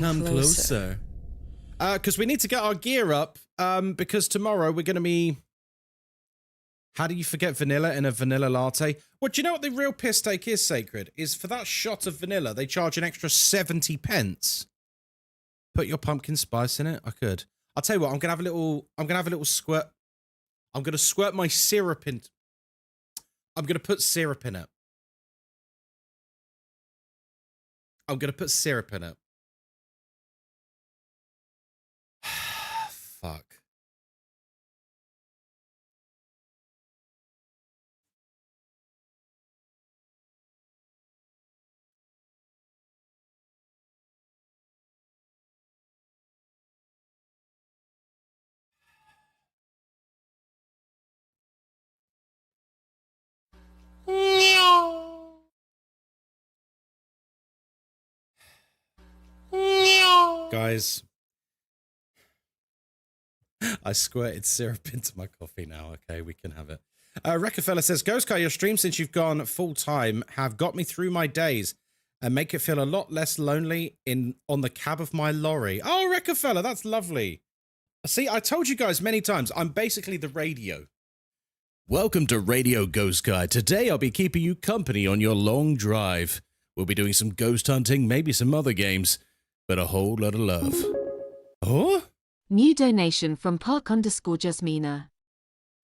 Come closer. Because we need to get our gear up, because tomorrow we're going to be... How do you forget vanilla in a vanilla latte? Well, do you know what the real piss take is, Sacred? Is for that shot of vanilla, they charge an extra 70 pence. Put your pumpkin spice in it? I could. I'll tell you what, I'm going to have a little squirt. I'm going to squirt my syrup in. I'm going to put syrup in it. I'm going to put syrup in it. Fuck. Guys, I squirted syrup into my coffee now. Okay, we can have it. Reckerfella says, Ghostkai, your streams since you've gone full time have got me through my days and make it feel a lot less lonely on the cab of my lorry. Oh, Reckerfella, that's lovely. See, I told you guys many times, I'm basically the radio. Welcome to Radio Ghostkai. Today I'll be keeping you company on your long drive. We'll be doing some ghost hunting, maybe some other games, but a whole lot of love. Oh? New donation from Park_Jasmina.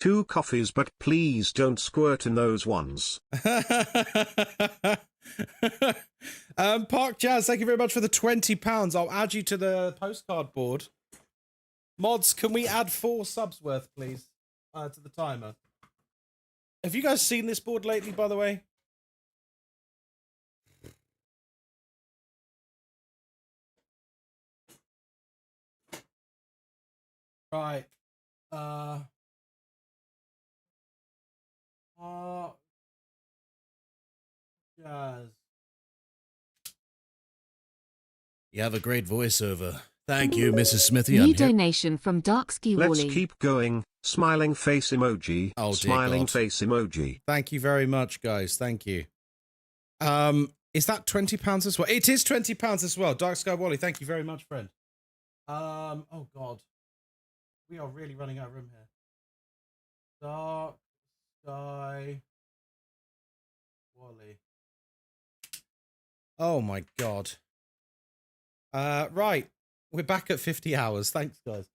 2 coffees, but please don't squirt in those ones. Park Jazz, thank you very much for the £20. I'll add you to the postcard board. Mods, can we add 4 subs worth, please, to the timer? Have you guys seen this board lately, by the way? Right. Jazz. You have a great voiceover. Thank you, Mrs. Smithy. New donation from Darkski Let's Wally. keep going. Smiling face emoji. Oh, smiling God. face emoji. Thank you very much, guys. Thank you. Is that £20 as well? It is £20 as well. Dark Sky Wally, thank you very much, friend. Oh God, we are really running out of room here. Dark Sky Wally. Oh my God. Right, we're back at 50 hours. Thanks, guys.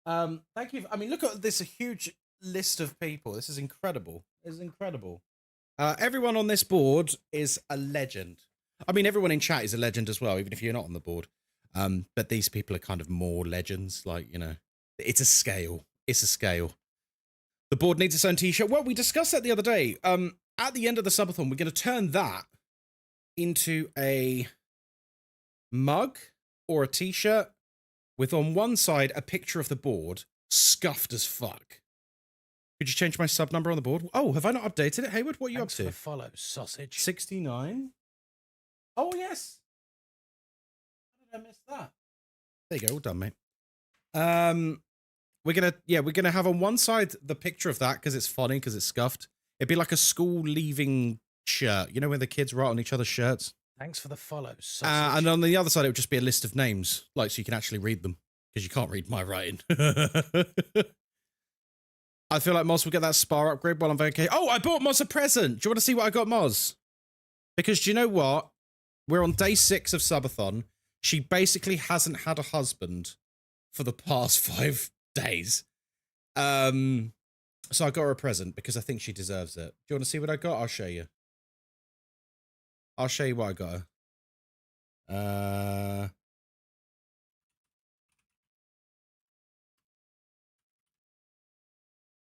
Thank you. I mean, look at this, a huge list of people. This is incredible. This is incredible. Everyone on this board is a legend. I mean, everyone in chat is a legend as well, even if you're not on the board. But these people are kind of more legends, like, you know, it's a scale. It's a scale. The board needs its own t-shirt. Well, we discussed that the other day. At the end of the subathon, we're going to turn that into a mug or a t-shirt with on one side a picture of the board, scuffed as fuck. Could you change my sub number on the board? Oh, have I not updated it? Hayward, what are you Thanks up to? for the follow, sausage. 69. Oh, yes. How did I miss that? There you go, all done, mate. We're gonna have on one side the picture of that because it's funny, because it's scuffed. It'd be like a school leaving shirt, you know, when the kids write on each other's shirts. Thanks for the follow, sausage. And on the other side, it would just be a list of names, like, so you can actually read them, because you can't read my writing. I feel like Moz will get that spar upgrade while I'm vacay. Oh, I bought Moz a present. Do you want to see what I got Moz? Because do you know what? We're on day 6 of Subathon. She basically hasn't had a husband for the past 5 days. So I got her a present because I think she deserves it. Do you want to see what I got? I'll show you. I'll show you what I got her.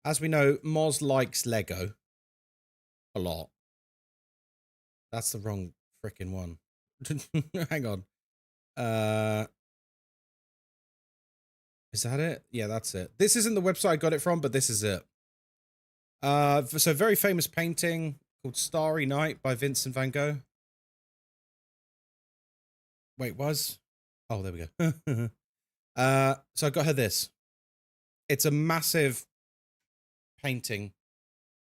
As we know, Moz likes Lego a lot. That's the wrong freaking one. Hang on. Is that it? Yeah, that's it. This isn't the website I got it from, but this is it. So very famous painting called Starry Night by Vincent van Gogh. Wait, was? Oh, there we go. So I got her this. It's a massive painting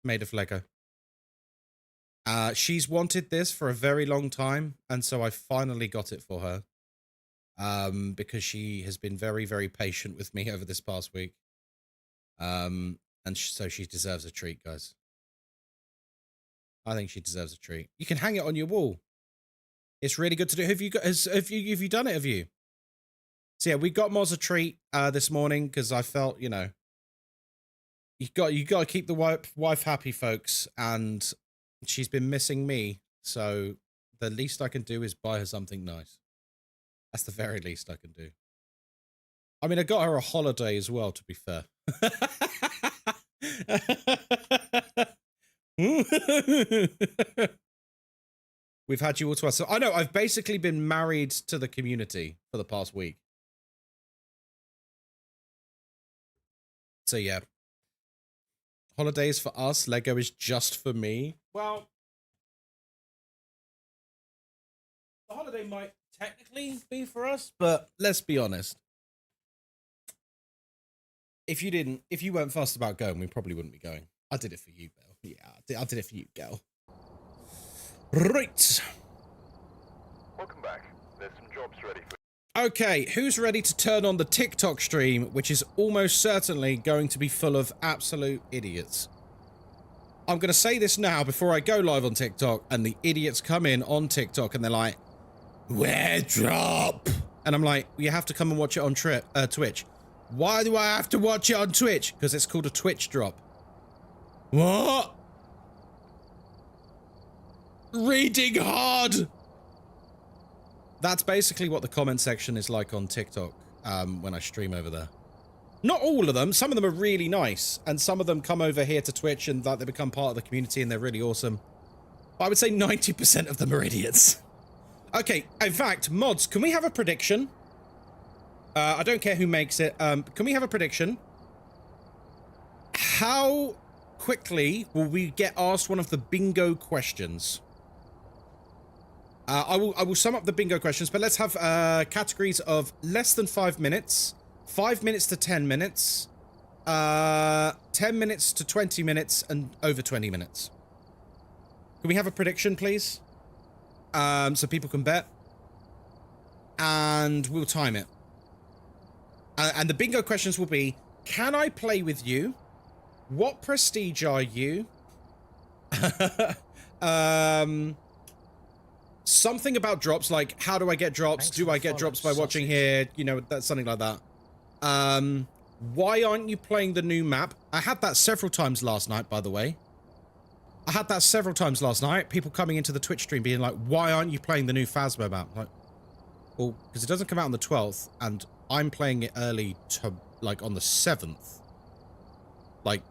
made of Lego. She's wanted this for a very long time, and so I finally got it for her. because she has been very, very patient with me over this past week. And so she deserves a treat, guys. I think she deserves a treat. You can hang it on your wall. It's really good to do. Have you done it? Have you? So yeah, we got Moz a treat this morning because I felt, you know, you got to keep the wife happy, folks, and she's been missing me. So the least I can do is buy her something nice. That's the very least I can do. I mean, I got her a holiday as well, to be fair. We've had you all to us. So I know I've basically been married to the community for the past week. So yeah. Holidays for us. Lego is just for me. Well, the holiday might technically be for us, but let's be honest. If you weren't fussed about going, we probably wouldn't be going. I did it for you, Belle. Yeah, I did it for you, girl. Right. Welcome back. There's some jobs ready for. Okay, who's ready to turn on the TikTok stream, which is almost certainly going to be full of absolute idiots? I'm going to say this now before I go live on TikTok, and the idiots come in on TikTok and they're like, "Where drop?" And I'm like, "You have to come and watch it on Twitch." Why do I have to watch it on Twitch? Because it's called a Twitch drop. What? Reading hard. That's basically what the comment section is like on TikTok when I stream over there. Not all of them. Some of them are really nice, and some of them come over here to Twitch and they become part of the community and they're really awesome. But I would say 90% of them are idiots. Okay, in fact, mods, can we have a prediction? I don't care who makes it. Can we have a prediction? How quickly will we get asked one of the bingo questions? I will sum up the bingo questions, but let's have categories of less than 5 minutes, 5 minutes to 10 minutes, 10 minutes to 20 minutes, and over 20 minutes. Can we have a prediction, please? So people can bet. And we'll time it. And the bingo questions will be, can I play with you? What prestige are you? Something about drops, like how do I get drops? Thanks Do for I the get follow, drops by watching sausage. here? You know, that's something like that. Why aren't you playing the new map? I had that several times last night, by the way. I had that several times last night. People coming into the Twitch stream being like, why aren't you playing the new Phasmo map? Like, well, because it doesn't come out on the 12th, and I'm playing it early to, like, on the 7th. Like,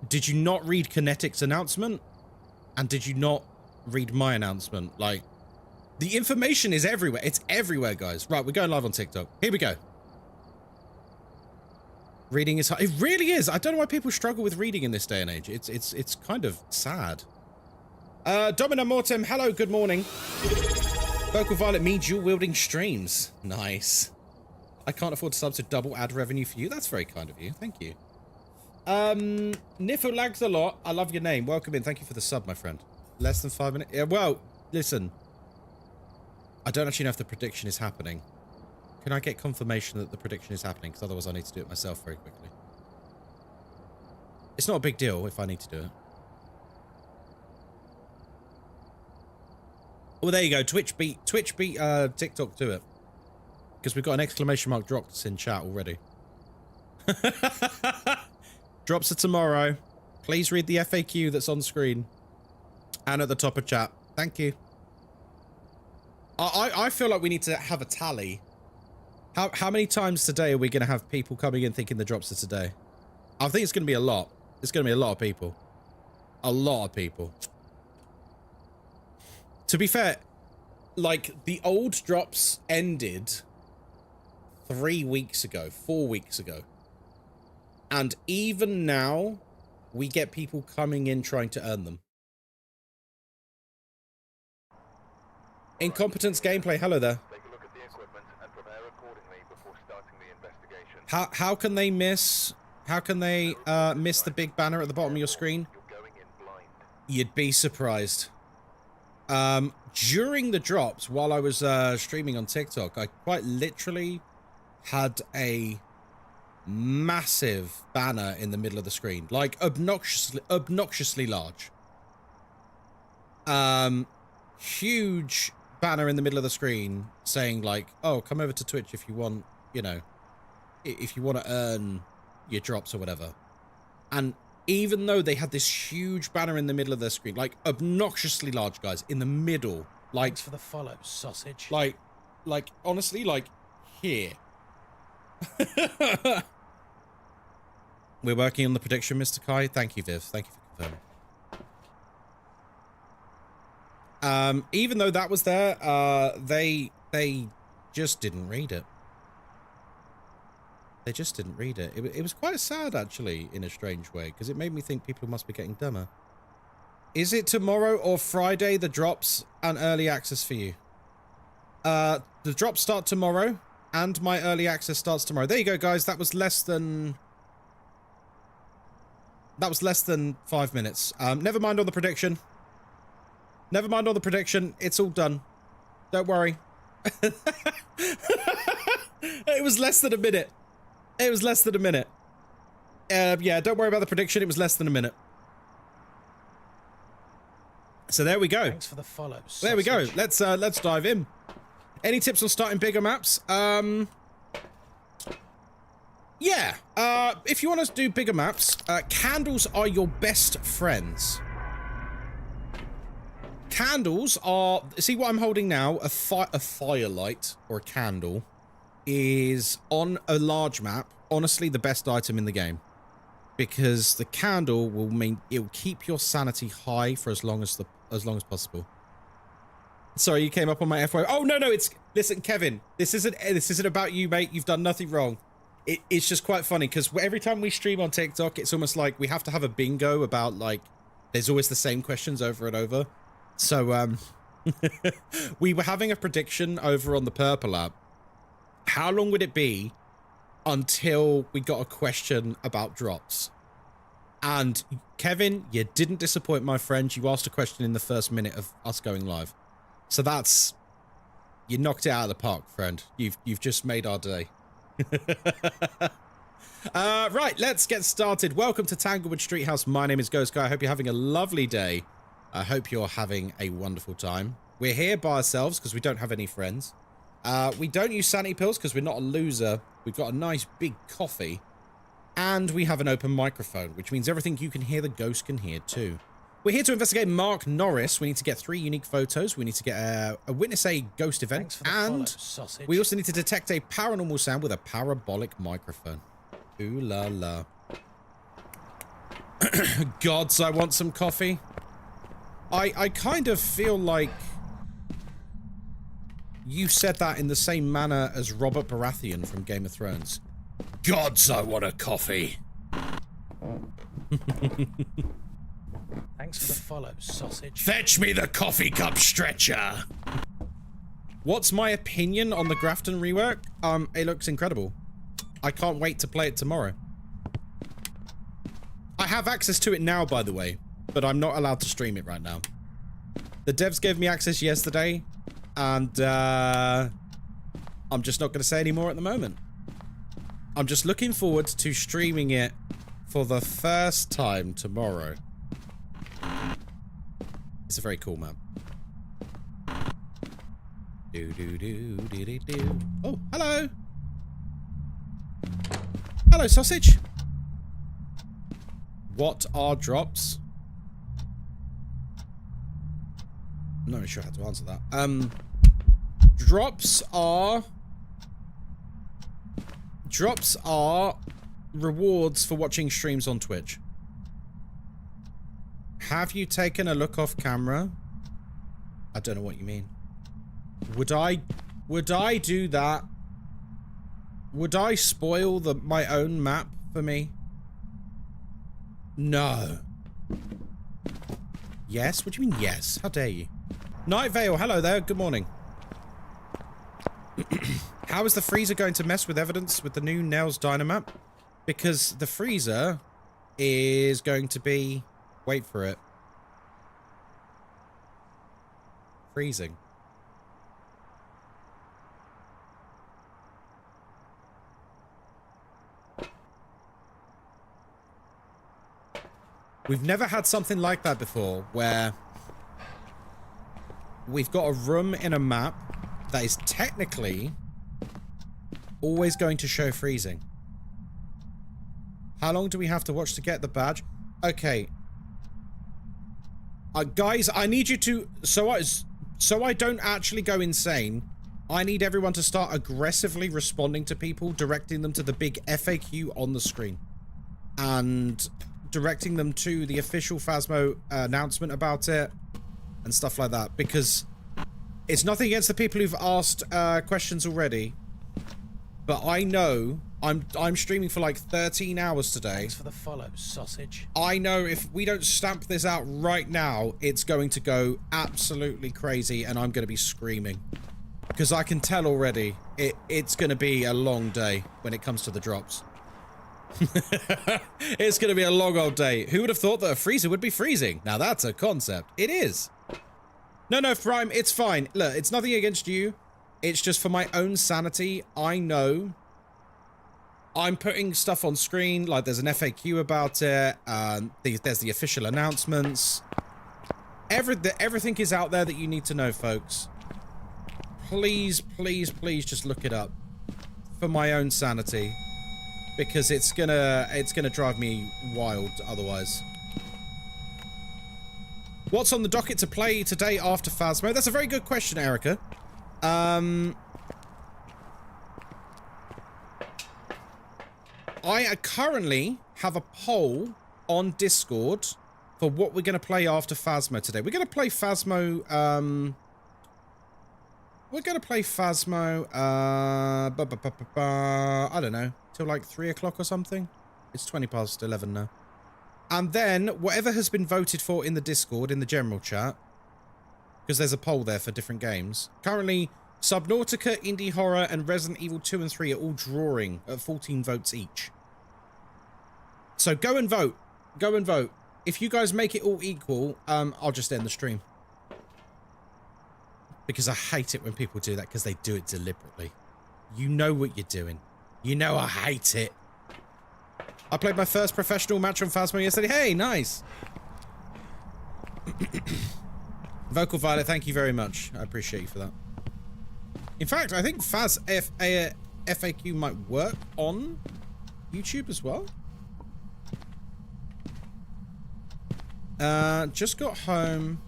did you not read Kinetic's announcement? And did you not read my announcement? Like, the information is everywhere. It's everywhere, guys. Right, we're going live on TikTok. Here we go. Reading is hard. It really is. I don't know why people struggle with reading in this day and age. It's kind of sad. Domino Mortem, hello, good morning. Vocal Violet, me dual-wielding streams. Nice. I can't afford to sub to double ad revenue for you. That's very kind of you. Thank you. Niffle lags a lot. I love your name. Welcome in. Thank you for the sub, my friend. Less than 5 minutes. Yeah, well, listen. I don't actually know if the prediction is happening. Can I get confirmation that the prediction is happening? Because otherwise I need to do it myself very quickly. It's not a big deal if I need to do it. Oh, there you go. Twitch beat TikTok to it. Because we've got an exclamation mark drops in chat already. Drops are tomorrow. Please read the FAQ that's on screen. And at the top of chat. Thank you. I feel like we need to have a tally. How many times today are we going to have people coming in thinking the drops are today? I think it's going to be a lot. It's going to be a lot of people. A lot of people. To be fair, like, the old drops ended 3 weeks ago, 4 weeks ago. And even now, we get people coming in trying to earn them. Incompetence gameplay, hello there. Take a look at the equipment and prepare accordingly before starting the investigation. How can they miss? How can they miss the big banner at the bottom of your screen? You're going in blind. You'd be surprised. During the drops, while I was streaming on TikTok, I quite literally had a massive banner in the middle of the screen, like obnoxiously large. Huge banner in the middle of the screen saying like, oh, come over to Twitch if you want, you know, if you want to earn your drops or whatever. And even though they had this huge banner in the middle of their screen, like obnoxiously large, guys, in the middle, like Thanks for the follow, sausage. like honestly, like here. We're working on the prediction, Mr. Kai. Thank you, Viv. Thank you for confirming. Even though that was there, they just didn't read it. They just didn't read it. It was quite sad, actually, in a strange way, because it made me think people must be getting dumber. Is it tomorrow or Friday, the drops and early access for you? The drops start tomorrow, and my early access starts tomorrow. There you go, guys. That was less than 5 minutes. Never mind on the prediction. Never mind on the prediction. It's all done. Don't worry. It was less than a minute. It was less than a minute. Yeah, don't worry about the prediction. It was less than a minute. So there we go. Thanks for the follow, sausage. There we go. Let's dive in. Any tips on starting bigger maps? Yeah. If you want to do bigger maps, candles are your best friends. Candles are... See what I'm holding now? A firelight or a candle is on a large map, honestly, the best item in the game. Because the candle will mean it will keep your sanity high for as long as possible. Sorry, you came up on my FY. Oh no, it's... Listen, Kevin, this isn't about you, mate. You've done nothing wrong. It's just quite funny because every time we stream on TikTok, it's almost like we have to have a bingo about, like, there's always the same questions over and over. So, we were having a prediction over on the Purple app. How long would it be until we got a question about drops? And Kevin, you didn't disappoint, my friend. You asked a question in the first minute of us going live. So that's... You knocked it out of the park, friend. You've just made our day. Right, let's get started. Welcome to Tanglewood Street House. My name is Ghostkai. I hope you're having a lovely day. I hope you're having a wonderful time. We're here by ourselves because we don't have any friends. We don't use sanity pills because we're not a loser. We've got a nice big coffee. And we have an open microphone, which means everything you can hear, the ghost can hear too. We're here to investigate Mark Norris. We need to get 3 unique photos. We need to get a witness a ghost event. And sausage. we also need to detect a paranormal sound with a parabolic microphone. Ooh la la. Gods, I want some coffee. I kind of feel like you said that in the same manner as Robert Baratheon from Game of Thrones. Gods, I want a coffee. Thanks for the follow, sausage. Fetch me the coffee cup stretcher. What's my opinion on the Grafton rework? It looks incredible. I can't wait to play it tomorrow. I have access to it now, by the way, but I'm not allowed to stream it right now. The devs gave me access yesterday, and I'm just not going to say any more at the moment. I'm just looking forward to streaming it for the first time tomorrow. It's a very cool map. Oh, hello. Hello, sausage. What are drops? I'm not really sure how to answer that. Drops are rewards for watching streams on Twitch. Have you taken a look off camera? I don't know what you mean. Would I do that? Would I spoil my own map for me? No. Yes? What do you mean yes? How dare you? Night Vale, hello there. Good morning. How is the freezer going to mess with evidence with the new Nails Dynamap? Because the freezer is going to be... Wait for it. freezing. We've never had something like that before, where we've got a room in a map that is technically always going to show freezing. How long do we have to watch to get the badge? Okay. Guys, I need you to... So I don't actually go insane, I need everyone to start aggressively responding to people, directing them to the big FAQ on the screen. And directing them to the official Phasmo announcement about it. And stuff like that. Because it's nothing against the people who've asked questions already. But I know I'm streaming for like 13 hours today. Thanks for the follow, sausage. I know if we don't stamp this out right now, it's going to go absolutely crazy and I'm going to be screaming. Because I can tell already, it's going to be a long day when it comes to the drops. It's going to be a long old day. Who would have thought that a freezer would be freezing? Now that's a concept. It is. No, Prime, it's fine. Look, it's nothing against you. It's just for my own sanity. I know I'm putting stuff on screen, like there's an FAQ about it, there's the official announcements. Everything is out there that you need to know, folks. Please, please, please just look it up. For my own sanity. Because it's gonna drive me wild otherwise. What's on the docket to play today after Phasmo? That's a very good question, Erica. I currently have a poll on Discord for what we're going to play after Phasmo today. We're going to play Phasmo, I don't know, till like 3 o'clock or something. It's 20 past 11 now. And then, whatever has been voted for in the Discord, in the general chat, because there's a poll there for different games. Currently, Subnautica, Indie Horror, and Resident Evil 2 and 3 are all drawing at 14 votes each. So go and vote. Go and vote. If you guys make it all equal, I'll just end the stream. Because I hate it when people do that, because they do it deliberately. You know what you're doing. You know I hate it. I played my first professional match on Phasmo yesterday. Hey, nice. Vocal Violet, thank you very much. I appreciate you for that. In fact, I think FAQ might work on YouTube as well. Just got home.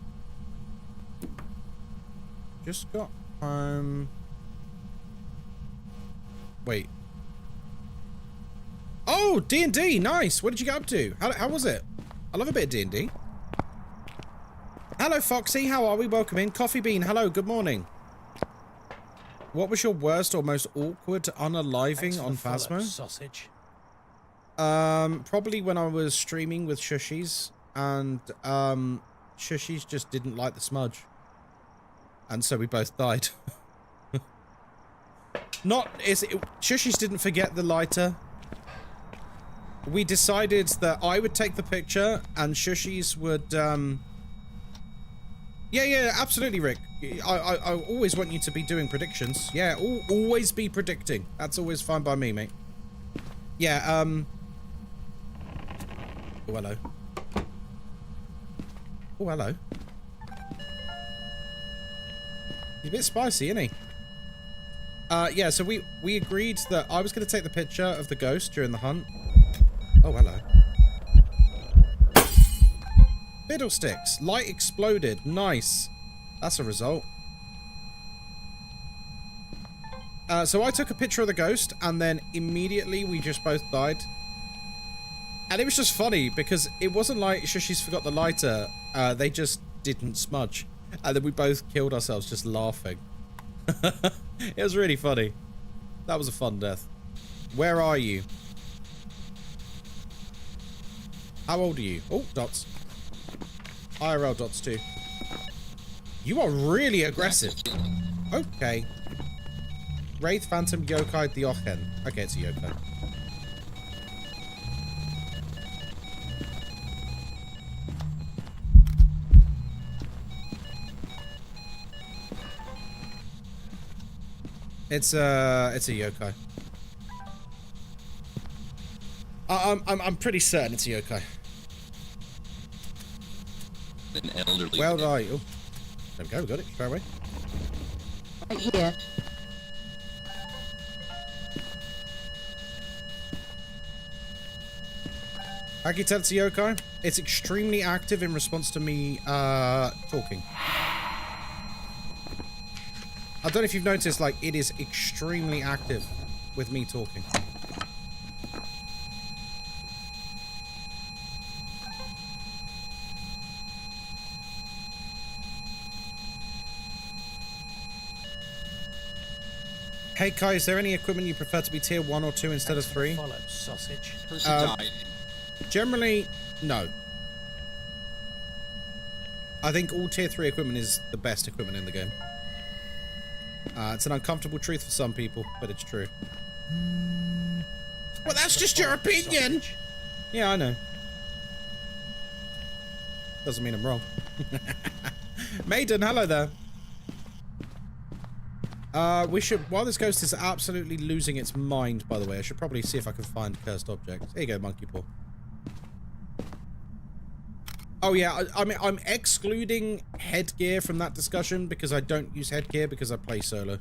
Wait. Oh, D&D, nice. What did you get up to? How was it? I love a bit of D&D. Hello, Foxy. How are we? Welcome in. Coffee Bean, hello. Good morning. What was your worst or most awkward unaliving on Phasmo? Sausage. Probably when I was streaming with Shushies, and Shushies just didn't like the smudge. And so we both died. Shushies didn't forget the lighter. We decided that I would take the picture and Shushies would, Yeah, absolutely, Rick. I always want you to be doing predictions. Yeah, always be predicting. That's always fine by me, mate. Yeah, Oh, hello. Oh, hello. He's a bit spicy, isn't he? Yeah, so we agreed that I was going to take the picture of the ghost during the hunt. Oh, hello. Fiddlesticks. Light exploded. Nice. That's a result. So I took a picture of the ghost, and then immediately we just both died. And it was just funny, because it wasn't like Shushies forgot the lighter. They just didn't smudge. And then we both killed ourselves just laughing. It was really funny. That was a fun death. Where are you? How old are you? Oh, dots. IRL dots too. You are really aggressive. Okay. Wraith, Phantom, Yokai, Diochen. Okay, it's a Yokai. It's a yokai. I'm pretty certain it's a yokai. An elderly. Well, right. Oh, there we go. We got it straight away. Right here. How can you tell it's a yokai? It's extremely active in response to me talking. I don't know if you've noticed, like, it is extremely active with me talking. Hey Kai, is there any equipment you prefer to be tier 1 or 2 instead of 3? Follow, sausage. Person died. Generally, no. I think all tier 3 equipment is the best equipment in the game. It's an uncomfortable truth for some people, but it's true. Well, that's just your opinion! Sausage. Yeah, I know. Doesn't mean I'm wrong. Maiden, hello there. We should, while this ghost is absolutely losing its mind, by the way, I should probably see if I can find cursed objects. Here you go, monkey paw. Oh yeah, I mean, I'm excluding headgear from that discussion because I don't use headgear because I play solo.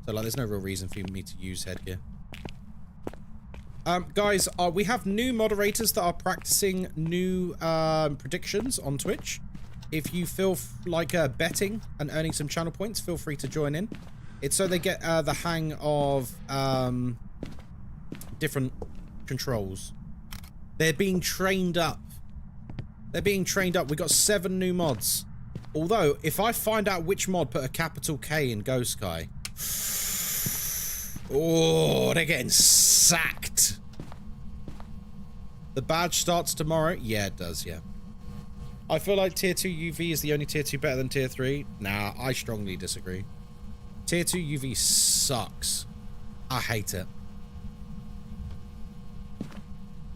So, like, there's no real reason for me to use headgear. Guys, we have new moderators that are practicing new predictions on Twitch. If you feel like betting and earning some channel points, feel free to join in. It's so they get the hang of different controls. They're being trained up. They're being trained up. We got 7 new mods. Although, if I find out which mod put a capital K in Ghostkai, oh, they're getting sacked. The badge starts tomorrow. Yeah, it does. Yeah. I feel like tier 2 UV is the only tier 2 better than tier 3. Nah, I strongly disagree. Tier 2 UV sucks. I hate it.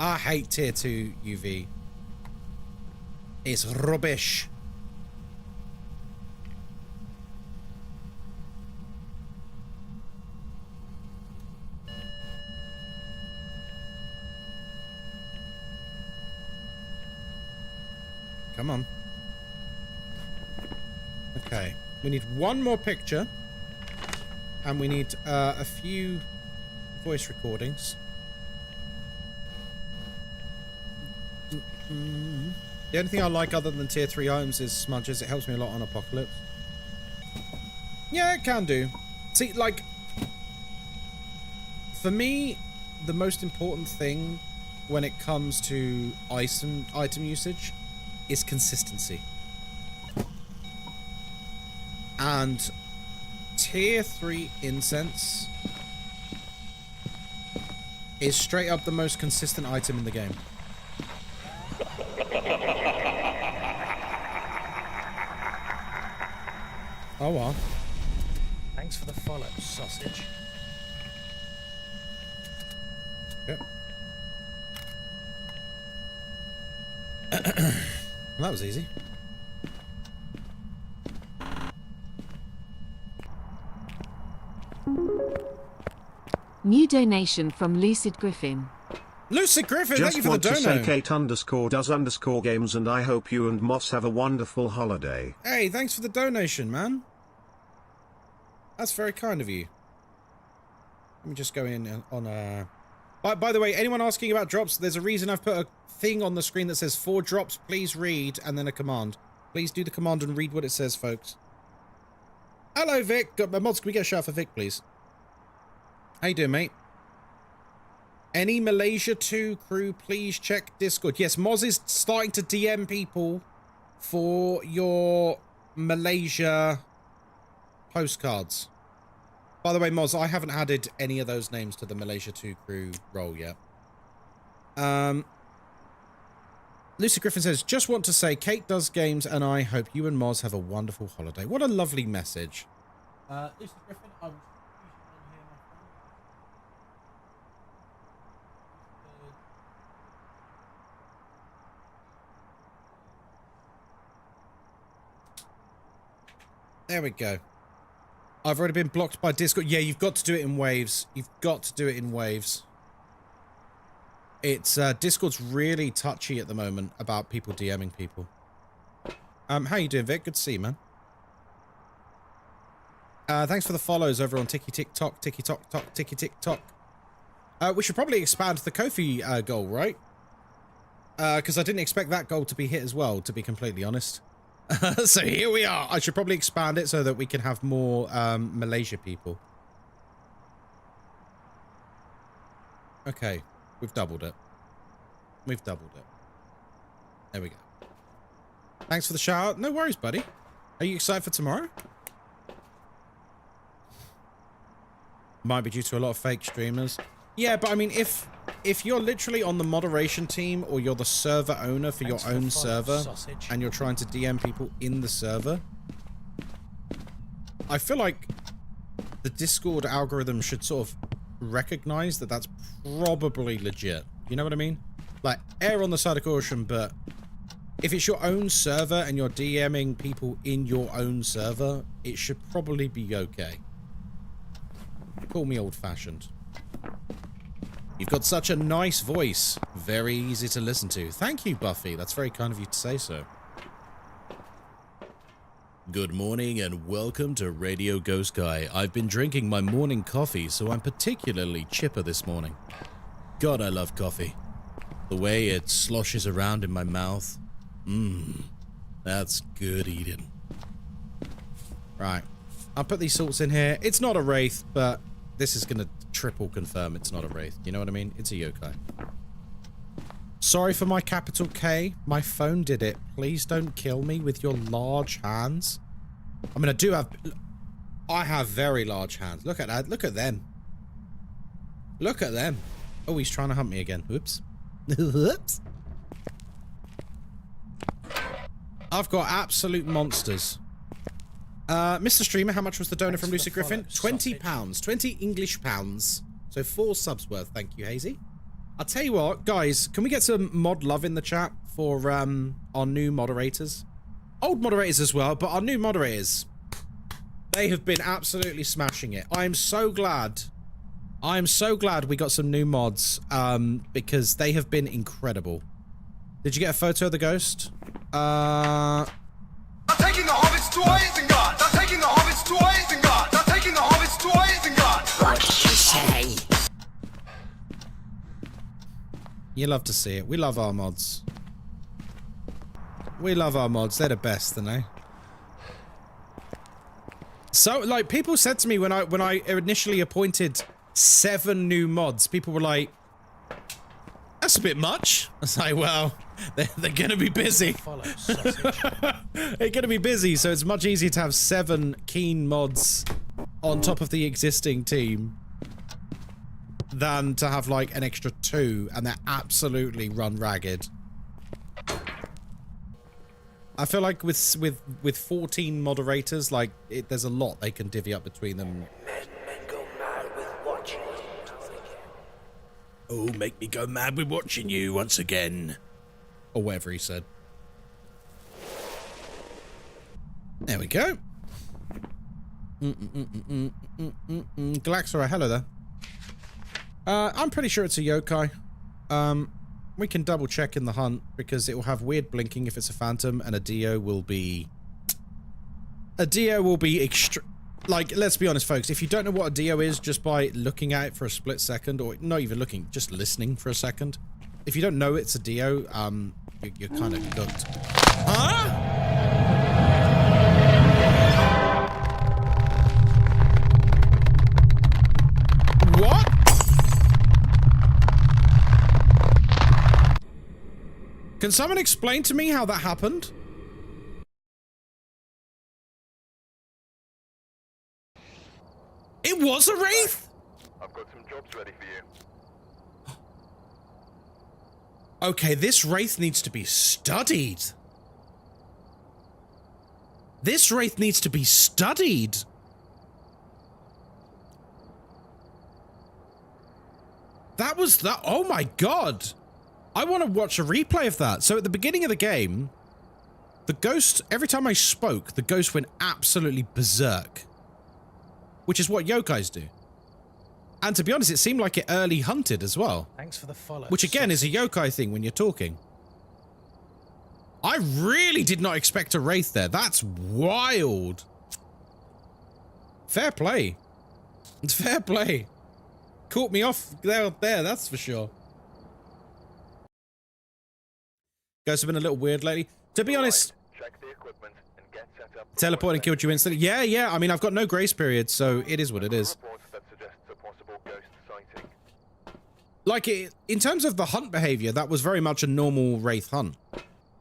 I hate tier 2 UV. It's rubbish. Come on. Okay. We need one more picture. And we need a few voice recordings. The only thing I like other than tier 3 items is smudges. It helps me a lot on Apocalypse. Yeah, it can do. See, like, for me, the most important thing when it comes to item usage is consistency. And tier 3 incense is straight up the most consistent item in the game. Oh well. Thanks for the follow, sausage. Yep. That was easy. New donation from Lucid Griffin. Lucid Griffin, thank you Just for want the to say dono. Kate_does_games and I hope you and Moss have a wonderful holiday. Hey, thanks for the donation, man. That's very kind of you. Let me just go in on by the way, anyone asking about drops, there's a reason I've put a thing on the screen that says 4 drops, please read, and then a command. Please do the command and read what it says, folks. Hello, Vic. Mods, can we get a shout for Vic, please? How you doing, mate? Any Malaysia 2 crew, please check Discord. Yes, Moz is starting to DM people for your Malaysia postcards. By the way, Moz, I haven't added any of those names to the Malaysia 2 crew role yet. Lucy Griffin says, just want to say Kate does games and I hope you and Moz have a wonderful holiday. What a lovely message. Lucy Griffin, I was there we go. I've already been blocked by Discord. Yeah, you've got to do it in waves. You've got to do it in waves. It's, Discord's really touchy at the moment about people DMing people. How you doing, Vic? Good to see you, man. Thanks for the follows over on Tiki TikTok, Tiki Tok Tok, Tiki TikTok. We should probably expand the Ko-fi goal, right? Because I didn't expect that goal to be hit as well, to be completely honest. So here we are. I should probably expand it so that we can have more Malaysia people. Okay, we've doubled it. We've doubled it. There we go. Thanks for the shout out. No worries, buddy. Are you excited for tomorrow? Might be due to a lot of fake streamers. Yeah, but I mean, if you're literally on the moderation team or you're the server owner for your own server and you're trying to DM people in the server, I feel like the Discord algorithm should sort of recognize that that's probably legit. You know what I mean? Like, err on the side of caution, but if it's your own server and you're DMing people in your own server, it should probably be okay. Call me old-fashioned. You've got such a nice voice. Very easy to listen to. Thank you, Buffy. That's very kind of you to say so. Good morning and welcome to Radio Ghostkai. I've been drinking my morning coffee, so I'm particularly chipper this morning. God, I love coffee. The way it sloshes around in my mouth. That's good eating. Right. I'll put these salts in here. It's not a wraith, but this is going to triple confirm it's not a wraith. You know what I mean? It's a yokai. Sorry for my capital K. My phone did it. Please don't kill me with your large hands. I mean, I have very large hands. Look at that. Look at them. Look at them. Oh, he's trying to hunt me again. Whoops. Whoops. I've got absolute monsters. Mr. Streamer, how much was the donor from Lucid Griffin? £20. 20 English pounds. So 4 subs worth. Thank you, Hazy. I'll tell you what, guys, can we get some mod love in the chat for our new moderators? Old moderators as well, but our new moderators. They have been absolutely smashing it. I'm so glad we got some new mods, because they have been incredible. Did you get a photo of the ghost? I'm taking the hobbits to Isengard! I'm taking the hobbits to Isengard! I'm taking the hobbits to Isengard! What did you say? You love to see it. We love our mods. We love our mods. They're the best, aren't they? So, like, people said to me when I initially appointed 7 new mods, people were like, that's a bit much. I was like, well, they're going to be busy. They're going to be busy, so it's much easier to have 7 keen mods on top of the existing team than to have, like, an extra 2, and they're absolutely run ragged. I feel like with 14 moderators, like, there's a lot they can divvy up between them. Oh, make me go mad with watching you once again. Or whatever he said. There we go. Galaxora, hello there. I'm pretty sure it's a yokai. We can double check in the hunt because it will have weird blinking if it's a phantom, and a Dio will be extra. Like, let's be honest, folks, if you don't know what a Dio is just by looking at it for a split second, or not even looking, just listening for a second, if you don't know it's a Dio, you're kind of cooked. Huh? What? Can someone explain to me how that happened? It was a wraith? I've got some jobs ready for you. Okay, this wraith needs to be studied. This wraith needs to be studied. That was that. Oh my god. I want to watch a replay of that. So at the beginning of the game, the ghost, every time I spoke, the ghost went absolutely berserk. which is what yokais do. And to be honest, it seemed like it early hunted as well. Thanks for the follow. Which again is a yokai thing when you're talking. I really did not expect a wraith there. That's wild. Fair play. It's fair play. Caught me off there, that's for sure. Ghosts have been a little weird lately. To be honest, Check the equipment and get set up. teleporting killed you instantly. Yeah. I mean, I've got no grace period, so it is what it is. Reports that suggests a possible ghost sighting. Like, in terms of the hunt behavior, that was very much a normal wraith hunt.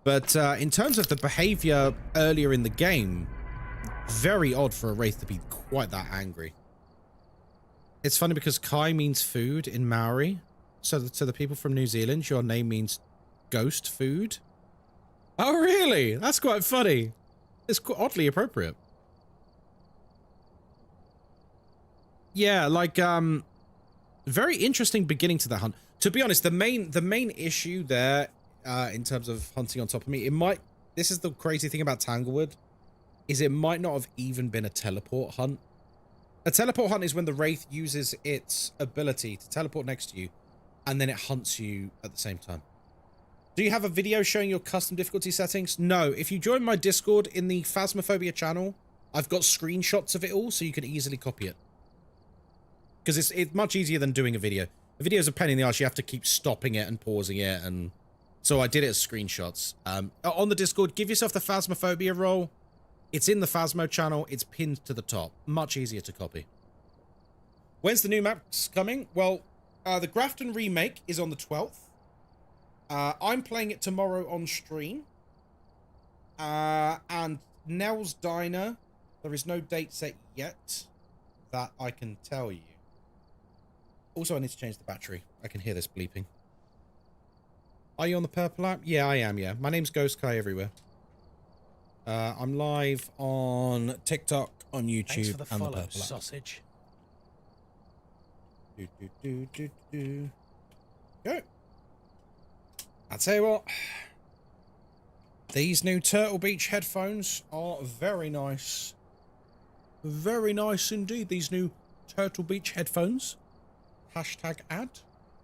But in terms of the behavior earlier in the game, very odd for a wraith to be quite that angry. It's funny because Kai means food in Maori. So to the people from New Zealand, your name means ghost food. Oh, really? That's quite funny. It's oddly appropriate. Yeah, like, very interesting beginning to the hunt. To be honest, the main issue there, in terms of hunting on top of me, this is the crazy thing about Tanglewood, is it might not have even been a teleport hunt. A teleport hunt is when the wraith uses its ability to teleport next to you, and then it hunts you at the same time. Do you have a video showing your custom difficulty settings? No. If you join my Discord in the Phasmophobia channel, I've got screenshots of it all, so you can easily copy it. Because it's much easier than doing a video. A video is a pain in the arse. You have to keep stopping it and pausing it, and so I did it as screenshots. On the Discord, give yourself the Phasmophobia role. It's in the Phasmo channel. It's pinned to the top. Much easier to copy. When's the new maps coming? Well, the Grafton remake is on the 12th. I'm playing it tomorrow on stream. And Nell's Diner, there is no date set yet that I can tell you. Also, I need to change the battery. I can hear this bleeping. Are you on the purple app? Yeah, I am, yeah. My name's Ghostkai everywhere. I'm live on TikTok, on YouTube, Thanks for the and the follow, purple app. sausage. Go. I'll tell you what. These new Turtle Beach headphones are very nice. Very nice indeed, these new Turtle Beach headphones. Hashtag ad.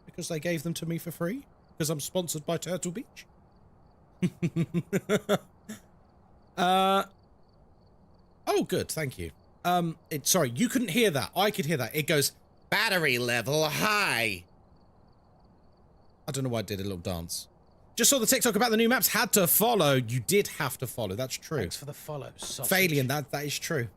Because they gave them to me for free. Because I'm sponsored by Turtle Beach. Oh, good, thank you. Sorry, you couldn't hear that. I could hear that. It goes, battery level high. I don't know why I did a little dance. Just saw the TikTok about the new maps. Had to follow. You did have to follow. That's true. Thanks for the follow, sausage. Phalian, that is true.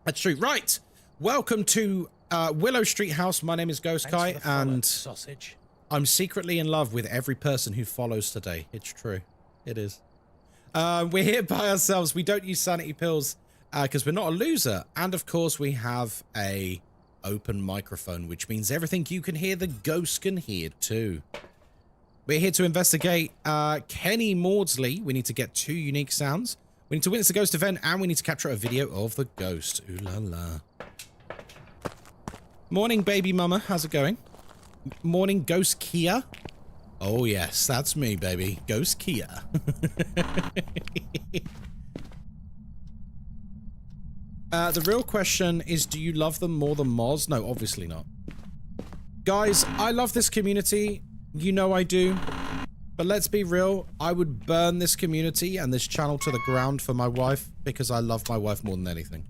That's true. Right. Welcome to Willow Street House. My name is Ghostkai, and sausage. I'm secretly in love with every person who follows today. It's true. It is. We're here by ourselves. We don't use sanity pills because we're not a loser. And of course, we have a open microphone, which means everything you can hear, the ghost can hear too. We're here to investigate Kenny Maudsley. We need to get 2 unique sounds. We need to witness the ghost event, and we need to capture a video of the ghost. Ooh la la. Morning, baby mama. How's it going? Morning, Ghost Kia. Oh, yes, that's me, baby. Ghost Kia. The real question is, do you love them more than Moz? No, obviously not. Guys, I love this community. You know I do. But let's be real. I would burn this community and this channel to the ground for my wife because I love my wife more than anything.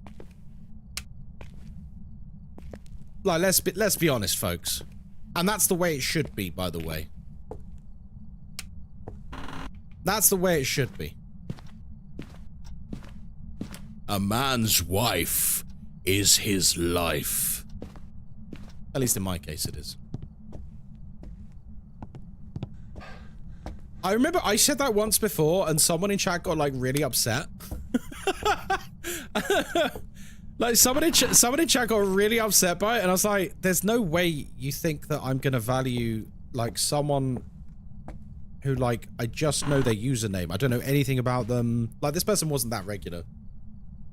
Like, let's be honest, folks. And that's the way it should be, by the way. That's the way it should be. A man's wife is his life. At least in my case, it is. I remember I said that once before, and someone in chat got, like, really upset. Like, someone in chat got really upset by it, and I was like, there's no way you think that I'm gonna value, like, someone who, like, I just know their username. I don't know anything about them. Like, this person wasn't that regular.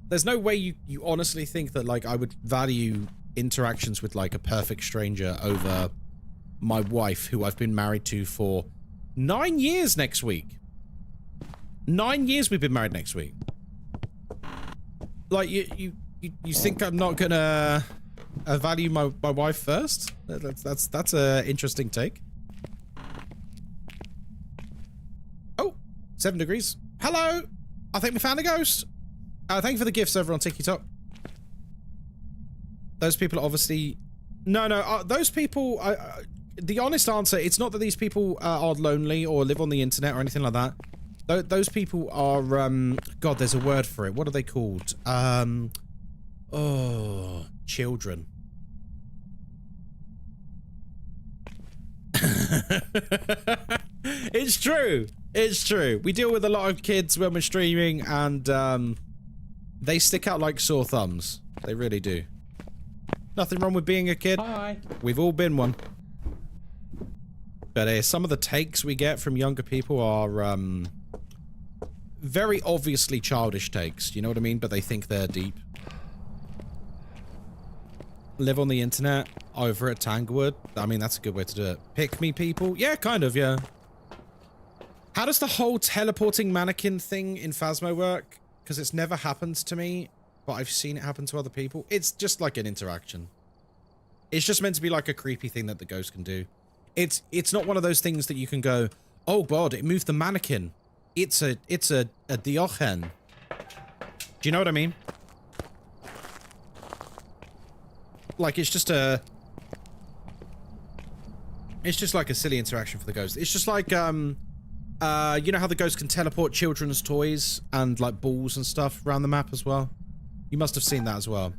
There's no way you honestly think that, like, I would value interactions with, like, a perfect stranger over my wife, who I've been married to for 9 years next week. 9 years we've been married next week. Like, You think I'm not gonna value my wife first? That's a interesting take. Oh, 7 degrees. Hello. I think we found a ghost. Thank you for the gifts over on TikTok. Those people are obviously... No, those people... the honest answer, it's not that these people are lonely or live on the internet or anything like that. Those people are... God, there's a word for it. What are they called? Oh, children. It's true. It's true. We deal with a lot of kids when we're streaming, and they stick out like sore thumbs. They really do. Nothing wrong with being a kid. Hi. We've all been one. But some of the takes we get from younger people are very obviously childish takes. You know what I mean? But they think they're deep. Live on the internet over at Tanglewood. I mean, that's a good way to do it. Pick me people. Yeah, kind of, yeah. How does the whole teleporting mannequin thing in Phasmo work? Because it's never happened to me, but I've seen it happen to other people. It's just like an interaction. It's just meant to be like a creepy thing that the ghost can do. It's not one of those things that you can go, oh god, it moved the mannequin. It's a Diochen. Do you know what I mean? Like, it's just like a silly interaction for the ghost. It's just like, you know how the ghost can teleport children's toys and, like, balls and stuff around the map as well? You must have seen that as well.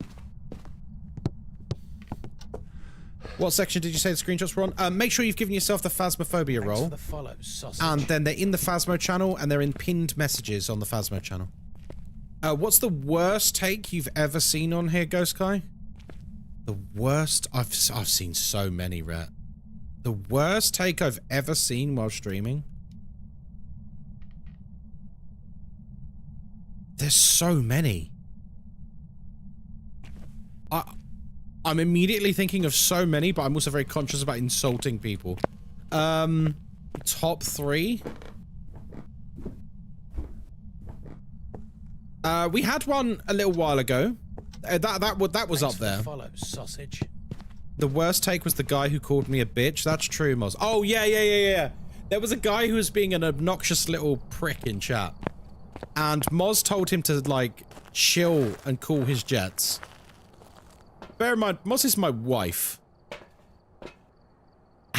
What section did you say the screenshots were on? Make sure you've given yourself the Phasmophobia Thanks role. for the follow, sausage. And then they're in the Phasmo channel, and they're in pinned messages on the Phasmo channel. What's the worst take you've ever seen on here, Ghostkai? The worst? I've seen so many, Rhett. The worst take I've ever seen while streaming? There's so many. I'm immediately thinking of so many, but I'm also very conscious about insulting people. Top 3? We had one a little while ago. That was up there. Follow, sausage. The worst take was the guy who called me a bitch. That's true, Moz. Oh, yeah. There was a guy who was being an obnoxious little prick in chat. And Moz told him to, like, chill and cool his jets. Bear in mind, Moz is my wife.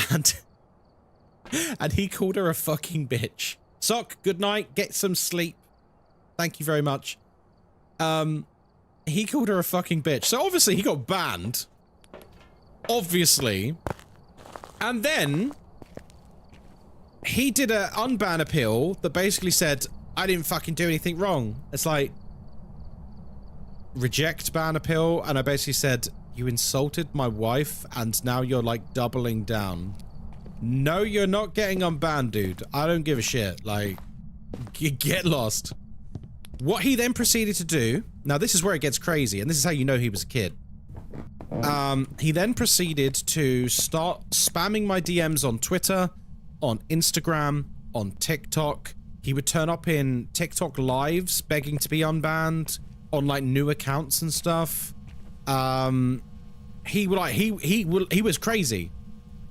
And he called her a fucking bitch. Sock, good night. Get some sleep. Thank you very much. He called her a fucking bitch. So obviously he got banned. Obviously. And then he did a unban appeal that basically said, I didn't fucking do anything wrong. It's like, reject ban appeal. And I basically said, you insulted my wife and now you're like doubling down. No, you're not getting unbanned, dude. I don't give a shit. Like, get lost. What he then proceeded to do, now this is where it gets crazy, and this is how you know he was a kid. He then proceeded to start spamming my DMs on Twitter, on Instagram, on TikTok. He would turn up in TikTok lives begging to be unbanned on like new accounts and stuff. He was crazy.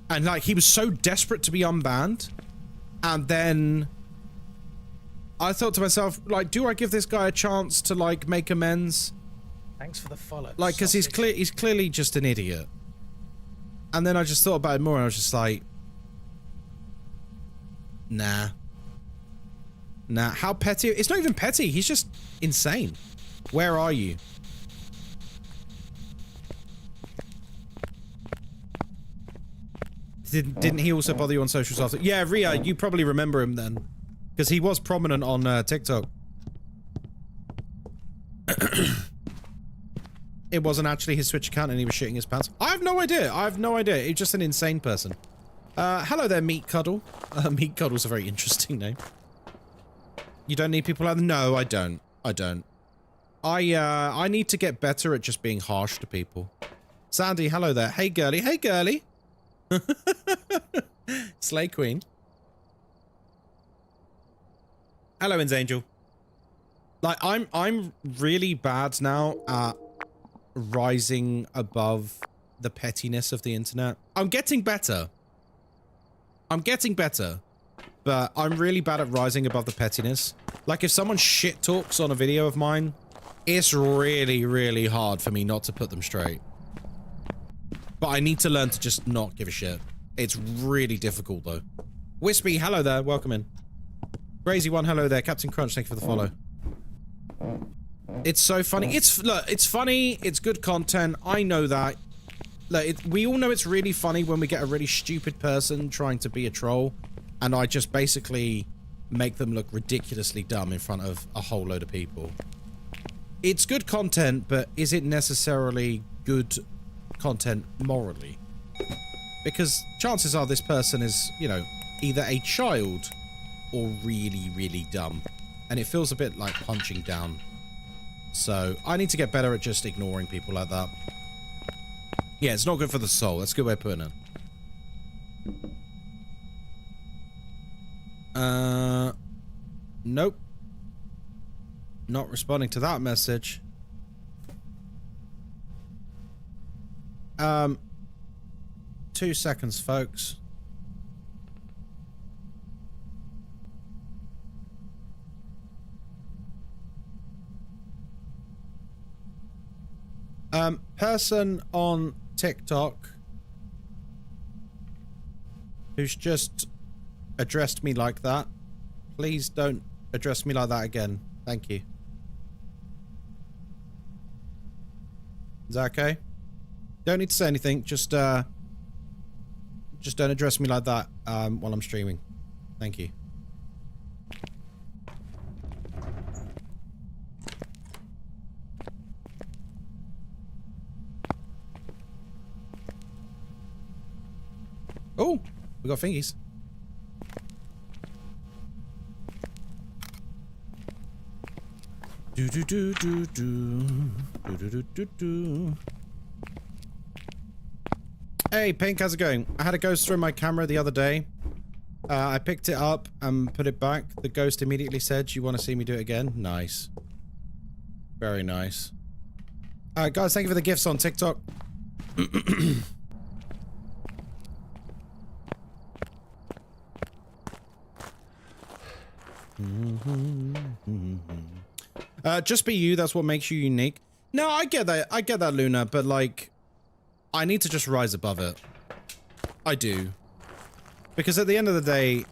And like he was so desperate to be unbanned. And then I thought to myself, like, do I give this guy a chance to like make amends? Thanks for the follow. Like, because he's clearly just an idiot. And then I just thought about it more, and I was just like, nah. How petty? It's not even petty. He's just insane. Where are you? Didn't he also bother you on socials after? Yeah, Ria, you probably remember him then. Because he was prominent on TikTok. It wasn't actually his Twitch account and he was shitting his pants. I have no idea. He's just an insane person. Hello there, Meat Cuddle. Meat Cuddle's a very interesting name. You don't need people like that? No, I don't. I need to get better at just being harsh to people. Sandy, hello there. Hey, girly. Hey, girly. Slay Queen. Hello, Angel. Like, I'm really bad now at rising above the pettiness of the internet. I'm getting better. But I'm really bad at rising above the pettiness. Like, if someone shit talks on a video of mine, it's really, really hard for me not to put them straight. But I need to learn to just not give a shit. It's really difficult, though. Wispy, hello there. Welcome in. Crazy one, hello there. Captain Crunch, thank you for the follow. It's so funny. Look, it's funny. It's good content. I know that. Like, we all know it's really funny when we get a really stupid person trying to be a troll, and I just basically make them look ridiculously dumb in front of a whole load of people. It's good content, but is it necessarily good content morally? Because chances are this person is, you know, either a child or really, really dumb. And it feels a bit like punching down. So, I need to get better at just ignoring people like that. Yeah, it's not good for the soul. That's a good way of putting it. Nope. Not responding to that message. 2 seconds, folks. Person on TikTok who's just addressed me like that. Please don't address me like that again. Thank you. Is that okay? Don't need to say anything. Just don't address me like that while I'm streaming. Thank you. Oh, we got fingies. Do do do do do do do do do do. Hey, Pink, how's it going? I had a ghost through my camera the other day. I picked it up and put it back. The ghost immediately said, "You want to see me do it again?" Nice. Very nice. Alright, guys, thank you for the gifts on TikTok. Just be you, that's what makes you unique. No, I get that, Luna, but like, I need to just rise above it. I do. Because at the end of the day,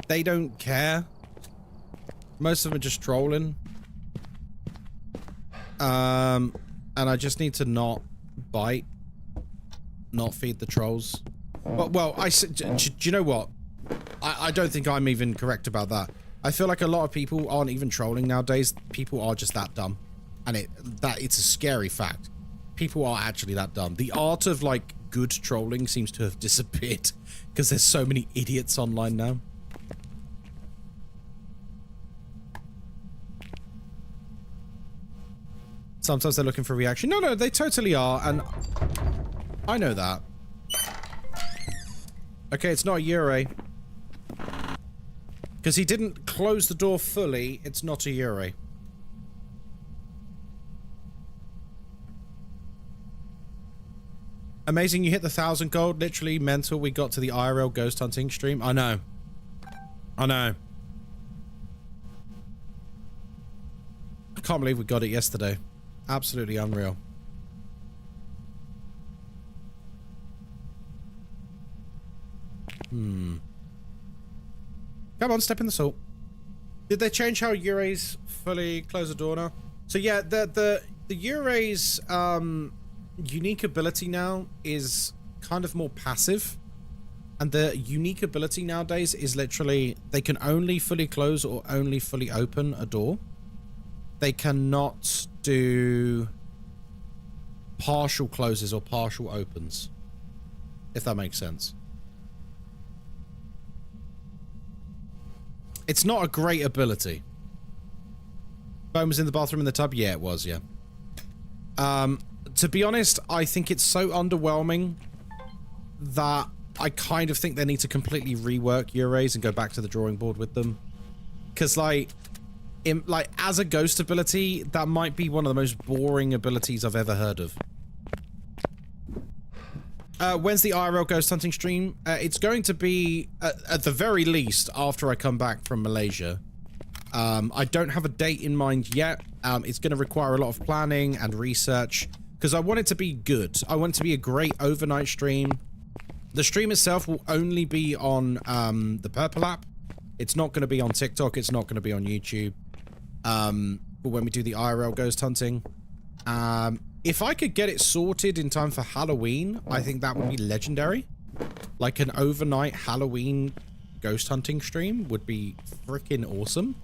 they don't care. Most of them are just trolling. And I just need to not bite. Not feed the trolls. Well, do you know what? I don't think I'm even correct about that. I feel like a lot of people aren't even trolling nowadays. People are just that dumb. And it's a scary fact. People are actually that dumb. The art of, like, good trolling seems to have disappeared. Because there's so many idiots online now. Sometimes they're looking for reaction. No, they totally are. And I know that. Okay, it's not a Yurei. Because he didn't close the door fully, it's not a Yurei. Amazing, you hit the 1,000 gold. Literally mental. We got to the IRL ghost hunting stream. I know. I know. I can't believe we got it yesterday. Absolutely unreal. Come on, step in the salt. Did they change how Yurei's fully close the door now? So yeah, the Yurei's unique ability now is kind of more passive. And the unique ability nowadays is literally they can only fully close or only fully open a door. They cannot do partial closes or partial opens. If that makes sense. It's not a great ability. Bone was in the bathroom in the tub? Yeah, it was, yeah. To be honest, I think it's so underwhelming that I kind of think they need to completely rework Yurei's and go back to the drawing board with them. Because, like, like, as a ghost ability, that might be one of the most boring abilities I've ever heard of. When's the IRL ghost hunting stream? It's going to be, at the very least, after I come back from Malaysia. I don't have a date in mind yet. It's going to require a lot of planning and research, because I want it to be good. I want it to be a great overnight stream. The stream itself will only be on the Purple app. It's not going to be on TikTok. It's not going to be on YouTube. But when we do the IRL ghost hunting, if I could get it sorted in time for Halloween, I think that would be legendary. Like an overnight Halloween ghost hunting stream would be freaking awesome.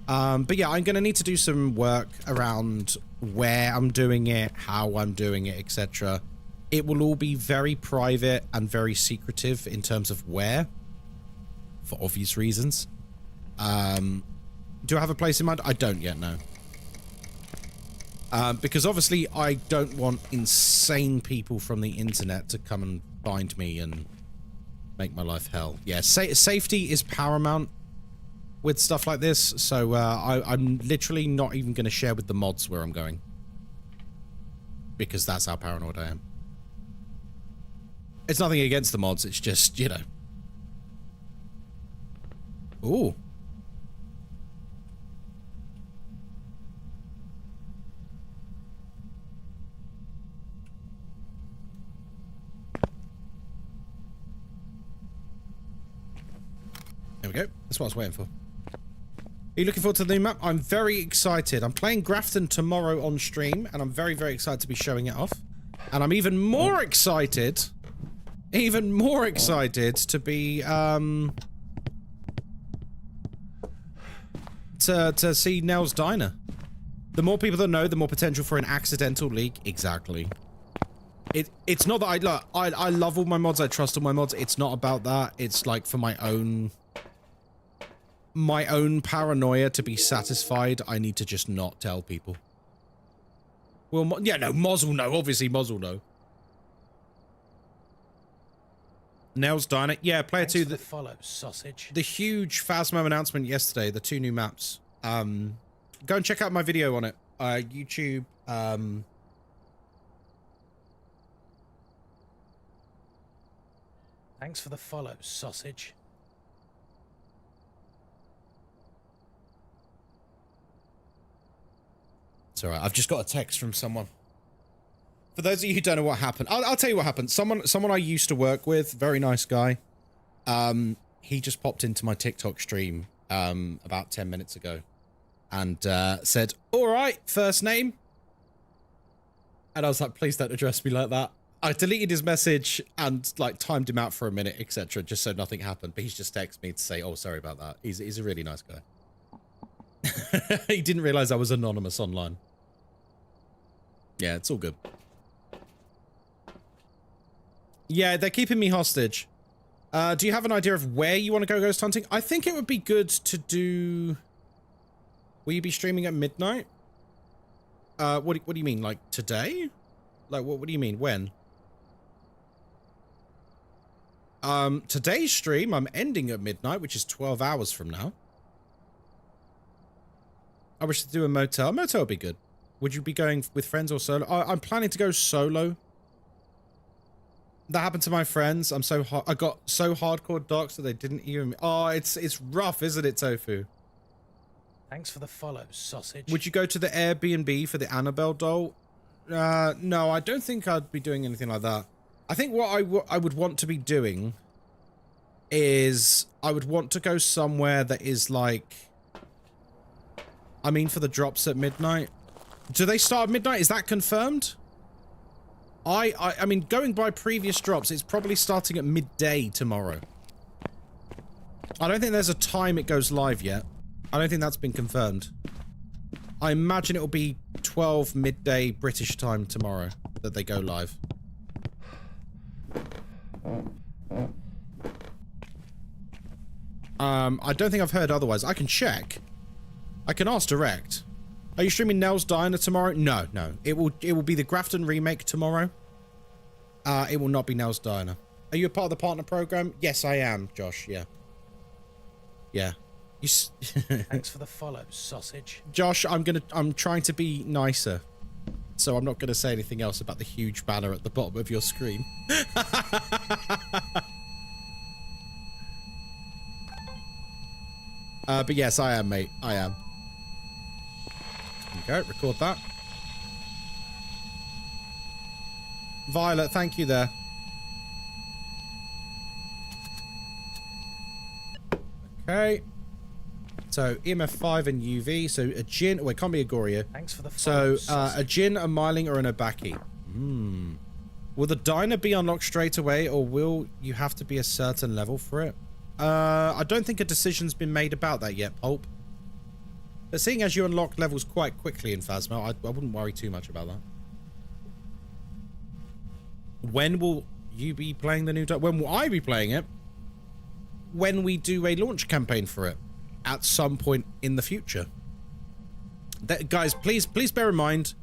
But yeah, I'm going to need to do some work around where I'm doing it, how I'm doing it, etc. It will all be very private and very secretive in terms of where, for obvious reasons. Do I have a place in mind? I don't yet know. Because obviously I don't want insane people from the internet to come and find me and make my life hell. Yeah, safety is paramount with stuff like this, so I'm literally not even going to share with the mods where I'm going. Because that's how paranoid I am. It's nothing against the mods, it's just, you know. Ooh. There we go. That's what I was waiting for. Are you looking forward to the new map? I'm very excited. I'm playing Grafton tomorrow on stream, and I'm very, very excited to be showing it off. And I'm even more excited to be, to see Nell's Diner. The more people that know, the more potential for an accidental leak. Exactly. It's not that I love all my mods, I trust all my mods. It's not about that. It's like for my own paranoia to be satisfied, I need to just not tell people. Well, yeah, no, Moz will know. Obviously, Moz will know. Nell's Diner. Yeah, player 2. The follow, sausage. The huge Phasmo announcement yesterday, the 2 new maps. Go and check out my video on it. YouTube, Thanks for the follow, sausage. It's alright, I've just got a text from someone. For those of you who don't know what happened, I'll tell you what happened. Someone I used to work with, very nice guy. He just popped into my TikTok stream about 10 minutes ago and said, "Alright, first name." And I was like, please don't address me like that. I deleted his message and like timed him out for a minute, etc., just so nothing happened. But he's just texted me to say, "Oh, sorry about that." He's a really nice guy. He didn't realize I was anonymous online. Yeah, it's all good. Yeah, they're keeping me hostage. Do you have an idea of where you want to go ghost hunting? I think it would be good to do... Will you be streaming at midnight? What do you mean? Like today? Like what do you mean? When? Today's stream, I'm ending at midnight, which is 12 hours from now. I wish to do a motel. A motel would be good. Would you be going with friends or solo? I'm planning to go solo. That happened to my friends. I got so hardcore docs that they didn't even... Oh, it's rough, isn't it, Tofu? Thanks for the follow, sausage. Would you go to the Airbnb for the Annabelle doll? No, I don't think I'd be doing anything like that. I think what I would want to be doing is I would want to go somewhere that is like... I mean, for the drops at midnight. Do they start at midnight? Is that confirmed? I mean, going by previous drops, it's probably starting at midday tomorrow. I don't think there's a time it goes live yet. I don't think that's been confirmed. I imagine it'll be 12 midday British time tomorrow that they go live. I don't think I've heard otherwise. I can check. I can ask direct. Are you streaming Nell's Diner tomorrow? No. It will be the Grafton remake tomorrow. It will not be Nell's Diner. Are you a part of the partner program? Yes, I am, Josh. Yeah. Thanks for the follow, sausage. Josh, I'm trying to be nicer. So I'm not gonna say anything else about the huge banner at the bottom of your screen. But yes, I am, mate. I am. Okay, record that. Violet, thank you there. Okay. So EMF 5 and UV. So a Jin. Oh, it can't be a Goria. Thanks for the follow, So a Jin, a Myling, or an Obaki. Will the diner be unlocked straight away, or will you have to be a certain level for it? I don't think a decision's been made about that yet, Pulp. But seeing as you unlock levels quite quickly in Phasmo, I wouldn't worry too much about that. When will you be playing the new... When will I be playing it? When we do a launch campaign for it. At some point in the future. Guys, please bear in mind,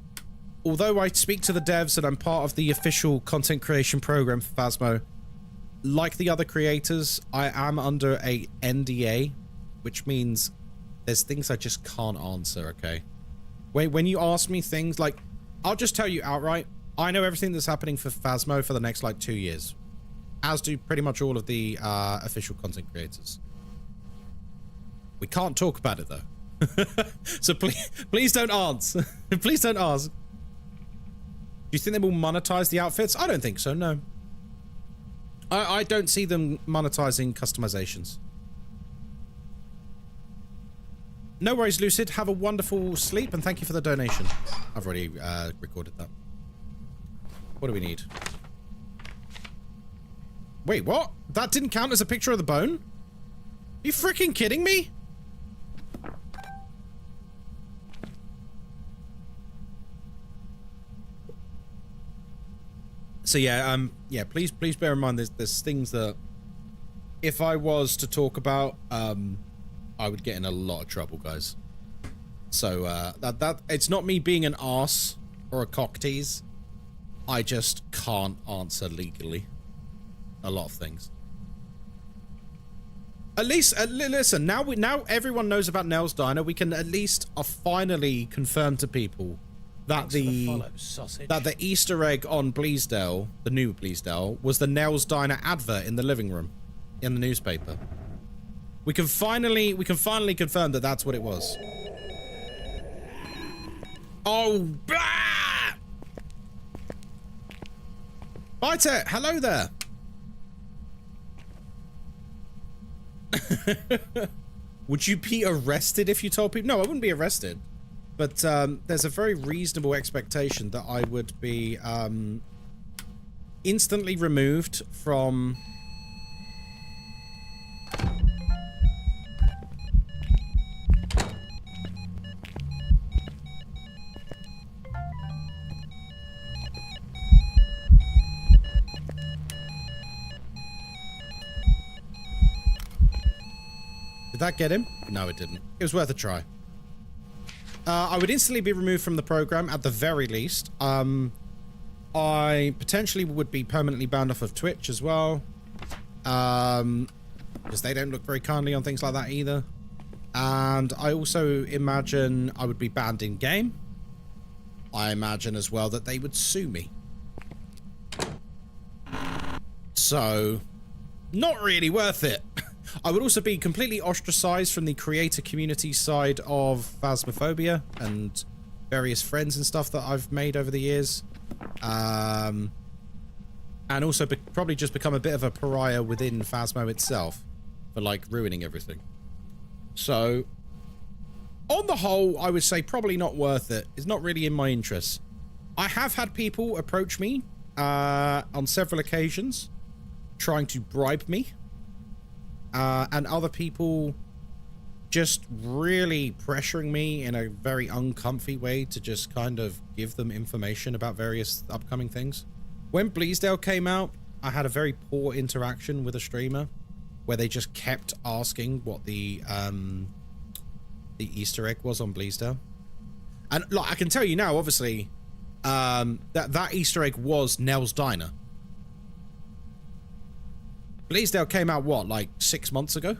although I speak to the devs and I'm part of the official content creation program for Phasmo, like the other creators, I am under a NDA, which means there's things I just can't answer, okay? When you ask me things, like, I'll just tell you outright, I know everything that's happening for Phasmo for the next, like, 2 years. As do pretty much all of the official content creators. We can't talk about it, though. So please don't answer. Please don't ask. Do you think they will monetize the outfits? I don't think so, no. I don't see them monetizing customizations. No worries, Lucid. Have a wonderful sleep, and thank you for the donation. I've already recorded that. What do we need? Wait, what? That didn't count as a picture of the bone? Are you freaking kidding me? So yeah, please bear in mind there's things that if I was to talk about, I would get in a lot of trouble, guys. So that it's not me being an arse or a cock tease. I just can't answer legally a lot of things. At least, listen, now everyone knows about Nell's Diner. We can at least finally confirm to people that the Easter egg on Bleasdale, the new Bleasdale, was the Nell's Diner advert in the living room, in the newspaper. We can finally confirm that that's what it was. Oh, blah! Banter, hello there. Would you be arrested if you told people? No, I wouldn't be arrested. But there's a very reasonable expectation that I would be instantly removed from... Did that get him? No, it didn't. It was worth a try. I would instantly be removed from the program at the very least. I potentially would be permanently banned off of Twitch as well. Because they don't look very kindly on things like that either. And I also imagine I would be banned in game. I imagine as well that they would sue me. So, not really worth it. I would also be completely ostracized from the creator community side of Phasmophobia and various friends and stuff that I've made over the years. And also probably just become a bit of a pariah within Phasmo itself for, like, ruining everything. So, on the whole, I would say probably not worth it. It's not really in my interest. I have had people approach me on several occasions trying to bribe me. And other people just really pressuring me in a very uncomfy way to just kind of give them information about various upcoming things. When Bleasdale came out, I had a very poor interaction with a streamer where they just kept asking what the Easter egg was on Bleasdale. And like, I can tell you now, obviously, that Easter egg was Nell's Diner. Bleasdale came out, what, like 6 months ago?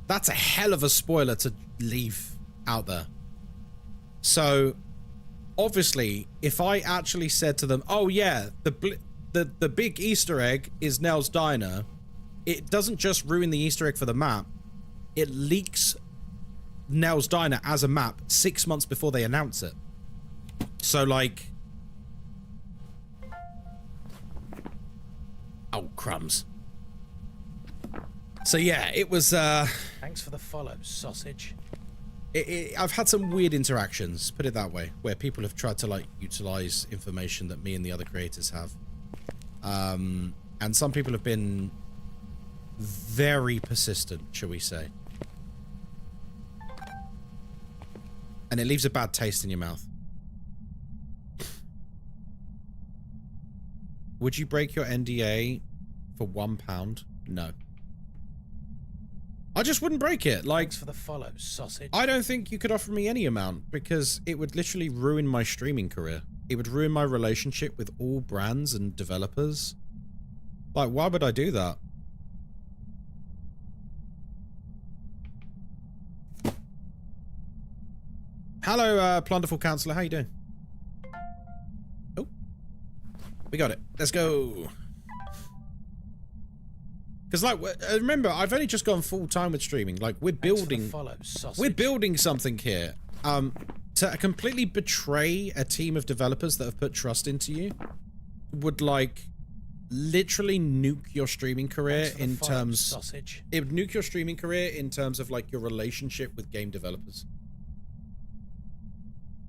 That's a hell of a spoiler to leave out there. So, obviously, if I actually said to them, oh yeah, the big Easter egg is Nell's Diner, it doesn't just ruin the Easter egg for the map, it leaks Nell's Diner as a map 6 months before they announce it. So, like... Oh, crumbs. So, yeah, it was, Thanks for the follow, sausage. I've had some weird interactions, put it that way, where people have tried to, like, utilize information that me and the other creators have. And some people have been very persistent, shall we say. And it leaves a bad taste in your mouth. Would you break your NDA for £1? No. I just wouldn't break it. Like, Thanks for the follow, sausage. I don't think you could offer me any amount because it would literally ruin my streaming career. It would ruin my relationship with all brands and developers. Like, why would I do that? Hello, Plunderful Counselor. How you doing? Oh. We got it. Let's go. Because, like, remember, I've only just gone full time with streaming. Like, we're building... We're building something here. To completely betray a team of developers that have put trust into you would, like, literally nuke your streaming career in terms... Sausage. It would nuke your streaming career in terms of, like, your relationship with game developers.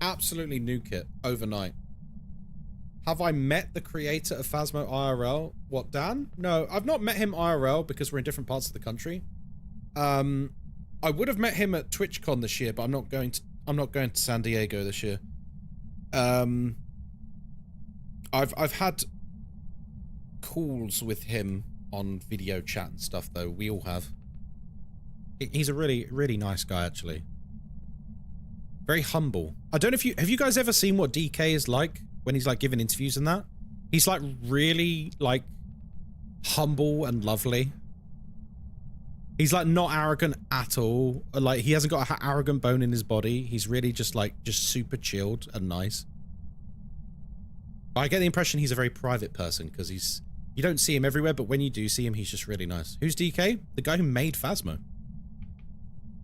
Absolutely nuke it overnight. Have I met the creator of Phasmo IRL? What, Dan? No, I've not met him IRL because we're in different parts of the country. I would have met him at TwitchCon this year, but I'm not going to San Diego this year. I've had calls with him on video chat and stuff though. We all have. He's a really, really nice guy actually. Very humble. I don't know if have you guys ever seen what DK is like when he's like giving interviews and that? He's like really like humble and lovely. He's like not arrogant at all. Like he hasn't got an arrogant bone in his body. He's really just super chilled and nice. But I get the impression he's a very private person because you don't see him everywhere, but when you do see him, he's just really nice. Who's DK? The guy who made Phasmo.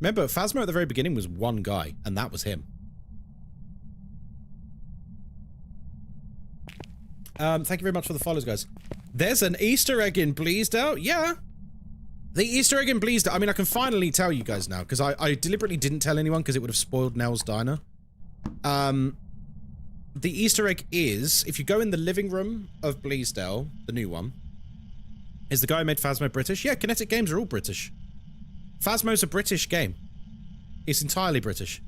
Remember, Phasmo at the very beginning was one guy, and that was him. Thank you very much for the follows, guys. There's an Easter egg in Bleasdale? Yeah. The Easter egg in Bleasdale. I mean, I can finally tell you guys now, because I deliberately didn't tell anyone because it would have spoiled Nell's Diner. The Easter egg is, if you go in the living room of Bleasdale, the new one, is the guy who made Phasmo British? Yeah, Kinetic Games are all British. Phasmo's a British game. It's entirely British.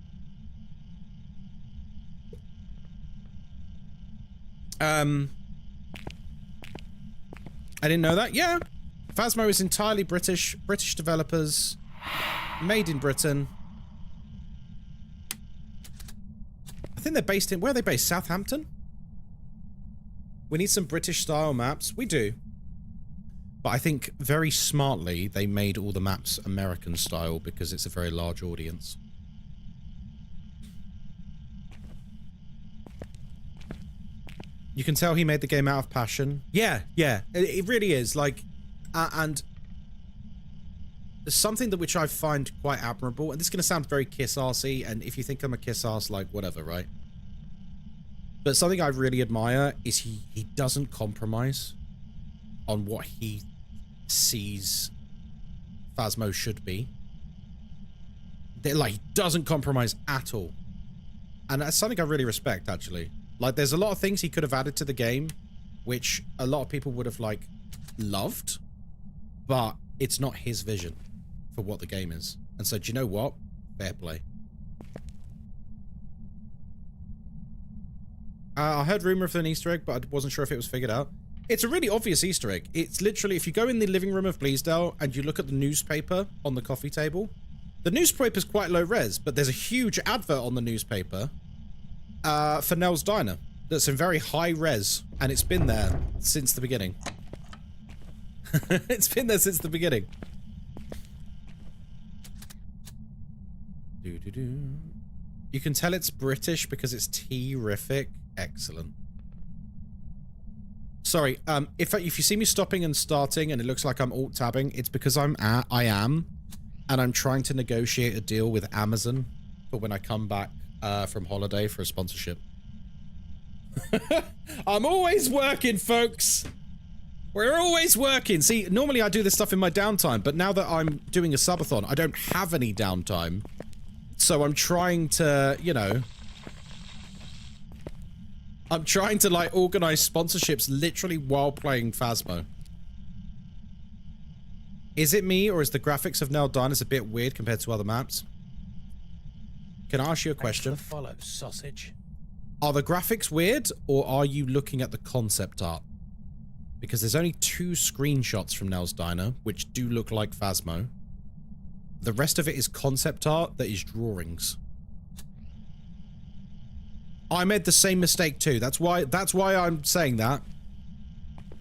I didn't know that. Yeah. Phasmo is entirely British. British developers. Made in Britain. I think they're based in... Where are they based? Southampton? We need some British style maps. We do. But I think very smartly they made all the maps American style because it's a very large audience. You can tell he made the game out of passion. Yeah, yeah, it really is. Like, and something that which I find quite admirable, and this is going to sound very kiss-arsy, and if you think I'm a kiss-arse, like, whatever, right? But something I really admire is he doesn't compromise on what he sees Phasmo should be. Like, he doesn't compromise at all. And that's something I really respect, actually. Like, there's a lot of things he could have added to the game, which a lot of people would have, like, loved, but it's not his vision for what the game is. And so, do you know what? Fair play. I heard rumor of an Easter egg, but I wasn't sure if it was figured out. It's a really obvious Easter egg. It's literally, if you go in the living room of Bleasdale and you look at the newspaper on the coffee table, the newspaper's quite low res, but there's a huge advert on the newspaper for Nell's Diner that's in very high res, and it's been there since the beginning. It's been there since the beginning. You can tell it's British because it's terrific. Excellent. Sorry, if you see me stopping and starting and it looks like I'm alt-tabbing, it's because I am, and I'm trying to negotiate a deal with Amazon for when I come back from holiday for a sponsorship. I'm always working, folks. We're always working. See, normally I do this stuff in my downtime, but now that I'm doing a subathon, I don't have any downtime. So I'm trying to, you know... I'm trying to, like, organize sponsorships literally while playing Phasmo. Is it me, or is the graphics of Nell Diners a bit weird compared to other maps? Can I ask you a question? Follow, sausage. Are the graphics weird, or are you looking at the concept art? Because there's only 2 screenshots from Nell's Diner, which do look like Phasmo. The rest of it is concept art that is drawings. I made the same mistake too. That's why I'm saying that.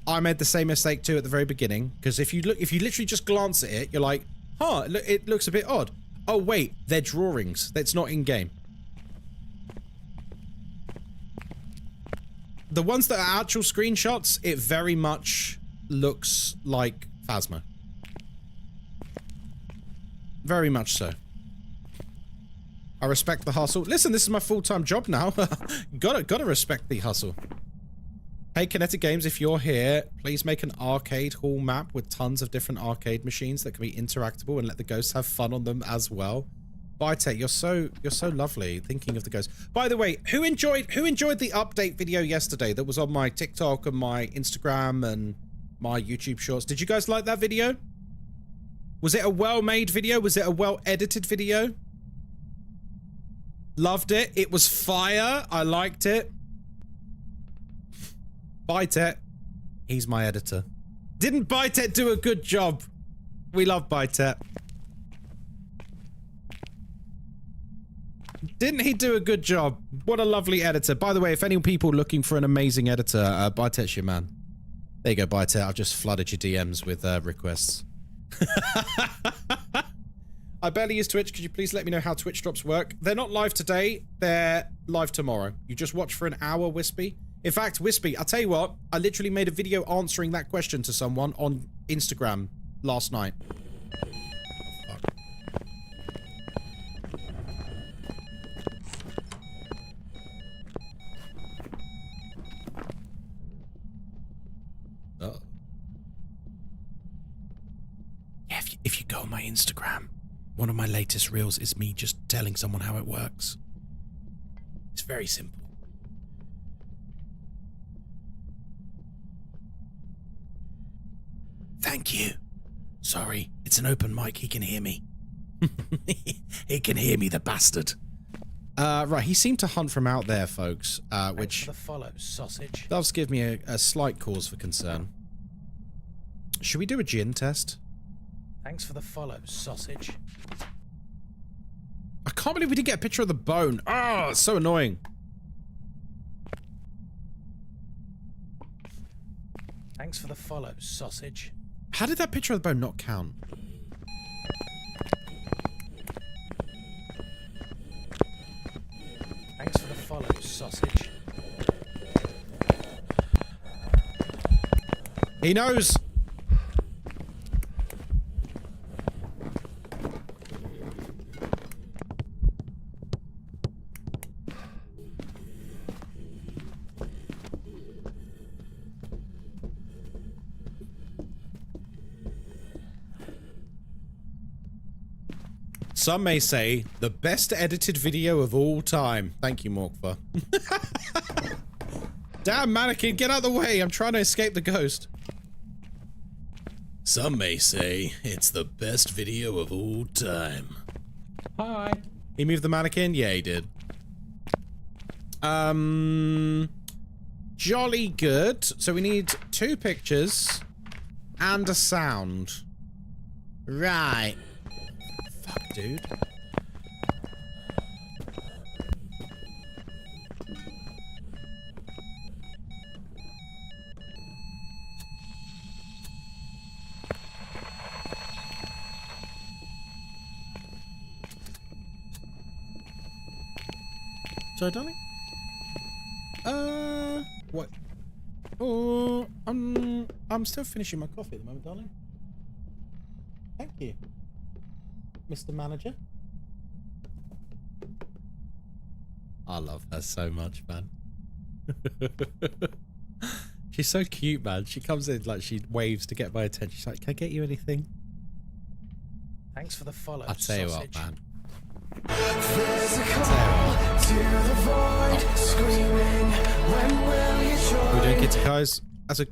I made the same mistake too at the very beginning. Because if you literally just glance at it, you're like, huh, it looks a bit odd. Oh wait, they're drawings. That's not in game. The ones that are actual screenshots, it very much looks like Phasmo. Very much so. I respect the hustle. Listen, this is my full-time job now. gotta respect the hustle. Hey, Kinetic Games, if you're here, please make an arcade hall map with tons of different arcade machines that can be interactable and let the ghosts have fun on them as well. Bytech, you're so lovely thinking of the ghosts. By the way, who enjoyed the update video yesterday that was on my TikTok and my Instagram and my YouTube shorts? Did you guys like that video? Was it a well-made video? Was it a well-edited video? Loved it. It was fire. I liked it. Bytet. He's my editor. Didn't Bytet do a good job? We love Bytet. Didn't he do a good job? What a lovely editor. By the way, if any people looking for an amazing editor, Bytet's your man. There you go, Bytet. I've just flooded your DMs with requests. I barely use Twitch. Could you please let me know how Twitch drops work? They're not live today. They're live tomorrow. You just watch for an hour, Wispy. In fact, Wispy, I'll tell you what. I literally made a video answering that question to someone on Instagram last night. Yeah, if you go on my Instagram, one of my latest reels is me just telling someone how it works. It's very simple. Thank you. Sorry, it's an open mic, he can hear me. He can hear me, the bastard. Right, he seemed to hunt from out there, folks, which the follow, sausage. does give me a slight cause for concern. Should we do a gin test? Thanks for the follow, sausage. I can't believe we didn't get a picture of the bone. Oh, it's so annoying. Thanks for the follow, sausage. How did that picture of the bone not count? Thanks for the follow, sausage. He knows. Some may say, the best edited video of all time. Thank you, Morkva. Damn, mannequin, get out of the way. I'm trying to escape the ghost. Some may say, it's the best video of all time. Hi. He moved the mannequin? Yeah, he did. Jolly good. So we need 2 pictures and a sound. Right. Fuck, dude. Sorry, darling? What? Oh, I'm still finishing my coffee at the moment, darling. Thank you, Mr. Manager. I love her so much, man. She's so cute, man. She comes in like she waves to get my attention. She's like, "Can I get you anything?" Thanks for the follow, I'll tell you sausage. what, man. We're doing kitty guys.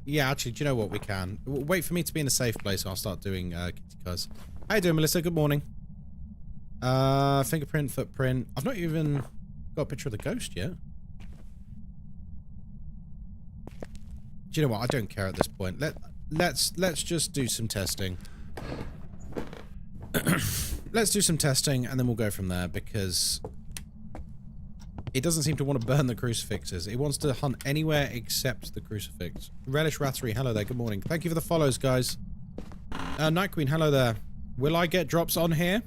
Yeah, actually, do you know what? We can wait for me to be in a safe place, and I'll start doing kitty guys. How you doing, Melissa? Good morning. Fingerprint, footprint. I've not even got a picture of the ghost yet. Do you know what? I don't care at this point. Let's just do some testing. Let's do some testing and then we'll go from there, because it doesn't seem to want to burn the crucifixes. It wants to hunt anywhere except the crucifix. Relish Rathery, hello there, good morning. Thank you for the follows, guys. Night Queen, hello there. Will I get drops on here?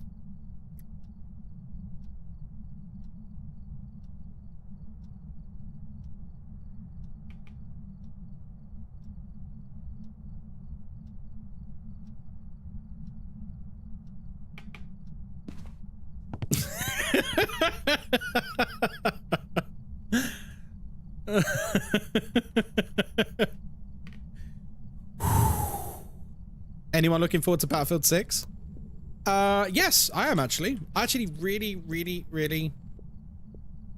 Anyone looking forward to Battlefield 6? Yes, I am actually. Really.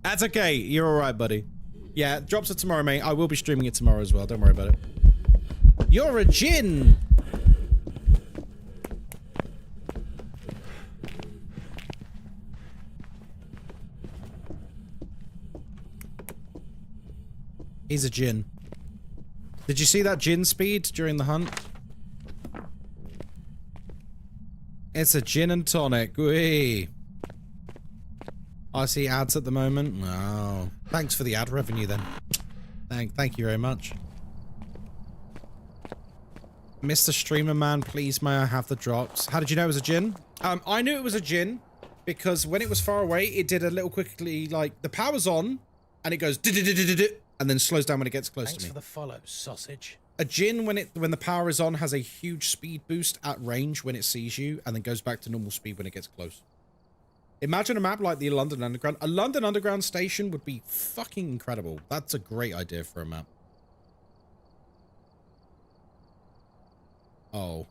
That's okay. You're alright, buddy. Yeah, drops are tomorrow, mate. I will be streaming it tomorrow as well. Don't worry about it. You're a djinn! He's a djinn. Did you see that djinn speed during the hunt? It's a gin and tonic. Whee. I see ads at the moment. Wow. Thanks for the ad revenue then. Thank you very much. Mr. Streamer Man, please may I have the drops? How did you know it was a djinn? I knew it was a djinn because when it was far away, it did a little quickly, like, the power's on and it goes and then slows down when it gets close to me. Thanks for the follow, sausage. A djinn, when the power is on, has a huge speed boost at range when it sees you, and then goes back to normal speed when it gets close. Imagine a map like the London Underground. A London Underground station would be fucking incredible. That's a great idea for a map. Oh.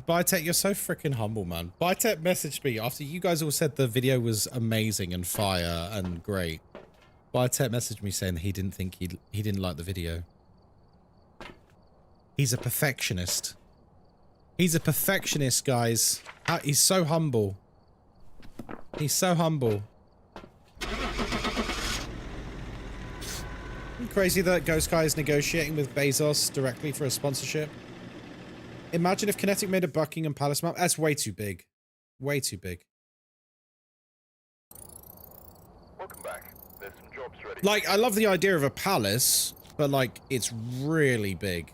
Bytech, you're so freaking humble, man. Bytech messaged me after you guys all said the video was amazing and fire and great. Bytech messaged me saying that he didn't think he didn't like the video. He's a perfectionist. He's a perfectionist, guys. He's so humble. He's so humble. Crazy that Ghostkai is negotiating with Bezos directly for a sponsorship. Imagine if Kinetic made a Buckingham Palace map. That's way too big. Way too big. Welcome back. There's some jobs ready. Like, I love the idea of a palace, but, like, it's really big.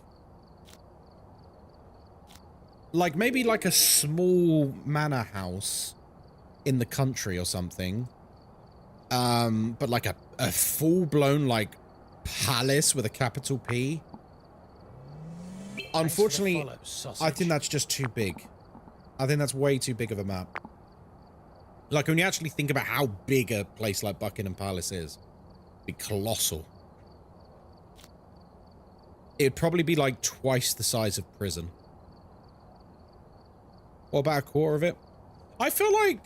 Like, maybe, like, a small manor house in the country or something. But, like, a full-blown, like, palace with a capital P. Unfortunately, I think that's just too big. I think that's way too big of a map. Like, when you actually think about how big a place like Buckingham Palace is, it'd be colossal. It'd probably be like twice the size of prison. What about a quarter of it? I feel like...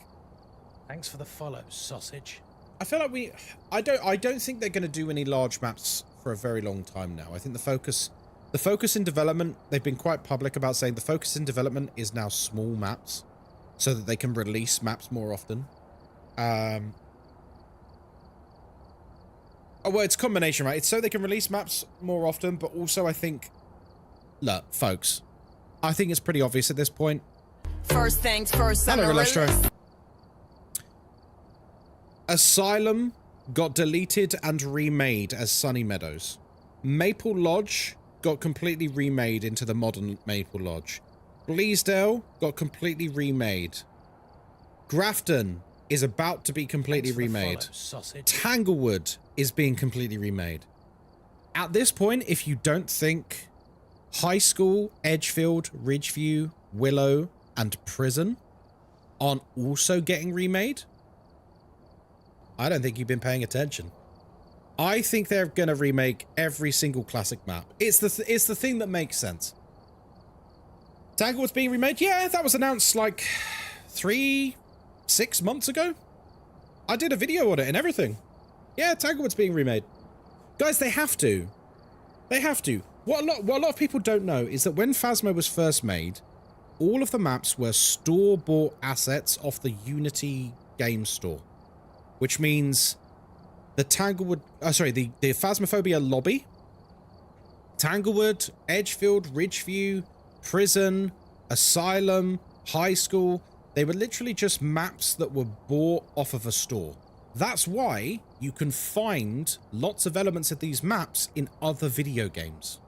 Thanks for the follow, sausage. I feel like I don't think they're going to do any large maps for a very long time now. I think the focus in development, they've been quite public about saying the focus in development is now small maps so that they can release maps more often. Oh, well, it's a combination, right? It's so they can release maps more often, but also I think, look, folks, I think it's pretty obvious at this point. First things first. Hello, Relestro. Asylum got deleted and remade as Sunny Meadows. Maple Lodge got completely remade into the modern Maple Lodge. Bleasdale got completely remade. Grafton is about to be completely remade. Tanglewood is being completely remade. At this point, if you don't think High School, Edgefield, Ridgeview, Willow, and Prison aren't also getting remade, I don't think you've been paying attention. I think they're going to remake every single classic map. It's the thing that makes sense. Tanglewood's being remade? Yeah, that was announced like 6 months ago. I did a video on it and everything. Yeah, Tanglewood's being remade. Guys, they have to. They have to. What a lot of people don't know is that when Phasmo was first made, all of the maps were store-bought assets off the Unity game store. Which means the Tanglewood... the Phasmophobia lobby, Tanglewood, Edgefield, Ridgeview, Prison, Asylum, High School, they were literally just maps that were bought off of a store. That's why you can find lots of elements of these maps in other video games.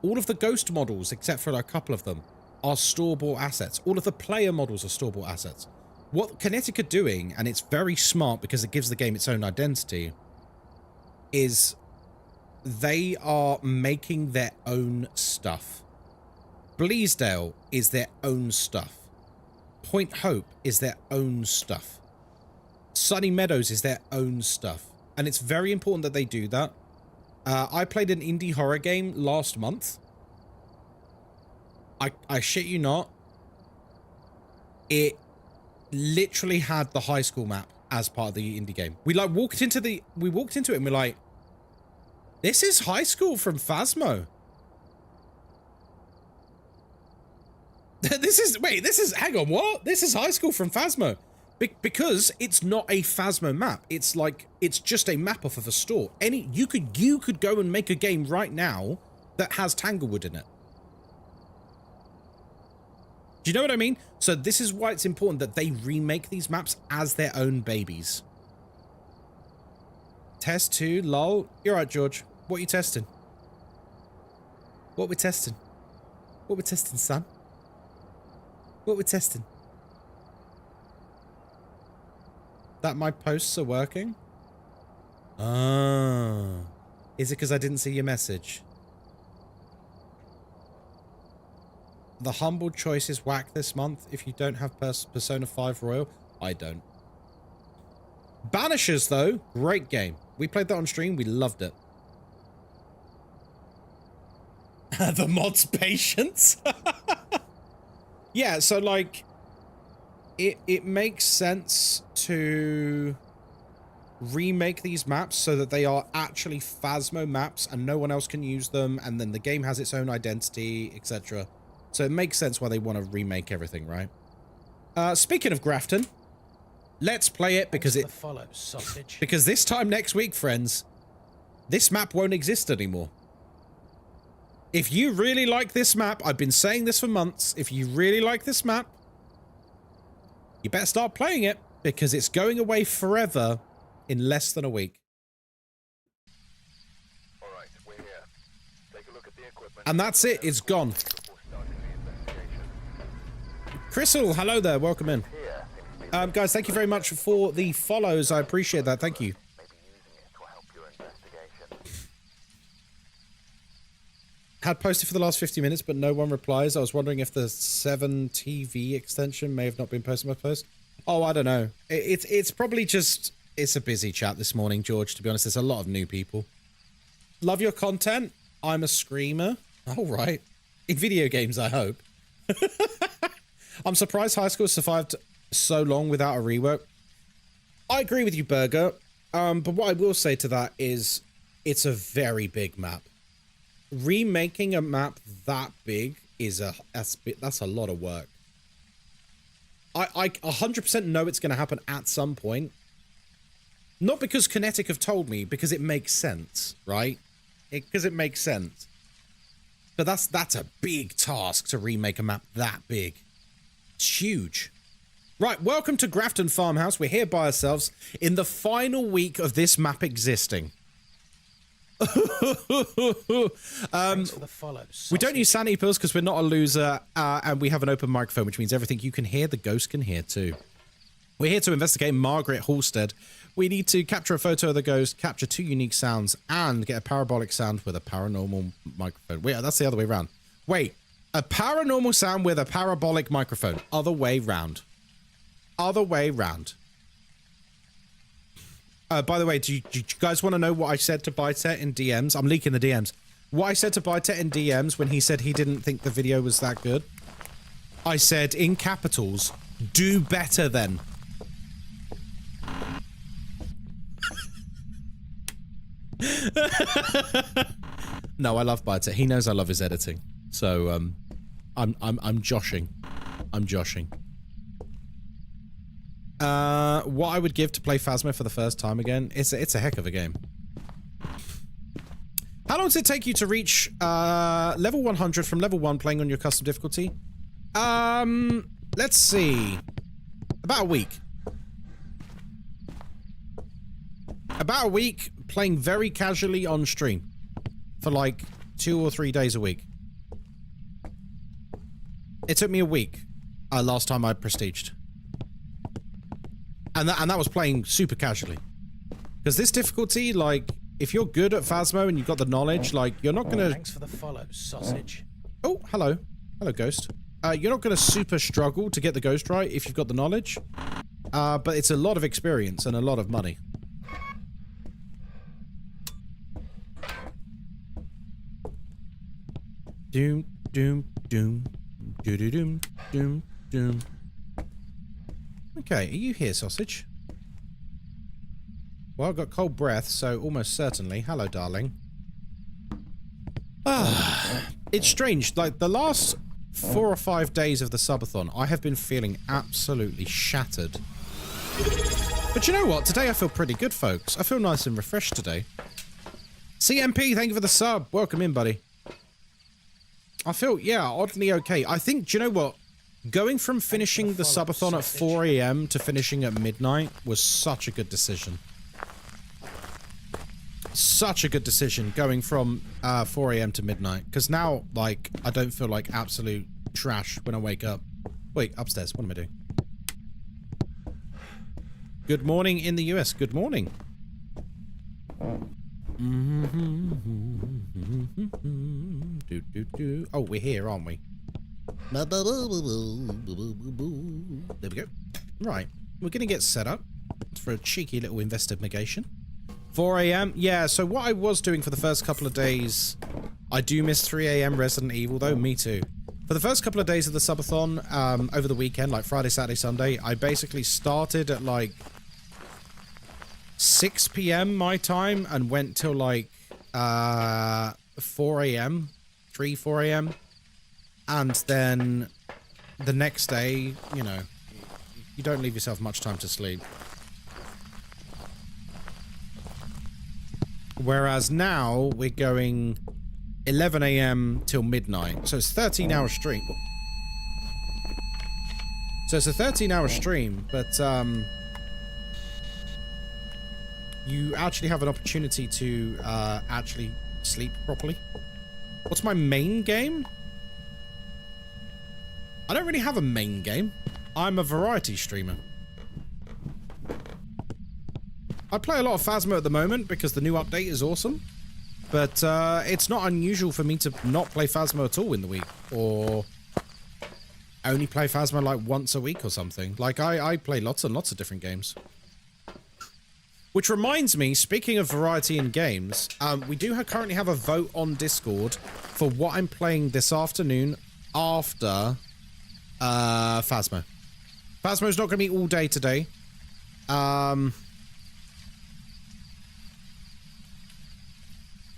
All of the ghost models, except for a couple of them, are store-bought assets. All of the player models are store-bought assets. What Kinetic are doing, and it's very smart because it gives the game its own identity, is they are making their own stuff. Bleasdale is their own stuff. Point Hope is their own stuff. Sunny Meadows is their own stuff. And it's very important that they do that. I played an indie horror game last month. I shit you not. It literally had the high school map as part of the indie game. We walked into it and we're like, this is high school from Phasmo. Hang on, what? This is high school from Phasmo. Because it's not a Phasmo map. It's just a map off of a store. You could go and make a game right now that has Tanglewood in it. Do you know what I mean? So this is why it's important that they remake these maps as their own babies. Test 2, lol. You're right, George. What are you testing? What we testing? What we testing, son? What we testing? That my posts are working? Ah. Is it because I didn't see your message? The humble choice is whack this month. If you don't have Persona 5 Royal, I don't. Banishers, though, great game. We played that on stream. We loved it. The mod's patience. Yeah, so like, it makes sense to remake these maps so that they are actually Phasmo maps and no one else can use them, and then the game has its own identity, etc. So it makes sense why they want to remake everything, right? Speaking of Grafton, let's play it because because this time next week, friends, this map won't exist anymore. If you really like this map, I've been saying this for months, if you really like this map, you better start playing it because it's going away forever in less than a week. All right, we're here. Take a look at the equipment. And that's it, it's gone. Crystal, hello there, welcome in. Guys, thank you very much for the follows, I appreciate that, thank you. Had posted for the last 50 minutes, but no one replies. I was wondering if the 7TV extension may have not been posted in my post. Oh, I don't know. It's probably just... It's a busy chat this morning, George, to be honest. There's a lot of new people. Love your content. I'm a screamer. All right. In video games, I hope. I'm surprised High School survived so long without a rework. I agree with you, Burger. But what I will say to that is it's a very big map. Remaking a map that big is that's a lot of work. I 100% know it's going to happen at some point. Not because Kinetic have told me, because it makes sense, right? Because it makes sense. But that's a big task to remake a map that big. It's huge. Right, welcome to Grafton Farmhouse. We're here by ourselves in the final week of this map existing. Thanks for the follow, We don't use sanity pills because we're not a loser, and we have an open microphone, which means everything you can hear, the ghost can hear too. We're here to investigate Margaret Halstead. We need to capture a photo of the ghost, capture 2 unique sounds, and get a parabolic sound with a paranormal microphone. Wait, that's the other way around. Wait, a paranormal sound with a parabolic microphone. Other way round. Other way round. By the way, do you guys want to know what I said to Bytet in DMs? I'm leaking the DMs. What I said to Bytet in DMs when he said he didn't think the video was that good? I said, in capitals, do better then. No, I love Bytet. He knows I love his editing. So, I'm joshing. I'm joshing. What I would give to play Phasmo for the first time again, it's a heck of a game. How long does it take you to reach level 100 from level 1 playing on your custom difficulty? Let's see. About a week. About a week playing very casually on stream for like 2 or 3 days a week. It took me a week last time I prestiged. And that was playing super casually. Because this difficulty, like, if you're good at Phasmo and you've got the knowledge, like, you're not gonna... Thanks for the follow, sausage. Oh, hello. Hello, Ghost. You're not gonna super struggle to get the ghost right if you've got the knowledge. But it's a lot of experience and a lot of money. Doom, doom, doom. Doo-doo-doom, doom, doom. Okay, are you here, sausage? Well, I've got cold breath, so almost certainly. Hello, darling. It's strange. Like, the last 4 or 5 days of the Subathon, I have been feeling absolutely shattered. But you know what? Today I feel pretty good, folks. I feel nice and refreshed today. CMP, thank you for the sub. Welcome in, buddy. I feel, yeah, oddly okay. I think, do you know what? Going from finishing the Subathon at 4 AM to finishing at midnight was such a good decision. Such a good decision going from 4 AM to midnight. Because now, like, I don't feel like absolute trash when I wake up. Wait, upstairs. What am I doing? Good morning in the US. Good morning. Oh, we're here, aren't we? There we go. Right, we're gonna get set up for a cheeky little investigation. 4 AM. Yeah, so what I was doing for the first couple of days, I do miss 3 AM Resident Evil though. Me too. For the first couple of days of the Subathon, over the weekend, like Friday, Saturday, Sunday, I basically started at like 6 PM my time and went till like 4 AM, 4 AM. And then the next day, you know, you don't leave yourself much time to sleep. Whereas now we're going 11 AM till midnight. So it's 13-hour stream. So it's a 13-hour stream, but you actually have an opportunity to actually sleep properly. What's my main game? I don't really have a main game. I'm a variety streamer. I play a lot of Phasmo at the moment because the new update is awesome. But it's not unusual for me to not play Phasmo at all in the week. Or only play Phasmo like once a week or something. Like, I play lots and lots of different games. Which reminds me, speaking of variety in games, we do currently have a vote on Discord for what I'm playing this afternoon after Phasmo. Phasmo's not going to be all day today.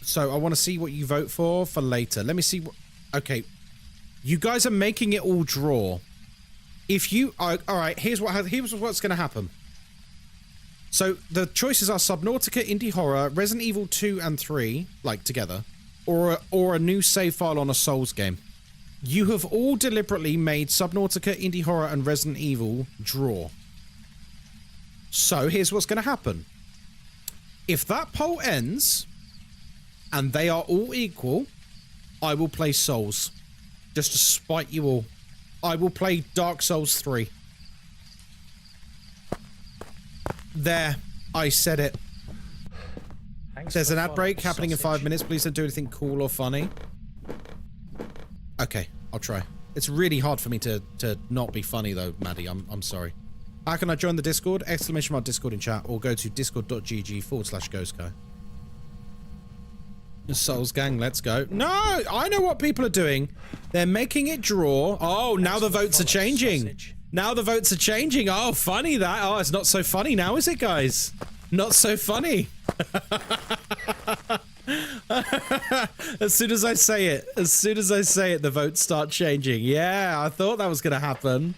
So I want to see what you vote for later. Let me see what... Okay. You guys are making it all draw. If you... Alright, here's what's going to happen. So the choices are Subnautica, Indie Horror, Resident Evil 2 and 3, like together, or a new save file on a Souls game. You have all deliberately made Subnautica, Indie Horror, and Resident Evil draw. So here's what's going to happen. If that poll ends and they are all equal, I will play Souls. Just to spite you all. I will play Dark Souls 3. There. I said it. Thanks There's for an ad break following, happening in 5 sausage. minutes. Please don't do anything cool or funny. Okay, I'll try. It's really hard for me to not be funny though, Maddie. I'm sorry. How can I join the Discord? Exclamation mark Discord in chat, or go to discord.gg/Ghostkai. Souls Gang, let's go. No, I know what people are doing. They're making it draw. Oh, now the votes are changing. Sausage. Now the votes are changing. Oh, funny that. Oh, it's not so funny now, is it, guys? Not so funny. As soon as I say it, the votes start changing. Yeah, I thought that was going to happen.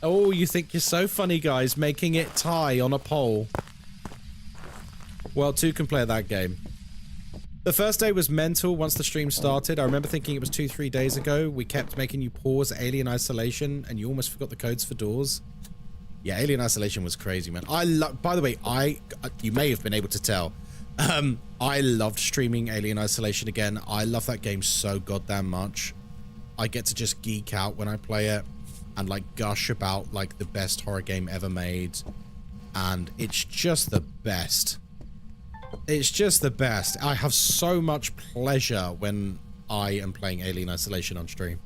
Oh, you think you're so funny, guys, making it tie on a poll. Well, two can play that game. The first day was mental once the stream started. I remember thinking it was 2-3 days ago. We kept making you pause Alien Isolation, and you almost forgot the codes for doors. Yeah, Alien Isolation was crazy, man. By the way, you may have been able to tell. I loved streaming Alien Isolation again. I love that game so goddamn much. I get to just geek out when I play it and like gush about like the best horror game ever made. And it's just the best. It's just the best. I have so much pleasure when I am playing Alien Isolation on stream.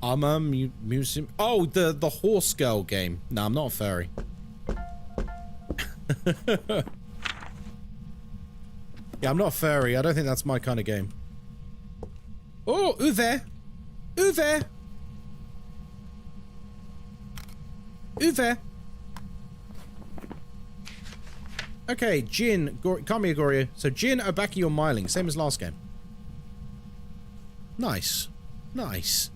I'm a museum. Oh, the horse girl game. No, I'm not a furry. Yeah, I'm not a furry. I don't think that's my kind of game. Oh, ooh there. Ooh there. Ooh there. Okay, Jin, Kami Agoria. So Jin, Obaki, or Myling. Same as last game. Nice. Nice.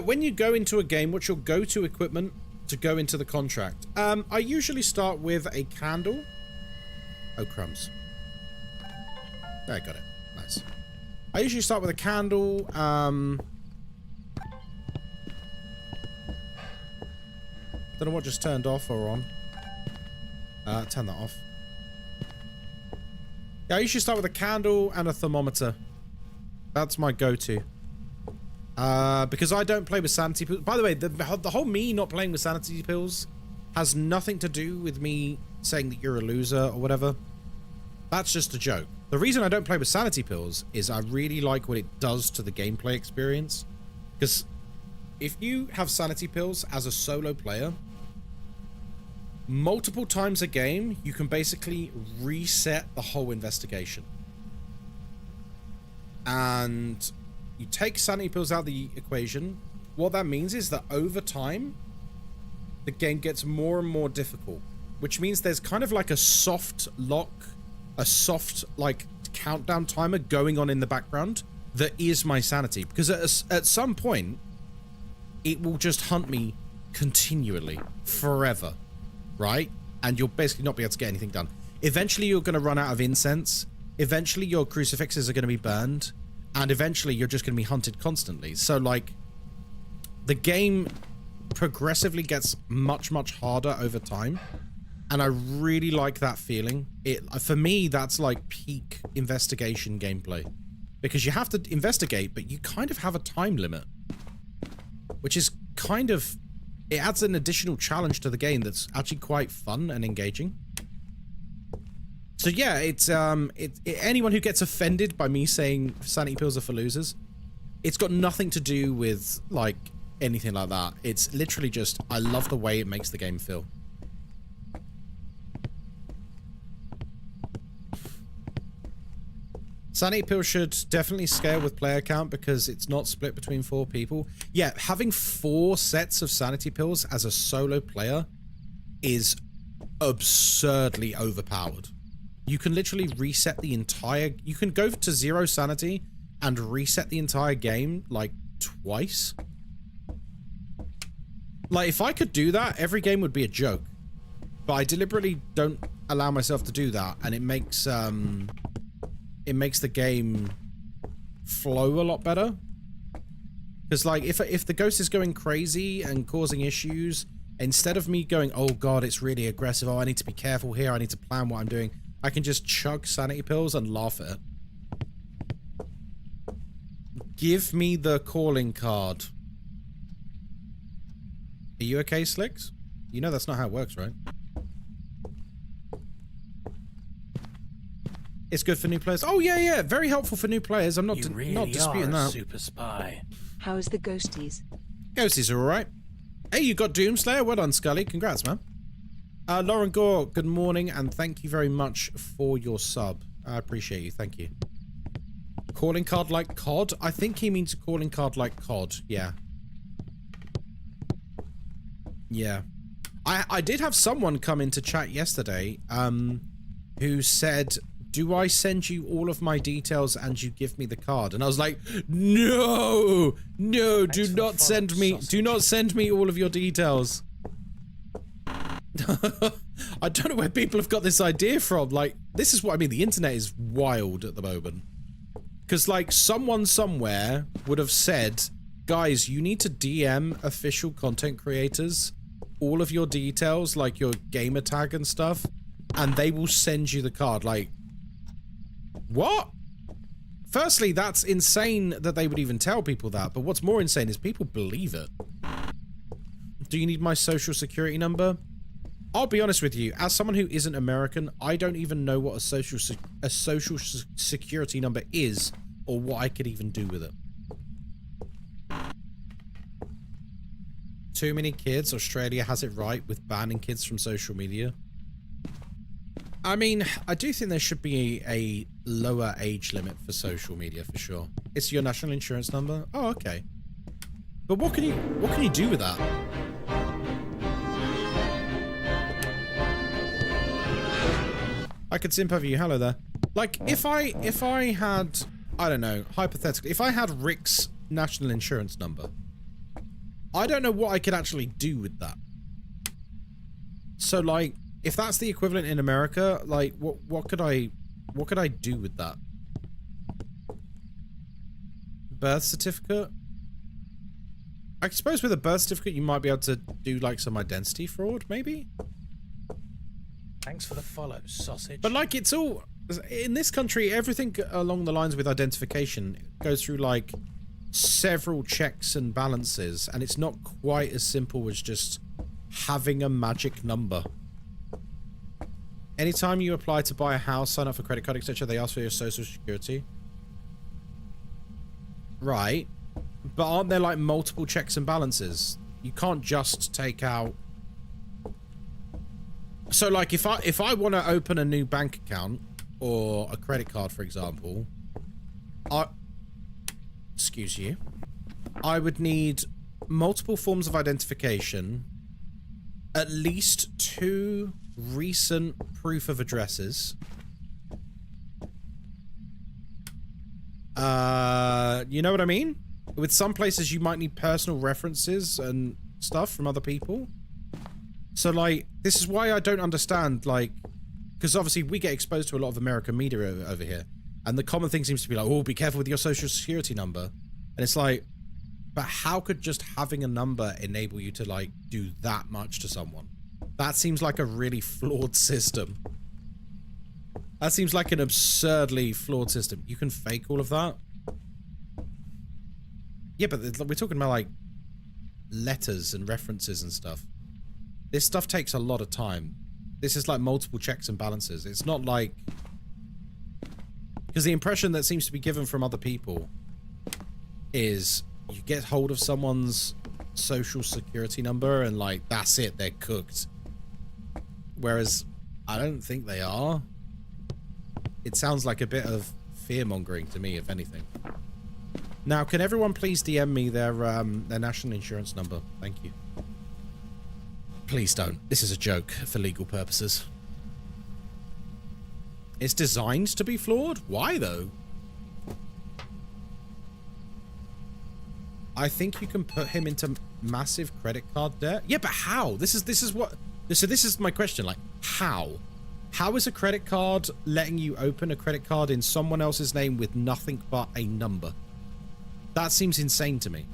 When you go into a game, what's your go-to equipment to go into the contract? I usually start with a candle. Oh, crumbs. There, I got it. Nice. I usually start with a candle. Don't know what just turned off or on. Turn that off. Yeah, I usually start with a candle and a thermometer. That's my go-to. Because I don't play with sanity pills. By the way, the whole me not playing with sanity pills has nothing to do with me saying that you're a loser or whatever. That's just a joke. The reason I don't play with sanity pills is I really like what it does to the gameplay experience. Because if you have sanity pills as a solo player, multiple times a game, you can basically reset the whole investigation. And you take sanity pills out of the equation. What that means is that over time, the game gets more and more difficult, which means there's kind of like a soft lock, a soft like countdown timer going on in the background that is my sanity, because at some point it will just hunt me continually forever, right? And you'll basically not be able to get anything done. Eventually you're going to run out of incense. Eventually your crucifixes are going to be burned, and eventually you're just going to be hunted constantly. So like the game progressively gets much harder over time. And I really like that feeling. For me, that's like peak investigation gameplay. Because you have to investigate, but you kind of have a time limit. Which is kind of... It adds an additional challenge to the game that's actually quite fun and engaging. So yeah, anyone who gets offended by me saying sanity pills are for losers, it's got nothing to do with, like, anything like that. It's literally just, I love the way it makes the game feel. Sanity Pill should definitely scale with player count because it's not split between 4 people. Yeah, having 4 sets of Sanity Pills as a solo player is absurdly overpowered. You can literally reset the entire... You can go to 0 sanity and reset the entire game, like, twice. Like, if I could do that, every game would be a joke. But I deliberately don't allow myself to do that, and it makes the game flow a lot better. Because, like, if the ghost is going crazy and causing issues, instead of me going, oh god, it's really aggressive, oh, I need to be careful here, I need to plan what I'm doing, I can just chug sanity pills and laugh at it. Give me the calling card. Are you okay, Slicks? You know that's not how it works, right? It's good for new players. Oh, yeah, yeah. Very helpful for new players. I'm not, not disputing that. Super Spy. How's the ghosties? Ghosties are alright. Hey, you got Doomslayer. Well done, Scully. Congrats, man. Lauren Gore, good morning, and thank you very much for your sub. I appreciate you. Thank you. Calling card like COD? I think he means calling card like COD. Yeah. Yeah. I did have someone come into chat yesterday who said, do I send you all of my details and you give me the card? And I was like, no, no, do not send me all of your details. I don't know where people have got this idea from. Like, this is what I mean. The internet is wild at the moment. Because, like, someone somewhere would have said, guys, you need to DM official content creators all of your details, like your gamer tag and stuff, and they will send you the card. Like, what? Firstly, that's insane that they would even tell people that, but what's more insane is people believe it. Do you need my social security number? I'll be honest with you, as someone who isn't American, I don't even know what a social security number is, or what I could even do with it. Too many kids. Australia has it right with banning kids from social media. I mean, I do think there should be a lower age limit for social media for sure. It's your national insurance number? Oh, okay. But what can you do with that? I could simp over you. Hello there. Like, if I had, I don't know, hypothetically, if I had Rick's national insurance number, I don't know what I could actually do with that. So, like, if that's the equivalent in America, like, what could I do with that? Birth certificate? I suppose with a birth certificate you might be able to do, like, some identity fraud, maybe? Thanks for the follow, sausage. But, like, it's all... In this country, everything along the lines with identification goes through, like, several checks and balances, and it's not quite as simple as just having a magic number. Anytime you apply to buy a house, sign up for credit card, etc., they ask for your social security. Right. But aren't there, like, multiple checks and balances? You can't just take out... So, like, if I want to open a new bank account, or a credit card, for example, excuse you, I would need multiple forms of identification, at least 2 recent proof of addresses, you know what I mean? With some places you might need personal references and stuff from other people. So, like, this is why I don't understand, like, because obviously we get exposed to a lot of American media over here, and the common thing seems to be like, oh, be careful with your social security number. And it's like, but how could just having a number enable you to, like, do that much to someone? That seems like a really flawed system. That seems like an absurdly flawed system. You can fake all of that? Yeah, but we're talking about, like, letters and references and stuff. This stuff takes a lot of time. This is like multiple checks and balances. It's not like... Because the impression that seems to be given from other people is you get hold of someone's social security number and, like, that's it, they're cooked. Whereas I don't think they are. It sounds like a bit of fear-mongering to me, if anything. Now, can everyone please DM me their national insurance number? Thank you. Please don't. This is a joke for legal purposes. It's designed to be flawed? Why, though? I think you can put him into massive credit card debt. Yeah, but how? This is what. So this is my question. Like, how? How is a credit card letting you open a credit card in someone else's name with nothing but a number? That seems insane to me.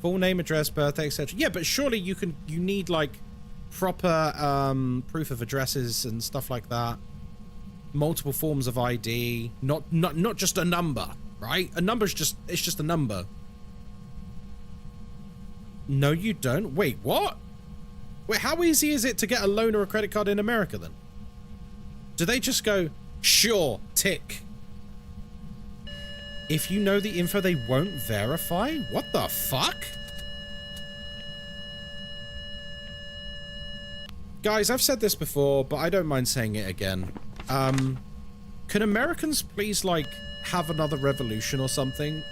Full name, address, birthday, etc. Yeah, but surely you need like proper proof of addresses and stuff like that. Multiple forms of ID, not just a number, right? A number's it's just a number. No, you don't. Wait, what? Wait, how easy is it to get a loan or a credit card in America then? Do they just go, sure, tick? If you know the info, they won't verify? What the fuck? Guys, I've said this before, but I don't mind saying it again. Can Americans please, like, have another revolution or something?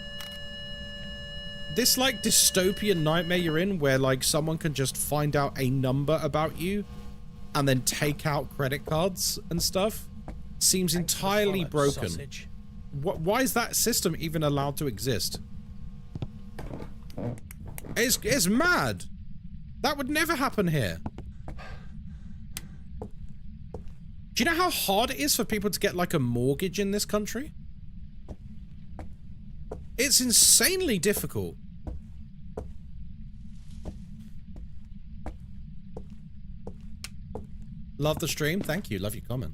This, like, dystopian nightmare you're in where, like, someone can just find out a number about you and then take out credit cards and stuff seems entirely broken. Sausage. Why is that system even allowed to exist? It's mad. That would never happen here. Do you know how hard it is for people to get like a mortgage in this country? It's insanely difficult. Love the stream. Thank you. Love your comment.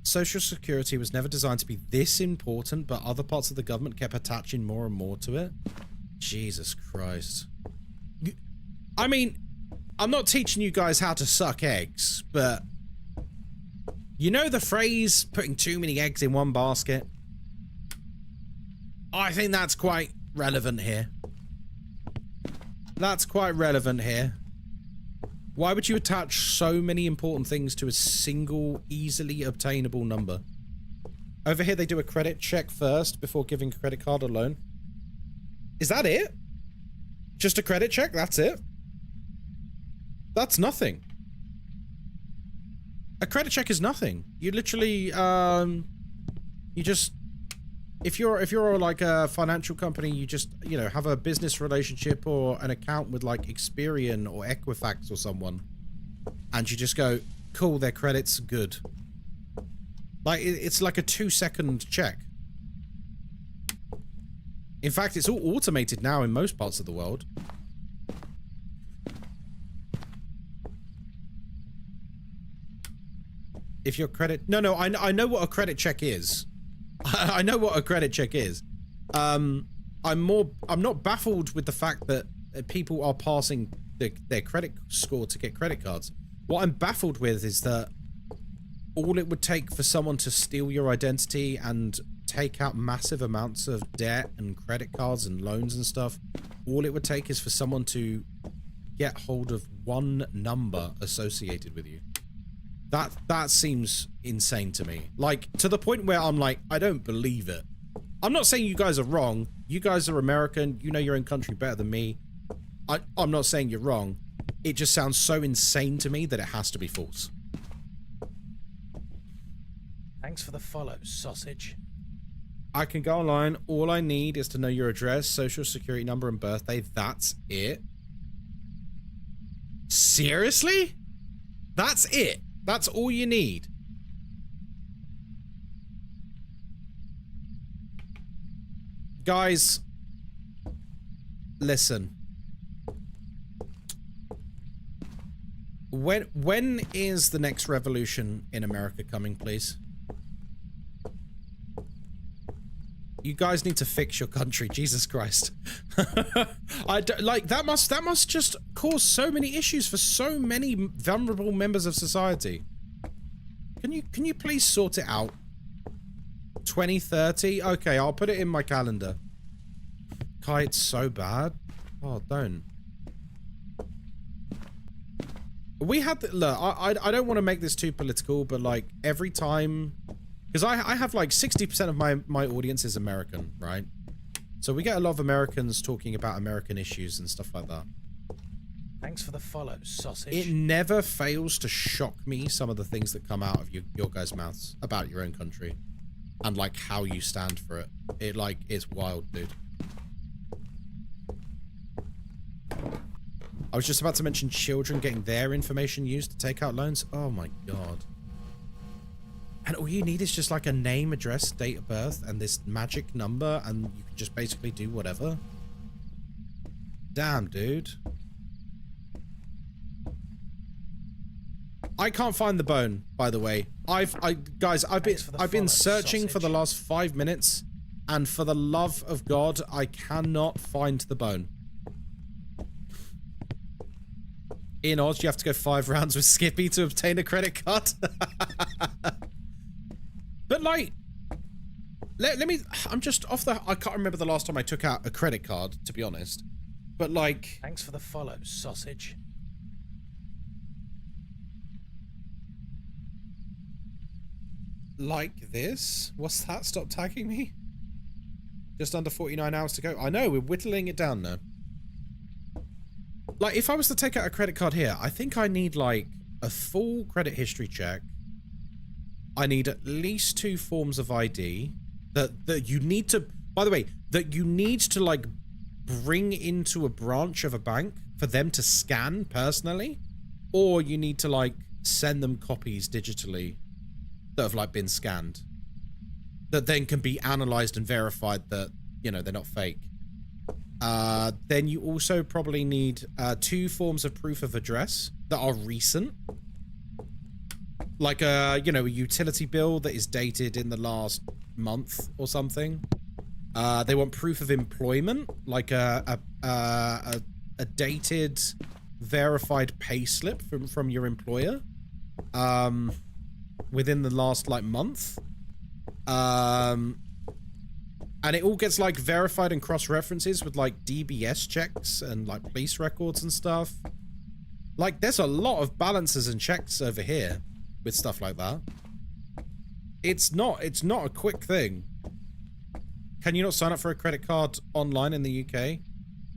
Social Security was never designed to be this important, but other parts of the government kept attaching more and more to it. Jesus Christ. I mean, I'm not teaching you guys how to suck eggs, but you know the phrase, putting too many eggs in one basket? I think that's quite relevant here. That's quite relevant here. Why would you attach so many important things to a single, easily obtainable number? Over here, they do a credit check first before giving a credit card or loan. Is that it? Just a credit check? That's it? That's nothing. A credit check is nothing. You literally, you just... If you're like a financial company, you just, you know, have a business relationship or an account with like Experian or Equifax or someone, and you just go, cool, their credit's good. Like, it's like a 2-second check. In fact, it's all automated now in most parts of the world. If your credit... No, I know what a credit check is. I know what a credit check is. I'm not baffled with the fact that people are passing their credit score to get credit cards. What I'm baffled with is that all it would take for someone to steal your identity and take out massive amounts of debt and credit cards and loans and stuff, all it would take is for someone to get hold of one number associated with you. That seems insane to me. Like, to the point where I'm like, I don't believe it. I'm not saying you guys are wrong. You guys are American. You know your own country better than me. I'm not saying you're wrong. It just sounds so insane to me that it has to be false. Thanks for the follow, sausage. I can go online. All I need is to know your address, social security number, and birthday. That's it. Seriously? That's it. That's all you need. Guys, listen. When is the next revolution in America coming, please? You guys need to fix your country, Jesus Christ. I don't, like, that must just cause so many issues for so many vulnerable members of society. Can you please sort it out? 2030? Okay, I'll put it in my calendar. Kai, it's so bad. Oh, don't. We had the, look, I don't want to make this too political, but like every time, because I have like 60% of my audience is American, right? So we get a lot of Americans talking about American issues and stuff like that. Thanks for the follow, sausage. It never fails to shock me, some of the things that come out of your guys' mouths about your own country and like how you stand for it. It's wild, dude. I was just about to mention children getting their information used to take out loans. Oh my god. And all you need is just like a name, address, date of birth, and this magic number, and you can just basically do whatever. Damn, dude. I can't find the bone, by the way. Guys, I've been searching for the last 5 minutes, and for the love of God, I cannot find the bone. In Oz, you have to go 5 rounds with Skippy to obtain a credit card. But like, let me, I'm just off the, I can't remember the last time I took out a credit card, to be honest. But like, Thanks for the follow, sausage. like this. What's that? Stop tagging me. Just under 49 hours to go. I know, we're whittling it down now. Like, if I was to take out a credit card here, I think I need like a full credit history check. I need at least 2 forms of ID that you need to, by the way, that you need to like bring into a branch of a bank for them to scan personally, or you need to like send them copies digitally that have like been scanned that then can be analyzed and verified that, you know, they're not fake. Then you also probably need 2 forms of proof of address that are recent. Like a, you know, a utility bill that is dated in the last month or something. They want proof of employment, like a dated, verified payslip from your employer, within the last like month. And it all gets like verified and cross-references with like DBS checks and like police records and stuff. Like, there's a lot of balances and checks over here with stuff like that. It's not a quick thing. Can you not sign up for a credit card online in the UK?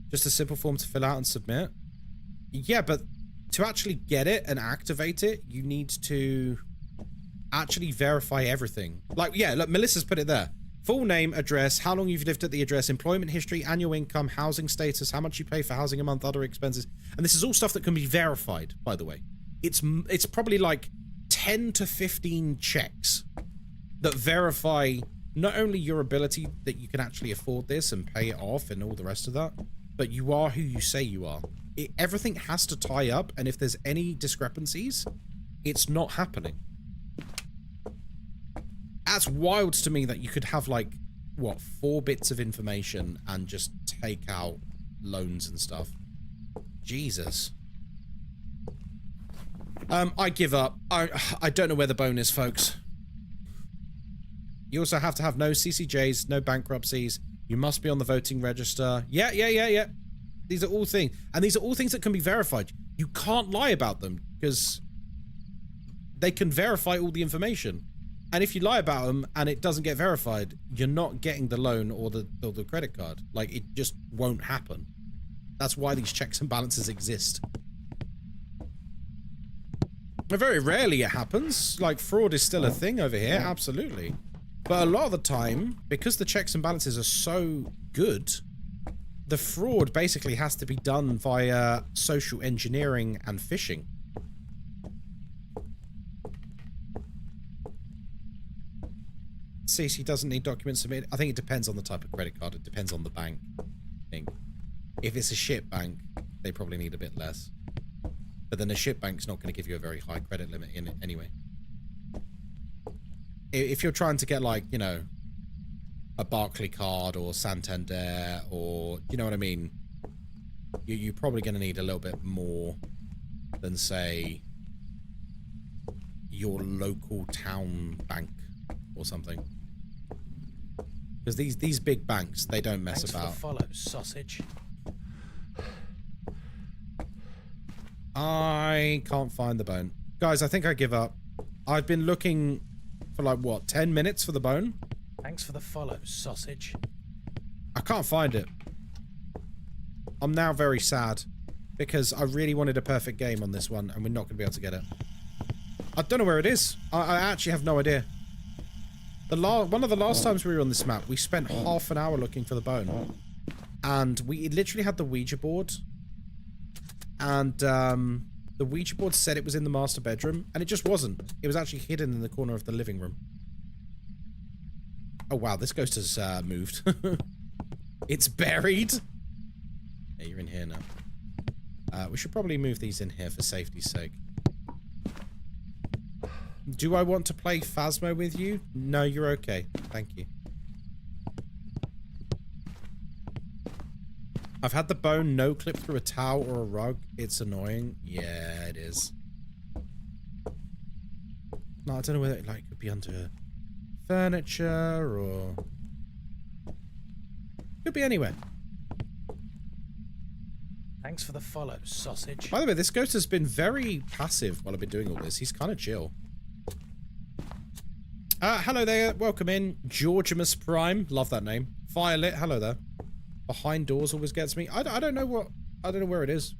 Just a simple form to fill out and submit? Yeah, but to actually get it and activate it, you need to actually verify everything. Like, yeah, look, Melissa's put it there. Full name, address, how long you've lived at the address, employment history, annual income, housing status, how much you pay for housing a month, other expenses. And this is all stuff that can be verified, by the way. It's probably like 10 to 15 checks that verify not only your ability that you can actually afford this and pay it off and all the rest of that, but you are who you say you are. Everything has to tie up, and if there's any discrepancies, it's not happening. That's wild to me that you could have like, what, 4 bits of information and just take out loans and stuff. Jesus. I give up. I don't know where the bone is, folks. You also have to have no CCJs, no bankruptcies. You must be on the voting register. Yeah. These are all things. And these are all things that can be verified. You can't lie about them because they can verify all the information. And if you lie about them and it doesn't get verified, you're not getting the loan or the credit card. Like, it just won't happen. That's why these checks and balances exist. Very rarely it happens. Like, fraud is still a thing over here, absolutely. But a lot of the time, because the checks and balances are so good, the fraud basically has to be done via social engineering and phishing. CC doesn't need documents submitted. I think it depends on the type of credit card. It depends on the bank, I think. If it's a shit bank, they probably need a bit less. But then a shit bank's not going to give you a very high credit limit in it anyway. If you're trying to get, like, you know, a Barclay card or Santander or, you know what I mean? You're probably going to need a little bit more than, say, your local town bank or something. Because these big banks, they don't mess Thanks about. For the follow, sausage. I can't find the bone. Guys, I think I give up. I've been looking for like, what, 10 minutes for the bone? Thanks for the follow, sausage. I can't find it. I'm now very sad because I really wanted a perfect game on this one and we're not going to be able to get it. I don't know where it is. I actually have no idea. One of the last times we were on this map, we spent half an hour looking for the bone. And we literally had the Ouija board. and the Ouija board said it was in the master bedroom, and it just wasn't. It was actually hidden in the corner of the living room. Oh wow, this ghost has moved. It's buried. Yeah, you're in here now. We should probably move these in here for safety's sake. Do I want to play Phasmo with you? No, you're okay. Thank you. I've had the bone no clip through a towel or a rug. It's annoying. Yeah, it is. No, I don't know whether it like could be under furniture or could be anywhere. Thanks for the follow, sausage. By the way, this ghost has been very passive while I've been doing all this. He's kind of chill. Hello there. Welcome in. Georgimus Prime. Love that name. Firelit. Hello there. Behind doors always gets me. I don't know what... I don't know where it is.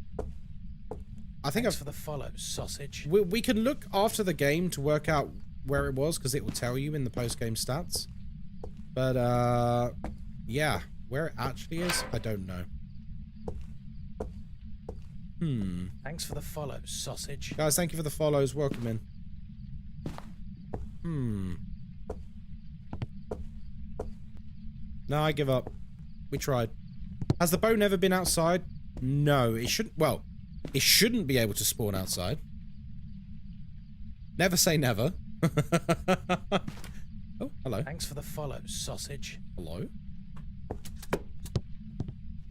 I think Thanks for the follow, sausage. We can look after the game to work out where it was, because it will tell you in the post-game stats. But, yeah. Where it actually is, I don't know. Thanks for the follow, sausage. Guys, thank you for the follows. Welcome in. No, I give up. We tried. Has the bow never been outside? No, it shouldn't. Well, it shouldn't be able to spawn outside. Never say never. Oh, hello. Thanks for the follow, sausage. Hello.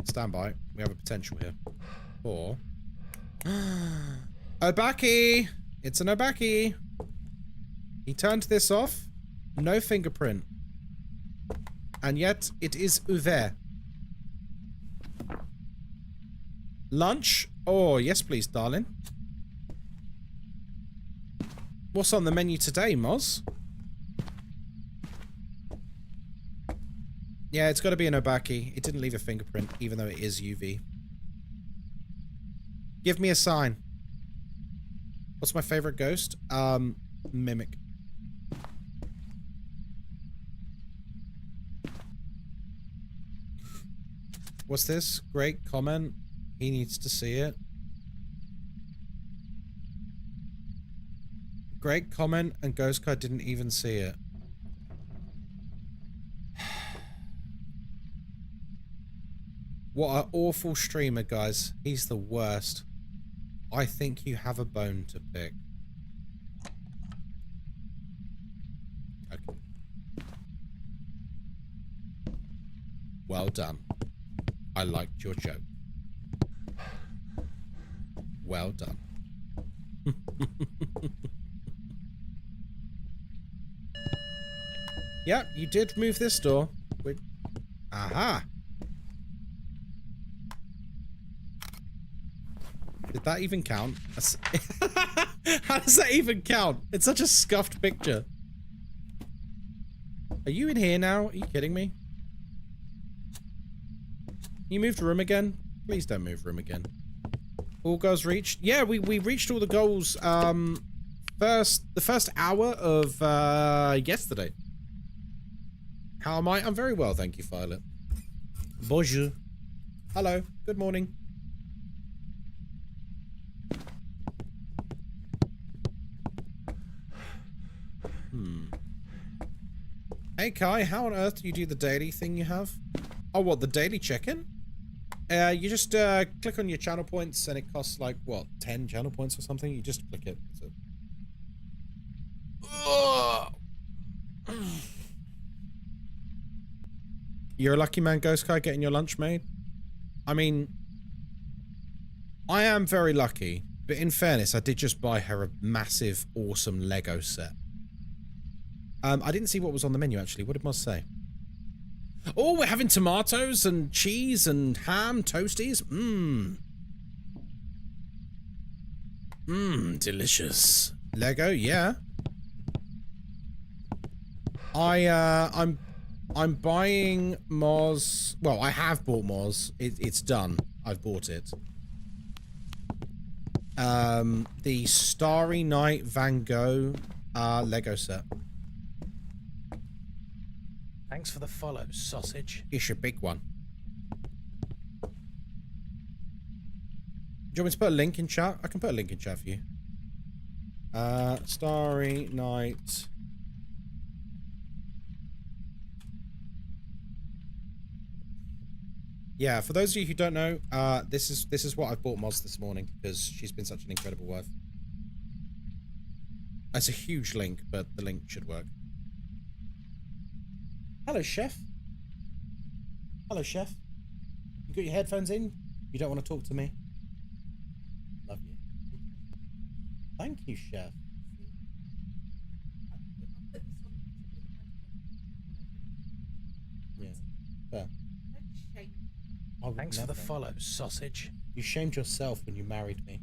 Stand by. We have a potential here. Or... Obaki! It's an Obaki! He turned this off. No fingerprint. And yet, it is ouvert. Lunch? Oh, yes please, darling. What's on the menu today, Moz? Yeah, it's got to be an Obaki. It didn't leave a fingerprint, even though it is UV. Give me a sign. What's my favorite ghost? Mimic. What's this? Great comment. He needs to see it. Great comment, and Ghostkai didn't even see it. What an awful streamer, guys. He's the worst. I think you have a bone to pick. Okay. Well done. I liked your joke. Well done. Yep, you did move this door. Aha! Did that even count? How does that even count? It's such a scuffed picture. Are you in here now? Are you kidding me? You moved room again? Please don't move room again. All goals reached? Yeah, we reached all the goals the first hour of yesterday. How am I? I'm very well, thank you, Violet. Bonjour. Hello. Good morning. Hey Kai, how on earth do you do the daily thing you have? Oh, what, the daily check-in? You just click on your channel points and it costs like, what, 10 channel points or something? You just click it. That's it. You're a lucky man, Ghostkai, getting your lunch made? I mean, I am very lucky, but in fairness, I did just buy her a massive, awesome Lego set. I didn't see what was on the menu, actually. What did Moz say? Oh, we're having tomatoes and cheese and ham, toasties. Delicious. Lego, yeah. I'm buying Moz. Well, I have bought Moz. It's done. I've bought it. The Starry Night Van Gogh Lego set. Thanks for the follow, sausage. It's a big one. you want me to put a link in chat? I can put a link in chat for you. Starry Night. Yeah, for those of you who don't know, this is what I've bought Moz this morning because she's been such an incredible wife. It's a huge link, but the link should work. Hello, Chef. Hello, Chef. You got your headphones in? You don't want to talk to me? Love you. Thank you, Chef. Yeah. Fair. Thanks for the follow, sausage. You shamed yourself when you married me.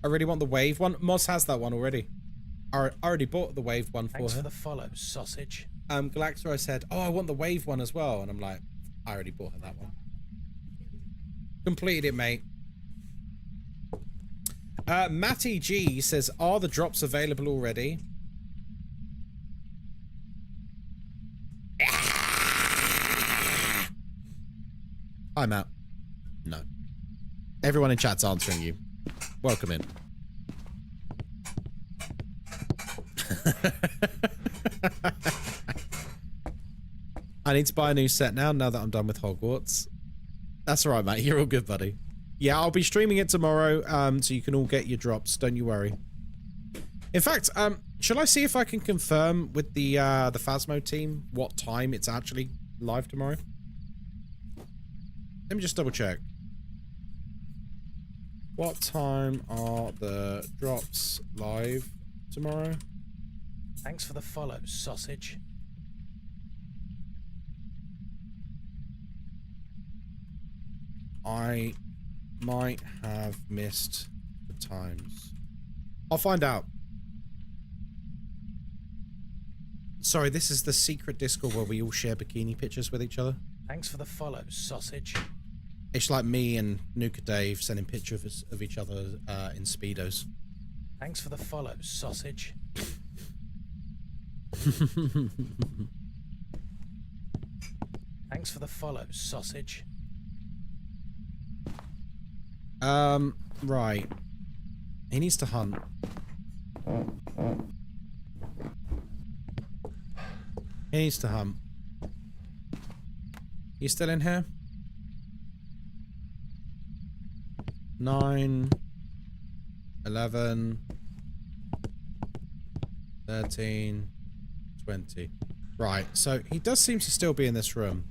I really want the wave one. Moz has that one already. I already bought the wave one for her. Thanks for the follow, sausage. Galactero said, oh, I want the wave one as well. And I'm like, I already bought her that one. Completed it, mate. Matty G says, are the drops available already? Hi, Matt. No. Everyone in chat's answering you. Welcome in. I need to buy a new set now that I'm done with Hogwarts. That's all right, mate. You're all good, buddy. Yeah, I'll be streaming it tomorrow, so you can all get your drops. Don't you worry. In fact, shall I see if I can confirm with the Phasmo team what time it's actually live tomorrow? Let me just double check. What time are the drops live tomorrow? Thanks for the follow, sausage. I might have missed the times. I'll find out. Sorry, this is the secret Discord where we all share bikini pictures with each other. Thanks for the follow, sausage. It's like me and Nuka Dave sending pictures of each other in Speedos. Thanks for the follow, sausage. Thanks for the follow, sausage. Right. He needs to hunt. He needs to hunt. You still in here? 9, 11, 13, 20. Right, so he does seem to still be in this room.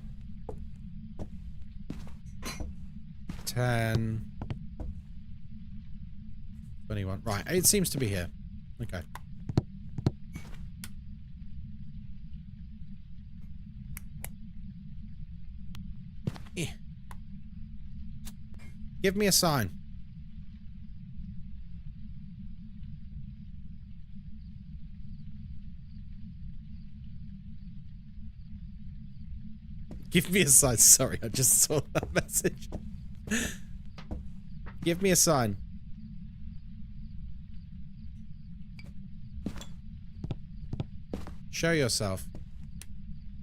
10, 21. Right, it seems to be here. Okay. Eh. Give me a sign. Give me a sign. Sorry, I just saw that message. Give me a sign. Show yourself.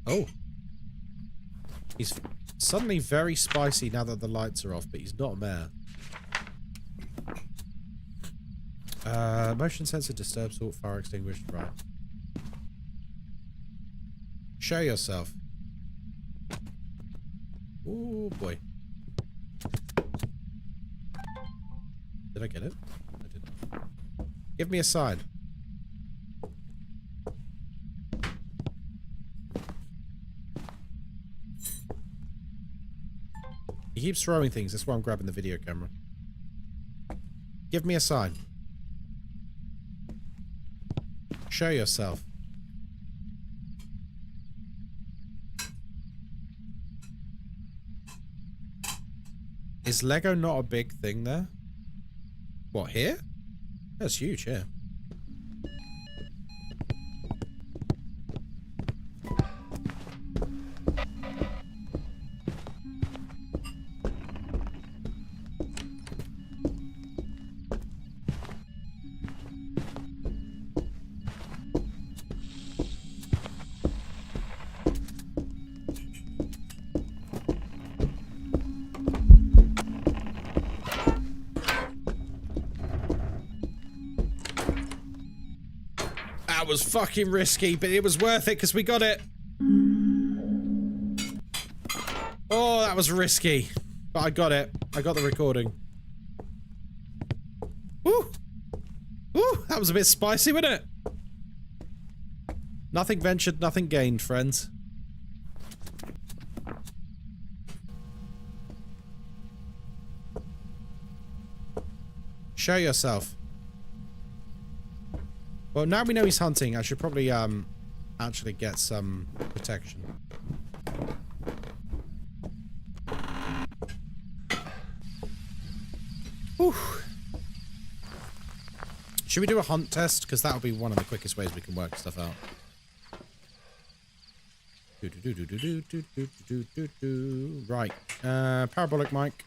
Oh. He's suddenly very spicy now that the lights are off, but he's not a mare. Motion sensor disturbed, salt, fire extinguished. Right. Show yourself. Oh boy. Did I get it? I didn't. Give me a sign. He keeps throwing things. That's why I'm grabbing the video camera. Give me a sign. Show yourself. Is Lego not a big thing there? What, here? That's huge here. was fucking risky, but it was worth it because we got it. Oh, that was risky. But I got it. I got the recording. Woo! Woo! That was a bit spicy, wasn't it? Nothing ventured, nothing gained, friends. Show yourself. Well, now we know he's hunting, I should probably, actually get some protection. Whew. Should we do a hunt test? Because that'll be one of the quickest ways we can work stuff out. Right. Parabolic mic.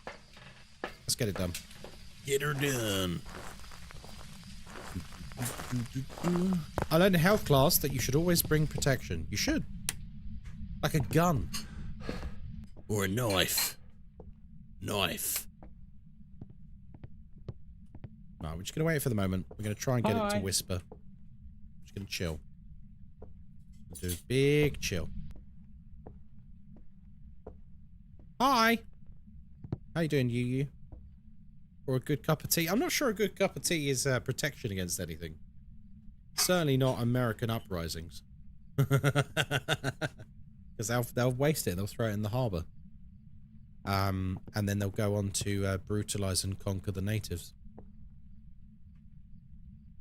Let's get it done. Get her done. I learned in health class that you should always bring protection. You should. Like a gun. Or a knife. Knife. No, we're just going to wait for the moment. We're going to try and get it to whisper. We're just going to chill. Do a big chill. Hi. How you doing, you? Or a good cup of tea? I'm not sure a good cup of tea is protection against anything. Certainly not American uprisings. Because they'll waste it. They'll throw it in the harbour. And then they'll go on to brutalise and conquer the natives.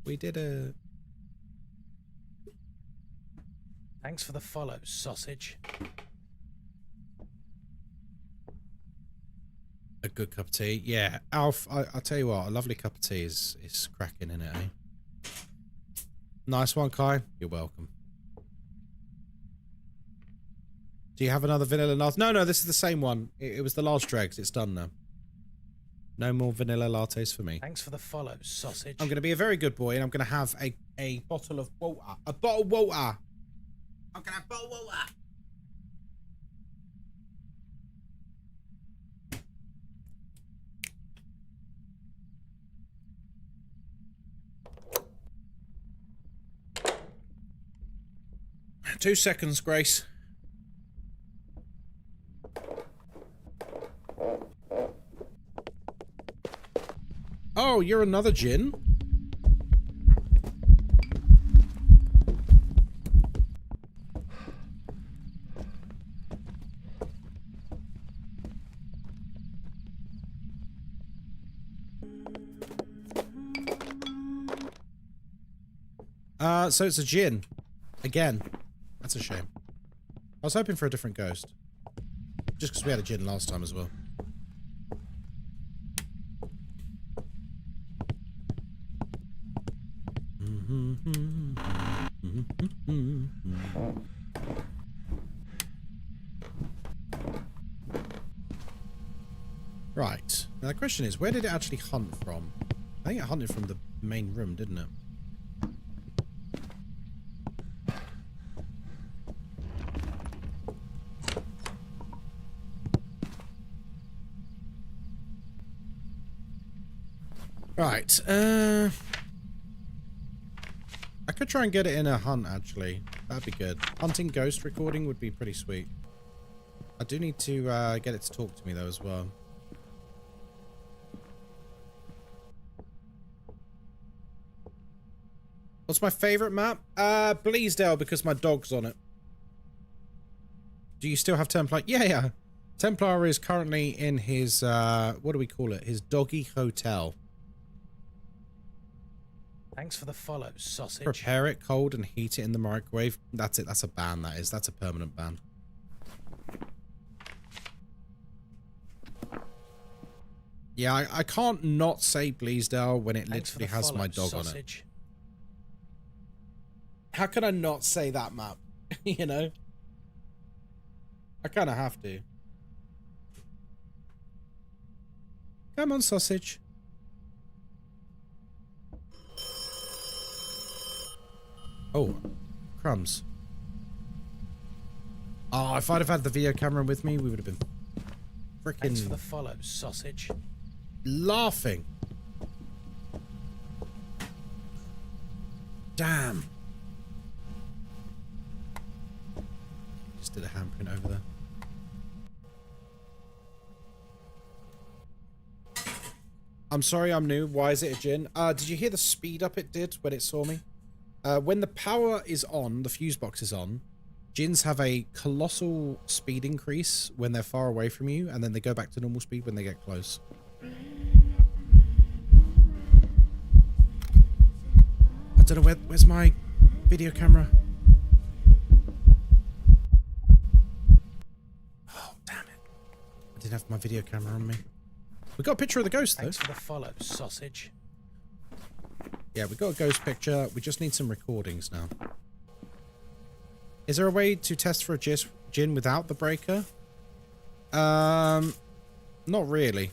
We did a... Thanks for the follow, sausage. A good cup of tea. Yeah, Alf, I'll tell you what, a lovely cup of tea is cracking in it, eh? Nice one, Kai. You're welcome. Do you have another vanilla latte? No, this is the same one. It was the large dregs. It's done now. No more vanilla lattes for me. Thanks for the follow, sausage. I'm going to be a very good boy, and I'm going to have a bottle of water. A bottle of water. I'm going to have a bottle of water. Two seconds, Grace. Oh, you're another gin? So it's a gin. Again. That's a shame. I was hoping for a different ghost. Just because we had a gin last time as well. Right. Now the question is, where did it actually hunt from? I think it hunted from the main room, didn't it? Right, I could try and get it in a hunt, actually. That'd be good. Hunting ghost recording would be pretty sweet. I do need to get it to talk to me, though, as well. What's my favourite map? Bleasdale, because my dog's on it. Do you still have Templar? Yeah. Templar is currently in his, what do we call it? His doggy hotel. Thanks for the follow, sausage. Prepare it cold and heat it in the microwave. That's it. That's a ban, that is. That's a permanent ban. Yeah, I can't not say Bleasdale when it literally has my dog on it. How can I not say that map? You know? I kind of have to. Come on, sausage. Oh, crumbs. Oh, if I'd have had the video camera with me, we would have been freaking... Thanks for the follow, sausage. Laughing. Damn. just did a handprint over there. I'm sorry, I'm new. Why is it a gin? Did you hear the speed up it did when it saw me? When the power is on, the fuse box is on, gins have a colossal speed increase when they're far away from you, and then they go back to normal speed when they get close. I don't know, where's my video camera? Oh, damn it. I didn't have my video camera on me. We got a picture of the ghost, though. Thanks for the follow, sausage. Yeah, we got a ghost picture. We just need some recordings now. Is there a way to test for a gin without the breaker? Not really.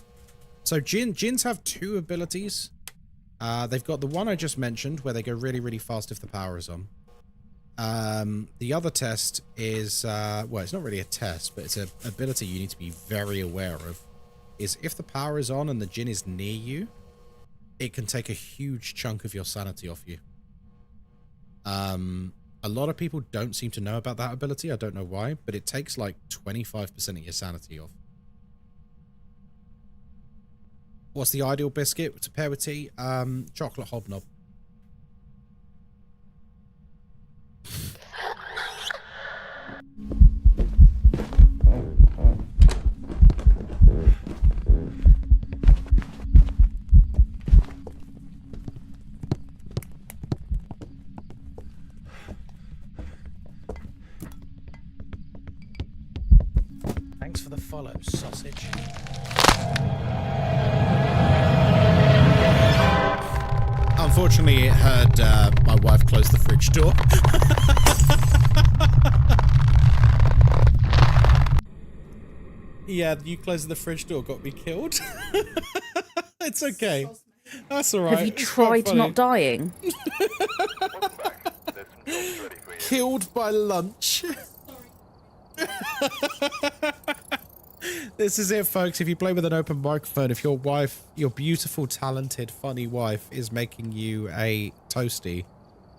So gins have two abilities. They've got the one I just mentioned, where they go really, really fast if the power is on. The other test is, well, it's not really a test, but it's an ability you need to be very aware of. Is if the power is on and the gin is near you, it can take a huge chunk of your sanity off you. A lot of people don't seem to know about that ability. I don't know why, but it takes like 25% of your sanity off. What's the ideal biscuit to pair with tea? Chocolate hobnob. Thanks for the follow, sausage. Unfortunately, it heard my wife close the fridge door. Yeah, you closing the fridge door got me killed. It's okay. That's all right. Have you It's tried quite funny. not dying? Welcome back. There's some jobs ready for you. Killed by lunch. This is it, folks. If you play with an open microphone, if your wife, your beautiful, talented, funny wife, is making you a toasty,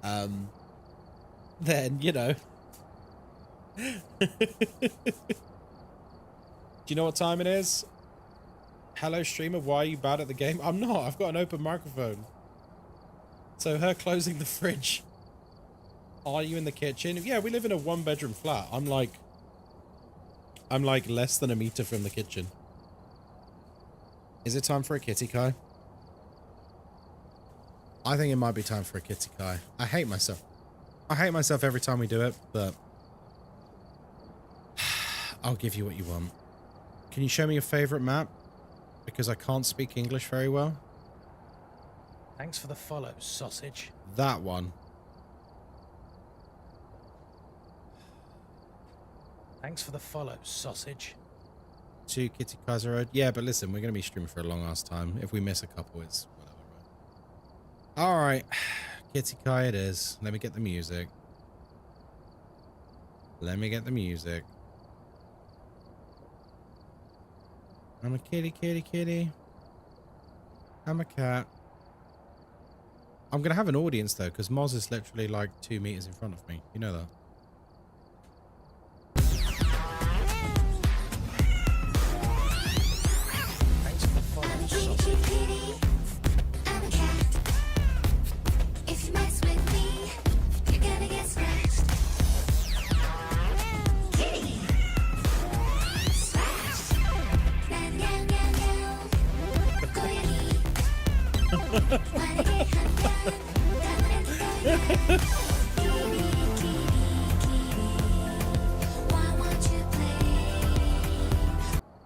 then, you know. Do you know what time it is? Hello, streamer. Why are you bad at the game? I'm not. I've got an open microphone. So her closing the fridge. Are you in the kitchen? Yeah, we live in a one-bedroom flat. I'm like less than a meter from the kitchen. Is it time for a kitty kai? I think it might be time for a kitty kai. I hate myself. I hate myself every time we do it, but I'll give you what you want. Can you show me your favorite map? Because I can't speak English very well. Thanks for the follow, sausage. That one. Thanks for the follow, sausage. 2 Kitty Kaiser Road. Yeah, but listen, we're going to be streaming for a long ass time. If we miss a couple, it's whatever, right? Alright. Kitty Kai it is. Let me get the music. Let me get the music. I'm a kitty, kitty, kitty. I'm a cat. I'm going to have an audience, though, because Moz is literally like 2 meters in front of me. You know that. Thanks for the follow, sausage.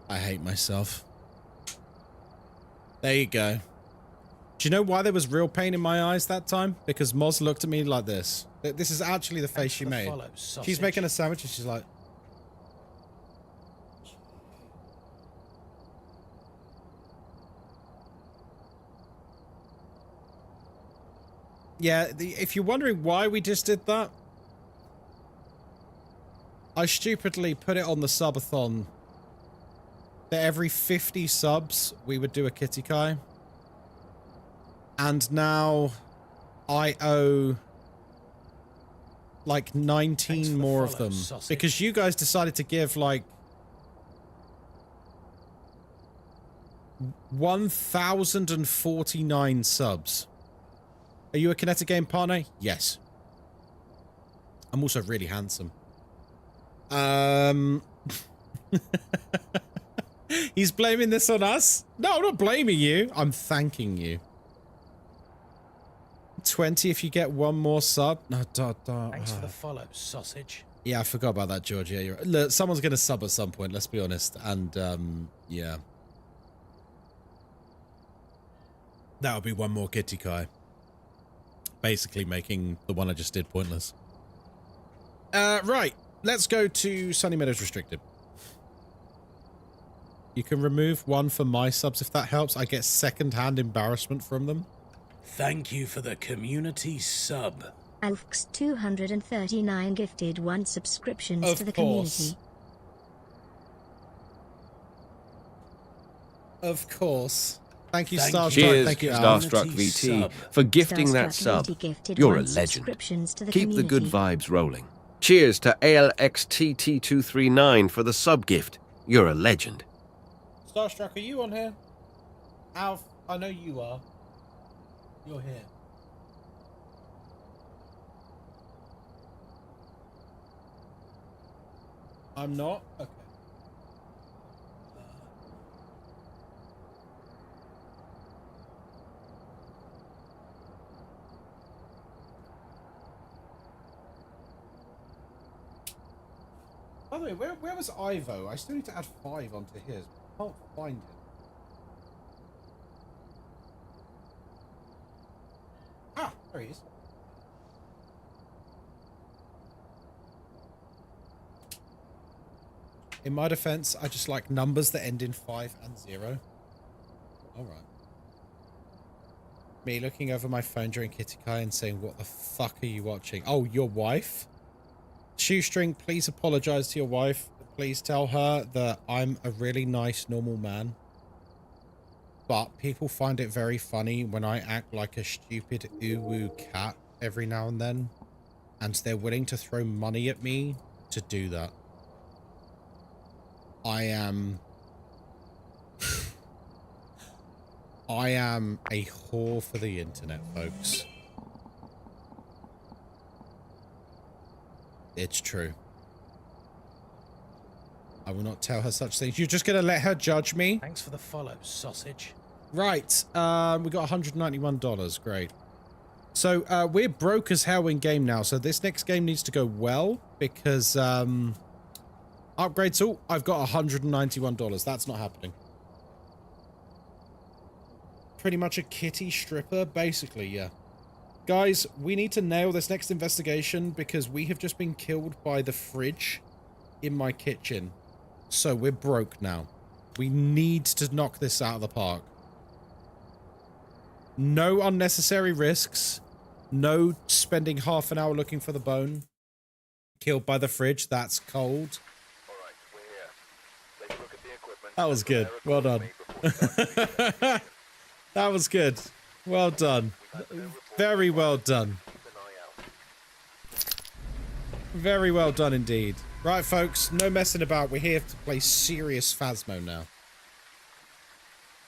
I hate myself. There you go. Do you know why there was real pain in my eyes that time? Because Moz looked at me like this. This is actually the face she made. She's making a sandwich and she's like... Yeah, if you're wondering why we just did that, I stupidly put it on the subathon that every 50 subs we would do a kitty kai. And now I owe like 19 more of them because you guys decided to give like 1,049 subs. Are you a Kinetic Game partner? Yes. I'm also really handsome. He's blaming this on us? No, I'm not blaming you. I'm thanking you. 20 if you get one more sub. No, Thanks for the follow, sausage. Yeah, I forgot about that, George. Yeah, you're right. Look, someone's going to sub at some point, let's be honest. And, yeah. That would be one more Kitty Kai. Basically making the one I just did pointless. Right. Let's go to Sunny Meadows Restricted. You can remove one for my subs if that helps. I get second-hand embarrassment from them. Thank you for the community sub. Alfx 239 gifted 1 subscriptions Of to the course. community. Of course. Thank you, Thank Starstruck. Cheers, Thank you, Al. Starstruck Community VT, sub. for gifting that Starstruck sub. Lady gifted You're a 1 legend. subscriptions to the Keep the good community. vibes rolling. Cheers to ALXTT239 for the sub gift. You're a legend. Starstruck, are you on here? Alf, I know you are. You're here. I'm not? Okay. By the way, where was Ivo? I still need to add 5 onto his. I can't find him. Ah, there he is. In my defense, I just like numbers that end in 5 and 0. Alright. Me looking over my phone during Kitty Kai and saying, what the fuck are you watching? Oh, your wife? Shoestring, please apologize to your wife. Please tell her that I'm a really nice, normal man. But people find it very funny when I act like a stupid uwu cat every now and then. And they're willing to throw money at me to do that. I am a whore for the internet, folks. It's true. I will not tell her such things. You're just going to let her judge me? Thanks for the follow, sausage. Right. We got $191. Great. So, we're broke as hell in game now. So this next game needs to go well because, upgrades. Oh, I've got $191. That's not happening. Pretty much a kitty stripper, basically, yeah. Guys, we need to nail this next investigation because we have just been killed by the fridge in my kitchen. So we're broke now. We need to knock this out of the park. No unnecessary risks. No spending half an hour looking for the bone. Killed by the fridge. That's cold. Alright, we're here. Take a look at the equipment. That was good. Well done. That was good. Well done. Very well done. Very well done indeed. Right, folks, no messing about. We're here to play serious Phasmo now.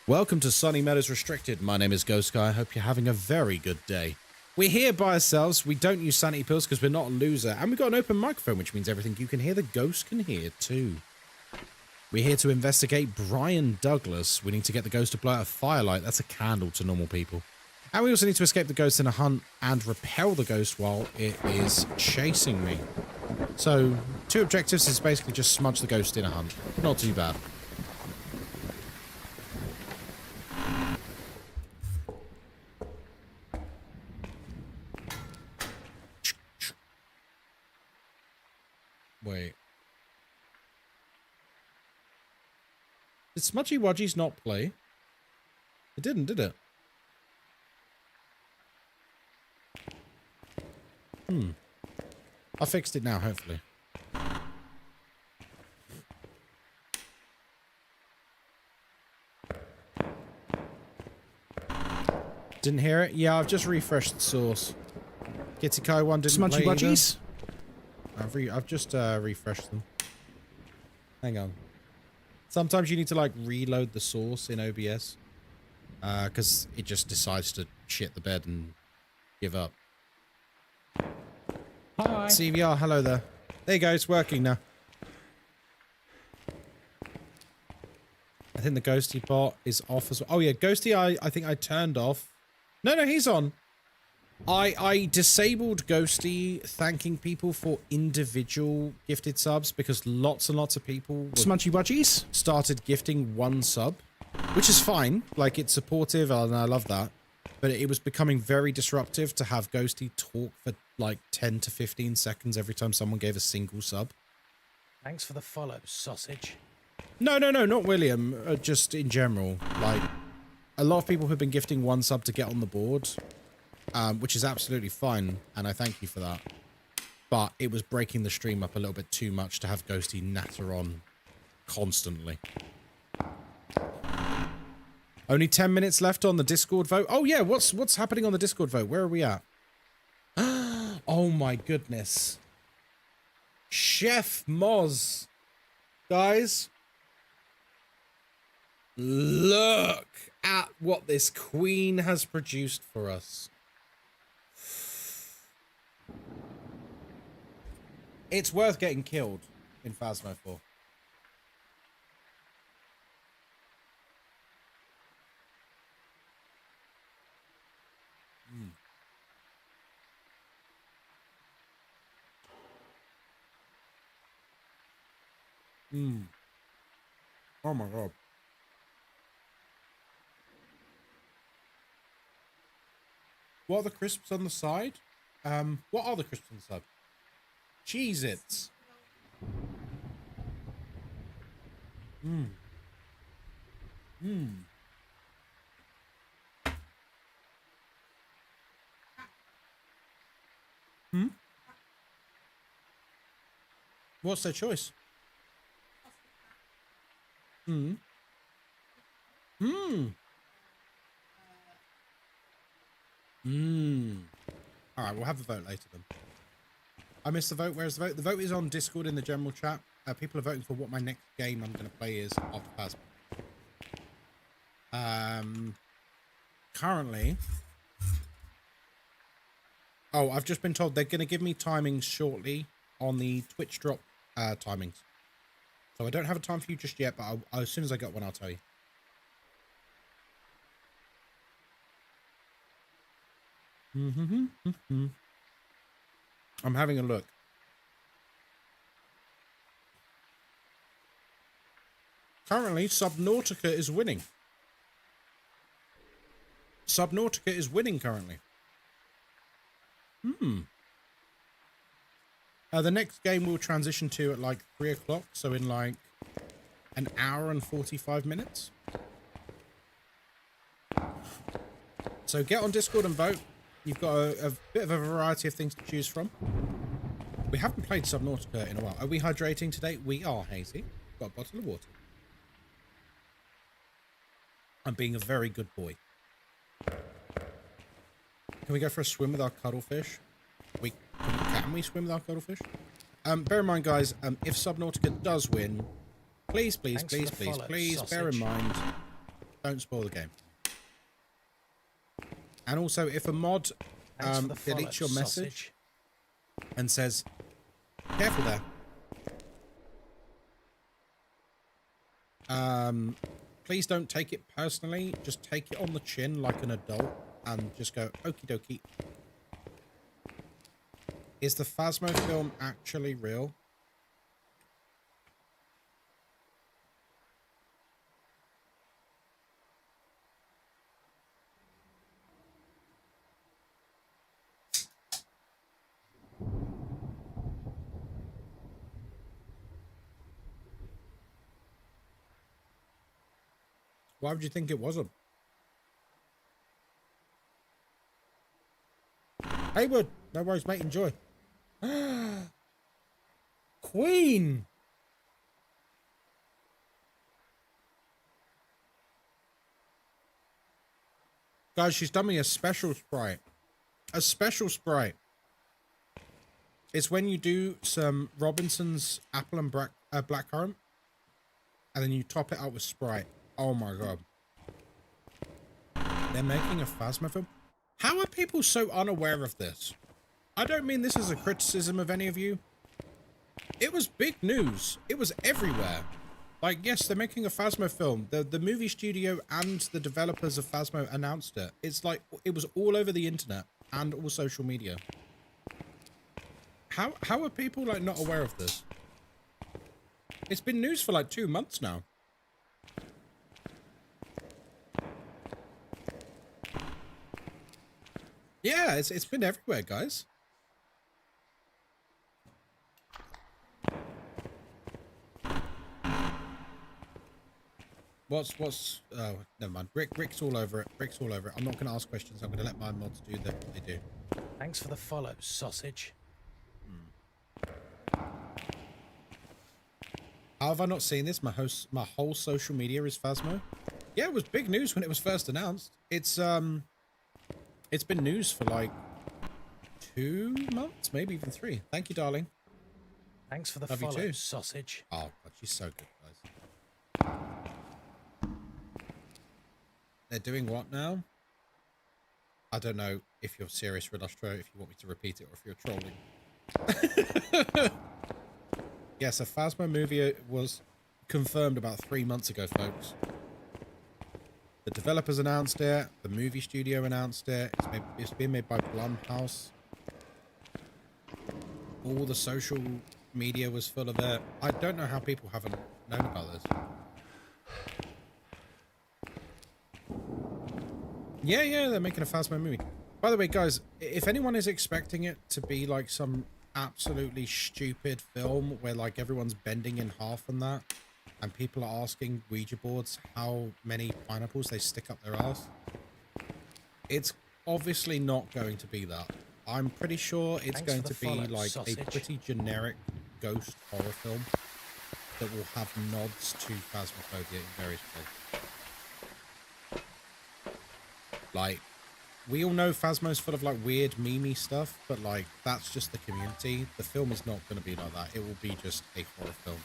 Welcome to Sunny Meadows Restricted. My name is Ghostkai. I hope you're having a very good day. We're here by ourselves. We don't use sanity pills because we're not a loser. And we've got an open microphone, which means everything you can hear, the ghost can hear too. We're here to investigate Brian Douglas. We need to get the ghost to blow out a firelight. That's a candle to normal people. And we also need to escape the ghost in a hunt and repel the ghost while it is chasing me. So, 2 objectives is basically just smudge the ghost in a hunt. Not too bad. Wait. Did Smudgy Wudgies not play? It didn't, did it? I fixed it now, hopefully. Didn't hear it? Yeah, I've just refreshed the source. Kitty Kai one didn't Smudgy play either. Wudgies? I've just refreshed them. Hang on. Sometimes you need to like reload the source in OBS because it just decides to shit the bed and give up. Hi. CVR, hello there. There you go, it's working now. I think the Ghosty bot is off as well. Oh yeah, Ghosty I think I turned off. No, he's on. I disabled Ghosty thanking people for individual gifted subs because lots and lots of people Smunchy budgies. started gifting one sub, which is fine. Like, it's supportive and I love that. But it was becoming very disruptive to have Ghosty talk for like 10 to 15 seconds every time someone gave a single sub. Thanks for the follow, sausage. No, not William. Just in general. Like, a lot of people have been gifting one sub to get on the board, which is absolutely fine, and I thank you for that. But it was breaking the stream up a little bit too much to have Ghosty natter on constantly. Only 10 minutes left on the Discord vote. Oh yeah, what's happening on the Discord vote? Where are we at? Oh my goodness. Chef Moz. Guys, look at what this queen has produced for us. It's worth getting killed in Phasmophobia. Oh my god. What are the crisps on the side? What are the crisps on the side? Cheez-Its. What's their choice? Alright, we'll have the vote later then. I missed the vote. Where's the vote? The vote is on Discord in the general chat. People are voting for what my next game I'm going to play is after Phasmo. Currently... Oh, I've just been told they're going to give me timings shortly on the Twitch drop timings. So I don't have a time for you just yet, but as soon as I get one, I'll tell you. I'm having a look. Currently, Subnautica is winning. Subnautica is winning currently. The next game we'll transition to at like 3 o'clock, so in like an hour and 45 minutes. So get on Discord and vote. You've got a bit of a variety of things to choose from. We haven't played Subnautica in a while. Are we hydrating today? We are, Hazy. Got a bottle of water. I'm being a very good boy. Can we go for a swim with our cuttlefish? Can we swim with our cuttlefish? Bear in mind, guys, if Subnautica does win, please bear in mind, don't spoil the game. And also, if a mod deletes your message and says, careful there, please don't take it personally. Just take it on the chin like an adult and just go, okie dokie. Is the Phasmo film actually real? Why would you think it wasn't? Haywood, no worries, mate, enjoy. Queen! Guys, she's done me a special Sprite. A special Sprite. It's when you do some Robinson's apple and blackcurrant, and then you top it out with Sprite. Oh my god. They're making a Phasmo film? How are people so unaware of this? I don't mean this as a criticism of any of you. It was big news. It was everywhere. Like, yes, they're making a Phasmo film. The movie studio and the developers of Phasmo announced it. It's like, it was all over the internet and all social media. How are people, like, not aware of this? It's been news for, like, 2 months now. Yeah, it's been everywhere, guys. What's oh, never mind. Rick's all over it. Rick's all over it. I'm not going to ask questions. I'm going to let my mods do what they do. Thanks for the follow, sausage. How have I not seen this? My whole social media is Phasmo. Yeah, it was big news when it was first announced. It's been news for like 2 months, maybe even 3. Thank you, darling. Thanks for the Love you follow, too. sausage. Oh god, she's so good, guys. They're doing what now? I don't know if you're serious, Redostro, if you want me to repeat it, or if you're trolling. Yes, a Phasmo movie was confirmed about 3 months ago, folks. The developers announced it. The movie studio announced it. It's being made by Blumhouse. All the social media was full of it. I don't know how people haven't known about this. Yeah, they're making a Phasmo movie. By the way, guys, if anyone is expecting it to be like some absolutely stupid film where like everyone's bending in half and that, and people are asking Ouija boards how many pineapples they stick up their ass, it's obviously not going to be that. I'm pretty sure it's going to be like a pretty generic ghost horror film that will have nods to Phasmophobia in various places. Like, we all know Phasmo's full of like weird memey stuff, but like that's just the community. The film is not going to be like that. It will be just a horror film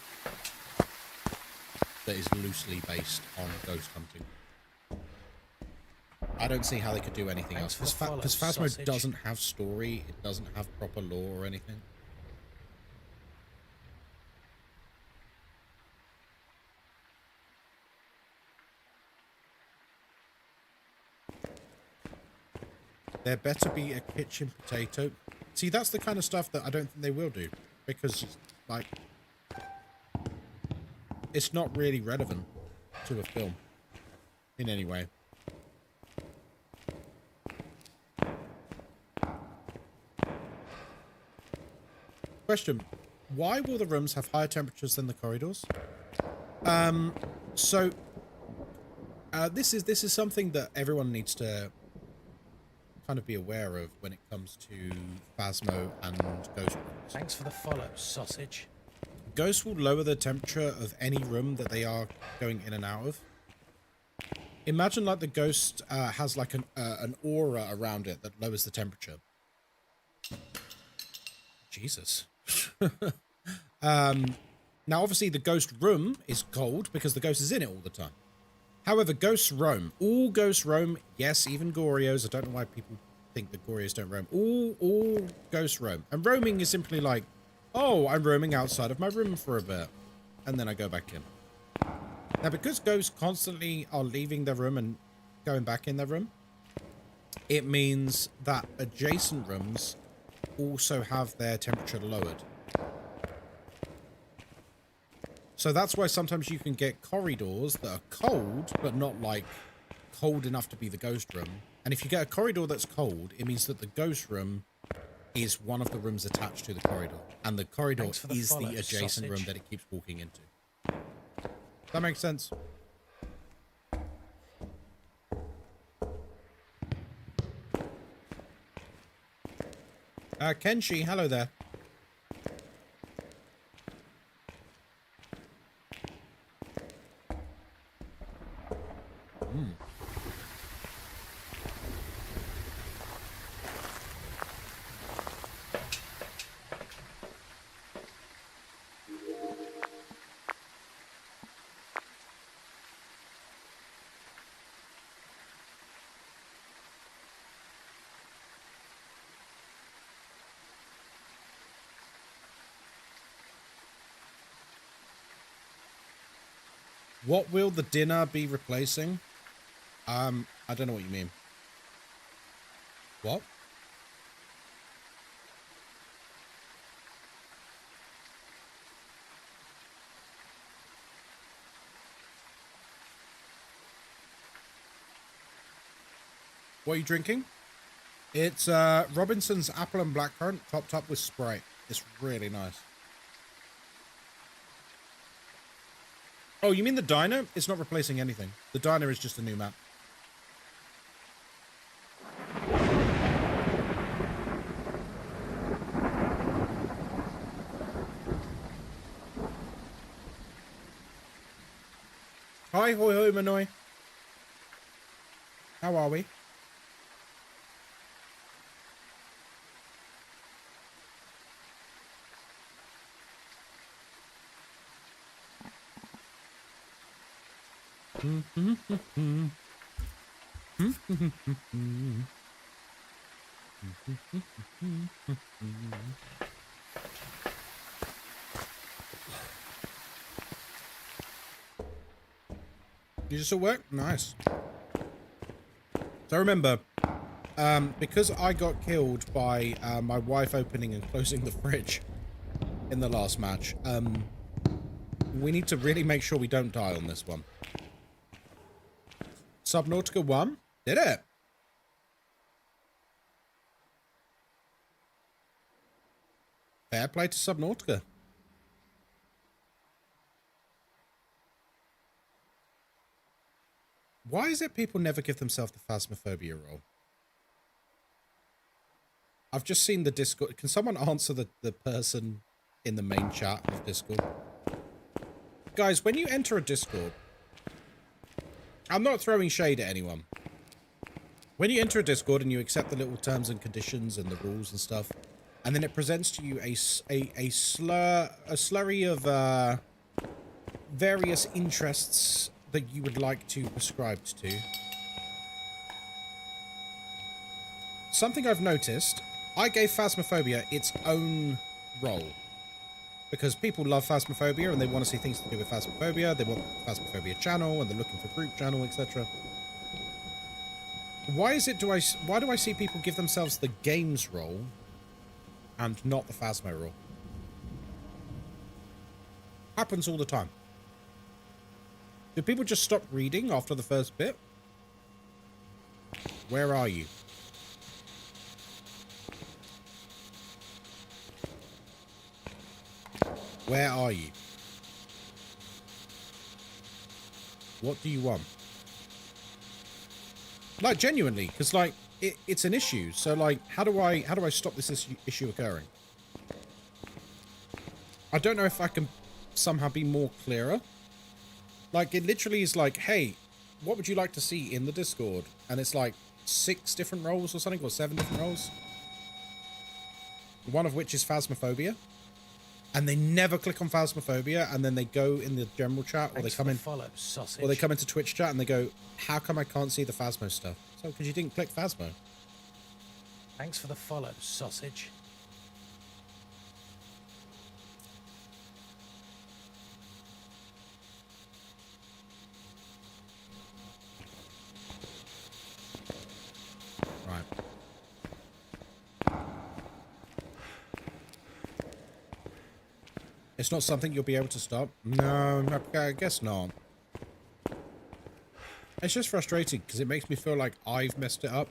that is loosely based on ghost hunting. I don't see how they could do anything else. Because Phasmo doesn't have story, it doesn't have proper lore or anything. There better be a kitchen potato. See, that's the kind of stuff that I don't think they will do. Because, like, it's not really relevant to a film in any way. Question: why will the rooms have higher temperatures than the corridors? This is something that everyone needs to kind of be aware of when it comes to Phasmo and ghost rooms. Thanks for the follow, sausage. Ghosts will lower the temperature of any room that they are going in and out of. Imagine like the ghost has like an aura around it that lowers the temperature. Jesus. Now obviously the ghost room is cold because the ghost is in it all the time. However, ghosts roam. All ghosts roam. Yes, even Gorios. I don't know why people think that Gorios don't roam. All ghosts roam. And roaming is simply like, oh, I'm roaming outside of my room for a bit. And then I go back in. Now, because ghosts constantly are leaving their room and going back in their room, it means that adjacent rooms also have their temperature lowered. So that's why sometimes you can get corridors that are cold, but not like cold enough to be the ghost room. And if you get a corridor that's cold, it means that the ghost room is one of the rooms attached to the corridor. And the corridor is the adjacent room that it keeps walking into. Does that make sense? Kenshi, hello there. What will the dinner be replacing? I don't know what you mean. What? What are you drinking? It's Robinson's apple and blackcurrant topped up with Sprite. It's really nice. Oh, you mean the diner? It's not replacing anything. The diner is just a new map. Hi, hoi hoi Manoi. How are we? You just at work? Nice. So remember, because I got killed by my wife opening and closing the fridge in the last match, we need to really make sure we don't die on this one. Subnautica won? Did it? Fair play to Subnautica. Why is it people never give themselves the Phasmophobia role? I've just seen the Discord. Can someone answer the person in the main chat of Discord? Guys, when you enter a Discord, I'm not throwing shade at anyone. When you enter a Discord and you accept the little terms and conditions and the rules and stuff, and then it presents to you a slurry of various interests that you would like to prescribe to. Something I've noticed, I gave Phasmophobia its own role. Because people love Phasmophobia and they want to see things to do with Phasmophobia. They want Phasmophobia channel and they're looking for group channel, etc. Why do I see people give themselves the games role and not the Phasmo role? Happens all the time. Do people just stop reading after the first bit? Where are you? Where are you? What do you want? Like, genuinely, because, like, it's an issue. So, like, how do I stop this issue occurring? I don't know if I can somehow be more clearer. Like, it literally is like, hey, what would you like to see in the Discord? And it's like 6 different roles or something, or 7 different roles. One of which is Phasmophobia. And they never click on Phasmophobia, and then they go in the general chat, or they come in, or they come into Twitch chat, and they go, "How come I can't see the Phasmo stuff?" So, because you didn't click Phasmo. Thanks for the follow, sausage. Right. It's not something you'll be able to stop? No, I guess not. It's just frustrating because it makes me feel like I've messed it up.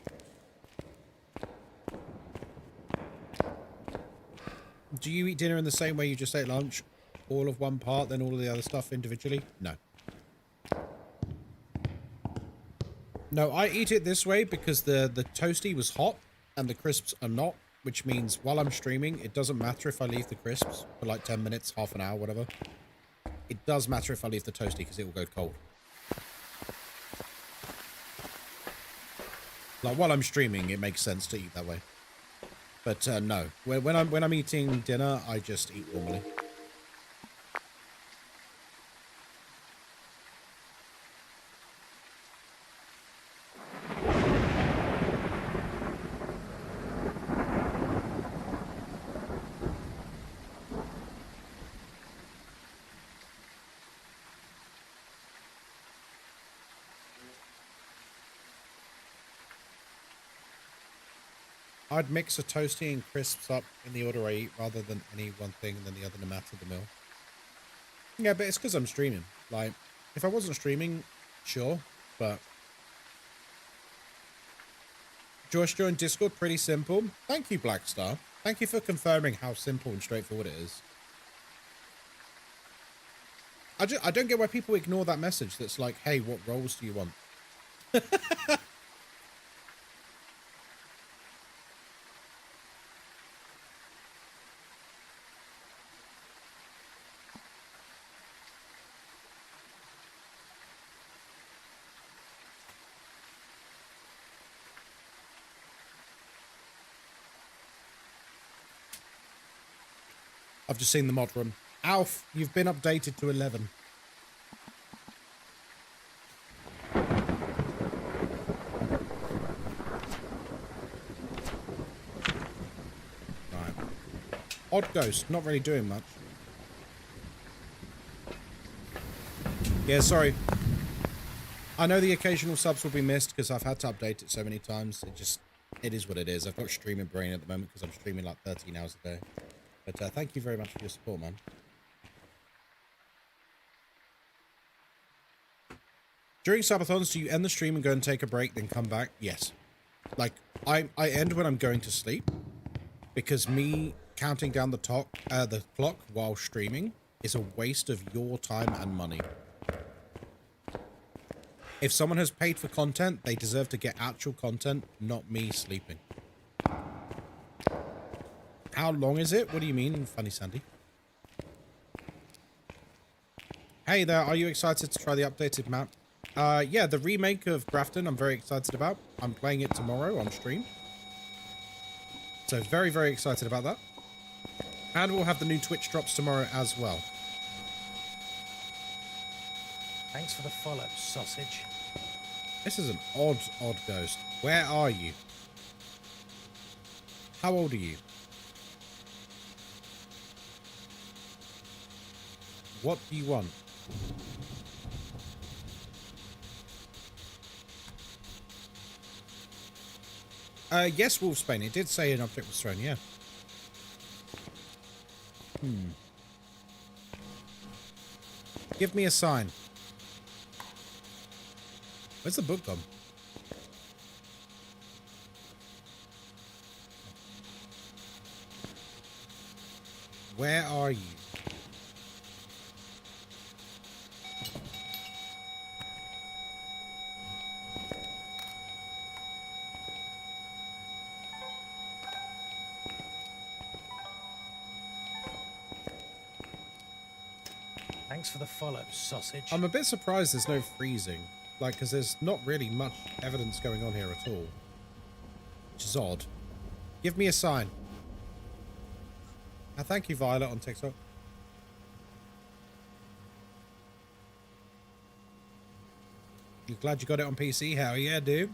Do you eat dinner in the same way you just ate lunch? All of one part, then all of the other stuff individually? No. No, I eat it this way because the toasty was hot and the crisps are not. Which means while I'm streaming, it doesn't matter if I leave the crisps for like 10 minutes, half an hour, whatever. It does matter if I leave the toasty because it will go cold. Like while I'm streaming, it makes sense to eat that way. But no, when I'm eating dinner, I just eat normally. I'd mix a toasty and crisps up in the order I eat rather than any one thing and then the other no matter the meal. Yeah, but it's because I'm streaming. Like, if I wasn't streaming, sure, but... Josh joined Discord, pretty simple. Thank you, Blackstar. Thank you for confirming how simple and straightforward it is. I don't get why people ignore that message that's like, hey, what roles do you want? I've just seen the mod run. Alf, you've been updated to 11. Right. Odd Ghost, not really doing much. Yeah, sorry. I know the occasional subs will be missed because I've had to update it so many times. It is what it is. I've got streaming brain at the moment because I'm streaming like 13 hours a day. But thank you very much for your support, man. During Subathons, do you end the stream and go and take a break, then come back? Yes. Like, I end when I'm going to sleep. Because me counting down the clock while streaming is a waste of your time and money. If someone has paid for content, they deserve to get actual content, not me sleeping. How long is it? What do you mean, Funny Sandy? Hey there, are you excited to try the updated map? Yeah, the remake of Grafton I'm very excited about. I'm playing it tomorrow on stream. So very, very excited about that. And we'll have the new Twitch drops tomorrow as well. Thanks for the follow, sausage. This is an odd ghost. Where are you? How old are you? What do you want? Yes, Wolfsbane. It did say an object was thrown, yeah. Give me a sign. Where's the book gone? Where are you? Thanks for the follow, sausage. I'm a bit surprised there's no freezing. Like, because there's not really much evidence going on here at all. Which is odd. Give me a sign. Thank you, Violet, on TikTok. You glad you got it on PC? Hell yeah, dude.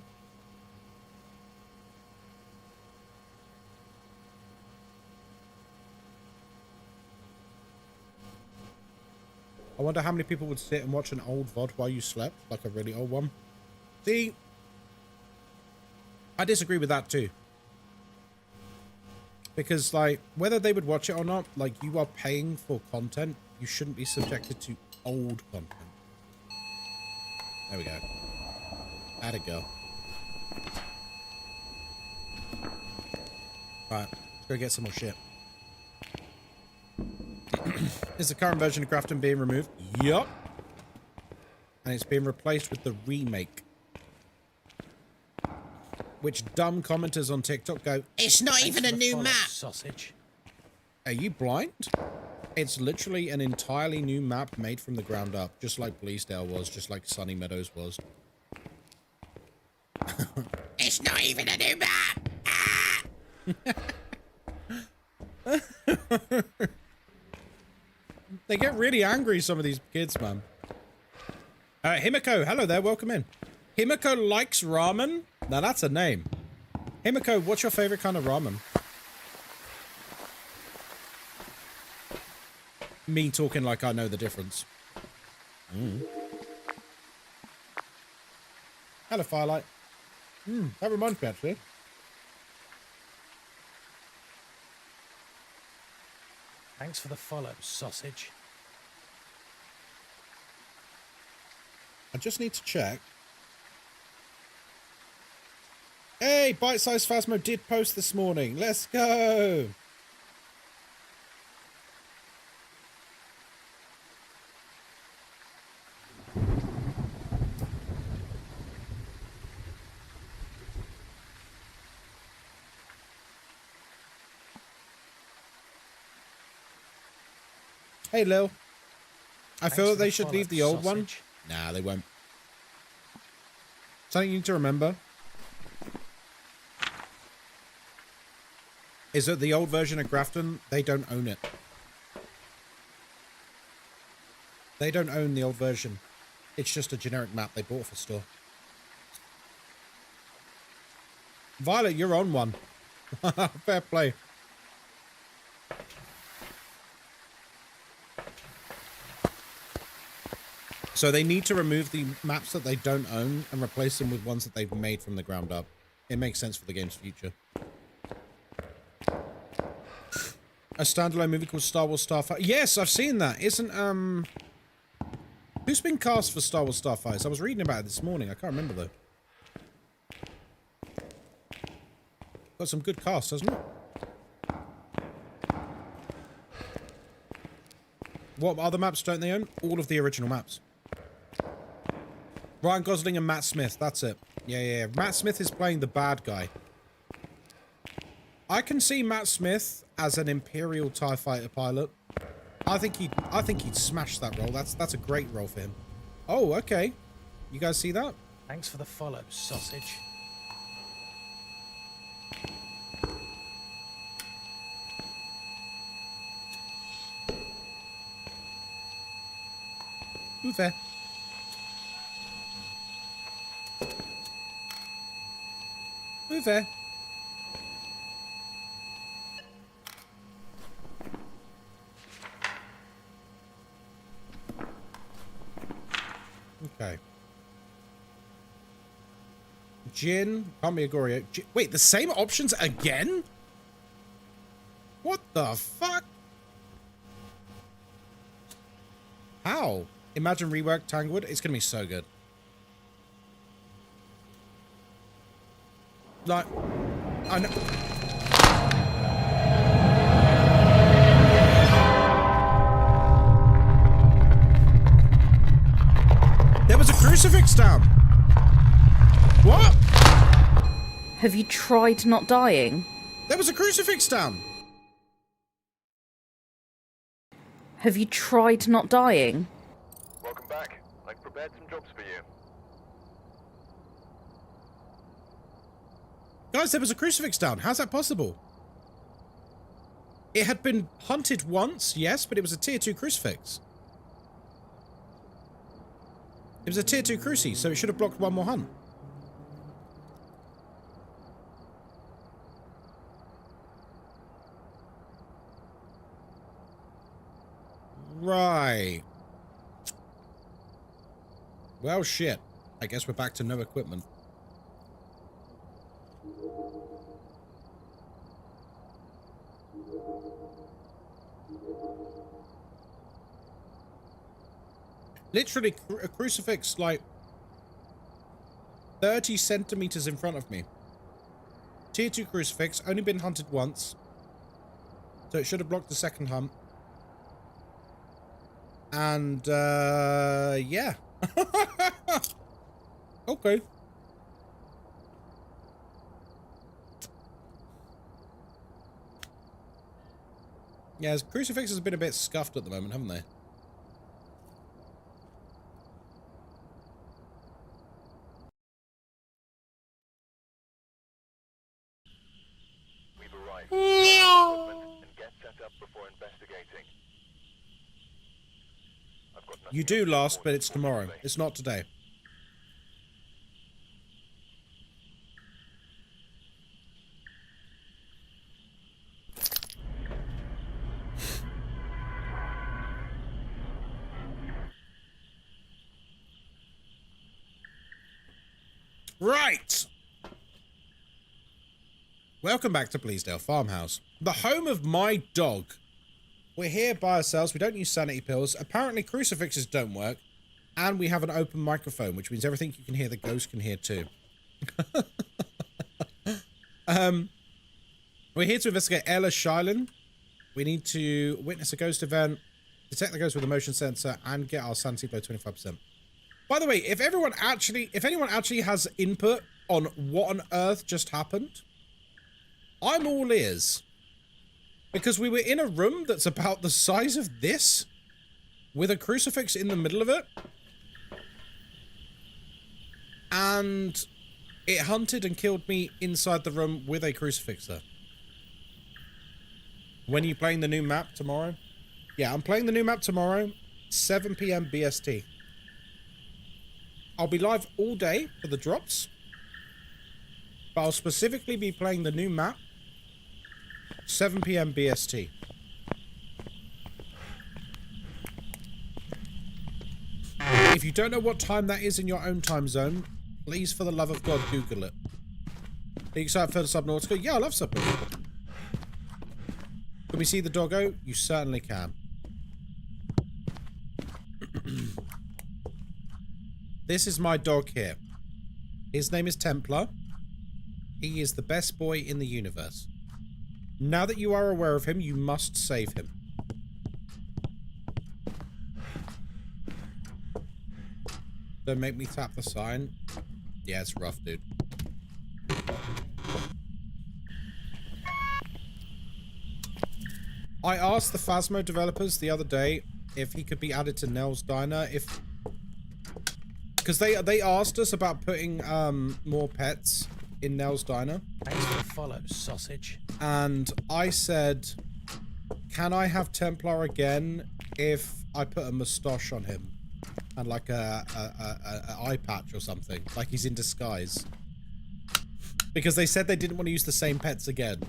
I wonder how many people would sit and watch an old VOD while you slept, like a really old one. See, I disagree with that too. Because, like, whether they would watch it or not, like, you are paying for content. You shouldn't be subjected to old content. There we go. Atta girl. Right, let's go get some more shit. Is the current version of Grafton being removed? Yup. And it's being replaced with the remake. Which dumb commenters on TikTok go, it's not even a new map! Sausage. Are you blind? It's literally an entirely new map made from the ground up. Just like Bleasdale was, just like Sunny Meadows was. It's not even a new map! Ah! They get really angry, some of these kids, man. Himiko, hello there, welcome in. Himiko likes ramen? Now that's a name. Himiko, what's your favorite kind of ramen? Me talking like I know the difference. Hello, Firelight. That reminds me, actually. Thanks for the follow, sausage. I just need to check. Hey, Bite Size Phasmo did post this morning. Let's go. Hey, Lil. I feel that they should leave the old one. Nah, they won't. Something you need to remember is that the old version of Grafton, they don't own it. They don't own the old version. It's just a generic map they bought for store. Violet, you're on one. Fair play. So they need to remove the maps that they don't own and replace them with ones that they've made from the ground up. It makes sense for the game's future. A standalone movie called Star Wars Starfighter. Yes, I've seen that. Isn't, who's been cast for Star Wars Starfighters? I was reading about it this morning. I can't remember, though. Got some good cast, hasn't it? What other maps don't they own? All of the original maps. Ryan Gosling and Matt Smith, that's it. Yeah. Matt Smith is playing the bad guy. I can see Matt Smith as an Imperial TIE fighter pilot. I think he'd smash that role. That's a great role for him. Oh, okay. You guys see that? Thanks for the follow, sausage. Move there. Move there. Okay. Jin, can't be Agorio. Wait, the same options again? What the fuck? How? Imagine rework Tangwood. It's gonna be so good. Like, I know. There was a crucifix down. What? Have you tried not dying? There was a crucifix down. Have you tried not dying? Welcome back. I've prepared some jobs for you. Guys, there was a crucifix down. How's that possible? It had been hunted once, yes, but it was a tier 2 crucifix. It was a tier 2 cruci, so it should have blocked one more hunt. Right. Well, shit. I guess we're back to no equipment. Literally a crucifix like 30 centimeters in front of me. Tier 2 crucifix, only been hunted once. So it should have blocked the second hunt. And, yeah. Okay. Yeah, crucifixes have been a bit scuffed at the moment, haven't they? We've arrived. And get set up before investigating. I've got nothing You do else to last, report but it's tomorrow. today. It's not today. Right! Welcome back to Bleasdale Farmhouse, the home of my dog. We're here by ourselves. We don't use sanity pills. Apparently crucifixes don't work. And we have an open microphone, which means everything you can hear, the ghost can hear too. We're here to investigate Ella Shilen. We need to witness a ghost event, detect the ghost with a motion sensor, and get our sanity below 25%. By the way, if anyone actually has input on what on earth just happened, I'm all ears. Because we were in a room that's about the size of this, with a crucifix in the middle of it. And it hunted and killed me inside the room with a crucifix there. When are you playing the new map tomorrow? Yeah, I'm playing the new map tomorrow, 7 PM BST. I'll be live all day for the drops. But I'll specifically be playing the new map, 7 PM BST. If you don't know what time that is in your own time zone, please, for the love of God, Google it. Are you excited for the Subnautica? Yeah, I love Subnautica. Can we see the doggo? You certainly can. This is my dog here. His name is Templar. He is the best boy in the universe. Now that you are aware of him, you must save him. Don't make me tap the sign. Yeah, it's rough, dude. I asked the Phasmo developers the other day if he could be added to Nell's Diner, because they asked us about putting more pets in Nell's Diner. Thanks for the follow, sausage. And I said, can I have Templar again if I put a moustache on him and like a eye patch or something, like he's in disguise? Because they said they didn't want to use the same pets again.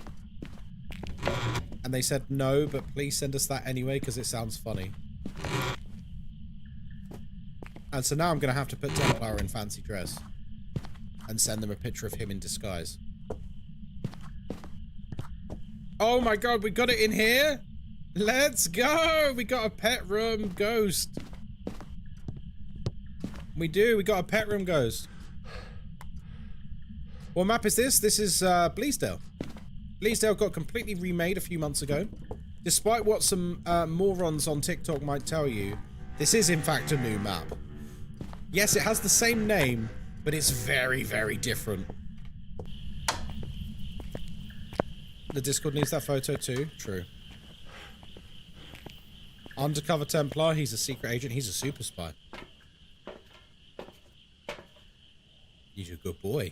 And they said no, but please send us that anyway because it sounds funny. And so now I'm going to have to put Templar in fancy dress and send them a picture of him in disguise. Oh my god, we got it in here? Let's go! We got a pet room ghost. We do, we got a pet room ghost. What map is this? This is Bleasdale. Bleasdale got completely remade a few months ago. Despite what some morons on TikTok might tell you, this is in fact a new map. Yes, it has the same name, but it's very, very different. The Discord needs that photo too. True. Undercover Templar, he's a secret agent, he's a super spy. He's a good boy.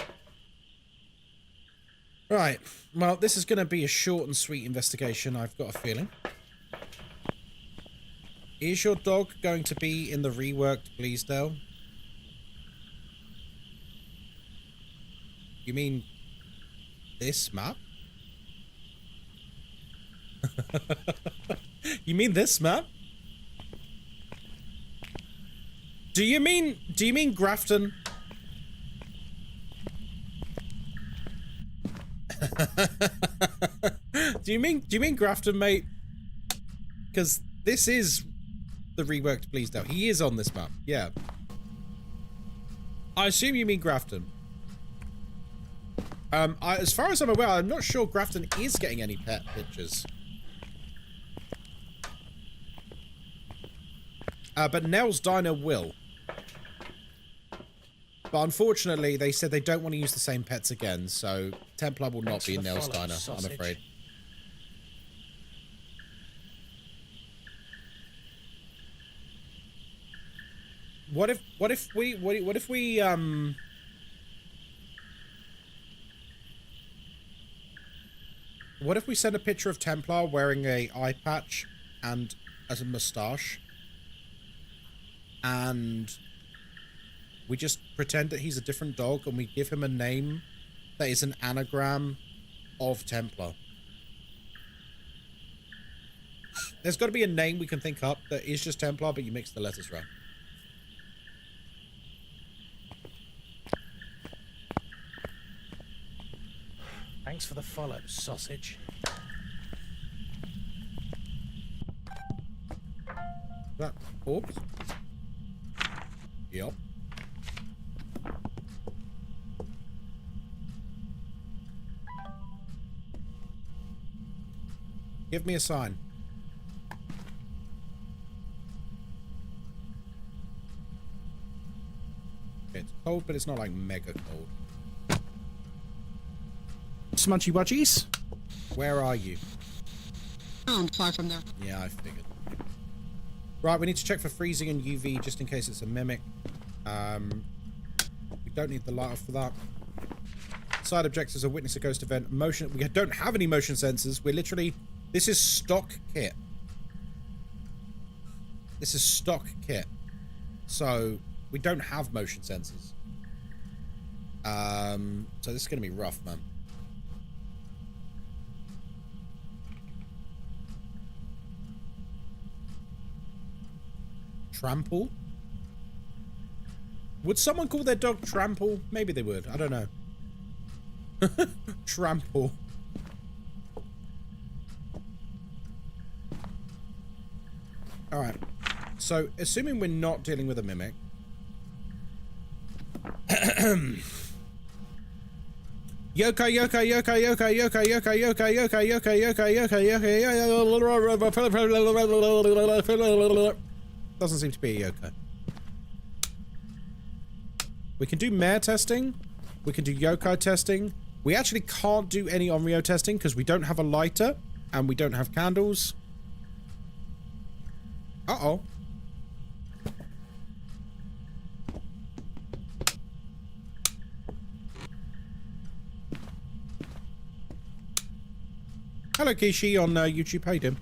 Right, well, this is going to be a short and sweet investigation, I've got a feeling. Is your dog going to be in the reworked Bleasdale? You mean this map? You mean this map? Do you mean Grafton? Do you mean Grafton, mate? Because this is the reworked Bleasdale. He is on this map. Yeah. I assume you mean Grafton. As far as I'm aware, I'm not sure Grafton is getting any pet pictures. But Nell's Diner will. But unfortunately, they said they don't want to use the same pets again, so Templar will not be in Nell's Diner, sausage. I'm afraid. What if we send a picture of Templar wearing a eye patch and as a moustache, and we just pretend that he's a different dog and we give him a name that is an anagram of Templar? There's got to be a name we can think up that is just Templar, but you mix the letters around. Thanks for the follow, sausage. Orbs. Yep. Give me a sign. Okay, it's cold, but it's not like mega cold. Smunchy Wudgies? Where are you? Far from there. Yeah, I figured. Right, we need to check for freezing and UV just in case it's a mimic. We don't need the light off for that. Side objectives are witness a ghost event. Motion. We don't have any motion sensors. We're literally. This is stock kit. This is stock kit. So we don't have motion sensors. So this is gonna be rough, man. Trample? Would someone call their dog Trample? Maybe they would. I don't know. Trample. Alright. So, assuming we're not dealing with a mimic. Yokai, yokai, yokai, yokai, yokai, yokai, yokai, yokai, yokai, yokai, yokai. Doesn't seem to be a yokai. We can do mare testing. We can do yokai testing. We actually can't do any Onryo testing because we don't have a lighter and we don't have candles. Uh-oh. Hello, Kishi on YouTube. How you doing?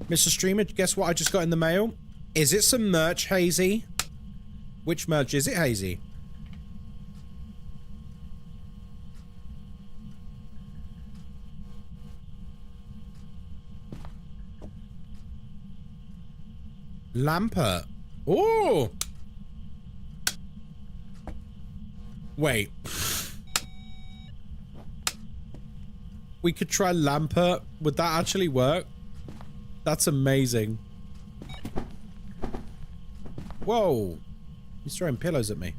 Mr. Streamer, guess what I just got in the mail? Is it some merch, Hazy? Which merch is it, Hazy? Lampert. Oh! Wait. We could try Lampert. Would that actually work? That's amazing. Whoa. He's throwing pillows at me.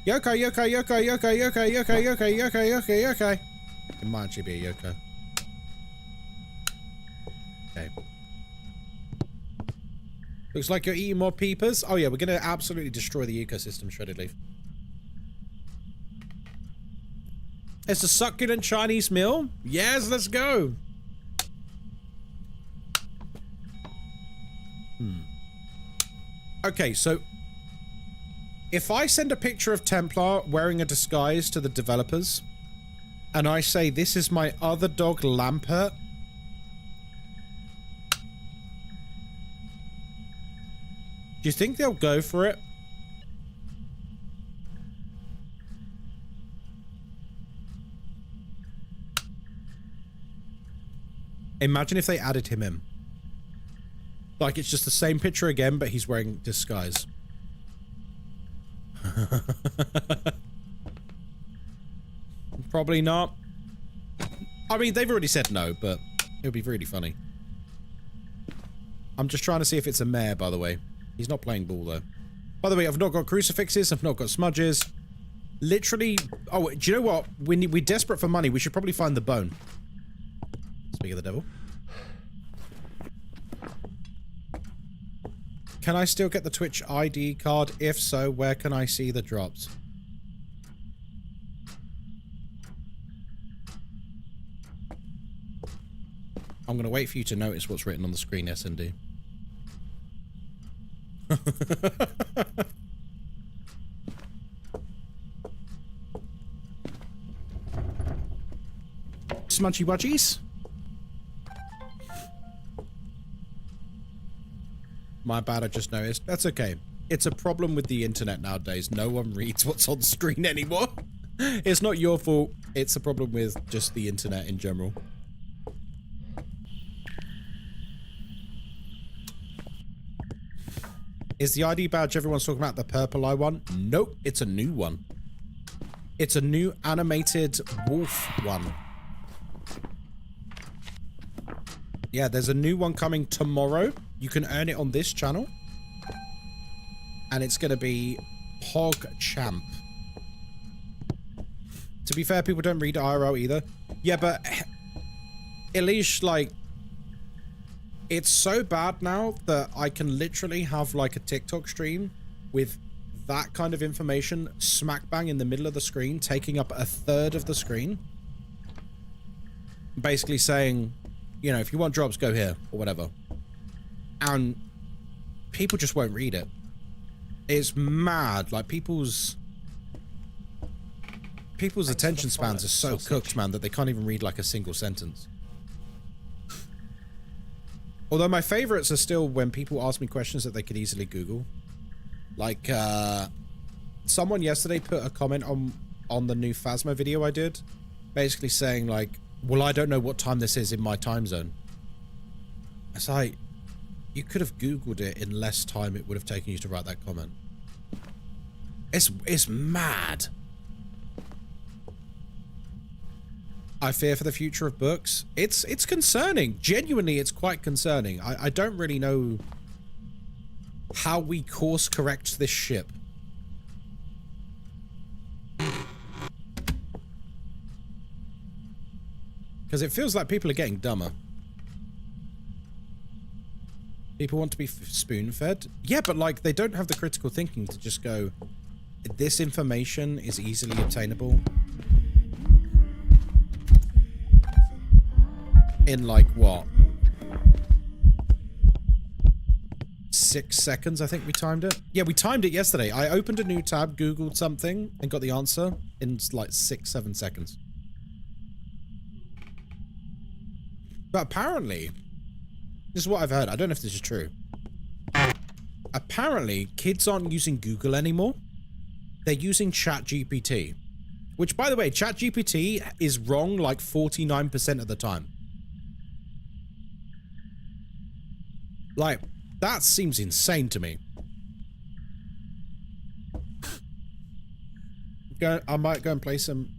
Yokai, yokai, yokai, yokai, yokai, yokai, yokai, yokai, yokai, yokai. It might actually be a yokai. Okay. Looks like you're eating more peepers. Oh yeah, we're going to absolutely destroy the ecosystem, Shredded Leaf. It's a succulent Chinese meal? Yes, let's go. Okay, so if I send a picture of Templar wearing a disguise to the developers and I say this is my other dog Lampert, do you think they'll go for it? Imagine if they added him in. Like, it's just the same picture again, but he's wearing disguise. Probably not. I mean, they've already said no, but it would be really funny. I'm just trying to see if it's a mare, by the way. He's not playing ball, though. By the way, I've not got crucifixes. I've not got smudges. Literally... Oh, do you know what? We're desperate for money. We should probably find the bone. Speak of the devil. Can I still get the Twitch ID card? If so, where can I see the drops? I'm going to wait for you to notice what's written on the screen, SND. Smunchy Wudgies? My bad, I just noticed. That's okay. It's a problem with the internet nowadays. No one reads what's on screen anymore. It's not your fault. It's a problem with just the internet in general. Is the ID badge everyone's talking about the purple eye one? Nope, it's a new one. It's a new animated wolf one. Yeah, there's a new one coming tomorrow. You can earn it on this channel. And it's going to be Hog Champ. To be fair, people don't read IRL either. Yeah, but Elish, like, it's so bad now that I can literally have like a TikTok stream with that kind of information smack bang in the middle of the screen, taking up a third of the screen. Basically saying, you know, if you want jobs, go here or whatever. And people just won't read it. It's mad. Like people's attention spans are so cooked, man, that they can't even read like a single sentence. Although my favorites are still when people ask me questions that they could easily Google. Like, someone yesterday put a comment on the new Phasmo video I did, basically saying like, well, I don't know what time this is in my time zone. It's like, you could have Googled it in less time it would have taken you to write that comment. It's mad. I fear for the future of books. It's concerning. Genuinely, it's quite concerning. I don't really know how we course correct this ship. Because it feels like people are getting dumber. People want to be spoon-fed. Yeah, but like they don't have the critical thinking to just go, this information is easily obtainable. In like what? 6 seconds, I think we timed it. Yeah, we timed it yesterday. I opened a new tab, Googled something, and got the answer in like 6-7 seconds. But apparently, this is what I've heard. I don't know if this is true. Apparently, kids aren't using Google anymore. They're using ChatGPT. Which, by the way, ChatGPT is wrong like 49% of the time. Like, that seems insane to me. I might go and play some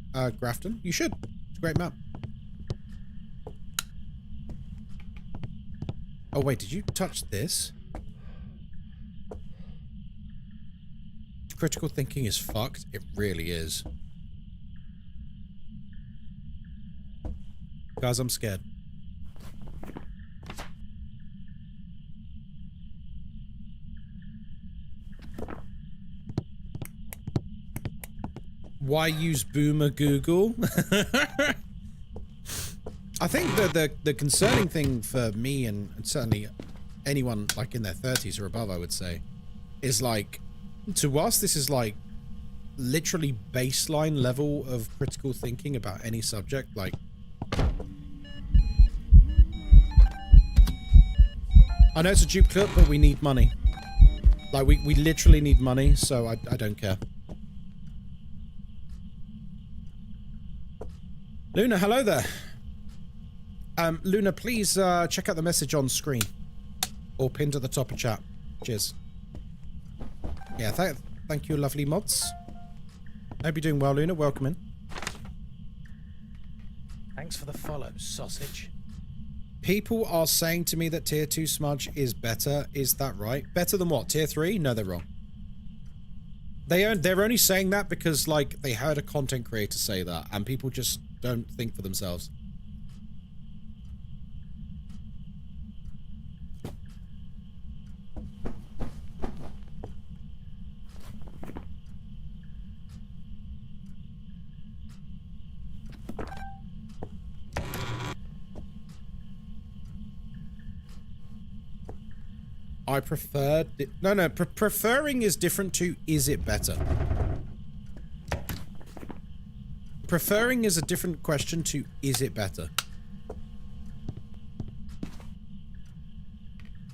Grafton. You should. It's a great map. Oh, wait, did you touch this? Critical thinking is fucked. It really is. Guys, I'm scared. Why use Boomer Google? I think the concerning thing for me and certainly anyone like in their 30s or above, I would say, is like, to us, this is like literally baseline level of critical thinking about any subject. Like, I know it's a dupe clip, but we need money. Like, we literally need money, so I don't care. Luna, hello there. Luna, please check out the message on screen. Or pinned at the top of chat. Cheers. Yeah, thank you, lovely mods. Hope you're doing well, Luna. Welcome in. Thanks for the follow, sausage. People are saying to me that tier 2 smudge is better. Is that right? Better than what? Tier 3? No, they're wrong. They're only saying that because, like, they heard a content creator say that, and people just don't think for themselves. I preferred... No, preferring is different to is it better. Preferring is a different question to is it better.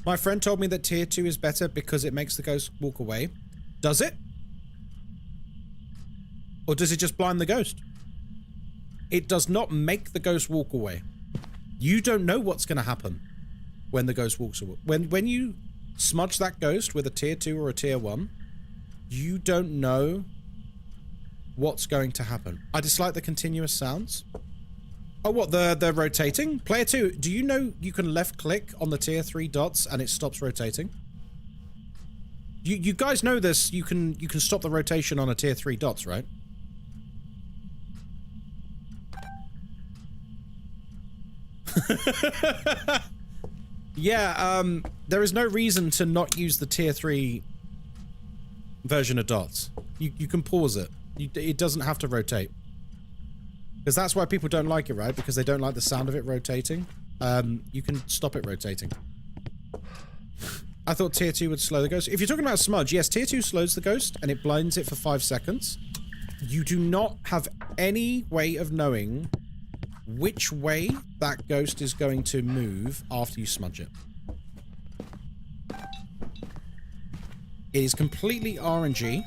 My friend told me that tier 2 is better because it makes the ghost walk away. Does it? Or does it just blind the ghost? It does not make the ghost walk away. You don't know what's going to happen when the ghost walks away. When you smudge that ghost with a tier 2 or a tier 1, you don't know what's going to happen. I dislike the continuous sounds. Oh, what, the rotating? Player 2, do you know you can left click on the tier 3 dots and it stops rotating? You guys know this, you can stop the rotation on a tier 3 dots, right? Yeah, there is no reason to not use the tier 3 version of dots. You can pause it. It doesn't have to rotate. Because that's why people don't like it, right? Because they don't like the sound of it rotating. You can stop it rotating. I thought tier 2 would slow the ghost. If you're talking about smudge, yes, tier 2 slows the ghost and it blinds it for 5 seconds. You do not have any way of knowing which way that ghost is going to move after you smudge it. It is completely RNG.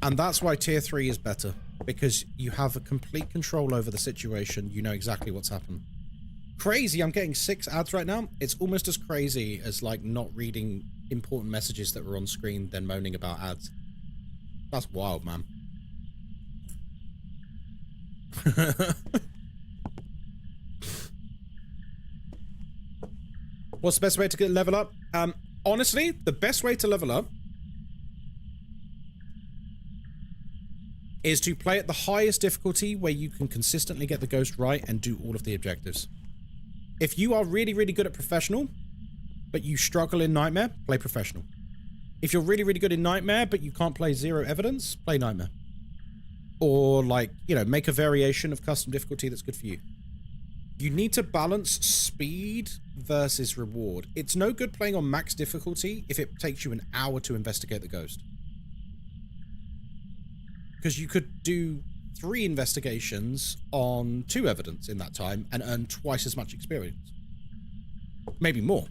And that's why tier 3 is better. Because you have a complete control over the situation. You know exactly what's happened. Crazy, I'm getting 6 ads right now. It's almost as crazy as, like, not reading important messages that were on screen then moaning about ads. That's wild, man. What's the best way to get level up? Honestly, the best way to level up is to play at the highest difficulty where you can consistently get the ghost right and do all of the objectives. If you are really, really good at professional, but you struggle in nightmare, play professional. If you're really, really good in nightmare, but you can't play zero evidence, play nightmare. Or, like, you know, make a variation of custom difficulty that's good for you. You need to balance speed versus reward. It's no good playing on max difficulty if it takes you an hour to investigate the ghost. Because you could do 3 investigations on 2 evidence in that time and earn twice as much experience. Maybe more.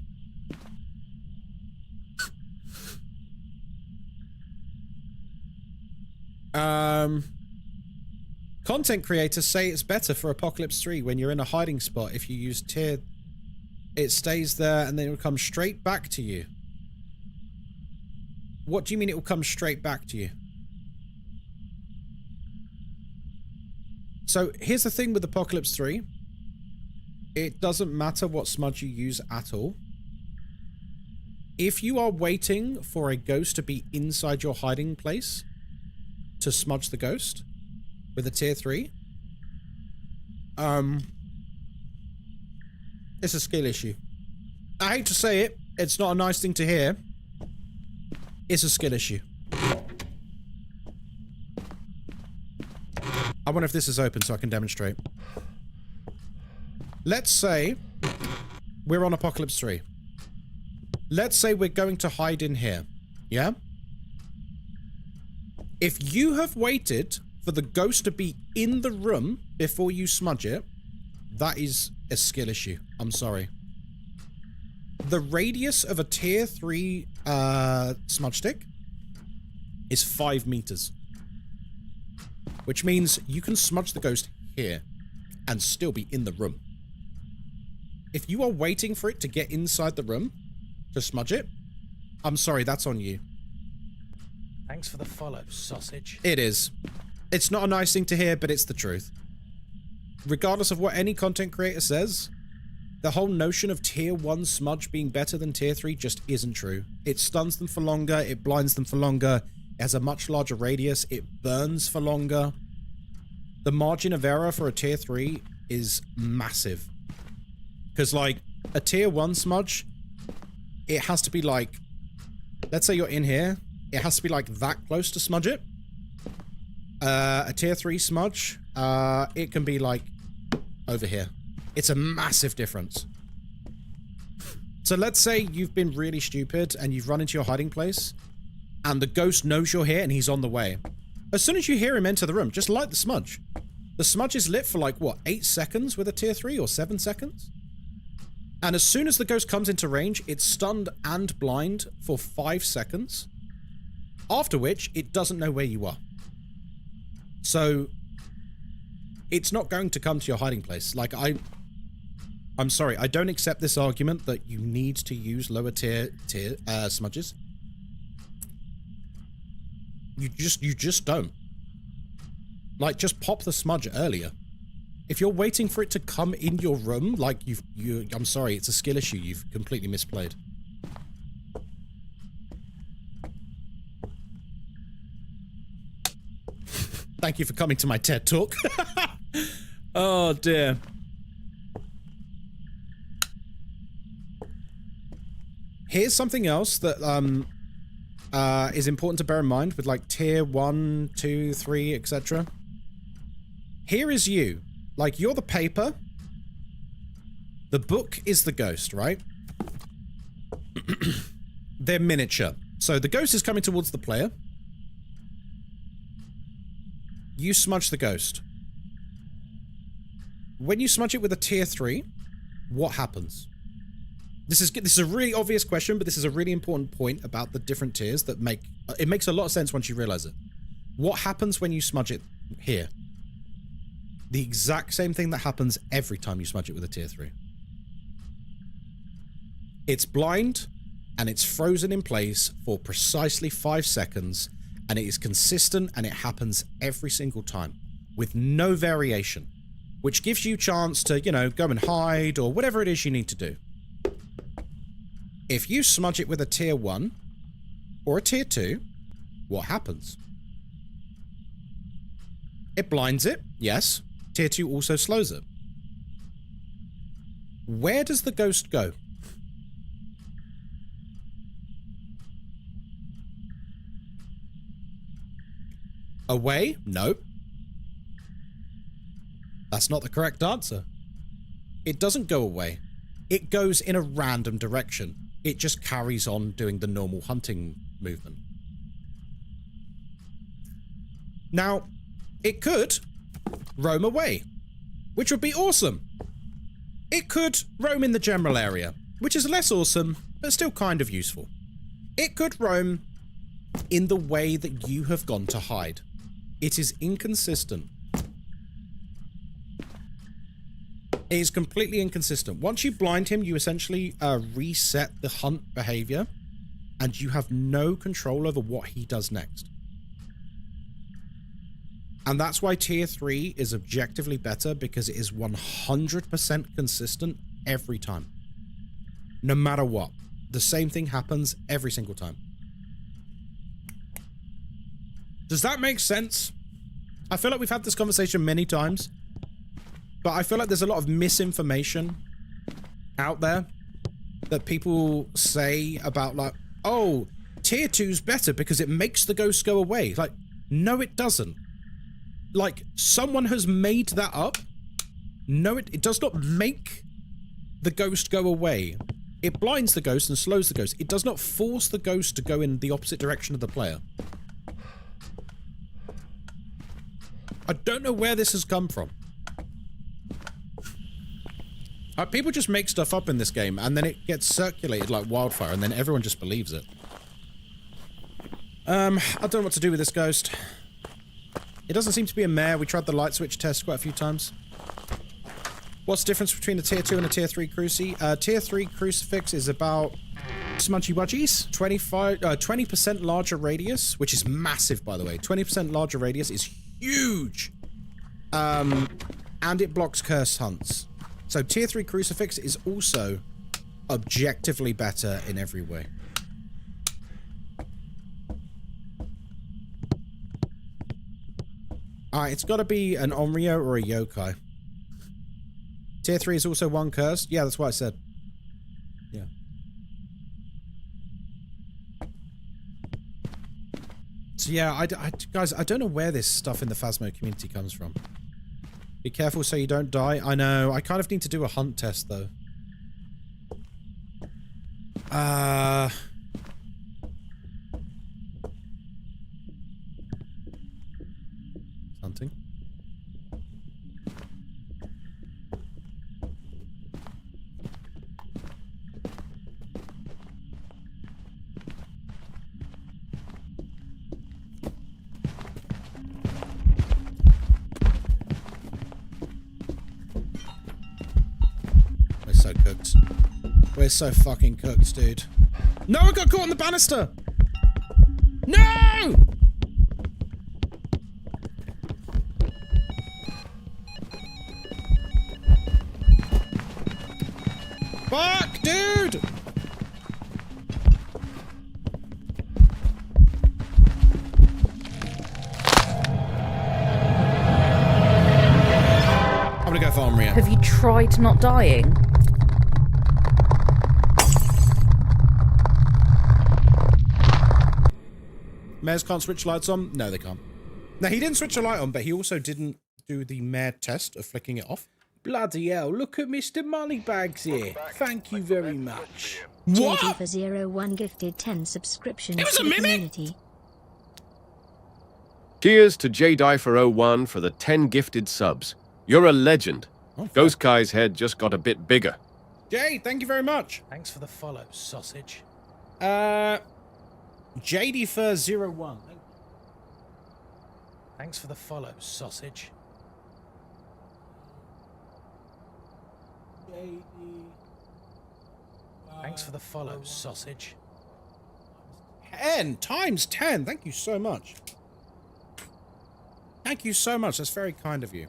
Content creators say it's better for Apocalypse 3 when you're in a hiding spot. If you use tier, it stays there and then it will come straight back to you. What do you mean it will come straight back to you? So here's the thing with Apocalypse 3. It doesn't matter what smudge you use at all. If you are waiting for a ghost to be inside your hiding place to smudge the ghost with a tier 3, it's a skill issue. I hate to say it, it's not a nice thing to hear. It's a skill issue. I wonder if this is open so I can demonstrate. Let's say we're on Apocalypse 3. Let's say we're going to hide in here. Yeah? If you have waited for the ghost to be in the room before you smudge it, that is a skill issue. I'm sorry. The radius of a tier 3 smudge stick is 5 meters. Which means you can smudge the ghost here and still be in the room. If you are waiting for it to get inside the room to smudge it, I'm sorry, that's on you. Thanks for the follow, sausage. It is. It's not a nice thing to hear, but it's the truth. Regardless of what any content creator says, the whole notion of tier 1 smudge being better than tier 3 just isn't true. It stuns them for longer, it blinds them for longer, it has a much larger radius, it burns for longer. The margin of error for a tier 3 is massive. Because, like, a tier 1 smudge, it has to be like, let's say you're in here, it has to be like that close to smudge it. A tier 3 smudge, it can be like over here. It's a massive difference. So let's say you've been really stupid and you've run into your hiding place and the ghost knows you're here and he's on the way. As soon as you hear him enter the room, just light the smudge. The smudge is lit for like, what, 8 seconds with a tier 3 or 7 seconds? And as soon as the ghost comes into range, it's stunned and blind for 5 seconds. After which, it doesn't know where you are. So, it's not going to come to your hiding place. Like, I'm sorry, I don't accept this argument that you need to use lower tier smudges. You just don't. Like, just pop the smudge earlier. If you're waiting for it to come in your room, like I'm sorry, it's a skill issue you've completely misplayed. Thank you for coming to my TED Talk. Oh, dear. Here's something else that is important to bear in mind with like tier 1, 2, 3, etc. Here is you. Like, you're the paper. The book is the ghost, right? They're miniature. So the ghost is coming towards the player. You smudge the ghost. When you smudge it with a tier 3, what happens? This is a really obvious question, but this is a really important point about the different tiers that it makes a lot of sense once you realize it. What happens when you smudge it here? The exact same thing that happens every time you smudge it with a tier 3. It's blind, and it's frozen in place for precisely 5 seconds, and it is consistent, and it happens every single time, with no variation, which gives you a chance to, you know, go and hide, or whatever it is you need to do. If you smudge it with a tier 1, or a tier 2, what happens? It blinds it, yes. Tier 2 also slows it. Where does the ghost go? Away? Nope. That's not the correct answer. It doesn't go away. It goes in a random direction. It just carries on doing the normal hunting movement. Now, it could roam away, which would be awesome. It could roam in the general area, which is less awesome, but still kind of useful. It could roam in the way that you have gone to hide. It is inconsistent. It is completely inconsistent. Once you blind him, you essentially reset the hunt behavior, and you have no control over what he does next. And that's why tier 3 is objectively better, because it is 100% consistent every time. No matter what. The same thing happens every single time. Does that make sense? I feel like we've had this conversation many times, but I feel like there's a lot of misinformation out there that people say about, like, oh, tier 2's better because it makes the ghost go away. Like, no, it doesn't. Like, someone has made that up. No, it does not make the ghost go away. It blinds the ghost and slows the ghost. It does not force the ghost to go in the opposite direction of the player. I don't know where this has come from. People just make stuff up in this game, and then it gets circulated like wildfire, and then everyone just believes it. I don't know what to do with this ghost. It doesn't seem to be a mare. We tried the light switch test quite a few times. What's the difference between a tier 2 and a tier 3 cruci? Tier 3 crucifix is about smudgy wudgies. 20% larger radius, which is massive, by the way. 20% larger radius is huge. And it blocks curse hunts. So tier 3 crucifix is also objectively better in every way. Alright, it's got to be an Onryo or a yokai. Tier 3 is also one curse. Yeah, that's what I said. Yeah. So yeah, guys, I don't know where this stuff in the Phasmo community comes from. Be careful so you don't die. I know. I kind of need to do a hunt test, though. Hunting. We're so cooked. We're so fucking cooked, dude. No, I got caught on the banister! No! Farmria. Have you tried not dying? Mares can't switch lights on? No, they can't. Now, he didn't switch a light on, but he also didn't do the mare test of flicking it off. Bloody hell, look at Mr. Moneybags here. Thank you very much. What? JD for 01 gifted 10 subscriptions It was to a the mimic? community. Cheers to JDie for 01 for the 10 gifted subs. You're a legend. Oh, Ghostkai's head just got a bit bigger. Jay, thank you very much. Thanks for the follow, sausage. JD for 01. Thanks for the follow, sausage. Thanks for the follow, sausage. 10 times 10. Thank you so much. Thank you so much. That's very kind of you.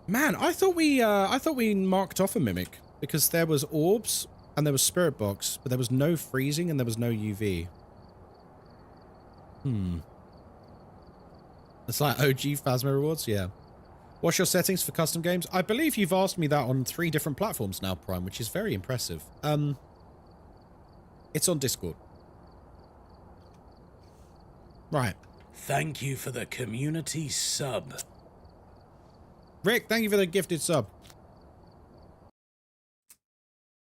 Man, I thought we marked off a mimic because there was orbs and there was spirit box, but there was no freezing and there was no UV. It's like OG Phasma rewards, yeah. What's your settings for custom games? I believe you've asked me that on 3 different platforms now, Prime, which is very impressive. It's on Discord. Right. Thank you for the community sub. Rick, thank you for the gifted sub.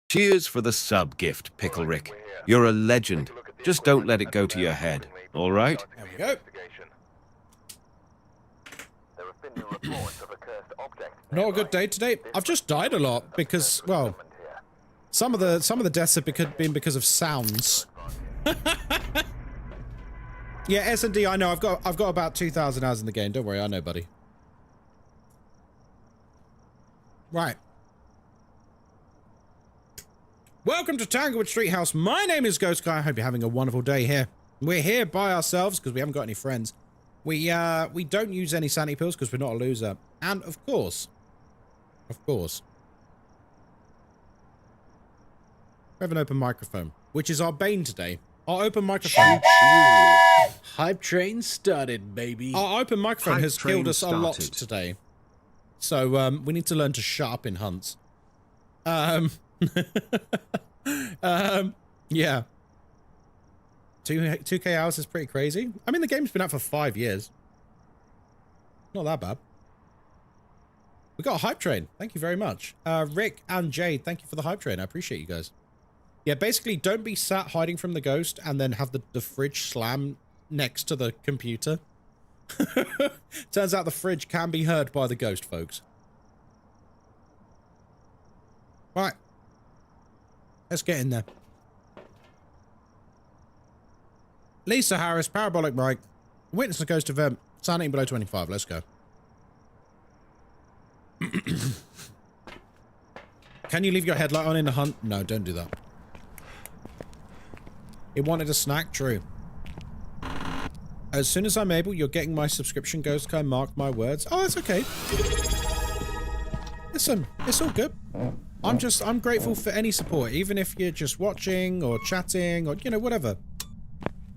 Cheers for the sub gift, Pickle Rick. You're a legend. Just don't let it go to your head, all right? There we go. There have been new reports of a cursed object. Not a good day today. I've just died a lot because, well, some of the deaths have been because of sounds. Yeah, S&D, I know. I've got about 2,000 hours in the game. Don't worry, I know, buddy. Right. Welcome to Tanglewood Street House. My name is Ghostkai. I hope you're having a wonderful day here. We're here by ourselves because we haven't got any friends. We don't use any sanity pills because we're not a loser. And of course, we have an open microphone, which is our bane today. Our open microphone. Hype train started, baby. Our open microphone Hype has killed train us a lot started. today. So we need to learn to shut up in hunts. Yeah. 2K hours is pretty crazy. I mean, the game's been out for 5 years. Not that bad. We got a hype train. Thank you very much. Rick and Jade, thank you for the hype train. I appreciate you guys. Yeah, basically, don't be sat hiding from the ghost and then have the fridge slam next to the computer. Turns out the fridge can be heard by the ghost, folks. Right. Let's get in there. Lisa Harris, Parabolic Mike, Witness the Ghost event, sanity below 25. Let's go. Can you leave your headlight on in the hunt? No, don't do that. It wanted a snack? True. As soon as I'm able, you're getting my subscription, Ghostkai. Mark my words. Oh, that's okay. Listen, it's all good. I'm grateful for any support, even if you're just watching or chatting or, you know, whatever.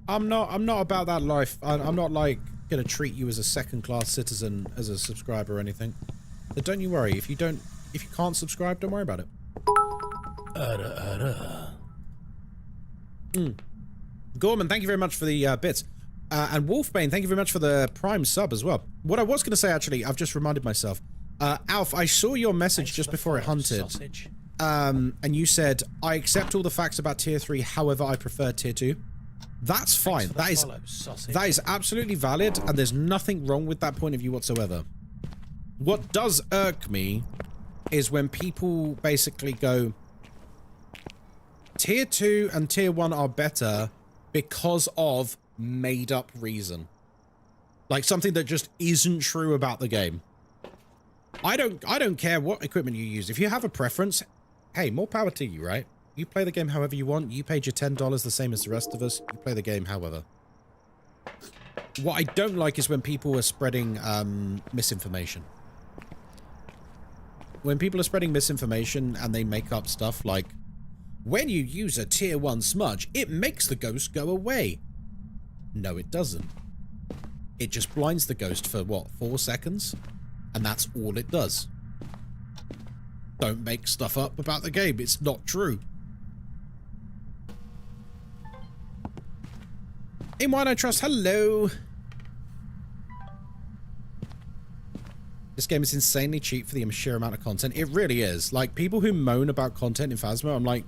I'm not about that life. I'm not, like, gonna treat you as a second-class citizen as a subscriber or anything. So don't you worry. If you can't subscribe, don't worry about it. Gorman, thank you very much for the bits. And Wolfbane, thank you very much for the Prime sub as well. What I was going to say, actually, I've just reminded myself. Alf, I saw your message just before it hunted. Sausage. And you said, I accept all the facts about Tier 3, however, I prefer Tier 2. That's fine. That is absolutely valid, and there's nothing wrong with that point of view whatsoever. What does irk me is when people basically go, Tier 2 and Tier 1 are better because of made-up reason. Like something that just isn't true about the game. I don't care what equipment you use. If you have a preference, hey, more power to you, right? You play the game however you want. You paid your $10 the same as the rest of us. You play the game however. What I don't like is when people are spreading misinformation. When people are spreading misinformation and they make up stuff like, when you use a Tier 1 smudge, it makes the ghost go away. No, it doesn't. It just blinds the ghost for, what, 4 seconds? And that's all it does. Don't make stuff up about the game. It's not true. In Wine I Trust, hello. This game is insanely cheap for the sheer amount of content. It really is. Like, people who moan about content in Phasmo, I'm like,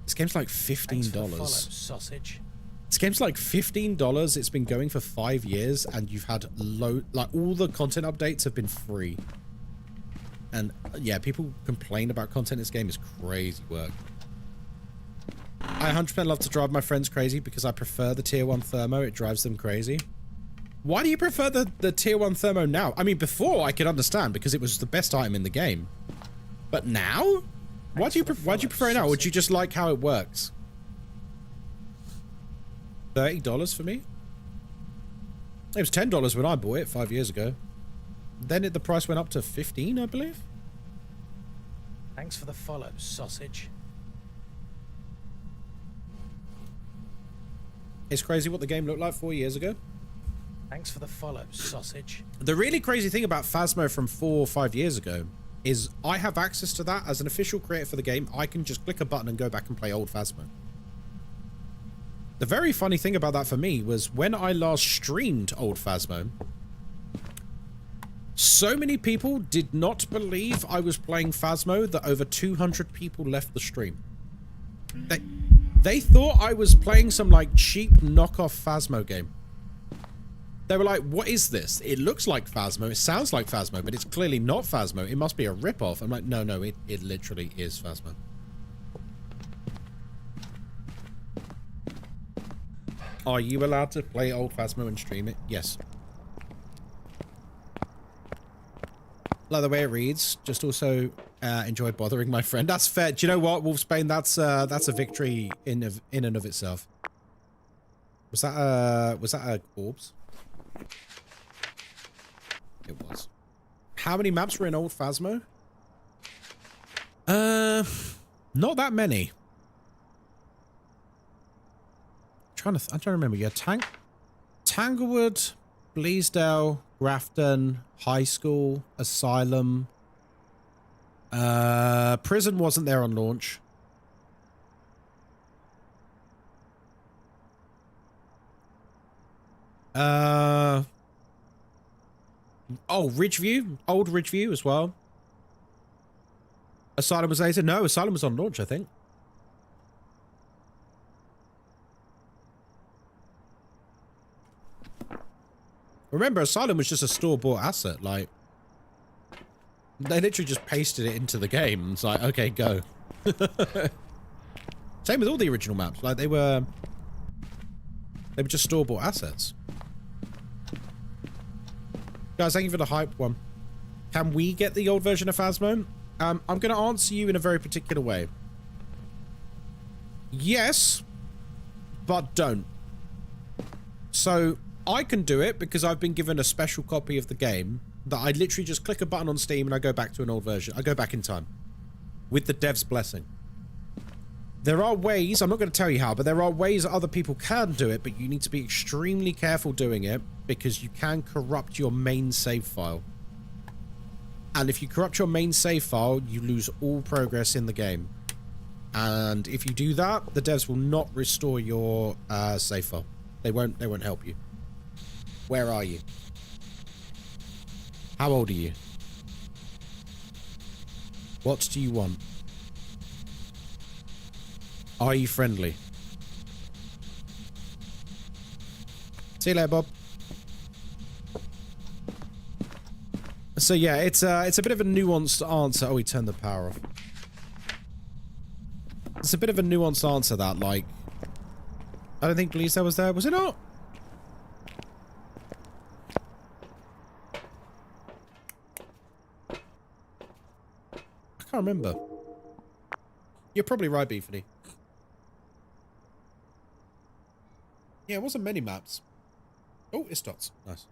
this game's like $15. Sausage. This game's like $15. It's been going for 5 years, and you've had like all the content updates have been free. And yeah, people complain about content in this game is crazy work. I 100% love to drive my friends crazy because I prefer the tier 1 thermo. It drives them crazy. Why do you prefer the tier 1 thermo now? I mean, before I could understand because it was the best item in the game. But now? Why do you prefer it now? Or would you just like how it works? $30 for me? It was $10 when I bought it 5 years ago. Then the price went up to 15, I believe. Thanks for the follow, sausage. It's crazy what the game looked like 4 years ago. Thanks for the follow, sausage. The really crazy thing about Phasmo from 4 or 5 years ago is I have access to that as an official creator for the game. I can just click a button and go back and play old Phasmo. The very funny thing about that for me was when I last streamed old Phasmo, so many people did not believe I was playing Phasmo that over 200 people left the stream. They thought I was playing some like cheap knockoff Phasmo game. They were like, what is this? It looks like Phasmo, it sounds like Phasmo, but it's clearly not Phasmo. It must be a rip-off. I'm like, no, it literally is Phasmo. Are you allowed to play old Phasmo and stream it? Yes. Like the way it reads, just also enjoy bothering my friend. That's fair. Do you know what, Wolfsbane? That's a victory in and of itself. Was that a orbs? It was. How many maps were in old Phasmo? Not that many. I'm trying to remember. Yeah, Tanglewood, Bleasdale, Grafton, High School, Asylum. Prison wasn't there on launch. Oh, Ridgeview, old Ridgeview as well. Asylum was later. No, Asylum was on launch, I think. Remember, Asylum was just a store-bought asset. Like, they literally just pasted it into the game. It's like, okay, go. Same with all the original maps. Like, they were just store-bought assets. Guys, thank you for the hype one. Can we get the old version of Phasmo? I'm going to answer you in a very particular way. Yes, but don't. So, I can do it because I've been given a special copy of the game that I literally just click a button on Steam and I go back to an old version. I go back in time. With the dev's blessing. There are ways, I'm not going to tell you how, but there are ways that other people can do it, but you need to be extremely careful doing it because you can corrupt your main save file. And if you corrupt your main save file, you lose all progress in the game. And if you do that, the devs will not restore your save file. They won't help you. Where are you? How old are you? What do you want? Are you friendly? See you later, Bob. So yeah, it's a bit of a nuanced answer. Oh, he turned the power off. It's a bit of a nuanced answer that, like, I don't think Bleasdale was there. Was it not? I can't remember. You're probably right, Beefany. Yeah, it wasn't many maps. Oh, it's dots. Nice.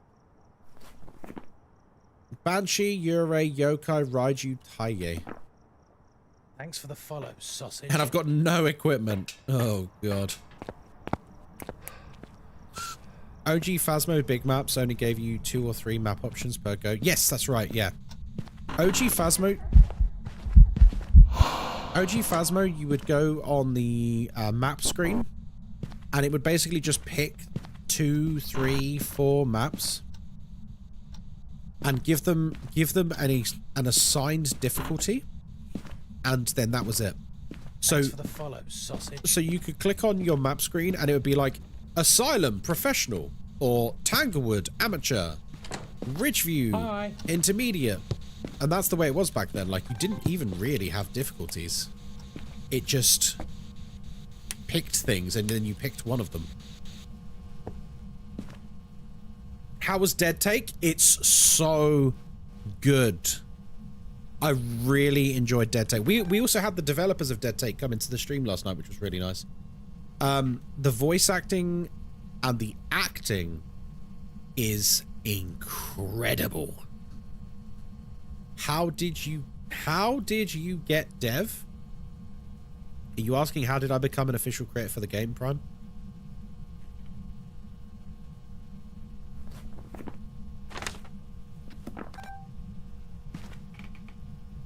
Banshee, Yurei, Yokai, Raiju, Taiye. Thanks for the follow, sausage. And I've got no equipment. Oh, God. OG Phasmo big maps only gave you 2 or 3 map options per go. Yes, that's right, yeah. OG Phasmo, you would go on the map screen, and it would basically just pick 2, 3, 4 maps, and give them an assigned difficulty, and then that was it. So, Thanks for the follow, sausage. So you could click on your map screen, and it would be like Asylum Professional, or Tanglewood Amateur, Ridgeview Intermediate. And that's the way it was back then. Like, you didn't even really have difficulties. It just picked things, and then you picked one of them. How was Dead Take? It's so good. I really enjoyed Dead Take. We also had the developers of Dead Take come into the stream last night, which was really nice. The voice acting and the acting is incredible. How did you get dev? Are you asking how did I become an official creator for the game, Prime?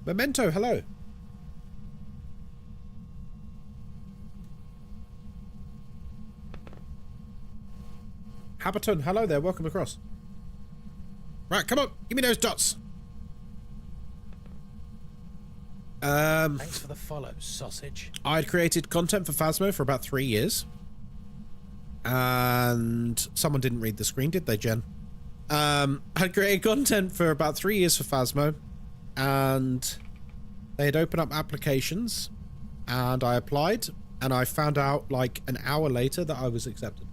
Memento, hello. Haberton, hello there, welcome across. Right, come on, give me those dots. Thanks for the follow, sausage. I'd created content for Phasmo for about 3 years. And someone didn't read the screen, did they, Jen? I'd created content for about 3 years for Phasmo. And they'd open up applications. And I applied. And I found out like an hour later that I was accepted.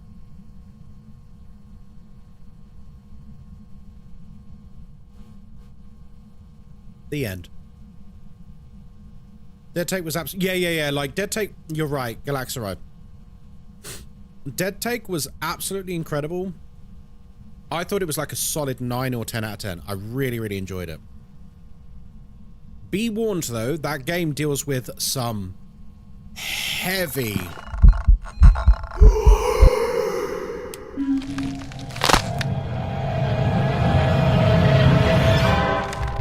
The end. Dead Take was absolutely... Yeah. Like, Dead Take... You're right, Galaxaride. Dead Take was absolutely incredible. I thought it was like a solid 9 or 10 out of 10. I really, really enjoyed it. Be warned, though, that game deals with some heavy...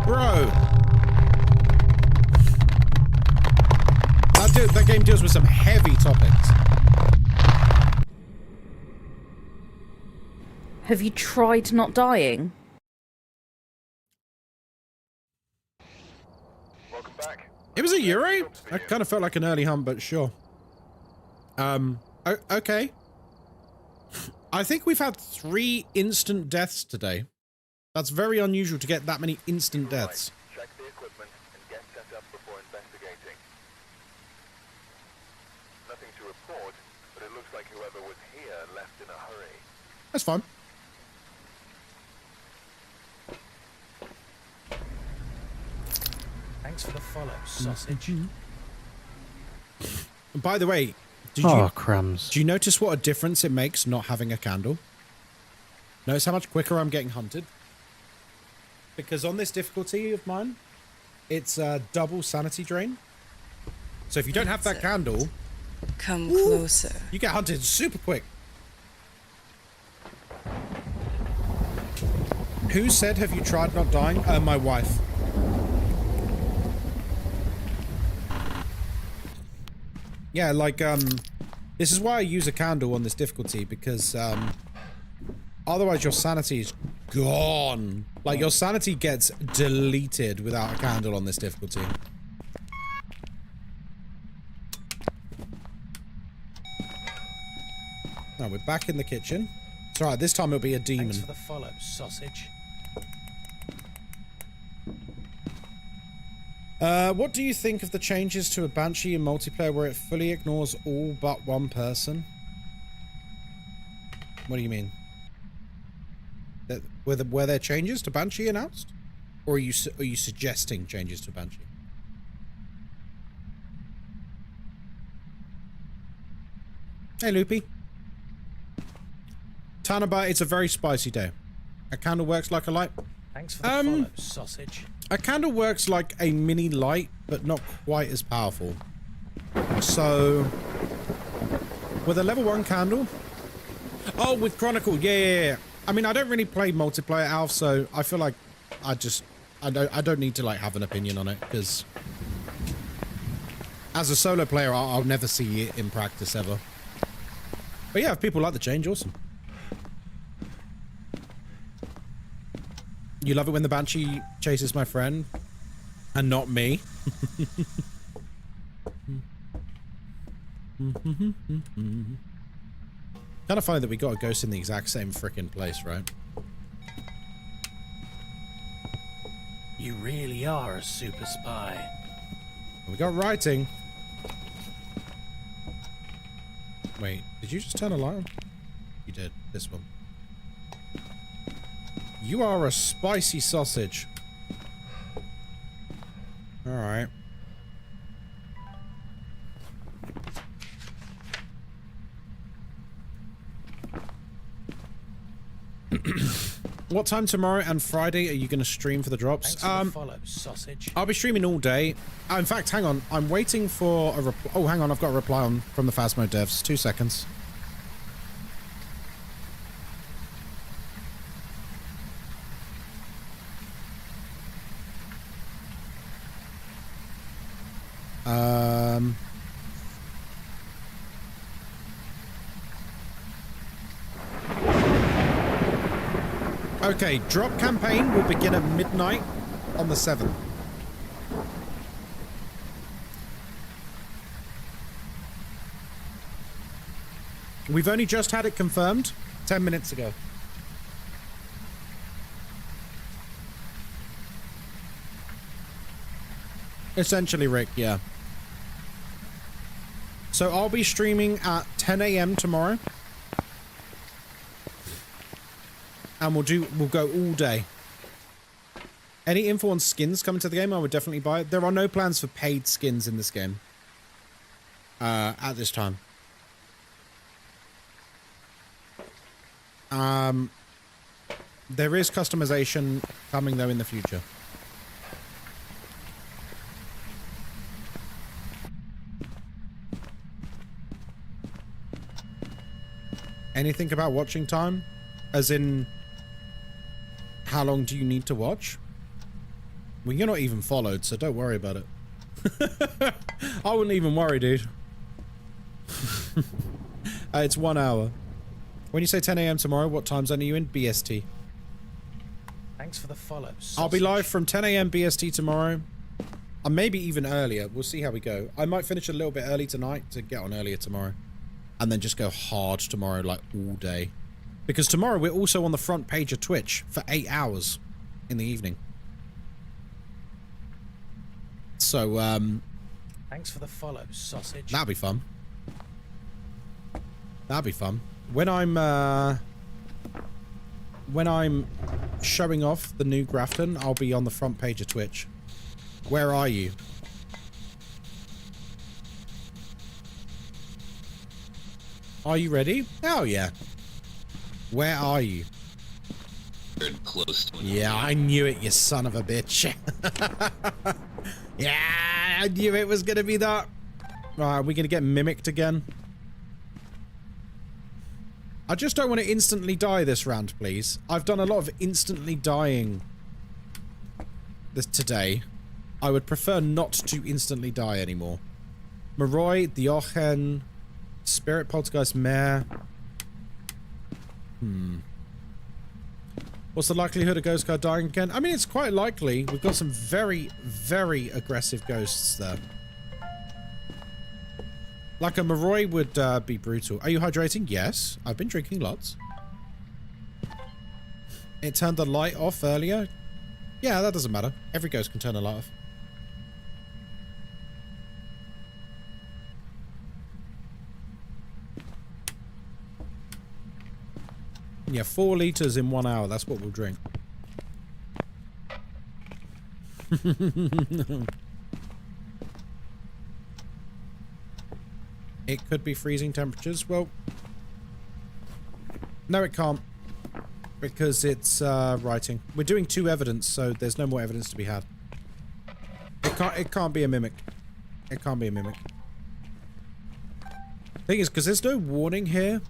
Bro! That game deals with some heavy topics. Have you tried not dying? Welcome back. It was a Euro? That kind of felt like an early hunt, but sure. Okay. I think we've had 3 instant deaths today. That's very unusual to get that many instant deaths. Check the equipment and get set up before investigating. Nothing to report, but it looks like whoever was here left in a hurry. That's fine. Thanks for the follow, sausage. By the way, crumbs. Do you notice what a difference it makes not having a candle? Notice how much quicker I'm getting hunted? Because on this difficulty of mine, it's a double sanity drain. So if you don't have that candle... Come closer. You get hunted super quick. Who said, have you tried not dying? My wife. Yeah, like, this is why I use a candle on this difficulty, because, otherwise your sanity is gone. Like, your sanity gets deleted without a candle on this difficulty. Now, we're back in the kitchen. It's alright, this time it'll be a demon. Thanks for the follow, sausage. What do you think of the changes to a Banshee in multiplayer where it fully ignores all but one person? What do you mean? Were there changes to Banshee announced? Or are you suggesting changes to Banshee? Hey, Loopy. Tanaba, it's a very spicy day. A candle works like a light. Thanks for the follow, sausage. A candle works like a mini light, but not quite as powerful. So, with a level 1 candle... Oh, with Chronicle, yeah. I mean, I don't really play multiplayer, Alf, so I feel like I just I don't need to like have an opinion on it because as a solo player, I'll never see it in practice ever. But yeah, if people like the change, awesome. You love it when the Banshee chases my friend and not me. Kind of funny that we got a ghost in the exact same freaking place, right? You really are a super spy. We got writing. Wait, did you just turn a light on? You did. This one. You are a spicy sausage. Alright. What time tomorrow and Friday are you going to stream for the drops? Thanks for the follow, sausage. I'll be streaming all day. In fact, hang on. I'm waiting for a reply. Oh, hang on. I've got a reply on from the Phasmo devs. 2 seconds. Okay, drop campaign will begin at midnight on the 7th. We've only just had it confirmed 10 minutes ago. Essentially, Rick, yeah. So I'll be streaming at 10 AM tomorrow. And we'll go all day. Any info on skins coming to the game, I would definitely buy it. There are no plans for paid skins in this game. At this time. There is customization coming though in the future. Anything about watching time? As in, how long do you need to watch? Well, you're not even followed, so don't worry about it. I wouldn't even worry, dude. It's 1 hour. When you say 10 AM tomorrow, what time zone are you in? BST. Thanks for the follow, sausage. I'll be live from 10 AM BST tomorrow. Or maybe even earlier. We'll see how we go. I might finish a little bit early tonight to get on earlier tomorrow. And then just go hard tomorrow, like all day. Because tomorrow we're also on the front page of Twitch for 8 hours in the evening. So, thanks for the follow, sausage. That'll be fun. That'll be fun. When I'm showing off the new Grafton, I'll be on the front page of Twitch. Where are you? Are you ready? Oh, yeah. Where are you? Close to yeah, I knew it, you son of a bitch. Yeah, I knew it was gonna be that. Right, are we gonna get mimicked again? I just don't want to instantly die this round, please. I've done a lot of instantly dying today. I would prefer not to instantly die anymore. Moroi, Diochen, Spirit Poltergeist Mare. What's the likelihood of Ghostkai dying again? I mean, it's quite likely. We've got some very, very aggressive ghosts there. Like a Moroi would be brutal. Are you hydrating? Yes. I've been drinking lots. It turned the light off earlier. Yeah, that doesn't matter. Every ghost can turn a light off. Yeah, 4 liters in 1 hour. That's what we'll drink. It could be freezing temperatures. Well, no, it can't. Because it's writing. We're doing 2 evidence, so there's no more evidence to be had. It can't be a mimic. It can't be a mimic. Thing is, because there's no warning here.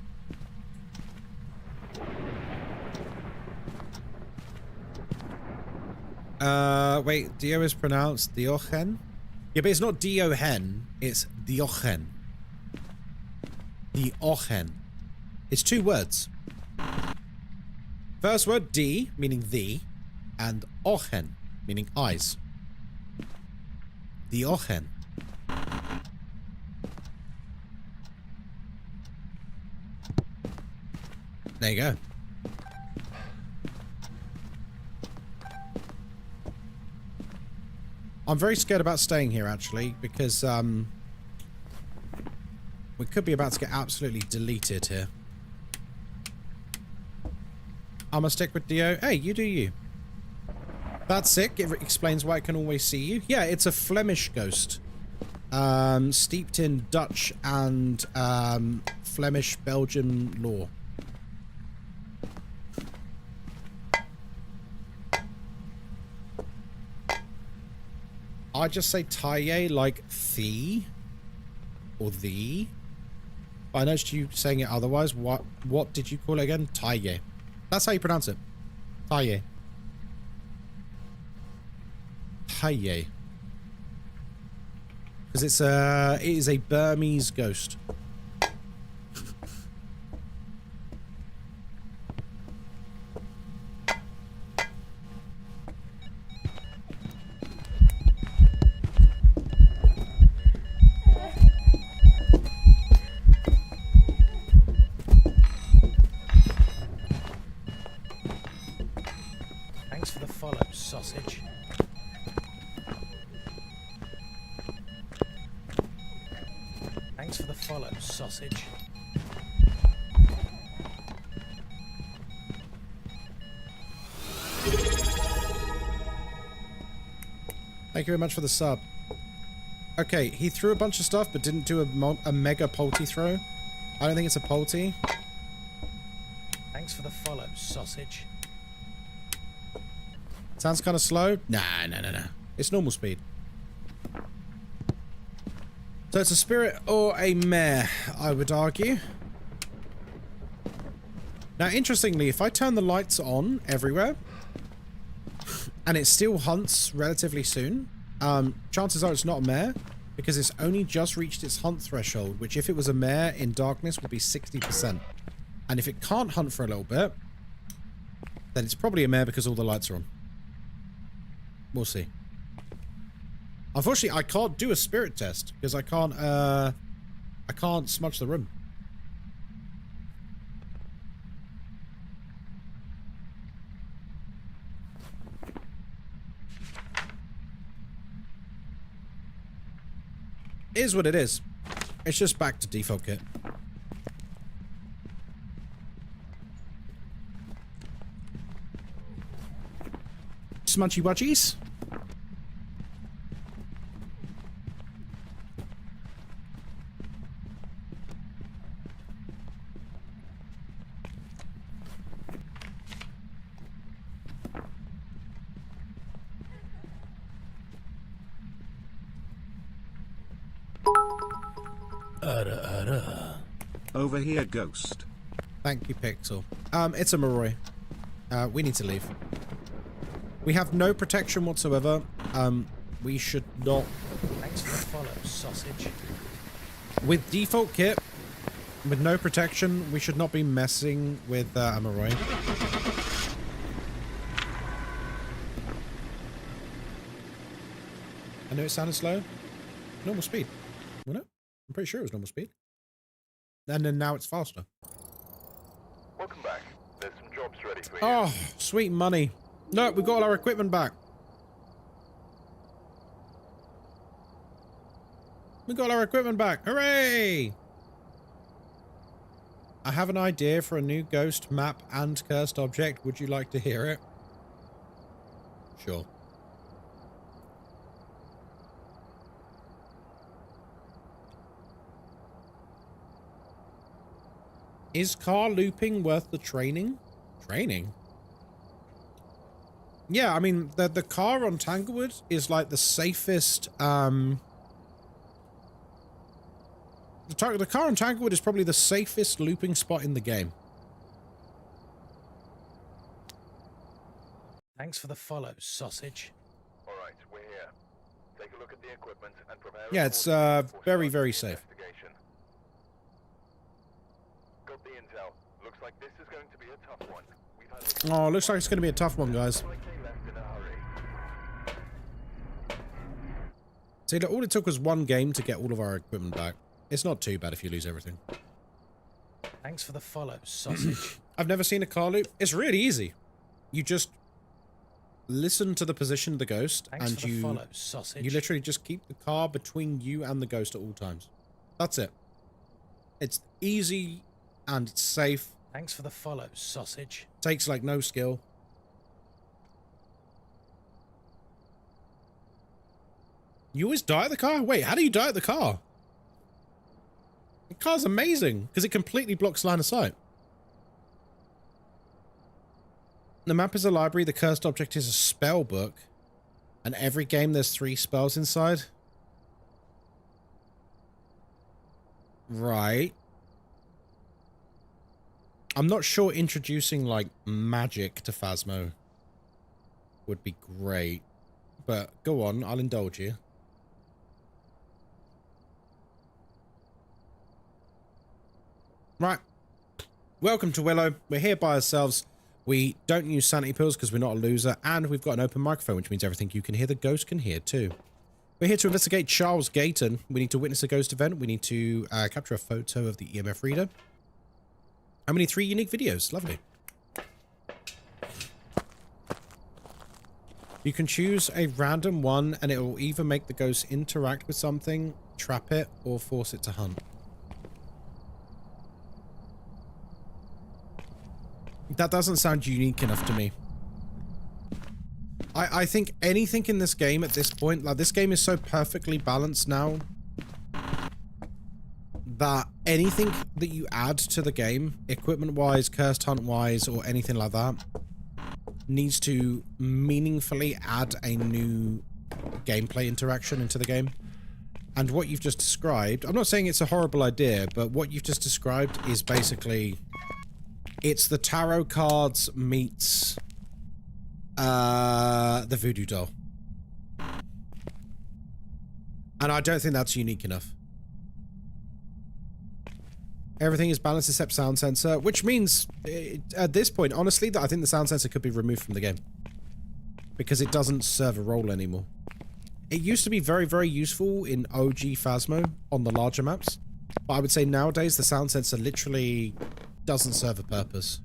Wait, Dio is pronounced Diochen? Yeah, but it's not Diochen, it's Diochen. Diochen. It's 2 words. First word, D, meaning the, and Ochen, meaning eyes. Diochen. There you go. I'm very scared about staying here, actually, because, we could be about to get absolutely deleted here. I'm gonna stick with Dio. Hey, you do you. That's sick. It explains why I can always see you. Yeah, it's a Flemish ghost. Steeped in Dutch and, Flemish Belgian lore. I just say Taye like the or the. I noticed you saying it otherwise. What did you call it again? Taye. That's how you pronounce it. Taye. Taye. Because it is a Burmese ghost. Thanks for the follow, sausage. Thanks for the follow, sausage. Thank you very much for the sub. Okay, he threw a bunch of stuff but didn't do a mega polty throw. I don't think it's a polty. Thanks for the follow, sausage. Sounds kind of slow? Nah. It's normal speed. So it's a spirit or a mare, I would argue. Now, interestingly, if I turn the lights on everywhere, and it still hunts relatively soon, chances are it's not a mare, because it's only just reached its hunt threshold, which if it was a mare in darkness would be 60%. And if it can't hunt for a little bit, then it's probably a mare because all the lights are on. We'll see. Unfortunately, I can't do a spirit test because I can't smudge the room. It is what it is. It's just back to default kit. Smudgy wudgies. Over here, ghost. Thank you, Pixel. It's a Moroi. We need to leave. We have no protection whatsoever. We should not... Thanks for the follow, sausage. With default kit, with no protection, we should not be messing with a Moroi. I know it sounded slow. Normal speed. Wasn't it? I'm pretty sure it was normal speed. And then now it's faster. Welcome back. There's some jobs ready for you. Oh, sweet money. Look, we got all our equipment back. We got our equipment back. Hooray! I have an idea for a new ghost map and cursed object. Would you like to hear it? Sure. Is car looping worth the training? Training? Yeah, I mean, the car on Tanglewood is like the safest, the car on Tanglewood is probably the safest looping spot in the game. Thanks for the follow, sausage. All right, we're here. Take a look at the equipment and prepare. Yeah, it's very, very safe. Got the intel. Looks like this is going to be a tough one. We've had Oh, looks like it's going to be a tough one, guys. like they left in a hurry. See, all it took was one game to get all of our equipment back. It's not too bad if you lose everything. Thanks for the follow, sausage. I've never seen a car loop. It's really easy. You just listen to the position of the ghost, Thanks and for the follow, sausage. you literally just keep the car between you and the ghost at all times. That's it. It's easy and it's safe. Thanks for the follow, sausage. Takes like no skill. You always die at the car? Wait, how do you die at the car? The car's amazing because it completely blocks line of sight. The map is a library, the cursed object is a spell book, and every game there's 3 spells inside. Right. I'm not sure introducing, like, magic to Phasmo would be great, but go on, I'll indulge you. Right. Welcome to Willow. We're here by ourselves. We don't use sanity pills because we're not a loser, and we've got an open microphone, which means everything you can hear, the ghost can hear too. We're here to investigate Charles Gayton. We need to witness a ghost event. We need to capture a photo of the EMF reader. And we need 3 unique videos. Lovely. You can choose a random one, and it will either make the ghost interact with something, trap it, or force it to hunt. That doesn't sound unique enough to me. I think anything in this game at this point, like this game is so perfectly balanced now that anything that you add to the game, equipment-wise, cursed hunt-wise, or anything like that, needs to meaningfully add a new gameplay interaction into the game. And what you've just described, I'm not saying it's a horrible idea, but what you've just described is basically... it's the tarot cards meets the voodoo doll. And I don't think that's unique enough. Everything is balanced except sound sensor, which means at this point, honestly, that I think the sound sensor could be removed from the game. Because it doesn't serve a role anymore. It used to be very, very useful in OG Phasmo on the larger maps. But I would say nowadays the sound sensor literally doesn't serve a purpose.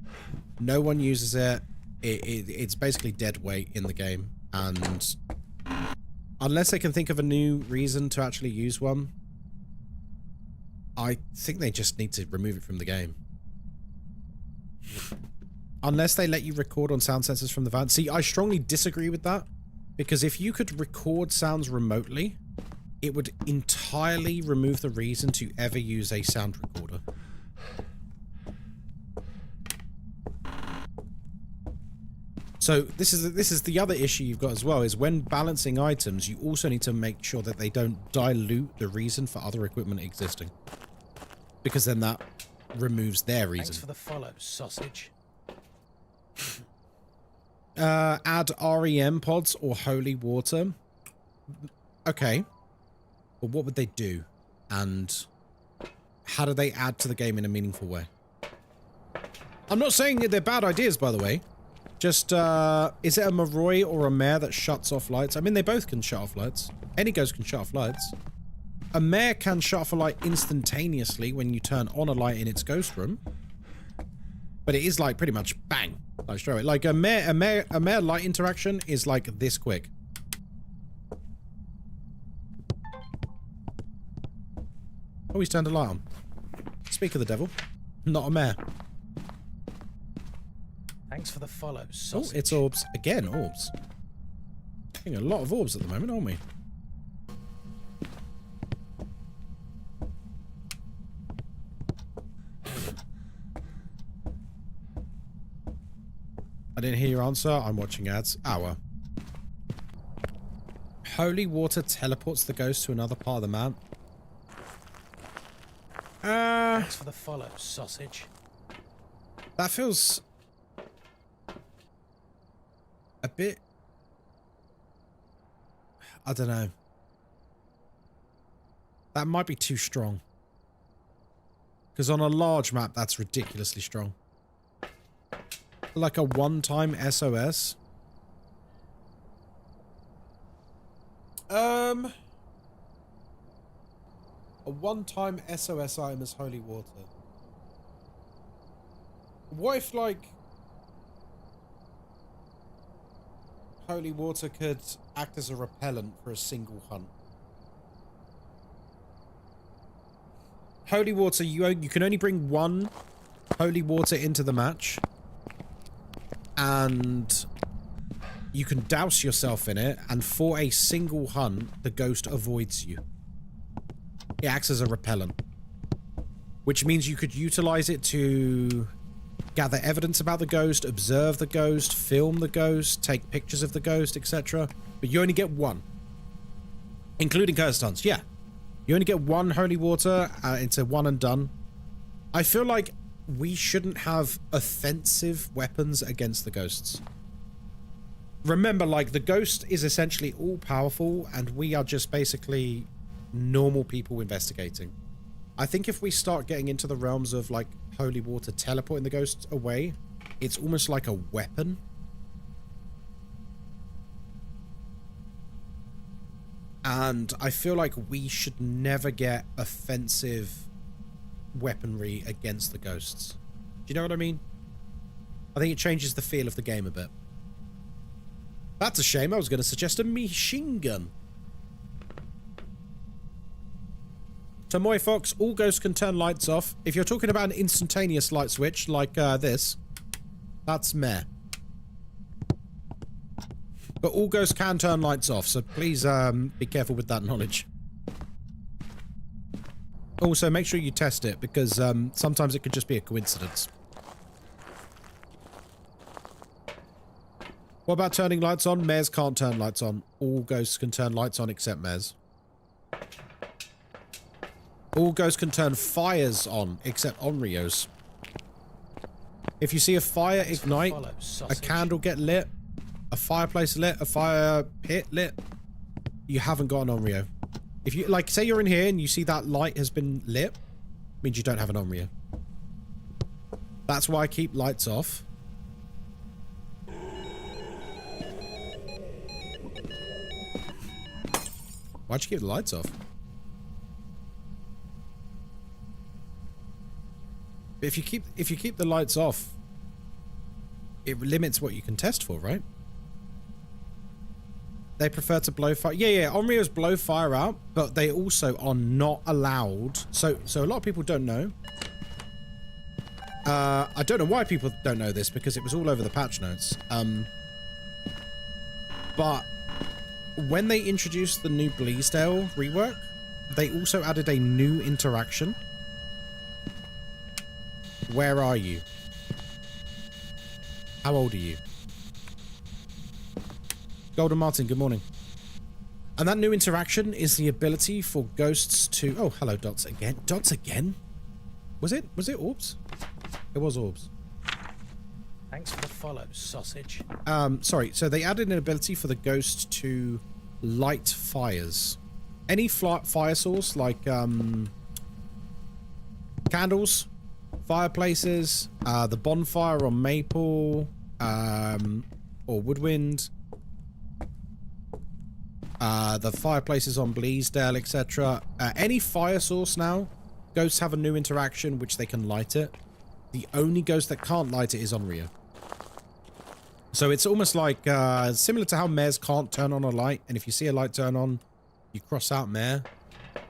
No one uses it. It's basically dead weight in the game, and unless they can think of a new reason to actually use one, I think they just need to remove it from the game. Unless they let you record on sound sensors from the van. See, I strongly disagree with that, because if you could record sounds remotely, it would entirely remove the reason to ever use a sound recorder. So this is the other issue you've got as well, is when balancing items, you also need to make sure that they don't dilute the reason for other equipment existing. Because then that removes their reason. Thanks for the follow, sausage. Add REM pods or holy water. Okay. But what would they do? And how do they add to the game in a meaningful way? I'm not saying that they're bad ideas, by the way. Just, is it a Moroi or a mare that shuts off lights? I mean, they both can shut off lights. Any ghost can shut off lights. A mare can shut off a light instantaneously when you turn on a light in its ghost room. But it is like pretty much bang. Like straight away. Like a mare light interaction is like this quick. Oh, he's turned a light on. Speak of the devil. Not a mare. Thanks for the follow, sausage. Oh, it's orbs. Again, orbs. Getting a lot of orbs at the moment, aren't we? I didn't hear your answer. I'm watching ads. Hour. Holy water teleports the ghost to another part of the map. Thanks for the follow, sausage. That feels a bit I don't know. That might be too strong. Because on a large map, that's ridiculously strong. Like a one-time SOS. A one-time SOS item is holy water. What if, like, holy water could act as a repellent for a single hunt? Holy water, you can only bring one holy water into the match. And you can douse yourself in it, and for a single hunt, the ghost avoids you. It acts as a repellent. Which means you could utilize it to gather evidence about the ghost, observe the ghost, film the ghost, take pictures of the ghost, etc. But you only get one. Including curse hunts, yeah. You only get one holy water, it's a one and done. I feel like we shouldn't have offensive weapons against the ghosts. Remember, like, the ghost is essentially all-powerful, and we are just basically normal people investigating. I think if we start getting into the realms of, like, holy water teleporting the ghosts away, it's almost like a weapon. And I feel like we should never get offensive weaponry against the ghosts. Do you know what I mean? I think it changes the feel of the game a bit. That's a shame. I was going to suggest a machine gun. Tomoy Fox, all ghosts can turn lights off. If you're talking about an instantaneous light switch like this, that's meh. But all ghosts can turn lights off, so please be careful with that knowledge. Also, make sure you test it, because sometimes it could just be a coincidence. What about turning lights on? Mares can't turn lights on. All ghosts can turn lights on except Mares. All ghosts can turn fires on except Onryos. If you see a fire ignite, a candle get lit, a fireplace lit, a fire pit lit, you haven't got an Onryo. If you, like, say you're in here and you see that light has been lit, means you don't have an Onryo. That's why I keep lights off. Why'd you keep the lights off? But if you keep the lights off, it limits what you can test for, right? They prefer to blow fire. Yeah, Onryos blow fire out, but they also are not allowed. So a lot of people don't know. I don't know why people don't know this, because it was all over the patch notes. But when they introduced the new Bleasdale rework, they also added a new interaction. Where are you? How old are you? Golden Martin, good morning. And that new interaction is the ability for ghosts to... Oh, hello, Dots again. Dots again? Was it Orbs? It was Orbs. Thanks for the follow, sausage. Sorry, so they added an ability for the ghost to light fires. Any fire source, like candles, fireplaces, the bonfire on Maple, or Woodwind, the fireplaces on Bleasdale, etc. Any fire source now, ghosts have a new interaction which they can light it. The only ghost that can't light it is Onryo. So it's almost like similar to how mares can't turn on a light, and if you see a light turn on, you cross out mare.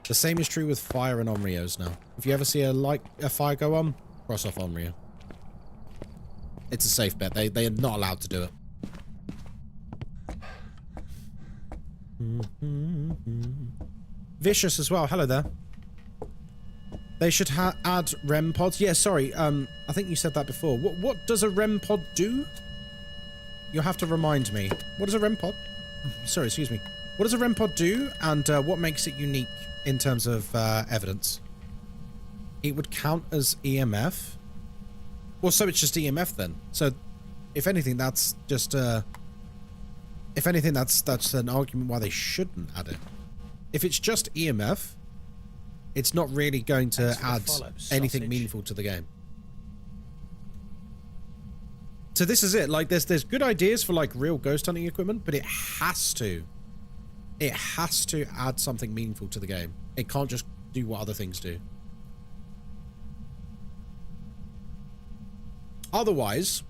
The same is true with fire and Onryos now. If you ever see a fire go on, cross off Onryo. It's a safe bet. They are not allowed to do it. Vicious as well. Hello there. They should add REM pods. Yeah, sorry. I think you said that before. What does a REM pod do? You'll have to remind me. What is a REM pod? Sorry, excuse me. What does a REM pod do, and what makes it unique in terms of evidence? It would count as EMF. Well, so it's just EMF then. So, if anything, that's just If anything, that's an argument why they shouldn't add it. If it's just EMF, it's not really going to add anything meaningful to the game. So this is it. Like, there's good ideas for like real ghost hunting equipment, but it has to add something meaningful to the game. It can't just do what other things do. Otherwise,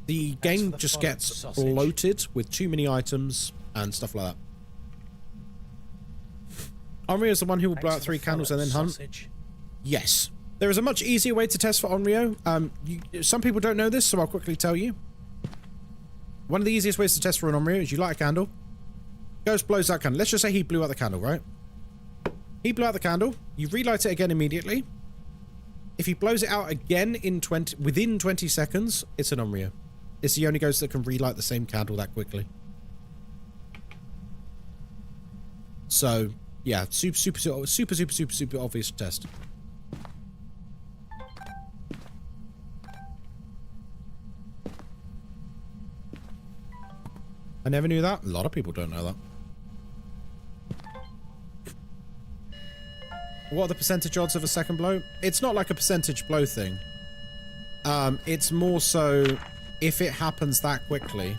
the game just gets bloated with too many items and stuff like that. Onryo is the one who will blow out 3 candles and then hunt. Yes. There is a much easier way to test for Onryo. Some people don't know this, so I'll quickly tell you. One of the easiest ways to test for an Onryo is you light a candle. Ghost blows that candle. Let's just say he blew out the candle, right? He blew out the candle. You relight it again immediately. If he blows it out again within 20 seconds, it's an Onryo. It's the only ghost that can relight the same candle that quickly. So, yeah, super obvious test. I never knew that. A lot of people don't know that. What are the percentage odds of a second blow? It's not like a percentage blow thing. It's more so if it happens that quickly,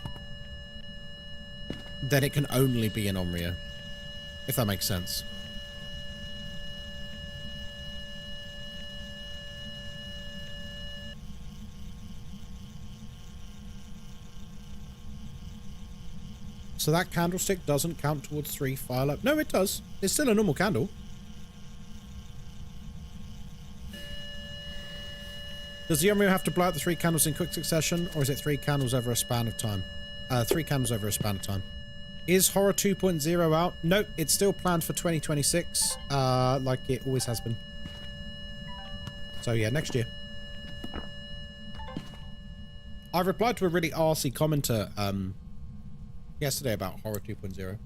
then it can only be an Onryo. If that makes sense. So that candlestick doesn't count towards 3 firelight. No, it does. It's still a normal candle. Does the Onryo have to blow out the 3 candles in quick succession, or is it 3 candles over a span of time? 3 candles over a span of time. Is Horror 2.0 out? Nope, it's still planned for 2026, like it always has been. So yeah, next year. I replied to a really arsey commenter yesterday about Horror 2.0.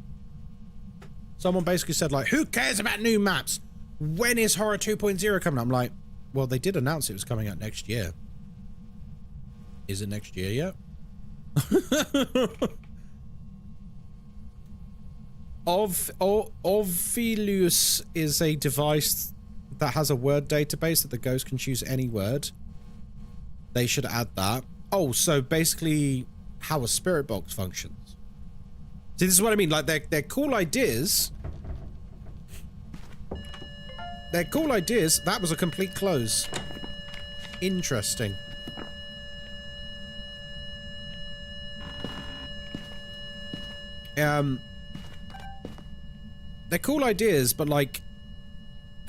Someone basically said, like, who cares about new maps? When is Horror 2.0 coming? I'm like, well, they did announce it was coming out next year. Is it next year yet? Ovilus is a device that has a word database that the ghost can choose any word. They should add that. Oh, so basically how a spirit box functions. See, this is what I mean. Like, they're cool ideas. They're cool ideas. That was a complete close. Interesting. They're cool ideas, but like,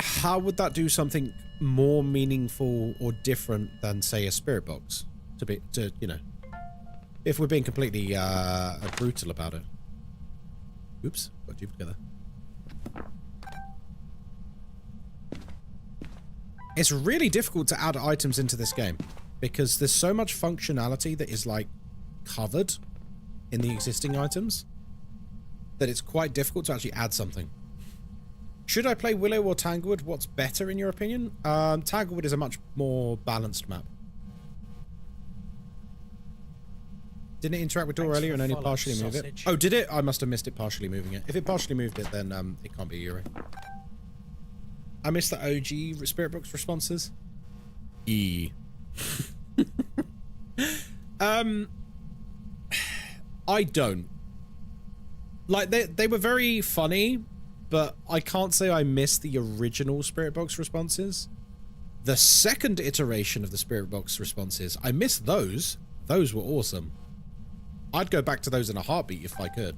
how would that do something more meaningful or different than, say, a spirit box? You know, if we're being completely brutal about it. Oops, got you together. It's really difficult to add items into this game because there's so much functionality that is like covered in the existing items that it's quite difficult to actually add something. Should I play Willow or Tanglewood? What's better in your opinion? Tanglewood is a much more balanced map. Didn't it interact with door earlier and only partially move it? Oh, did it? I must have missed it partially moving it. If it partially moved it, then it can't be Yuri. I missed the OG Spirit Box responses. I don't. Like, they were very funny, but I can't say I missed the original Spirit Box responses. The second iteration of the Spirit Box responses, I missed those. Those were awesome. I'd go back to those in a heartbeat if I could.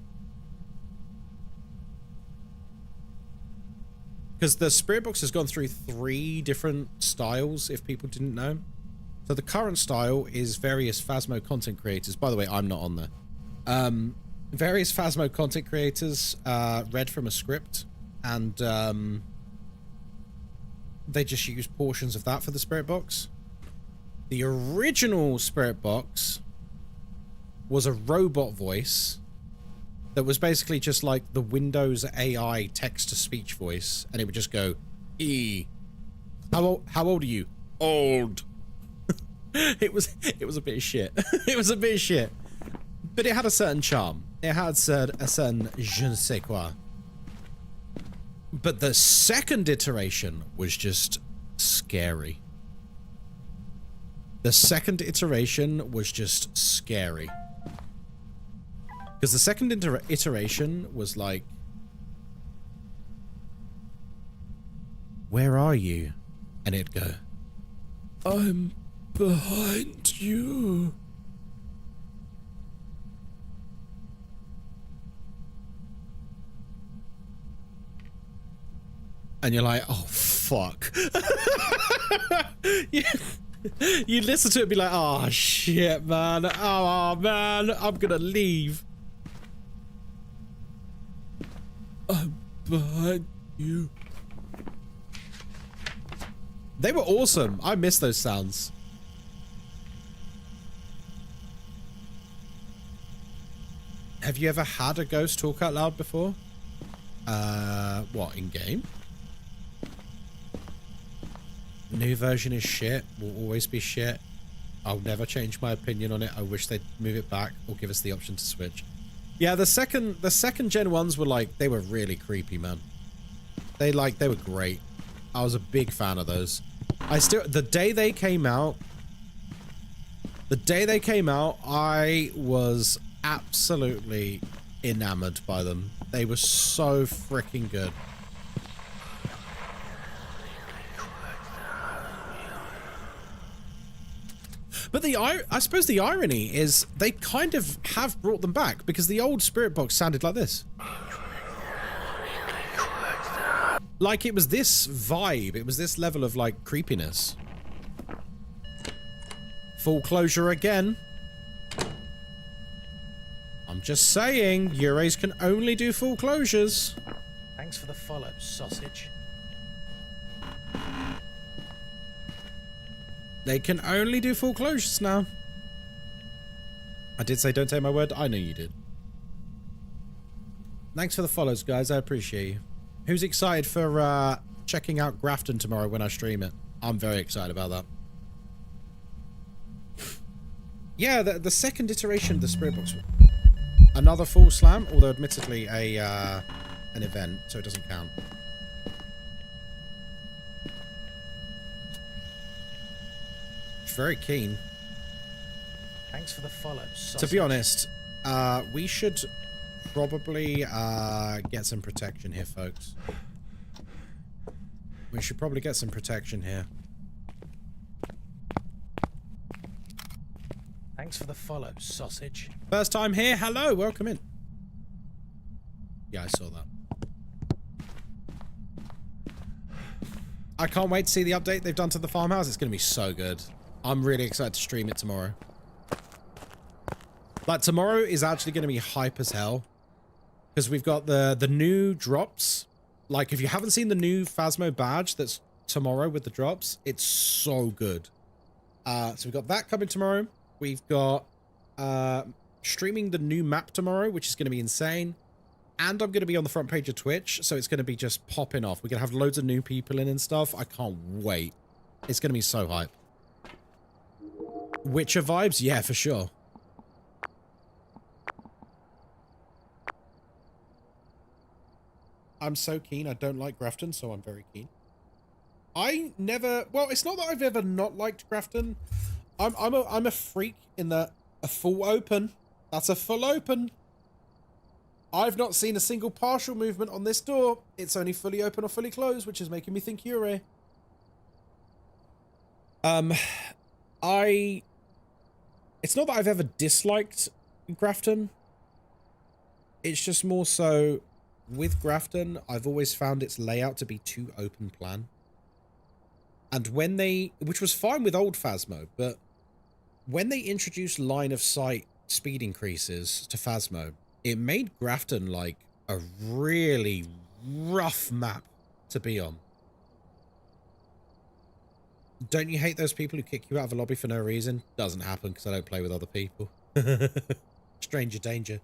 Because the Spirit Box has gone through 3 different styles, if people didn't know. So the current style is various Phasmo content creators. By the way, I'm not on there. Various Phasmo content creators read from a script, and they just use portions of that for the Spirit Box. The original Spirit Box was a robot voice that was basically just like the Windows AI text-to-speech voice, and it would just go, E. How old are you? Old. It was a bit of shit. It was a bit of shit. But it had a certain charm. It had a certain je ne sais quoi. But the second iteration was just scary. The second iteration was just scary. Because the second iteration was like, where are you? And it'd go, I'm behind you. And you're like, oh, fuck. You listen to it and be like, oh, shit, man. Oh, man, I'm gonna leave. I'm behind you. They were awesome. I miss those sounds. Have you ever had a ghost talk out loud before? What, in game? New version is shit. Will always be shit. I'll never change my opinion on it. I wish they'd move it back or give us the option to switch. Yeah, the second gen ones were like, they were really creepy, man. They were great. I was a big fan of those. The day they came out, I was absolutely enamored by them. They were so freaking good. But I suppose the irony is they kind of have brought them back, because the old spirit box sounded like this. Like it was this vibe, it was this level of like creepiness. Full closure again. I'm just saying, Euros can only do full closures. Thanks for the follow, sausage. They can only do full closures now. I did say don't take my word. I know you did. Thanks for the follows, guys. I appreciate you. Who's excited for checking out Grafton tomorrow when I stream it? I'm very excited about that. Yeah, the second iteration of the Spirit Box. Another full slam, although admittedly an event, so it doesn't count. Very keen. Thanks for the follow. To be honest, we should probably get some protection here, folks. We should probably get some protection here. Thanks for the follow, sausage. First time here. Hello, welcome in. Yeah, I saw that. I can't wait to see the update they've done to the farmhouse. It's going to be so good. I'm really excited to stream it tomorrow. Like, tomorrow is actually going to be hype as hell. Because we've got the new drops. Like, if you haven't seen the new Phasmo badge that's tomorrow with the drops, it's so good. So we've got that coming tomorrow. We've got streaming the new map tomorrow, which is going to be insane. And I'm going to be on the front page of Twitch, so it's going to be just popping off. We're going to have loads of new people in and stuff. I can't wait. It's going to be so hype. Witcher vibes? Yeah, for sure. I'm so keen. I don't like Grafton, so I'm very keen. I never... Well, it's not that I've ever not liked Grafton. I'm a freak in that a full open. That's a full open. I've not seen a single partial movement on this door. It's only fully open or fully closed, which is making me think Yuri. It's not that I've ever disliked Grafton. It's just more so with Grafton, I've always found its layout to be too open plan. And when which was fine with old Phasmo, but when they introduced line of sight speed increases to Phasmo, it made Grafton like a really rough map to be on. Don't you hate those people who kick you out of a lobby for no reason? Doesn't happen because I don't play with other people. Stranger danger.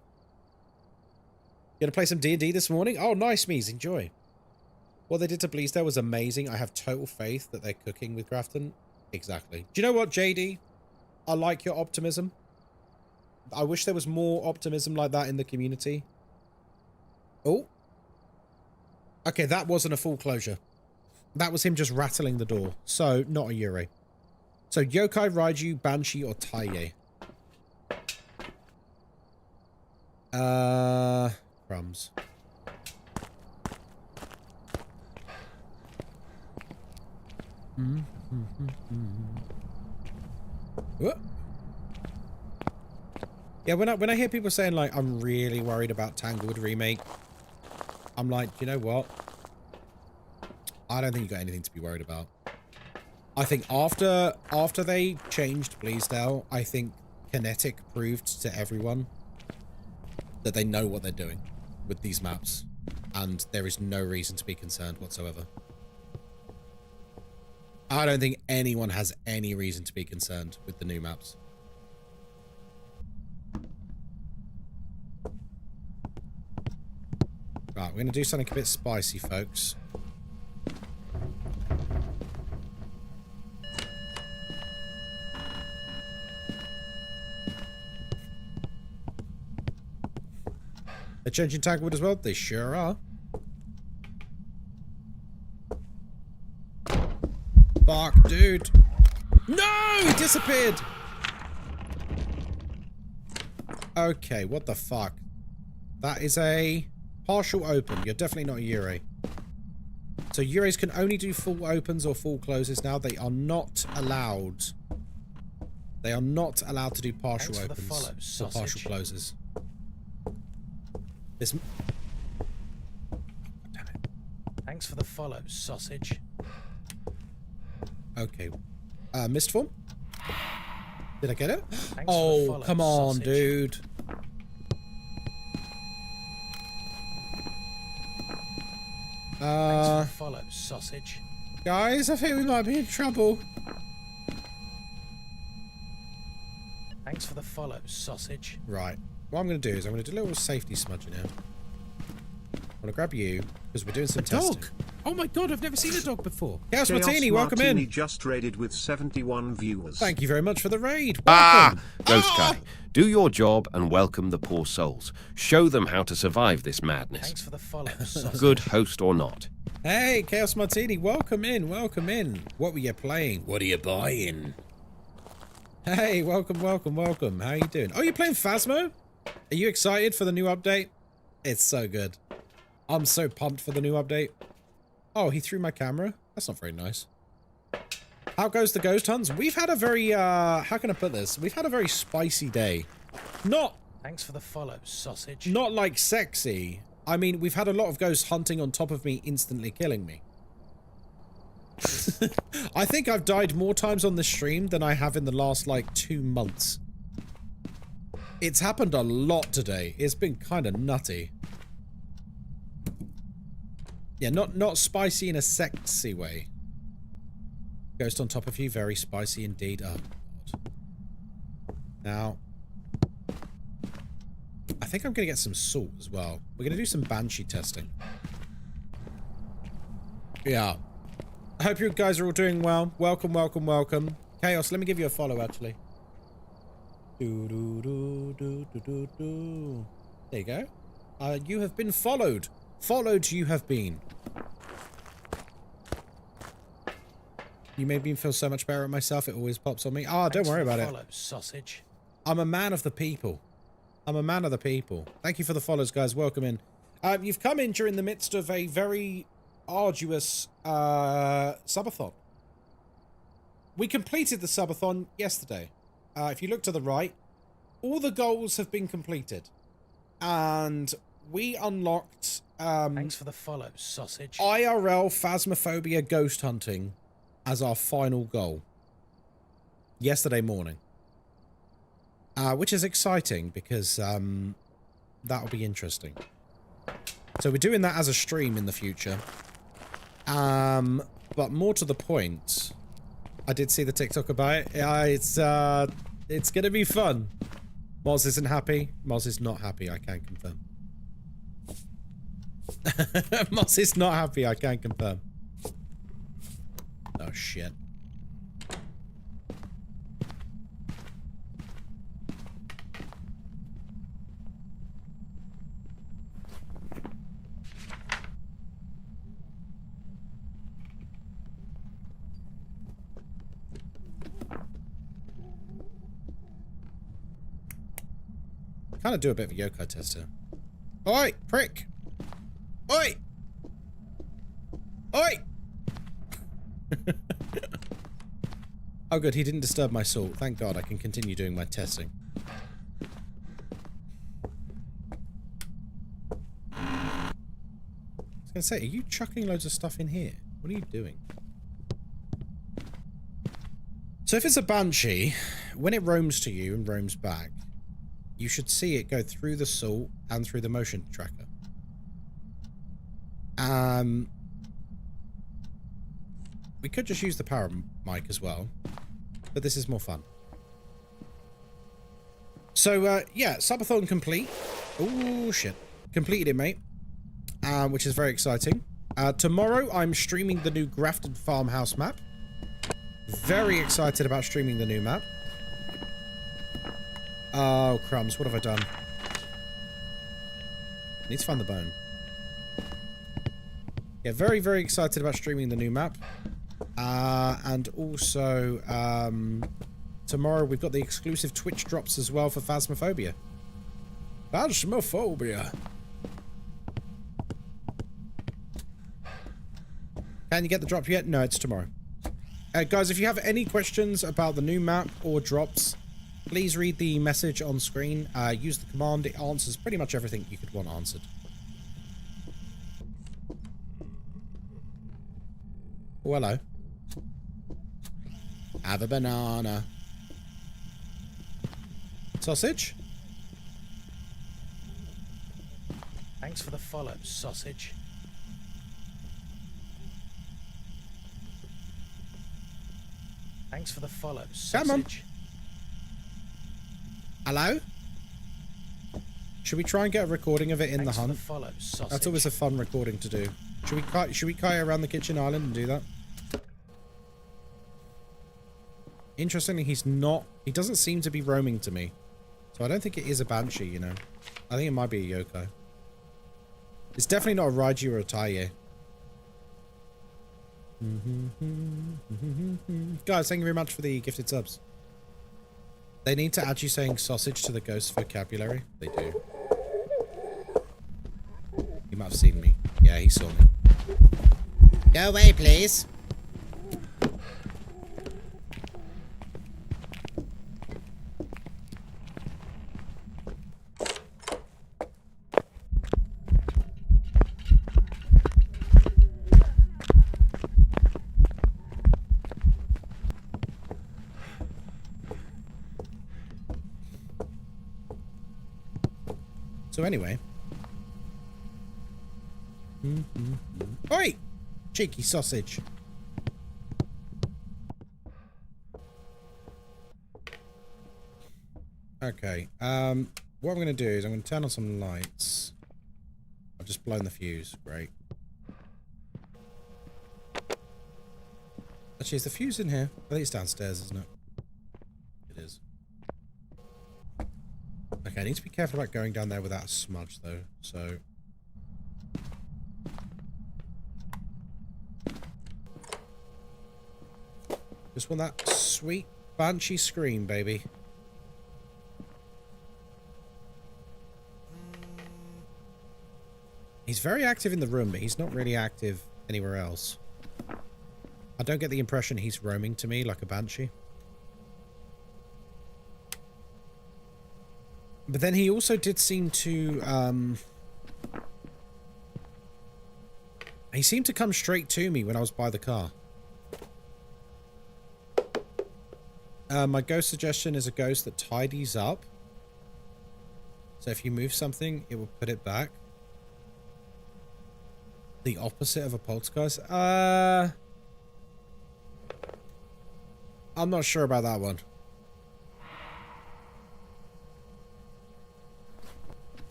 Gonna play some D&D this morning? Oh, nice, Mies. Enjoy. What they did to Bleasdale was amazing. I have total faith that they're cooking with Grafton. Exactly. Do you know what, JD? I like your optimism. I wish there was more optimism like that in the community. Oh. Okay, that wasn't a full closure. That was him just rattling the door. So, not a Yurei. So, Yokai, Raiju, Banshee, or Taiye? Crumbs. What? Yeah, when I hear people saying, like, I'm really worried about Tangled Remake, I'm like, you know what? I don't think you got anything to be worried about. I think after they changed Bleasdale, I think Kinetic proved to everyone that they know what they're doing with these maps, and there is no reason to be concerned whatsoever. I don't think anyone has any reason to be concerned with the new maps. Right, we're going to do something a bit spicy, folks. They're changing Tanglewood as well? They sure are. Fuck, dude. No! He disappeared! Okay, what the fuck? That is a partial open. You're definitely not a Yurei. So Yureis can only do full opens or full closes now. They are not allowed. They are not allowed to do partial opens or partial closes. This... Oh, damn it. Thanks for the follow, sausage. Okay. Mist form? Did I get it? Thanks oh, follow, come on, sausage. dude. Thanks for the follow, sausage. Guys, I think we might be in trouble. Thanks for the follow, sausage. Right. What I'm going to do is I'm going to do a little safety smudging now. I'm going to grab you because we're doing some testing. Dog! Oh my god, I've never seen a dog before. Chaos Martini, welcome in. Just raided with 71 viewers. Thank you very much for the raid. Welcome. Ghostkai, do your job and welcome the poor souls. Show them how to survive this madness. Thanks for the follow, sausage. Good host or not. Hey, Chaos Martini, welcome in, welcome in. What were you playing? What are you buying? Hey, welcome, welcome, welcome. How are you doing? Oh, you're playing Phasmo? Are you excited for the new update? It's so good. I'm so pumped for the new update. Oh, he threw my camera? That's not very nice. How goes the ghost hunts? We've had a very, how can I put this? We've had a very spicy day. Not... Thanks for the follow, sausage. Not like sexy. I mean, we've had a lot of ghosts hunting on top of me, instantly killing me. I think I've died more times on the stream than I have in the last, like, 2 months. It's happened a lot today. It's been kind of nutty. Yeah, not spicy in a sexy way. Ghost on top of you, very spicy indeed. Oh, God. Now, I think I'm going to get some salt as well. We're going to do some Banshee testing. Yeah. I hope you guys are all doing well. Welcome, welcome, welcome. Chaos, let me give you a follow, actually. There you go. You have been followed. Followed you have been. You made me feel so much better at myself. It always pops on me. Ah, don't worry about it. Sausage. I'm a man of the people. I'm a man of the people. Thank you for the follows, guys. Welcome in. You've come in during the midst of a very arduous subathon. We completed the subathon yesterday. If you look to the right, all the goals have been completed. And we unlocked... Thanks for the follow, sausage. IRL Phasmophobia ghost hunting as our final goal. Yesterday morning. Which is exciting because that'll be interesting. So we're doing that as a stream in the future. But more to the point, I did see the TikTok about it. It's gonna be fun. Moz isn't happy. Moz is not happy, I can confirm. Moz is not happy, I can confirm. Oh shit. Kind of do a bit of a yokai test here. Oi, prick! Oi! Oi! Oh good, he didn't disturb my salt. Thank God I can continue doing my testing. I was gonna say, are you chucking loads of stuff in here? What are you doing? So if it's a Banshee, when it roams to you and roams back, you should see it go through the salt and through the motion tracker. We could just use the power mic as well, but this is more fun. So, yeah, Subathon complete. Oh, shit. Completed it, mate. Which is very exciting. Tomorrow, I'm streaming the new Grafton farmhouse map. Very excited about streaming the new map. Oh, crumbs. What have I done? Need to find the bone. Yeah, very, very excited about streaming the new map. And also, tomorrow we've got the exclusive Twitch drops as well for Phasmophobia. Phasmophobia. Can you get the drop yet? No, it's tomorrow. Guys, if you have any questions about the new map or drops, please read the message on screen. Use the command. It answers pretty much everything you could want answered. Oh, hello. Have a banana. Sausage? Thanks for the follow, sausage. Thanks for the follow, sausage. Come on. Hello? Should we try and get a recording of it in the hunt? Follow, sausage. That's always a fun recording to do. Should we kite around the kitchen island and do that? Interestingly, he doesn't seem to be roaming to me. So I don't think it is a Banshee, you know. I think it might be a yokai. It's definitely not a Raiju or a Taiye. Guys, thank you very much for the gifted subs. They need to add you saying sausage to the ghost vocabulary. They do. He might have seen me. Yeah, he saw me. Go away, please. So anyway. Oi! Cheeky sausage. Okay. What I'm going to do is I'm going to turn on some lights. I've just blown the fuse. Great. Actually, is the fuse in here? I think it's downstairs, isn't it? It is. Okay, I need to be careful about going down there without a smudge, though, so... Just want that sweet Banshee scream, baby. He's very active in the room, but he's not really active anywhere else. I don't get the impression he's roaming to me like a Banshee. But then he also did seem to, he seemed to come straight to me when I was by the car. My ghost suggestion is a ghost that tidies up. So if you move something, it will put it back. The opposite of a poltergeist? I'm not sure about that one.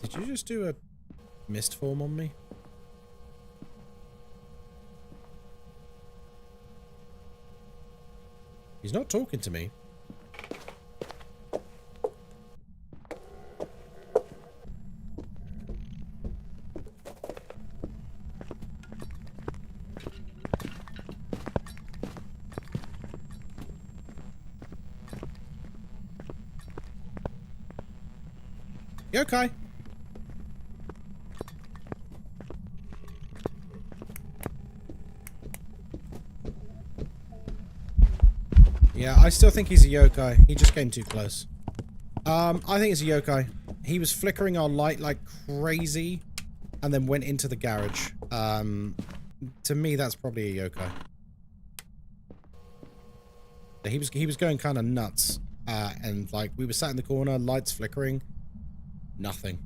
Did you just do a mist form on me? He's not talking to me. Yokai. Yeah, I still think he's a yokai. He just came too close. I think it's a yokai. He was flickering our light like crazy and then went into the garage. To me, that's probably a yokai. He was going kind of nuts. And like we were sat in the corner, lights flickering. Nothing.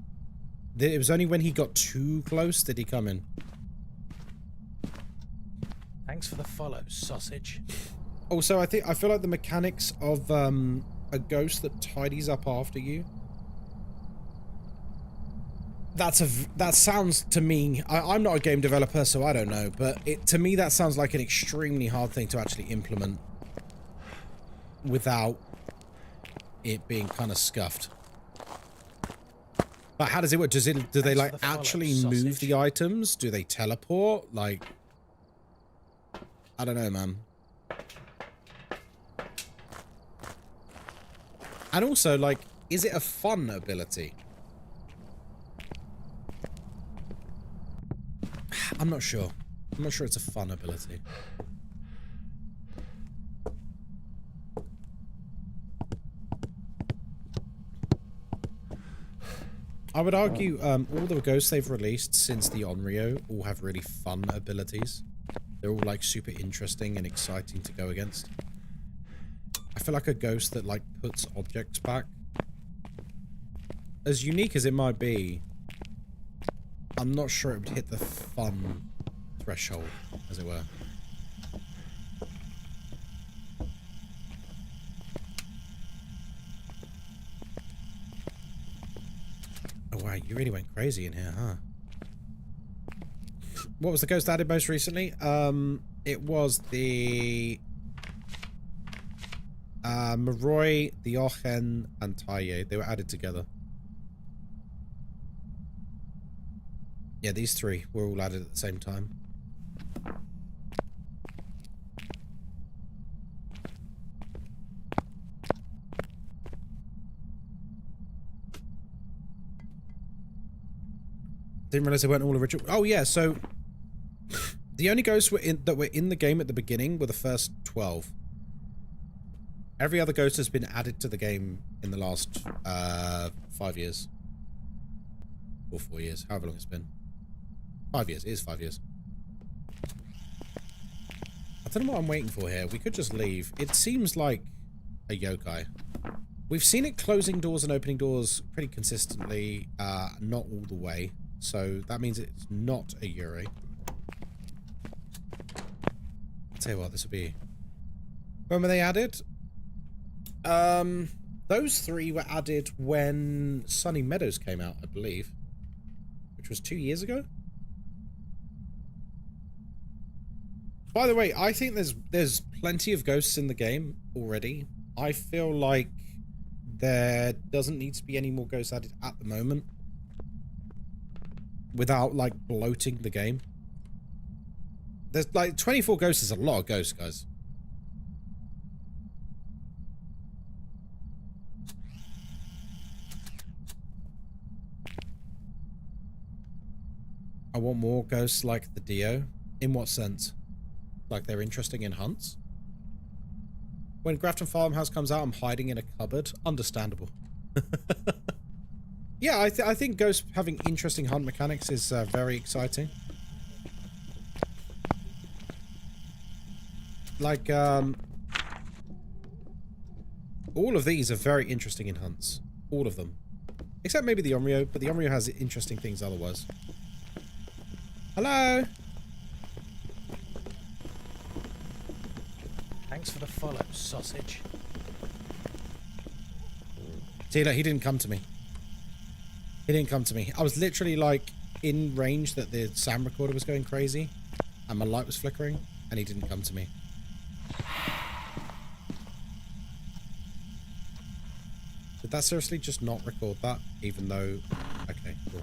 It was only when he got too close did he come in. Thanks for the follow, sausage. Also, I feel like the mechanics of a ghost that tidies up after you. That sounds to me. I'm not a game developer, so I don't know. But to me, that sounds like an extremely hard thing to actually implement without it being kind of scuffed. But how does it work? Do they like actually move the items? Do they teleport? Like, I don't know, man. And also, like, is it a fun ability? I'm not sure. I'm not sure it's a fun ability. I would argue all the ghosts they've released since the Onryo all have really fun abilities. They're all like super interesting and exciting to go against. I feel like a ghost that like puts objects back, as unique as it might be, I'm not sure it would hit the fun threshold, as it were. Oh wow, you really went crazy in here, huh? What was the ghost added most recently? It was the Maroi, the Ochen, and Taye. They were added together. Yeah, these three were all added at the same time. Didn't realize they weren't all original. Oh yeah, so the only ghosts that were in the game at the beginning were the first 12. Every other ghost has been added to the game in the last 5 years. Or 4 years, however long it's been. 5 years, it is 5 years. I don't know what I'm waiting for here. We could just leave. It seems like a yokai. We've seen it closing doors and opening doors pretty consistently, not all the way. So that means it's not a Yuri. I'll tell you what, this will be... When were they added? Those three were added when Sunny Meadows came out, I believe. Which was 2 years ago? By the way, I think there's plenty of ghosts in the game already. I feel like there doesn't need to be any more ghosts added at the moment. Without, like, bloating the game. There's, like, 24 ghosts is a lot of ghosts, guys. I want more ghosts like the Dio. In what sense? Like they're interesting in hunts? When Grafton Farmhouse comes out, I'm hiding in a cupboard. Understandable. Yeah, I think ghosts having interesting hunt mechanics is very exciting. Like, all of these are very interesting in hunts. All of them. Except maybe the Onryo, but the Onryo has interesting things otherwise. Hello? Thanks for the follow, sausage. See, look, he didn't come to me. He didn't come to me. I was literally, like, in range that the sound recorder was going crazy, and my light was flickering, and he didn't come to me. Did that seriously just not record that? Even though... Okay, cool.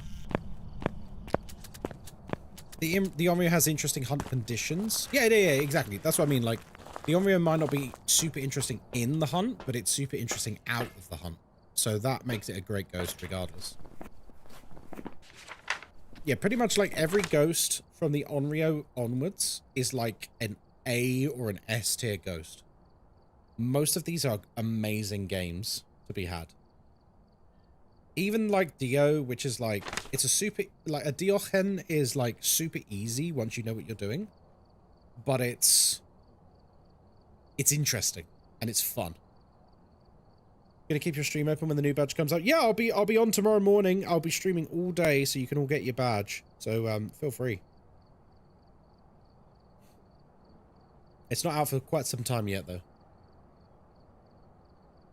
The Onryo has interesting hunt conditions. Yeah, exactly. That's what I mean. Like, the Onryo might not be super interesting in the hunt, but it's super interesting out of the hunt. So that makes it a great ghost regardless. Yeah, pretty much like every ghost from the Onryo onwards is like an A or an S tier ghost. Most of these are amazing games to be had. Even like Dio, which is like, it's a super, like a Diochen is like super easy once you know what you're doing. But it's interesting and it's fun. Gonna keep your stream open when the new badge comes out. Yeah, I'll be on tomorrow morning. I'll be streaming all day so you can all get your badge. So feel free. It's not out for quite some time yet though.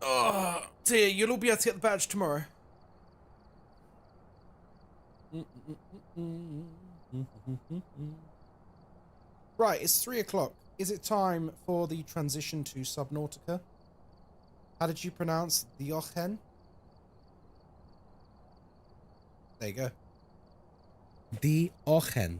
Oh dear, you'll all be able to get the badge tomorrow. Right, it's 3 o'clock. Is it time for the transition to Subnautica? How did you pronounce Diochen? There you go. Diochen.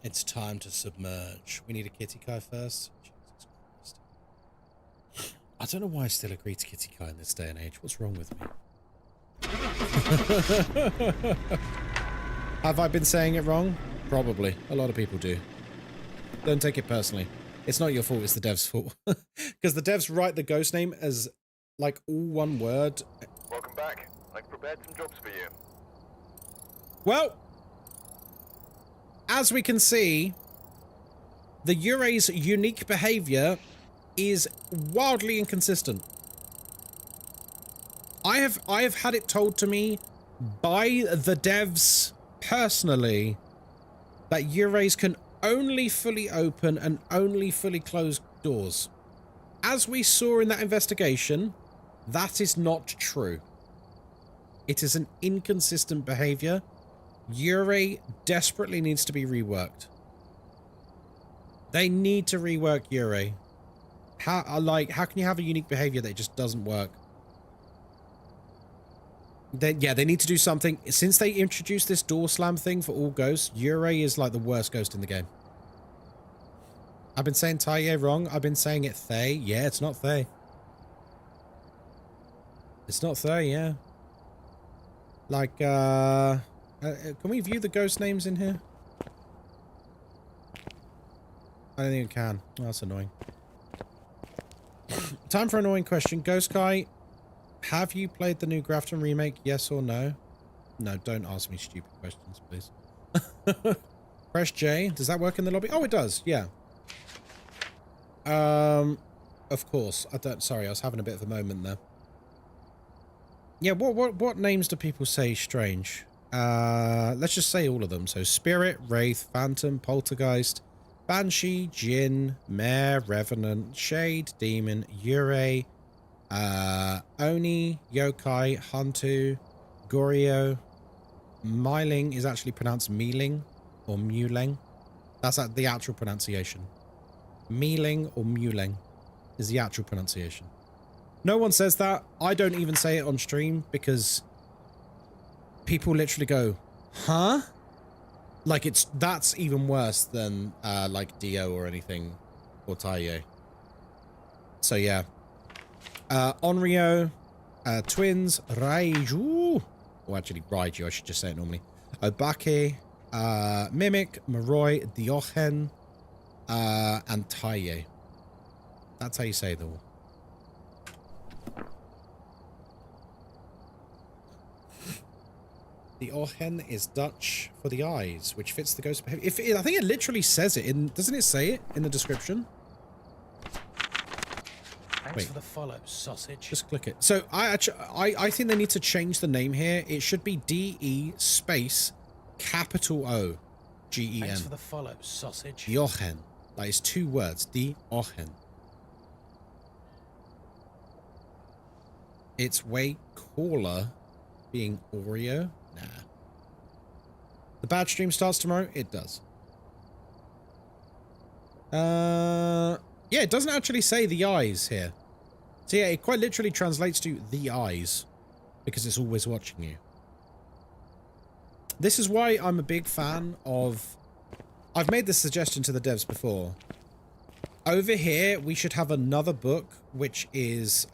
It's time to submerge. We need a Kitty Kai first. Jesus Christ. I don't know why I still agree to Kitty Kai in this day and age. What's wrong with me? Have I been saying it wrong? Probably. A lot of people do. Don't take it personally. It's not your fault, it's the devs' fault. Because the devs write the ghost name as like all one word. Welcome back. I've prepared some jobs for you. Well, as we can see, the Yurei's unique behavior is wildly inconsistent. I have had it told to me by the devs personally that Yurei's can only fully open and only fully close doors. As we saw in that investigation, that is not true. It is an inconsistent behavior. Yurei desperately needs to be reworked. They need to rework Yurei. How can you have a unique behavior that just doesn't work? They need to do something. Since they introduced this door slam thing for all ghosts, Yurei is like the worst ghost in the game. I've been saying Taye wrong. I've been saying it Thay. Yeah, it's not Thay. It's not Thay, yeah. Like, can we view the ghost names in here? I don't think we can. Oh, that's annoying. Time for an annoying question. Ghostkai, have you played the new Grafton remake? Yes or no? No, don't ask me stupid questions, please. Press J. Does that work in the lobby? Oh, it does. Yeah. Of course. Sorry, I was having a bit of a moment there. Yeah, what names do people say strange? Let's just say all of them. So Spirit, Wraith, Phantom, Poltergeist, Banshee, Jinn, Mare, Revenant, Shade, Demon, Yurei, Oni, Yokai, Hantu, Goryo. Myling is actually pronounced Mealing or Muleng. That's the actual pronunciation. Mealing or Muleng is the actual pronunciation. No one says that. I don't even say it on stream because people literally go, huh? Like that's even worse than like Dio or anything or Taye. So yeah. Onryo, Twins, Raiju. Or actually Raiju, I should just say it normally. Obake, Mimic, Moroi, Diochen, and Taye. That's how you say them all. The Ochen is Dutch for the eyes, which fits the ghost behavior. I think it literally says it in. Doesn't it say it in the description? Thanks for the follow, sausage. Just click it. So I think they need to change the name here. It should be DE space capital O GEN. Thanks for the follow, sausage. Diochen. That is 2 words. Diochen. It's way cooler being Oreo. Nah. The badge stream starts tomorrow? It does. Yeah, it doesn't actually say the eyes here. So yeah, it quite literally translates to the eyes because it's always watching you. This is why I'm a big fan of... I've made this suggestion to the devs before. Over here, we should have another book, which is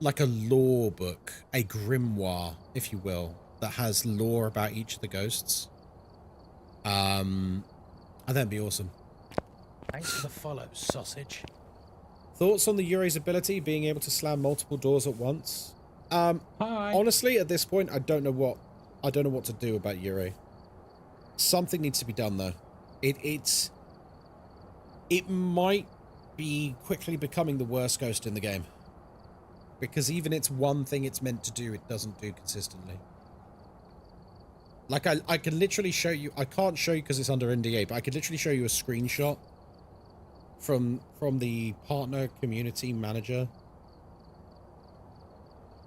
like a lore book, a grimoire, if you will, that has lore about each of the ghosts. And that'd be awesome. Thanks for the follow, sausage. Thoughts on the Yurei's ability, being able to slam multiple doors at once? Hi. Honestly, at this point, I don't know what to do about Yurei. Something needs to be done, though. It might be quickly becoming the worst ghost in the game. Because even it's one thing it's meant to do, it doesn't do consistently. Like, I can literally show you... I can't show you because it's under NDA, but I could literally show you a screenshot from the partner community manager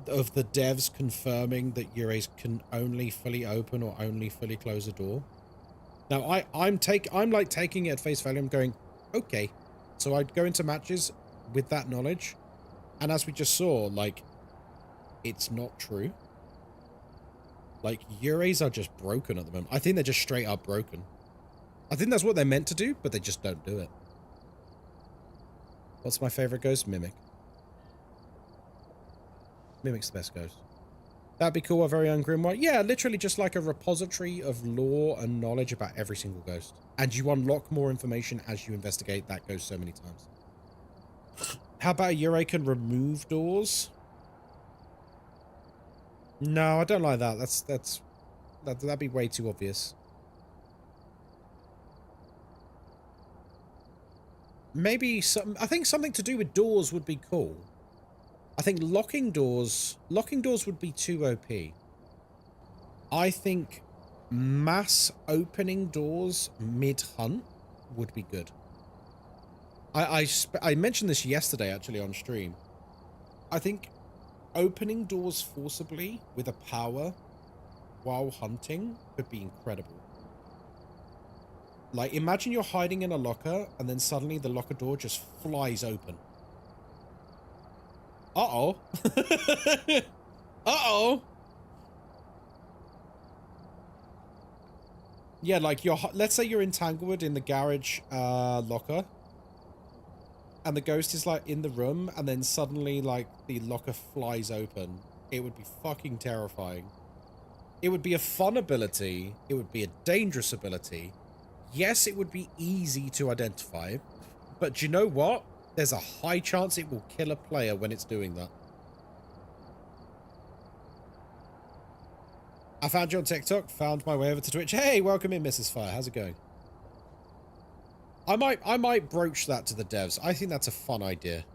of the devs confirming that Yurei's can only fully open or only fully close a door. Now, I'm like taking it at face value. I'm going, okay. So I'd go into matches with that knowledge. And as we just saw, like, it's not true. Like, Yurei's are just broken at the moment. I think they're just straight up broken. I think that's what they're meant to do, but they just don't do it. What's my favorite ghost? Mimic. Mimic's the best ghost. That'd be cool, a very own grimoire. Yeah, literally just like a repository of lore and knowledge about every single ghost. And you unlock more information as you investigate that ghost so many times. How about a Yurei can remove doors? No, I don't like that. That'd be way too obvious. Maybe I think something to do with doors would be cool. I think locking doors would be too OP. I think mass opening doors mid-hunt would be good. I mentioned this yesterday, actually, on stream. I think opening doors forcibly with a power while hunting could be incredible. Like, imagine you're hiding in a locker, and then suddenly the locker door just flies open. Uh-oh. Uh-oh. Yeah, like, let's say you're entangled in the garage locker, and the ghost is, like, in the room, and then suddenly, like, the locker flies open. It would be fucking terrifying. It would be a fun ability. It would be a dangerous ability. Yes, it would be easy to identify, but do you know what? There's a high chance it will kill a player when it's doing that. I found you on TikTok, found my way over to Twitch. Hey, welcome in, Mrs. Fire. How's it going? I might broach that to the devs. I think that's a fun idea.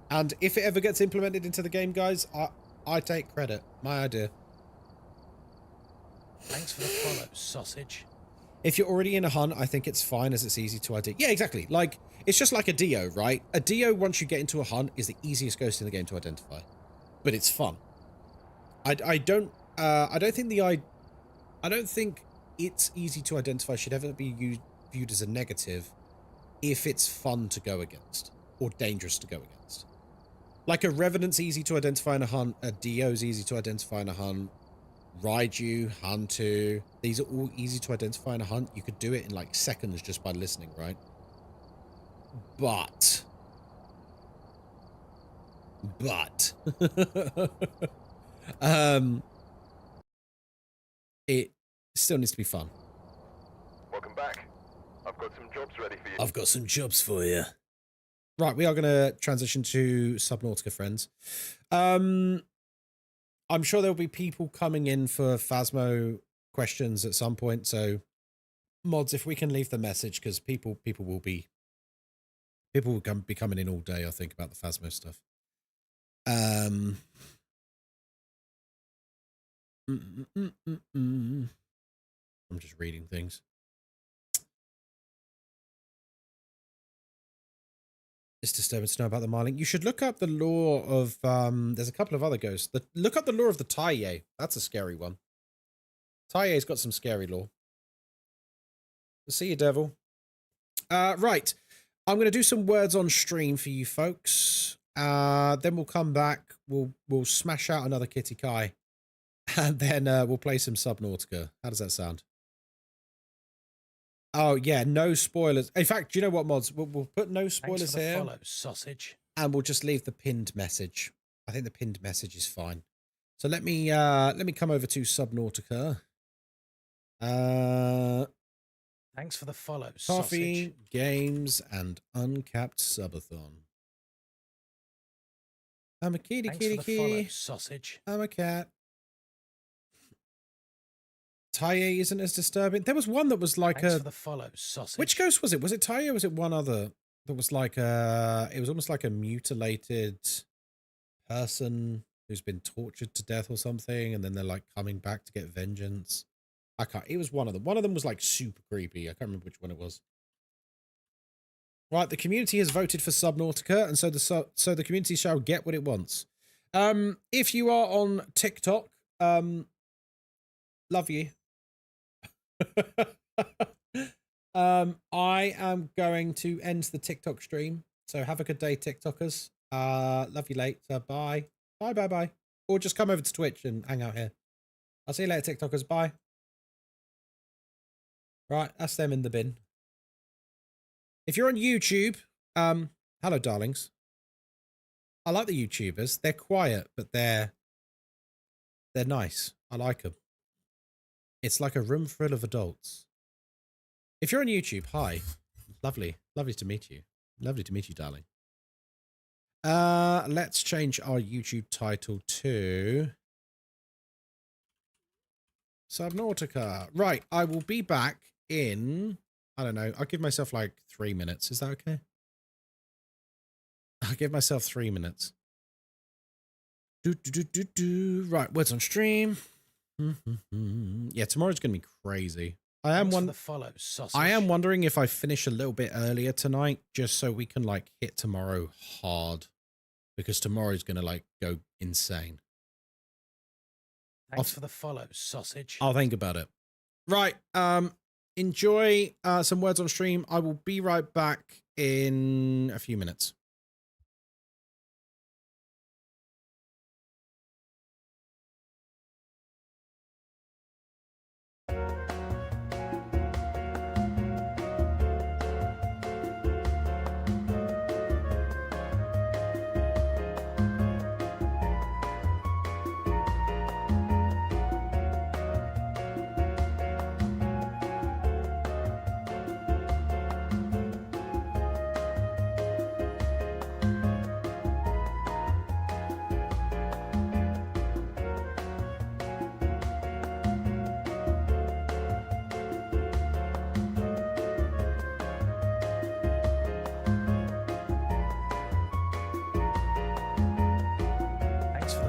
And if it ever gets implemented into the game, guys, I take credit. My idea. Thanks for the follow, sausage. If you're already in a hunt, I think it's fine as it's easy to identify. Yeah, exactly. Like, it's just like a Dio, right? A Dio, once you get into a hunt, is the easiest ghost in the game to identify. But it's fun. I don't think it's easy to identify should ever be viewed as a negative if it's fun to go against or dangerous to go against. Like a Revenant's easy to identify in a hunt, a Dio's easy to identify in a hunt, Raiju, Hantu, these are all easy to identify in a hunt. You could do it in like seconds just by listening, right? But it still needs to be fun. Welcome back. I've got some jobs ready for you. I've got some jobs for you. Right, we are going to transition to Subnautica, friends. I'm sure there'll be people coming in for Phasmo questions at some point. So, mods, if we can leave the message, because people will be coming in all day, I think, about the Phasmo stuff. I'm just reading things. It's disturbing to know about the Marling. You should look up the lore of, there's a couple of other ghosts. Look up the lore of the Taiye. That's a scary one. Taiye's got some scary lore. See you, devil. Right. I'm going to do some words on stream for you folks. Then we'll come back. We'll smash out another Kitty Kai. And then we'll play some Subnautica. How does that sound? Oh, yeah, no spoilers. In fact, do you know what, mods? We'll put no spoilers here. Follow, sausage. And we'll just leave the pinned message. I think the pinned message is fine. So let me come over to Subnautica. Thanks for the follow, Coffee, sausage. games, and uncapped Subathon. I'm a kitty, Thanks kitty, for the follow, kitty. sausage. I'm a cat. Taye isn't as disturbing. There was one that was like Thanks for the follow, sausage. Which ghost was it? Was it Taye or was it one other that was like it was almost like a mutilated person who's been tortured to death or something, and then they're like coming back to get vengeance. I can't. It was one of them. One of them was like super creepy. I can't remember which one it was. Right, the community has voted for Subnautica, and so the community shall get what it wants. If you are on TikTok, love you. I am going to end the TikTok stream. So have a good day, TikTokers. Love you later. Bye. Bye, bye, bye. Or just come over to Twitch and hang out here. I'll see you later, TikTokers. Bye. Right, that's them in the bin. If you're on YouTube, hello, darlings. I like the YouTubers. They're quiet, but they're nice. I like them. It's like a room full of adults. If you're on YouTube, hi. Lovely. Lovely to meet you. Lovely to meet you, darling. Let's change our YouTube title to Subnautica. Right, I will be back in, I don't know, I'll give myself like 3 minutes. Is that okay? I'll give myself 3 minutes. Right, words on stream. Yeah, tomorrow's gonna be crazy. I am wondering if I finish a little bit earlier tonight, just so we can like hit tomorrow hard, because tomorrow's gonna like go insane. Thanks for the follow, sausage. I'll think about it. Right, enjoy some words on stream. I will be right back in a few minutes. Thanks for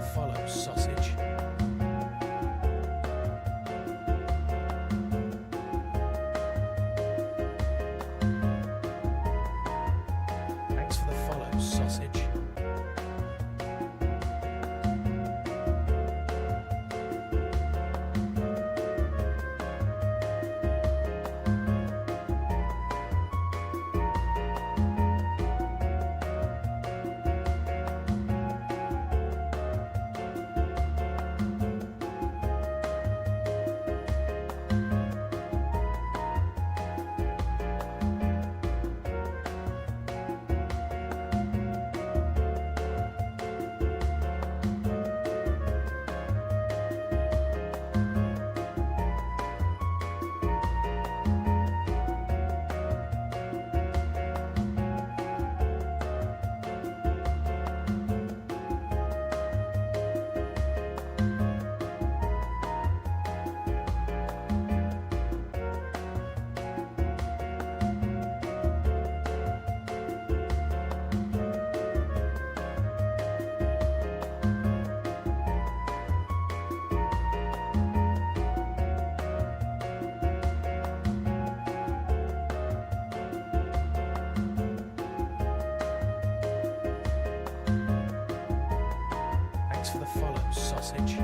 the follow, sausage.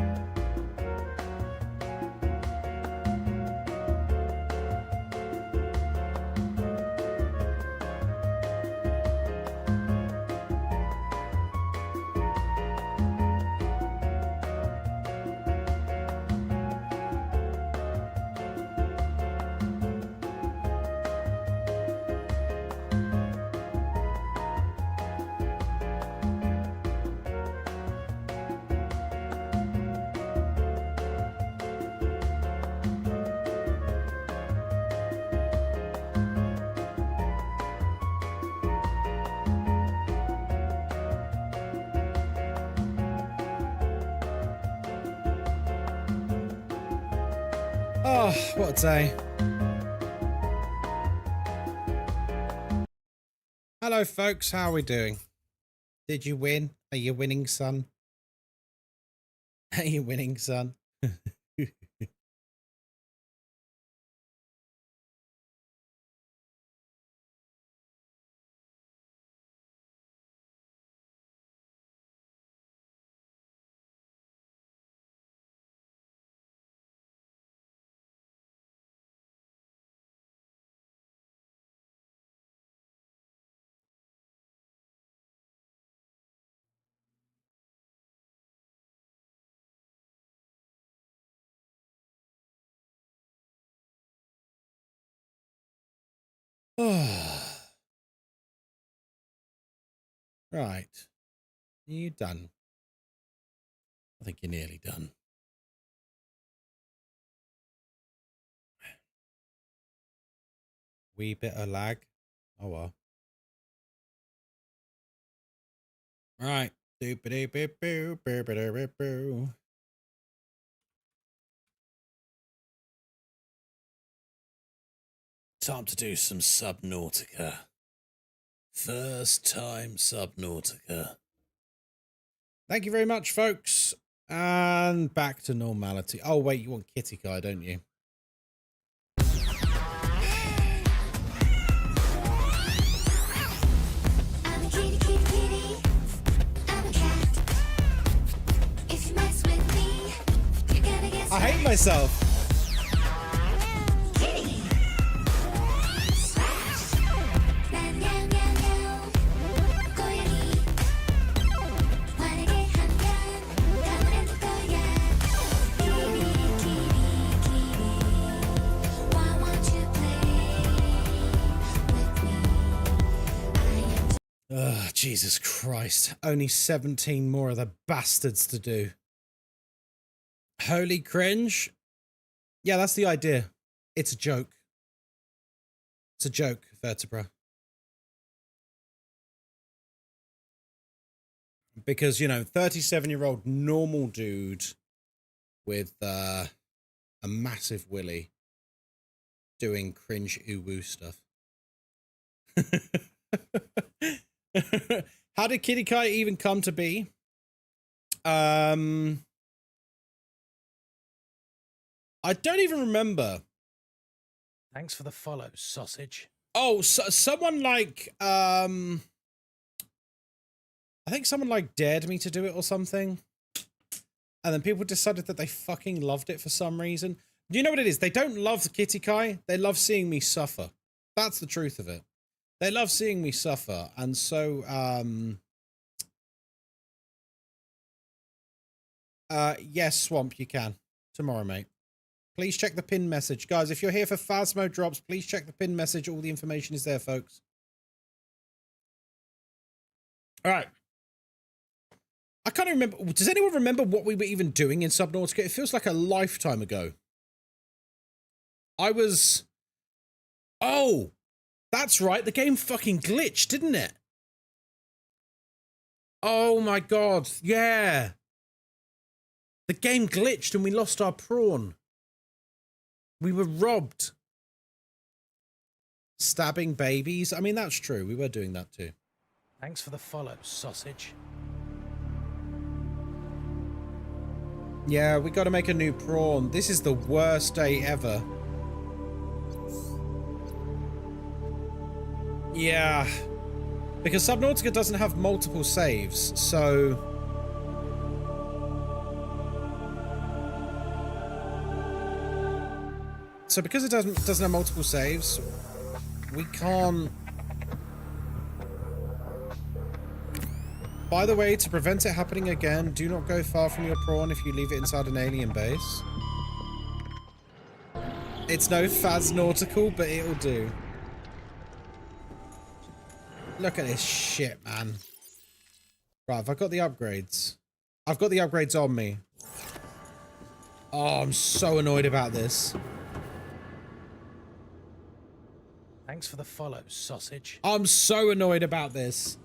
Oh, what a day. Hello, folks. How are we doing? Did you win? Are you winning, son? Are you winning, son? Right. Are you done? I think you're nearly done. Wee bit of lag. Oh well. Right. Time to do some Subnautica. First time Subnautica. Thank you very much, folks. And back to normality. Oh, wait, you want Kitty Kai, don't you? I hate myself. Oh, Jesus Christ. Only 17 more of the bastards to do. Holy cringe. Yeah, that's the idea. It's a joke. It's a joke, Vertebra. Because, you know, 37-year-old normal dude with a massive willy doing cringe ooh-woo stuff. How did Kitty Kai even come to be? I don't even remember. Thanks for the follow, sausage. Oh, so someone like I think someone like dared me to do it or something. And then people decided that they fucking loved it for some reason. You know what it is? They don't love the Kitty Kai. They love seeing me suffer. That's the truth of it. They love seeing me suffer. And so yes, Swamp, you can. Tomorrow, mate. Please check the pin message. Guys, if you're here for Phasmo drops, please check the pin message. All the information is there, folks. All right. I can't remember. Does anyone remember what we were even doing in Subnautica? It feels like a lifetime ago. I was... Oh! That's right. The game fucking glitched, didn't it? Oh my god. Yeah. The game glitched and we lost our prawn. We were robbed. Stabbing babies. I mean, that's true. We were doing that too. Thanks for the follow, sausage. Yeah, we got to make a new prawn. This is the worst day ever. Yeah. Because Subnautica doesn't have multiple saves, so... So because it doesn't have multiple saves, we can't... By the way, to prevent it happening again, do not go far from your prawn if you leave it inside an alien base. It's no Phasnautical, but it'll do. Look at this shit, man. Right, have I got the upgrades? I've got the upgrades on me. Oh, I'm so annoyed about this. Thanks for the follow, sausage. I'm so annoyed about this.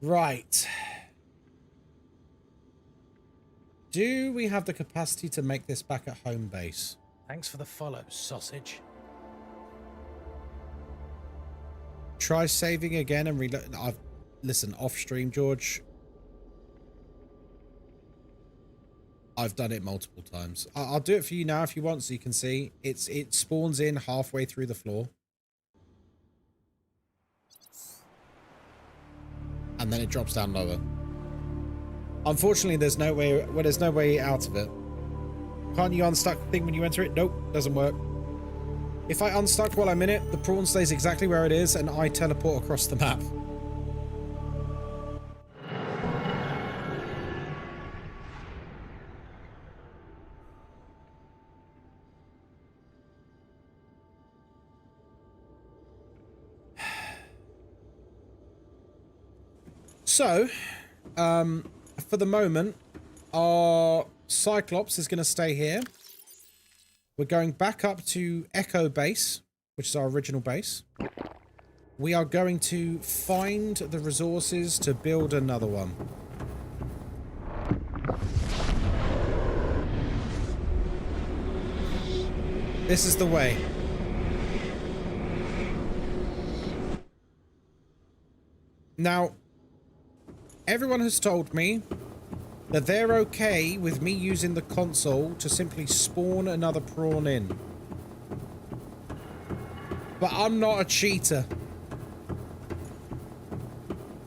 Right. Do we have the capacity to make this back at home base? Thanks for the follow, sausage. Try saving again and reload. Listen, off stream, George. I've done it multiple times. I'll do it for you now if you want, so you can see. It spawns in halfway through the floor. And then it drops down lower. Unfortunately, there's no way. Well, there's no way out of it. Can't you unstuck the thing when you enter it? Nope, doesn't work. If I unstuck while I'm in it, the prawn stays exactly where it is, and I teleport across the map. So, for the moment, our Cyclops is going to stay here. We're going back up to Echo Base, which is our original base. We are going to find the resources to build another one. This is the way. Now, everyone has told me that they're okay with me using the console to simply spawn another prawn in. But I'm not a cheater.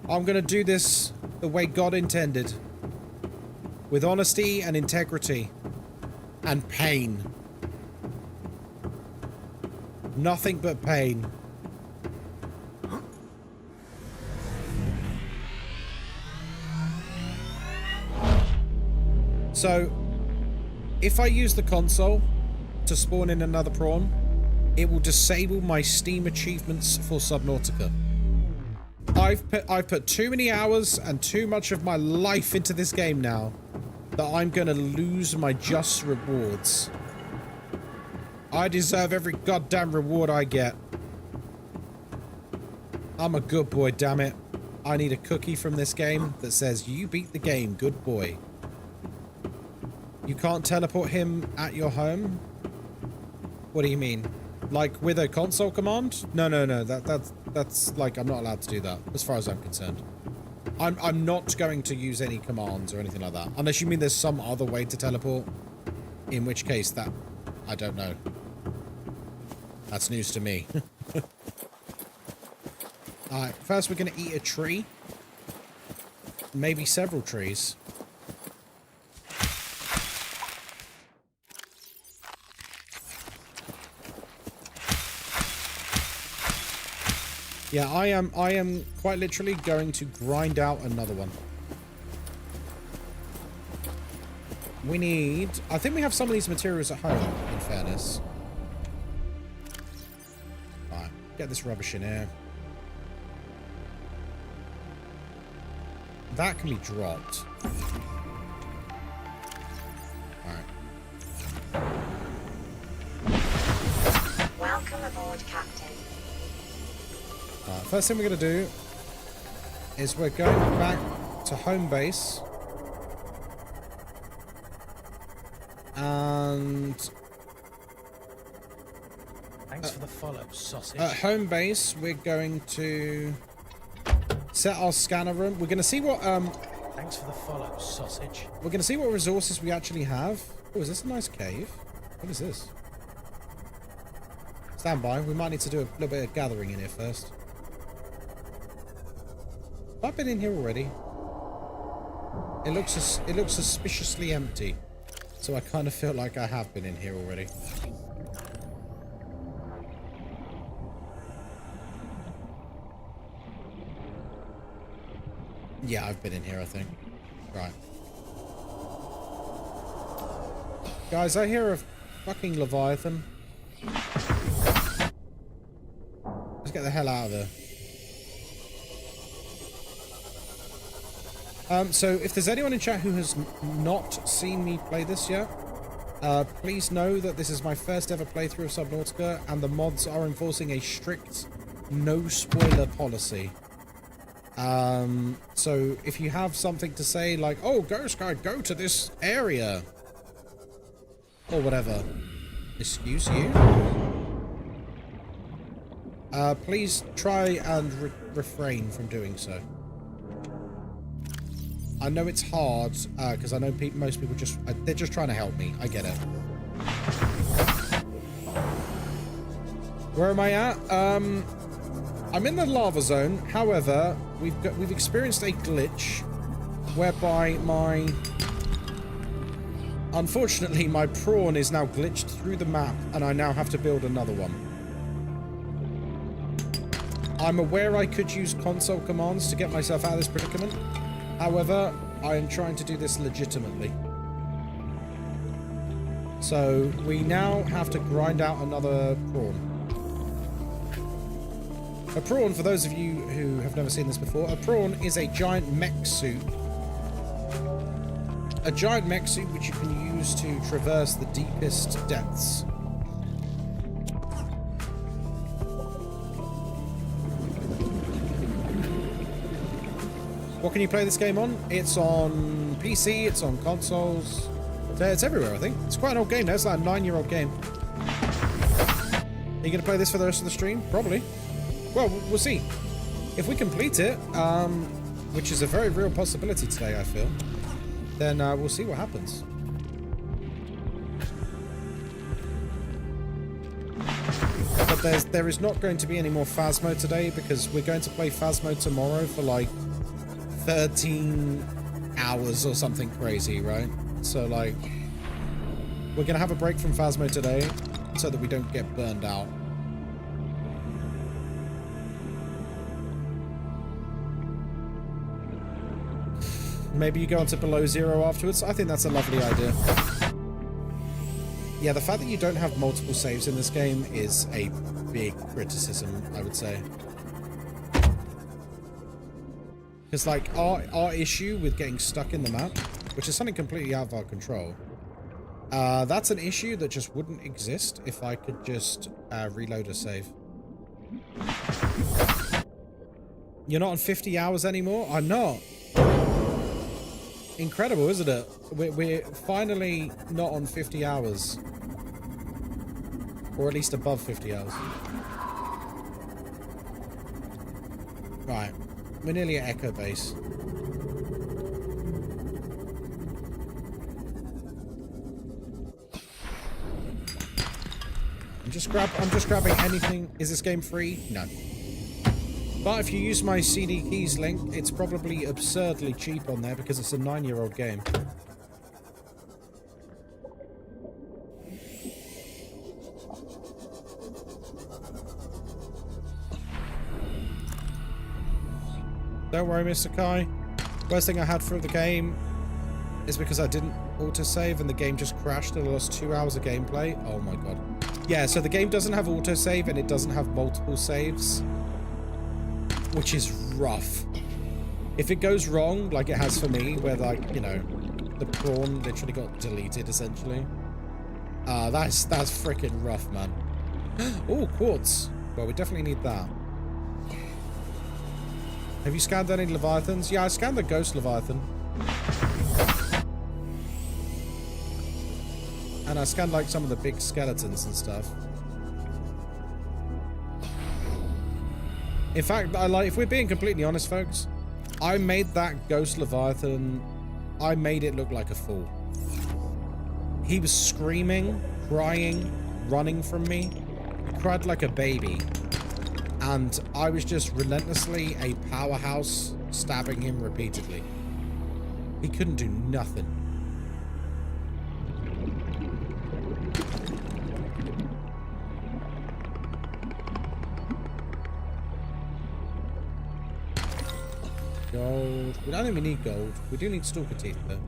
I'm gonna do this the way God intended. With honesty and integrity. And pain. Nothing but pain. So, if I use the console to spawn in another prawn, it will disable my Steam achievements for Subnautica. I've put too many hours and too much of my life into this game now that I'm gonna lose my just rewards. I deserve every goddamn reward I get. I'm a good boy, damn it. I need a cookie from this game that says, you beat the game, good boy. You can't teleport him at your home? What do you mean? Like with a console command? No. That's like, I'm not allowed to do that, as far as I'm concerned. I'm not going to use any commands or anything like that. Unless you mean there's some other way to teleport. In which case, that... I don't know. That's news to me. Alright, first we're going to eat a tree. Maybe several trees. Yeah, I am quite literally going to grind out another one. We need... I think we have some of these materials at home, in fairness. Right, get this rubbish in here. That can be dropped. Alright. Welcome aboard, Captain. First thing we're going to do is we're going back to home base. And... Thanks for the follow, sausage. At home base, we're going to set our scanner room. We're going to see what... Thanks for the follow, sausage. We're going to see what resources we actually have. Oh, is this a nice cave? What is this? Stand by. We might need to do a little bit of gathering in here first. I've been in here already. It looks suspiciously empty. So I kind of feel like I have been in here already. Yeah, I've been in here, I think. Right. Guys, I hear a fucking Leviathan. Let's get the hell out of there. So if there's anyone in chat who has not seen me play this yet, please know that this is my first ever playthrough of Subnautica, and the mods are enforcing a strict no spoiler policy. So if you have something to say like, oh, Ghostkai, go to this area. Or whatever. Excuse you? Please try and refrain from doing so. I know it's hard, because I know most people they're just trying to help me. I get it. Where am I at? I'm in the lava zone. However, we've experienced a glitch whereby unfortunately my prawn is now glitched through the map and I now have to build another one. I'm aware I could use console commands to get myself out of this predicament. However, I am trying to do this legitimately. So we now have to grind out another prawn. A prawn, for those of you who have never seen this before, a prawn is a giant mech suit. A giant mech suit which you can use to traverse the deepest depths. What can you play this game on? It's on PC, it's on consoles. It's everywhere, I think. It's quite an old game now. It's like a 9-year-old game. Are you going to play this for the rest of the stream? Probably. Well, we'll see. If we complete it, which is a very real possibility today, I feel, then we'll see what happens. But there is not going to be any more Phasmo today because we're going to play Phasmo tomorrow for like 13 hours or something crazy, right? So like, we're going to have a break from Phasmo today so that we don't get burned out. Maybe you go on to below zero afterwards. I think that's a lovely idea. Yeah, the fact that you don't have multiple saves in this game is a big criticism, I would say. Because, like, our issue with getting stuck in the map, which is something completely out of our control, that's an issue that just wouldn't exist if I could just reload a save. You're not on 50 hours anymore? I'm not. Incredible, isn't it? We're finally not on 50 hours. Or at least above 50 hours. Right. We're nearly at Echo Base. I'm just grabbing anything. Is this game free? No. But if you use my CD Keys link, it's probably absurdly cheap on there because it's a 9-year-old game. Don't worry, Mr. Kai. Worst thing I had for the game is because I didn't autosave and the game just crashed and I lost 2 hours of gameplay. Oh my god. Yeah, so the game doesn't have autosave and it doesn't have multiple saves, which is rough. If it goes wrong, like it has for me, where, like, you know, the prawn literally got deleted, essentially. That's freaking rough, man. Oh, quartz. Well, we definitely need that. Have you scanned any Leviathans? Yeah, I scanned the Ghost Leviathan. And I scanned, like, some of the big skeletons and stuff. In fact, if we're being completely honest, folks, I made that Ghost Leviathan, I made it look like a fool. He was screaming, crying, running from me. He cried like a baby. And I was just relentlessly a powerhouse stabbing him repeatedly. He couldn't do nothing. Gold. We don't think we need gold. We do need stalker teeth, though.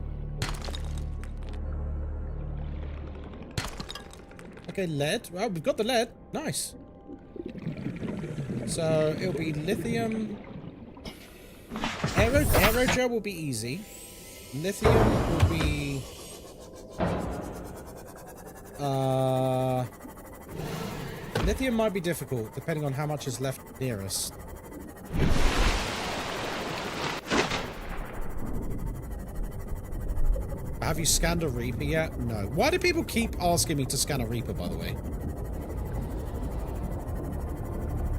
Okay, lead. Well, we've got the lead. Nice. So, it'll be lithium. Aerogel will be easy. Lithium will be... Lithium might be difficult, depending on how much is left near us. Have you scanned a Reaper yet? No. Why do people keep asking me to scan a Reaper, by the way?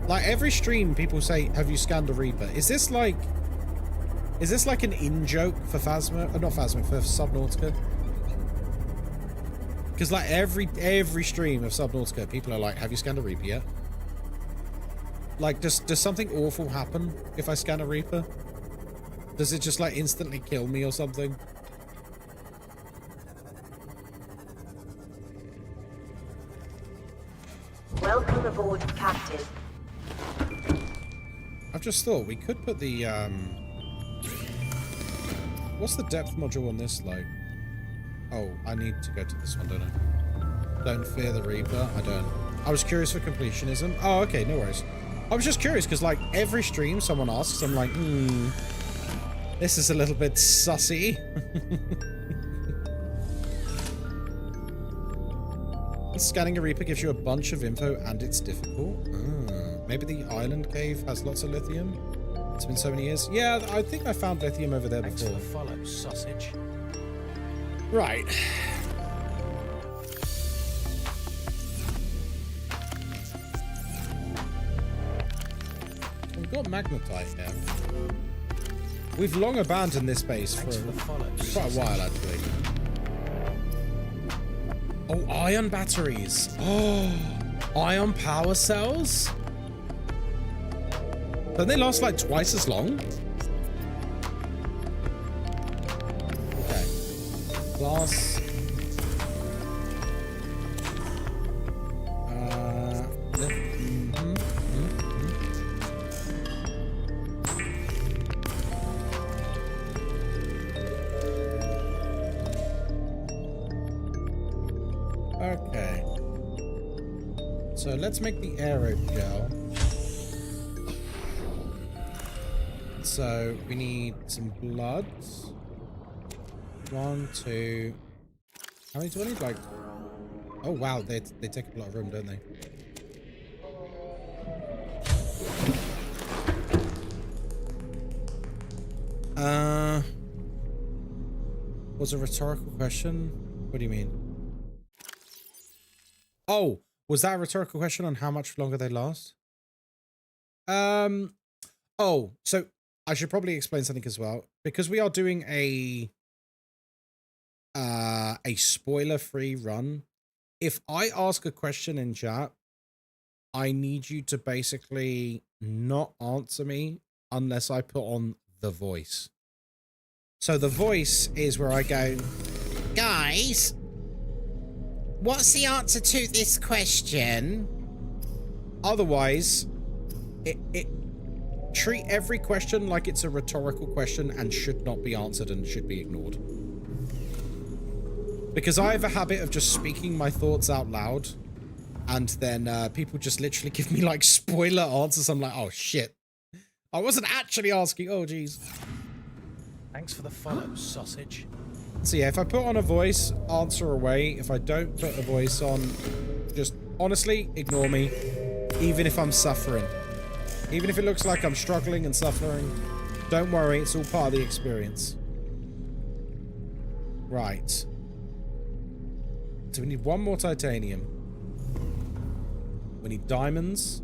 Like, every stream, people say, have you scanned a Reaper? Is this like an in-joke for Phasmo? Not Phasmo, for Subnautica? Because, like, every stream of Subnautica, people are like, have you scanned a Reaper yet? Like, does something awful happen if I scan a Reaper? Does it just, like, instantly kill me or something? Welcome aboard, Captain. I've just thought we could put the, what's the depth module on this like? Oh, I need to go to this one, don't I? Don't fear the Reaper. I don't. I was curious for completionism. Oh, okay, no worries. I was just curious because, like, every stream someone asks, I'm like, this is a little bit sussy. Scanning a Reaper gives you a bunch of info and it's difficult. Maybe the island cave has lots of lithium. It's been so many years. Yeah, I think I found lithium over there before. Thanks for the follow, sausage. Right. We've got magnetite now. We've long abandoned this base for quite a while, actually. Oh, ion batteries. Oh, ion power cells? Don't they last like twice as long? Okay. Glass. Okay. So let's make the aerogel. So we need some blood. 1, 2. How many do I need? Like, oh wow, they take up a lot of room, don't they? Was a rhetorical question? What do you mean? Oh, was that a rhetorical question on how much longer they last? Oh, so I should probably explain something as well, because we are doing a spoiler-free run. If I ask a question in chat, I need you to basically not answer me unless I put on the voice. So the voice is where I go, guys, what's the answer to this question? Otherwise, it treat every question like it's a rhetorical question and should not be answered and should be ignored. Because I have a habit of just speaking my thoughts out loud, and then people just literally give me like spoiler answers. I'm like, oh shit, I wasn't actually asking. Oh geez. Thanks for the follow, sausage. So yeah, if I put on a voice, answer away. If I don't put a voice on, just honestly ignore me, even if I'm suffering. Even if it looks like I'm struggling and suffering, don't worry, it's all part of the experience. Right. So we need 1 more titanium. We need diamonds.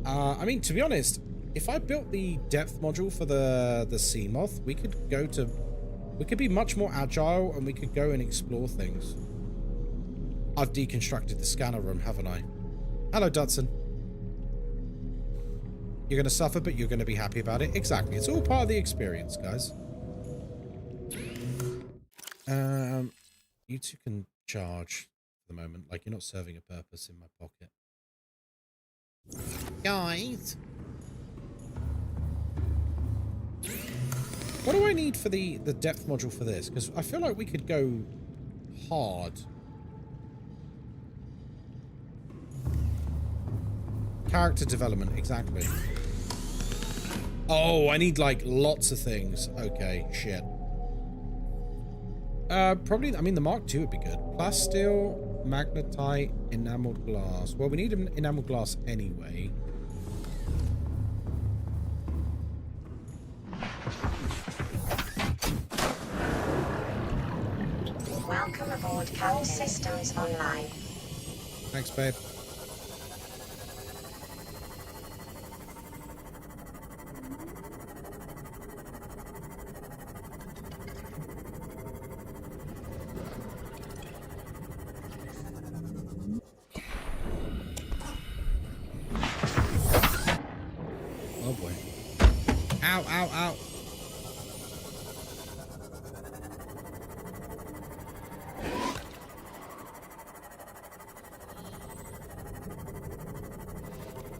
I mean, to be honest, if I built the depth module for the sea moth, we could be much more agile and we could go and explore things. I've deconstructed the scanner room, haven't I? Hello, Dudson. You're going to suffer, but you're going to be happy about it. Exactly. It's all part of the experience, guys. You two can charge for the moment. Like, you're not serving a purpose in my pocket. Guys. What do I need for the depth module for this? Because I feel like we could go hard. Character development, exactly. Oh, I need like lots of things. Okay, shit. Probably, I mean, the Mark II would be good. Plasteel, magnetite, enameled glass. Well, we need enameled glass anyway. aboard Captain Systems Online. Thanks, babe. Oh boy. Ow, ow, ow.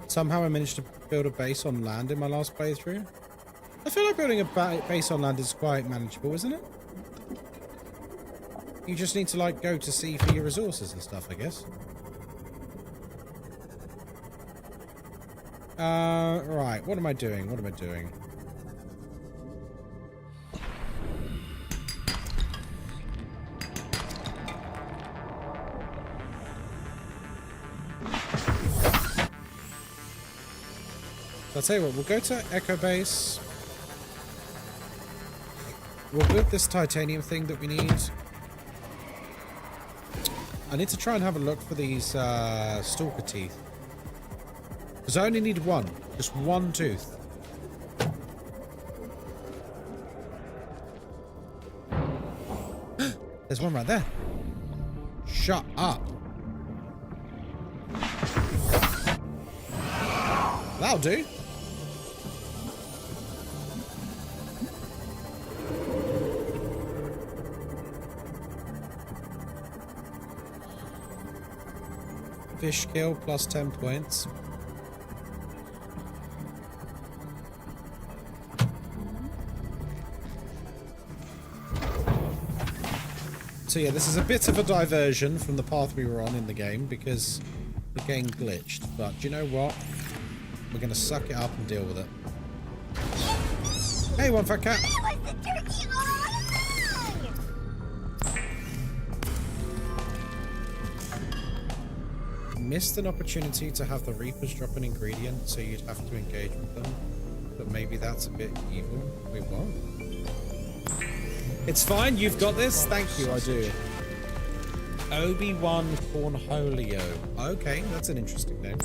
Somehow I managed to build a base on land in my last playthrough. I feel like building a base on land is quite manageable, isn't it? You just need to, like, go to sea for your resources and stuff, I guess. Right. What am I doing? What am I doing? I'll tell you what, we'll go to Echo Base. We'll build this titanium thing that we need. I need to try and have a look for these stalker teeth. Because I only need one. Just one tooth. There's one right there. Shut up. That'll do. Fish kill plus 10 points. So yeah, this is a bit of a diversion from the path we were on in the game because the game glitched. But do you know what? We're going to suck it up and deal with it. Hey, one fat cat. Missed an opportunity to have the Reapers drop an ingredient, so you'd have to engage with them. But maybe that's a bit evil. Wait, what? It's fine, you've got this. Thank you, I do. Obi-Wan Cornholio. Okay, that's an interesting name.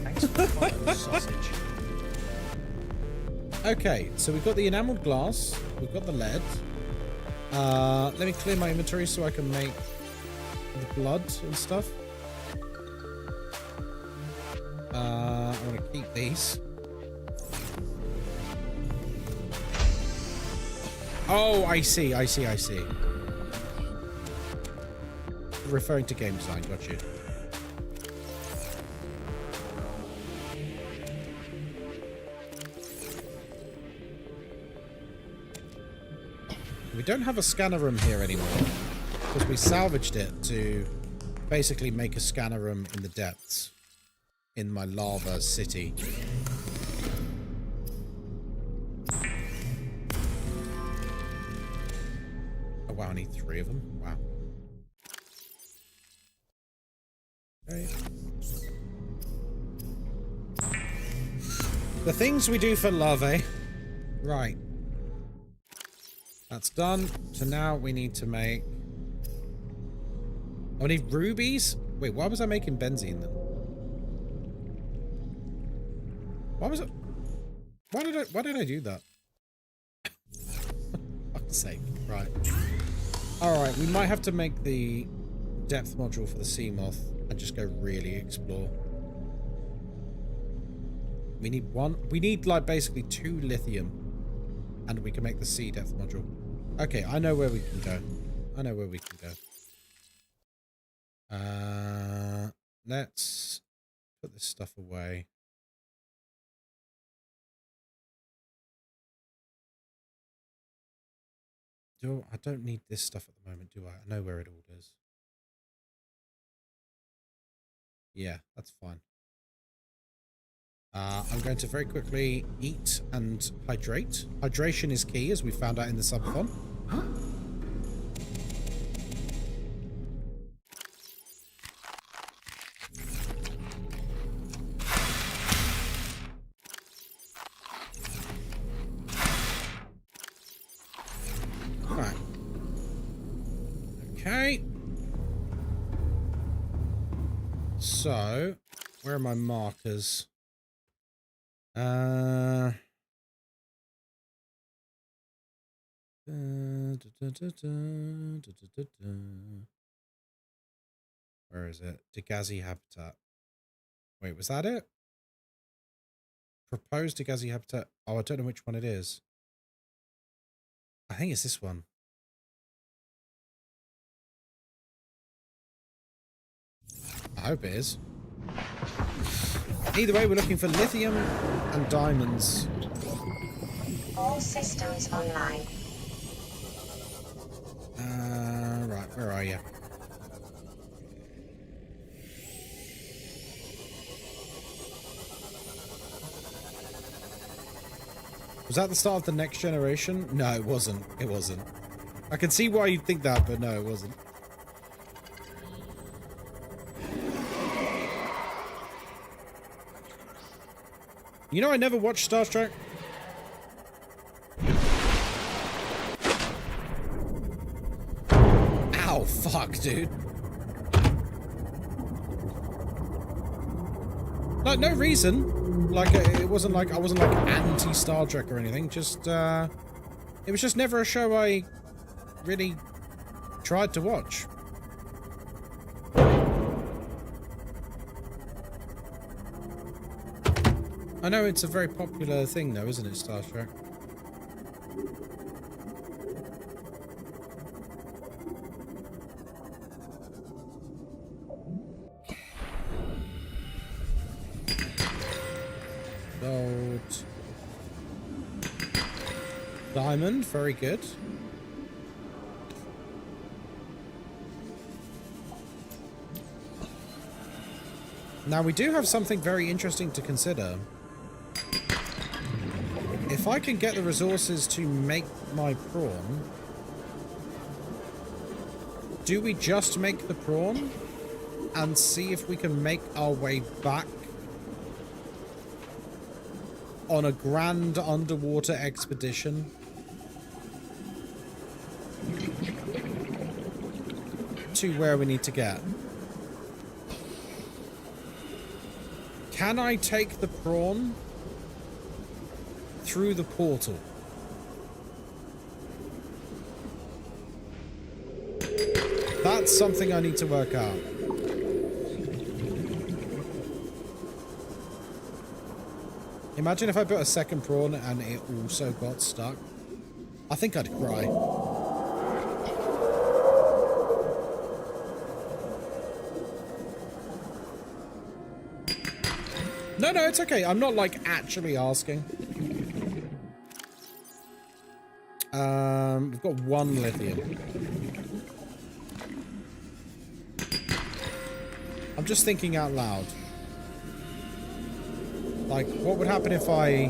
Thanks for the follow, sausage. Okay, so we've got the enameled glass. We've got the lead. Let me clear my inventory so I can make the blood and stuff. I want to keep these. Oh, I see. Referring to game design, got you. We don't have a scanner room here anymore because we salvaged it to basically make a scanner room in the depths in my lava city. Oh wow, I need 3 of them. Wow. Okay. The things we do for love, eh? Right. That's done. So now we need to make... I need rubies? Wait, why was I making benzene then? Why was it? Why did I do that? Fuck's sake. Right. Alright, we might have to make the depth module for the sea moth and just go really explore. We need one. We need like basically 2 lithium. And we can make the sea depth module. Okay, I know where we can go. I know where we can go. Let's put this stuff away. I don't need this stuff at the moment, do I? I know where it all is. Yeah, that's fine. I'm going to very quickly eat and hydrate. Hydration is key, as we found out in the subathon. Right. Okay. So, where are my markers? Where is it? Degazi habitat. Wait, was that it? Proposed Degazi habitat. Oh, I don't know which one it is. I think it's this one. I hope it is. Either way, we're looking for lithium and diamonds. All systems online. Right, where are you? Was that the start of the next generation? No, it wasn't. It wasn't. I can see why you'd think that, but no, it wasn't. You know, I never watched Star Trek. Ow, fuck, dude. Like, no reason. Like, it wasn't like, I wasn't like anti-Star Trek or anything. Just, it was just never a show I really tried to watch. I know it's a very popular thing though, isn't it, Star Trek? Gold. Diamond, very good. Now we do have something very interesting to consider. If I can get the resources to make my prawn, do we just make the prawn and see if we can make our way back on a grand underwater expedition? To where we need to get. Can I take the prawn through the portal? That's something I need to work out. Imagine if I built a second prawn and it also got stuck. I think I'd cry. No, it's okay. I'm not like actually asking. We've got one lithium. I'm just thinking out loud. Like, what would happen if I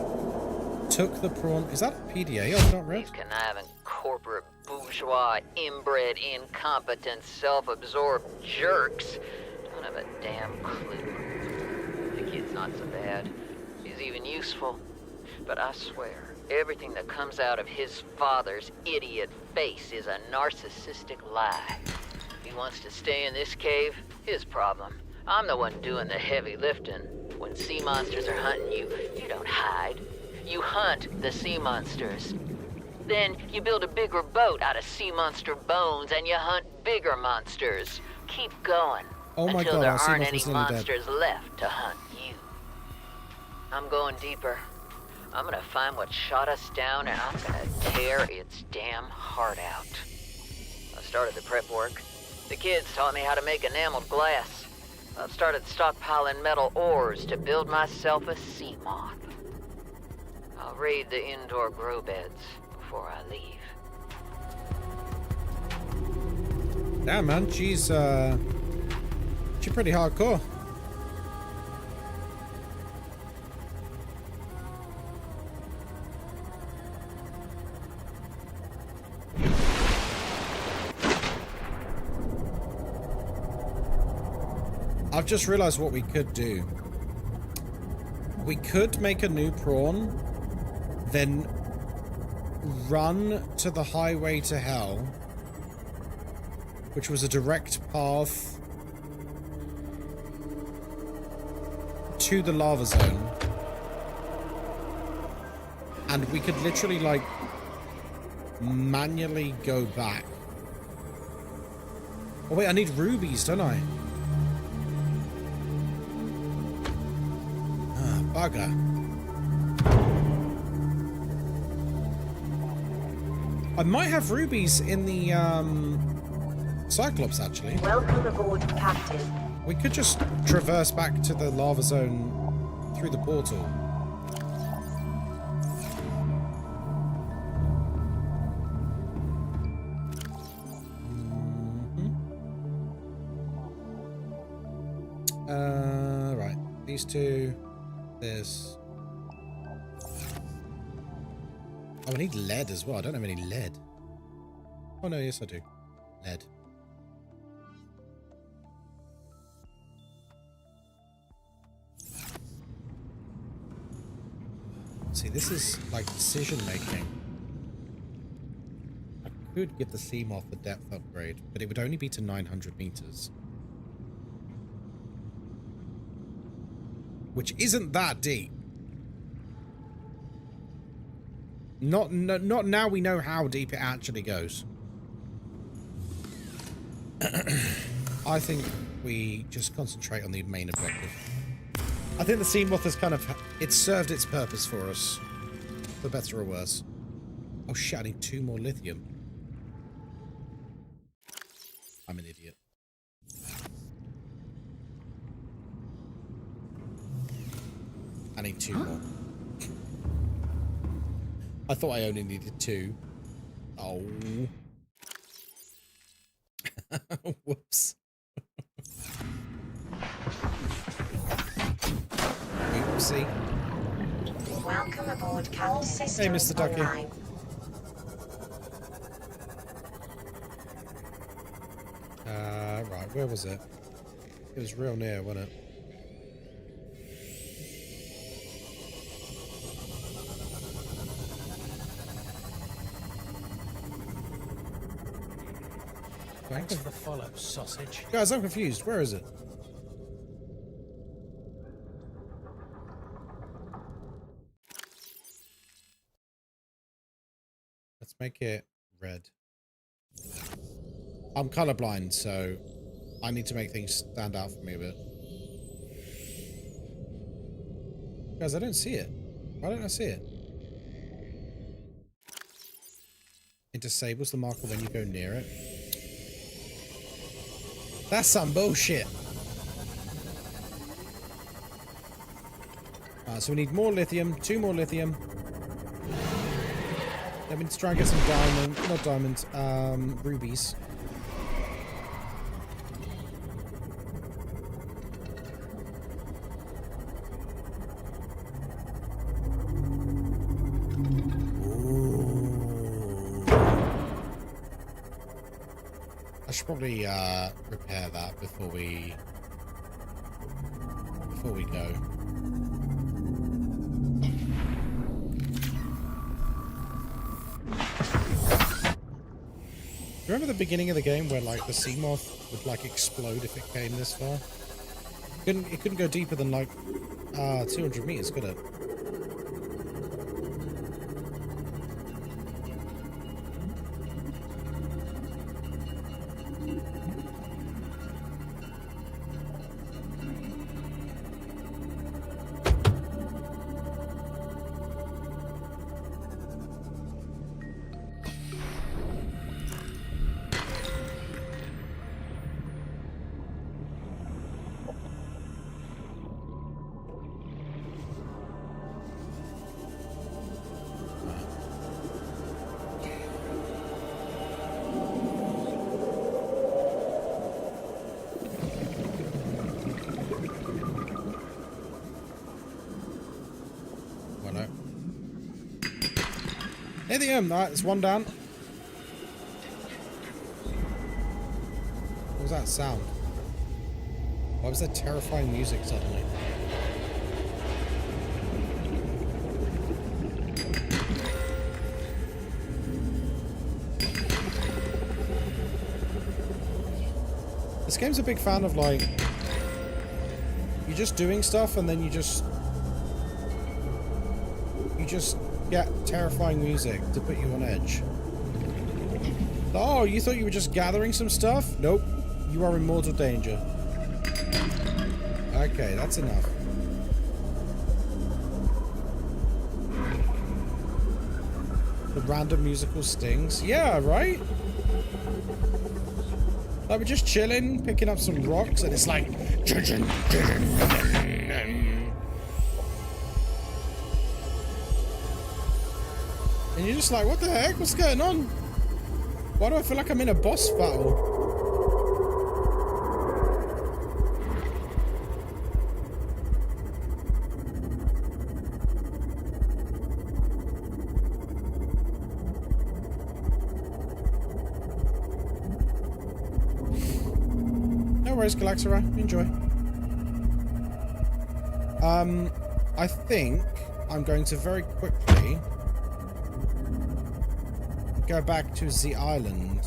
took the prawn? Is that a PDA I've not read? These conniving corporate bourgeois, inbred, incompetent, self-absorbed jerks don't have a damn clue. The kid's not so bad. He's even useful. But I swear, everything that comes out of his father's idiot face is a narcissistic lie. If he wants to stay in this cave, his problem. I'm the one doing the heavy lifting. When sea monsters are hunting you, you don't hide. You hunt the sea monsters. Then you build a bigger boat out of sea monster bones and you hunt bigger monsters. Keep going until there aren't any monsters left to hunt you. I'm going deeper. I'm gonna find what shot us down and I'm gonna tear its damn heart out. I started the prep work. The kids taught me how to make enameled glass. I've started stockpiling metal ores to build myself a sea moth. I'll raid the indoor grow beds before I leave. Damn, man, she's pretty hardcore. I've just realized what we could do. We could make a new prawn, then run to the highway to hell, which was a direct path to the lava zone. And we could literally, like, manually go back. Oh, wait, I need rubies, don't I? Ah, bugger. I might have rubies in the, Cyclops, actually. Welcome aboard, Captain. We could just traverse back to the lava zone through the portal. Right. These two. There's... Oh, I need lead as well. I don't have any lead. Oh, no, yes, I do. Lead. See, this is like decision making. I could get the Seamoth the depth upgrade, but it would only be to 900 meters. Which isn't that deep. Not now we know how deep it actually goes. I think we just concentrate on the main objective. I think the Seamoth has kind of... It's served its purpose for us. For better or worse. Oh shit, I need 2 more lithium. I'm an idiot. I need 2 more. I thought I only needed 2. Oh. Whoops. Oopsie. Welcome aboard, Captain. Hey, Mr. Ducky. Right, where was it? It was real near, wasn't it? Thanks for the follow, sausage. Guys, I'm confused. Where is it? Let's make it red. I'm colorblind, so I need to make things stand out for me a bit. Guys, I don't see it. Why don't I see it? It disables the marker when you go near it. That's some bullshit. So we need more lithium, 2 more lithium. Then we need to try and get some diamond, not diamonds, rubies. I should probably repair that before we go. Remember the beginning of the game where like the Seamoth would like explode if it came this far? It couldn't go deeper than like 200 meters, could it? Lithium, that's 1 down. What was that sound? Why was there terrifying music suddenly? This game's a big fan of like, You're just doing stuff and then you just get terrifying music to put you on edge. Oh, you thought you were just gathering some stuff? Nope. You are in mortal danger. Okay, that's enough. The random musical stings. Yeah, right? Like, we're just chilling, picking up some rocks, and it's like... And you're just like, what the heck? What's going on? Why do I feel like I'm in a boss battle? No worries, Galaxera. Enjoy. I think I'm going to very quickly go back to the island.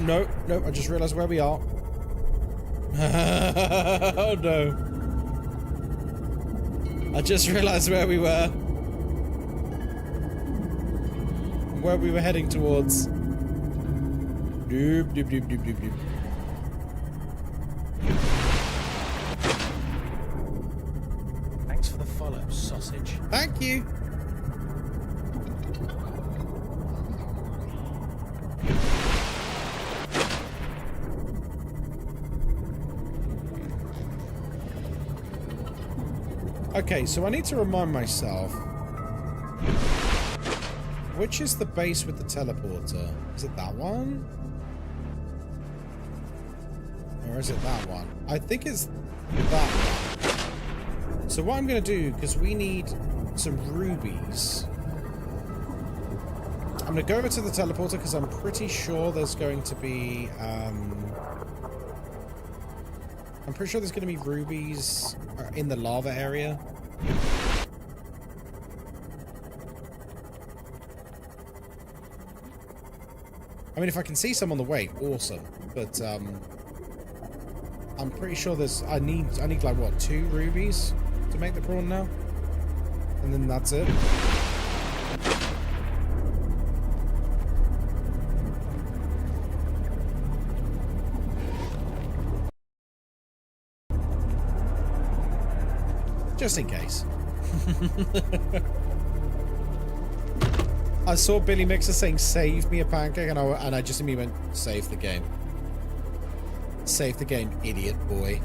No, I just realized where we are. Oh no. I just realized where we were. Where we were heading towards. Doop, doop, doop, doop, doop, doop. Thanks for the follow, sausage. Thank you. Okay, so I need to remind myself. Which is the base with the teleporter? Is it that one? Or is it that one? I think it's that one. So what I'm going to do, because we need some rubies. I'm going to go over to the teleporter because I'm pretty sure there's going to be... I'm pretty sure there's going to be rubies in the lava area. I mean, if I can see some on the way, awesome. But I'm pretty sure there's. I need like what, 2 rubies to make the prawn now, and then that's it. Just in case. I saw Billy Mixer saying, save me a pancake, and I just immediately went, save the game. Save the game, idiot boy.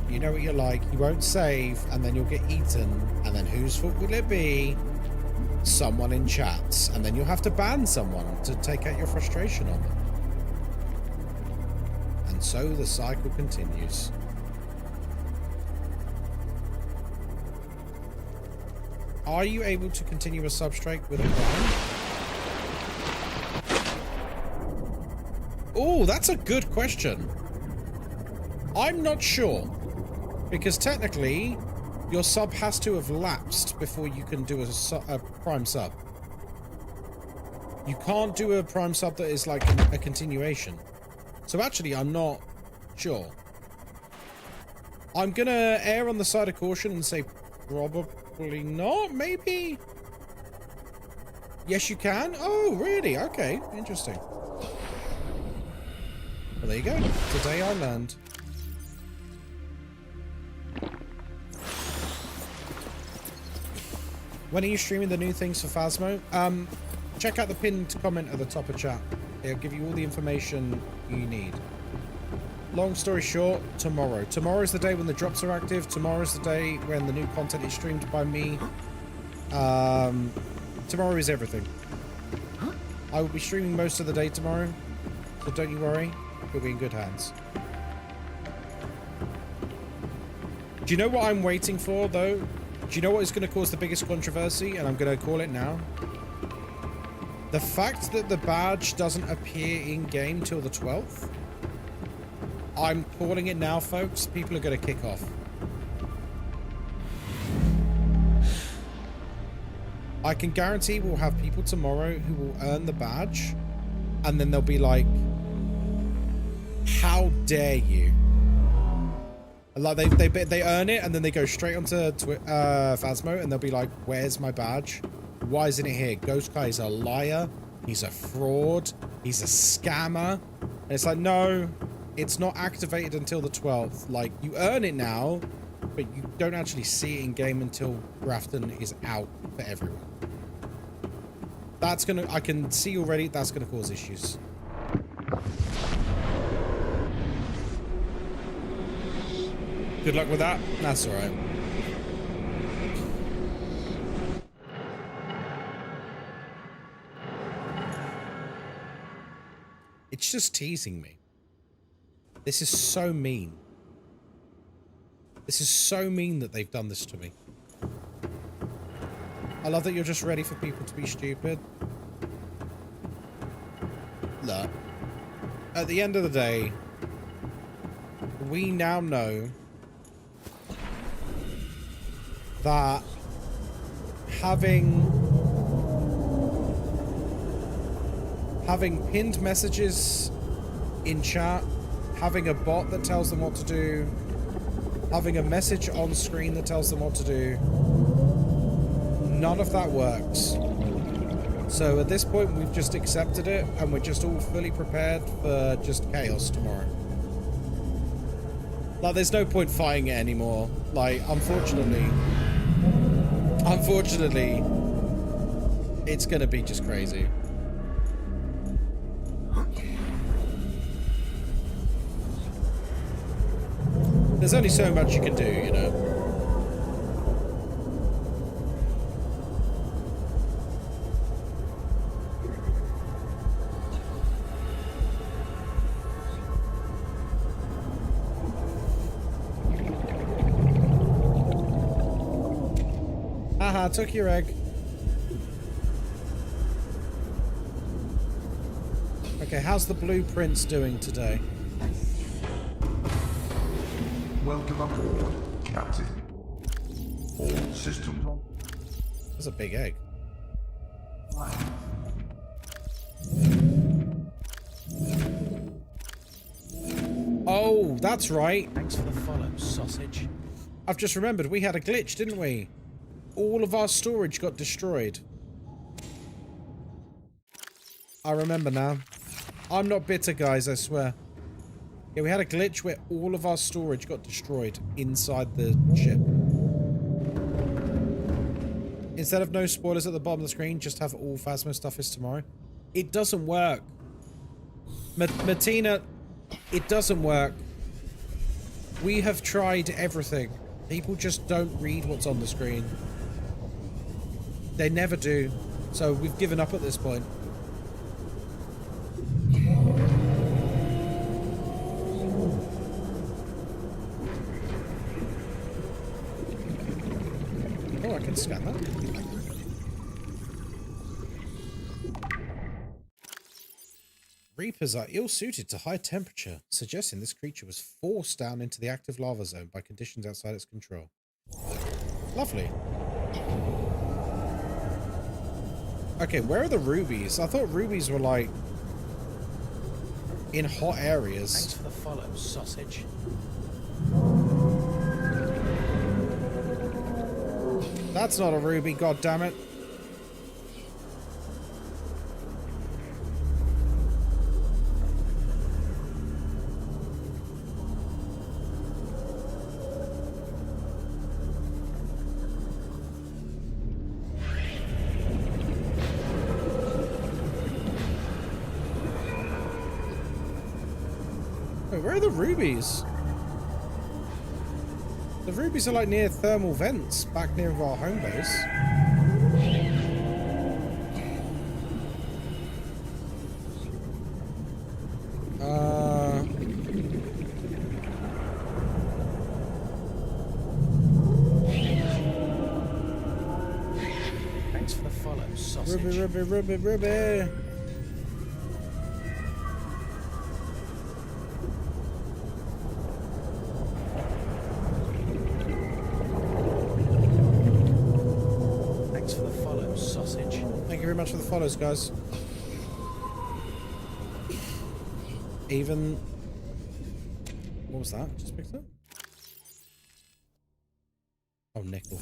You know what you're like. You won't save, and then you'll get eaten, and then whose fault will it be? Someone in chats, and then you'll have to ban someone to take out your frustration on them. And so the cycle continues. Are you able to continue a substrate with a prime? Oh, that's a good question. I'm not sure. Because technically, your sub has to have lapsed before you can do a prime sub. You can't do a prime sub that is like a continuation. So actually, I'm not sure. I'm gonna err on the side of caution and say probably not, maybe? Yes, you can? Oh, really? Okay, interesting. Well, there you go. Today I learned. When are you streaming the new things for Phasmo? Check out the pinned comment at the top of chat. It'll give you all the information you need. Long story short, tomorrow. Tomorrow is the day when the drops are active. Tomorrow is the day when the new content is streamed by me. Tomorrow is everything. I will be streaming most of the day tomorrow. So don't you worry. You'll be in good hands. Do you know what I'm waiting for, though? Do you know what is going to cause the biggest controversy? And I'm going to call it now. The fact that the badge doesn't appear in-game till the 12th. I'm calling it now, folks. People are going to kick off. I can guarantee we'll have people tomorrow who will earn the badge and then they'll be like, how dare you? Like they earn it, and then they go straight onto Phasmo, and they'll be like, where's my badge? Why isn't it here? Ghostkai is a liar. He's a fraud. He's a scammer. And it's like, no, it's not activated until the 12th. Like, you earn it now, but you don't actually see it in game until Grafton is out for everyone. That's gonna, I can see already, that's gonna cause issues. Good luck with that. That's all right. It's just teasing me. This is so mean. This is so mean that they've done this to me. I love that you're just ready for people to be stupid. Look. At the end of the day, we now know that having pinned messages in chat, having a bot that tells them what to do, having a message on screen that tells them what to do, none of that works. So at this point, we've just accepted it, and we're just all fully prepared for just chaos tomorrow. Like, there's no point fighting it anymore. Like, unfortunately, it's gonna be just crazy. There's only so much you can do, you know. Haha, took your egg. Okay, how's the blueprints doing today? Welcome aboard, Captain. All systems on. That's a big egg. Oh, that's right. Thanks for the follow, sausage. I've just remembered we had a glitch, didn't we? All of our storage got destroyed. I remember now. I'm not bitter, guys, I swear. Yeah, we had a glitch where all of our storage got destroyed inside the ship. Instead of no spoilers at the bottom of the screen, just have all Phasmo stuff is tomorrow. It doesn't work. Martina, it doesn't work. We have tried everything. People just don't read what's on the screen. They never do. So we've given up at this point. Oh, I can scan that. Reapers are ill-suited to high temperature, suggesting this creature was forced down into the active lava zone by conditions outside its control. Lovely. Okay, where are the rubies? I thought rubies were like in hot areas. Thanks for the follow, sausage. That's not a ruby, god damn it. Wait, where are the rubies? The rubies are like near thermal vents back near our home base. Thanks for the follow, sausage. Ruby. Thanks for the follow, sausage. Thank you very much for the follows, guys. Even... What was that? Just picked up? Oh, nickel.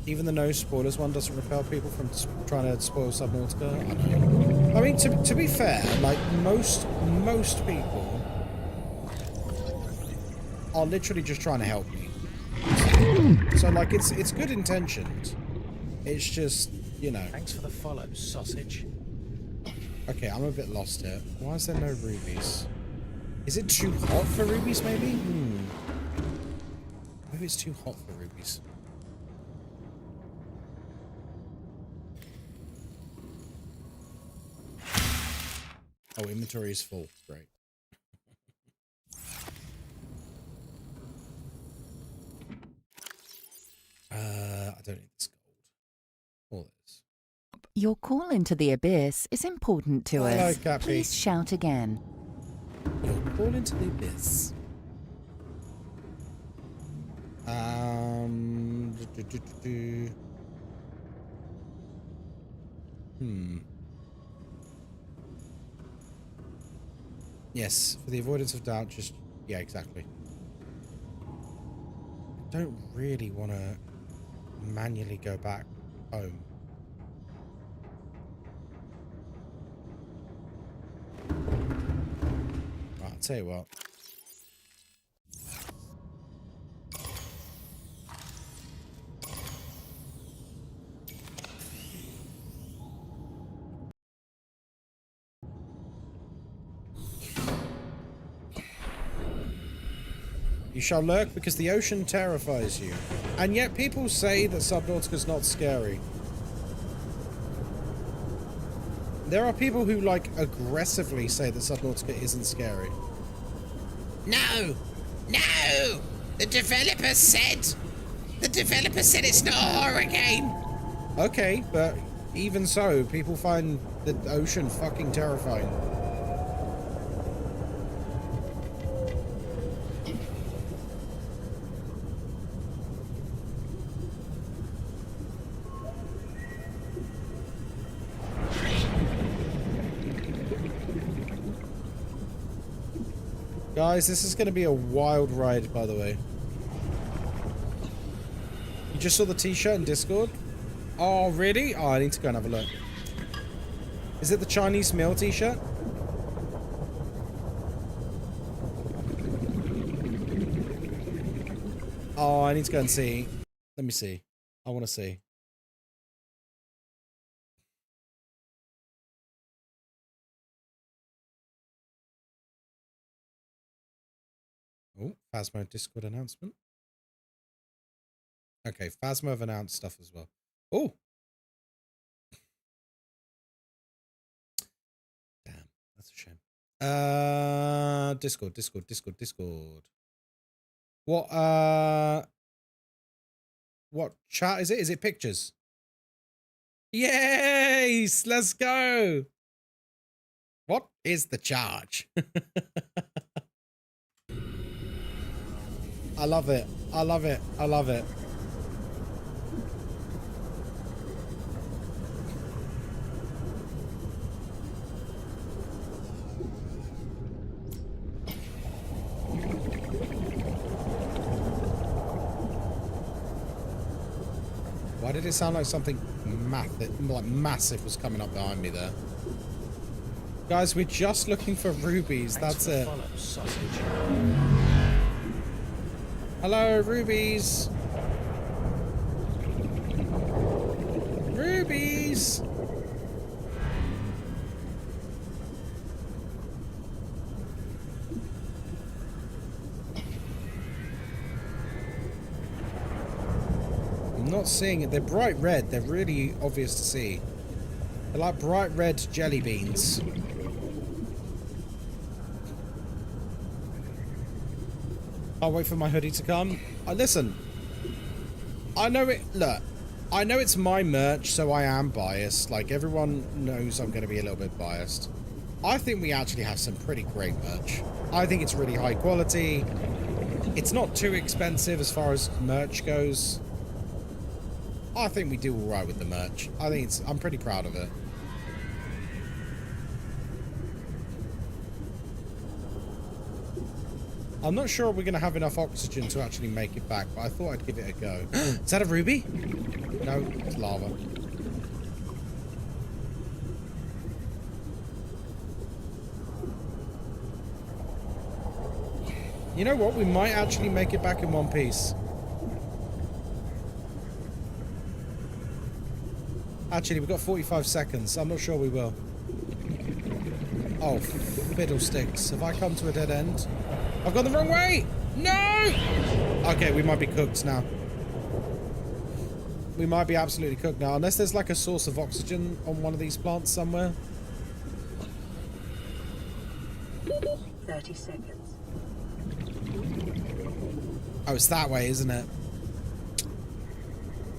Even the no spoilers one doesn't repel people from trying to spoil Subnautica. I know. I mean, to be fair, like most people are literally just trying to help me. So like, it's good intentioned. It's just, you know. Thanks for the follow, sausage. Okay, I'm a bit lost here. Why is there no rubies? Is it too hot for rubies, maybe? Maybe it's too hot for rubies. Oh, inventory is full. Great. I don't need this gold. All this. Your call into the abyss is important to Hello, us. Cappy. Please shout again. Your call into the abyss. Yes, for the avoidance of doubt, just... Yeah, exactly. I don't really want to manually go back home. Right, I'll tell you what. You shall lurk because the ocean terrifies you. And yet people say that Subnautica's not scary. There are people who, like, aggressively say that Subnautica isn't scary. No! No! The developer said it's not a horror game! Okay, but even so, people find the ocean fucking terrifying. Guys, this is going to be a wild ride, by the way. You just saw the t-shirt in Discord? Oh, really? Oh, I need to go and have a look. Is it the Chinese meal t-shirt? Oh, I need to go and see. Let me see. I want to see. Oh, Phasmo Discord announcement. Okay, Phasmo have announced stuff as well. Oh! Damn, that's a shame. Discord. What chat is it? Is it pictures? Yes! Let's go! What is the charge? I love it. I love it. I love it. Why did it sound like something massive was coming up behind me there? Guys, we're just looking for rubies. That's it. Hello, rubies. Rubies. I'm not seeing it. They're bright red. They're really obvious to see. They're like bright red jelly beans. I'll wait for my hoodie to come. Listen, I know it. Look, I know it's my merch, so I am biased. Like, everyone knows I'm going to be a little bit biased. I think we actually have some pretty great merch. I think it's really high quality. It's not too expensive as far as merch goes. I think we do all right with the merch. I think I'm pretty proud of it. I'm not sure we're going to have enough oxygen to actually make it back, but I thought I'd give it a go. Is that a ruby? No, it's lava. You know what? We might actually make it back in one piece. Actually, we've got 45 seconds. I'm not sure we will. Oh, fiddlesticks. Have I come to a dead end? I've gone the wrong way! No! Okay, we might be cooked now. We might be absolutely cooked now. Unless there's like a source of oxygen on one of these plants somewhere. 30 seconds. Oh, it's that way, isn't it?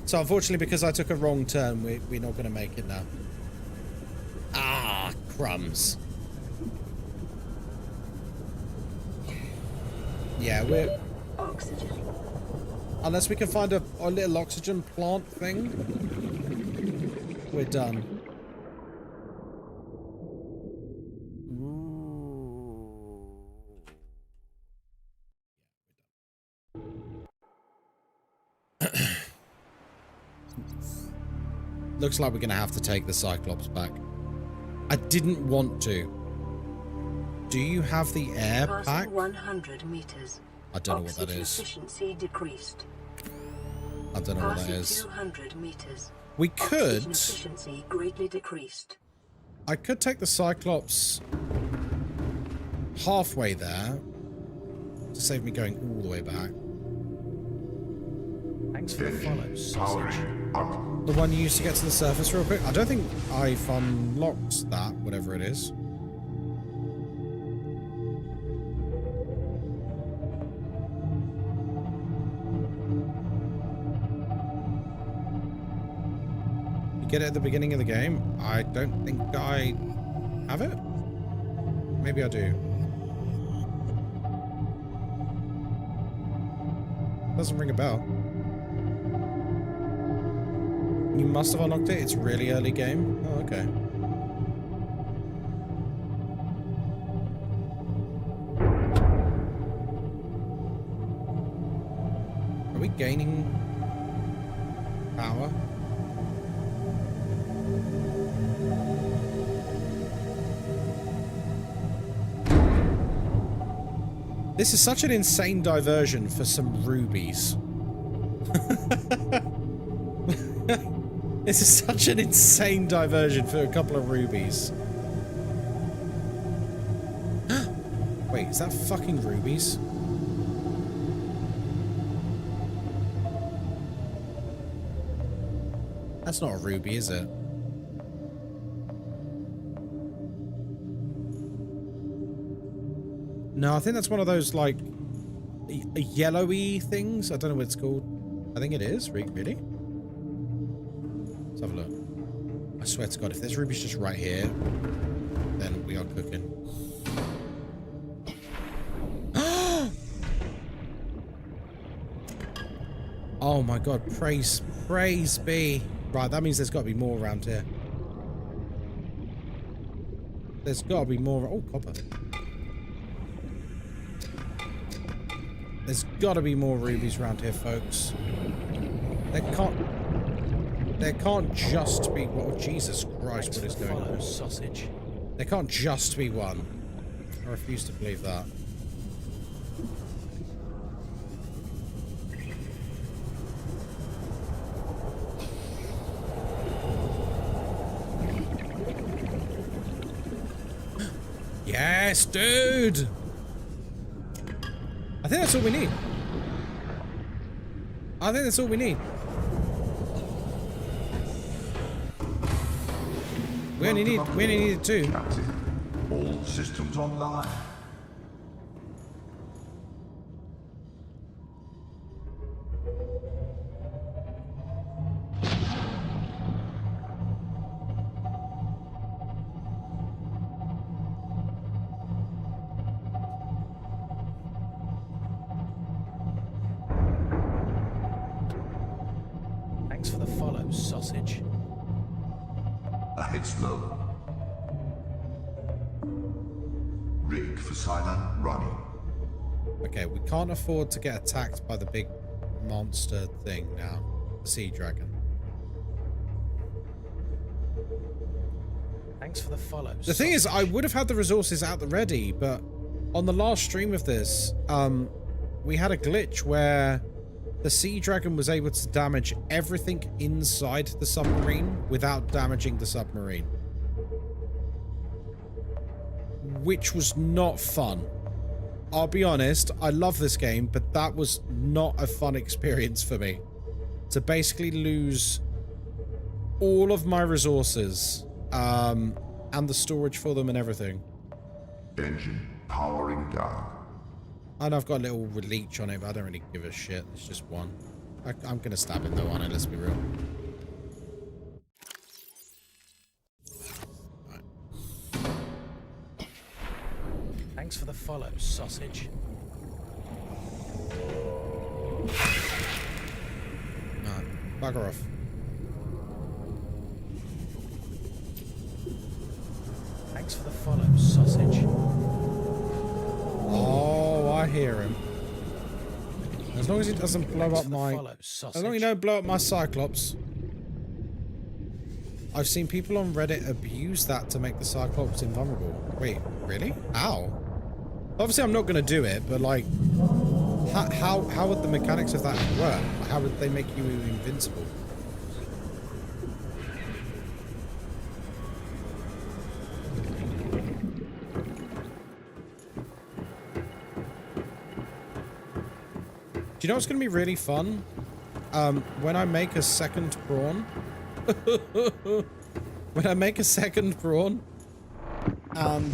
So unfortunately, because I took a wrong turn, we're not going to make it now. Ah, crumbs. Yeah, we're... Oxygen. Unless we can find a little oxygen plant thing, we're done. Looks like we're going to have to take the Cyclops back. I didn't want to. Do you have the air pack? 100 meters. I don't know what that is. Efficiency decreased. I don't know what that is. 200 meters. We could. Efficiency greatly decreased. I could take the Cyclops halfway there to save me going all the way back. Thanks for the follow, sausage. The one you used to get to the surface real quick. I don't think I've unlocked that, whatever it is. You get it at the beginning of the game? I don't think I have it. Maybe I do. Doesn't ring a bell. You must have unlocked it. It's really early game. Oh, okay. Are we gaining power? This is such an insane diversion for some rubies. This is such an insane diversion for a couple of rubies. Wait, is that fucking rubies? That's not a ruby, is it? No, I think that's one of those, like, yellowy things. I don't know what it's called. I think it is. Really? Let's have a look. I swear to God, if there's rubies just right here, then we are cooking. Oh my God, praise be. Right, that means there's got to be more around here. There's got to be more. Oh, copper. There's got to be more rubies around here, folks. There can't just be... Oh, Jesus Christ, what is going on? Sausage. There can't just be one. I refuse to believe that. Yes, dude! I think that's all we need. I think that's all we need. We only needed two. Captain, all systems online. Thanks for the follow, sausage. Ahead slow. Rig for silent running. Okay, we can't afford to get attacked by the big monster thing now. The sea dragon. Thanks for the follow. The thing is, I would have had the resources at the ready, but on the last stream of this, we had a glitch where the sea dragon was able to damage everything inside the submarine without damaging the submarine. Which was not fun. I'll be honest, I love this game, but that was not a fun experience for me. To basically lose all of my resources, and the storage for them and everything. Engine powering down. And I've got a little leech on it, but I don't really give a shit. It's just one. I'm gonna stab him though, on it, let's be real. Thanks for the follow, sausage. No, bugger off. Thanks for the follow, sausage. Oh, I hear him. As long as he doesn't blow up my... As long as he don't blow up my Cyclops. I've seen people on Reddit abuse that to make the Cyclops invulnerable. Wait, really? How? Obviously, I'm not going to do it, but like... How would the mechanics of that work? How would they make you invincible? Do you know what's going to be really fun? When I make a second prawn. When I make a second prawn. And,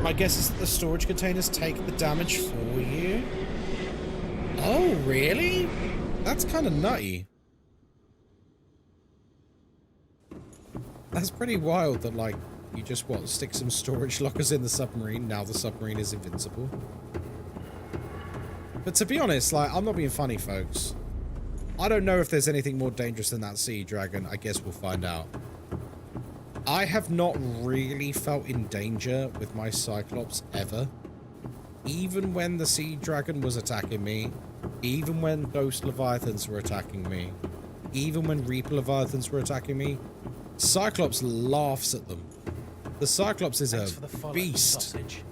my guess is that the storage containers take the damage for you. Oh, really? That's kind of nutty. That's pretty wild that, like, you just, what, stick some storage lockers in the submarine. Now the submarine is invincible. But to be honest, like, I'm not being funny, folks. I don't know if there's anything more dangerous than that sea dragon. I guess we'll find out. I have not really felt in danger with my Cyclops ever. Even when the sea dragon was attacking me. Even when ghost leviathans were attacking me. Even when reaper leviathans were attacking me. Cyclops laughs at them. The Cyclops is a beast. Sausage.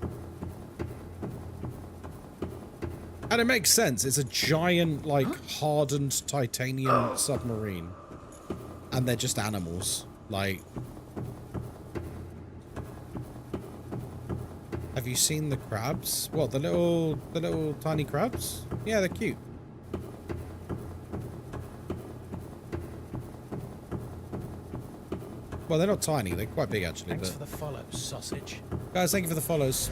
And it makes sense. It's a giant, like, hardened titanium submarine. And they're just animals. Like... Have you seen the crabs? What, the little tiny crabs? Yeah, they're cute. Well, they're not tiny. They're quite big, actually. Thanks but... for the follow, sausage. Guys, thank you for the follows.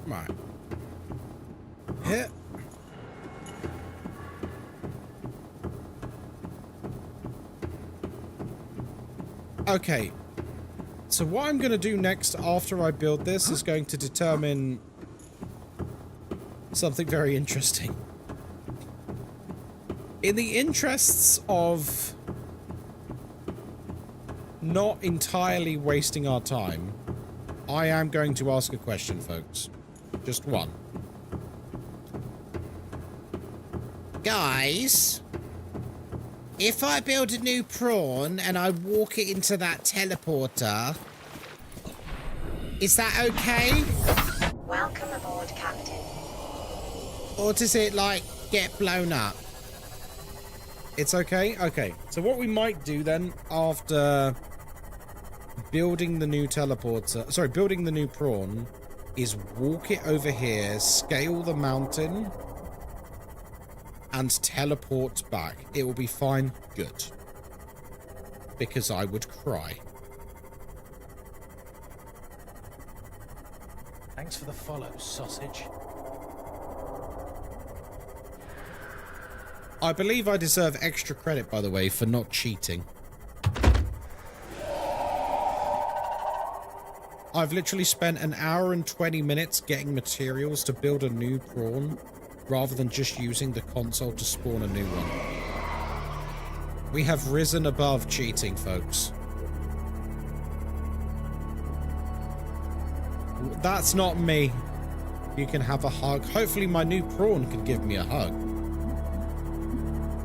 Right. Hit. Okay. So what I'm going to do next after I build this is going to determine something very interesting. In the interests of not entirely wasting our time, I am going to ask a question, folks. Just one. Guys, if I build a new prawn and I walk it into that teleporter, is that okay? Welcome aboard, Captain. Or does it, like, get blown up? It's okay? Okay. So what we might do then, after building the new teleporter... Sorry, building the new prawn, is walk it over here, scale the mountain, and teleport back. It will be fine. Good. Because I would cry. Thanks for the follow, sausage. I believe I deserve extra credit, by the way, for not cheating. I've literally spent an hour and 20 minutes getting materials to build a new prawn, rather than just using the console to spawn a new one. We have risen above cheating, folks. That's not me. You can have a hug. Hopefully my new prawn can give me a hug.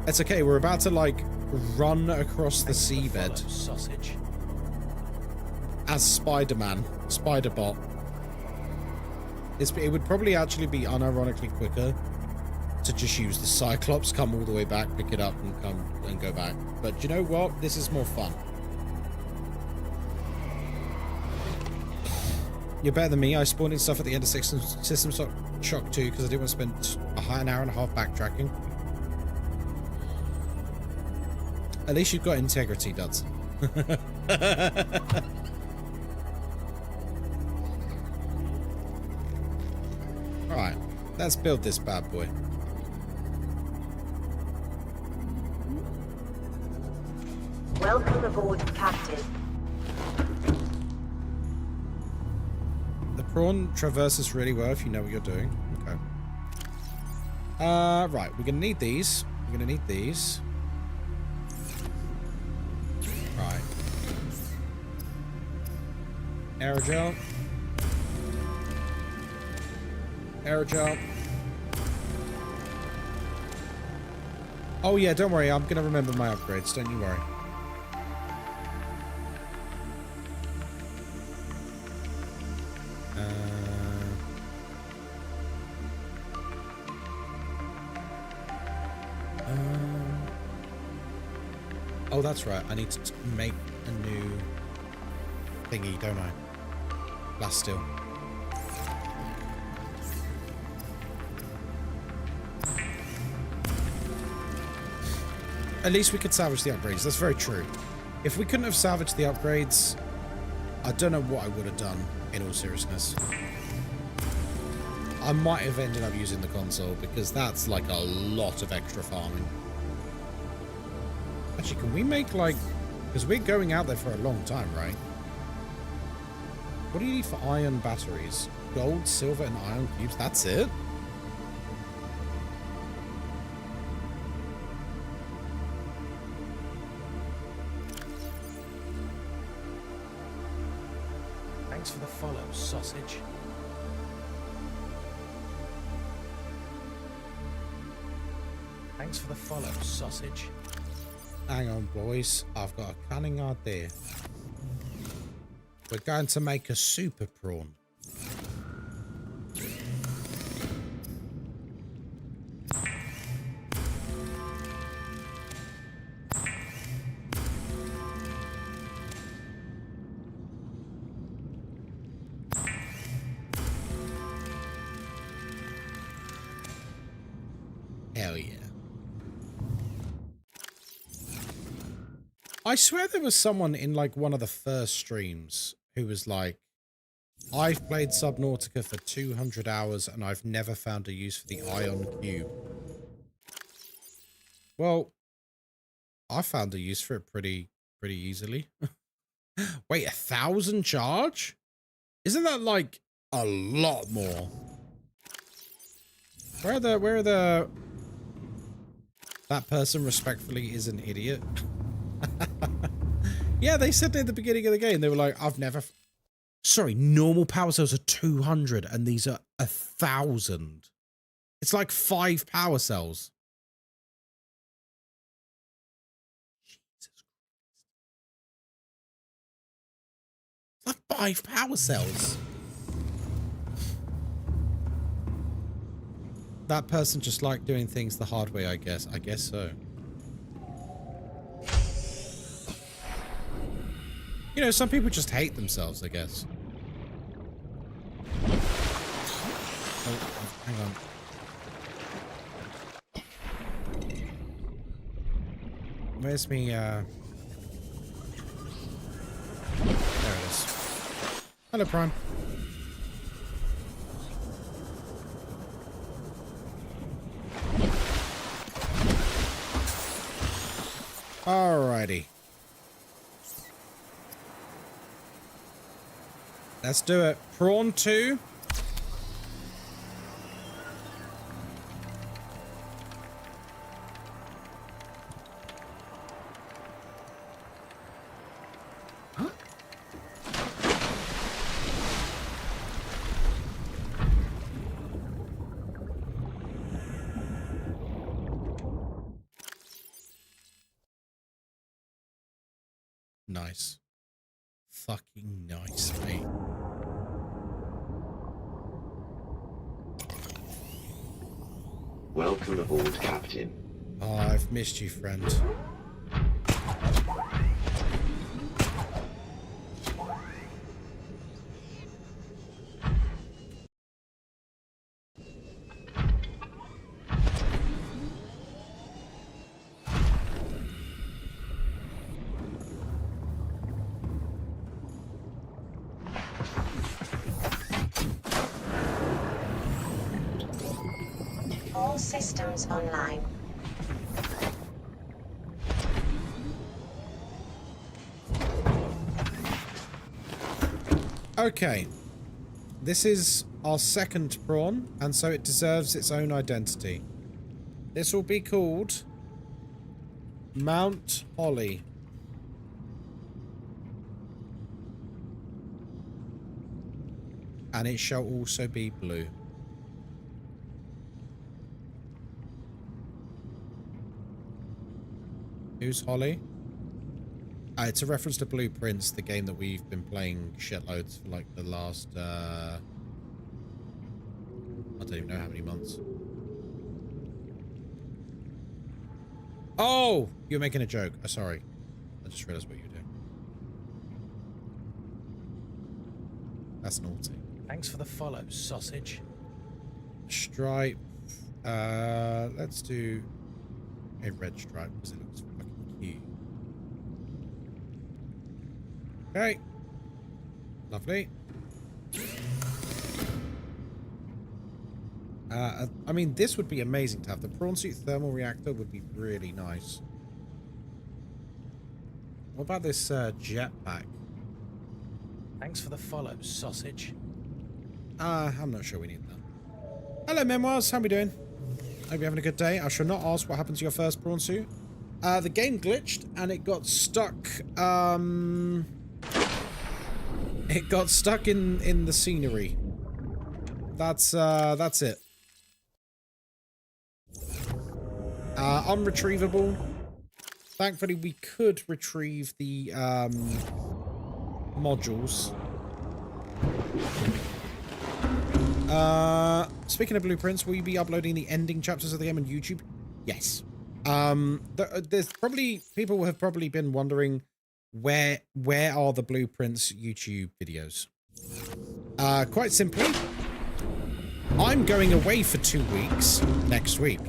It's okay, we're about to, like, run across the seabed. Sausage. As Spider-Man. Spider-Bot. It would probably actually be unironically quicker to just use the Cyclops, come all the way back, pick it up, and come and go back. But you know what? This is more fun. You're better than me. I spawned in stuff at the end of System Shock 2 because I didn't want to spend an hour and a half backtracking. At least you've got integrity, Duds. Alright, let's build this bad boy. Welcome aboard, Captain. The prawn traverses really well if you know what you're doing. Okay. Right, we're gonna need these. We're gonna need these. Right. Aerogel. Aerogel. Oh yeah, don't worry, I'm gonna remember my upgrades, don't you worry. Oh, that's right. I need to make a new thingy, don't I? Last still. At least we could salvage the upgrades. That's very true. If we couldn't have salvaged the upgrades, I don't know what I would have done, in all seriousness. I might have ended up using the console, because that's like a lot of extra farming. Actually, can we make, like... Because we're going out there for a long time, right? What do you need for iron batteries? Gold, silver, and iron cubes? That's it? Thanks for the follow, sausage. Thanks for the follow, sausage. Hang on, boys. I've got a cunning idea. We're going to make a super prawn. Hell yeah. I swear there was someone in like one of the first streams who was like, I've played Subnautica for 200 hours and I've never found a use for the ion cube. Well, I found a use for it pretty easily. Wait, 1,000 charge? Isn't that like a lot more? Where are the... That person respectfully is an idiot. Yeah, they said at the beginning of the game, they were like, I've never... Sorry, normal power cells are 200 and these are 1,000. It's like 5 power cells. Jesus Christ. It's like 5 power cells. That person just liked doing things the hard way, I guess. I guess so. You know, some people just hate themselves, I guess. Oh, hang on. Where's me, There it is. Hello, Prime. Alrighty. Let's do it. Prawn 2. Nice. Fucking nice, mate. Welcome aboard, Captain. Oh, I've missed you, friend. All systems online. Okay. This is our second prawn, and so it deserves its own identity. This will be called Mount Holly. And it shall also be blue. Who's Holly? It's a reference to Blueprints, the game that we've been playing shitloads for like the last, I don't even know how many months. Oh! You're making a joke. Oh, sorry. I just realized what you were doing. That's naughty. Thanks for the follow, sausage. Stripe. Let's do a red stripe because it looks fucking cute. Okay. Lovely. I mean, this would be amazing to have. The prawn suit thermal reactor would be really nice. What about this jetpack? Thanks for the follow, sausage. I'm not sure we need that. Hello, Memoirs. How we doing? Hope you're having a good day. I shall not ask what happened to your first prawn suit. The game glitched and it got stuck. It got stuck in the scenery. That's it. Unretrievable. Thankfully, we could retrieve the modules. Speaking of blueprints, will you be uploading the ending chapters of the game on YouTube? Yes. There's probably people have probably been wondering where are the blueprints YouTube videos? Quite simply, I'm going away for 2 weeks next week.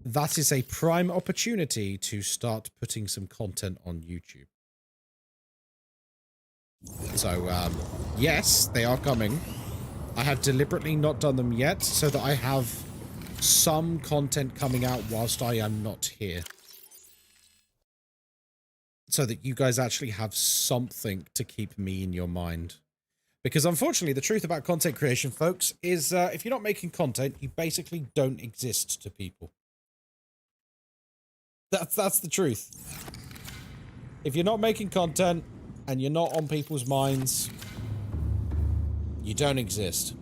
That is a prime opportunity to start putting some content on YouTube. So, yes, they are coming. I have deliberately not done them yet so that I have some content coming out whilst I am not here. So that you guys actually have something to keep me in your mind. Because unfortunately, the truth about content creation, folks, is if you're not making content, you basically don't exist to people. That's the truth. If you're not making content and you're not on people's minds, you don't exist.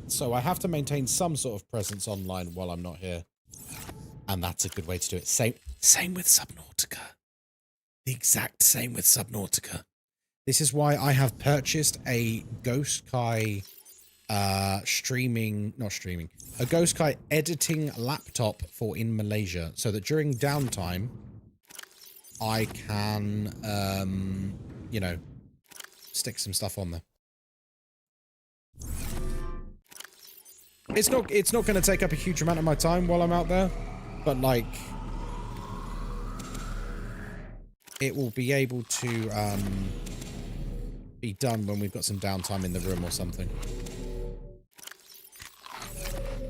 So I have to maintain some sort of presence online while I'm not here. And that's a good way to do it. Same with Subnautica. The exact same with Subnautica. This is why I have purchased a Ghostkai a Ghostkai editing laptop for in Malaysia, so that during downtime I can you know, stick some stuff on there. It's not going to take up a huge amount of my time while I'm out there, but like it will be able to be done when we've got some downtime in the room or something.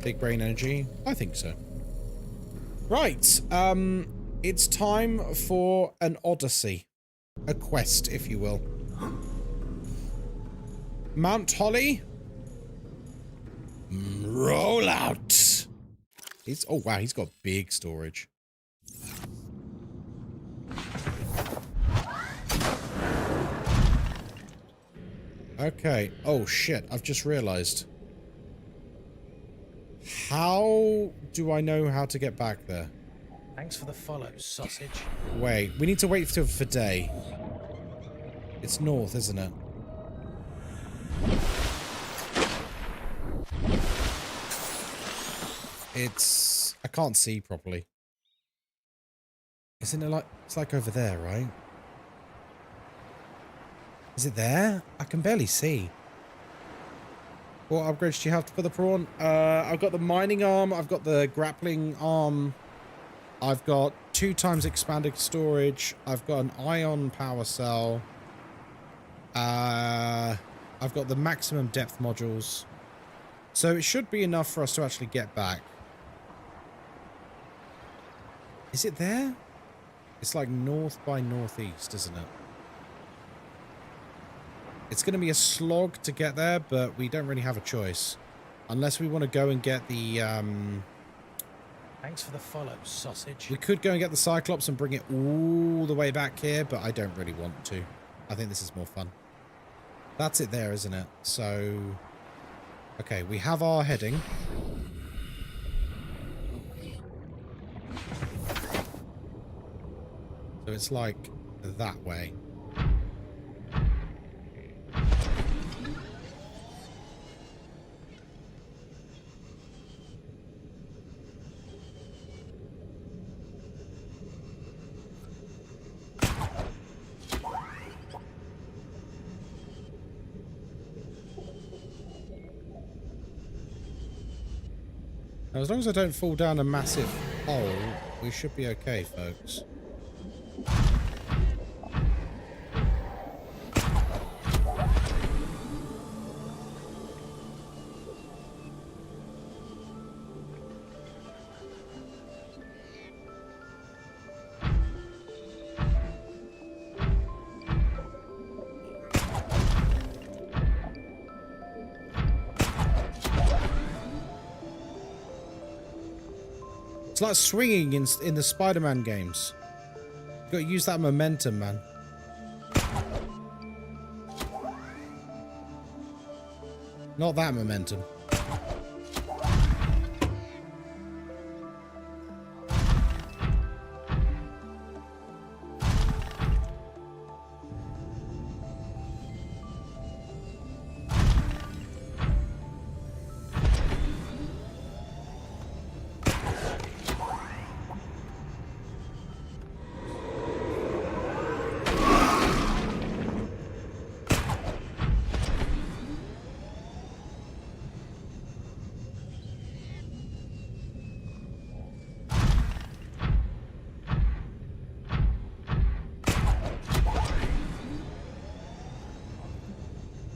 Big brain energy? I think so. Right. It's time for an odyssey. A quest, if you will. Mount Holly. Roll out. Oh wow, he's got big storage. Okay. Oh shit, I've just realized. How do I know how to get back there? Thanks for the follow, sausage. Wait, we need to wait for day. It's north, isn't it? I can't see properly. Isn't it like, it's like over there, right? Is it there? I can barely see. What upgrades do you have for the prawn? I've got the mining arm, I've got the grappling arm, I've got 2 times expanded storage, I've got an ion power cell, I've got the maximum depth modules. So it should be enough for us to actually get back. Is it there? It's like north by northeast, isn't it? It's going to be a slog to get there, but we don't really have a choice. Unless we want to go and get the... Thanks for the follow, sausage. We could go and get the Cyclops and bring it all the way back here, but I don't really want to. I think this is more fun. That's it there, isn't it? So... Okay, we have our heading. So it's like that way. Now, as long as I don't fall down a massive hole, we should be okay, folks. It's like swinging in the Spider-Man games. You've got to use that momentum, man. Not that momentum.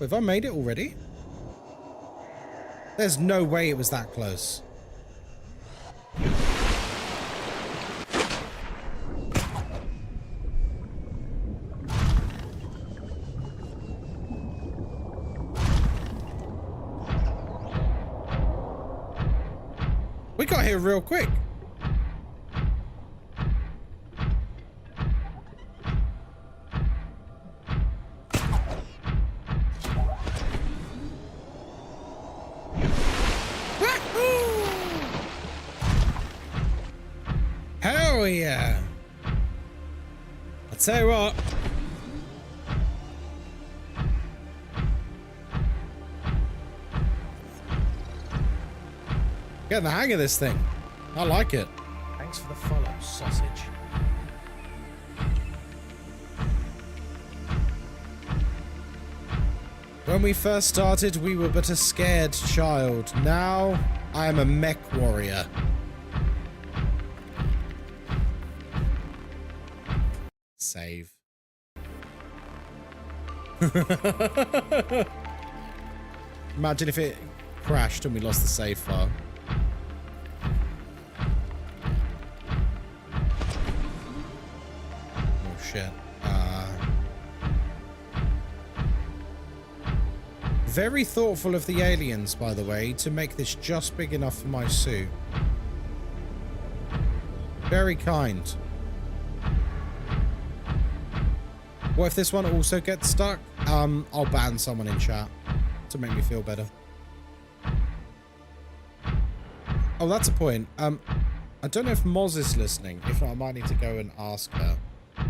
Have I made it already? There's no way it was that close. We got here real quick. Hell yeah. I'll tell you what. Getting the hang of this thing. I like it. Thanks for the follow, sausage. When we first started, we were but a scared child. Now, I am a mech warrior. Save. Imagine if it crashed and we lost the save file. Oh shit. Very thoughtful of the aliens, by the way, to make this just big enough for my suit. Very kind. What if this one also gets stuck? I'll ban someone in chat to make me feel better. Oh, that's a point. I don't know if Moz is listening. If not, I might need to go and ask her.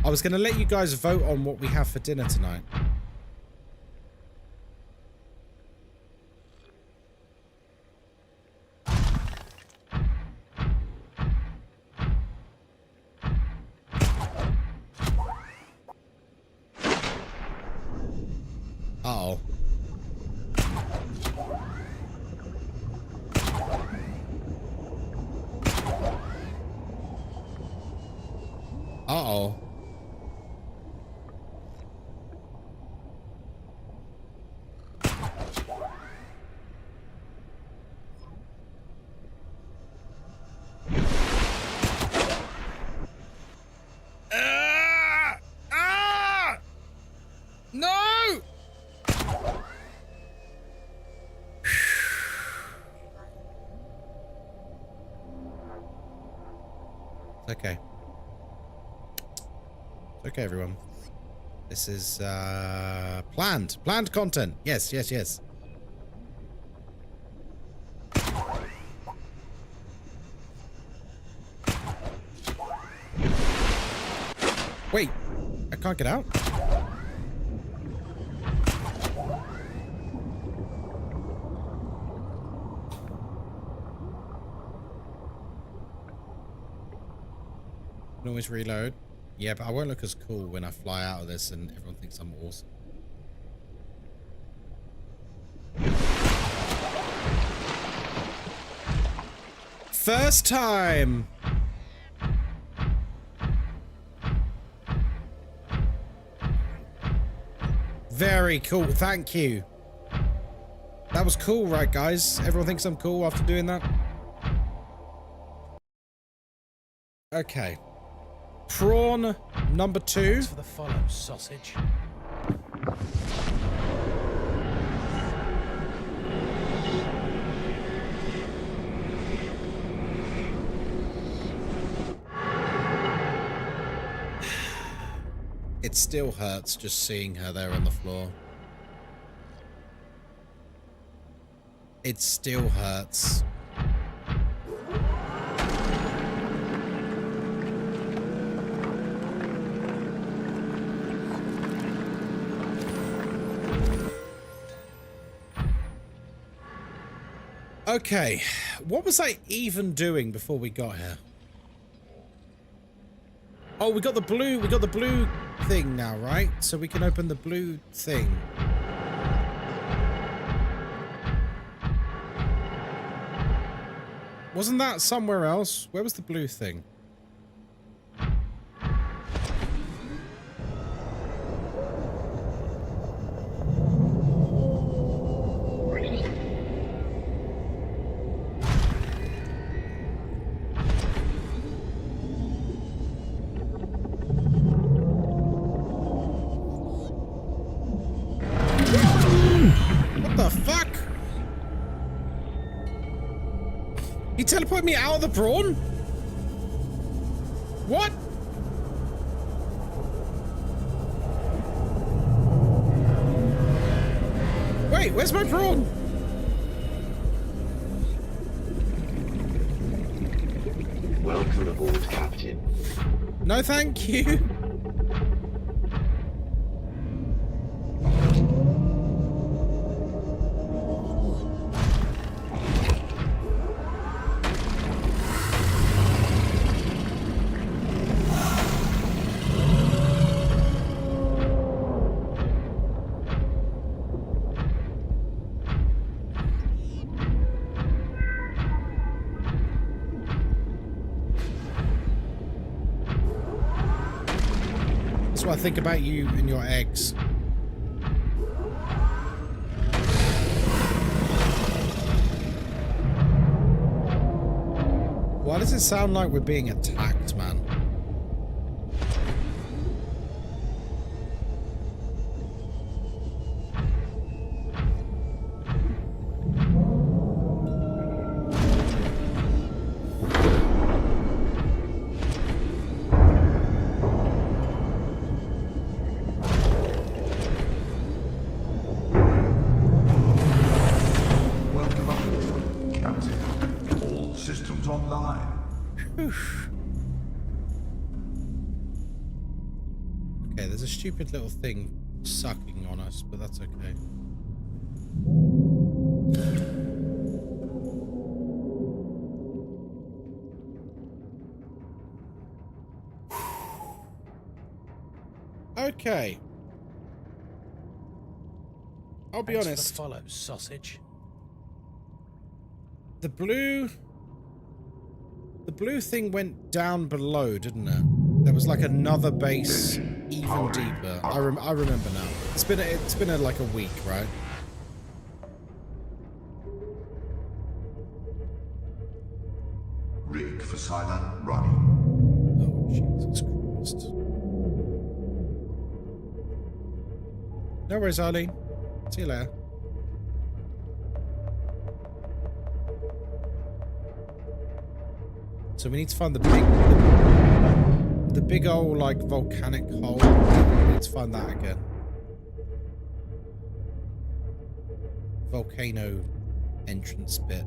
I was going to let you guys vote on what we have for dinner tonight. Uh-oh. Uh-oh. No! It's okay. It's okay, everyone. This is planned content. Yes. Wait, I can't get out? Can always reload. Yeah, but I won't look as cool when I fly out of this and everyone thinks I'm awesome. First time! Very cool, thank you. That was cool, right, guys? Everyone thinks I'm cool after doing that? Okay. Prawn number 2. Thanks for the follow, sausage. It still hurts just seeing her there on the floor. It still hurts. Okay, what was I even doing before we got here? Oh, we got the blue thing now, right? So we can open the blue thing. Wasn't that somewhere else? Where was the blue thing? Teleport me out of the prawn? What? Wait, where's my prawn? Welcome aboard, Captain. No, thank you. That's what I think about you and your eggs. Why does it sound like we're being attacked, man? stupid little thing sucking on us, but that's okay. Okay. I'll be honest. Follow, sausage. The blue thing went down below, didn't it? There was like another base even deeper. I remember now. It's been like a week, right? Rig for silent running. Oh, Jesus Christ. No worries, Arlene. See you later. So we need to find the big old like volcanic hole. We need to find that again. Volcano entrance bit.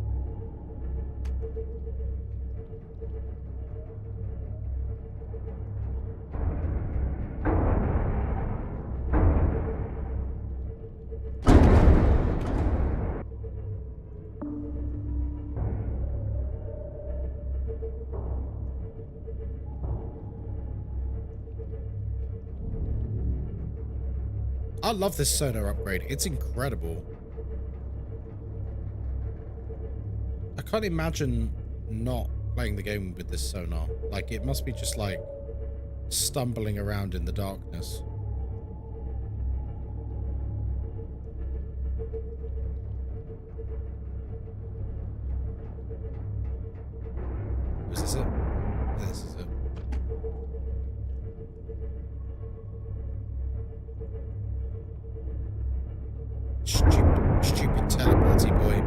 I love this sonar upgrade. It's incredible. I can't imagine not playing the game with this sonar. Like, it must be just like stumbling around in the darkness. Is this it? This is it. Stupid teleporty boy.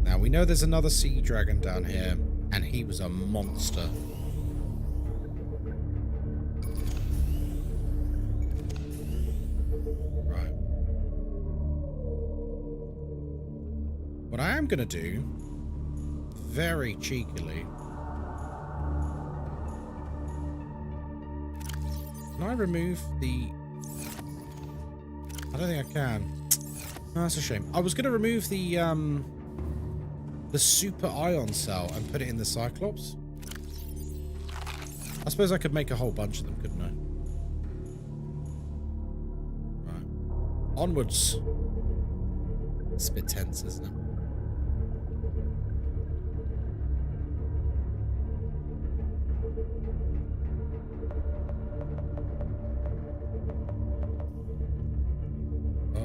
Now we know there's another sea dragon down here, and he was a monster. What I am going to do, very cheekily, can I remove the... I don't think I can. No, that's a shame. I was going to remove the super ion cell and put it in the Cyclops. I suppose I could make a whole bunch of them, couldn't I? Right. Onwards. It's a bit tense, isn't it?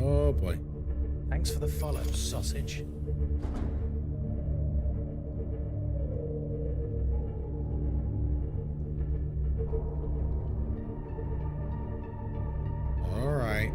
Oh boy. Thanks for the follow, sausage. All right.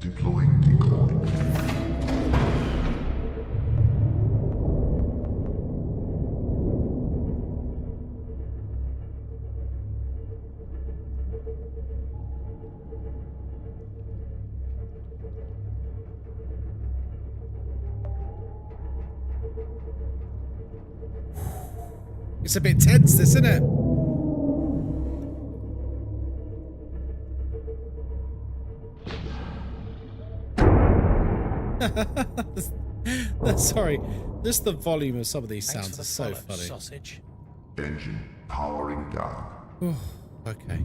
Deploying kickoff. It's a bit tense, this, isn't it? Sorry, just the volume of some of these sounds is so funny. Sausage. Engine powering down. Okay.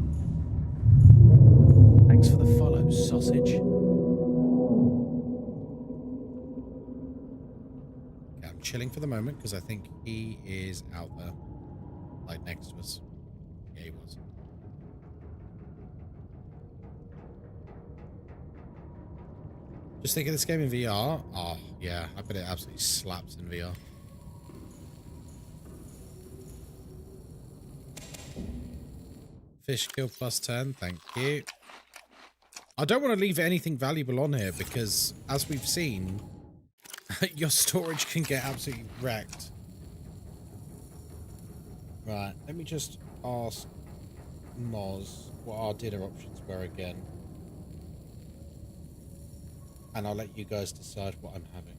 Thanks for the follow, sausage. Okay, I'm chilling for the moment because I think he is out there, like next to us. Yeah, he was. Just think of this game in VR. Oh, yeah, I bet it absolutely slaps in VR. Fish kill plus 10, thank you. I don't want to leave anything valuable on here because, as we've seen, your storage can get absolutely wrecked. Right, let me just ask Moz what our dinner options were again. And I'll let you guys decide what I'm having.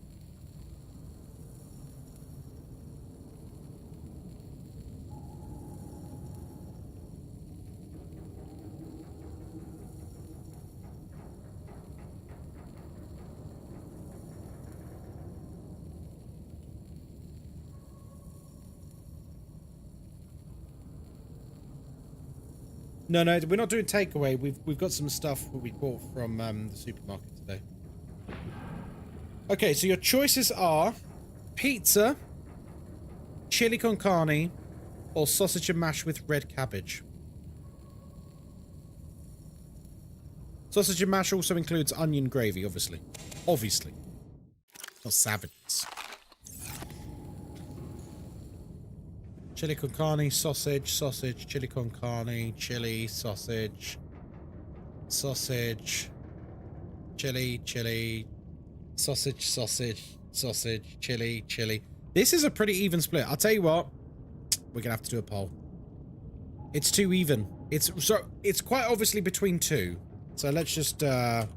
No, we're not doing takeaway. We've got some stuff that we bought from the supermarket today. Okay, so your choices are pizza, chili con carne, or sausage and mash with red cabbage. Sausage and mash also includes onion gravy, obviously. Obviously. Not savages. Chili con carne, sausage, chili con carne, chili, sausage, chili, sausage, chili. This is a pretty even split. I'll tell you what, we're gonna have to do a poll. It's too even. It's quite obviously between two. So let's just so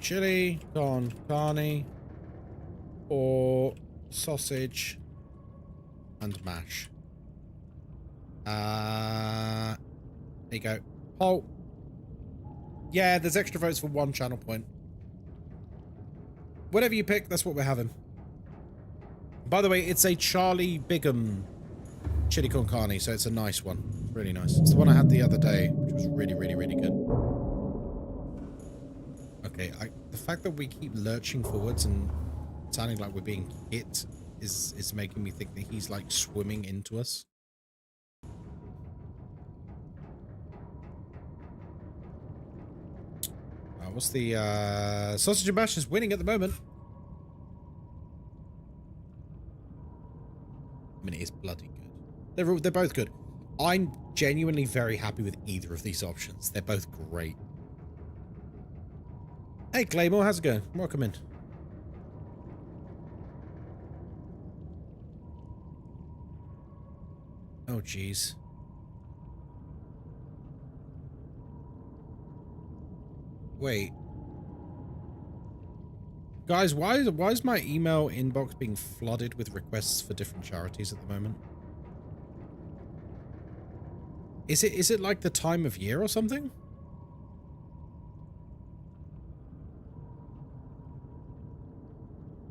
chili con carne or sausage and mash. There you go. Poll. Yeah, there's extra votes for 1 channel point. Whatever you pick, that's what we're having. By the way, it's a Charlie Bigham chili con carne, so it's a nice one. Really nice. It's the one I had the other day, which was really, really, really good. Okay, the fact that we keep lurching forwards and sounding like we're being hit is making me think that he's like swimming into us. What's the sausage and mash is winning at the moment. I mean, it is bloody good. They're both good. I'm genuinely very happy with either of these options. They're both great. Hey Claymore, how's it going? Welcome in. Oh jeez. Wait. Guys, why is my email inbox being flooded with requests for different charities at the moment? Is it like the time of year or something?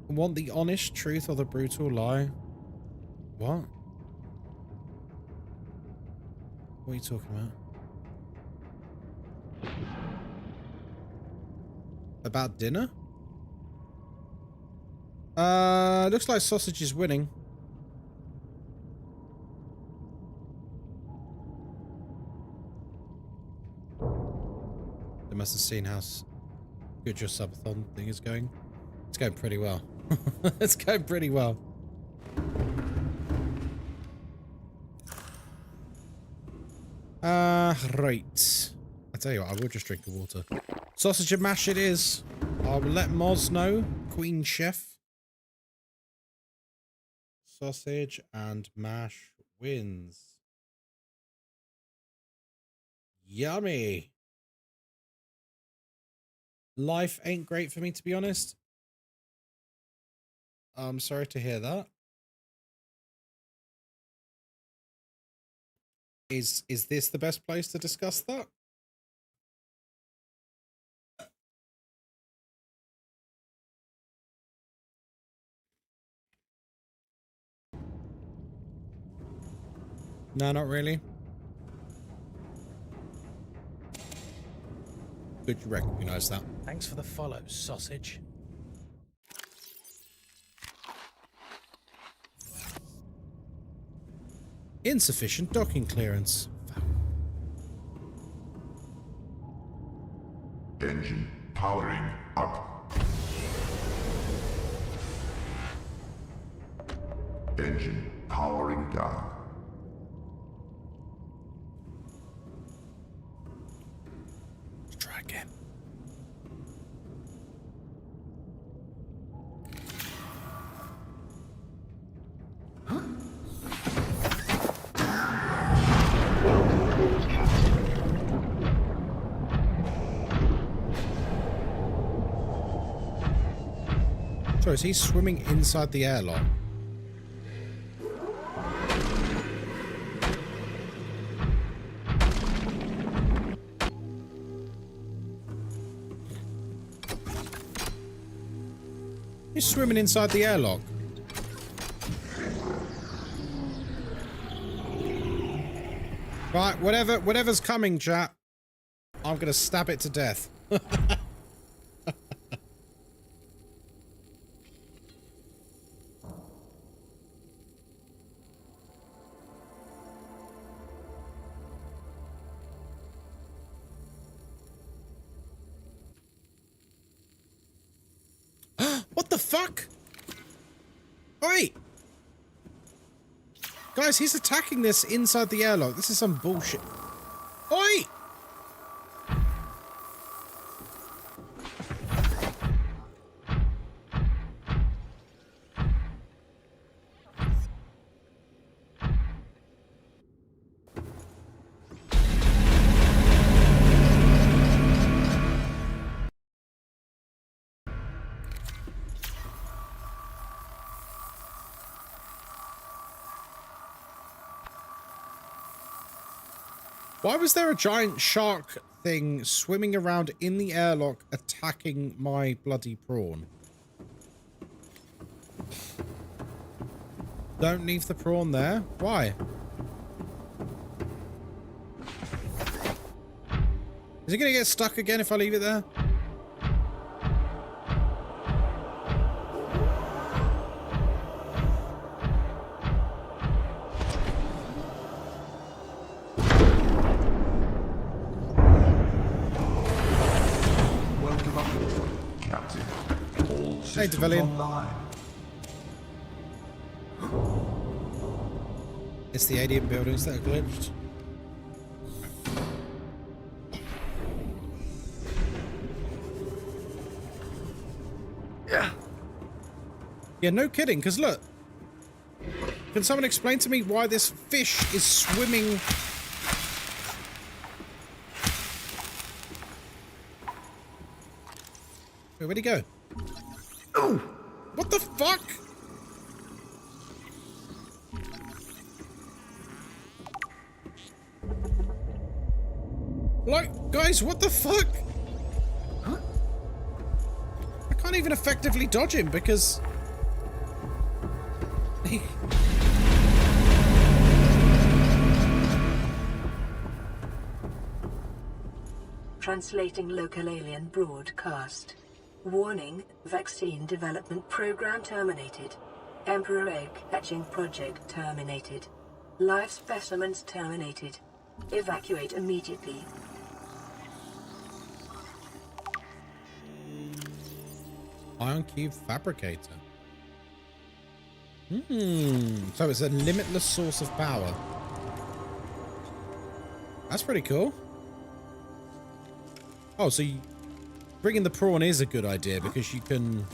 Want the honest truth or the brutal lie? What? What are you talking about? About dinner? Looks like sausage is winning. They must have seen how good your subathon thing is going. It's going pretty well. It's going pretty well. Right. I tell you what, I will just drink the water. Sausage and mash it is. I will let Moz know. Queen Chef. Sausage and mash wins. Yummy. Life ain't great for me, to be honest. I'm sorry to hear that. is this the best place to discuss that? No, not really. Good you recognize that. Thanks for the follow, sausage. Insufficient docking clearance. Engine powering up. Engine powering down. Try again. So is he swimming inside the airlock? He's swimming inside the airlock. Right, whatever's coming, chat. I'm gonna stab it to death. What the fuck? Oi! Guys, he's attacking this inside the airlock. This is some bullshit. Oi! Why was there a giant shark thing swimming around in the airlock attacking my bloody prawn? Don't leave the prawn there. Why? Is it going to get stuck again if I leave it there? Hey, Devillion. It's the alien buildings that are glitched. Yeah, no kidding, because look. Can someone explain to me why this fish is swimming... Wait, where'd he go? Oh! What the fuck? Like, guys, what the fuck? Huh? I can't even effectively dodge him because... Translating local alien broadcast. Warning, vaccine development program terminated. Emperor egg hatching project terminated. Live specimens terminated. Evacuate immediately. Ion cube fabricator. So it's a limitless source of power. That's pretty cool. Oh, so bringing the prawn is a good idea because you can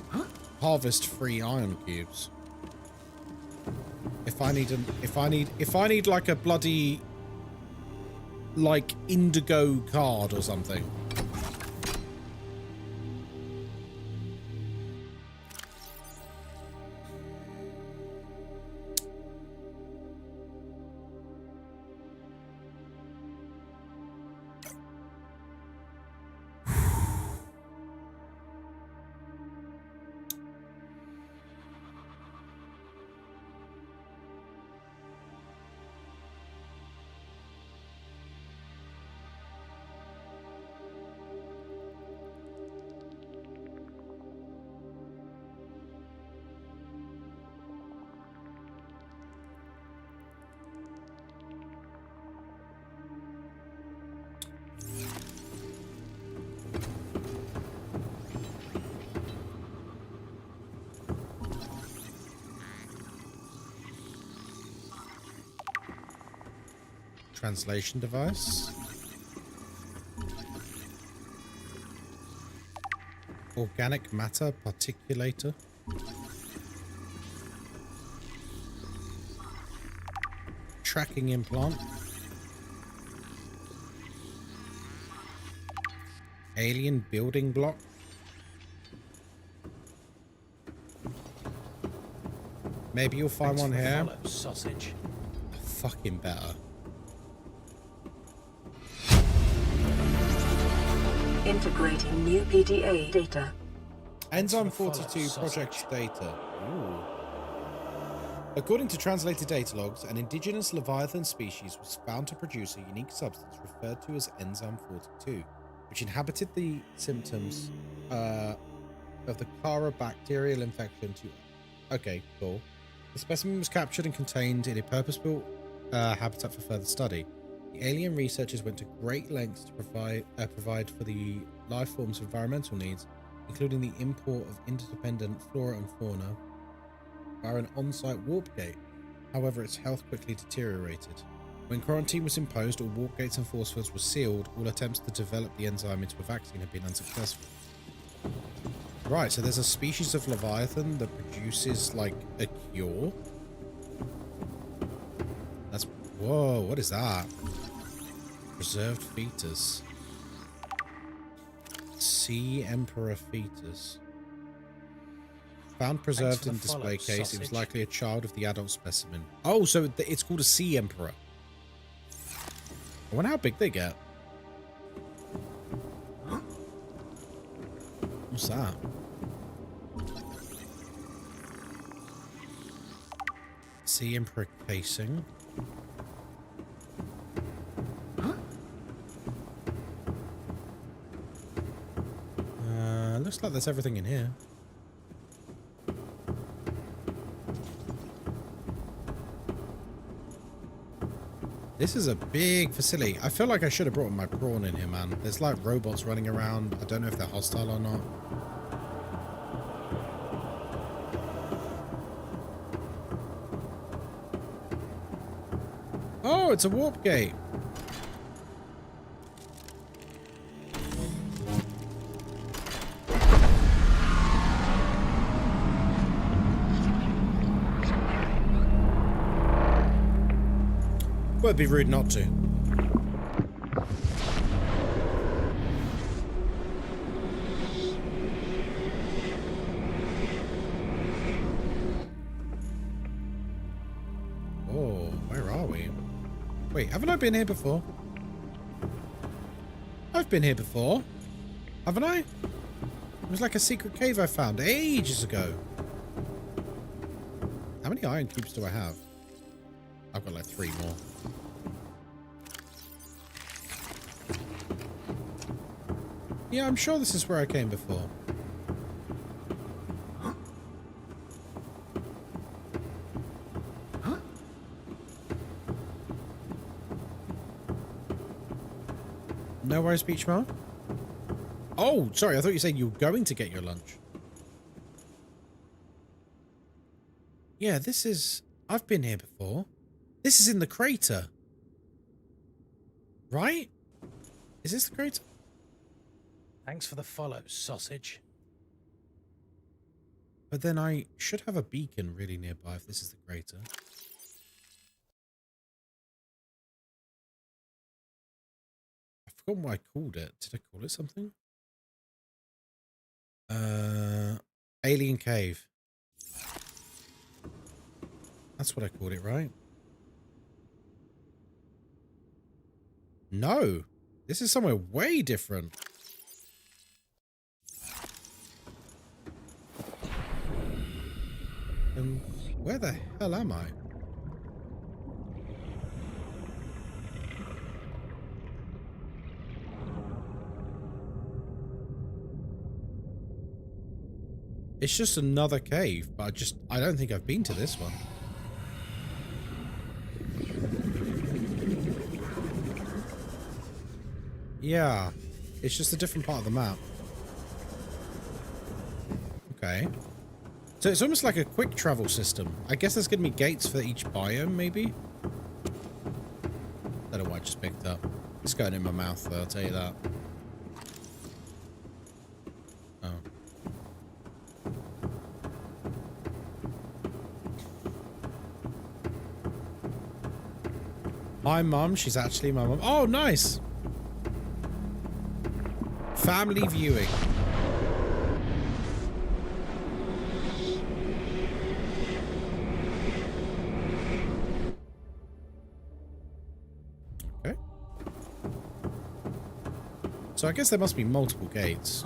harvest free ion cubes. If I need like a bloody like indigo card or something. Translation device. Organic matter particulator. Tracking implant. Alien building block. Maybe you'll find one here. Sausage. Fucking better. Integrating new PDA data. Enzyme 42 project data. Ooh. According to translated data logs, an indigenous Leviathan species was found to produce a unique substance referred to as Enzyme 42, which inhabited the symptoms of the Cara bacterial infection to... Okay, cool. The specimen was captured and contained in a purpose-built habitat for further study. The alien researchers went to great lengths to provide for the life form's environmental needs, including the import of interdependent flora and fauna via an on-site warp gate. However, its health quickly deteriorated. When quarantine was imposed, all warp gates and force fields were sealed. All attempts to develop the enzyme into a vaccine have been unsuccessful. Right, so there's a species of Leviathan that produces, like, a cure? That's... Whoa, what is that? Preserved fetus. Sea Emperor fetus. Found preserved in display case. Sausage. It was likely a child of the adult specimen. Oh, so it's called a Sea Emperor. I wonder how big they get. What's that? Sea Emperor casing. Looks like there's everything in here. This is a big facility. I feel like I should have brought my prawn in here, man. There's like robots running around. I don't know if they're hostile or not. Oh, it's a warp gate. Well, it'd be rude not to. Oh, where are we? Wait, haven't I been here before? I've been here before. Haven't I? It was like a secret cave I found ages ago. How many iron cubes do I have? I've got like 3 more. Yeah, I'm sure this is where I came before. No worries, Beach Mom. Oh, sorry, I thought you said you were going to get your lunch. Yeah, this is... I've been here before. This is in the crater. Right? Is this the crater? Thanks for the follow, sausage. But then I should have a beacon really nearby if this is the crater. I've forgotten what I called it. Did I call it something? Alien Cave. That's what I called it, right? No. This is somewhere way different. Where the hell am I? It's just another cave, but I don't think I've been to this one. Yeah, it's just a different part of the map. Okay. So it's almost like a quick travel system. I guess there's going to be gates for each biome, maybe? Don't know why I just picked up. It's going in my mouth, though, I'll tell you that. Oh. Hi, Mum. She's actually my mum. Oh, nice. Family viewing. Okay. So I guess there must be multiple gates.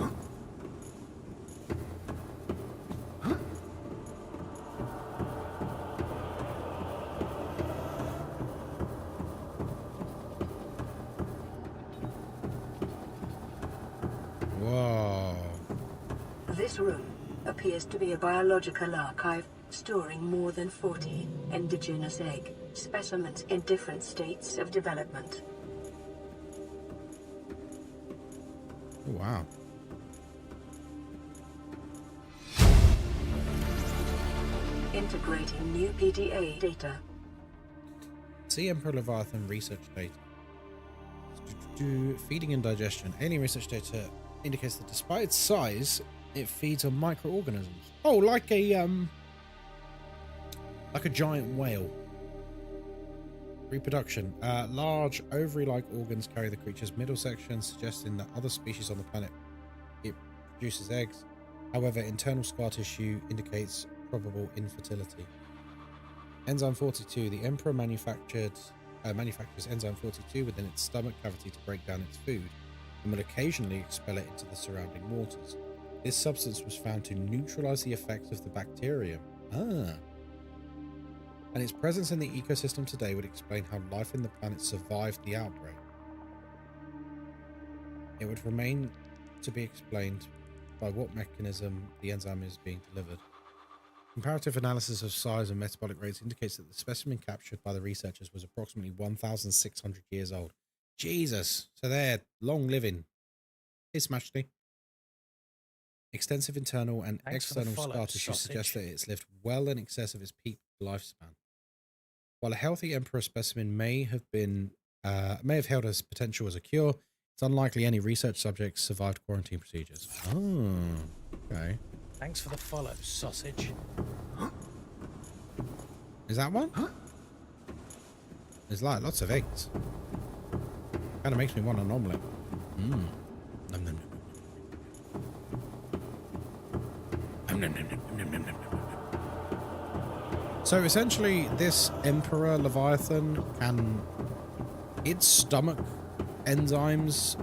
This room appears to be a biological archive storing more than 40 indigenous egg specimens in different states of development. Oh, wow. Integrating new PDA data. See Emperor Leviathan research data. Feeding and digestion. Alien research data indicates that despite its size, it feeds on microorganisms. Oh, like a giant whale. Reproduction. Large ovary-like organs carry the creature's middle section, suggesting that other species on the planet it produces eggs. However, internal scar tissue indicates probable infertility. Enzyme 42. The Emperor manufactures enzyme 42 within its stomach cavity to break down its food, and will occasionally expel it into the surrounding waters. This substance was found to neutralize the effects of the bacterium. And its presence in the ecosystem today would explain how life in the planet survived the outbreak. It would remain to be explained by what mechanism the enzyme is being delivered. Comparative analysis of size and metabolic rates indicates that the specimen captured by the researchers was approximately 1,600 years old. Jesus! So they're long living. Hey, Smashley. Extensive internal and external scar tissue suggests that it's lived well in excess of its peak lifespan. While a healthy emperor specimen may have held as potential as a cure, it's unlikely any research subjects survived quarantine procedures. Oh, okay. Thanks for the follow, sausage. Is that one? There's like lots of eggs. Kind of makes me want an omelette. Nom, nom, nom. So essentially, this Emperor Leviathan can, its stomach enzymes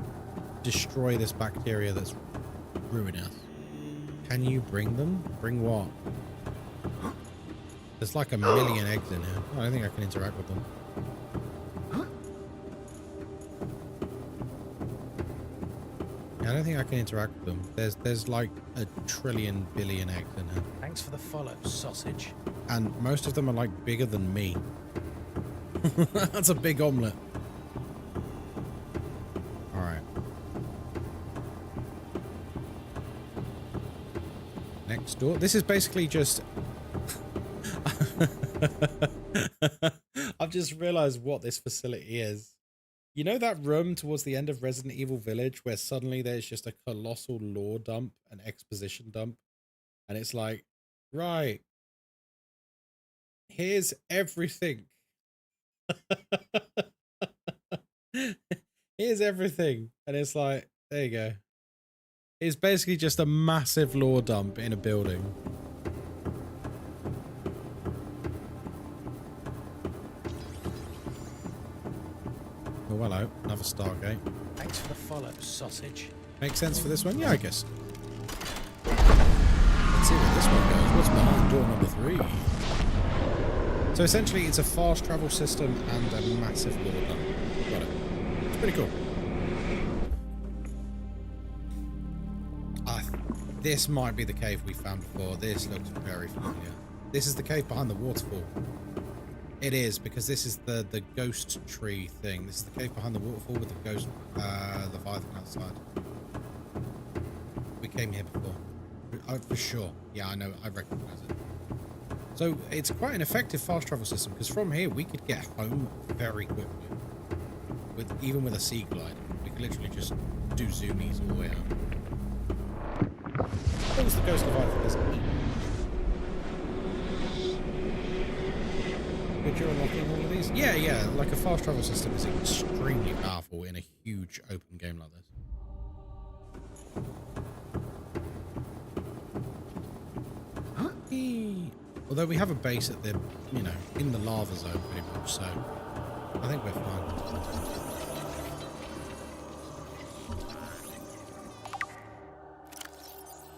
destroy this bacteria that's ruining us. Can you bring them? Bring what? There's like a million eggs in here. I don't think I can interact with them. Yeah, I don't think I can interact with them. There's like a trillion billion eggs in here. Thanks for the follow, sausage. And most of them are like bigger than me. That's a big omelette. Alright. Next door. This is basically just... I've just realized what this facility is. You know that room towards the end of Resident Evil Village where suddenly there's just a colossal lore dump, an exposition dump? And it's like, right, here's everything. Here's everything. And it's like, there you go. It's basically just a massive lore dump in a building. Oh, hello. Another Stargate. Thanks for the follow, sausage. Makes sense for this one? Yeah, I guess. Let's see where this one goes. What's behind door number 3? So essentially, it's a fast travel system and a massive lore dump. Got it. It's pretty cool. This might be the cave we found before. This looks very familiar. This is the cave behind the waterfall. It is, because this is the ghost tree thing. This is the cave behind the waterfall with the ghost Leviathan outside. We came here before. For sure. Yeah, I know. I recognize it. So it's quite an effective fast travel system, because from here we could get home very quickly. even with a sea glide, we could literally just do zoomies all the way up. What was the Ghost of Ice? Could you unlocking all of these? Yeah. Like a fast travel system is extremely powerful in a huge open game like this. Although we have a base at the, you know, in the lava zone pretty much, so I think we're fine.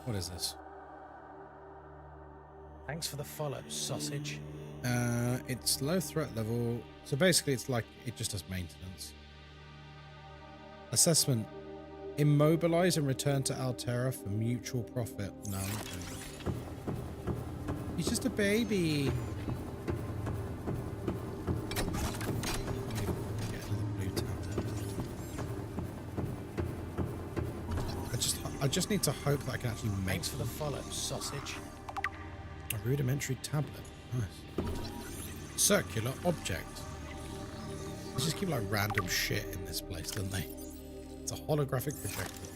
What is this? Thanks for the follow, sausage. It's low threat level, so basically it's like it just does maintenance. Assessment: immobilize and return to Altera for mutual profit. No, he's just a baby. I just need to hope that I can actually make. Thanks for the follow, sausage. A rudimentary tablet. Nice. Circular object. They just keep like random shit in this place, don't they? It's a holographic projector.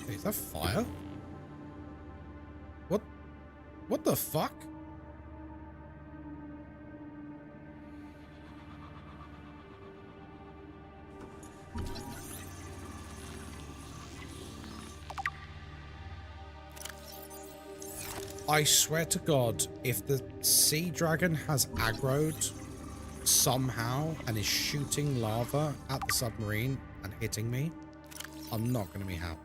Hey, is that fire? What the fuck? I swear to God, if the sea dragon has aggroed somehow and is shooting lava at the submarine and hitting me, I'm not going to be happy.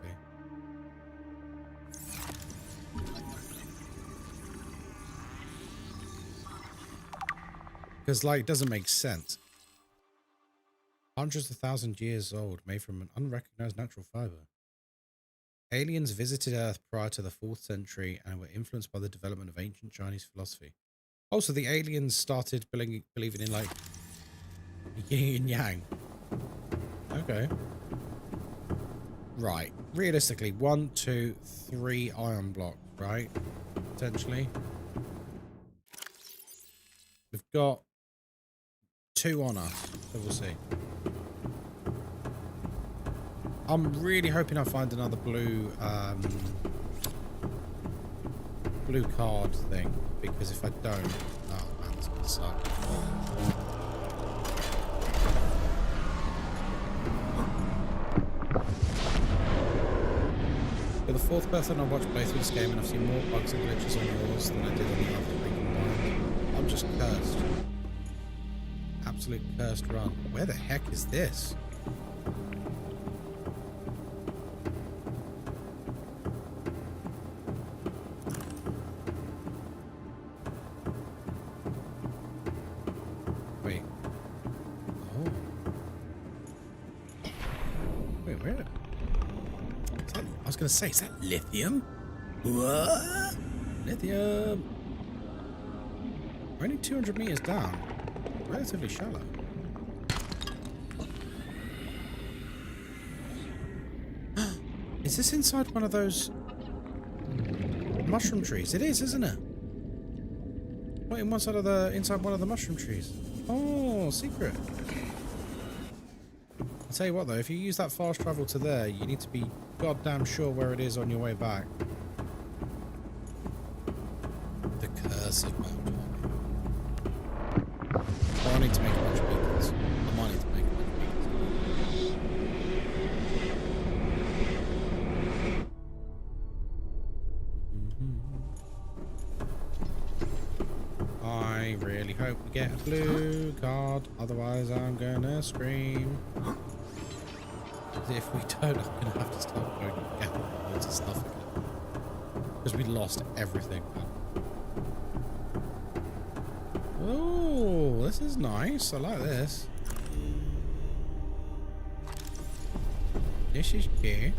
Because, like, it doesn't make sense. Hundreds of thousands years old, made from an unrecognized natural fiber. Aliens visited Earth prior to the 4th century and were influenced by the development of ancient Chinese philosophy. Also, the aliens started believing in, like, yin and yang. Okay. Right. Realistically, 1, 2, 3 iron blocks, right? Potentially. We've got 2 on us, so we'll see. I'm really hoping I find another blue blue card thing, because if I don't, oh man, that's gonna suck. You're the 4th person I've watched play through this game, and I've seen more bugs and glitches on yours than I did on the other freaking one. I'm just cursed. Absolute cursed run. Where the heck is this? Gonna say, is that lithium? What? Lithium. We're only 200 meters down. Relatively shallow. Is this inside one of those mushroom trees? It is, isn't it? What, in one side of the inside one of the mushroom trees? Oh, secret. I'll tell you what though, if you use that fast travel to there, you need to be goddamn sure where it is on your way back. The curse of Mount Tommy. Oh, I need to make a bunch of beacons. I might need to make a bunch of beacons. I really hope we get a blue card, otherwise I'm gonna scream. If we don't, I'm gonna have to start going to get loads of stuff again. Because we lost everything. Oh, this is nice. I like this. This is good.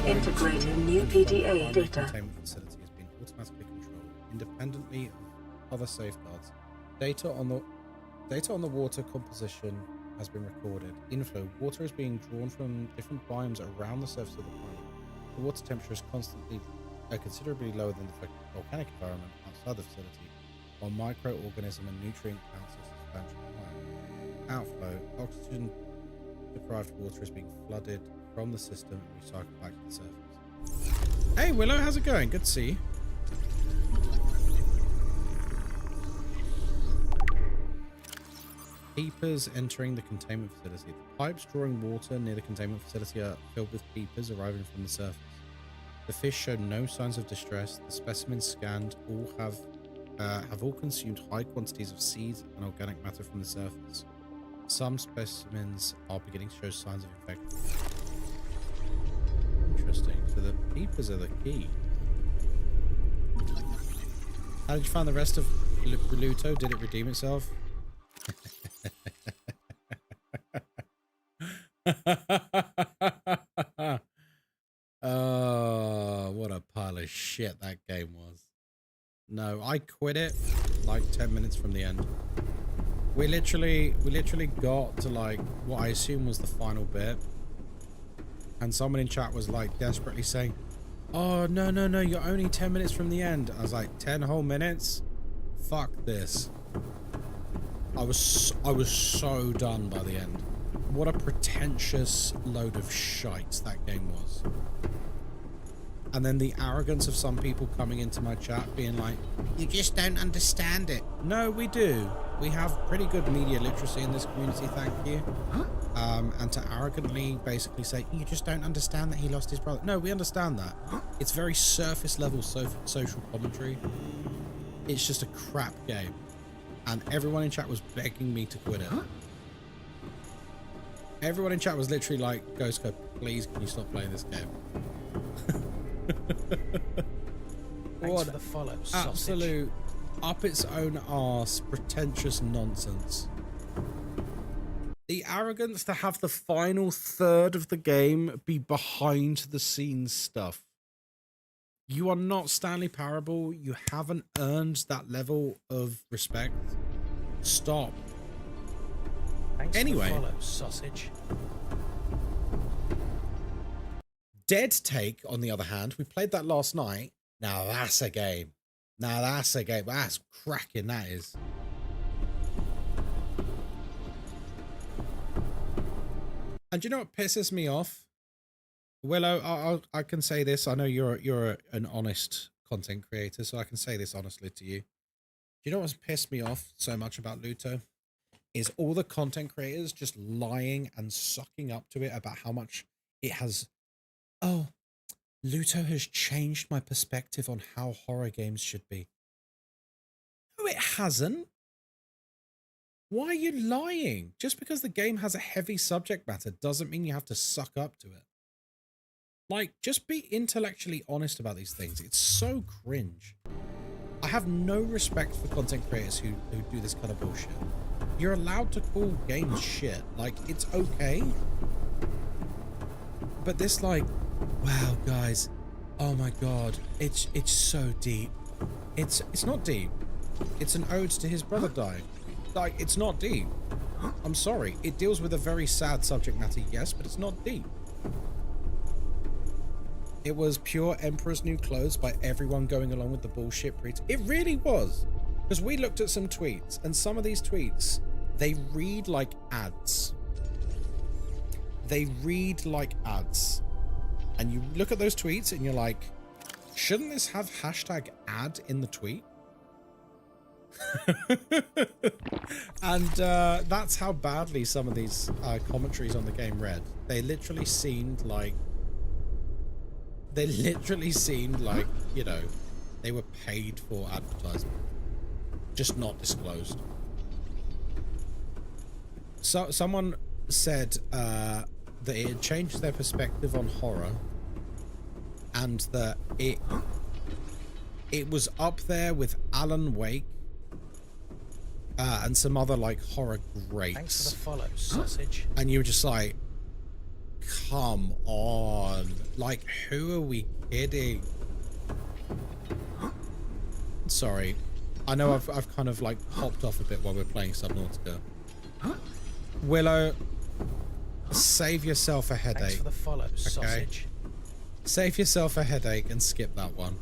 Integrating new PDA data. Containment facility has been automatically controlled independently of other safeguards. Data on the water composition has been recorded. Inflow. Water is being drawn from different biomes around the surface of the planet. The water temperature is constantly considerably lower than the volcanic environment outside the facility. while microorganism and nutrient counts are substantially higher. Outflow, oxygen deprived water is being flooded from the system and recycled back to the surface. Hey Willow, how's it going? Good to see you. Peepers entering the containment facility. The pipes drawing water near the containment facility are filled with peepers arriving from the surface. The fish show no signs of distress. The specimens scanned have all consumed high quantities of seeds and organic matter from the surface. Some specimens are beginning to show signs of infection. Interesting. So the peepers are the key. How did you find the rest of Luto? Did it redeem itself? Oh, what a pile of shit that game was. No, I quit it like 10 minutes from the end. We literally got to like what I assume was the final bit, and someone in chat was like desperately saying, oh no, you're only 10 minutes from the end. I was like, 10 whole minutes? Fuck this. I was so done by the end. What a pretentious load of shite that game was. And then the arrogance of some people coming into my chat being like, you just don't understand it. No, we do. We have pretty good media literacy in this community, thank you. And to arrogantly basically say, you just don't understand that he lost his brother. No, we understand that. It's very surface level social commentary. It's just a crap game. And everyone in chat was begging me to quit it. Everyone in chat was literally like, Ghostkai, please can you stop playing this game? Thanks for the follow, sausage. Absolute up its own arse pretentious nonsense. The arrogance to have the final third of the game be behind the scenes stuff. You are not Stanley Parable. You haven't earned that level of respect. Stop. Thanks anyway, for the follow, sausage. Dead Take, on the other hand, we played that last night. Now that's a game. Now that's a game. That's cracking, that is. And do you know what pisses me off? Willow, I can say this. I know you're an honest content creator, so I can say this honestly to you. Do you know what's pissed me off so much about Luto? Is all the content creators just lying and sucking up to it about how much it has... Oh, Luto has changed my perspective on how horror games should be. No, it hasn't. Why are you lying? Just because the game has a heavy subject matter doesn't mean you have to suck up to it. Like, just be intellectually honest about these things. It's so cringe. I have no respect for content creators who do this kind of bullshit. You're allowed to call games shit. Like, it's okay. But this, like, wow, guys, oh my god, it's so deep. It's not deep. It's an ode to his brother dying. Like, it's not deep. I'm sorry. It deals with a very sad subject matter, yes, but it's not deep. It was pure Emperor's New Clothes by everyone going along with the bullshit preach. It really was. Because we looked at some tweets, and some of these tweets, they read like ads. They read like ads. And you look at those tweets and you're like, shouldn't this have hashtag ad in the tweet? And that's how badly some of these commentaries on the game read. They literally seemed like, you know, they were paid for advertisement, just not disclosed. So someone said that it had changed their perspective on horror, and that it was up there with Alan Wake and some other like horror greats. Thanks for the follow, sausage. And you were just like, come on, like, who are we kidding? Sorry, I know I've kind of like hopped off a bit while we're playing Subnautica. Willow, save yourself a headache. Thanks for the follow, sausage. Save yourself a headache and skip that one.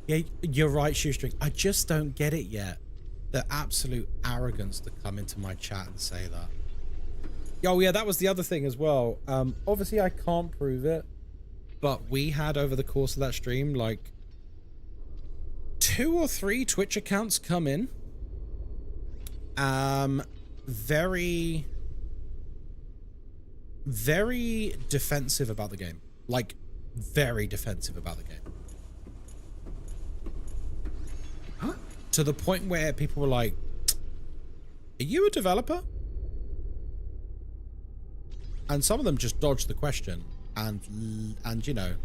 Yeah, you're right, Shoestring. I just don't get it yet. The absolute arrogance to come into my chat and say that. Oh yeah, that was the other thing as well. Obviously I can't prove it, but we had over the course of that stream like 2 or 3 Twitch accounts come in. Very defensive about the game. Like very defensive about the game. To the point where people were like, "Are you a developer?" And some of them just dodged the question and you know,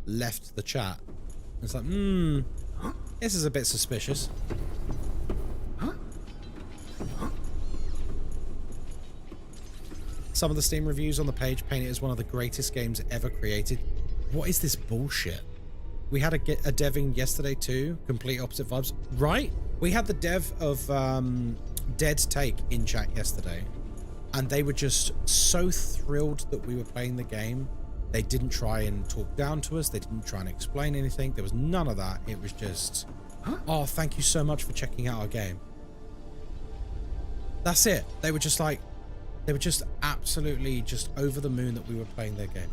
left the chat. It's like, this is a bit suspicious. Some of the Steam reviews on the page paint it as one of the greatest games ever created. What is this bullshit? We had a deving yesterday too. Complete opposite vibes. Right? We had the dev of Dead Take in chat yesterday. And they were just so thrilled that we were playing the game. They didn't try and talk down to us. They didn't try and explain anything. There was none of that. It was just, oh, thank you so much for checking out our game. That's it. They were just like, they were just absolutely just over the moon that we were playing their game.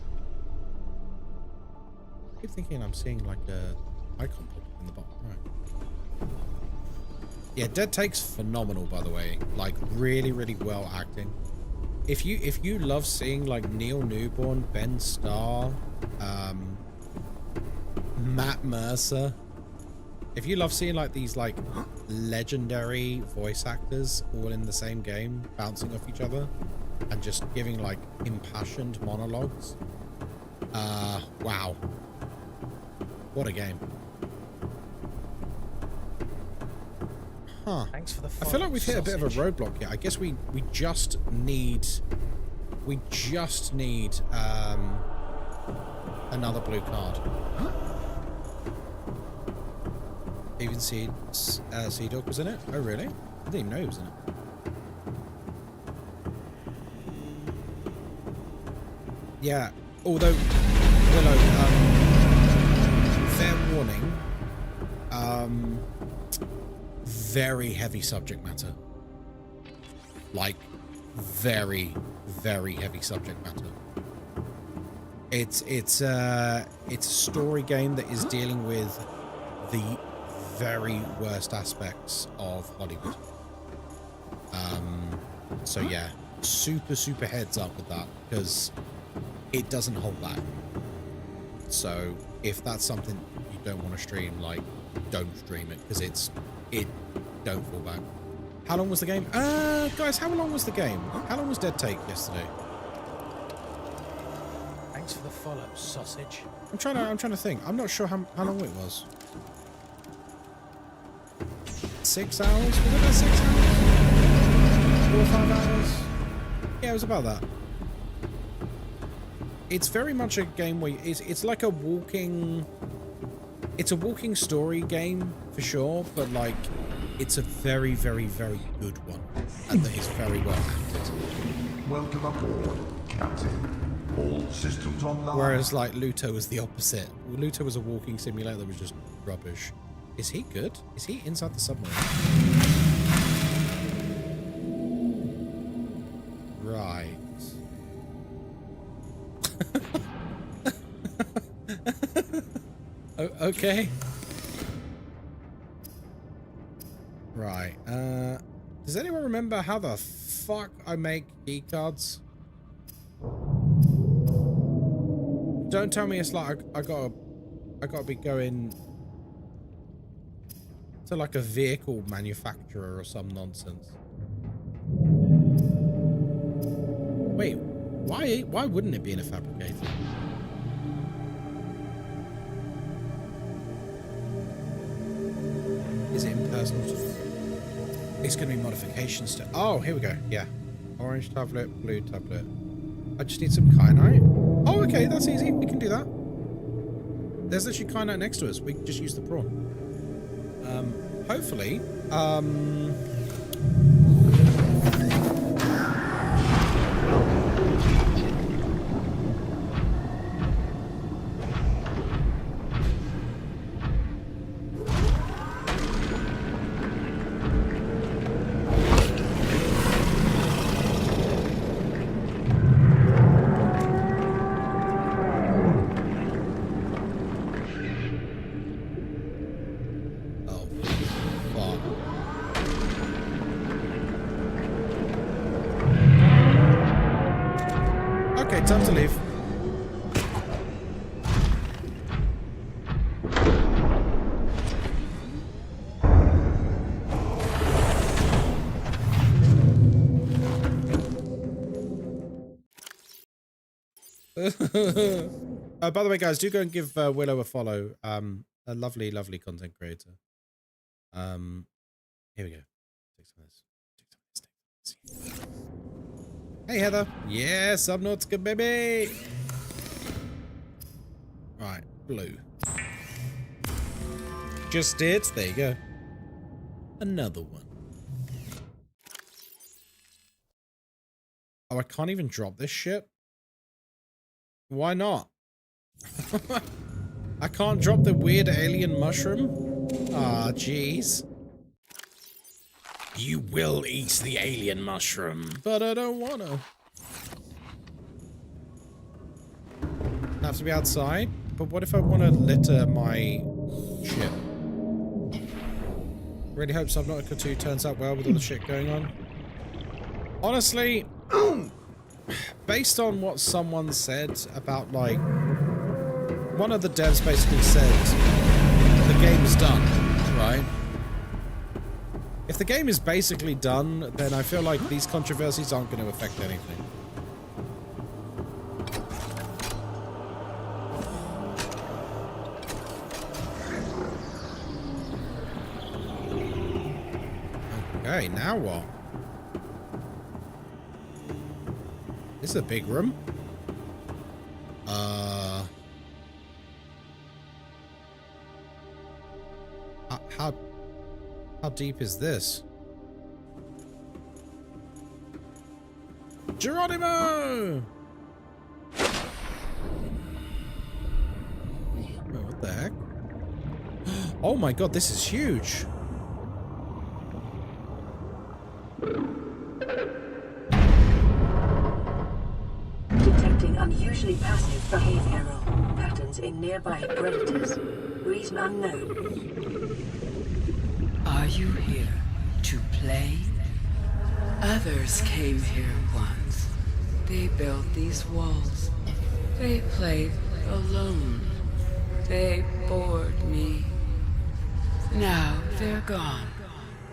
I keep thinking I'm seeing like a icon pop in the bottom right. Yeah, Dead Take's phenomenal, by the way. Like really, really well acting. If you love seeing like Neil Newborn, Ben Starr, Matt Mercer, if you love seeing like these like legendary voice actors all in the same game, bouncing off each other and just giving like impassioned monologues, wow, what a game. Huh. Thanks for the I feel like we've hit a bit of a roadblock here. I guess we just need another blue card. Even Sea Dog was in it? Oh really? I didn't even know he was in it. Yeah, although Willow, fair warning, very heavy subject matter. Like very, very heavy subject matter. It's a story game that is dealing with the very worst aspects of Hollywood. So yeah, super heads up with that, because it doesn't hold back. So if that's something you don't want to stream, like, don't stream it, because don't fall back. How long was the game? Guys, how long was the game? How long was Dead Take yesterday? Thanks for the follow, sausage. I'm trying to think. I'm not sure how long it was. 6 hours? Was it about 6 hours? 4 or 5 hours? Yeah, it was about that. It's very much a game where it's like a walking... It's a walking story game, for sure, but like, it's a very, very, very good one. And that is very well acted. Welcome aboard, Captain. All systems online. Whereas like Luto was the opposite. Luto was a walking simulator that was just rubbish. Is he good? Is he inside the submarine? Right. Okay. Right. Does anyone remember how the fuck I make key cards? Don't tell me it's like I gotta be going to like a vehicle manufacturer or some nonsense. Wait, why wouldn't it be in a fabricator? Is it impersonal? It's gonna be modifications to. Oh, here we go. Yeah, orange tablet, blue tablet. I just need some kyanite. Oh, okay, that's easy. We can do that. There's literally kyanite next to us. We can just use the prawn. Hopefully, time to leave. By the way, guys, do go and give Willow a follow. A lovely, lovely content creator. Here we go. Take some of this. Hey, Heather. Yeah, Subnautica, baby. Right, blue. Just did. There you go. Another one. Oh, I can't even drop this shit. Why not? I can't drop the weird alien mushroom? Ah, jeez. You will eat the alien mushroom, but I don't wanna. Have to be outside? But what if I want to litter my ship? Really hope Subnautica 2 turns out well with all the shit going on. Honestly, based on what someone said about, like, one of the devs basically said the game's done, right? If the game is basically done, then I feel like these controversies aren't going to affect anything. Okay, now what? This is a big room. How deep is this? Geronimo! Wait, what the heck? Oh my god, this is huge. Detecting unusually passive behavioral patterns in nearby predators. Reason unknown. Are you here to play? Others came here once. They built these walls. They played alone. They bored me. Now they're gone.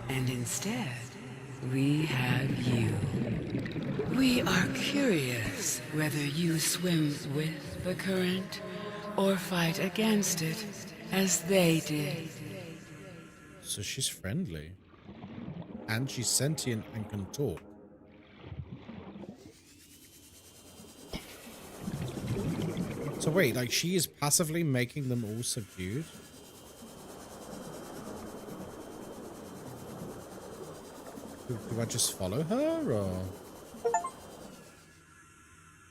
And instead, we have you. We are curious whether you swim with the current or fight against it as they did. So she's friendly. And she's sentient and can talk. So wait, like she is passively making them all subdued? Do I just follow her, or?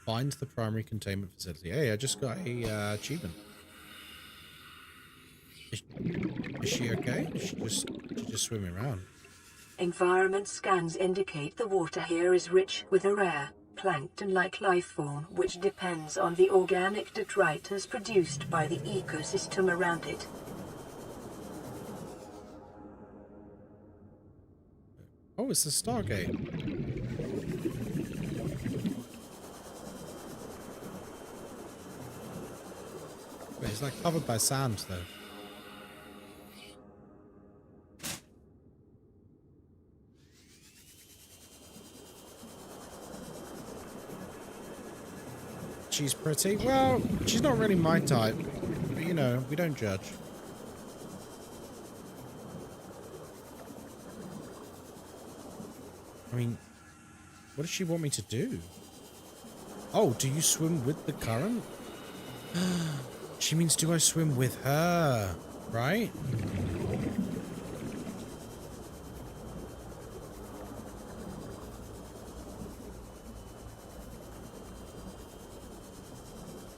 Find the primary containment facility. Hey, I just got a achievement. Is she okay? She's just swimming around. Environment scans indicate the water here is rich with a rare, plankton-like life form which depends on the organic detritus produced by the ecosystem around it. Oh, it's a Stargate. Wait, it's like covered by sand, though. She's pretty. Well, she's not really my type. But, you know, we don't judge. I mean, what does she want me to do? Oh, do you swim with the current? She means, do I swim with her? Right?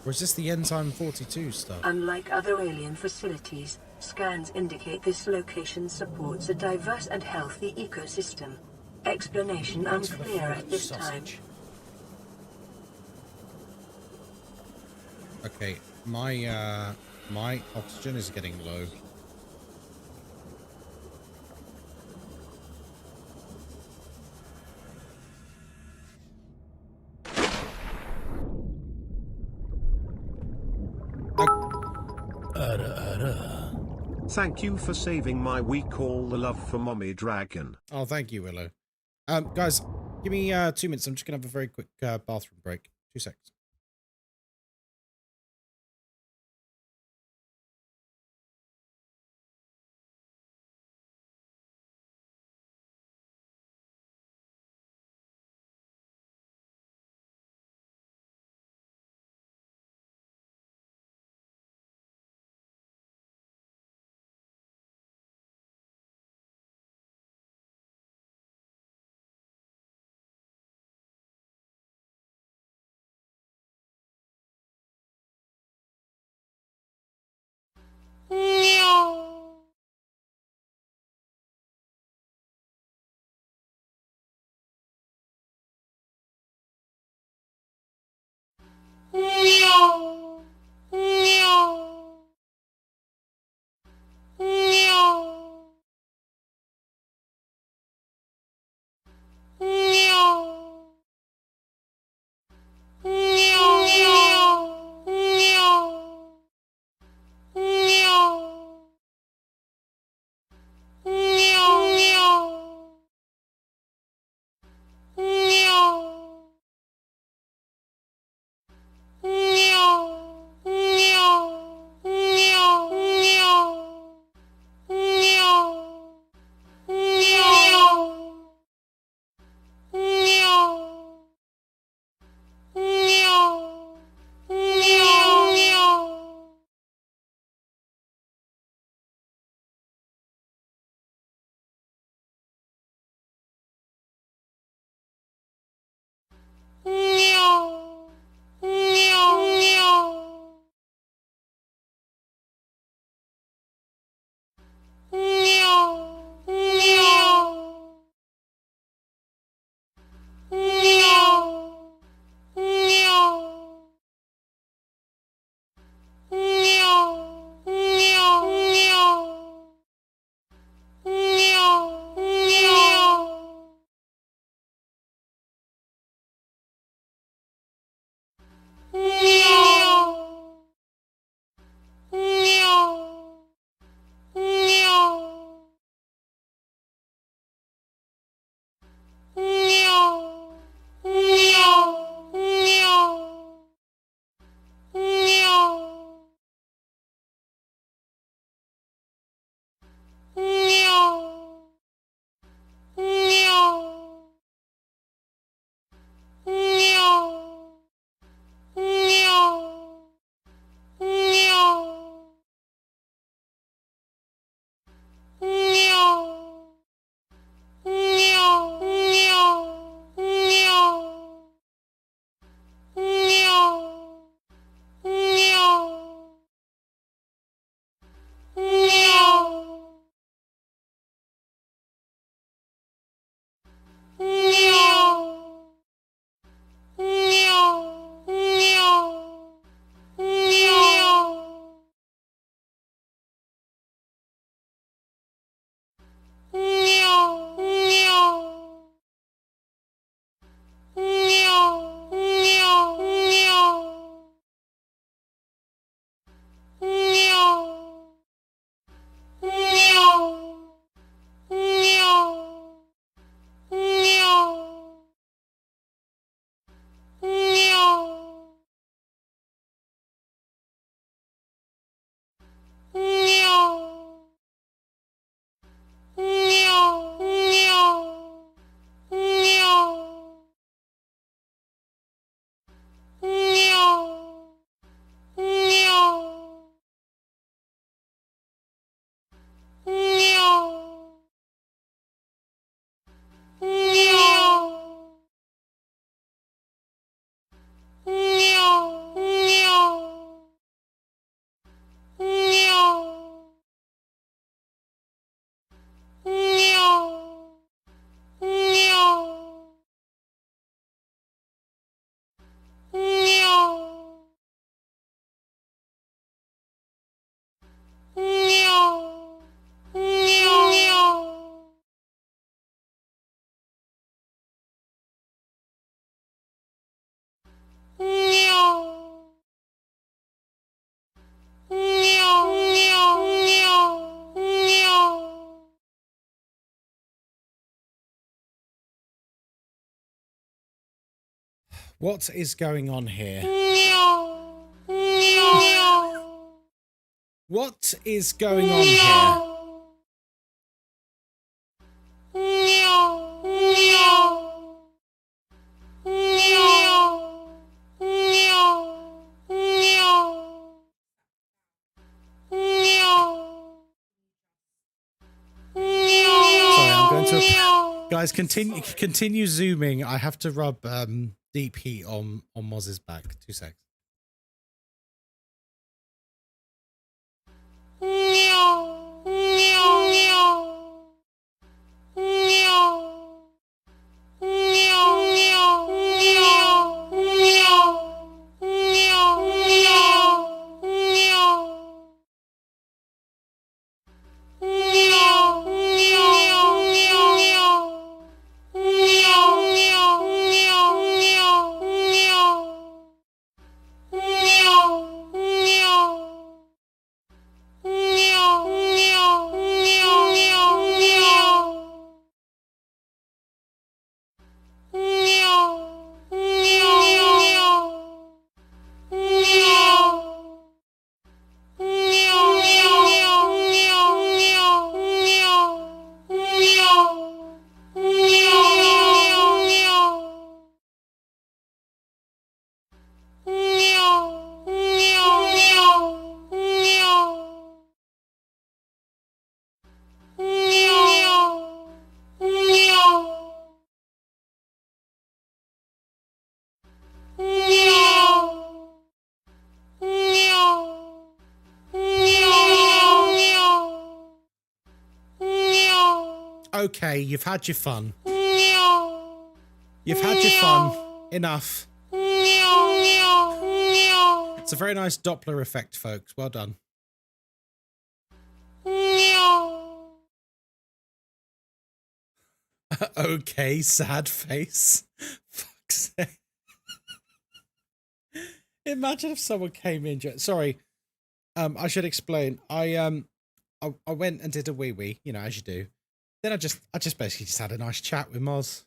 Or is this the End Time 42 stuff? Unlike other alien facilities, scans indicate this location supports a diverse and healthy ecosystem. Explanation unclear at this time. Okay, my oxygen is getting low. Thank you for saving my week. All the love for Mommy Dragon. Oh, thank you, Willow. Guys, give me 2 minutes. I'm just going to have a very quick bathroom break. 2 seconds. What is going on here? What is going on here? Guys, continue zooming. I have to rub deep heat on Moz's back. 2 secs. Okay, you've had your fun. You've had your fun. Enough. It's a very nice Doppler effect, folks. Well done. Okay, sad face. Fuck's sake. Imagine if someone came in. Sorry, I should explain. I went and did a wee, you know, as you do. Then I just basically just had a nice chat with Moz.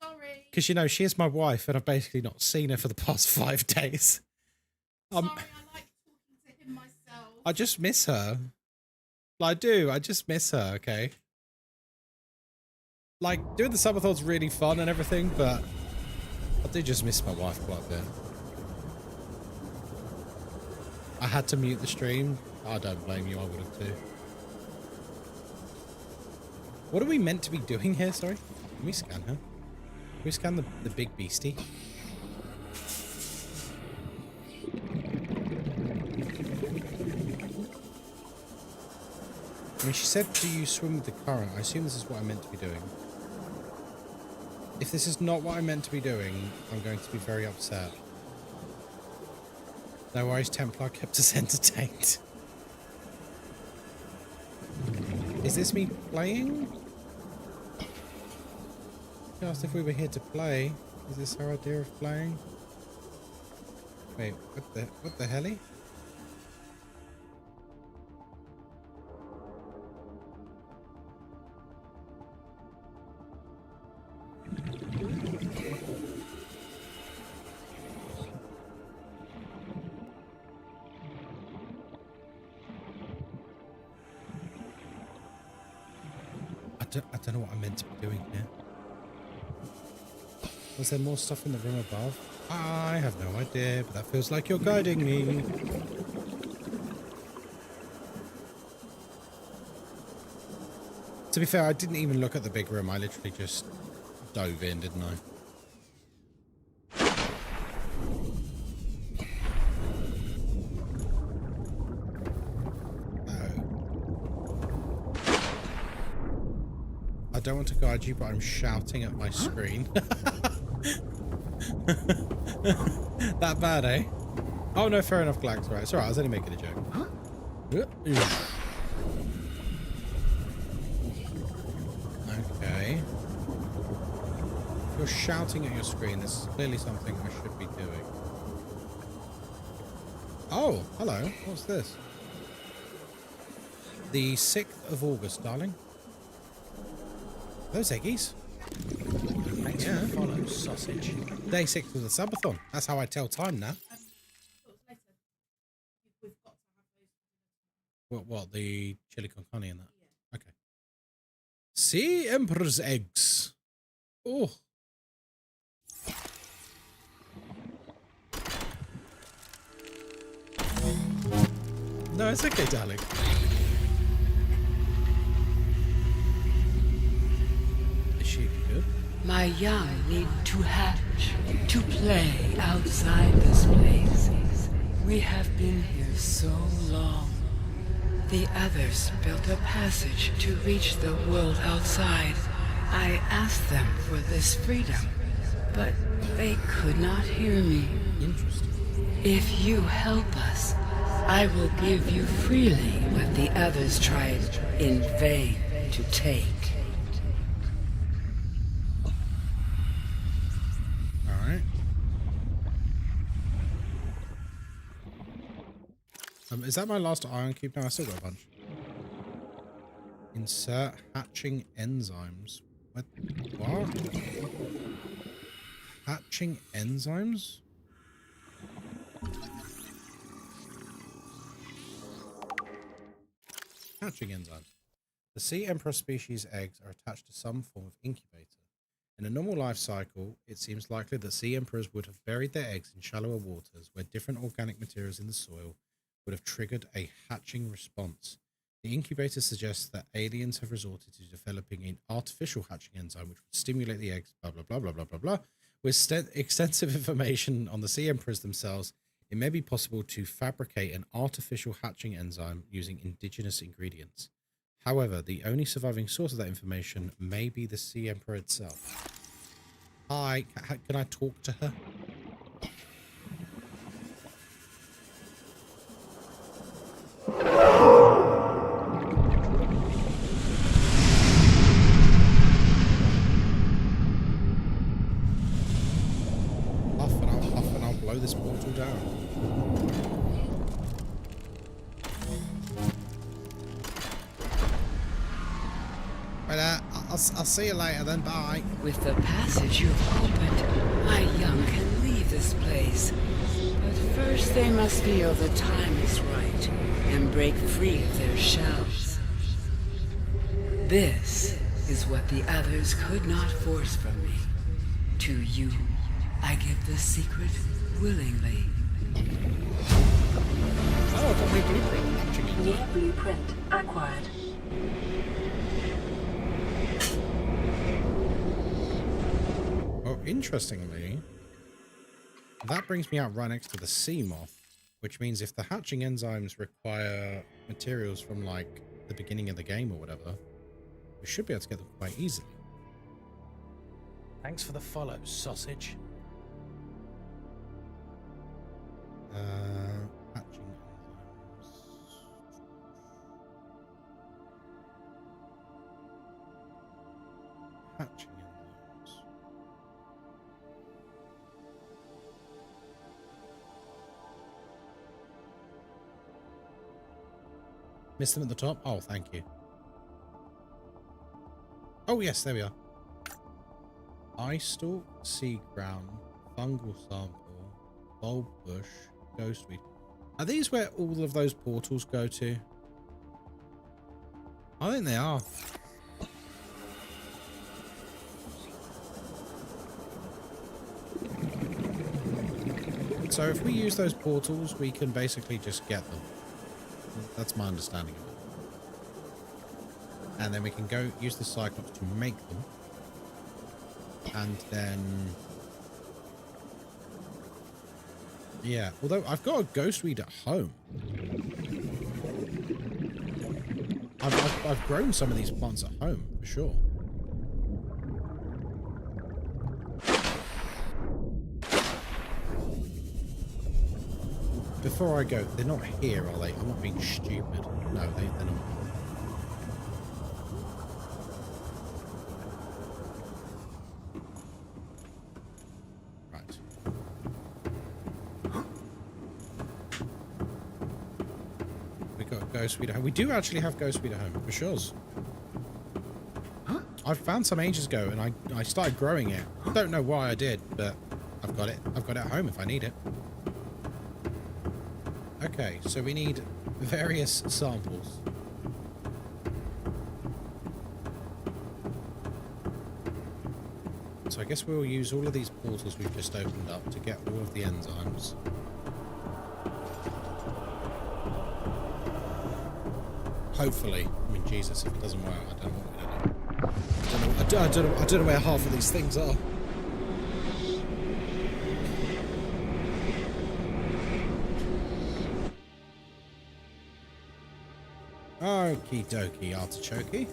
Sorry. Because, you know, she is my wife and I've basically not seen her for the past 5 days. Sorry, I like talking to him myself. I just miss her. I do. I just miss her, okay? Like, doing the subathon's really fun and everything, but I do just miss my wife quite a bit. I had to mute the stream. I don't blame you. I would have too. What are we meant to be doing here? Sorry. Can we scan her? Can we scan the big beastie? I mean, she said, do you swim with the current? I assume this is what I'm meant to be doing. If this is not what I'm meant to be doing, I'm going to be very upset. No worries, Templar kept us entertained. Is this me playing? She asked if we were here to play. Is this our idea of playing? Wait, what the helly? I don't know what I'm meant to be doing here. Was there more stuff in the room above? I have no idea, but that feels like you're guiding me. To be fair, I didn't even look at the big room. I literally just dove in, didn't I? I don't want to guide you, but I'm shouting at my screen. That bad, eh? Oh no, fair enough, Glax. Right, it's alright. I was only making a joke. Okay. If you're shouting at your screen, this is clearly something I should be doing. Oh, hello. What's this? The 6th of August, darling. Those eggies. Thanks for the follow, sausage. Day 6 of the Subathon. That's how I tell time now. What? The chili con carne and that? Okay. See, Emperor's eggs. Oh. No, it's okay, darling. Is she good? My young need to hatch, to play outside this place. We have been here so long. The others built a passage to reach the world outside. I asked them for this freedom, but they could not hear me. Interesting. If you help us, I will give you freely what the others tried in vain to take. Alright. Is that my last iron cube? No, I still got a bunch. Insert hatching enzymes. What? Hatching enzymes? Hatching enzymes. The sea emperor species eggs are attached to some form of incubator. In a normal life cycle, it seems likely that sea emperors would have buried their eggs in shallower waters where different organic materials in the soil would have triggered a hatching response. The incubator suggests that aliens have resorted to developing an artificial hatching enzyme which would stimulate the eggs, blah, blah, blah, blah, blah, blah, blah. With extensive information on the sea emperors themselves, it may be possible to fabricate an artificial hatching enzyme using indigenous ingredients. However, the only surviving source of that information may be the sea emperor itself. Hi, can I talk to her? Huff and I'll blow this portal down. Right, I'll see you later then, bye. With the passage you've opened, my young can leave this place. But first they must feel the time is right and break free of their shells. This is what the others could not force from me. To you, I give the secret willingly. Oh, I've got my blueprint. New blueprint acquired. Oh, interestingly, that brings me out right next to the sea moth, which means if the hatching enzymes require materials from, like, the beginning of the game or whatever, we should be able to get them quite easily. Thanks for the follow, sausage. Hatching enzymes. Hatching enzymes. Missed them at the top? Oh, thank you. Oh, yes, there we are. Eye stalk, seed ground, fungal sample, bulb bush, ghostweed. Are these where all of those portals go to? I think they are. So if we use those portals, we can basically just get them. That's my understanding of it. And then we can go use the Cyclops to make them. And then... yeah, although I've got a ghostweed at home. I've grown some of these plants at home, for sure. Before I go, they're not here, are they? I'm not being stupid. No, they're not. Right. We got ghostweed at home. We do actually have ghostweed at home, for sure. I found some ages ago, and I started growing it. Don't know why I did, but I've got it. I've got it at home if I need it. Okay, so we need various samples. So I guess we'll use all of these portals we've just opened up to get all of the enzymes. Hopefully. I mean, Jesus, if it doesn't work, I don't know what we're gonna do. I don't know where half of these things are. Okie dokie, artichoke.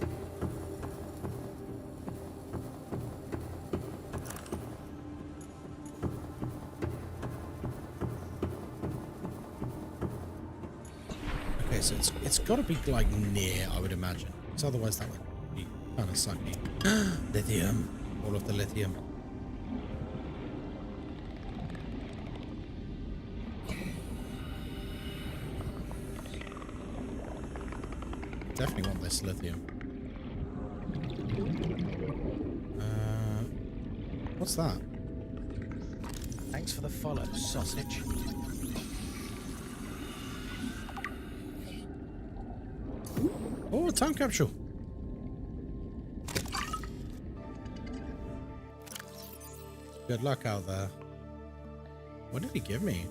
Okay, so it's got to be like near, I would imagine. Because otherwise that would be kind of sucky. Lithium. All of the lithium. Definitely want this lithium. What's that? Thanks for the follow, sausage. Oh, a time capsule. Good luck out there. What did he give me?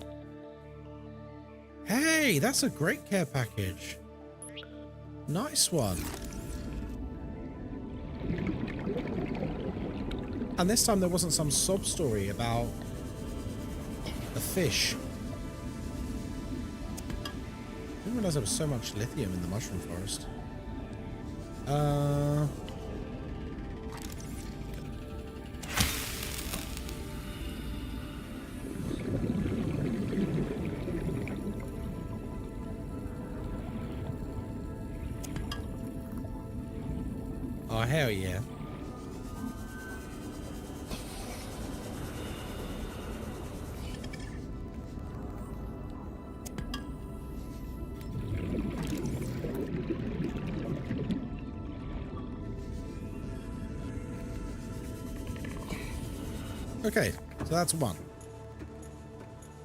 Hey, that's a great care package. Nice one. And this time there wasn't some sob story about a fish. I didn't realize there was so much lithium in the mushroom forest. Oh, hell yeah. Okay, so that's one.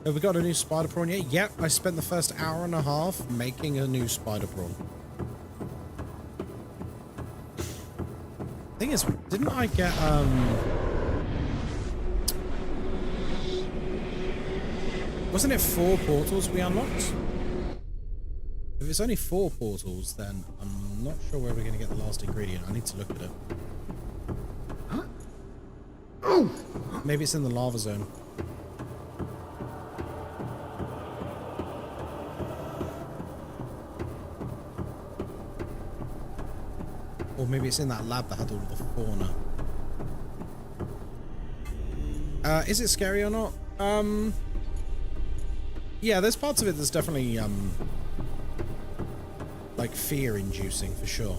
Have we got a new spider prawn yet? Yep, I spent the first hour and a half making a new spider prawn. Thing is, didn't I get, wasn't it 4 portals we unlocked? If it's only 4 portals, then I'm not sure where we're going to get the last ingredient. I need to look at it. Maybe it's in the lava zone. Or maybe it's in that lab that had all the fauna. Is it scary or not? Yeah, there's parts of it that's definitely, like fear-inducing for sure.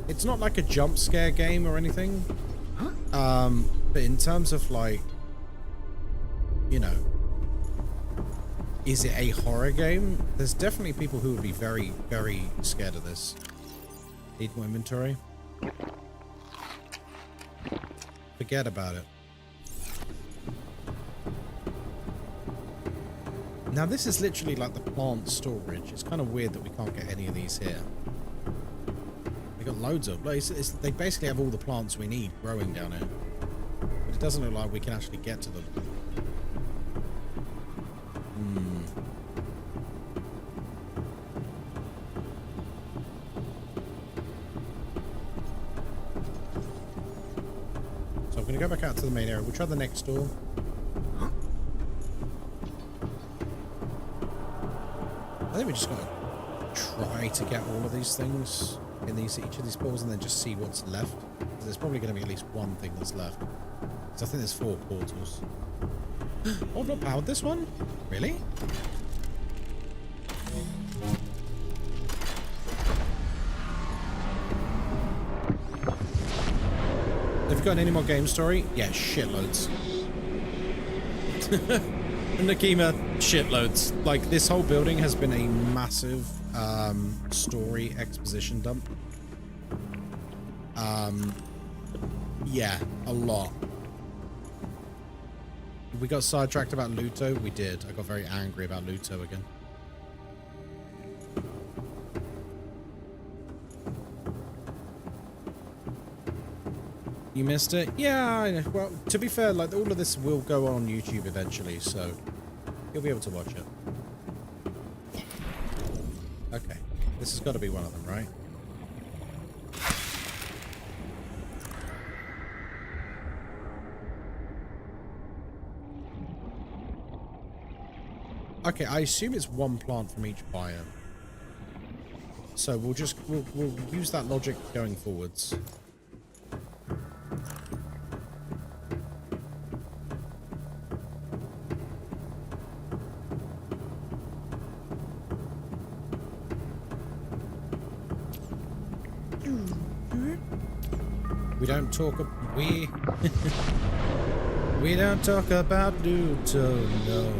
It's not like a jump scare game or anything. But in terms of like, you know, is it a horror game? There's definitely people who would be very, very scared of this. Need more inventory. Forget about it. Now this is literally like the plant storage. It's kind of weird that we can't get any of these here. We got loads of. Like, they basically have all the plants we need growing down here. But it doesn't look like we can actually get to them. So I'm going to go back out to the main area. We'll try the next door. I think we just got to try to get all of these things in each of these balls and then just see what's left. There's probably going to be at least one thing that's left. So I think there's 4 portals. Oh, I've not powered this one? Really? Have you got any more game story? Yeah, shitloads. Nakima, shitloads. Like, this whole building has been a massive story exposition dump. Yeah, a lot. We got sidetracked about Luto. We did. I got very angry about Luto again. You missed it? Yeah, I know. Well, to be fair, like all of this will go on YouTube eventually, so you'll be able to watch it. Okay, this has got to be one of them, right? Okay, I assume it's one plant from each biome. So we'll use that logic going forwards. We don't talk. We don't talk about Luto. No.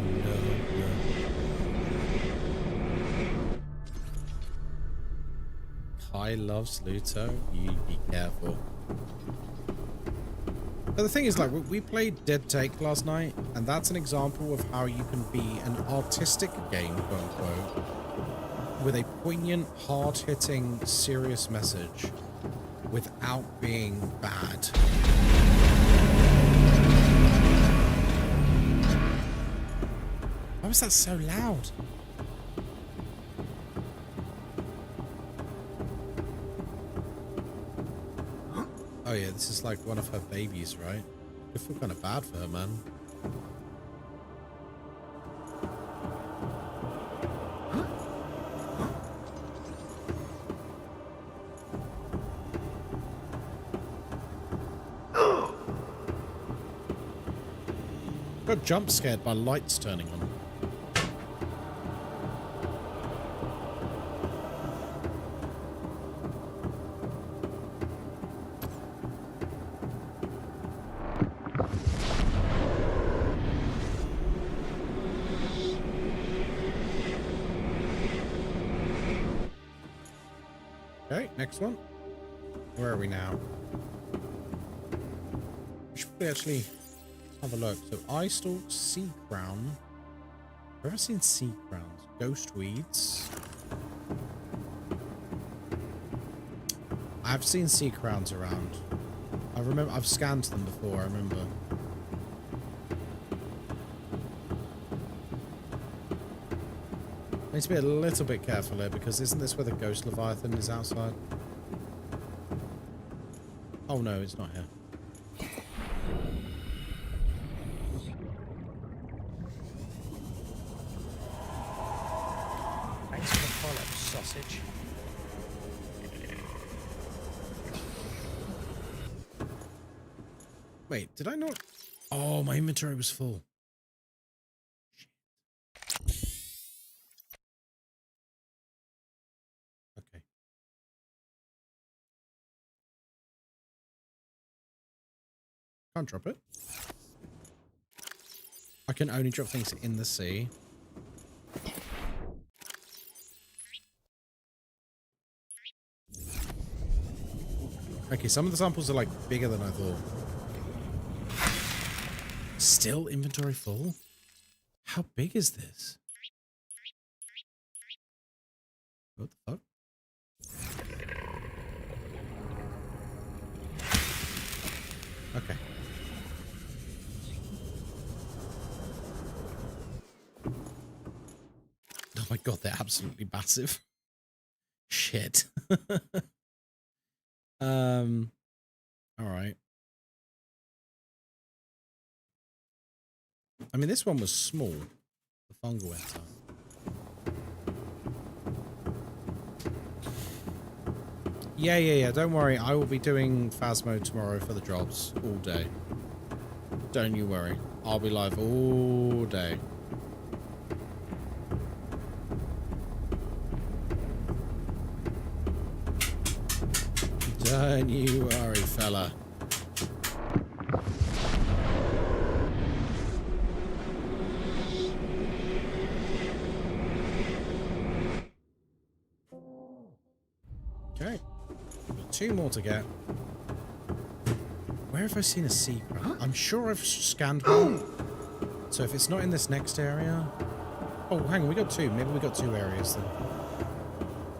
Pi loves Luto. You be careful. But the thing is, like, we played Dead Take last night, and that's an example of how you can be an artistic game, quote unquote, with a poignant, hard-hitting, serious message, without being bad. Why was that so loud? Oh yeah, this is like one of her babies, right? I feel kind of bad for her, man. Got jump scared by lights turning on. Okay, next one. Where are we now? We should probably actually have a look. So, eye stalk, sea crown. I've ever seen sea crowns. Ghost weeds. I've seen sea crowns around. I remember I've scanned them before, I remember. I need to be a little bit careful here, because isn't this where the ghost leviathan is outside? Oh no, it's not here. Thanks for the follow, sausage. Wait, did I not? Oh, my inventory was full. Okay. Can't drop it. I can only drop things in the sea. Okay, some of the samples are like bigger than I thought. Still inventory full? How big is this? What the fuck? Okay. Oh my god, they're absolutely massive. Shit. Alright. I mean, this one was small. The fungal enter. Yeah. Don't worry. I will be doing Phasmo tomorrow for the jobs all day. Don't you worry. I'll be live all day. Don't you worry, fella. Okay. Got 2 more to get. Where have I seen a secret? I'm sure I've scanned one. So if it's not in this next area... Oh, hang on, we got two. Maybe we got two areas then.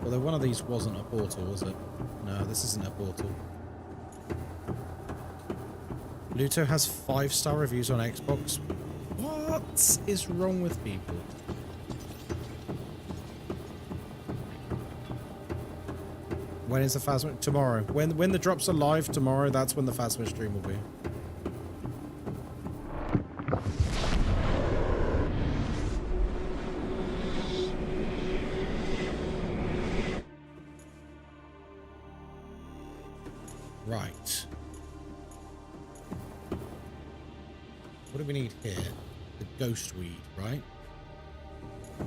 Although one of these wasn't a portal, was it? No, this isn't a portal. Luto has 5-star reviews on Xbox. What is wrong with people? When is the Phasma? Tomorrow. When the drops are live tomorrow, that's when the Phasma stream will be. Right. What do we need here? The ghost weed, right? I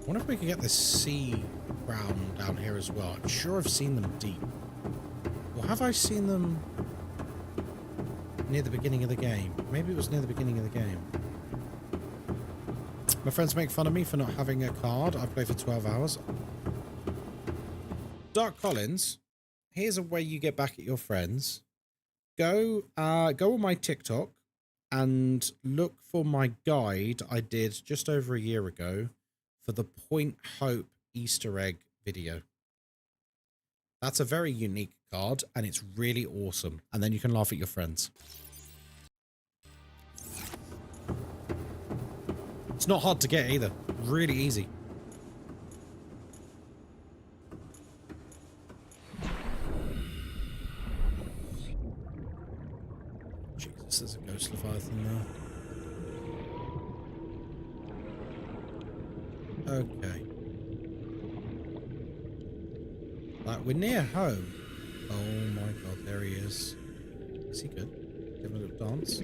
wonder if we can get the sea brown down here as well. I'm sure I've seen them deep. Or have I seen them near the beginning of the game? Maybe it was near the beginning of the game. My friends make fun of me for not having a card. I play for 12 hours. Dark Collins, here's a way you get back at your friends. Go on my TikTok and look for my guide I did just over a year ago for the Point Hope Easter egg video. That's a very unique card and it's really awesome. And then you can laugh at your friends. It's not hard to get either. Really easy. Jesus, there's a ghost Leviathan there. Okay. Right, we're near home. Oh my god, there he is. Is he good? Give him a little dance.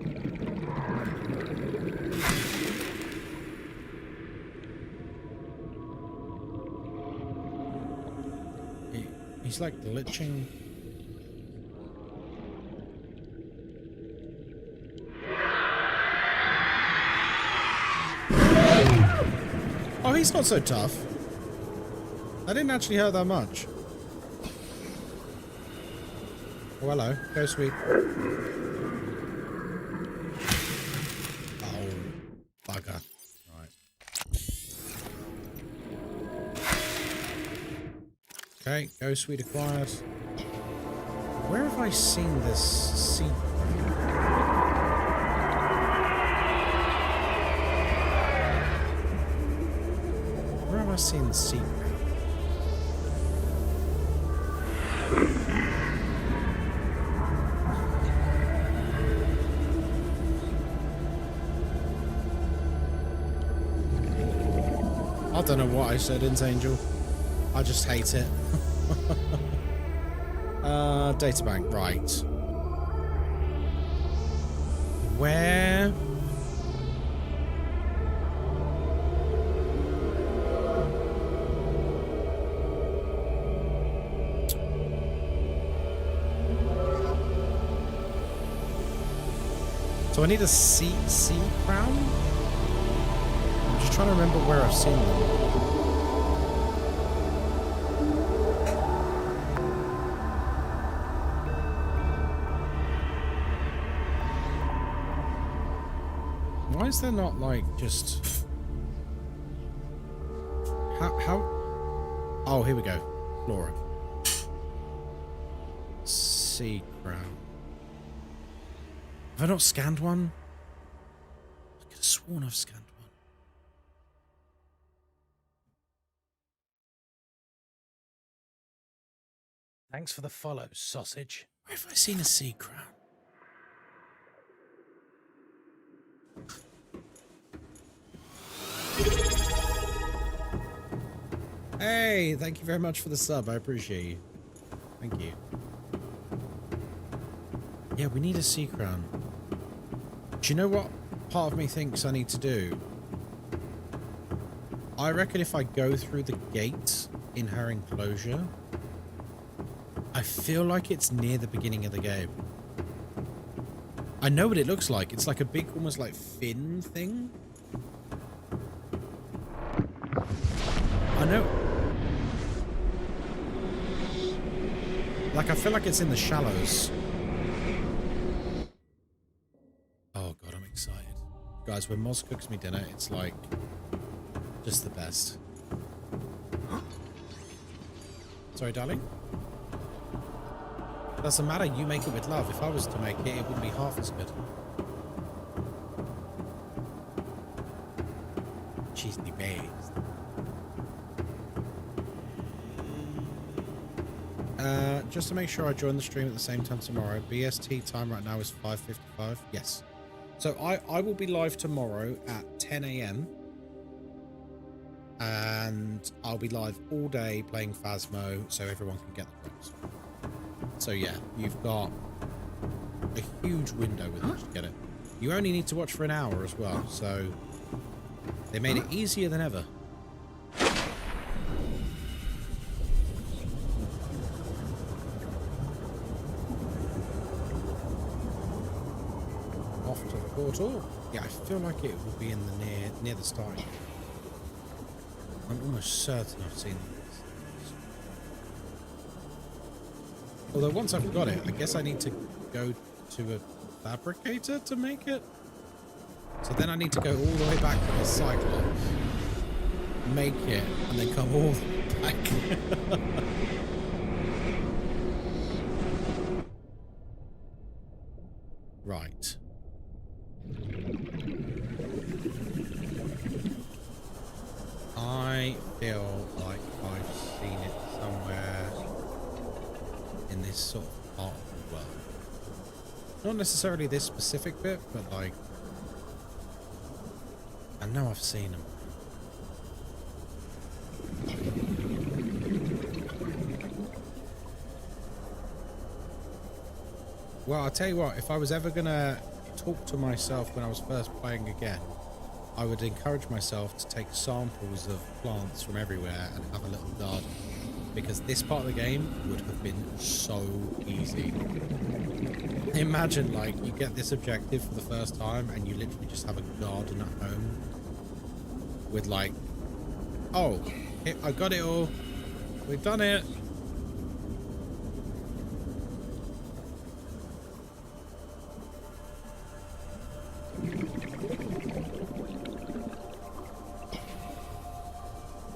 He's like glitching. Oh, he's not so tough. I didn't actually hurt that much. Oh, hello. Go sweet. Oh, bugger. Right. Okay, go sweet acquired. Where have I seen this secret? Where have I seen the secret? I don't know what I said, Angel. I just hate it. Databank, right. Where? So I need a C crown? I'm just trying to remember where I've seen them. Why is there not like just how oh, here we go. Flora. C crown. Have I not scanned one? I could have sworn I've scanned one. Thanks for the follow, sausage. Where have I seen a C crown? Hey, thank you very much for the sub. I appreciate you. Thank you. Yeah, we need a C crown. Do you know what part of me thinks I need to do? I reckon if I go through the gate in her enclosure, I feel like it's near the beginning of the game. I know what it looks like. It's like a big, almost like fin thing. I know. Like, I feel like it's in the shallows. Guys, when Moz cooks me dinner, it's like just the best. Sorry, darling. Doesn't matter, you make it with love. If I was to make it, it wouldn't be half as good. She's the best. Just to make sure I join the stream at the same time tomorrow. BST time right now is 5:55. Yes. So I will be live tomorrow at 10 AM. And I'll be live all day playing Phasmo so everyone can get the drops. So yeah, you've got a huge window with which to get it. You only need to watch for an hour as well, so they made it easier than ever. Off to the portal. Yeah, I feel like it will be in the near the starting. I'm almost certain I've seen this. Although once I've got it, I guess I need to go to a fabricator to make it. So then I need to go all the way back to the Cyclops, make it, and then come all the way back. Right. I feel like I've seen it somewhere in this sort of part of the world. Not necessarily this specific bit, but like, I know I've seen them. Well, I'll tell you what, if I was ever gonna talk to myself when I was first playing again, I would encourage myself to take samples of plants from everywhere and have a little garden, because this part of the game would have been so easy. Imagine, like, you get this objective for the first time and you literally just have a garden at home with, like, oh, I got it all, we've done it.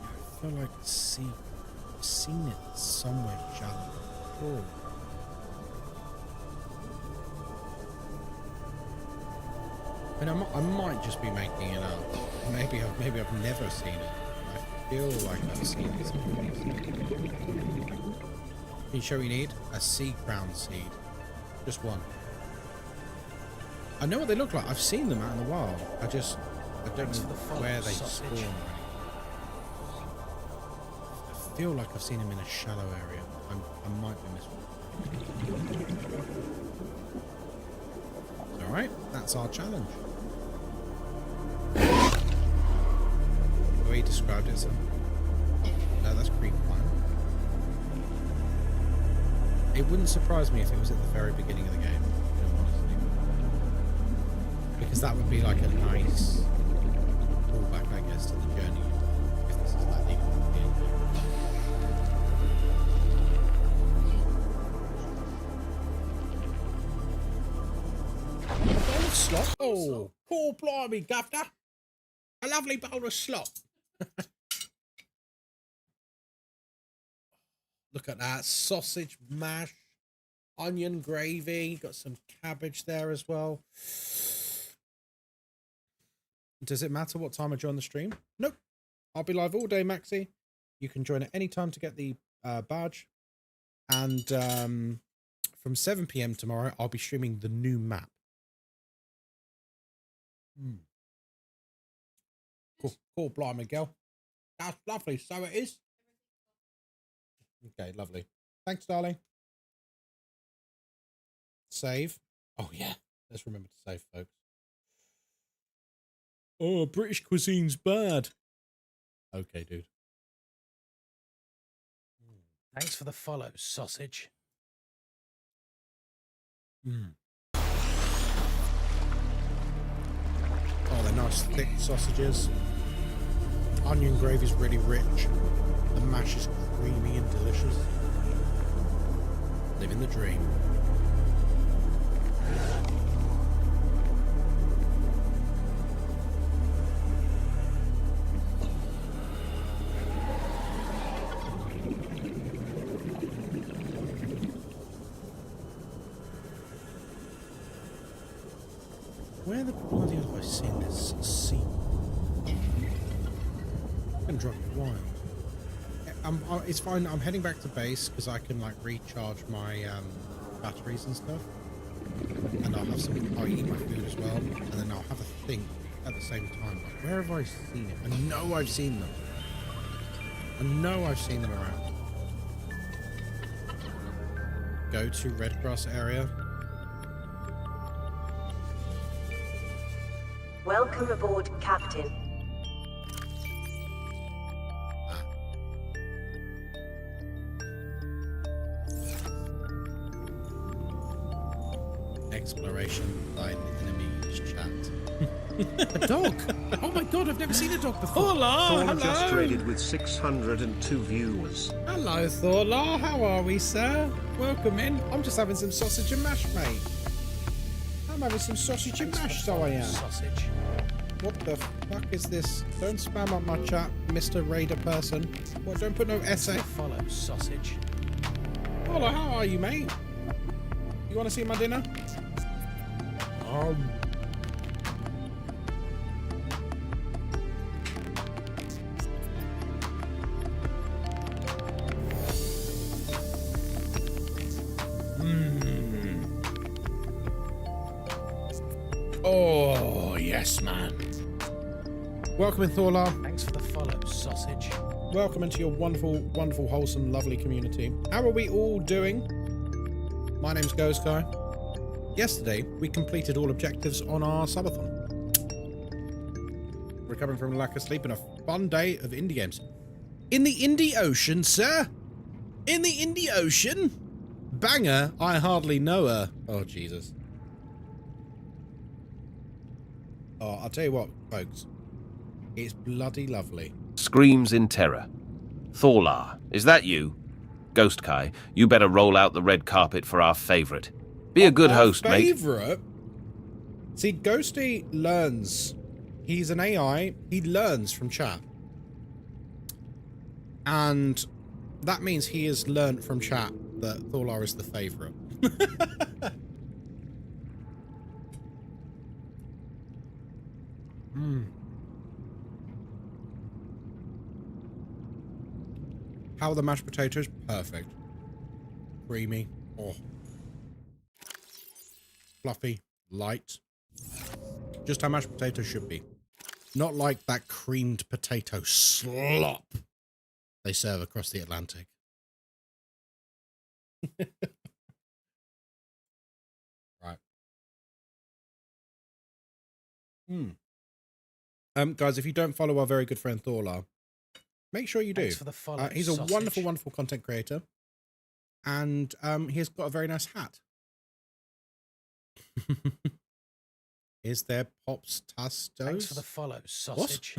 I feel like I've seen it somewhere shallow before. I mean, I might just be making it up. Maybe I've never seen it. I feel like I've seen it somewhere. Can you show what you need? A sea crown seed. Just one. I know what they look like. I've seen them out in the wild. I don't know where they spawn. I feel like I've seen him in a shallow area. I might be missing. It's alright, that's our challenge. The way he described it, so. No, that's creep climb. It wouldn't surprise me if it was at the very beginning of the game, honestly. Because that would be like a nice pullback, I guess, to the journey. If this is like the slop. Oh, cool, blimey, governor. A lovely bowl of slop. Look at that. Sausage mash, onion gravy. Got some cabbage there as well. Does it matter what time I join the stream? Nope. I'll be live all day, Maxi. You can join at any time to get the badge. And from 7 PM tomorrow, I'll be streaming the new map. Cool, blimey, girl. That's lovely. So it is. Okay, lovely. Thanks, darling. Save. Oh, yeah. Let's remember to save, folks. Oh, British cuisine's bad. Okay, dude. Thanks for the follow, sausage. Oh, they're nice thick sausages. Onion gravy's really rich. The mash is creamy and delicious. Living the dream. Where the bloody hell have I seen this scene? I've been drunk a while. It's fine. I'm heading back to base because I can like recharge my batteries and stuff. And I'll eat my food as well, and then I'll have a think at the same time. Like, where have I seen it? I know I've seen them. I know I've seen them around. Go to red grass area. Welcome aboard, Captain. Exploration line enemies chat. A dog! Oh my god, I've never seen a dog before. Thorla Hello! just traded with 602 viewers. Hello, Thorla. How are we, sir? Welcome in. I'm just having some sausage and mash, mate. I'm having some sausage and mash, so I am. Sausage. What the fuck is this? Don't spam up my chat, Mr. Raider person. What, don't put no essay. Follow sausage. Hello, how are you, mate? You want to see my dinner? Oh, yes, man. Welcome in, Thorla. Thanks for the follow, sausage. Welcome into your wonderful, wonderful, wholesome, lovely community. How are we all doing? My name's Ghostkai. Yesterday, we completed all objectives on our Subathon. Recovering from a lack of sleep and a fun day of indie games. In the indie ocean, sir? In the indie ocean? Banger, I hardly know her. Oh, Jesus. Oh, I'll tell you what, folks. It's bloody lovely. Screams in terror. Thorla, is that you? Ghostkai, you better roll out the red carpet for our favourite. Be a good host, mate. Favourite? See, Ghosty learns. He's an AI. He learns from chat. And that means he has learnt from chat that Thorla is the favourite. How are the mashed potatoes? Perfect. Creamy. Oh. Fluffy. Light. Just how mashed potatoes should be. Not like that creamed potato slop they serve across the Atlantic. Right. Guys, if you don't follow our very good friend Thorla, make sure you do. Thanks for the follow, he's a sausage. wonderful, wonderful content creator. And he's got a very nice hat. Is there Pops Tastos? Thanks for the follow, sausage.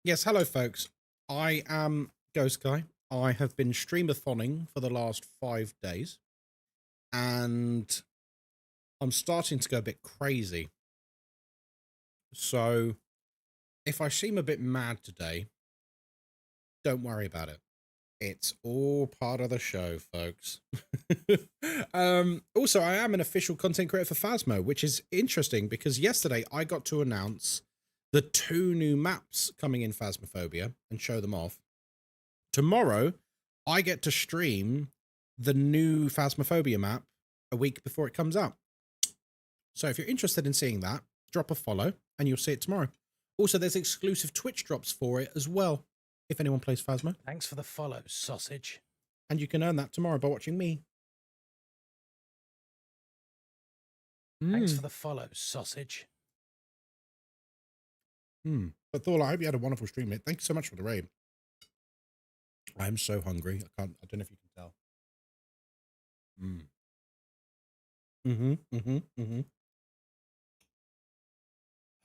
Yes, hello folks. I am Ghostkai. I have been streamathoning for the last 5 days. And I'm starting to go a bit crazy. So if I seem a bit mad today, don't worry about it. It's all part of the show, folks. Also, I am an official content creator for Phasmo, which is interesting because yesterday I got to announce the 2 new maps coming in Phasmophobia and show them off. Tomorrow, I get to stream the new Phasmophobia map a week before it comes out. So if you're interested in seeing that, drop a follow and you'll see it tomorrow. Also, there's exclusive Twitch drops for it as well, if anyone plays Phasmo. Thanks for the follow, sausage. And you can earn that tomorrow by watching me. Thanks for the follow, sausage. But Thorla, I hope you had a wonderful stream, mate. Thank you so much for the raid. I am so hungry. I don't know if you can tell.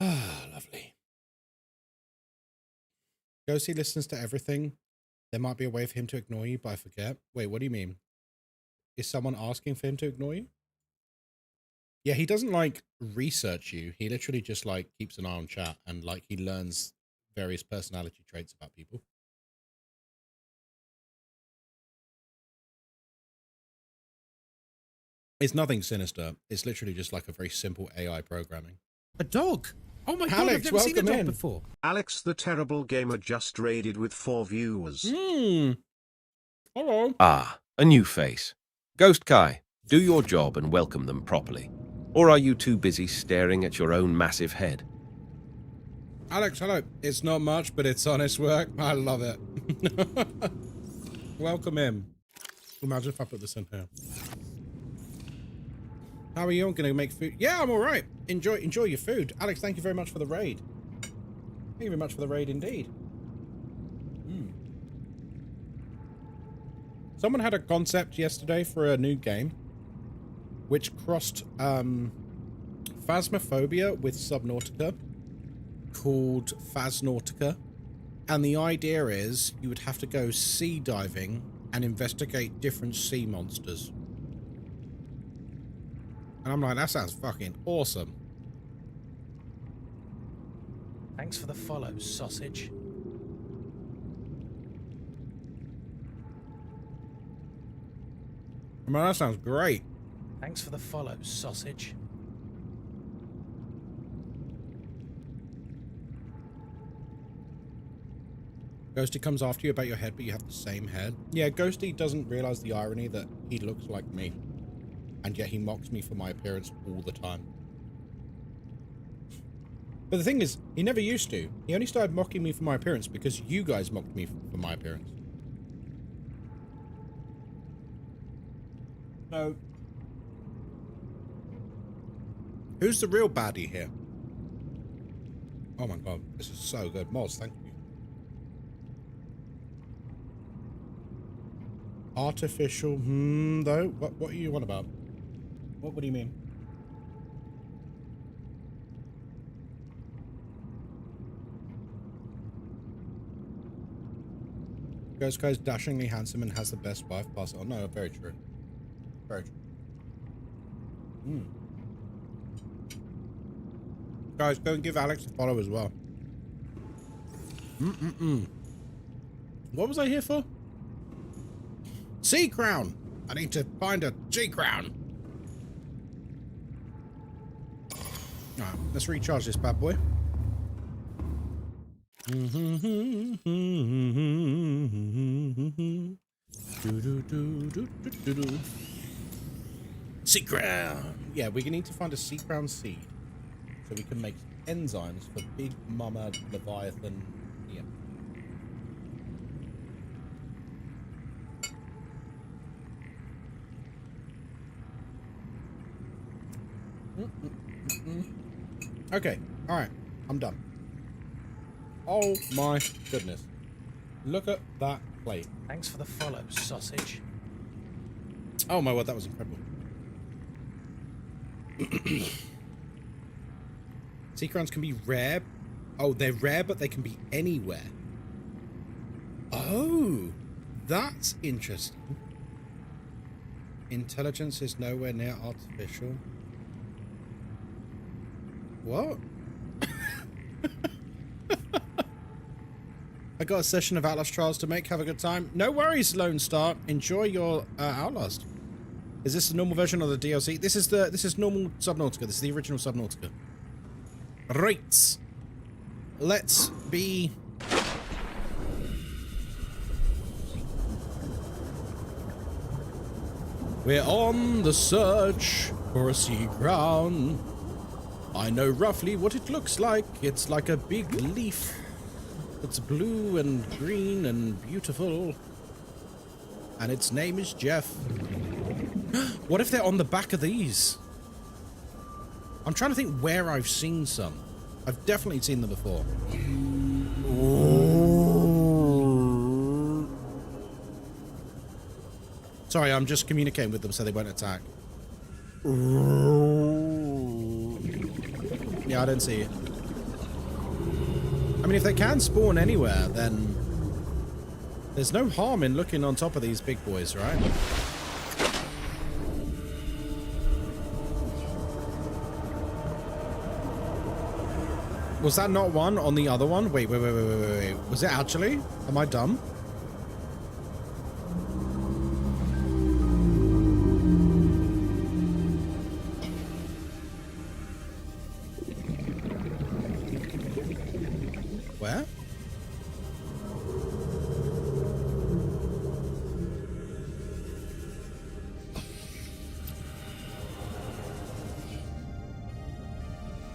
Ah, lovely. Ghosty listens to everything. There might be a way for him to ignore you, but I forget. Wait, what do you mean? Is someone asking for him to ignore you? Yeah, he doesn't like research you. He literally just like keeps an eye on chat and like he learns various personality traits about people. It's nothing sinister. It's literally just like a very simple AI programming. A dog. Oh my god, Alex, I've never seen a welcome dog in. before. Alex the Terrible Gamer just raided with 4 viewers. Hello. Ah, a new face. Ghostkai, do your job and welcome them properly. Or are you too busy staring at your own massive head? Alex, hello. It's not much, but it's honest work. I love it. Welcome in. Imagine if I put this in here. How are you? I'm going to make food. Yeah, I'm all right. Enjoy your food. Alex, thank you very much for the raid. Thank you very much for the raid indeed. Someone had a concept yesterday for a new game which crossed Phasmophobia with Subnautica, called Phasnautica. And the idea is you would have to go sea diving and investigate different sea monsters. And I'm like, that sounds fucking awesome. Thanks for the follow, sausage. I mean, that sounds great. Thanks for the follow, sausage. Ghosty comes after you about your head, but you have the same head. Yeah, Ghosty doesn't realize the irony that he looks like me. And yet he mocks me for my appearance all the time. But the thing is, he never used to. He only started mocking me for my appearance because you guys mocked me for my appearance. No. Who's the real baddie here? Oh my god, this is so good. Moz, thank you. Artificial, though? What are you on about? What do you mean? Ghostkai's dashingly handsome and has the best wife. Pass it on. No, very true. Very true. Guys, go and give Alex a follow as well. What was I here for? Sea crown! I need to find a sea crown. Alright, let's recharge this bad boy. Sea crown! Yeah, we're gonna need to find a sea crown seed so we can make enzymes for Big Mama Leviathan. Yeah. Okay, alright, I'm done. Oh my goodness. Look at that plate. Thanks for the follow, sausage. Oh my word, that was incredible. Sea crowns can be rare. Oh, they're rare, but they can be anywhere. Oh, that's interesting. Intelligence is nowhere near artificial. What? I got a session of Outlast Trials to make. Have a good time. No worries, Lone Star. Enjoy your Outlast. Is this the normal version or the DLC? This is normal Subnautica. This is the original Subnautica. Right. Let's be... We're on the search for a sea crown. I know roughly what it looks like. It's like a big leaf. It's blue and green and beautiful. And its name is Jeff. What if they're on the back of these? I'm trying to think where I've seen some. I've definitely seen them before. Sorry, I'm just communicating with them so they won't attack. Yeah, I don't see it. I mean, if they can spawn anywhere, then there's no harm in looking on top of these big boys, right? Was that not one on the other one? Wait. Was it actually? Am I dumb?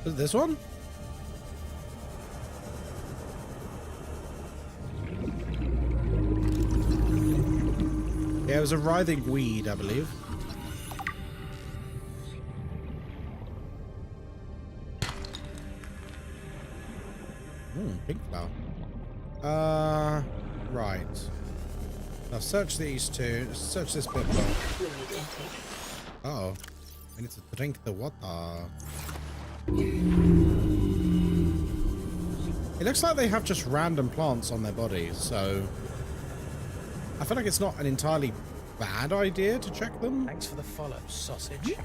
Is it this one? Yeah, it was a writhing weed, I believe. Pink flower. Right. Now search these two. Search this bit more. Uh-oh. I need to drink the water. It looks like they have just random plants on their bodies, so I feel like it's not an entirely bad idea to check them. Thanks for the follow, sausage.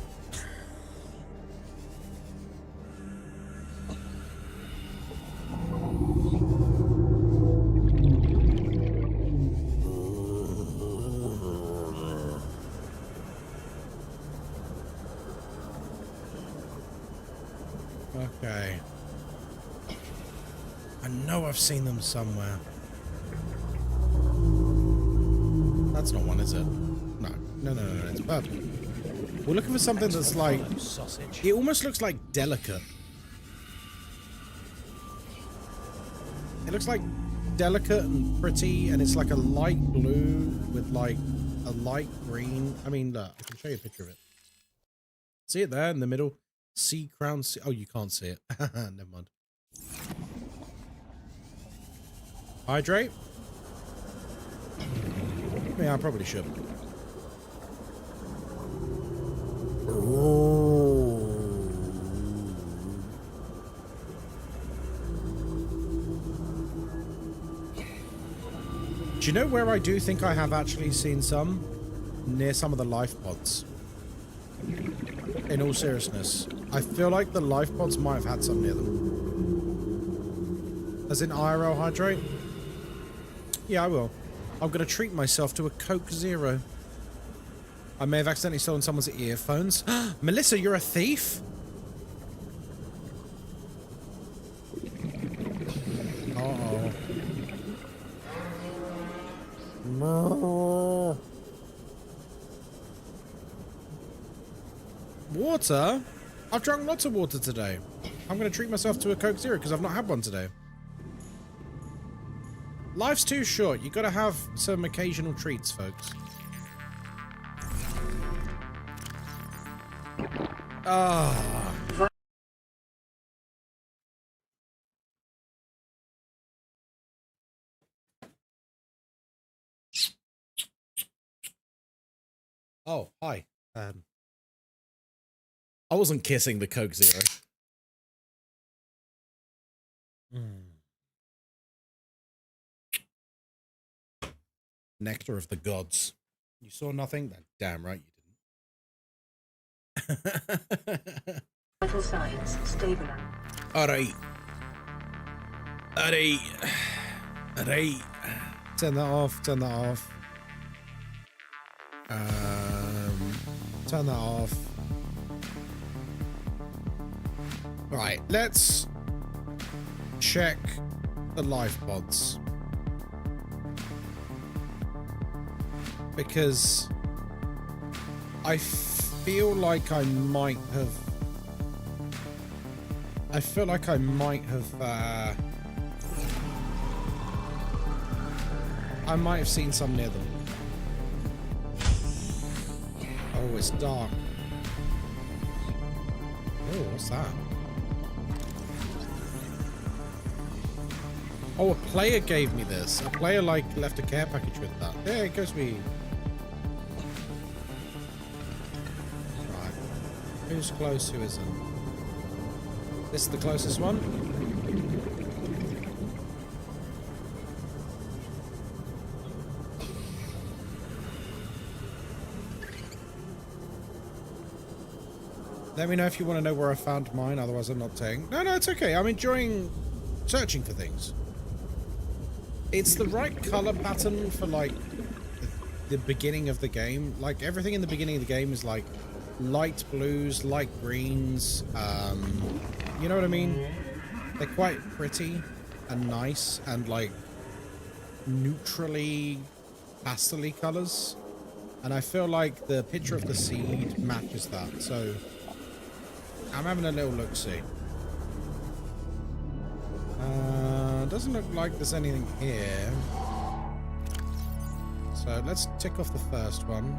Okay. I know I've seen them somewhere. That's not one, is it? No, it's purple. We're looking for something that's like... sausage. It almost looks like delicate. It looks like delicate and pretty, and it's like a light blue with like a light green. I mean, look, I can show you a picture of it. See it there in the middle? Sea crown sea. Oh, you can't see it. Never mind. Hydrate? Yeah, I probably should. Do you know where I do think I have actually seen some? Near some of the life pods. In all seriousness, I feel like the life pods might have had some near them. As in IRL hydrate? Yeah, I will. I'm going to treat myself to a Coke Zero. I may have accidentally stolen someone's earphones. Melissa, you're a thief? Uh-oh. Water? I've drunk lots of water today. I'm going to treat myself to a Coke Zero because I've not had one today. Life's too short. You got to have some occasional treats, folks. Ah. Oh, hi. I wasn't kissing the Coke Zero. Nectar of the gods. You saw nothing? Damn right you didn't. Vital signs stable. Alright. Alright. Alright. Turn that off. Turn that off. Turn that off. Right, let's check the life pods. Because I feel like I might have... I feel like I might have... I might have seen some near them. Oh, it's dark. Oh, what's that? Oh, a player gave me this. A player, like, left a care package with that. There it goes me. Right. Who's close, who isn't? This is the closest one. Let me know if you want to know where I found mine, otherwise I'm not saying. No, it's okay. I'm enjoying searching for things. It's the right color pattern for, like, the beginning of the game. Like, everything in the beginning of the game is, like, light blues, light greens. You know what I mean? They're quite pretty and nice and, like, neutrally pastel-y colors. And I feel like the picture of the seed matches that, so I'm having a little look-see. Doesn't look like there's anything here. So let's tick off the first one.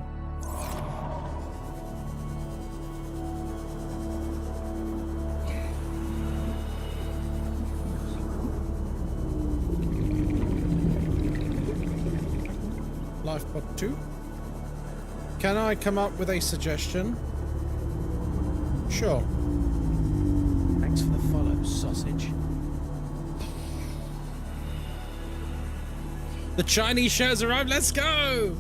Lifebot 2. Can I come up with a suggestion? Sure. Thanks for the follow, sausage. The Chinese show's arrived. Let's go!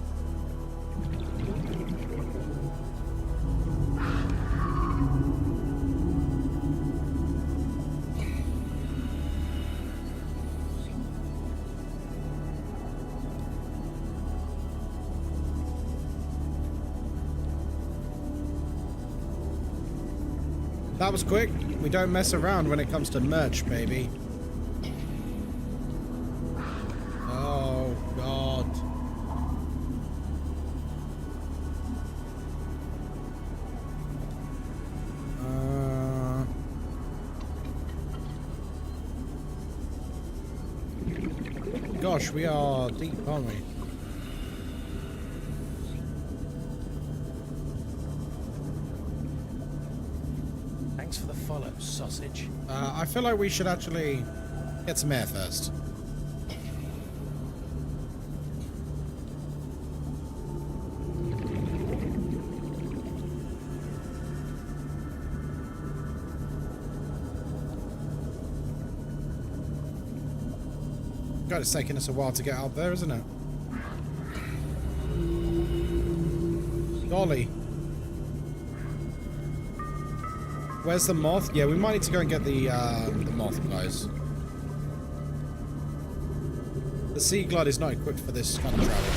That was quick. We don't mess around when it comes to merch, baby. Oh, God. Gosh, we are deep, aren't we? Thanks for the follow, sausage. I feel like we should actually get some air first. God, it's taking us a while to get up there, isn't it? Golly. Where's the moth? Yeah, we might need to go and get the moth, guys. The Sea Glide is not equipped for this kind of travel.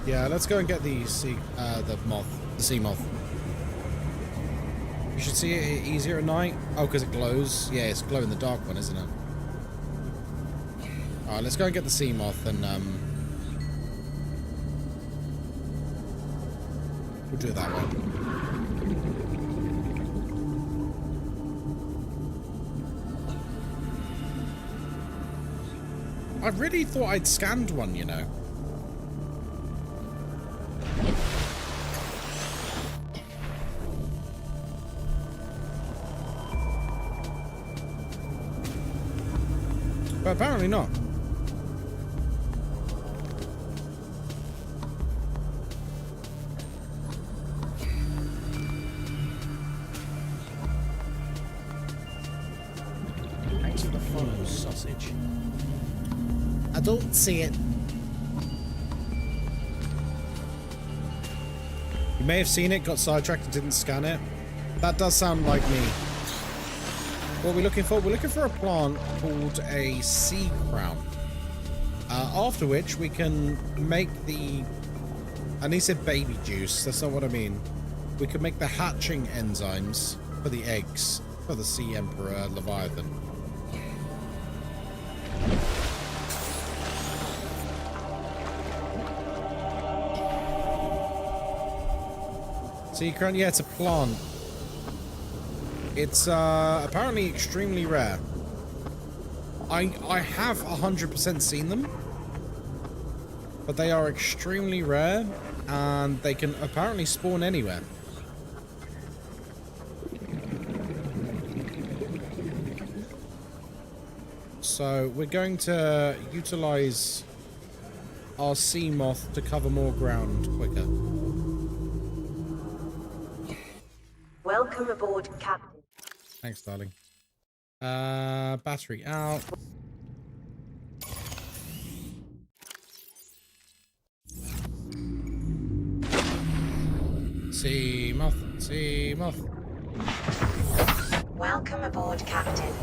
Yeah, let's go and get the sea moth. You should see it easier at night. Oh, because it glows. Yeah, it's glow in the dark one, isn't it? Alright, let's go and get the sea moth and we'll do it that way. I really thought I'd scanned one, you know. But apparently not. Thanks for the follow, sausage. I don't see it. You may have seen it, got sidetracked and didn't scan it. That does sound like me. What are we looking for? We're looking for a plant called a sea crown. After which we can make the... I need to say baby juice. That's not what I mean. We can make the hatching enzymes for the eggs for the Sea Emperor Leviathan. Sea crown? Yeah, it's a plant. It's apparently extremely rare. I have 100% seen them, but they are extremely rare, and they can apparently spawn anywhere. So we're going to utilize our sea moth to cover more ground quicker. Welcome aboard, Captain. Thanks, darling. Battery out. Sea moth, sea moth. Welcome aboard, Captain.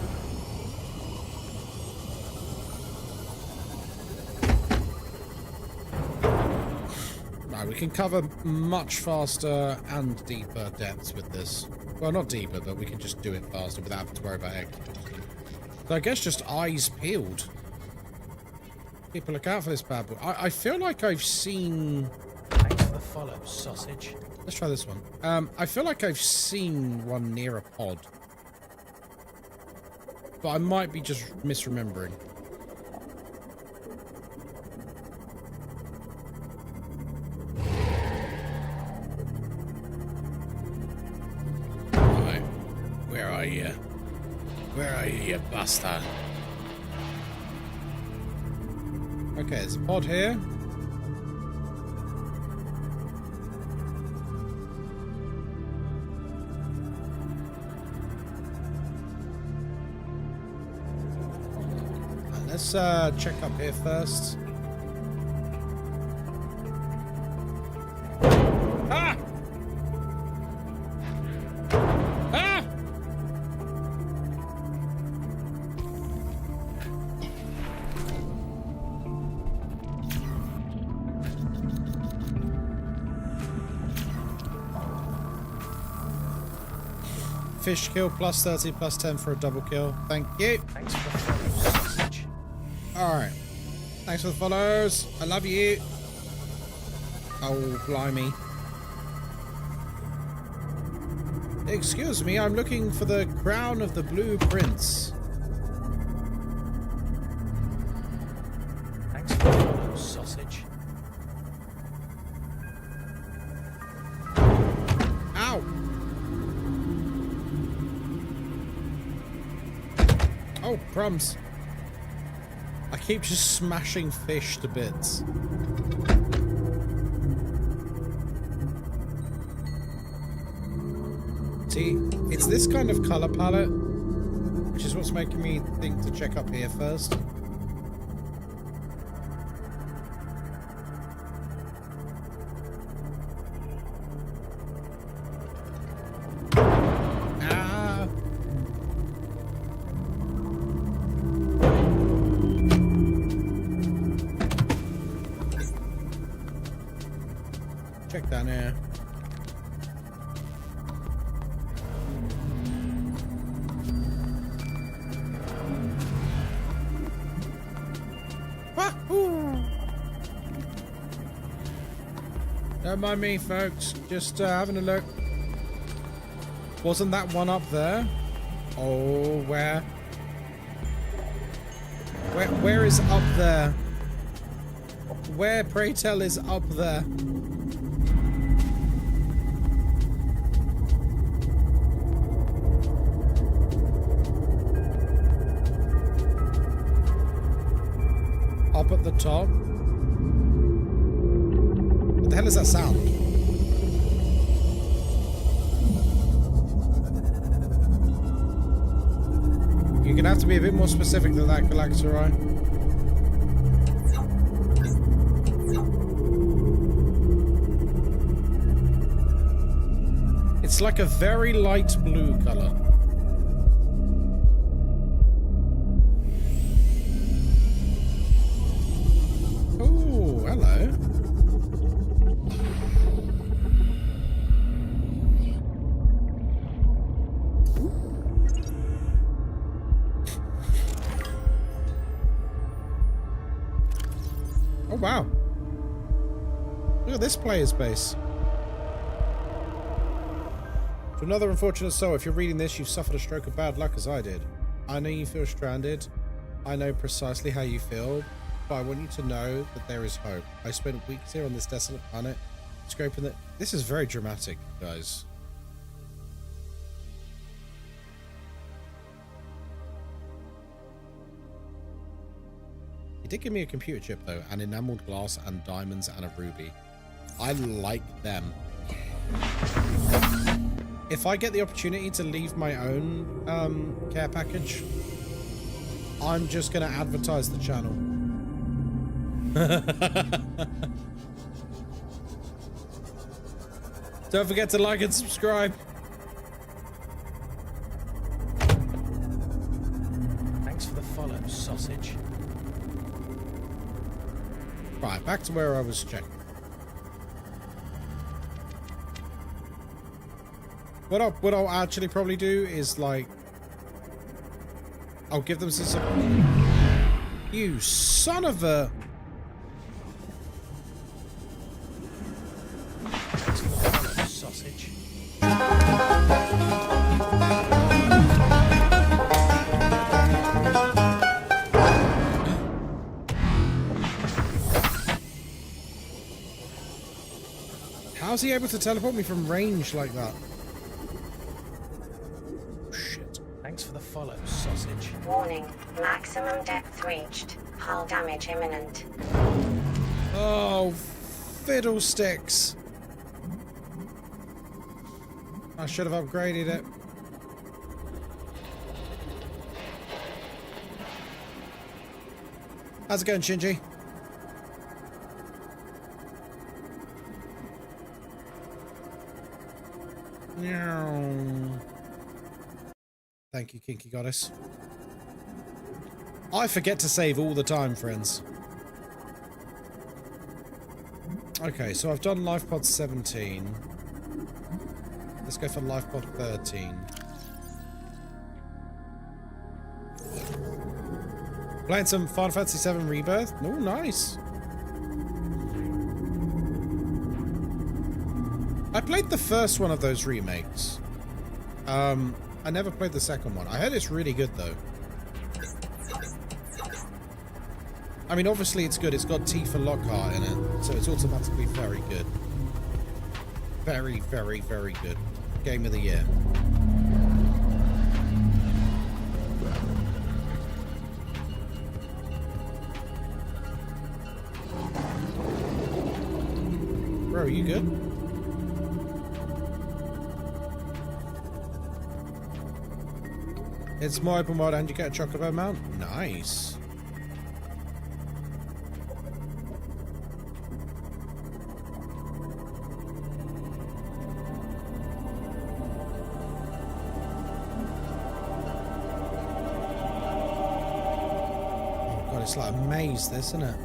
Right, we can cover much faster and deeper depths with this. Well, not deeper, but we can just do it faster without having to worry about egg. So I guess just eyes peeled. People look out for this bad boy. I feel like I've seen... Thanks for the follow, sausage. Let's try this one. I feel like I've seen one near a pod. But I might be just misremembering. Right. Where are you? Where are you, you bastard? Okay, there's a pod here. Let's check up here first. Ah! Ah! Fish kill plus 30 plus 10 for a double kill. Thank you. Thanks for the follow, sausage. Alright. Thanks for the follows. I love you. Oh, blimey. Excuse me, I'm looking for the crown of the blue prince. Thanks for the follow, sausage. Ow! Oh, crumbs. I keep just smashing fish to bits. See, it's this kind of color palette, which is what's making me think to check up here first. Ah! Check down here. Don't mind me, folks. Just having a look. Wasn't that one up there? Oh, where? Where is up there? Where, pray tell, is up there? Up at the top? What the hell is that sound? You're gonna have to be a bit more specific than that, Galactorite. It's like a very light blue color. Oh, hello. Oh, wow. Look at this player's base. To another unfortunate soul, if you're reading this, you've suffered a stroke of bad luck as I did. I know you feel stranded. I know precisely how you feel, but I want you to know that there is hope. I spent weeks here on this desolate planet, scraping the... This is very dramatic, guys. He did give me a computer chip, though, and enameled glass and diamonds and a ruby. I like them. If I get the opportunity to leave my own care package, I'm just going to advertise the channel. Don't forget to like and subscribe. Thanks for the follow, sausage. Right, back to where I was checking. What I'll actually probably do is, like, I'll give them some... You son of a... How's he able to teleport me from range like that? Shit. Thanks for the follow, sausage. Warning, maximum depth reached. Hull damage imminent. Oh, fiddlesticks. I should have upgraded it. How's it going, Shinji? Thank you, Kinky Goddess. I forget to save all the time, friends. Okay, so I've done Life Pod 17. Let's go for Life Pod 13. Playing some Final Fantasy VII Rebirth. Oh, nice. I played the first one of those remakes. I never played the second one. I heard it's really good, though. I mean, obviously it's good. It's got Tifa Lockhart in it, so it's automatically very good. Very, very, very good. Game of the year. Bro, are you good? It's more open world and you get a chocobo mount? Nice. Oh god, it's like a maze, this, isn't it?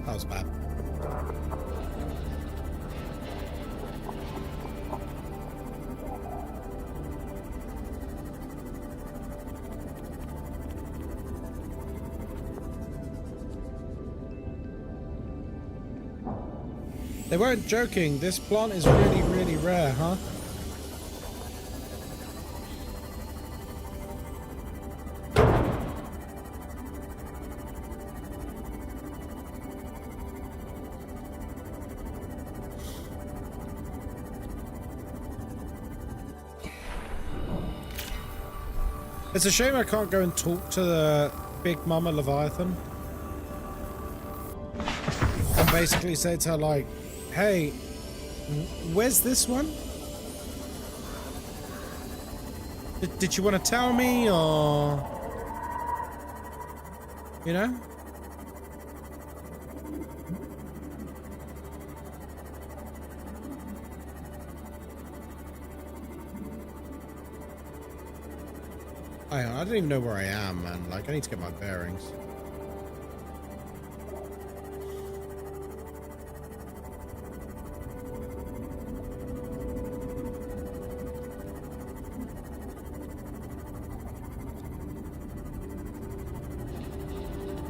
That was bad. They weren't joking. This plant is really, really rare, huh? It's a shame I can't go and talk to the Big Mama Leviathan. And basically say to her, like, hey, where's this one? Did you want to tell me, or... You know? I don't even know where I am, man. Like, I need to get my bearings.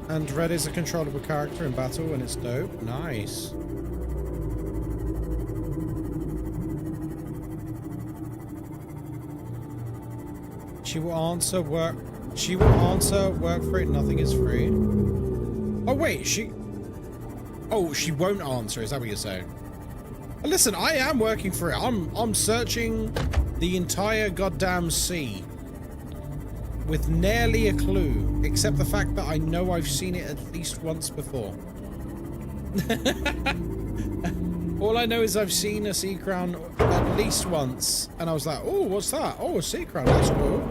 And Red is a controllable character in battle, and it's dope. Nice. She will answer work. She will answer work for it. Nothing is free. Oh wait, she. Oh, she won't answer. Is that what you're saying? Listen, I am working for it. I'm searching the entire goddamn sea with nearly a clue, except the fact that I know I've seen it at least once before. All I know is I've seen a sea crown at least once, and I was like, oh, what's that? Oh, a sea crown, that's cool.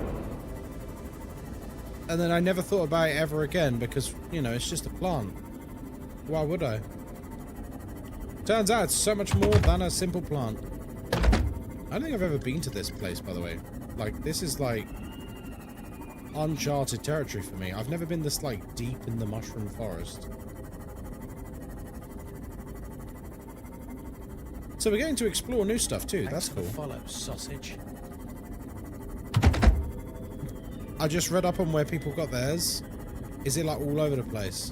And then I never thought about it ever again because, you know, it's just a plant. Why would I? Turns out it's so much more than a simple plant. I don't think I've ever been to this place, by the way. Like, this is like uncharted territory for me. I've never been this, like, deep in the mushroom forest. So we're going to explore new stuff too. That's cool. Follow, sausage. I just read up on where people got theirs. Is it like all over the place?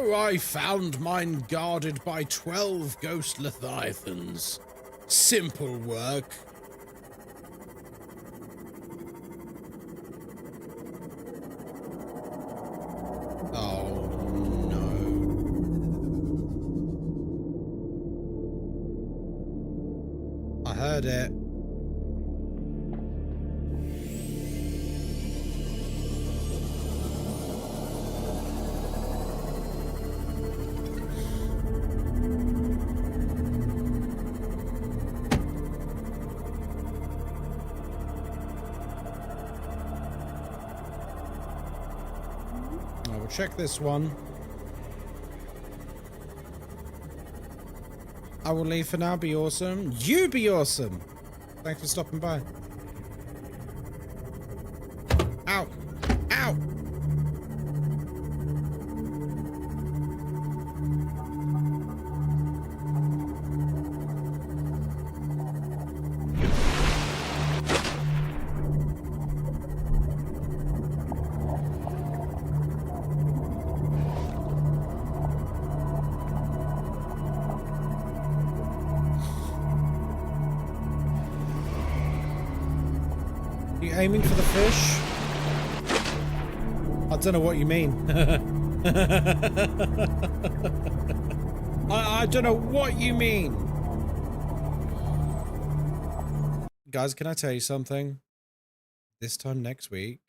So I found mine guarded by 12 ghost leviathans. Simple work. Oh no. I heard it. Check this one. I will leave for now. Be awesome. You be awesome. Thanks for stopping by. Ow. Ow. Aiming for the fish? I don't know what you mean. I don't know what you mean. Guys, can I tell you something? This time next week,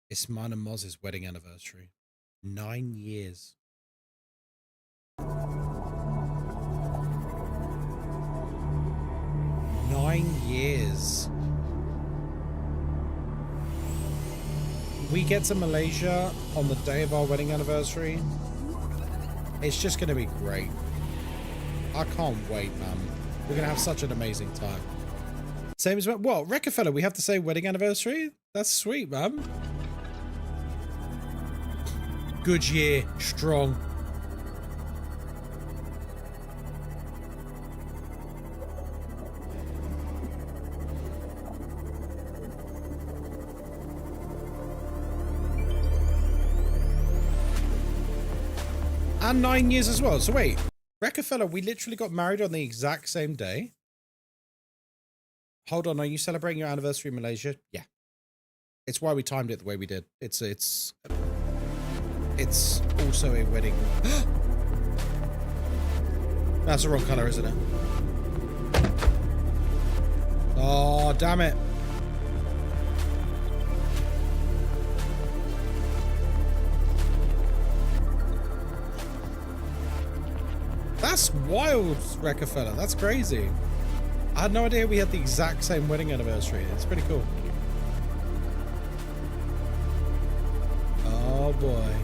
it's mine and Moz's wedding anniversary. 9 years. 9 years. We get to Malaysia on the day of our wedding anniversary. It's just going to be great. I can't wait, man. We're going to have such an amazing time. Same as what? Rockefeller, we have to say wedding anniversary? That's sweet, man. Good year. Strong. And 9 years as well. So wait, Rockefeller, we literally got married on the exact same day. Hold on, are you celebrating your anniversary in Malaysia? Yeah. It's why we timed it the way we did. It's also a wedding. That's the wrong color, isn't it? Oh, damn it. That's wild, Rockefeller. That's crazy. I had no idea we had the exact same wedding anniversary. It's pretty cool. Oh boy.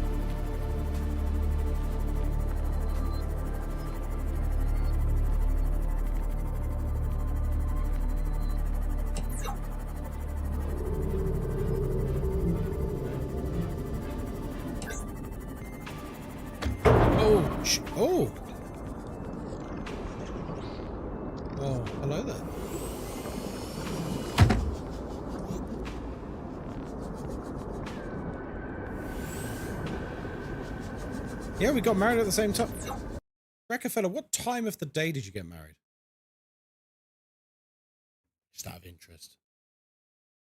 Oh. Oh, hello there. Yeah, we got married at the same time. Rockefeller, what time of the day did you get married? Just out of interest.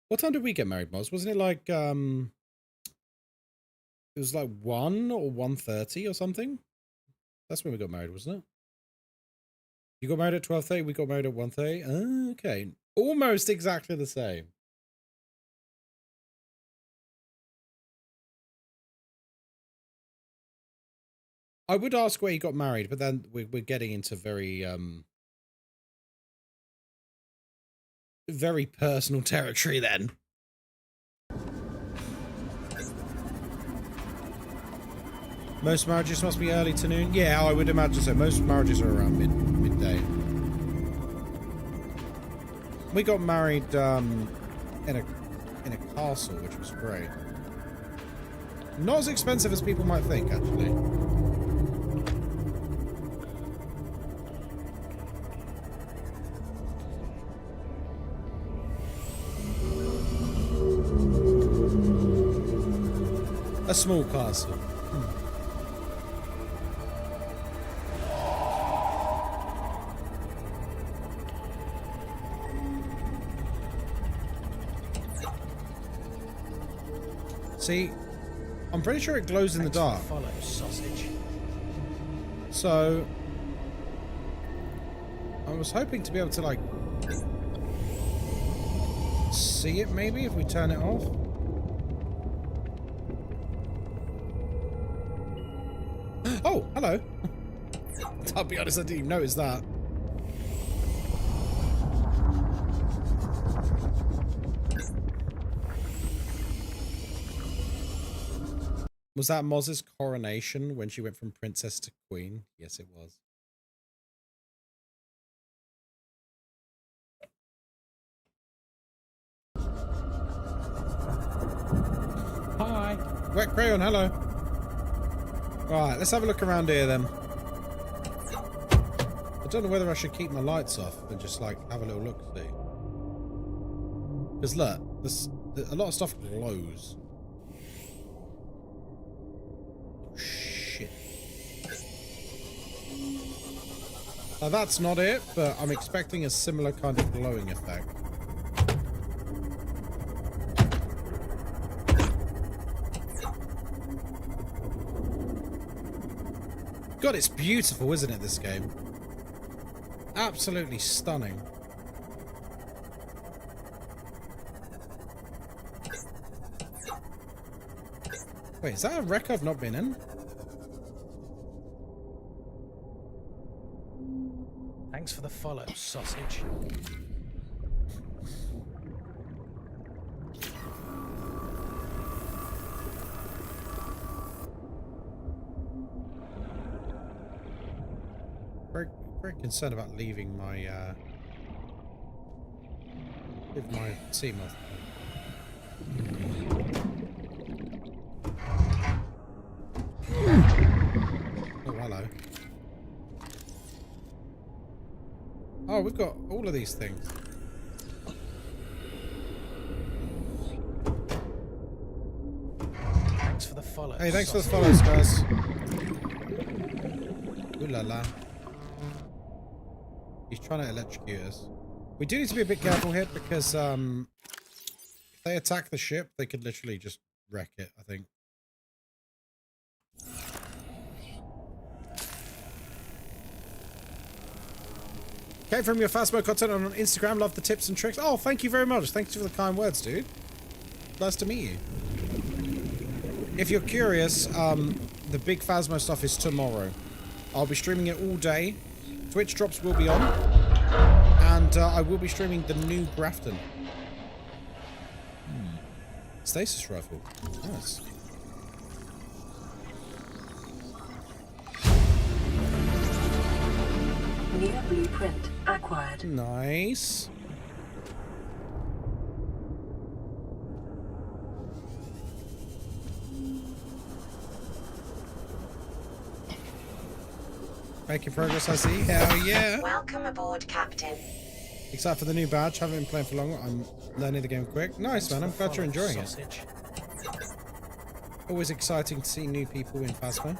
What time did we get married, Moz? Wasn't it like, it was like 1 or 1:30 or something? That's when we got married, wasn't it? You got married at 12:30, we got married at 1:30. Oh, okay. Almost exactly the same. I would ask where you got married, but then we're getting into very very personal territory then. Most marriages must be early to noon. Yeah, I would imagine so. Most marriages are around midday. We got married in a castle, which was great. Not as expensive as people might think, actually. A small castle. See, I'm pretty sure it glows in the dark. Follow, sausage. So, I was hoping to be able to, like, see it maybe if we turn it off. Oh, hello. I'll be honest, I didn't even notice that. Was that Moz's coronation when she went from princess to queen? Yes, it was. Hi. Wet Crayon, hello. Right, let's have a look around here then. I don't know whether I should keep my lights off and just like have a little look see. Because look, a lot of stuff glows. Shit. Now that's not it, but I'm expecting a similar kind of glowing effect. God, it's beautiful, isn't it, this game? Absolutely stunning. Wait, is that a wreck I've not been in? Thanks for the follow, sausage. Very concerned about leaving my team off. Oh, hello. Oh, we've got all of these things. Thanks for the follow. Hey, thanks for the follows, guys. Ooh la la. He's trying to electrocute us. We do need to be a bit careful here because if they attack the ship, they could literally just wreck it, I think. Came from your Phasmo content on Instagram. Love the tips and tricks. Oh, thank you very much. Thanks for the kind words, dude. Nice to meet you. If you're curious, the big Phasmo stuff is tomorrow. I'll be streaming it all day. Twitch drops will be on. And I will be streaming the new Grafton. Stasis rifle. Nice. New blueprint acquired. Nice. Making progress, I see. Hell yeah. Welcome aboard, Captain. Except for the new badge. Haven't been playing for long. I'm learning the game quick. Nice, man. I'm glad you're enjoying it. Always exciting to see new people in Phasmo.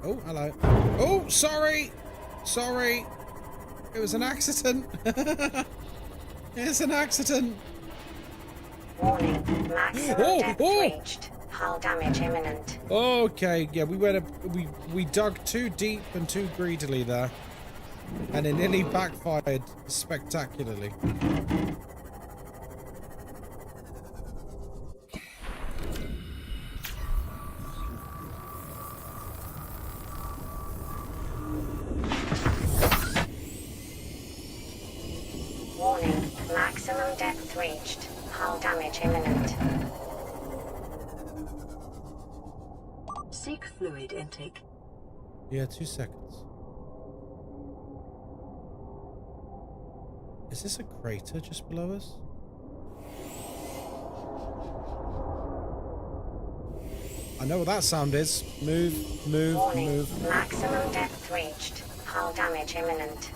Oh, hello. Oh, sorry. Sorry. It was an accident. It's an accident. Warning, maximum depth reached. Hull damage imminent. Okay, yeah, we dug too deep and too greedily there. And it nearly backfired spectacularly. Warning, maximum depth reached. Hull damage imminent. Seek fluid intake. Yeah, 2 seconds. Is this a crater just below us? I know what that sound is. Move, move, Warning, move. maximum depth reached. Hull damage imminent.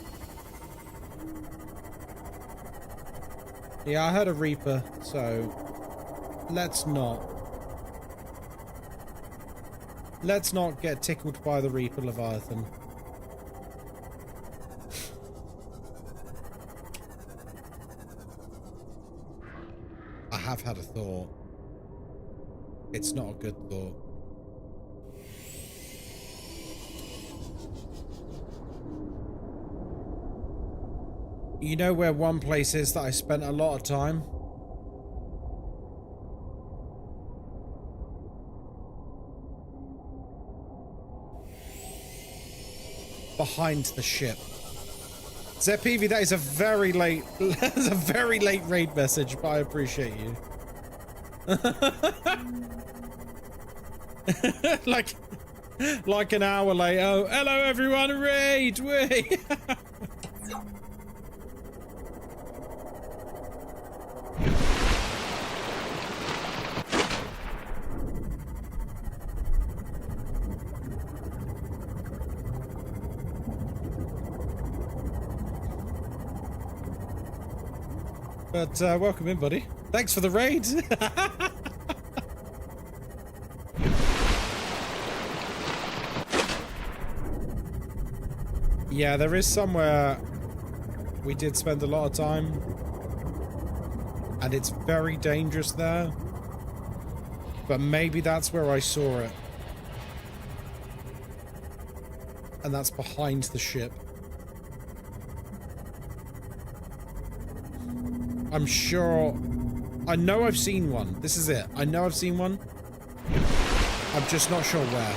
Yeah, I heard a Reaper, so let's not get tickled by the Reaper Leviathan. I have had a thought. It's not a good thought. You know where one place is that I spent a lot of time? Behind the ship. ZPV, that is a very late that's a very late raid message, but I appreciate you. like an hour later. Oh, hello everyone, raid! Wait. But welcome in, buddy. Thanks for the raid. Yeah, there is somewhere we did spend a lot of time, and it's very dangerous there. But maybe that's where I saw it. And that's behind the ship. I'm sure... I know I've seen one. This is it. I know I've seen one. I'm just not sure where.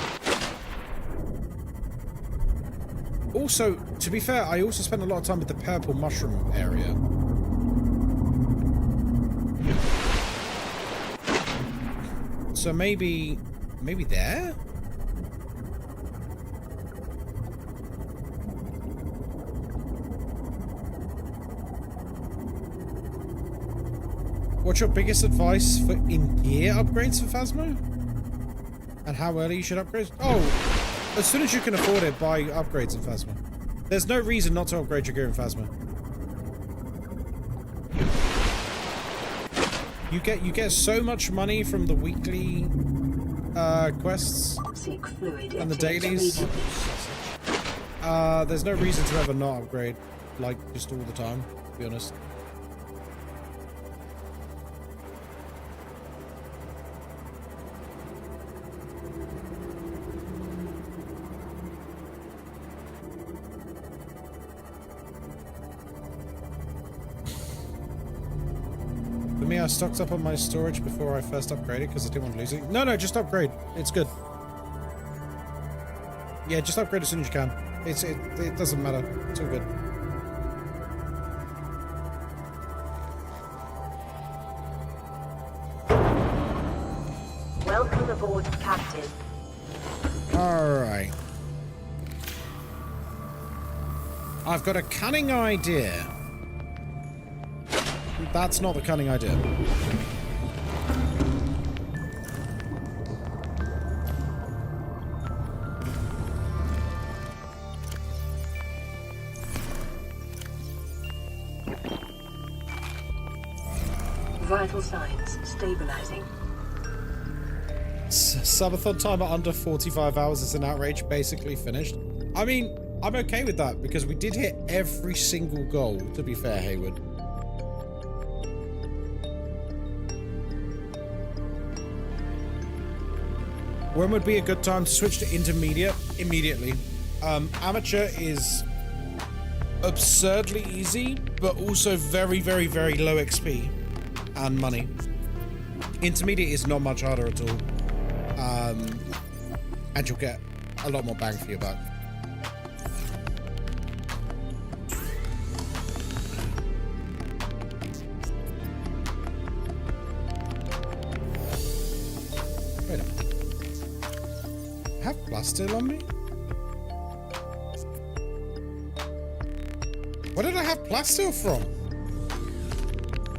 Also, to be fair, I also spent a lot of time with the purple mushroom area. So maybe there? What's your biggest advice for in-gear upgrades for Phasmo? And how early you should upgrade? Oh, as soon as you can afford it, buy upgrades in Phasmo. There's no reason not to upgrade your gear in Phasmo. You get so much money from the weekly quests and the dailies. There's no reason to ever not upgrade, like, just all the time, to be honest. I stocked up on my storage before I first upgraded because I didn't want to lose it. No, just upgrade. It's good. Yeah, just upgrade as soon as you can. It doesn't matter. It's all good. Welcome aboard, Captain. Alright. I've got a cunning idea. That's not the cunning idea. Vital signs stabilizing. Subathon timer under 45 hours is an outrage, basically finished. I mean, I'm okay with that because we did hit every single goal, to be fair, Hayward. When would be a good time to switch to intermediate? Immediately. Amateur is absurdly easy, but also very, very, very low XP and money. Intermediate is not much harder at all. And you'll get a lot more bang for your buck. Wait a minute. Have Blaster on me? Where did I have Blaster from?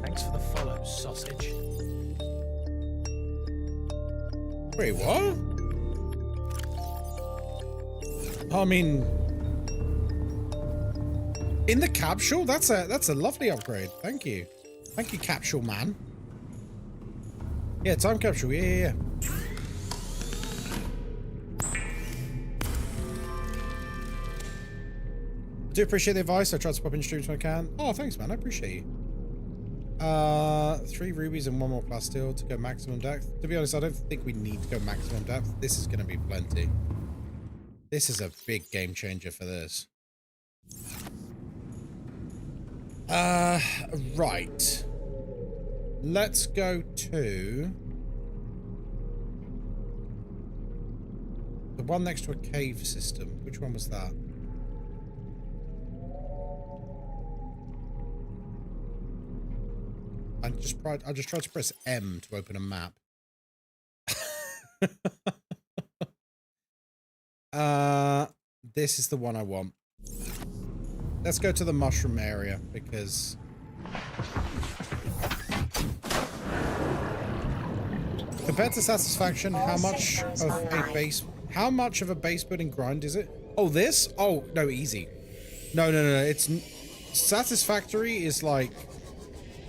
Thanks for the follow, sausage. Wait, what? I mean, In the capsule? That's a lovely upgrade. Thank you. Thank you, capsule man. Yeah, time capsule. Yeah. I do appreciate the advice. I try to pop in streams when I can. Oh, thanks, man. I appreciate you. 3 rubies and 1 more plasteel to go maximum depth. To be honest, I don't think we need to go maximum depth. This is going to be plenty. This is a big game changer for this. Right. Let's go to the one next to a cave system. Which one was that? I just tried to press M to open a map. This is the one I want. Let's go to the mushroom area because compared to satisfaction, how much of a base building grind is it? Oh, this? Oh, no, easy. No. It's satisfactory is like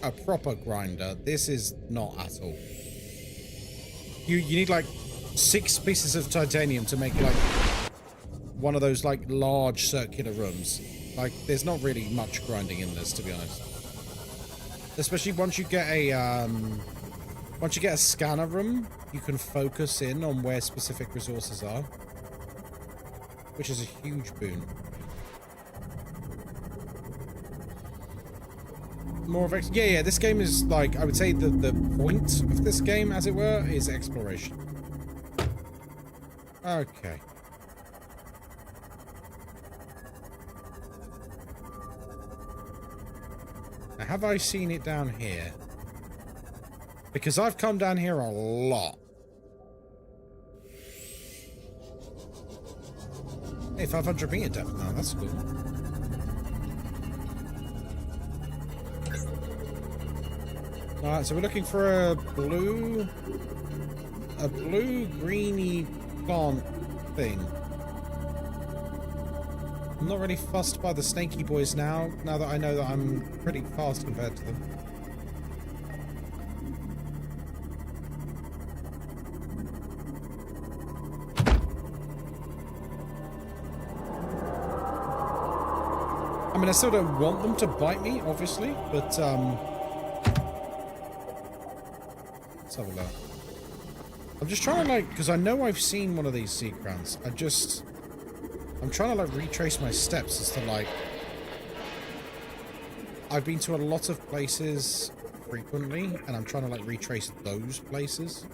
a proper grinder. This is not at all. You need like 6 pieces of titanium to make like one of those like large circular rooms. Like there's not really much grinding in this, to be honest. Especially once you get a scanner room, you can focus in on where specific resources are, which is a huge boon. More of yeah, this game is like, I would say the point of this game, as it were, is exploration. Okay. Now, have I seen it down here? Because I've come down here a lot. Hey, 500 meter depth now, that's cool. Alright, so we're looking for a blue greeny plant thing. I'm not really fussed by the snaky boys now that I know that I'm pretty fast compared to them. I mean, I still don't want them to bite me, obviously, but let's have a look. I'm just trying to like, because I know I've seen one of these sea crowns. I'm trying to like retrace my steps as to like, I've been to a lot of places frequently, and I'm trying to like retrace those places.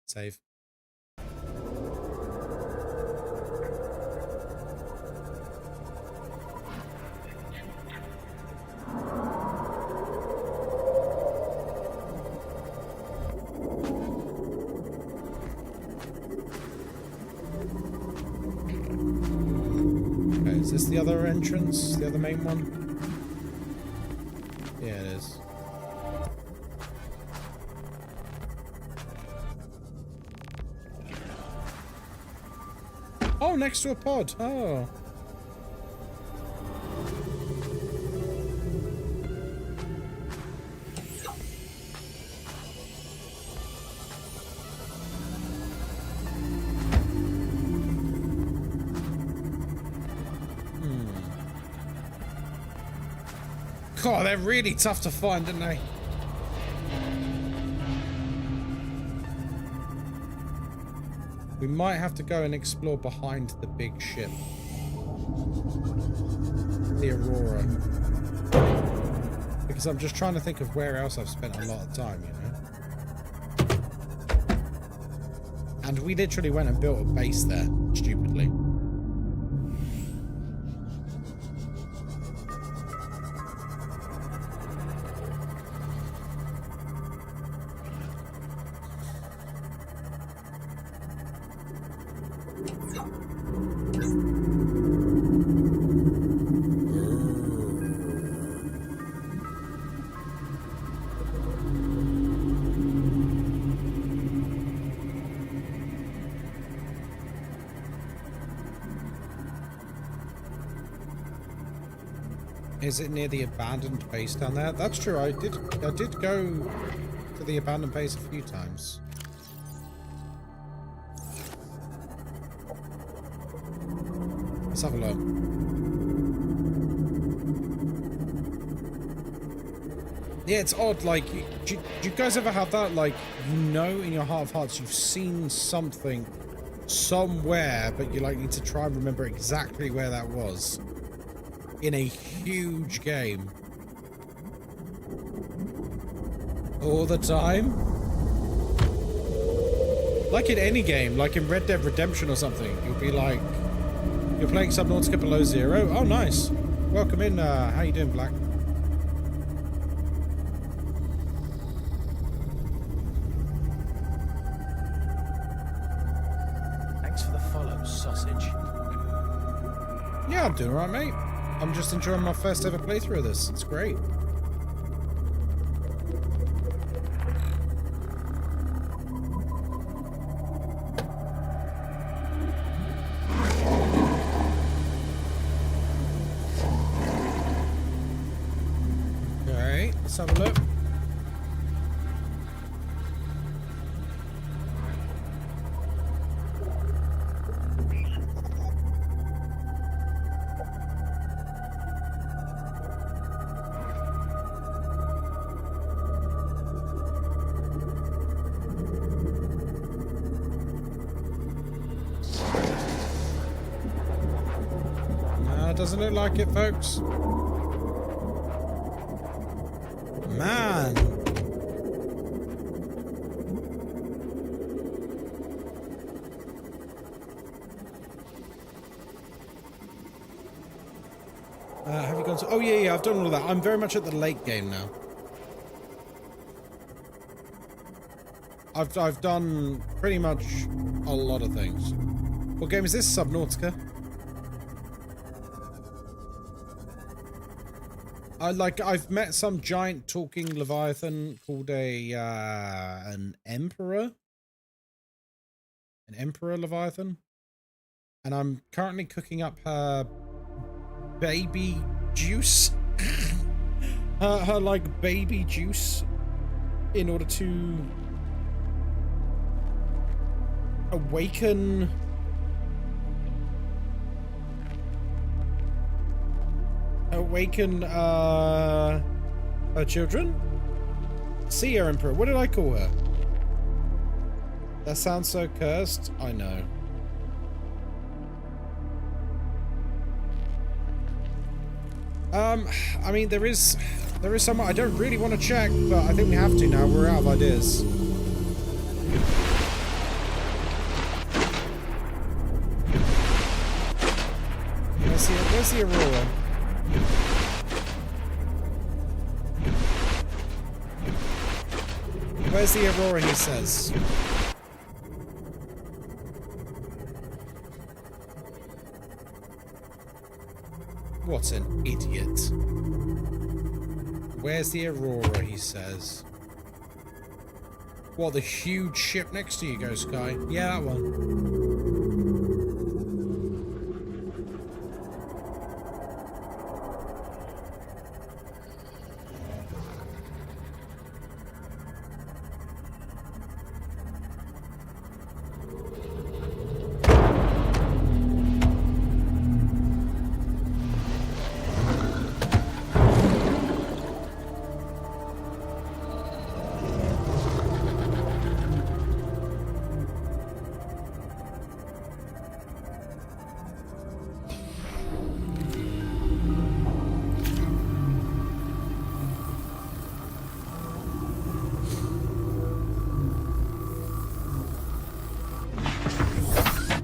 Save. Okay, is this the other entrance? The other main one? Yeah, it is. Oh, next to a pod. Oh. God, they're really tough to find, aren't they? We might have to go and explore behind the big ship. The Aurora. Because I'm just trying to think of where else I've spent a lot of time, you know? And we literally went and built a base there, stupidly. Is it near the abandoned base down there? That's true. I did go to the abandoned base a few times. Let's have a look. Yeah, it's odd. Like, do you guys ever have that? Like, you know, in your heart of hearts, you've seen something somewhere, but you like need to try and remember exactly where that was in a huge game. All the time? Like in any game, like in Red Dead Redemption or something, you'll be like, you're playing Subnautica Below Zero. Oh, nice. Welcome in. How you doing, Black? Thanks for the follow, sausage. Yeah, I'm doing alright, mate. I'm just enjoying my first ever playthrough of this. It's great. Alright, let's have a look. Doesn't look like it, folks. Man. Have you gone to... Oh, yeah, I've done all that. I'm very much at the late game now. I've done pretty much a lot of things. What game is this? Subnautica? I've met some giant talking leviathan called an emperor leviathan, and I'm currently cooking up her baby juice, her like baby juice, in order to awaken her children? Sea Emperor. What did I call her? That sounds so cursed. I know. I mean, there is some. I don't really want to check, but I think we have to now. We're out of ideas. Where's the Aurora? Where's the Aurora, he says? What an idiot. Where's the Aurora, he says? What, the huge ship next to you, Ghostkai? Yeah, that one.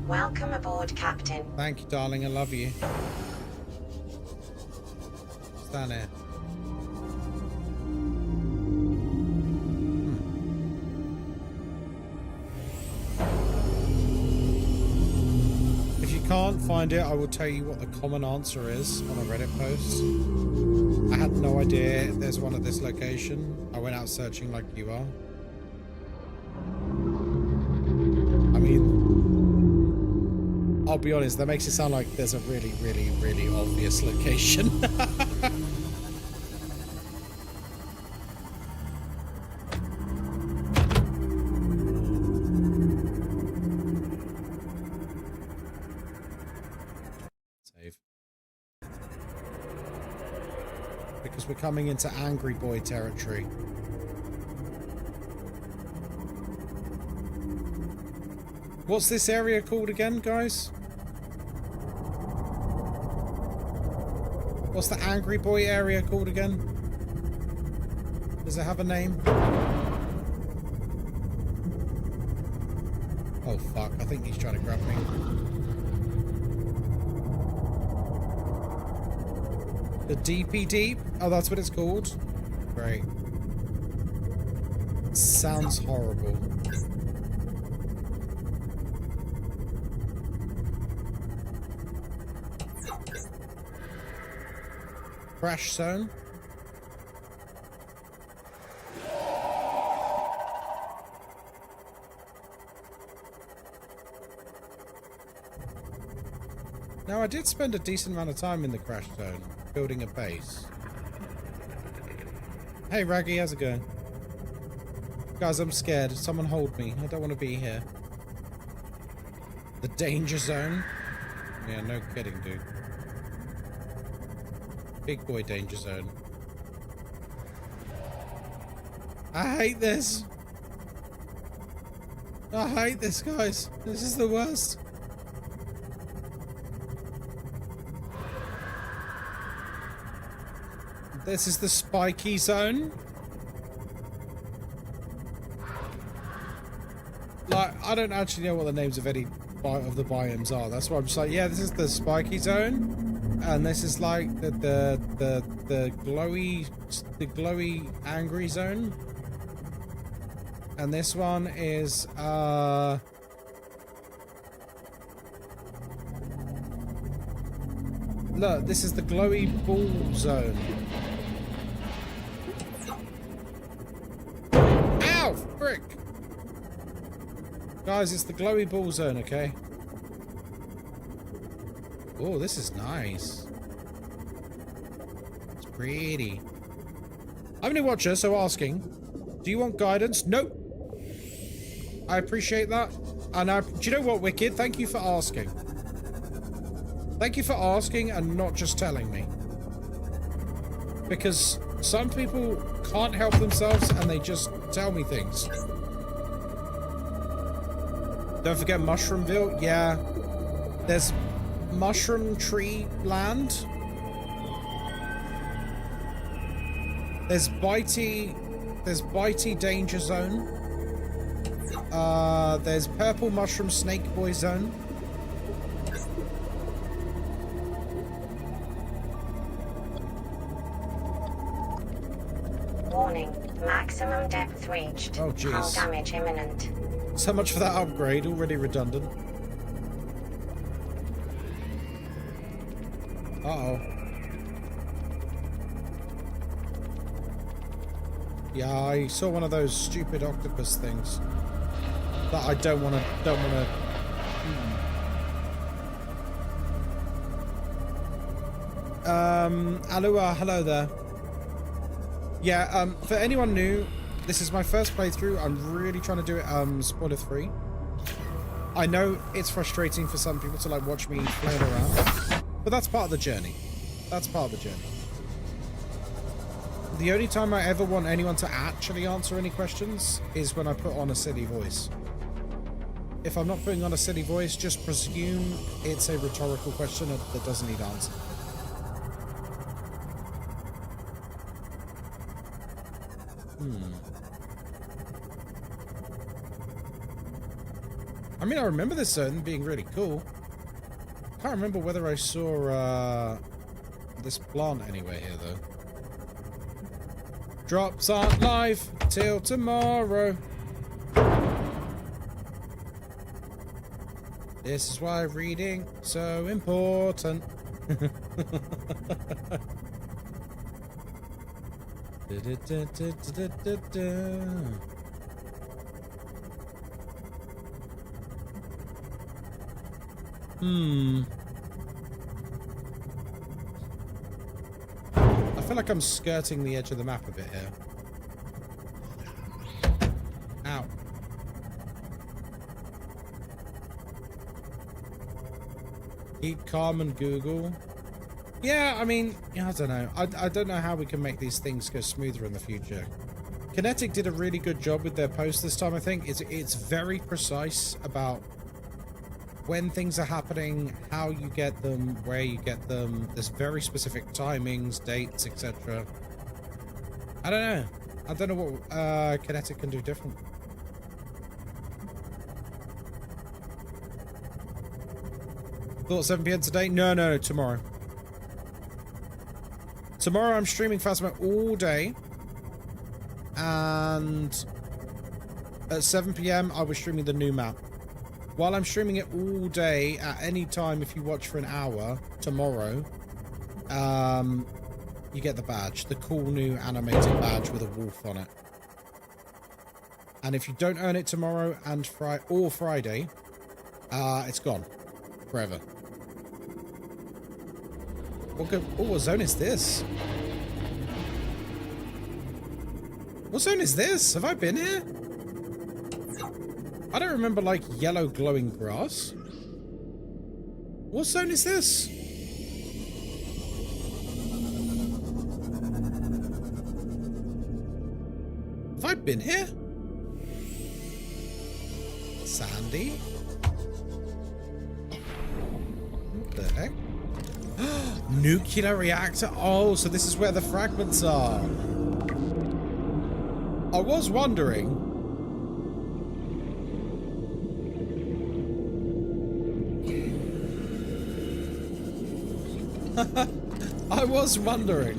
Welcome aboard, Captain. Thank you, darling. I love you. What's down here? If you can't find it, I will tell you what the common answer is on a Reddit post. I had no idea there's one at this location. I went out searching like you are. I mean, I'll be honest, that makes it sound like there's a really, really, really obvious location. Save. Because we're coming into Angry Boy territory. What's this area called again, guys? What's the Angry Boy area called again? Does it have a name? Oh fuck, I think he's trying to grab me. The DP Deep? Oh, that's what it's called? Great. Sounds horrible. Crash zone. Now, I did spend a decent amount of time in the crash zone, building a base. Hey, Raggy, how's it going? Guys, I'm scared. Someone hold me. I don't want to be here. The danger zone? Yeah, no kidding, dude. Big boy danger zone. I hate this. I hate this, guys. This is the worst. This is the spiky zone. Like, I don't actually know what the names of any of the biomes are. That's why I'm just like, yeah, this is the spiky zone. And this is like the glowy angry zone. And this one is look, this is the glowy ball zone. Ow! Frick! Guys, it's the glowy ball zone, okay? Oh, this is nice. It's pretty. I'm a new watcher, so asking. Do you want guidance? Nope. I appreciate that. And do you know what, Wicked? Thank you for asking. Thank you for asking and not just telling me. Because some people can't help themselves and they just tell me things. Don't forget Mushroomville. Yeah. There's Mushroom Tree Land. There's Bitey Danger Zone. There's Purple Mushroom Snake Boy Zone. Warning, maximum depth reached. Oh jeez. Hull damage imminent. So much for that upgrade, already redundant. Uh-oh. Yeah, I saw one of those stupid octopus things that I don't wanna Alua, hello there. Yeah, for anyone new, this is my first playthrough. I'm really trying to do it spoiler free. I know it's frustrating for some people to like watch me flail around, but that's part of the journey. That's part of the journey. The only time I ever want anyone to actually answer any questions is when I put on a silly voice. If I'm not putting on a silly voice, just presume it's a rhetorical question that doesn't need answer. I mean, I remember this zone being really cool. Can't remember whether I saw this plant anywhere here, though. Drops aren't live till tomorrow. This is why reading so important. I feel like I'm skirting the edge of the map a bit here. Ow. Keep calm and Google. Yeah, I mean, yeah, I don't know. I don't know how we can make these things go smoother in the future. Kinetic did a really good job with their post this time, I think. It's very precise about when things are happening, how you get them, where you get them. There's very specific timings, dates, etc. I don't know. I don't know what Kinetic can do different. Thought 7 PM today? No, tomorrow. Tomorrow I'm streaming Phasmo all day. And at 7 PM I was streaming the new map. While I'm streaming it all day, at any time if you watch for an hour tomorrow, you get the badge, the cool new animated badge with a wolf on it. And if you don't earn it tomorrow and Friday, it's gone forever. What zone is this? What zone is this? Have I been here? I don't remember, like, yellow glowing grass. What zone is this? Have I been here? Sandy? What the heck? Nuclear reactor? Oh, so this is where the fragments are. I was wondering. I was wondering.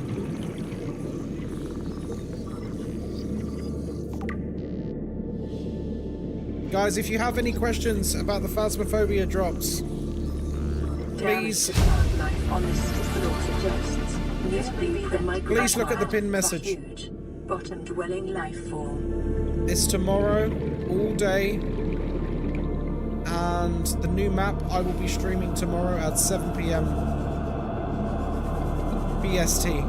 Guys, if you have any questions about the Phasmophobia drops, please look at the pinned message. Bottom dwelling life form. It's tomorrow, all day, and the new map I will be streaming tomorrow at 7 PM BST.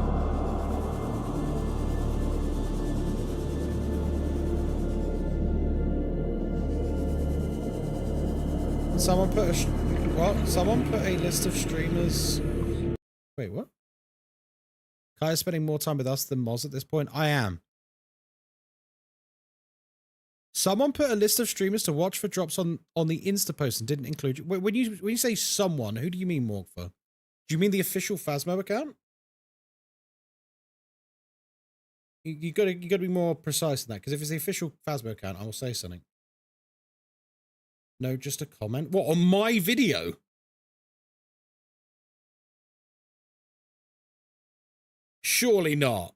Someone put a what? Someone put a list of streamers. Wait, what? Kai is spending more time with us than Moz at this point. I am. Someone put a list of streamers to watch for drops on the Insta post and didn't include you. When you say someone, who do you mean, Morgfer? Do you mean the official Phasmo account? You gotta be more precise than that, because if it's the official Phasmo account, I will say something. No, just a comment. What, on my video? Surely not.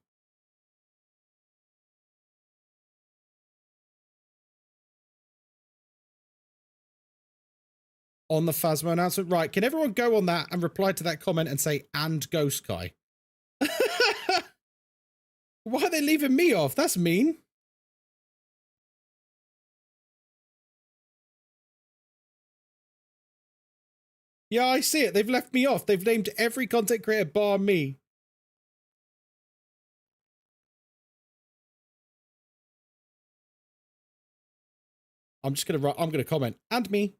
On the Phasmo announcement. Right, can everyone go on that and reply to that comment and say, and Ghostkai? Why are they leaving me off? That's mean. Yeah, I see it. They've left me off. They've named every content creator bar me. I'm gonna comment, and me.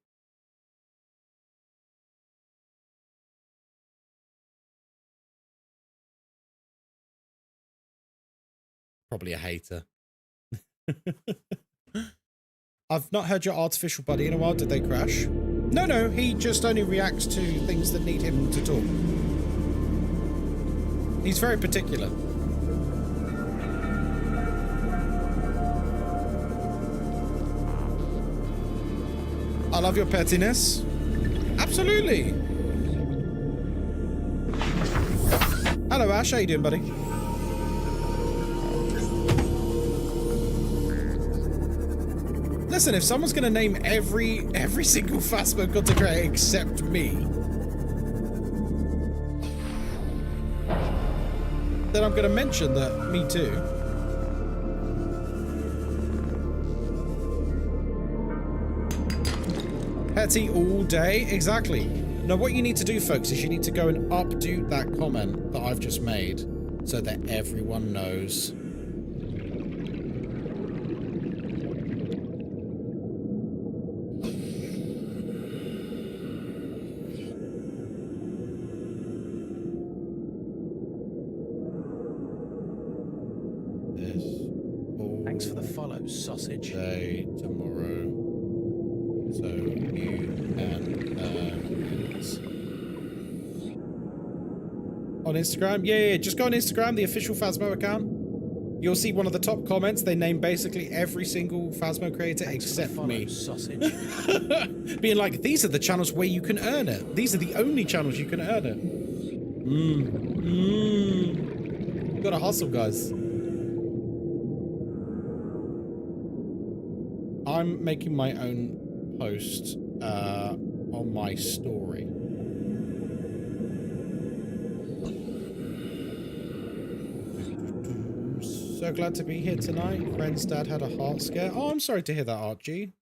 Probably a hater. I've not heard your artificial buddy in a while. Did they crash? No, he just only reacts to things that need him to talk. He's very particular. I love your pettiness. Absolutely. Hello, Ash. How you doing, buddy? Listen, if someone's going to name every single Phasmo content creator except me, then I'm going to mention that me too. Petty all day? Exactly. Now, what you need to do, folks, is you need to go and updo that comment that I've just made so that everyone knows. Thanks for the follow, sausage. Day tomorrow, so you can on Instagram. Yeah, just go on Instagram, the official Phasmo account. You'll see one of the top comments. They name basically every single Phasmo creator except me. Sausage. Being like, these are the channels where you can earn it. These are the only channels you can earn it. Gotta hustle, guys. I'm making my own post on my story. So glad to be here tonight. Friend's dad had a heart scare. Oh, I'm sorry to hear that, Archie.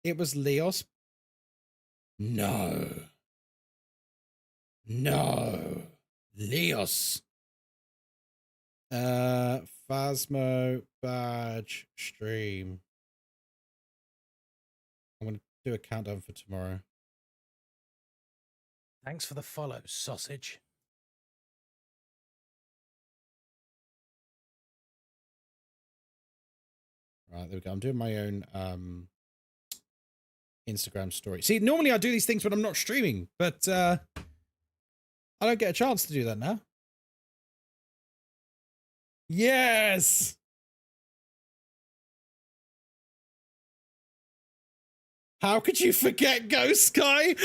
It was Leos. No. No. Leos. Phasmo badge stream. I'm going to do a countdown for tomorrow. Thanks for the follow, sausage. Right, there we go. I'm doing my own Instagram story. See, normally I do these things when I'm not streaming, but I don't get a chance to do that now. Yes! How could you forget Ghostkai?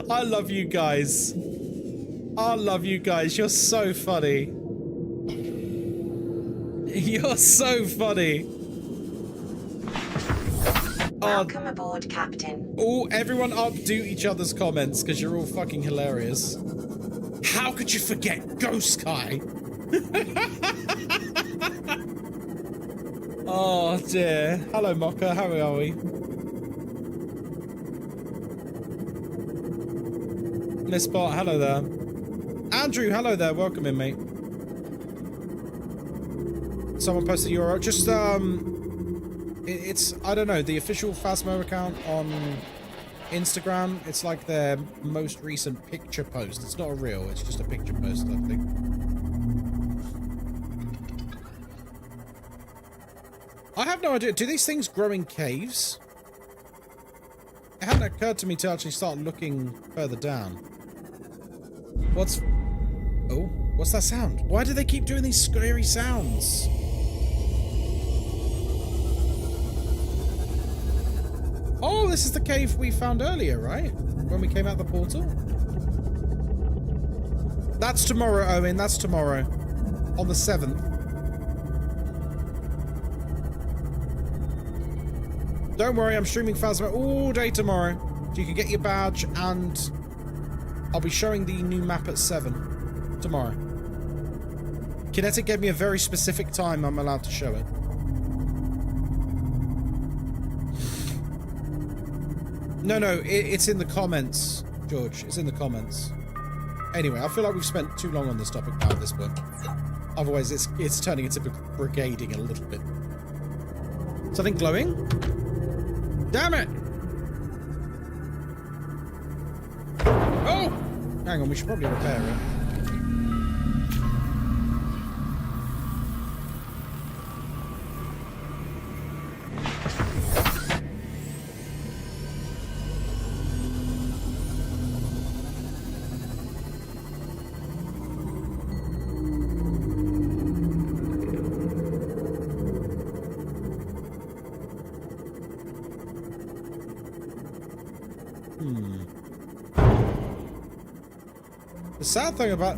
I love you guys. I love you guys. You're so funny. You're so funny. Welcome aboard, Captain. Oh, everyone updo each other's comments because you're all fucking hilarious. How could you forget Ghostkai? Oh dear. Hello, Mocha. How are we? Miss Bot, hello there. Andrew, hello there. Welcome in, mate. Someone posted your URL. Just it's I don't know, the official Phasmo account on Instagram. It's like their most recent picture post. It's not a reel. It's just a picture post, I think. I have no idea. Do these things grow in caves? It hadn't occurred to me to actually start looking further down. What's... Oh, what's that sound? Why do they keep doing these scary sounds? Oh, this is the cave we found earlier, right? When we came out the portal? That's tomorrow, Owen. That's tomorrow. On the 7th. Don't worry, I'm streaming Phasmo all day tomorrow. So you can get your badge, and I'll be showing the new map at 7 tomorrow. Kinetic gave me a very specific time I'm allowed to show it. No, it's in the comments, George. It's in the comments. Anyway, I feel like we've spent too long on this topic now at this point. Otherwise, it's turning into brigading a little bit. Something glowing? Damn it! Oh! Hang on, we should probably repair it.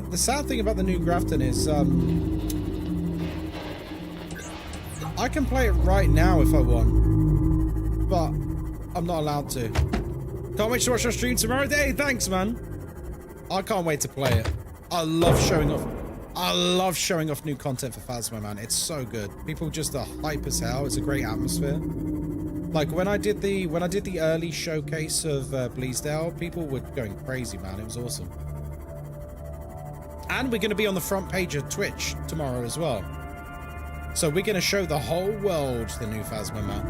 The sad thing about the new Grafton is I can play it right now if I want, but I'm not allowed to. Can't wait to watch our stream tomorrow. Hey, thanks, man. I can't wait to play it. I love showing off new content for Phasmo, man. It's so good. People just are hype as hell. It's a great atmosphere. Like when I did the early showcase of Bleasdale, people were going crazy, man. It was awesome. And we're going to be on the front page of Twitch tomorrow as well. So we're going to show the whole world the new Phasma map.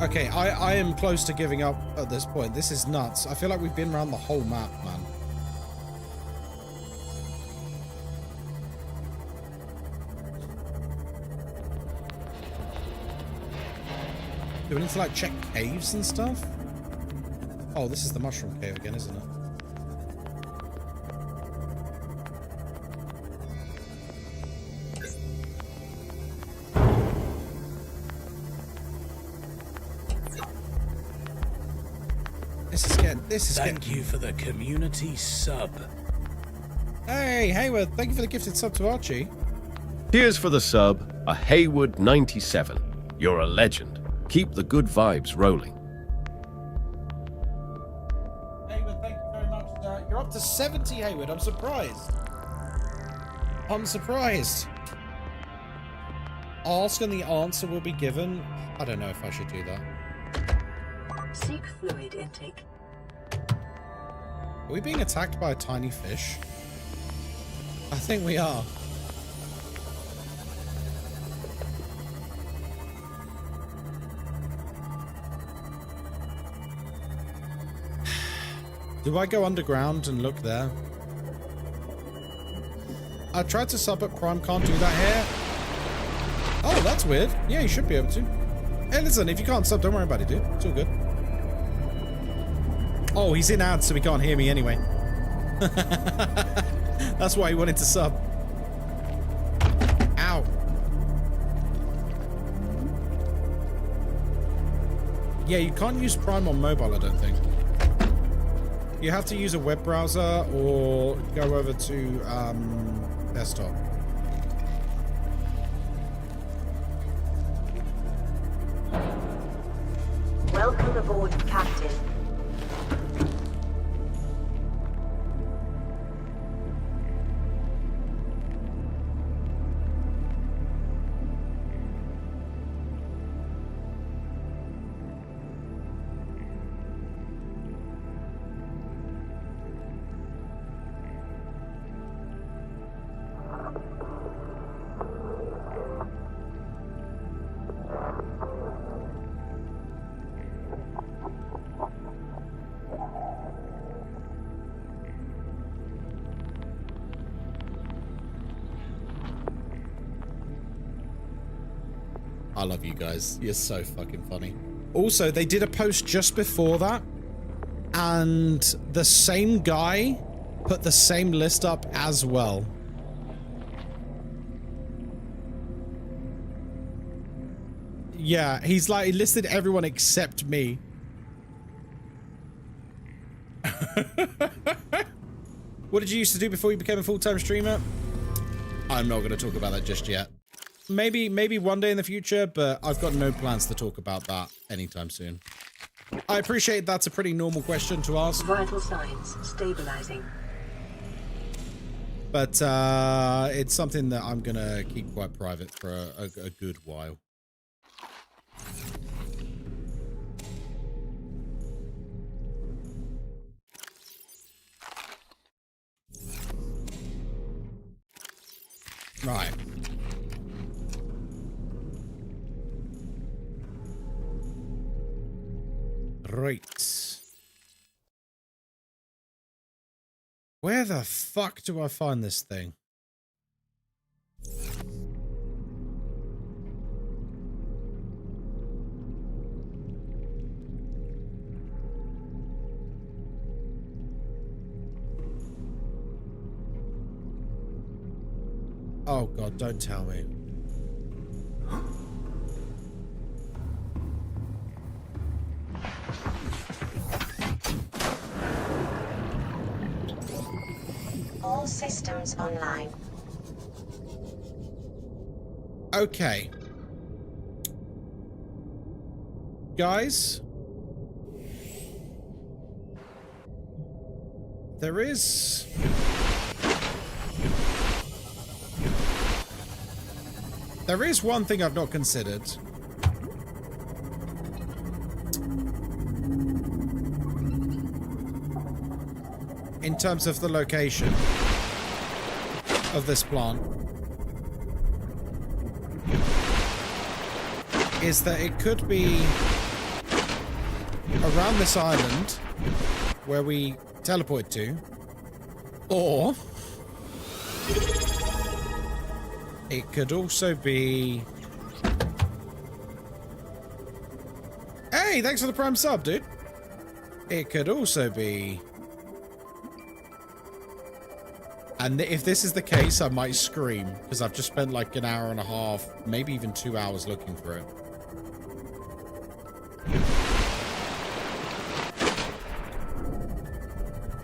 Okay, I am close to giving up at this point. This is nuts. I feel like we've been around the whole map, man. Do we need to like check caves and stuff? Oh, this is the mushroom cave again, isn't it? Thank you for the community sub. Hey, Hayward, thank you for the gifted sub to Archie. Here's for the sub, a Hayward97. You're a legend. Keep the good vibes rolling. Hayward, thank you very much. You're up to 70, Hayward. I'm surprised. I'm surprised. Ask and the answer will be given. I don't know if I should do that. Seek fluid intake. Are we being attacked by a tiny fish? I think we are. Do I go underground and look there? I tried to sub at Prime, can't do that here. Oh, that's weird. Yeah, you should be able to. Hey, listen, if you can't sub, don't worry about it, dude. It's all good. Oh, he's in ads, so he can't hear me anyway. That's why he wanted to sub. Ow. Yeah, you can't use Prime on mobile, I don't think. You have to use a web browser or go over to desktop. Welcome aboard, Captain. I love you guys. You're so fucking funny. Also, they did a post just before that, and the same guy put the same list up as well. Yeah, he's like, he listed everyone except me. What did you used to do before you became a full-time streamer? I'm not going to talk about that just yet. Maybe one day in the future, but I've got no plans to talk about that anytime soon. I appreciate that's a pretty normal question to ask. Vital signs stabilizing. But it's something that I'm gonna keep quite private for a good while. Right. Right. Where the fuck do I find this thing? Oh god, don't tell me. All systems online. Okay. Guys. There is one thing I've not considered. in terms of the location of this plant is that it could be around this island where we teleported to, or it could also be... Hey, thanks for the prime sub, dude. It could also be... And if this is the case, I might scream, because I've just spent like an hour and a half, maybe even 2 hours looking for it.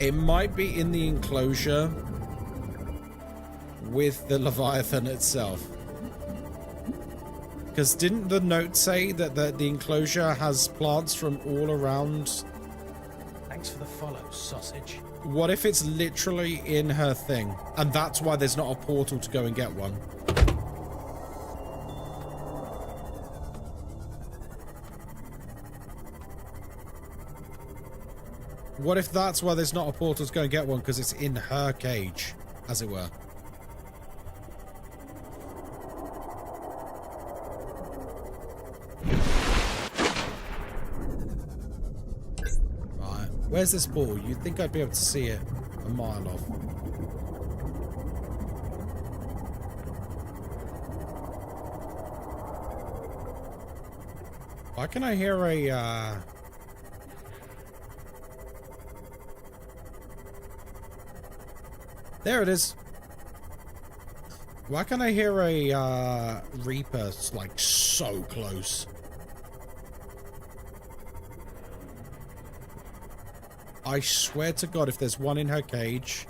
It might be in the enclosure with the Leviathan itself. Because didn't the note say that the enclosure has plants from all around? Thanks for the follow, sausage. What if it's literally in her thing? And that's why there's not a portal to go and get one. What if that's why there's not a portal to go and get one? Because it's in her cage, as it were. Right. Where's this ball? You'd think I'd be able to see it a mile off. Why can I hear a, There it is. Why can I hear a Reaper like so close? I swear to God, if there's one in her cage,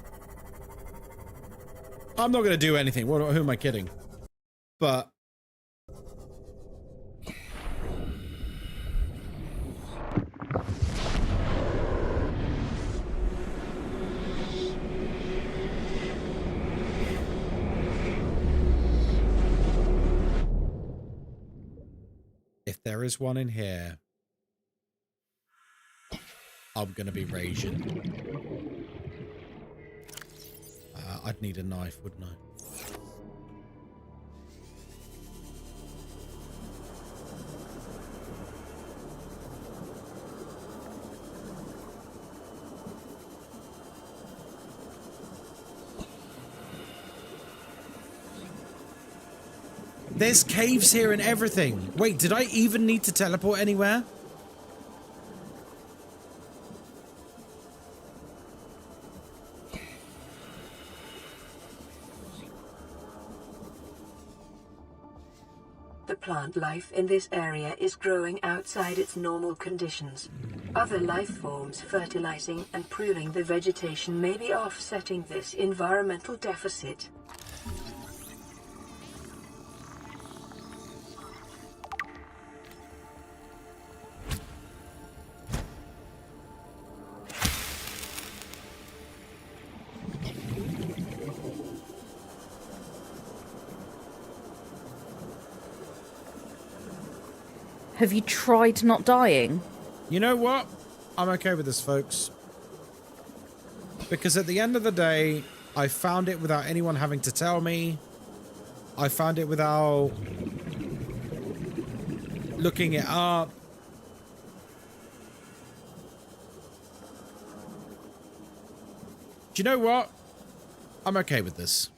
I'm not gonna do anything. Who am I kidding? But if there is one in here, I'm gonna be raging. I'd need a knife, wouldn't I? There's caves here and everything. Wait, did I even need to teleport anywhere? The plant life in this area is growing outside its normal conditions. Other life forms fertilizing and pruning the vegetation may be offsetting this environmental deficit. Have you tried not dying? You know what? I'm okay with this, folks. Because at the end of the day, I found it without anyone having to tell me. I found it without looking it up. Do you know what? I'm okay with this.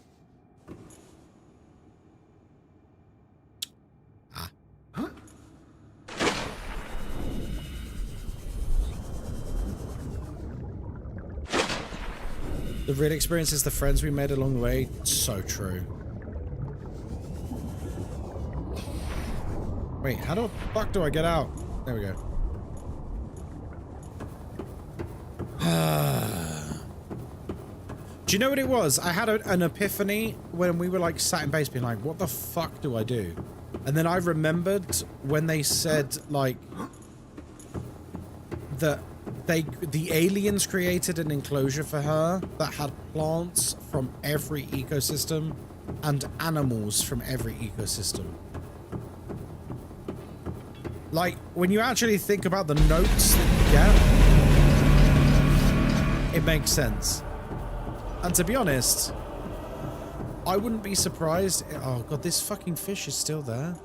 The real experience is the friends we made along the way. So true. Wait, how the fuck do I get out? There we go. Do you know what it was? I had an epiphany when we were like sat in base being like, what the fuck do I do? And then I remembered when they said like that the aliens created an enclosure for her that had plants from every ecosystem and animals from every ecosystem. Like, when you actually think about the notes that you get, it makes sense. And to be honest, I wouldn't be surprised. Oh god, this fucking fish is still there.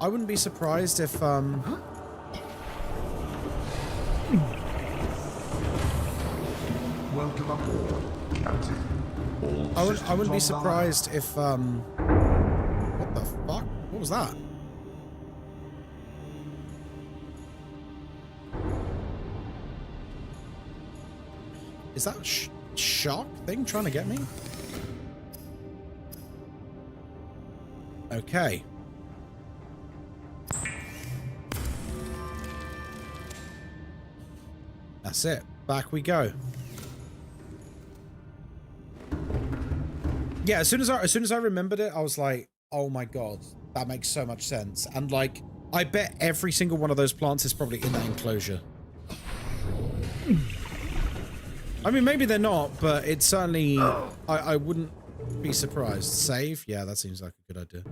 I wouldn't be surprised if Welcome aboard, Captain. I wouldn't be surprised if what the fuck? What was that? Is that shark thing trying to get me? Okay. That's it. Back we go. Yeah, as soon as I remembered it, I was like, oh my god, that makes so much sense. And like, I bet every single one of those plants is probably in that enclosure. I mean, maybe they're not, but it's certainly... I wouldn't be surprised. Save? Yeah, that seems like a good idea.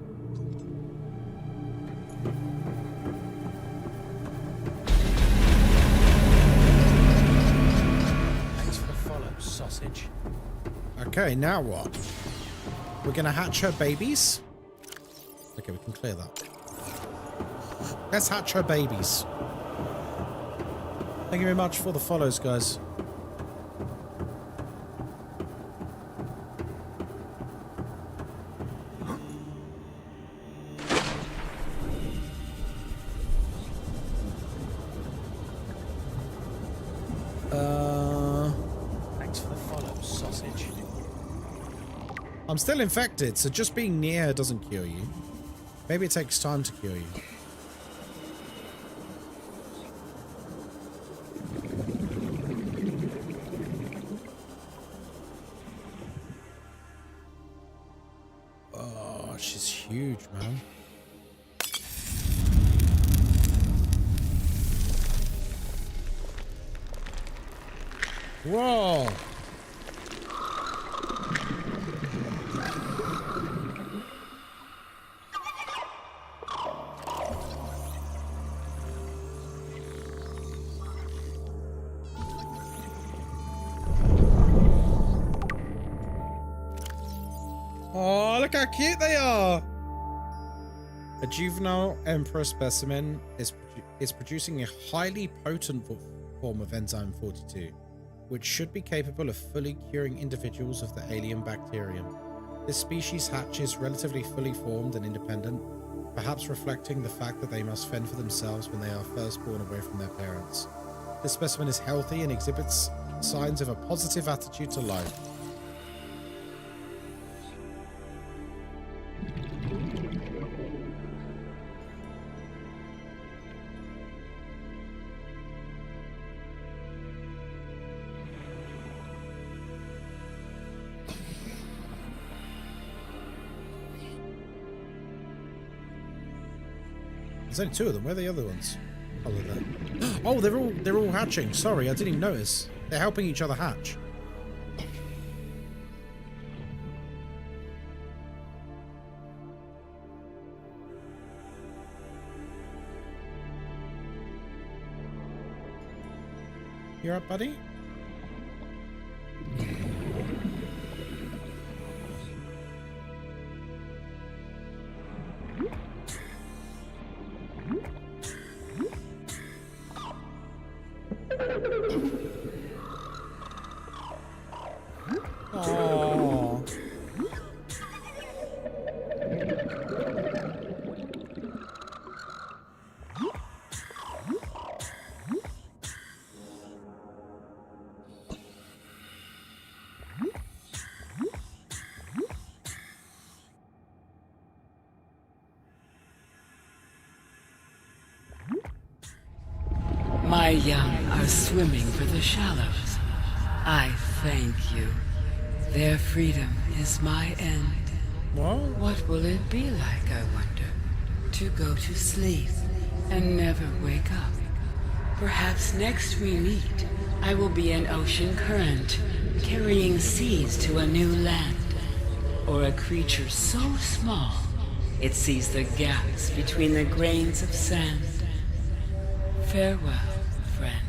Thanks for the follow, sausage. Okay, now what? We're gonna hatch her babies? Okay, we can clear that. Let's hatch her babies. Thank you very much for the follows, guys. Thanks for the follow, sausage. I'm still infected, so just being near her doesn't cure you. Maybe it takes time to cure you. Oh, she's huge, man. Whoa! Oh, look how cute they are! A juvenile emperor specimen is producing a highly potent form of enzyme 42, which should be capable of fully curing individuals of the alien bacterium. This species hatches relatively fully formed and independent, perhaps reflecting the fact that they must fend for themselves when they are first born away from their parents. This specimen is healthy and exhibits signs of a positive attitude to life. There's only two of them. Where are the other ones? Oh, they're there. Oh, they're all hatching. Sorry, I didn't even notice. They're helping each other hatch. You up, buddy? Oh. My young are swimming for the shallows. I thank you. Their freedom is my end. What will it be like, I wonder, to go to sleep and never wake up? Perhaps next we meet, I will be an ocean current, carrying seas to a new land. Or a creature so small, it sees the gaps between the grains of sand. Farewell, friend.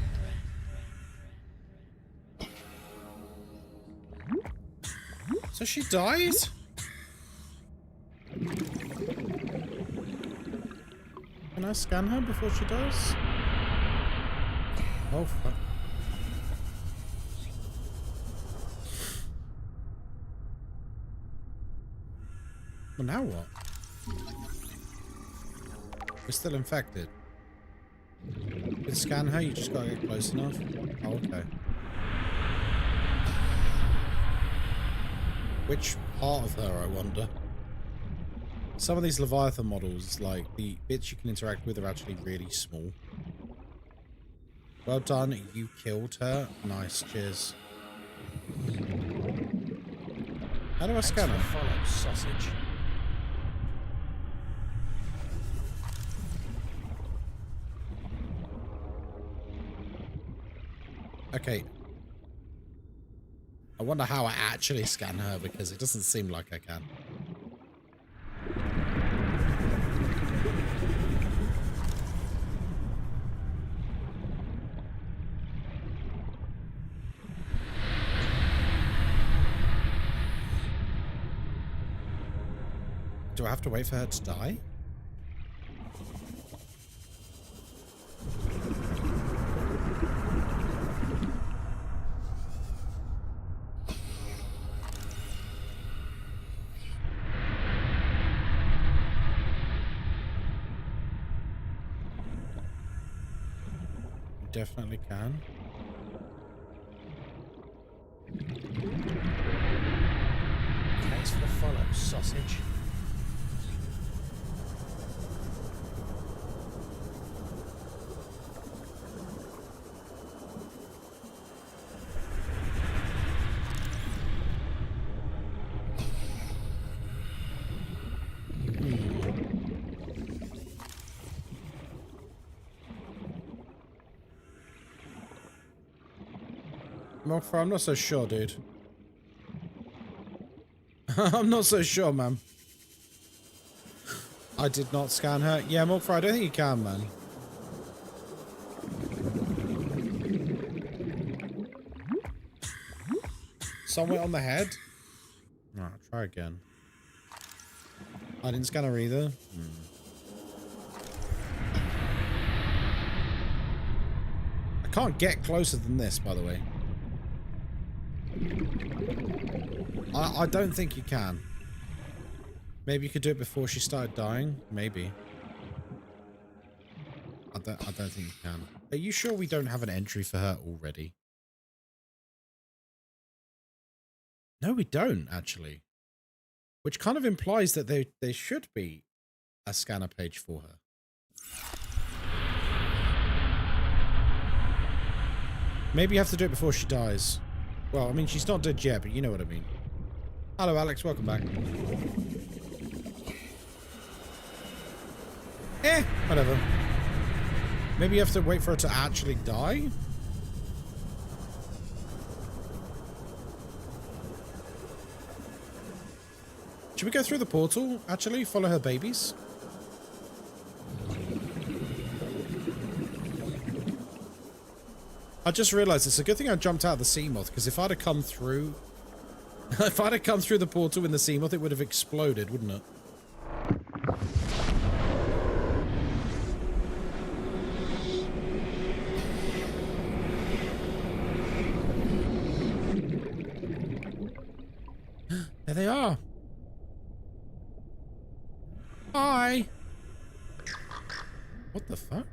So she died? Can I scan her before she does? Oh, fuck. Well, now what? We're still infected. With scan her, you just gotta get close enough. Oh, okay. Which part of her, I wonder? Some of these Leviathan models, like, the bits you can interact with are actually really small. Well done, you killed her. Nice, cheers. How do I scan her? Follow, sausage. Okay. I wonder how I actually scan her, because it doesn't seem like I can. Do I have to wait for her to die? Definitely can. Thanks for the follow, sausage. Morpher, I'm not so sure, dude. I'm not so sure, man. I did not scan her. Yeah, Morpher, I don't think you can, man. Somewhere on the head? No, try again. I didn't scan her either. I can't get closer than this, by the way. I don't think you can. Maybe you could do it before she started dying. Maybe. I don't think you can. Are you sure we don't have an entry for her already? No, we don't, actually. Which kind of implies that there should be a scanner page for her. Maybe you have to do it before she dies. Well, I mean, she's not dead yet, but you know what I mean. Hello, Alex. Welcome back. Whatever. Maybe you have to wait for her to actually die? Should we go through the portal, actually? Follow her babies? I just realized it's a good thing I jumped out of the sea moth, because if I'd have come through... if I'd have come through the portal in the sea moth, it would have exploded, wouldn't it? There they are. Hi. What the fuck?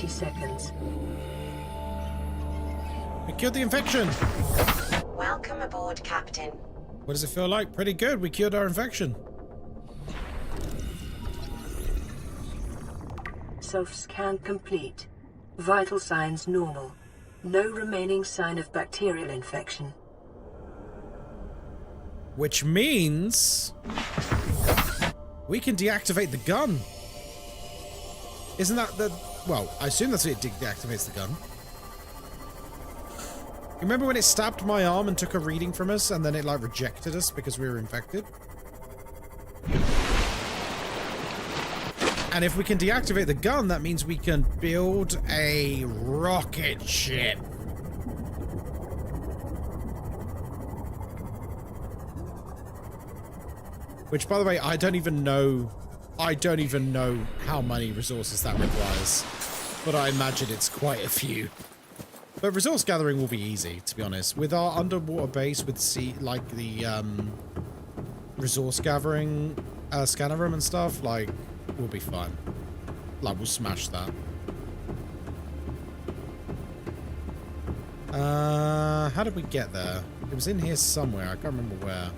Seconds. We cured the infection. Welcome aboard, Captain. What does it feel like? Pretty good. We cured our infection. Self-scan complete. Vital signs normal. No remaining sign of bacterial infection. Which means we can deactivate the gun. Isn't that the... Well, I assume that's what it deactivates the gun. You remember when it stabbed my arm and took a reading from us and then it like rejected us because we were infected? And if we can deactivate the gun, that means we can build a rocket ship. Which, by the way, I don't even know how many resources that requires. But I imagine it's quite a few. But resource gathering will be easy, to be honest. With our underwater base, with the resource gathering scanner room and stuff, like, we'll be fine. Like, we'll smash that. How did we get there? It was in here somewhere. I can't remember where.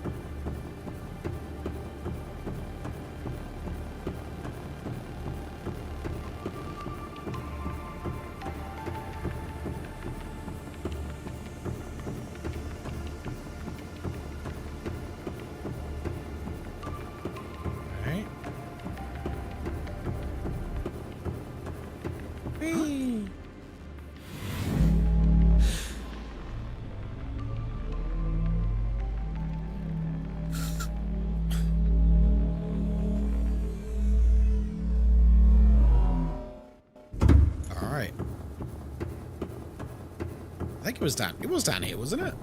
It was down here, wasn't it?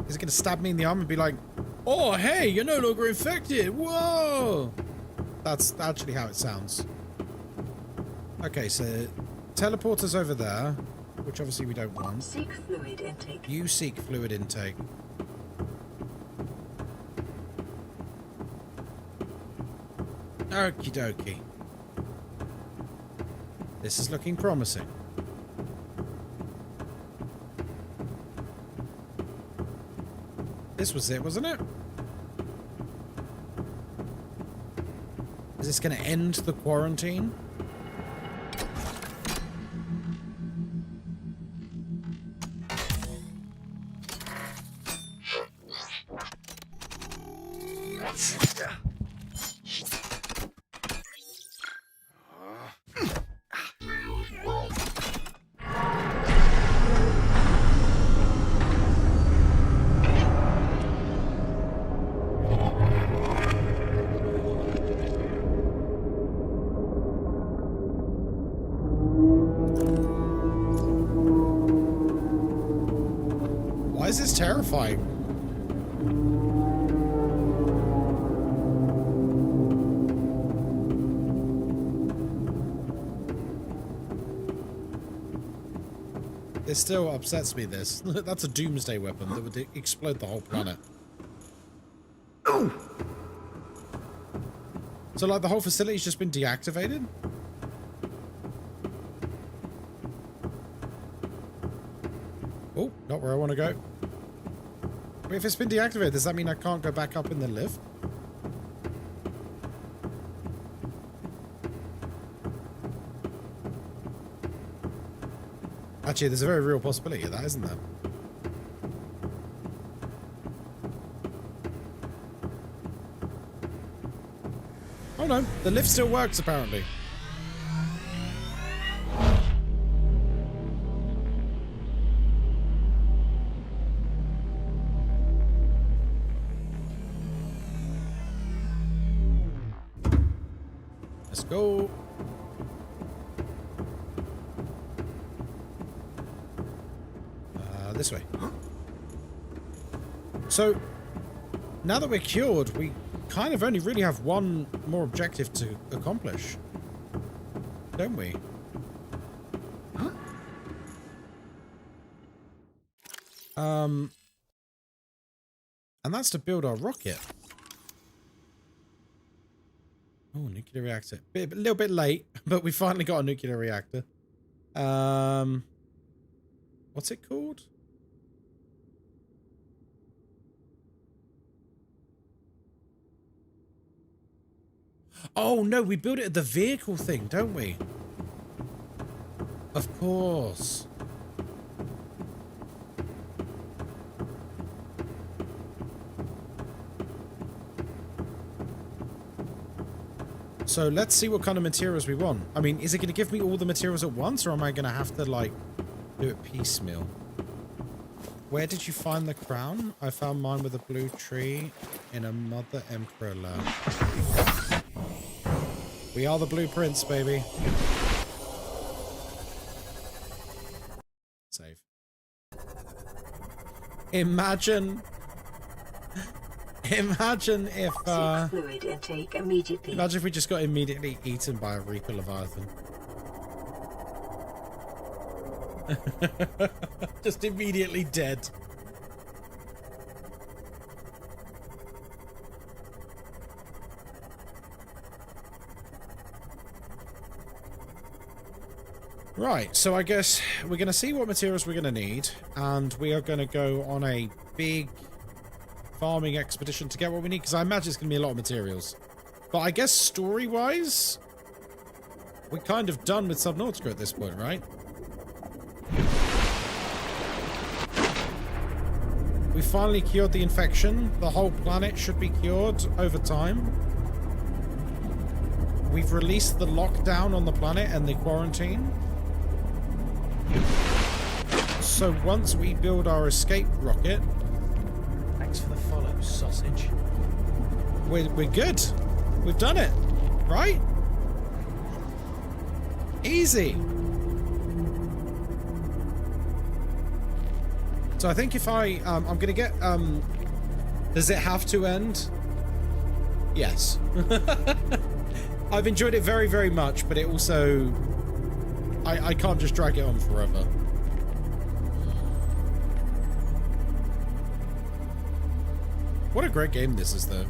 Is it going to stab me in the arm and be like, oh, hey, you're no longer infected. Whoa. That's actually how it sounds. Okay, so teleporter's over there, which obviously we don't want. Seek fluid intake. You seek fluid intake. Okie dokie. This is looking promising. This was it, wasn't it? Is this going to end the quarantine? Why is this terrifying? It still upsets me, this. That's a doomsday weapon that would explode the whole planet. So, like, the whole facility's just been deactivated? Oh, not where I want to go. Wait, if it's been deactivated, does that mean I can't go back up in the lift? Actually, there's a very real possibility of that, isn't there? Oh no, the lift still works apparently. Let's go. This way. So, now that we're cured, we kind of only really have one more objective to accomplish. Don't we? And that's to build our rocket. Oh, nuclear reactor. A little bit late, but we finally got a nuclear reactor. What's it called? Oh, no, we build it at the vehicle thing, don't we? Of course. So let's see what kind of materials we want. I mean, is it going to give me all the materials at once, or am I going to have to, like, do it piecemeal? Where did you find the crown? I found mine with a blue tree in a Mother Emperor lab. We are the blueprints, baby. Save. Imagine if fluid intake immediately. Imagine if we just got immediately eaten by a Reaper Leviathan. Just immediately dead. Right, so I guess we're going to see what materials we're going to need, and we are going to go on a big farming expedition to get what we need, because I imagine it's going to be a lot of materials. But I guess story-wise, we're kind of done with Subnautica at this point, right? We finally cured the infection. The whole planet should be cured over time. We've released the lockdown on the planet and the quarantine. So once we build our escape rocket... Thanks for the follow, sausage. We're good. We've done it. Right? Easy. So I think if I'm gonna get, does it have to end? Yes. I've enjoyed it very, very much, but it also, I can't just drag it on forever. What a great game this is, though.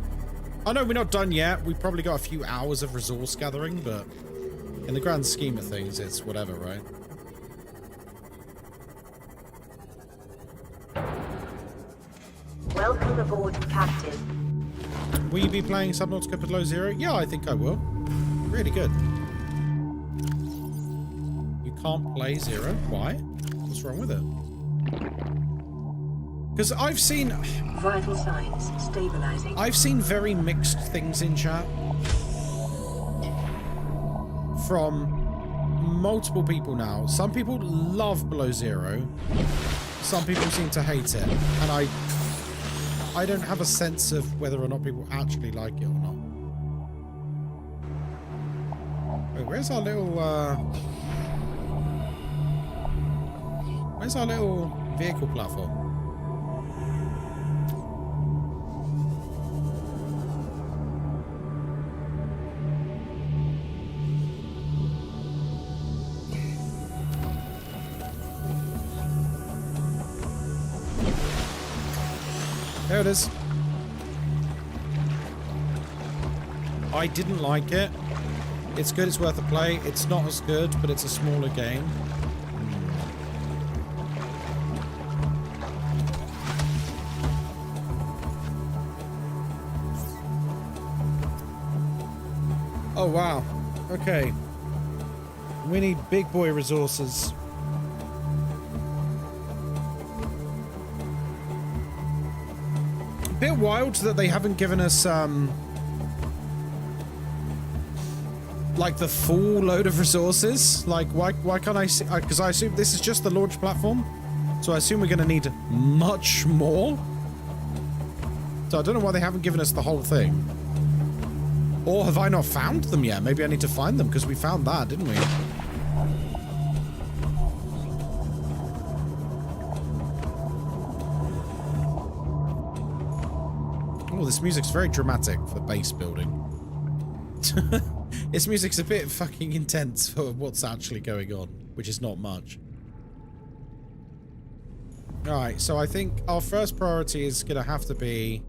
I know we're not done yet. We've probably got a few hours of resource gathering, but in the grand scheme of things, it's whatever, right? Welcome aboard, Captain. Will you be playing Subnautica Below Zero? Yeah, I think I will. Really good. You can't play Zero? Why? What's wrong with it? Because I've seen... Vital signs stabilizing. I've seen very mixed things in chat. From multiple people now. Some people love Below Zero. Some people seem to hate it. And I don't have a sense of whether or not people actually like it or not. Wait, where's our little vehicle platform? There it is. I didn't like it. It's good, it's worth a play. It's not as good, but it's a smaller game. Oh, wow. Okay. We need big boy resources. A bit wild that they haven't given us, like the full load of resources. Like, why can't I see? Because I assume this is just the launch platform, so I assume we're going to need much more. So I don't know why they haven't given us the whole thing. Or have I not found them yet? Maybe I need to find them, because we found that, didn't we? Oh, this music's very dramatic for base building. This music's a bit fucking intense for what's actually going on, which is not much. Alright, so I think our first priority is going to have to be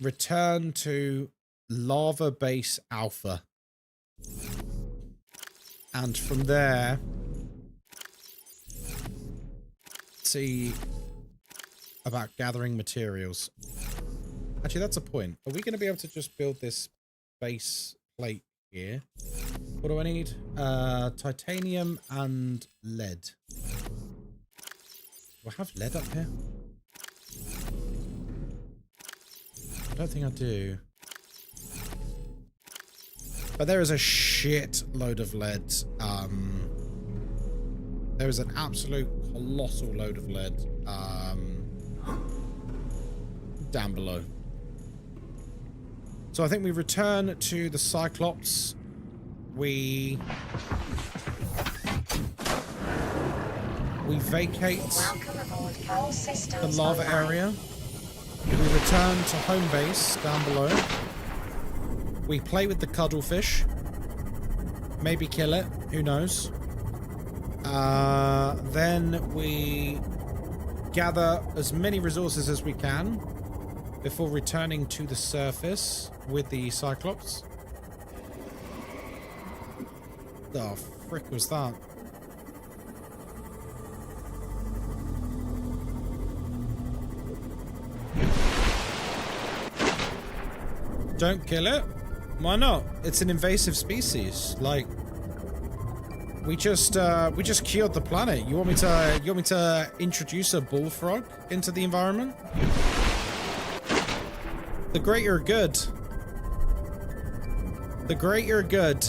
return to Lava Base Alpha. And from there, see about gathering materials. Actually, that's a point. Are we going to be able to just build this base plate here? What do I need? Titanium and lead. Do I have lead up here? I don't think I do. But there is a shit load of lead. There is an absolute colossal load of lead down below. So I think we return to the Cyclops. We vacate the lava area. We return to home base down below. We play with the cuddlefish. Maybe kill it. Who knows? Then we gather as many resources as we can before returning to the surface with the Cyclops. The frick was that? Don't kill it. Why not? It's an invasive species. Like, we just cured the planet. You want me to introduce a bullfrog into the environment? The greater good. The greater good.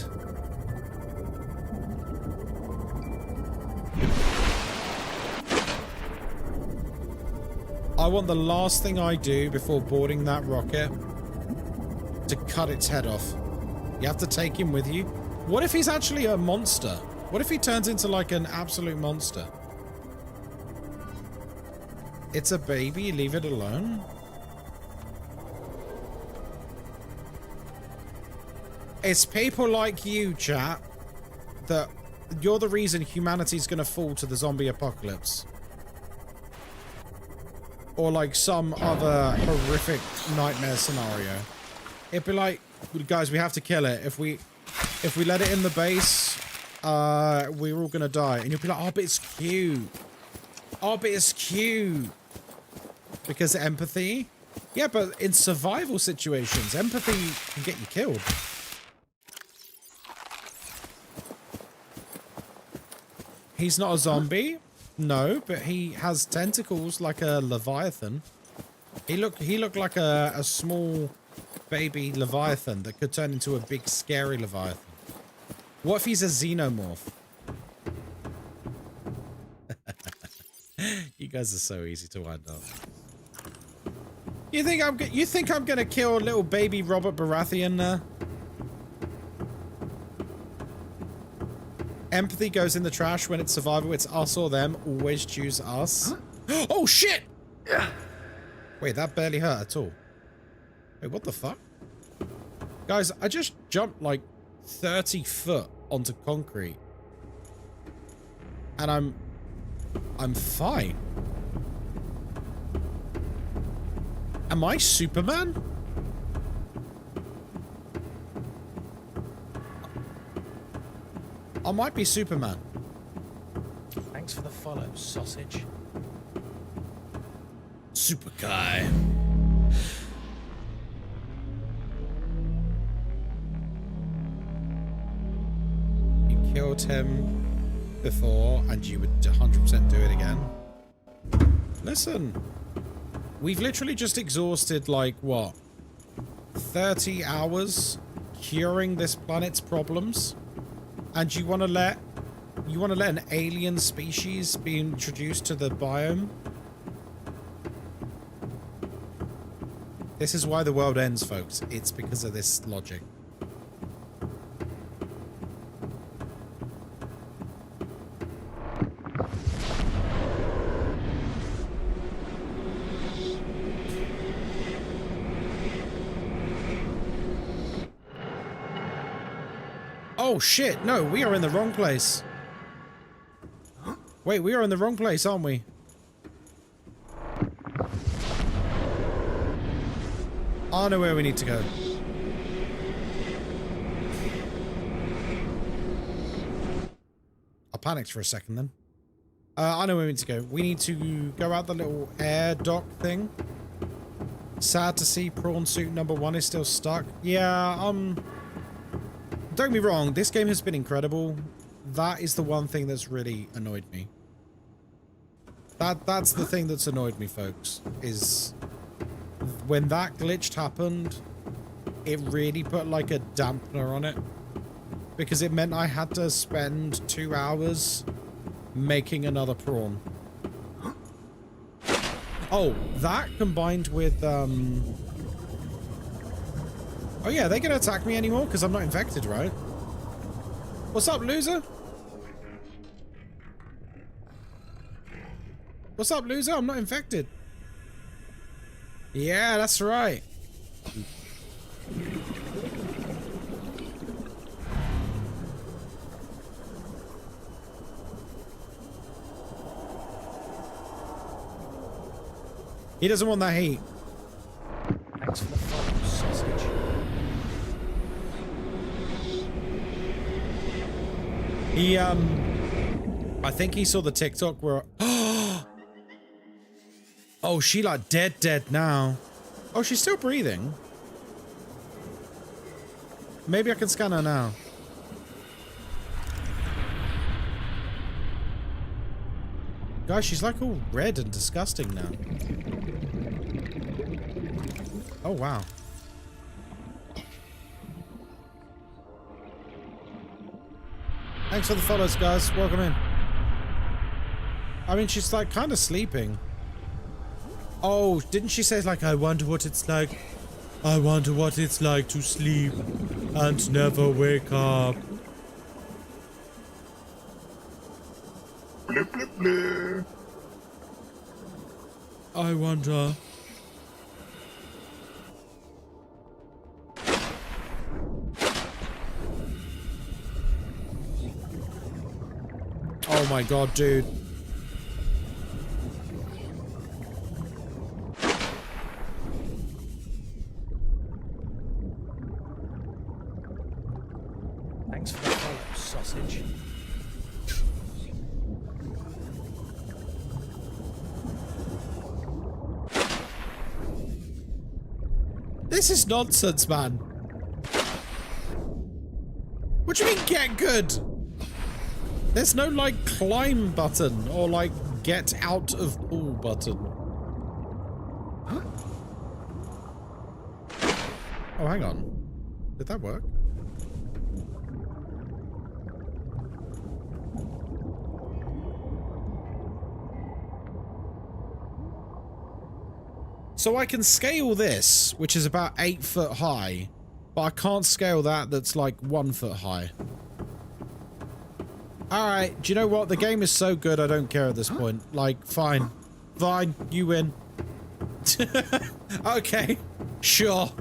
I want the last thing I do before boarding that rocket to cut its head off. You have to take him with you. What if he's actually a monster? What if he turns into like an absolute monster? It's a baby, leave it alone. It's people like you, chat, that you're the reason humanity's gonna fall to the zombie apocalypse. Or like some other horrific nightmare scenario. It'd be like, guys, we have to kill it. If we let it in the base, we're all gonna die. And you'll be like, oh, but it's cute. Oh, but it's cute. Because empathy? Yeah, but in survival situations, empathy can get you killed. He's not a zombie. No, but he has tentacles like a leviathan. He looked like a small baby leviathan that could turn into a big scary leviathan. What if he's a xenomorph? You guys are so easy to wind up. You think I'm gonna kill little baby Robert Baratheon there? Empathy goes in the trash when it's survival. It's us or them. Always choose us. Huh? Oh shit! Wait, that barely hurt at all. Wait, what the fuck? Guys, I just jumped like 30 foot onto concrete. And I'm fine. Am I Superman? I might be Superman. Thanks for the follow, sausage. Super Kai. You killed him before, and you would 100% do it again. Listen, we've literally just exhausted, like, what? 30 hours curing this planet's problems? And you want to let an alien species be introduced to the biome? This is why the world ends, folks. It's because of this logic. Oh shit, no, we are in the wrong place. Wait, we are in the wrong place, aren't we? I know where we need to go. I panicked for a second then. I know where we need to go. We need to go out the little air dock thing. Sad to see prawn suit number 1 is still stuck. Yeah, don't get me wrong, this game has been incredible. That is the one thing that's really annoyed me. That's the thing that's annoyed me, folks, is when that glitch happened, it really put like a dampener on it. because it meant I had to spend 2 hours making another prawn. Oh, that combined with, oh yeah, they gonna attack me anymore? Because I'm not infected, right? What's up, loser? What's up, loser? I'm not infected. Yeah, that's right. He doesn't want that heat. Thanks for the follow, sausage. He, I think he saw the TikTok where... Oh, she like dead now. Oh, she's still breathing. Maybe I can scan her now. Guys, she's like all red and disgusting now. Oh, wow. Thanks for the follows, guys. Welcome in. I mean, she's like kind of sleeping. Oh, didn't she say like, I wonder what it's like? I wonder what it's like to sleep and never wake up. Blip, blip, blip. I wonder. Oh my god, dude. Thanks for the follow, sausage. This is nonsense, man. What do you mean get good? There's no like climb button or like get out of pool button. Oh, hang on. Did that work? So I can scale this, which is about 8 foot high, but I can't scale that that's like 1 foot high. Alright, do you know what? The game is so good I don't care at this point. Like, fine. Fine, you win. Okay, sure.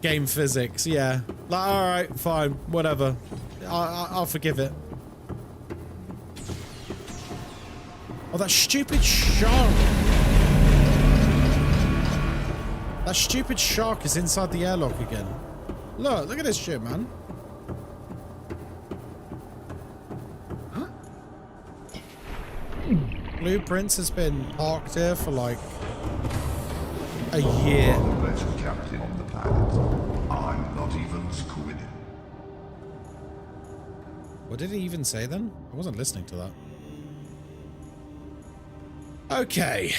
Game physics, yeah. Like, alright, fine, whatever. I'll forgive it. Oh, that stupid shark! That stupid shark is inside the airlock again. Look at this shit, man. Blueprints has been parked here for like a year. I'm the better captain on the planet. I'm not even screwing it. What did he even say then? I wasn't listening to that. Okay.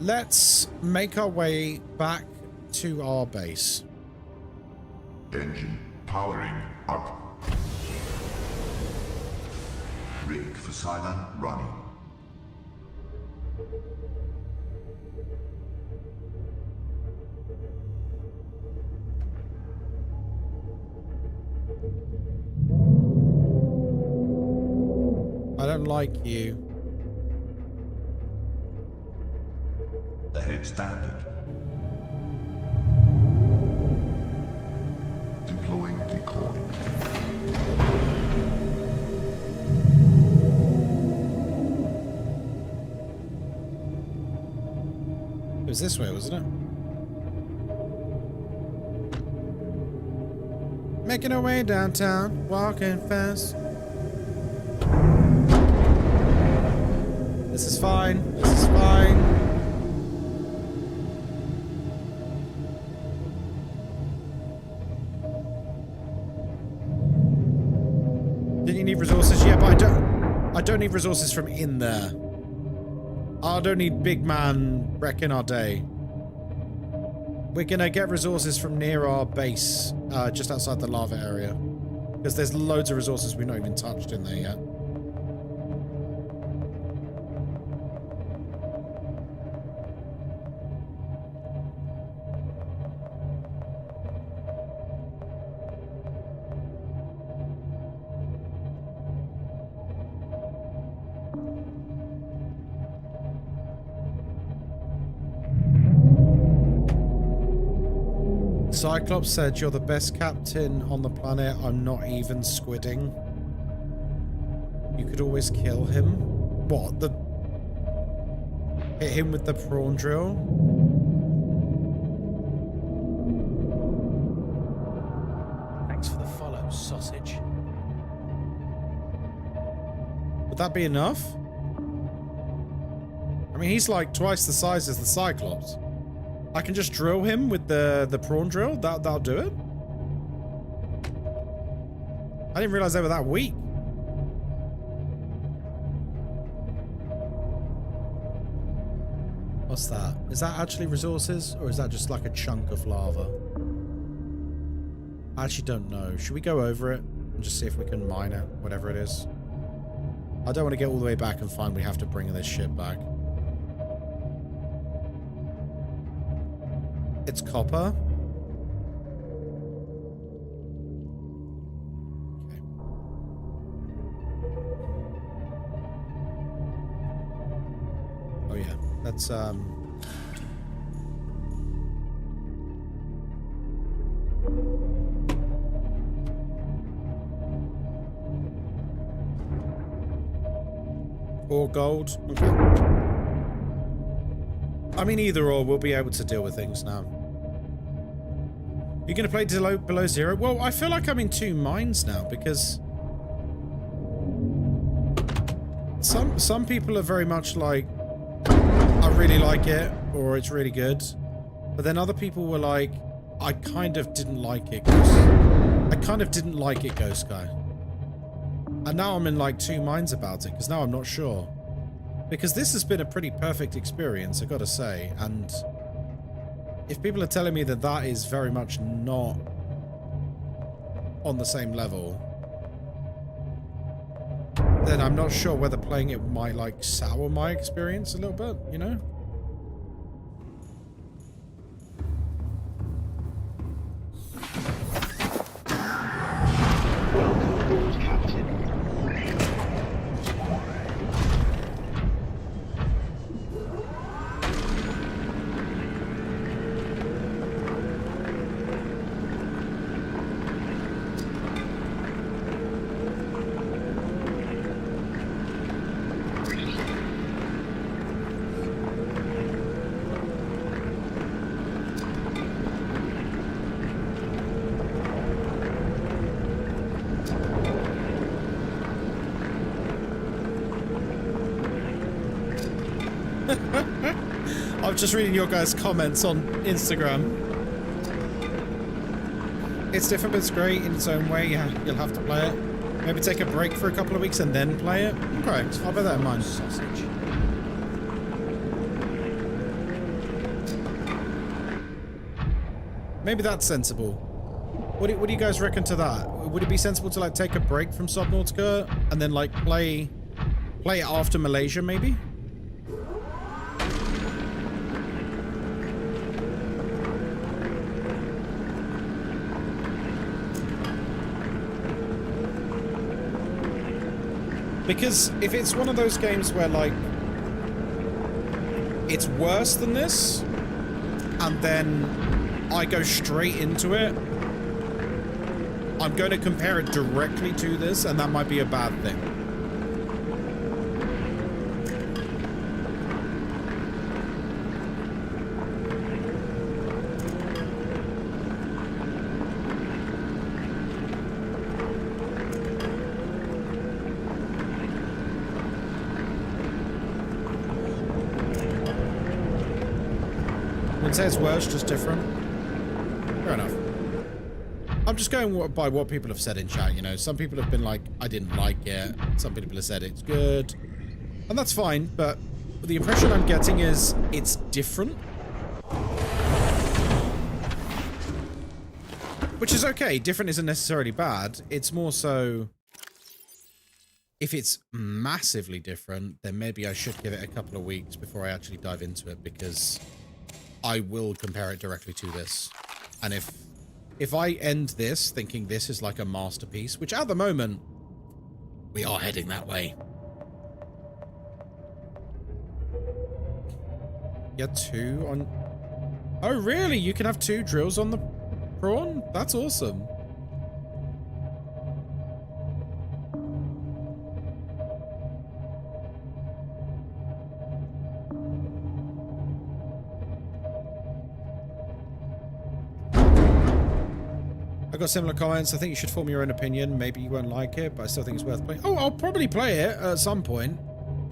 Let's make our way back to our base. Engine powering up. Rig for silent running. I don't like you. Ahead standard. Deploying decoy. It was this way, wasn't it? Making our way downtown, walking fast. This is fine. This is fine. Didn't you need resources? Yeah, but I don't need resources from in there. I don't need big man wrecking our day. We're gonna get resources from near our base, just outside the lava area. Because there's loads of resources we've not even touched in there yet. Cyclops said, "You're the best captain on the planet. I'm not even squidding. You could always kill him." What? Hit him with the prawn drill? Thanks for the follow, sausage. Would that be enough? I mean, he's like twice the size as the Cyclops. I can just drill him with the prawn drill. That'll do it. I didn't realize they were that weak. What's that? Is that actually resources, or is that just like a chunk of lava? I actually don't know. Should we go over it and just see if we can mine it, whatever it is? I don't want to get all the way back and find we have to bring this shit back. It's copper. Okay. Oh yeah, that's or gold. Okay. I mean, either or, we'll be able to deal with things now. You're going to play below zero? Well, I feel like I'm in two minds now, because some people are very much like, I really like it, or it's really good. But then other people were like, I kind of didn't like it. Ghostkai. And now I'm in like two minds about it, because now I'm not sure. Because this has been a pretty perfect experience, I gotta say, and if people are telling me that that is very much not on the same level, then I'm not sure whether playing it might like sour my experience a little bit, you know? I'm just reading your guys' comments on Instagram. It's different, but it's great in its own way. Yeah, you'll have to play it. Maybe take a break for a couple of weeks and then play it. Okay, I'll bear that in mind. Sausage. Maybe that's sensible. What do you guys reckon to that? Would it be sensible to like take a break from Subnautica and then like play it after Malaysia, maybe? Because if it's one of those games where, like, it's worse than this, and then I go straight into it, I'm going to compare it directly to this, and that might be a bad thing. Say it's worse, just different. Fair enough. I'm just going by what people have said in chat, you know. Some people have been like, I didn't like it. Some people have said it's good. And that's fine, but the impression I'm getting is it's different. Which is okay. Different isn't necessarily bad. It's more so, if it's massively different, then maybe I should give it a couple of weeks before I actually dive into it, because I will compare it directly to this. And if I end this thinking this is like a masterpiece, which at the moment, we are heading that way. Yeah, 2 on... Oh, really? You can have 2 drills on the prawn? That's awesome. I got similar comments. I think you should form your own opinion. Maybe you won't like it, but I still think it's worth playing. Oh, I'll probably play it at some point.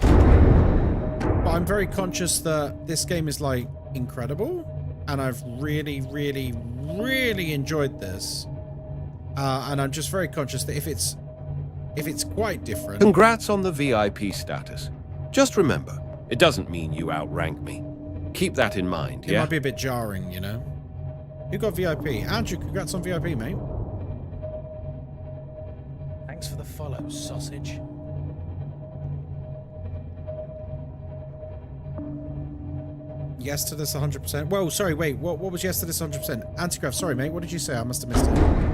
But I'm very conscious that this game is, like, incredible. And I've really, really, really enjoyed this. And I'm just very conscious that if it's quite different... Congrats on the VIP status. Just remember, it doesn't mean you outrank me. Keep that in mind, yeah? It might be a bit jarring, you know? Who got VIP? Andrew, congrats on VIP, mate. Thanks for the follow, sausage. Yes to this 100%. Whoa, sorry, wait. What was yes to this 100%? Antigraph, sorry, mate. What did you say? I must have missed it.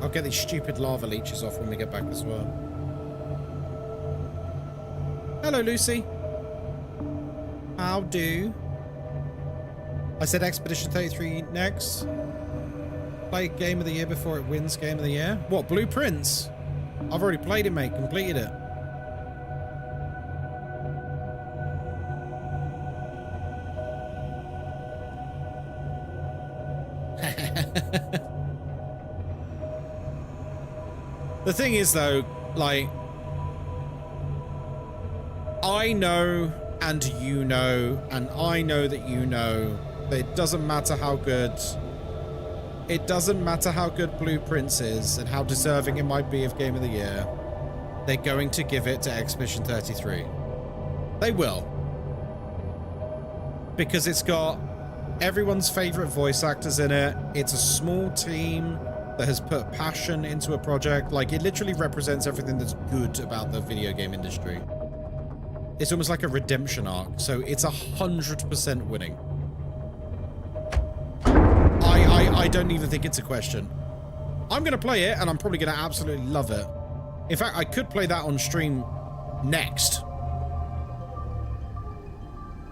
I'll get these stupid lava leeches off when we get back as well. Hello, Lucy. How do? I said Expedition 33 next. Play Game of the Year before it wins Game of the Year. What, Blueprints? I've already played it, mate. Completed it. The thing is, though, like, I know and you know, and I know that you know, that it doesn't matter how good, Blueprints is and how deserving it might be of Game of the Year, they're going to give it to Expedition 33. They will. Because it's got everyone's favorite voice actors in it. It's a small team that has put passion into a project. Like, it literally represents everything that's good about the video game industry. It's almost like a redemption arc, so it's 100% winning. I don't even think it's a question. I'm gonna play it, and I'm probably gonna absolutely love it. In fact, I could play that on stream next.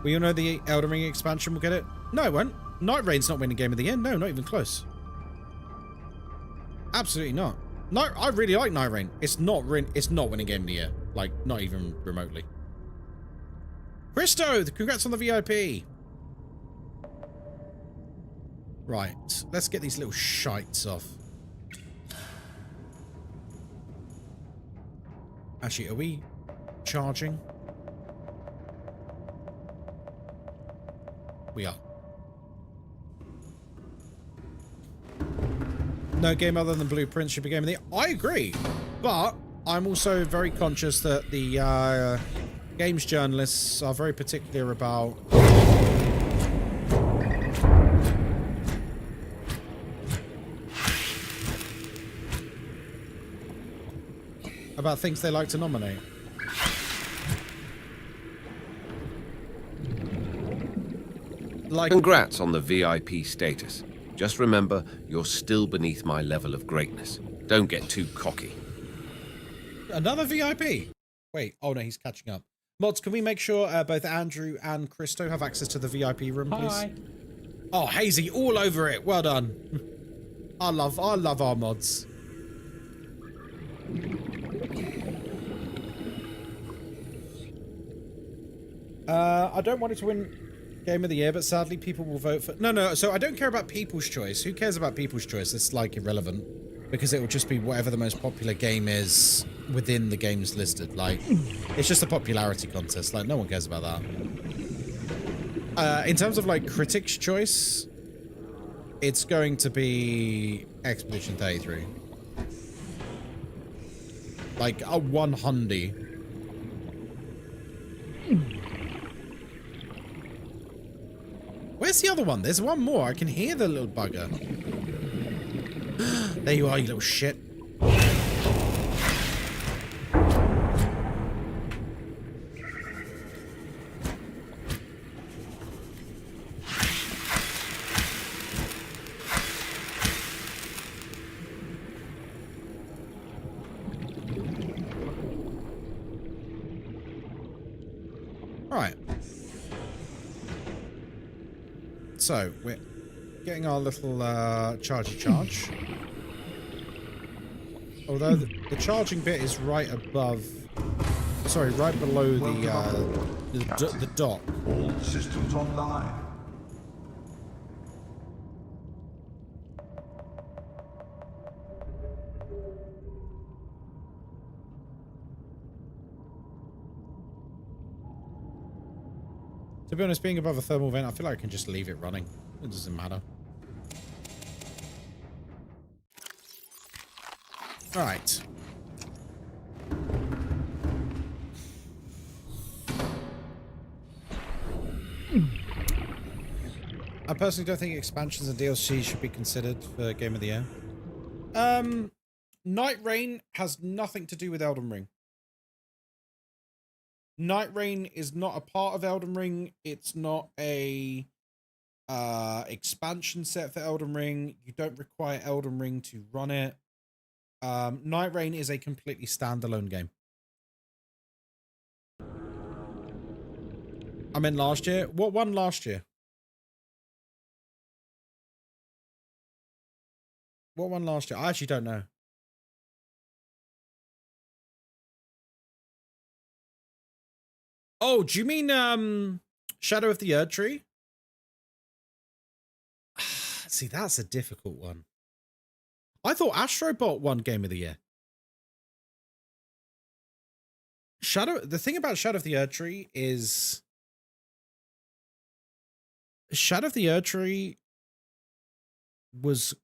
We all know the Elden Ring expansion will get it? No, it won't. Night Rain's not winning Game of the Year. No, not even close. Absolutely not. No, I really like Night Rain. It's not winning Game of the Year. Like, not even remotely. Christo, congrats on the VIP. Right, let's get these little shites off. Actually, are we charging? We are. No game other than Blueprint should be Game of the Year. I agree, but I'm also very conscious that the games journalists are very particular about things they like to nominate. Like, congrats on the VIP status. Just remember, you're still beneath my level of greatness. Don't get too cocky. Another VIP? Wait, oh no, he's catching up. Mods, can we make sure both Andrew and Christo have access to the VIP room, please? Hi. Oh, Hazy, all over it. Well done. I love our mods. I don't want it to win Game of the Year, but sadly people will vote for... No, so I don't care about people's choice. Who cares about people's choice? It's, like, irrelevant. because it will just be whatever the most popular game is within the games listed. Like, it's just a popularity contest. Like, no one cares about that. In terms of, like, critics' choice, it's going to be Expedition 33. Like, a 100. Where's the other one? There's one more. I can hear the little bugger. There you are, you little shit. Right. So, we're getting our little chargy charge. Although the charging bit is right above, sorry, right below the dock. All systems online. To be honest, being above a thermal vent, I feel like I can just leave it running. It doesn't matter. Alright. I personally don't think expansions and DLC should be considered for Game of the Year. Night Rain has nothing to do with Elden Ring. Night Rain is not a part of Elden Ring. It's not a expansion set for Elden Ring. You don't require Elden Ring to run it. Night Rain is a completely standalone game. I meant last year. What won last year? What won last year? I actually don't know. Oh, do you mean Shadow of the Erd Tree? See, that's a difficult one. I thought Astrobot won Game of the Year. The thing about Shadow of the Erd Tree is Shadow of the Erd Tree was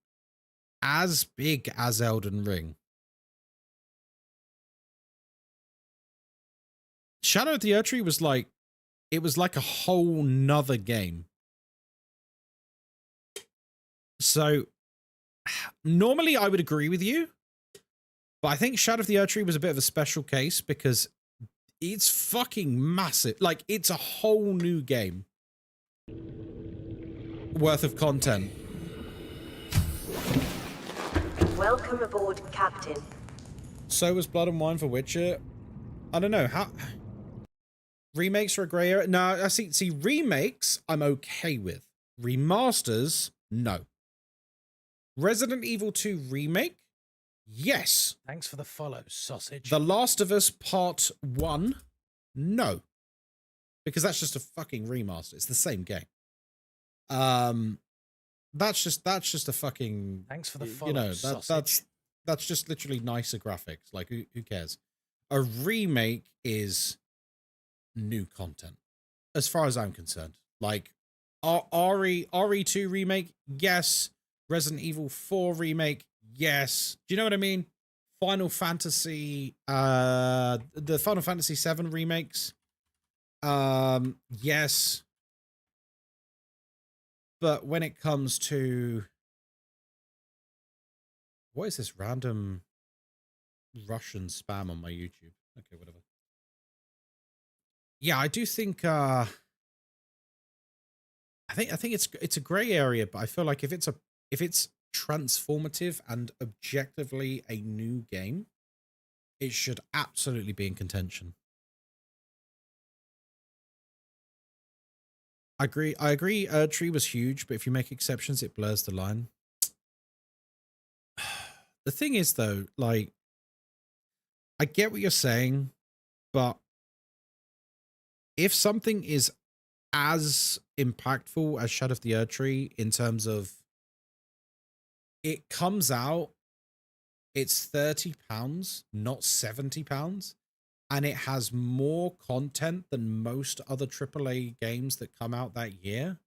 as big as Elden Ring. Shadow of the Erd Tree was like, it was like a whole nother game. So normally I would agree with you, but I think Shadow of the Erd Tree was a bit of a special case because it's fucking massive. Like, it's a whole new game worth of content. Welcome aboard, Captain. So was Blood and Wine for Witcher. I don't know how. Remakes are a grey area. No, I see remakes I'm okay with. Remasters, no. Resident Evil 2 remake, yes. Thanks for the follow, sausage. The Last of Us Part 1, no. Because that's just a fucking remaster. It's the same game. That's just a fucking, thanks for the follow, you know, sausage. that's just literally nicer graphics. Like, who cares? A remake is new content, as far as I'm concerned. Like, RE2 remake, yes. Resident Evil 4 remake, yes. Do you know what I mean? Final Fantasy, the Final Fantasy 7 remakes, yes. But when it comes to, what is this random Russian spam on my YouTube? Okay, whatever. Yeah, I do think I think it's a gray area, but I feel like if it's transformative and objectively a new game, it should absolutely be in contention. I agree. Erd Tree was huge, but if you make exceptions, it blurs the line. The thing is, though, like, I get what you're saying, but if something is as impactful as Shadow of the Erd Tree in terms of it comes out It's £30, not £70. And it has more content than most other AAA games that come out that year.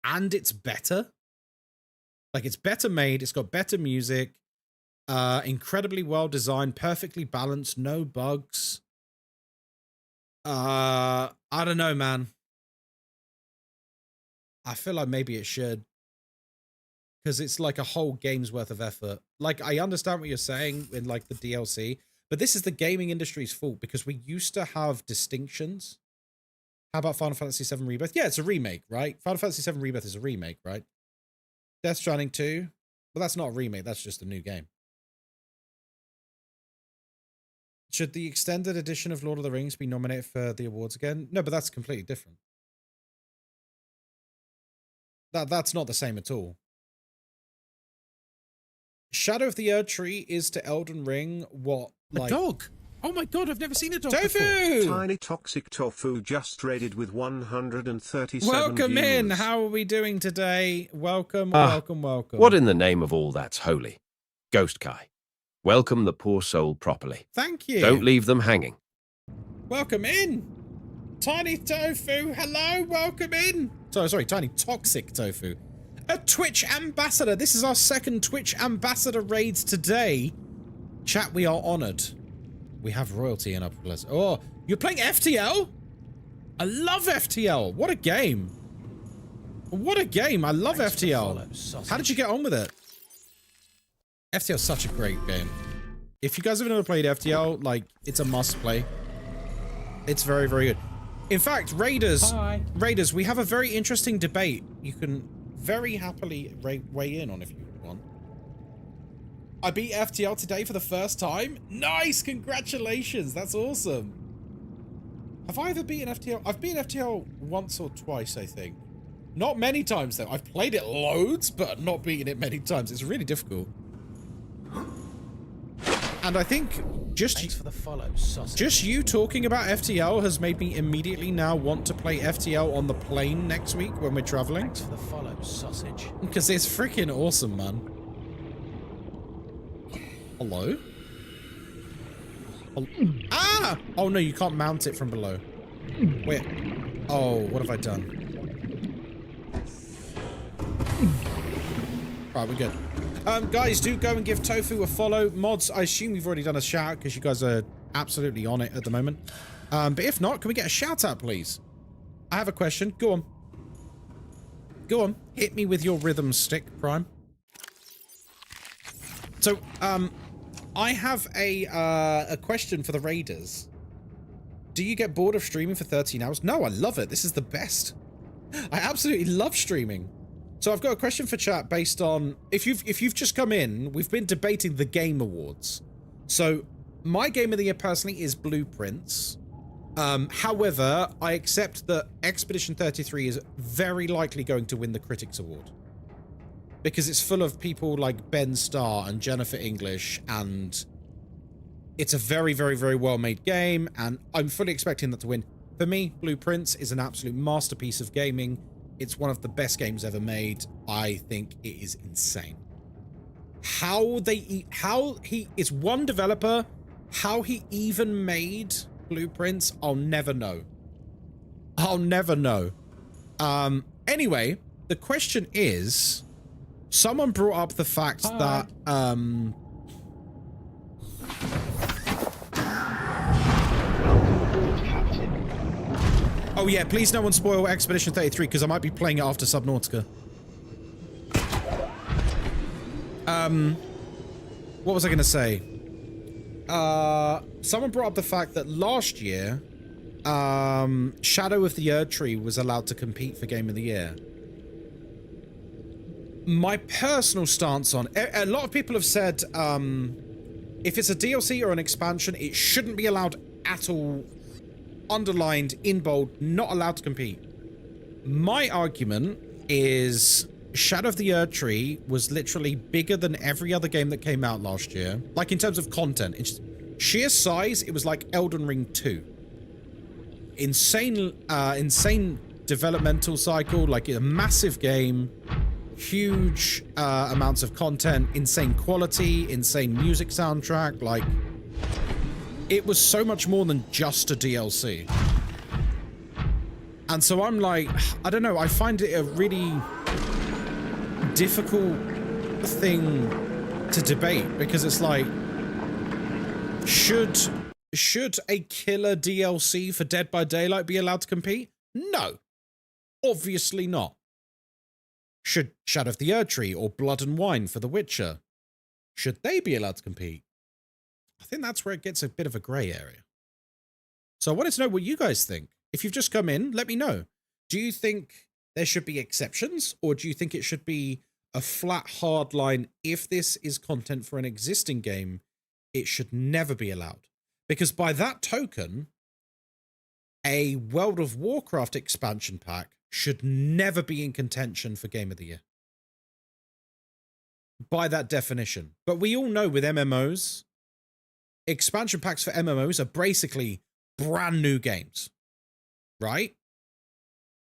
And it's better. Like, it's better made. It's got better music. Incredibly well designed. Perfectly balanced. No bugs. I don't know, man. I feel like maybe it should. Because it's like a whole game's worth of effort. Like, I understand what you're saying in, like, the DLC. But this is the gaming industry's fault because we used to have distinctions. How about Final Fantasy VII Rebirth? Yeah, it's a remake, right? Final Fantasy VII Rebirth is a remake, right? Death Stranding 2? Well, that's not a remake. That's just a new game. Should the extended edition of Lord of the Rings be nominated for the awards again? No, but that's completely different. That's not the same at all. Shadow of the Erdtree is to Elden Ring what, like... A dog! Oh my god, I've never seen a dog Tofu! before. Tiny Toxic Tofu just raided with 137 Welcome views. in! How are we doing today? Welcome, welcome. What in the name of all that's holy? Ghostkai. Welcome the poor soul properly. Thank you. Don't leave them hanging. Welcome in! Tiny Tofu, hello, welcome in! Sorry, Tiny Toxic Tofu. A Twitch ambassador. This is our second Twitch ambassador raids today. Chat, we are honored. We have royalty in our place. Oh, you're playing FTL? I love FTL. What a game. What a game. I love FTL. How did you get on with it? FTL is such a great game. If you guys have never played FTL, like, it's a must play. It's very, very good. In fact, Raiders, we have a very interesting debate. You can very happily weigh in on if you want. I beat FTL today for the first time. Nice! Congratulations! That's awesome. Have I ever beaten FTL? I've beaten FTL once or twice, I think. Not many times, though. I've played it loads, but not beaten it many times. It's really difficult. And I think Thanks for the follow, sausage. Just you talking about FTL has made me immediately now want to play FTL on the plane next week when we're traveling. Thanks for the follow, sausage. Because it's freaking awesome, man. Hello? Ah! Oh no, you can't mount it from below. Wait. Oh, what have I done? Right, we're good. Guys, do go and give Tofu a follow. Mods, I assume we've already done a shout because you guys are absolutely on it at the moment. But if not, can we get a shout out, please? I have a question. Go on. Go on. Hit me with your rhythm stick, Prime. So, I have a question for the Raiders. Do you get bored of streaming for 13 hours? No, I love it. This is the best. I absolutely love streaming. So I've got a question for chat based on, if you've just come in, we've been debating the Game Awards. So my game of the year personally is Blueprints. However, I accept that Expedition 33 is very likely going to win the Critics Award. Because it's full of people like Ben Starr and Jennifer English, and it's a very, very, very well-made game, and I'm fully expecting that to win. For me, Blueprints is an absolute masterpiece of gaming. It's one of the best games ever made. I think it is insane. It's one developer. How he even made Blueprints, I'll never know. I'll never know. Anyway, the question is, someone brought up the fact that, oh yeah, please no one spoil Expedition 33 because I might be playing it after Subnautica. What was I going to say? Someone brought up the fact that last year, Shadow of the Erdtree was allowed to compete for Game of the Year. My personal stance on... A lot of people have said, if it's a DLC or an expansion, it shouldn't be allowed at all. Underlined, in bold, not allowed to compete. My argument is Shadow of the Erdtree was literally bigger than every other game that came out last year. Like, in terms of content. It's sheer size, it was like Elden Ring 2. Insane developmental cycle, like a massive game. huge amounts of content, insane quality, insane music soundtrack. Like, it was so much more than just a DLC. And so I'm like, I don't know, I find it a really difficult thing to debate, because it's like, should a killer DLC for Dead by Daylight be allowed to compete? No, obviously not. Should Shadow of the Erdtree or Blood and Wine for The Witcher, should they be allowed to compete? I think that's where it gets a bit of a grey area. So I wanted to know what you guys think. If you've just come in, let me know. Do you think there should be exceptions, or do you think it should be a flat, hard line? If this is content for an existing game, it should never be allowed. Because by that token, a World of Warcraft expansion pack should never be in contention for Game of the Year. By that definition. But we all know with MMOs, expansion packs for MMOs are basically brand new games. Right?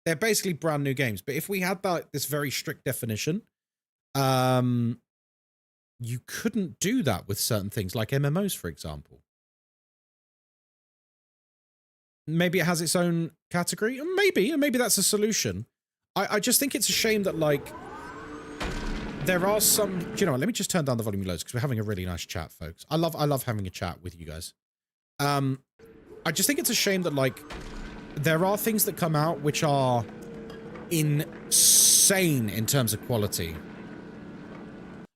They're basically brand new games. But if we had this very strict definition, you couldn't do that with certain things like MMOs, for example. Maybe it has its own category. Maybe that's a solution. I just think it's a shame that, like, there are some... Do you know what? Let me just turn down the volume loads, because we're having a really nice chat, folks. I love having a chat with you guys. I just think it's a shame that, like, there are things that come out which are insane in terms of quality.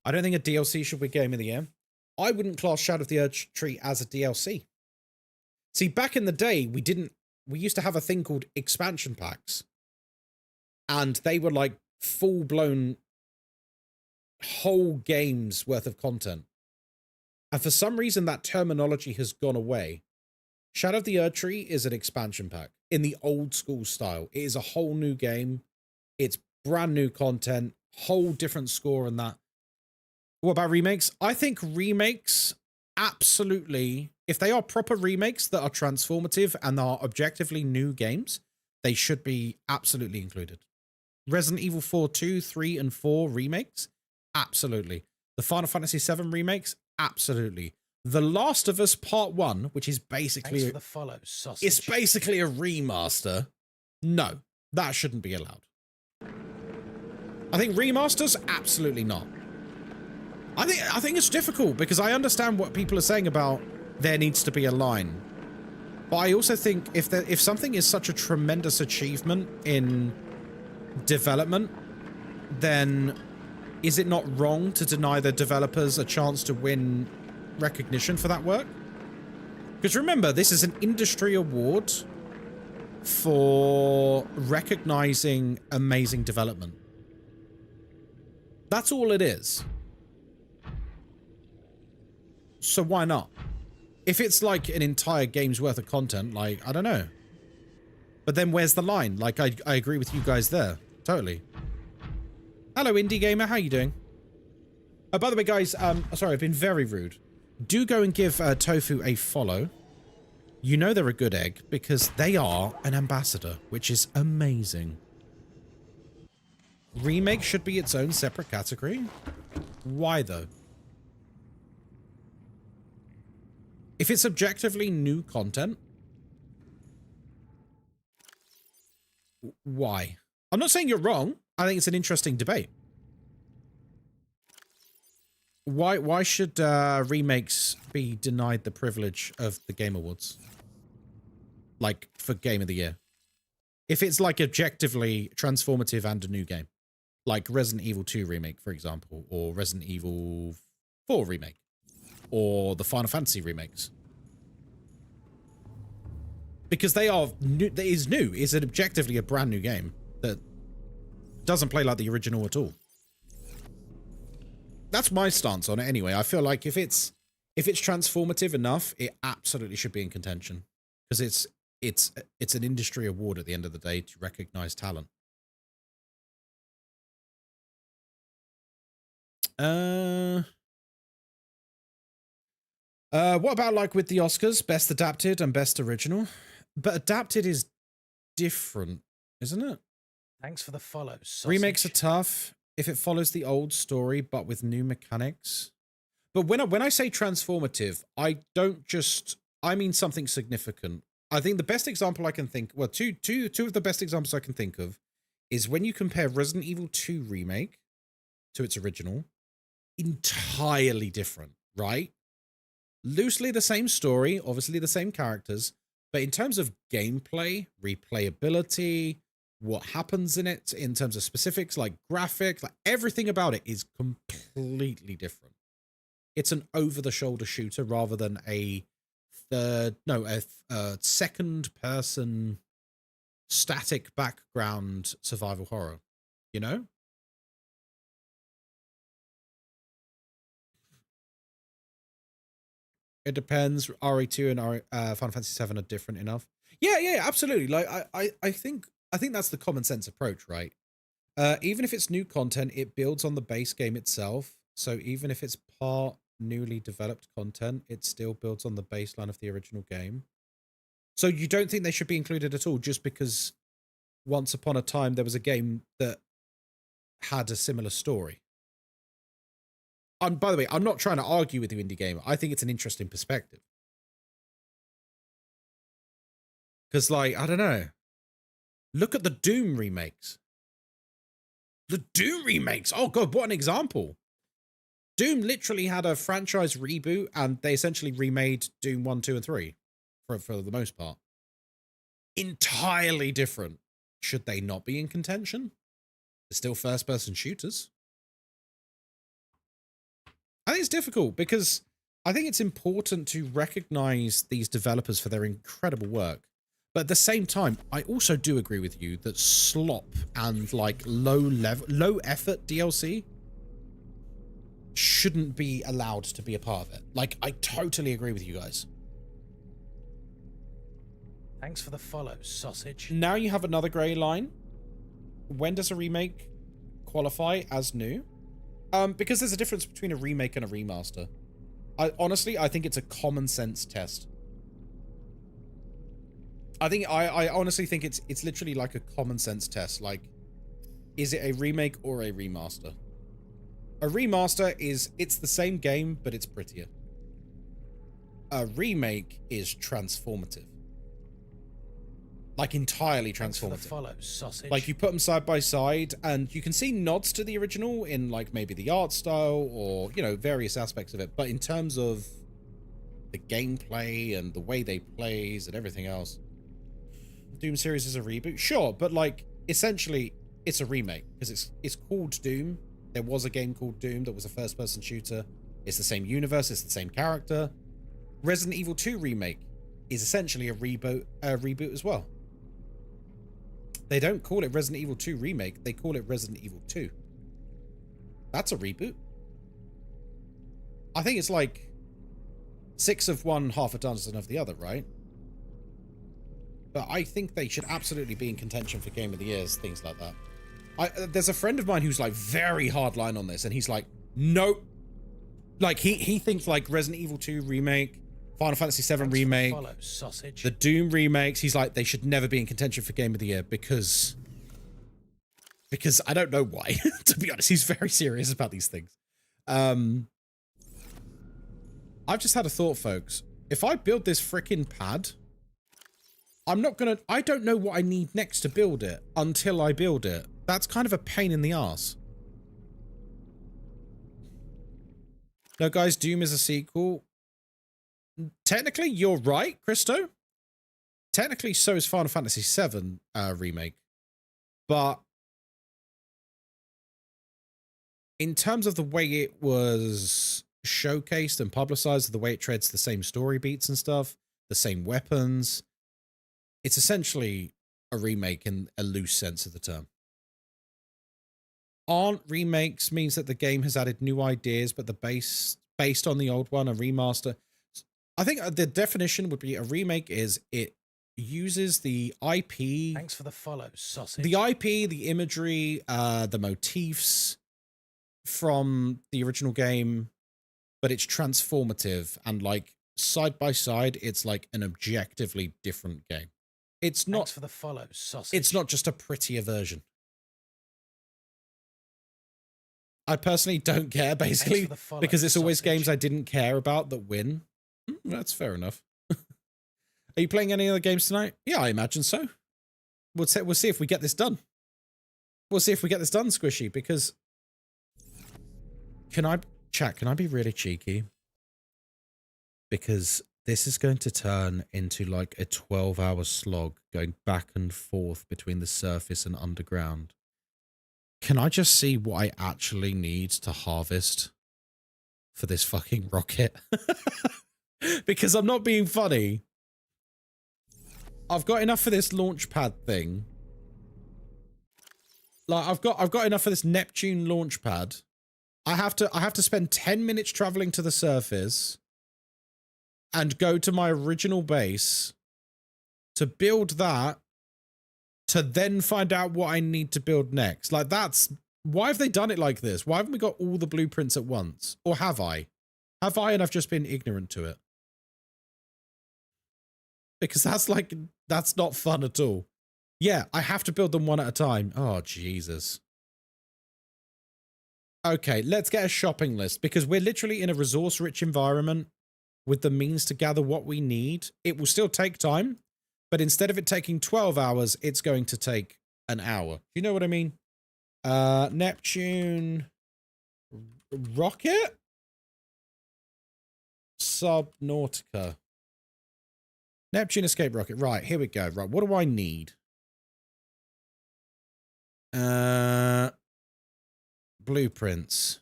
I don't think a DLC should be Game of the Year. I wouldn't class Shadow of the Erdtree as a DLC. See, back in the day, we used to have a thing called expansion packs. And they were like full-blown whole games worth of content. And for some reason, that terminology has gone away. Shadow of the Erdtree is an expansion pack in the old school style. It is a whole new game. It's brand new content, whole different score and that. What about remakes? I think remakes, absolutely, if they are proper remakes that are transformative and are objectively new games, they should be absolutely included. Resident Evil 4, 2, 3, and 4 remakes? Absolutely. The Final Fantasy 7 remakes? Absolutely. The Last of Us Part 1, which is basically... Thanks for the follow, sausage. It's basically a remaster. No, that shouldn't be allowed. I think remasters? Absolutely not. I think it's difficult, because I understand what people are saying about there needs to be a line. But I also think if something is such a tremendous achievement in development, then is it not wrong to deny the developers a chance to win recognition for that work? Because remember, this is an industry award for recognizing amazing development. That's all it is. So why not? If it's like an entire game's worth of content, like, I don't know. But then where's the line? Like, I agree with you guys there. Totally. Hello, Indie Gamer. How you doing? Oh, by the way, guys, sorry, I've been very rude. Do go and give Tofu a follow. You know they're a good egg because they are an ambassador, which is amazing. Remake should be its own separate category. Why, though? If it's objectively new content, why? I'm not saying you're wrong. I think it's an interesting debate. Why should remakes be denied the privilege of the Game Awards? Like, for Game of the Year. If it's, like, objectively transformative and a new game. Like Resident Evil 2 remake, for example. Or Resident Evil 4 remake. Or the Final Fantasy remakes. Because they are new. That is new. It's an objectively a brand new game that doesn't play like the original at all. That's my stance on it anyway. I feel like if it's transformative enough, it absolutely should be in contention. Because it's an industry award at the end of the day to recognize talent. What about like with the Oscars, best adapted and best original? But adapted is different, isn't it? Thanks for the follow, sausage. Remakes are tough. if it follows the old story but with new mechanics. But when I say transformative, I mean something significant. I think the best example I can think, well, two of the best examples I can think of is when you compare Resident Evil 2 Remake to its original. Entirely different, right? Loosely the same story, obviously the same characters, but in terms of gameplay, replayability, what happens in it, in terms of specifics like graphics, like everything about it is completely different. It's an over-the-shoulder shooter rather than a second-person static background survival horror, you know? It depends. RE2 and Final Fantasy 7 are different enough. Yeah, absolutely. Like I think that's the common sense approach, right? Even if it's new content, it builds on the base game itself. So even if it's part newly developed content, it still builds on the baseline of the original game. So you don't think they should be included at all just because once upon a time there was a game that had a similar story? By the way, I'm not trying to argue with you, Indie Gamer. I think it's an interesting perspective. Because, like, I don't know. Look at the Doom remakes. The Doom remakes! Oh, God, what an example. Doom literally had a franchise reboot, and they essentially remade Doom 1, 2, and 3, for the most part. Entirely different. Should they not be in contention? They're still first-person shooters. I think it's difficult because I think it's important to recognize these developers for their incredible work. But at the same time, I also do agree with you that slop and like low effort DLC shouldn't be allowed to be a part of it. Like, I totally agree with you guys. Thanks for the follow, sausage. Now you have another grey line. When does a remake qualify as new? Because there's a difference between a remake and a remaster. I think it's a common sense test. I honestly think it's literally like a common sense test. Like, is it a remake or a remaster? A remaster it's the same game, but it's prettier. A remake is transformative. Like, entirely transformative. Follow, sausage. Like, you put them side by side, and you can see nods to the original in, like, maybe the art style or, you know, various aspects of it. But in terms of the gameplay and the way they plays and everything else, Doom series is a reboot. Sure, but, like, essentially, it's a remake. Because it's called Doom. There was a game called Doom that was a first-person shooter. It's the same universe. It's the same character. Resident Evil 2 Remake is essentially a reboot as well. They don't call it Resident Evil 2 Remake. They call it Resident Evil 2. That's a reboot. I think it's like 6 of one, half a dozen of the other, right? But I think they should absolutely be in contention for Game of the Years, things like that. There's a friend of mine who's like very hardline on this, and he's like, nope. Like, he thinks like Resident Evil 2 Remake, Final Fantasy 7 Remake, follow, sausage. The Doom remakes, he's like, they should never be in contention for Game of the Year because I don't know why. To be honest, he's very serious about these things. I've just had a thought, folks. If I build this freaking pad, I don't know what I need next to build it until I build it. That's kind of a pain in the ass. No, guys, Doom is a sequel. Technically, you're right, Christo. Technically, so is Final Fantasy VII Remake. But in terms of the way it was showcased and publicized, the way it treads the same story beats and stuff, the same weapons, it's essentially a remake in a loose sense of the term. Aren't remakes means that the game has added new ideas, but based on the old one, a remaster. I think the definition would be a remake is it uses the IP. Thanks for the follow, sausage. The IP, the imagery, the motifs from the original game, but it's transformative and like side by side, it's like an objectively different game. It's not Thanks for the follow, sausage. It's not just a prettier version. I personally don't care, basically, because it's always games I didn't care about that win. That's fair enough. Are you playing any other games tonight? Yeah, I imagine so. We'll see if we get this done. We'll see if we get this done, Squishy, because... Can I be really cheeky? Because this is going to turn into like a 12-hour slog going back and forth between the surface and underground. Can I just see what I actually need to harvest for this fucking rocket? Because I'm not being funny. I've got enough for this launch pad thing. Like I've got enough for this Neptune launch pad. I have to spend 10 minutes traveling to the surface and go to my original base to build that, to then find out what I need to build next. Like that's, why have they done it like this? Why haven't we got all the blueprints at once? Or have I? Have I and I've just been ignorant to it? Because that's not fun at all. Yeah, I have to build them one at a time. Oh, Jesus. Okay, let's get a shopping list because we're literally in a resource-rich environment with the means to gather what we need. It will still take time, but instead of it taking 12 hours, it's going to take an hour. You know what I mean? Neptune rocket? Subnautica. Neptune escape rocket. Right, here we go. Right, what do I need? Blueprints.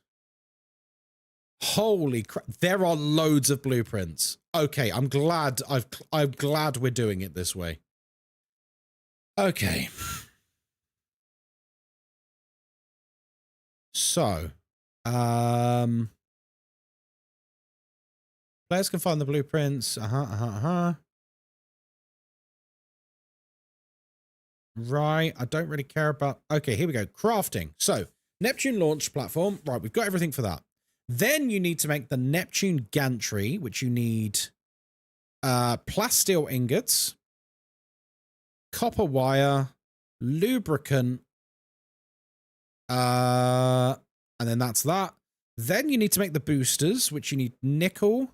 Holy crap. There are loads of blueprints. Okay, I'm glad we're doing it this way. Okay. So, players can find the blueprints. Right, I don't really care about... Okay, here we go. Crafting. So, Neptune launch platform. Right, we've got everything for that. Then you need to make the Neptune gantry, which you need plasteel ingots, copper wire, lubricant, and then that's that. Then you need to make the boosters, which you need nickel,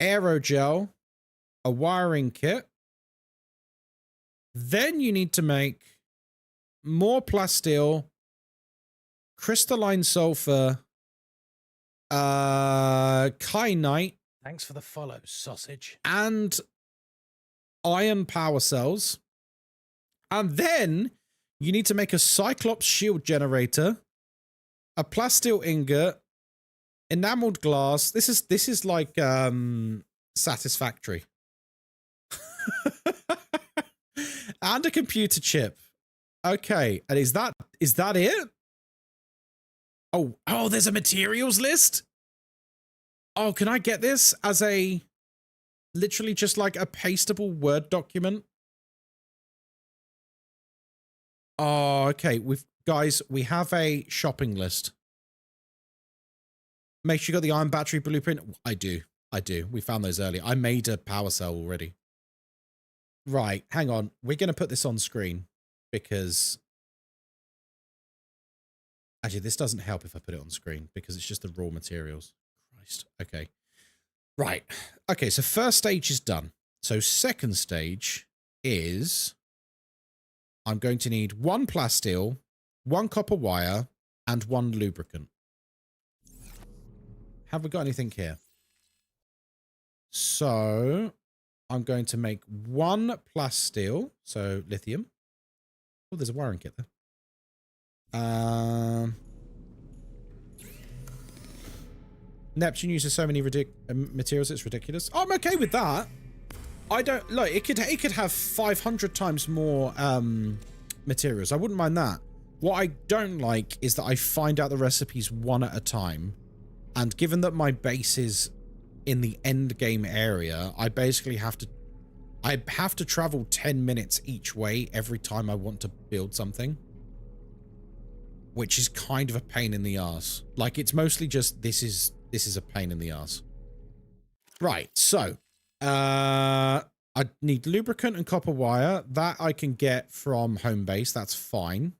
aerogel, a wiring kit. Then you need to make more plasteel, crystalline sulfur, kyanite. Thanks for the follow, sausage. And iron power cells. And then you need to make a Cyclops shield generator, a plasteel ingot, enameled glass. This is like satisfactory. And a computer chip. Okay, and is that it? Oh, there's a materials list? Oh, can I get this as a literally just like a pastable Word document? Oh, okay. Guys, we have a shopping list. Make sure you got the iron battery blueprint. I do. We found those earlier. I made a power cell already. Right, hang on. We're going to put this on screen because... Actually, this doesn't help if I put it on screen because it's just the raw materials. Christ. Okay. Right. Okay, so first stage is done. So second stage is... I'm going to need 1 plasteel, 1 copper wire, and 1 lubricant. Have we got anything here? So... I'm going to make 1 plasteel, so lithium. Oh, there's a wiring kit there. Neptune uses so many materials, it's ridiculous. Oh, I'm okay with that. I don't look. It could have 500 times more materials. I wouldn't mind that. What I don't like is that I find out the recipes one at a time, and given that my base is in the end game area, I basically have to travel 10 minutes each way every time I want to build something, which is kind of a pain in the ass. Like, it's mostly just this is a pain in the ass. Right, so I need lubricant and copper wire. That I can get from home base. That's fine.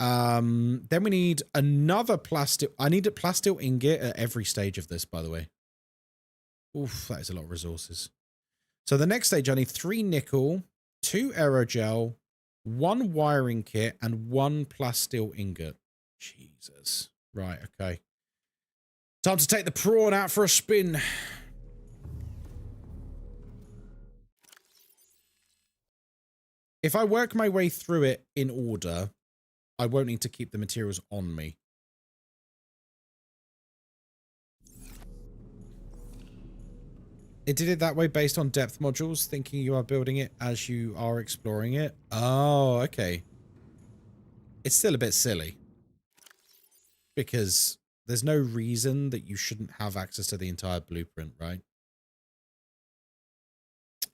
Then we need another plastic. I need a plastic ingot at every stage of this, by the way. Oof, that is a lot of resources. So the next stage, I need 3 nickel, 2 aerogel, 1 wiring kit, and 1 plastic ingot. Jesus. Right, okay. Time to take the prawn out for a spin. If I work my way through it in order, I won't need to keep the materials on me. It did it that way based on depth modules, thinking you are building it as you are exploring it. Oh, okay. It's still a bit silly. Because there's no reason that you shouldn't have access to the entire blueprint, right?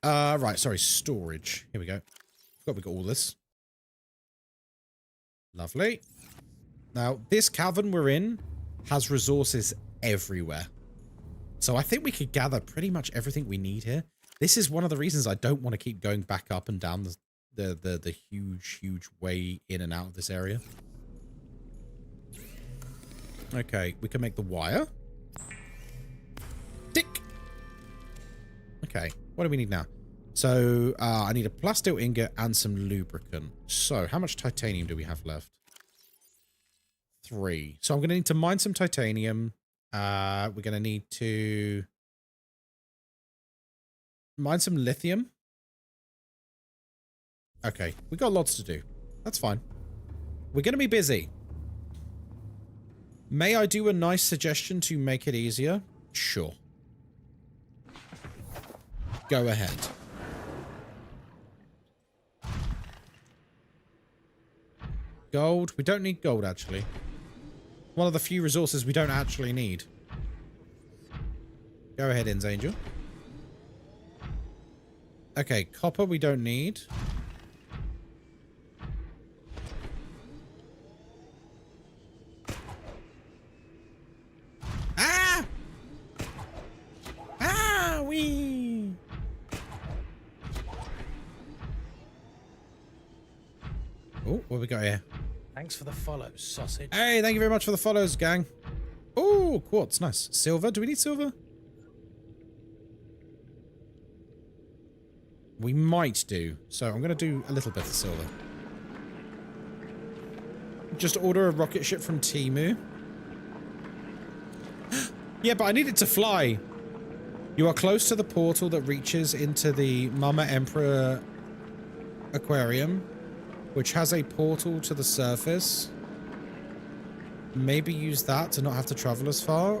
Right, sorry, storage. Here we go. We got all this. Lovely. Now, this cavern we're in has resources everywhere. So I think we could gather pretty much everything we need here. This is one of the reasons I don't want to keep going back up and down the huge way in and out of this area. Okay, we can make the wire. Tick. Okay, what do we need now? So, I need a plastic ingot and some lubricant. So, how much titanium do we have left? 3. So, I'm going to need to mine some titanium. We're going to need to mine some lithium. Okay, we got lots to do. That's fine. We're going to be busy. May I do a nice suggestion to make it easier? Sure. Go ahead. Gold. We don't need gold, actually. One of the few resources we don't actually need. Go ahead, Inns Angel. Okay, copper we don't need. Ah! Ah, wee! Oh, what we got here? Thanks for the follow, sausage. Hey, thank you very much for the follows, gang. Oh, quartz, nice. Silver, do we need silver? We might do. So I'm going to do a little bit of silver. Just order a rocket ship from Temu. Yeah, but I need it to fly. You are close to the portal that reaches into the Mama Emperor aquarium, which has a portal to the surface. Maybe use that to not have to travel as far.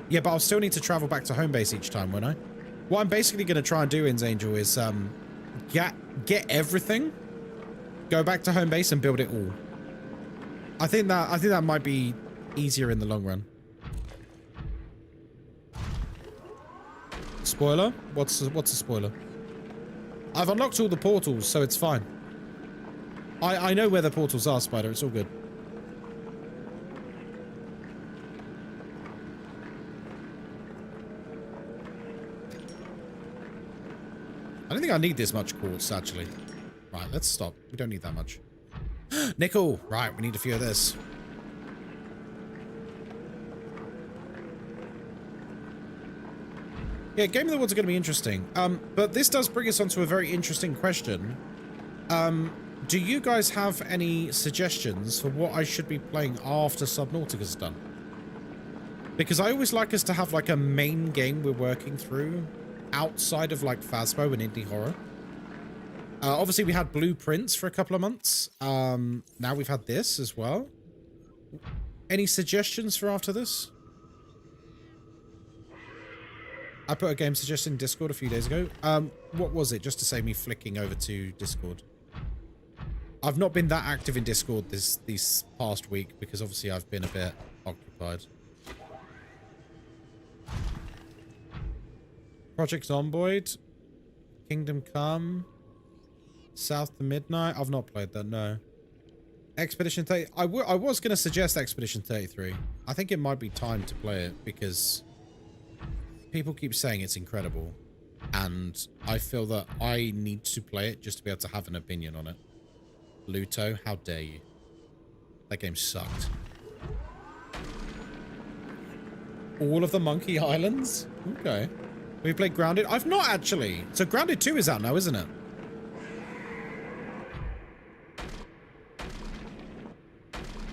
Yeah, but I'll still need to travel back to home base each time, won't I? What I'm basically going to try and do, Inns Angel, is get everything, go back to home base and build it all. I think that might be easier in the long run. Spoiler? What's a spoiler? I've unlocked all the portals, so it's fine. I know where the portals are, Spider. It's all good. I don't think I need this much quartz, actually. Right, let's stop. We don't need that much. Nickel! Right, we need a few of this. Yeah, Game of the Woods are going to be interesting. But this does bring us onto a very interesting question. Do you guys have any suggestions for what I should be playing after Subnautica's done? Because I always like us to have, like, a main game we're working through outside of, like, Phasmo and indie horror. Obviously, we had Blueprints for a couple of months. Now we've had this as well. Any suggestions for after this? I put a game suggestion in Discord a few days ago. What was it? Just to save me flicking over to Discord. I've not been that active in Discord this past week because obviously I've been a bit occupied. Project Zomboid, Kingdom Come, South to Midnight. I've not played that, no. Expedition 30. I was going to suggest Expedition 33. I think it might be time to play it because people keep saying it's incredible. And I feel that I need to play it just to be able to have an opinion on it. Luto, how dare you? That game sucked. All of the Monkey Islands? Okay. Have you played Grounded? I've not actually. So Grounded 2 is out now, isn't it?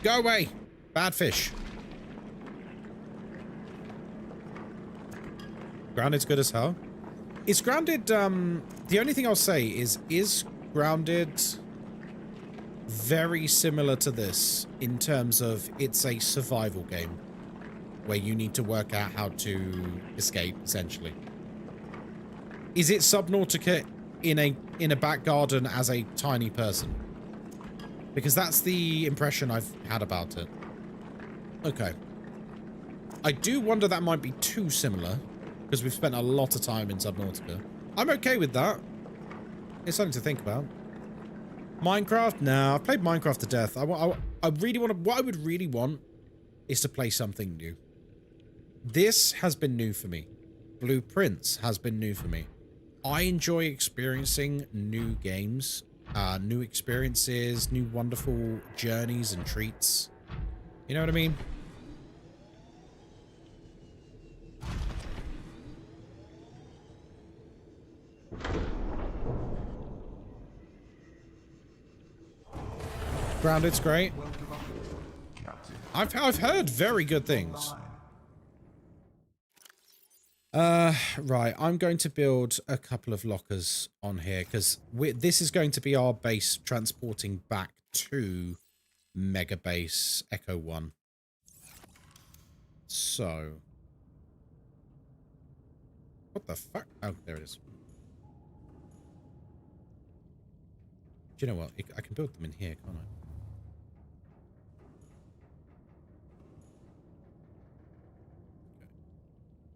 Go away. Bad fish. Grounded's good as hell. Is Grounded, the only thing I'll say is Grounded very similar to this in terms of it's a survival game where you need to work out how to escape, essentially. Is it Subnautica in a back garden as a tiny person? Because that's the impression I've had about it. Okay. I do wonder that might be too similar, because we've spent a lot of time in Subnautica. I'm okay with that. It's something to think about. Minecraft? Nah, I've played Minecraft to death. I really want to... What I would really want is to play something new. This has been new for me. Blueprints has been new for me. I enjoy experiencing new games, new experiences, new wonderful journeys and treats. You know what I mean? Grounded's great. I've heard very good things. Right, I'm going to build a couple of lockers on here because this is going to be our base transporting back to Mega Base Echo 1. So, what the fuck? Oh, there it is. Do you know what? I can build them in here, can't I?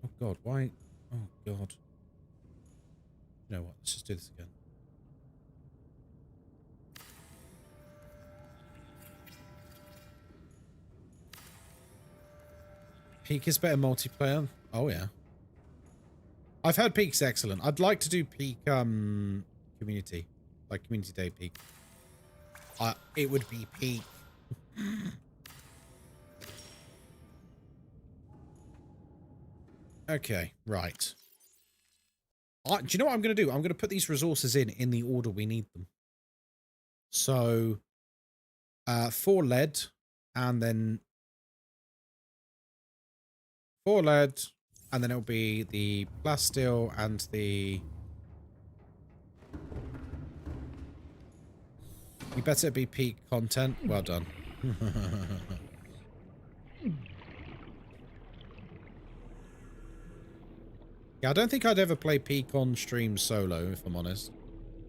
Oh god, why? Oh god. You know what? Let's just do this again. Peak is better multiplayer. Oh yeah. I've heard Peak's excellent. I'd like to do Peak community. Like community day Peak. It would be Peak. Okay, right. Do you know what I'm going to do? I'm going to put these resources in the order we need them. So, 4 lead, and then 4 lead, and then it'll be the plasteel and the... You better be peak content. Well done. Yeah, I don't think I'd ever play Peak on stream solo, if I'm honest.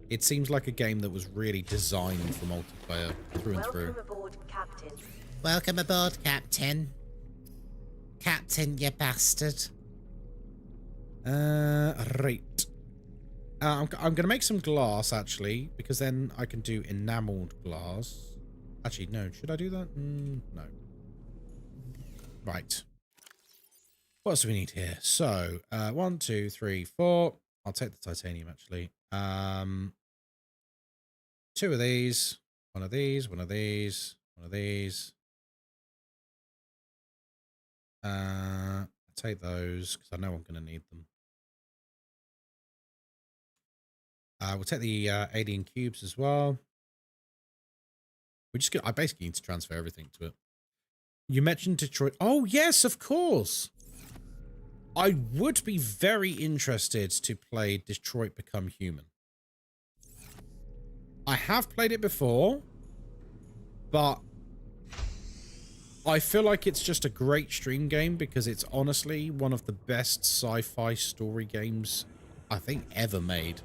It seems like a game that was really designed for multiplayer through and through. Welcome aboard, Captain. Welcome aboard, Captain. Captain, you bastard. Right. I'm going to make some glass, actually, because then I can do enameled glass. Actually, no. Should I do that? No. Right. What else do we need here? So, 1, 2, 3, 4. I'll take the titanium, actually. 2 of these. 1 of these. 1 of these. 1 of these. I'll take those, because I know I'm going to need them. We'll take the alien cubes as well. I basically need to transfer everything to it. You mentioned Detroit. Oh, yes, of course. I would be very interested to play Detroit Become Human. I have played it before, but I feel like it's just a great stream game because it's honestly one of the best sci-fi story games I think ever made.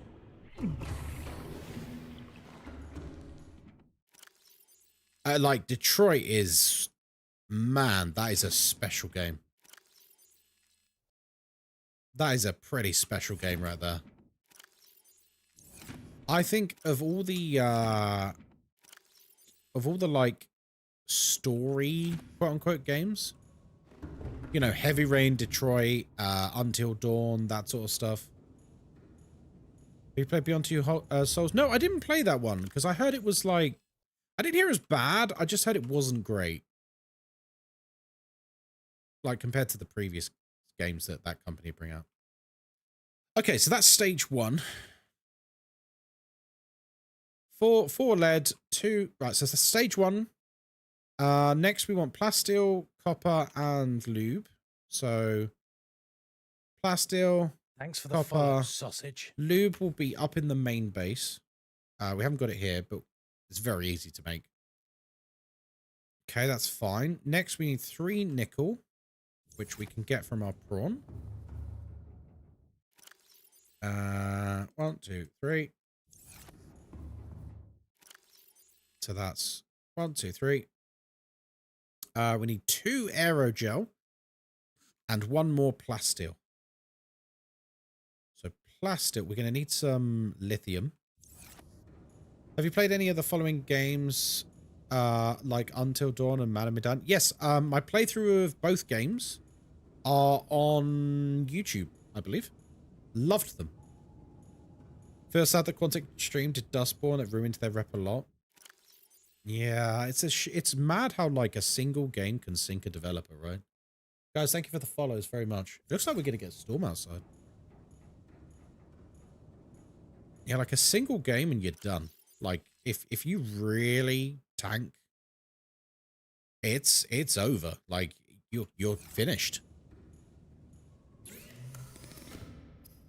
Like Detroit is, man, that is a special game. That is a pretty special game right there. I think of all the like story quote unquote games, you know, Heavy Rain, Detroit, Until Dawn, that sort of stuff. You played Beyond Two Souls? No, I didn't play that one because I heard it was like I didn't hear it was bad. I just heard it wasn't great. Like, compared to the previous games that that company bring out. Okay, so that's stage 1. 4 lead, 2... Right, so that's stage 1. Next, we want plasteel, copper, and lube. So, plasteel, Thanks for the copper, follow, sausage. Lube will be up in the main base. We haven't got it here, but it's very easy to make. Okay, that's fine. Next, we need 3 nickel, which we can get from our prawn. 1, 2, 3. So that's 1, 2, 3. We need 2 aerogel and 1 more plasteel. So plasteel, we're going to need some lithium. Have you played any of the following games, like Until Dawn and Man of Medan? Yes, my playthrough of both games are on YouTube, I believe. Loved them. Feel sad that Quantic Stream did Dustborn. It ruined their rep a lot. Yeah, it's mad how like a single game can sink a developer, right? Guys, thank you for the follows very much. It looks like we're going to get a storm outside. Yeah, like a single game and you're done. Like, if you really tank, it's over. Like, you're finished.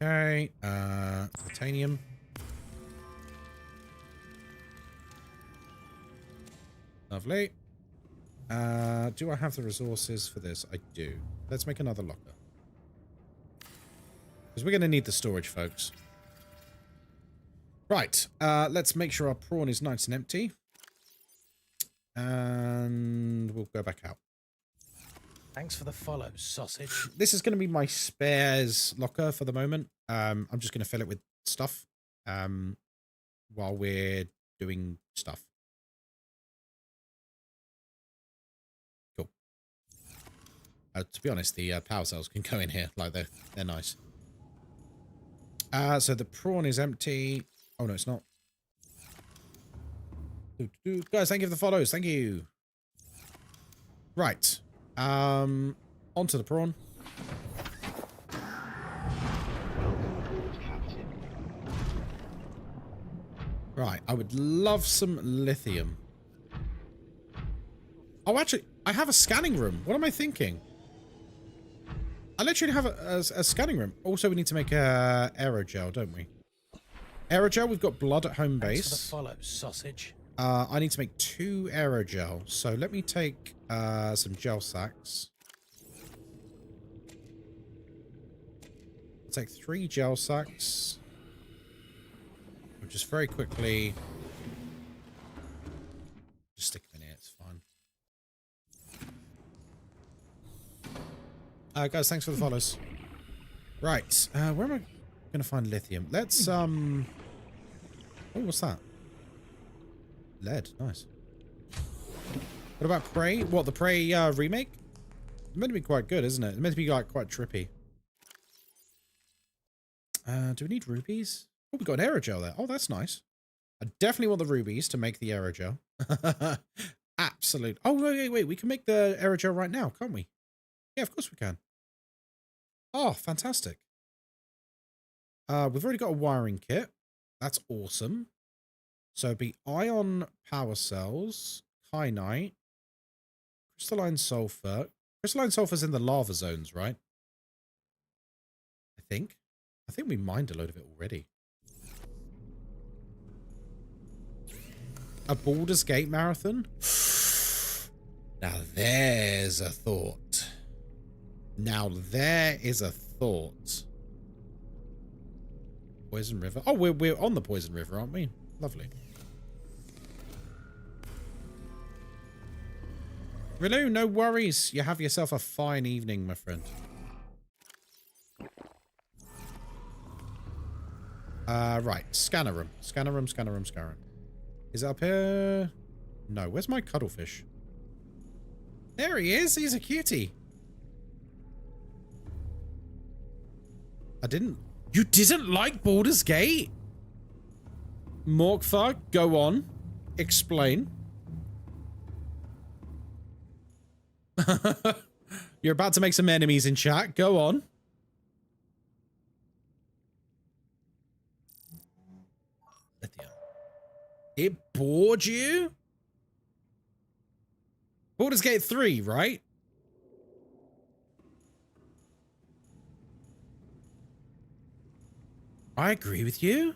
Okay, titanium. Lovely. Do I have the resources for this? I do. Let's make another locker. Because we're going to need the storage, folks. Right. Let's make sure our prawn is nice and empty. And we'll go back out. Thanks for the follow, sausage. This is going to be my spares locker for the moment. I'm just going to fill it with stuff while we're doing stuff. Cool. To be honest, the power cells can go in here. Like, they're nice. So the prawn is empty. Oh, no, it's not. Guys, thank you for the follows. Thank you. Right. Onto the prawn. Right, I would love some lithium. Oh, actually, I have a scanning room. What am I thinking? I literally have a scanning room. Also, we need to make a aerogel, don't we? Aerogel, we've got blood at home base. Thanks for the follow, sausage. I need to make 2 aerogel. So let me take some gel sacks. I'll take 3 gel sacks. I'll just very quickly just stick them in here. It's fine. Guys, thanks for the follows. Right, where am I going to find lithium? Let's oh, what's that? Lead, nice. What about Prey? What, the Prey remake? It's meant to be quite good, isn't it? It's meant to be like quite trippy. Do we need rubies? Oh, we got an aerogel there. Oh, that's nice. I definitely want the rubies to make the aerogel. Absolute. Oh, wait. We can make the aerogel right now, can't we? Yeah, of course we can. Oh, fantastic. We've already got a wiring kit. That's awesome. So it'd be ion power cells, kyanite, crystalline sulfur. Crystalline sulfur's in the lava zones, right? I think we mined a load of it already. A Baldur's Gate marathon? Now there's a thought. Now there is a thought. Poison River. Oh, we're on the Poison River, aren't we? Lovely. Rilu, no worries. You have yourself a fine evening, my friend. Right. Scanner room. Scanner room. Is it up here? No. Where's my cuttlefish? There he is. He's a cutie. You didn't like Baldur's Gate? Morkthug, go on. Explain. You're about to make some enemies in chat. Go on. It bored you? Baldur's Gate 3, right? I agree with you.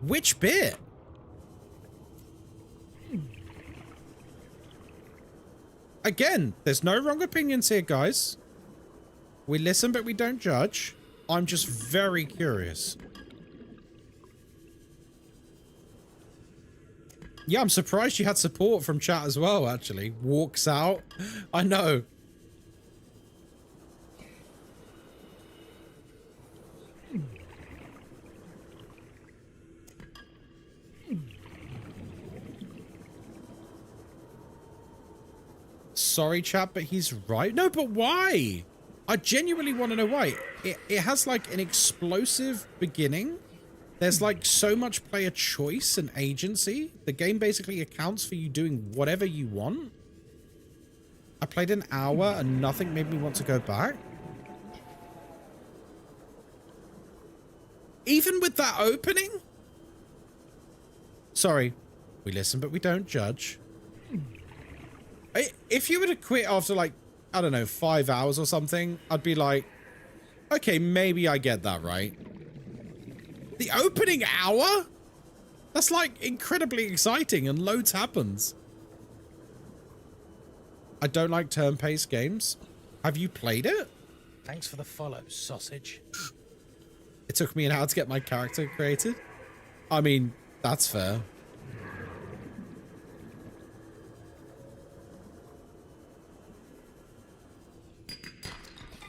Which bit? Again, there's no wrong opinions here, guys. We listen, but we don't judge. I'm just very curious. Yeah, I'm surprised you had support from chat as well, actually. Walks out. I know. Sorry, chat, but he's right. No, but why? I genuinely want to know why. It has like an explosive beginning. There's like so much player choice and agency. The game basically accounts for you doing whatever you want. I played an hour and nothing made me want to go back. Even with that opening? Sorry. We listen, but we don't judge. If you were to quit after like, I don't know, 5 hours or something, I'd be like, okay, maybe I get that, right? The opening hour? That's like incredibly exciting and loads happens. I don't like turn-based games. Have you played it? Thanks for the follow, sausage. It took me an hour to get my character created. I mean, that's fair.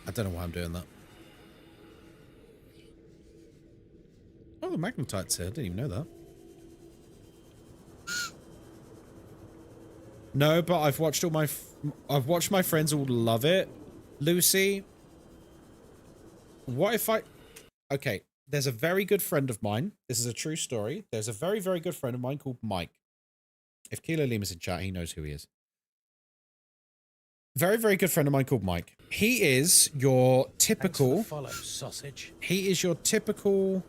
I don't know why I'm doing that. Oh, the magnetite's here. I didn't even know that. No, but I've watched all my my friends all love it. Lucy, what if I... Okay, there's a very good friend of mine. This is a true story. There's a very, very good friend of mine called Mike. If Kilo Lima's in chat, he knows who he is. Very, very good friend of mine called Mike. He is your typical... Follow, sausage. He is your typical...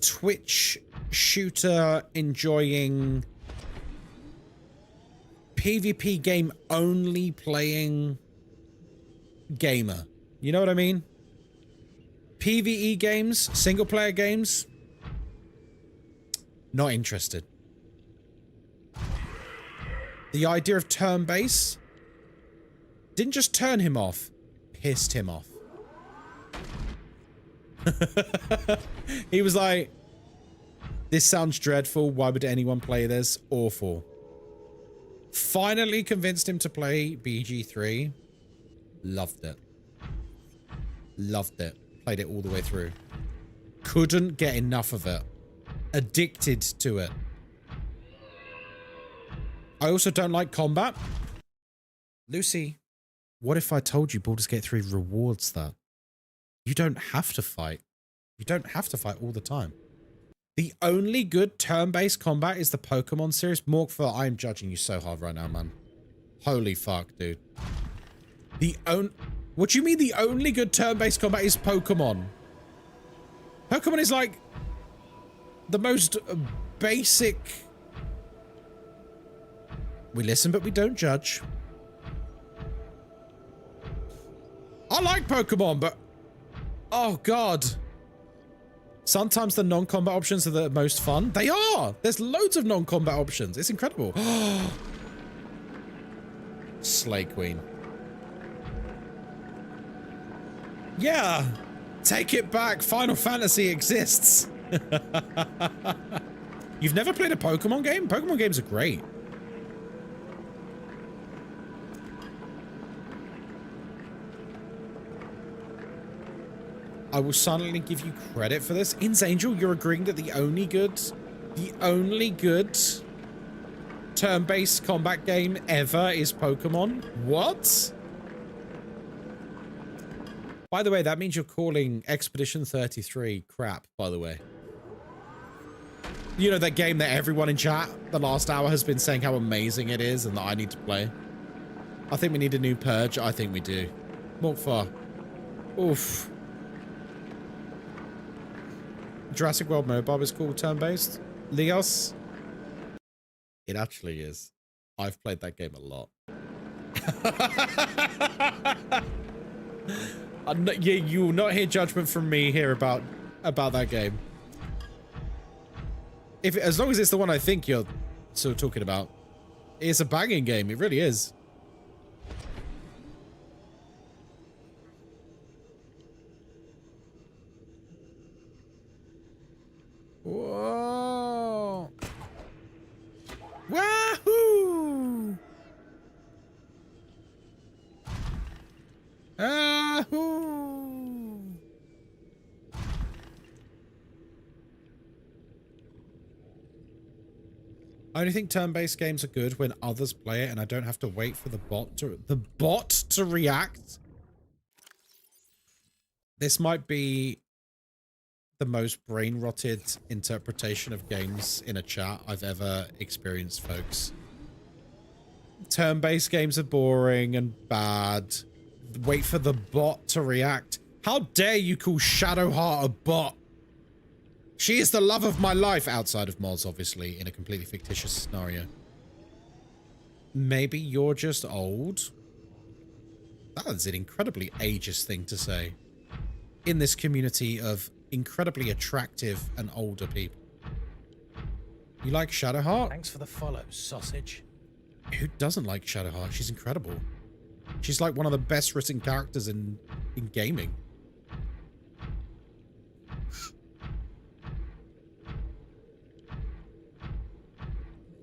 Twitch shooter enjoying... PvP game only playing... gamer. You know what I mean? PvE games, single player games... Not interested. The idea of turn-based didn't just turn him off, pissed him off. He was like, this sounds dreadful. Why would anyone play this? Awful. Finally convinced him to play BG3. Loved it. Loved it. Played it all the way through. Couldn't get enough of it. Addicted to it. I also don't like combat. Lucy, what if I told you Baldur's Gate 3 rewards that? You don't have to fight. You don't have to fight all the time. The only good turn-based combat is the Pokemon series. Morkfur, I am judging you so hard right now, man. Holy fuck, dude. What do you mean the only good turn-based combat is Pokemon? Pokemon is like the most basic... We listen, but we don't judge. I like Pokemon, but... Oh, God. Sometimes the non-combat options are the most fun. They are! There's loads of non-combat options. It's incredible. Slay Queen. Yeah! Take it back. Final Fantasy exists. You've never played a Pokemon game? Pokemon games are great. I will silently give you credit for this. In's Angel, you're agreeing that the only good turn-based combat game ever is Pokemon? What? By the way, that means you're calling Expedition 33 crap, by the way. You know, that game that everyone in chat the last hour has been saying how amazing it is and that I need to play. I think we need a new purge. I think we do. Morkfar. Oof. Jurassic World Mobile is called turn-based. Leos. It actually is. I've played that game a lot. You will not hear judgment from me here about that game. As long as it's the one I think you're still talking about. It's a banging game. It really is. Whoa. Wahoo! Ahoo! I only think turn-based games are good when others play it and I don't have to wait for the bot to react. This might be the most brain-rotted interpretation of games in a chat I've ever experienced, folks. Turn-based games are boring and bad. Wait for the bot to react. How dare you call Shadowheart a bot? She is the love of my life, outside of mods, obviously, in a completely fictitious scenario. Maybe you're just old? That is an incredibly ageist thing to say. In this community of incredibly attractive and older people. You like Shadowheart? Thanks for the follow, sausage. Who doesn't like Shadowheart? She's incredible. She's like one of the best written characters in gaming.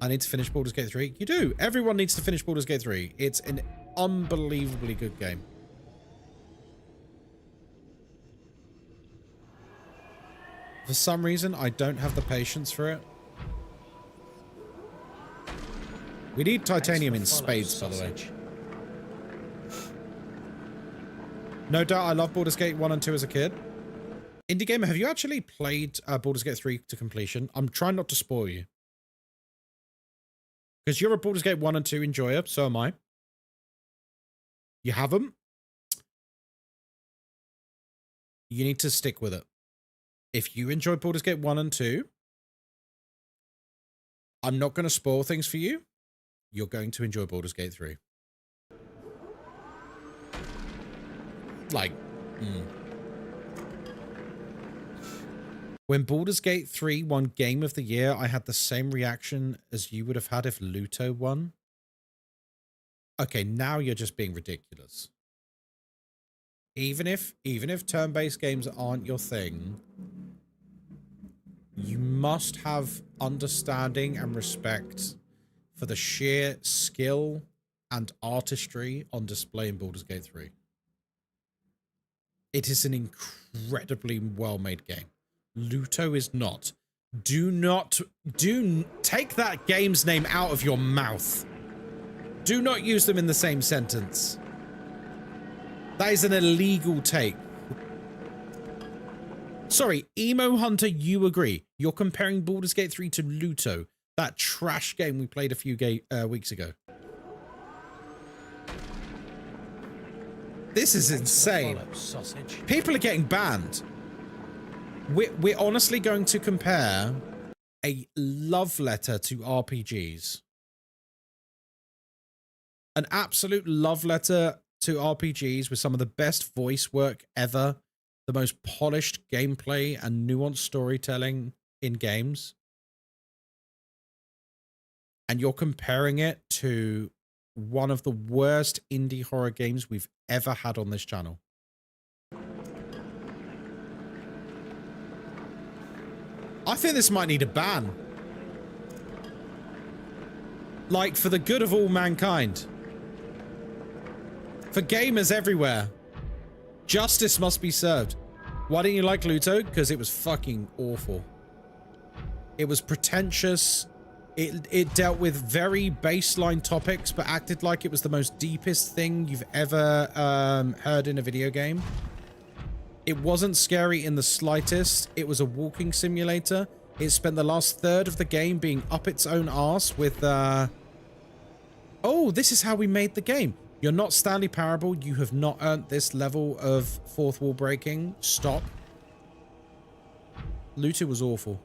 I need to finish Baldur's Gate 3. You do. Everyone needs to finish Baldur's Gate 3. It's an unbelievably good game. For some reason, I don't have the patience for it. We need titanium in spades, by the way. No doubt I love Baldur's Gate 1 and 2 as a kid. Indie Gamer, have you actually played Baldur's Gate 3 to completion? I'm trying not to spoil you. Because you're a Baldur's Gate 1 and 2 enjoyer, so am I. You haven't? You need to stick with it. If you enjoy Baldur's Gate 1 and 2, I'm not going to spoil things for you. You're going to enjoy Baldur's Gate 3. Like, When Baldur's Gate 3 won Game of the Year, I had the same reaction as you would have had if Luto won. Okay, now you're just being ridiculous. Even if turn-based games aren't your thing, you must have understanding and respect for the sheer skill and artistry on display in Baldur's Gate 3. It is an incredibly well-made game. Luto is not. Take that game's name out of your mouth. Do not use them in the same sentence. That is an illegal take. Sorry, Emo Hunter, you agree. You're comparing Baldur's Gate 3 to Luto, that trash game we played a few weeks ago. This is insane. People are getting banned. We're honestly going to compare a love letter to RPGs. An absolute love letter to RPGs with some of the best voice work ever, the most polished gameplay and nuanced storytelling in games. And you're comparing it to one of the worst indie horror games we've ever had on this channel. I think this might need a ban. Like, for the good of all mankind. For gamers everywhere. Justice must be served. Why didn't you like Luto? Because it was fucking awful. It was pretentious. It dealt with very baseline topics, but acted like it was the most deepest thing you've ever heard in a video game. It wasn't scary in the slightest. It was a walking simulator. It spent the last third of the game being up its own arse with, oh, this is how we made the game. You're not Stanley Parable. You have not earned this level of fourth wall breaking. Stop. Luto was awful.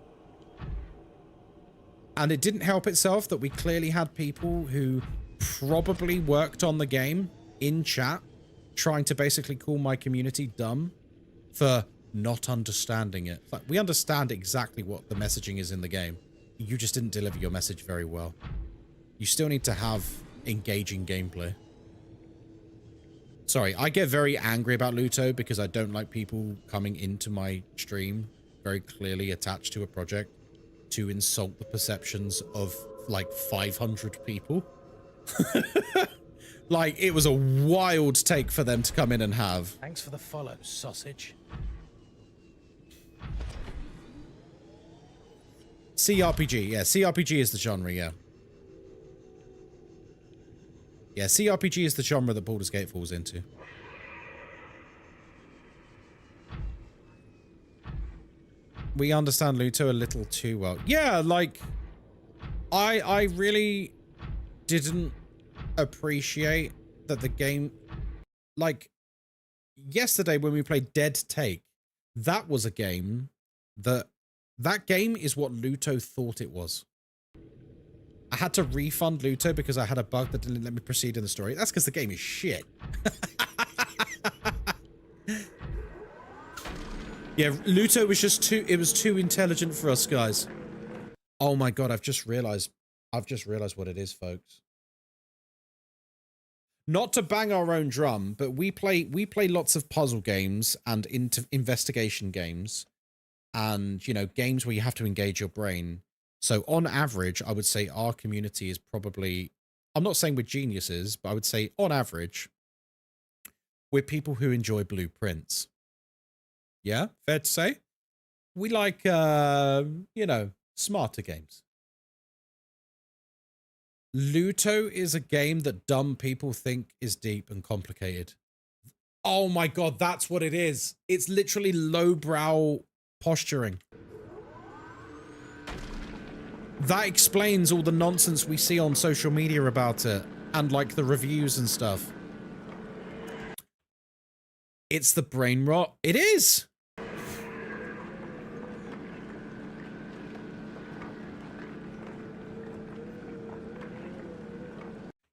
And it didn't help itself that we clearly had people who probably worked on the game in chat trying to basically call my community dumb for not understanding it. Like, we understand exactly what the messaging is in the game. You just didn't deliver your message very well. You still need to have engaging gameplay. Sorry, I get very angry about Luto because I don't like people coming into my stream very clearly attached to a project to insult the perceptions of like 500 people. Like, it was a wild take for them to come in and have. Thanks for the follow, sausage. CRPG, yeah, CRPG is the genre, yeah. Yeah, CRPG is the genre that Baldur's Gate falls into. We understand Luto a little too well. Yeah, like, I really didn't appreciate that the game, like, yesterday when we played Dead Take, that was a game that game is what Luto thought it was. I had to refund Luto because I had a bug that didn't let me proceed in the story. That's because the game is shit. Yeah, Luto was just too intelligent for us, guys. Oh my god, I've just realized what it is, folks. Not to bang our own drum, but we play lots of puzzle games and investigation games, and, you know, games where you have to engage your brain. So on average, I would say our community is probably, I'm not saying we're geniuses, but I would say on average, we're people who enjoy blueprints. Yeah, fair to say. We like, you know, smarter games. Luto is a game that dumb people think is deep and complicated. Oh my god, that's what it is. It's literally lowbrow posturing. That explains all the nonsense we see on social media about it, and like the reviews and stuff. It's the brain rot. It is.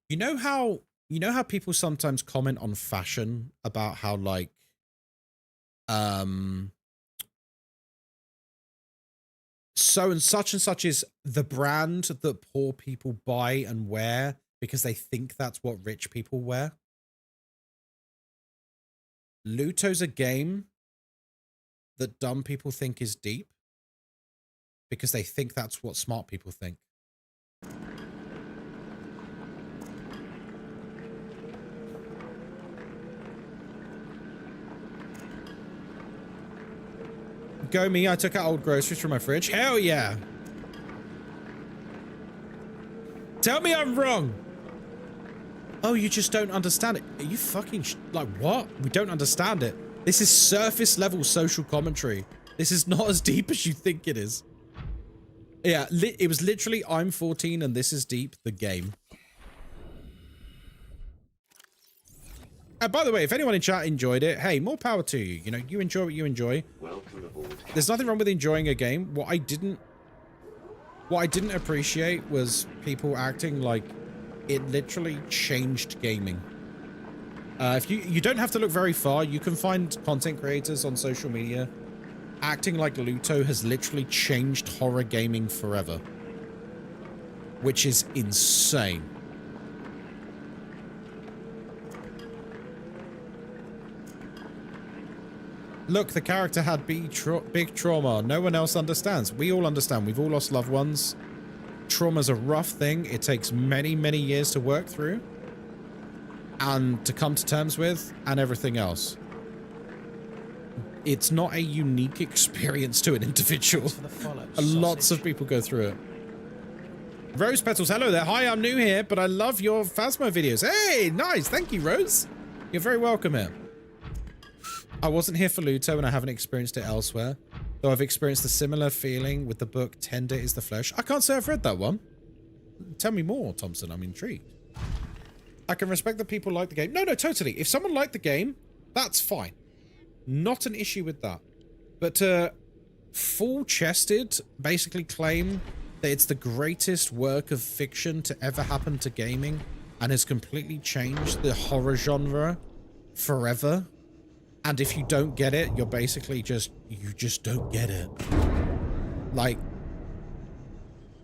You know how people sometimes comment on fashion about how, like, so and such is the brand that poor people buy and wear because they think that's what rich people wear. Luto's a game that dumb people think is deep because they think that's what smart people think. Go me, I took out old groceries from my fridge. Hell yeah. Tell me I'm wrong. Oh, you just don't understand it. Are you fucking like, what? We don't understand it. This is surface level social commentary. This is not as deep as you think it is. Yeah, it was literally I'm 14 and this is deep, the game. And by the way, if anyone in chat enjoyed it, hey, more power to you. You know, you enjoy what you enjoy. Welcome aboard. There's nothing wrong with enjoying a game. What I didn't appreciate was people acting like it literally changed gaming. If you don't have to look very far, you can find content creators on social media acting like Luto has literally changed horror gaming forever, which is insane. Look, the character had big trauma. No one else understands. We all understand. We've all lost loved ones. Trauma's a rough thing. It takes many, many years to work through and to come to terms with, and everything else. It's not a unique experience to an individual. Lots of people go through it. Rose Petals, hello there. Hi, I'm new here, but I love your Phasmo videos. Hey, nice. Thank you, Rose. You're very welcome here. I wasn't here for Luto and I haven't experienced it elsewhere. Though I've experienced a similar feeling with the book Tender is the Flesh. I can't say I've read that one. Tell me more, Thompson. I'm intrigued. I can respect that people like the game. No, totally. If someone liked the game, that's fine. Not an issue with that. But to full-chested basically claim that it's the greatest work of fiction to ever happen to gaming and has completely changed the horror genre forever. And if you don't get it, you're basically you just don't get it. Like,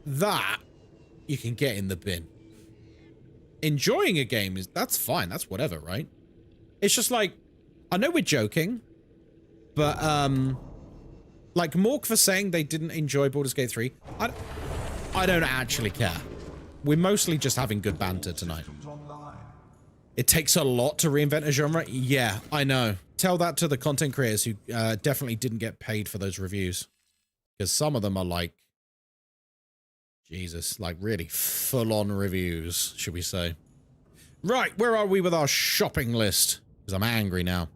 that you can get in the bin. Enjoying a game that's fine. That's whatever, right? It's just like, I know we're joking, but, like Mork for saying they didn't enjoy Baldur's Gate 3, I don't actually care. We're mostly just having good banter tonight. It takes a lot to reinvent a genre. Yeah, I know. Tell that to the content creators who definitely didn't get paid for those reviews. Because some of them are like, Jesus, like really full-on reviews, should we say. Right, where are we with our shopping list? Because I'm angry now.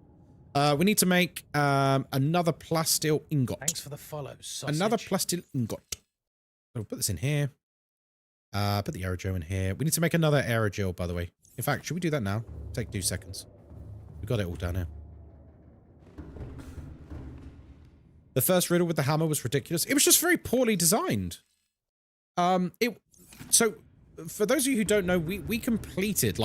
We need to make another plastil ingot. Thanks for the follow, sausage. Another plastil ingot. So we'll put this in here. Put the aerogel in here. We need to make another aerogel, by the way. In fact, should we do that now? Take 2 seconds. We got it all down here. The first riddle with the hammer was ridiculous. It was just very poorly designed. So for those of you who don't know, we completed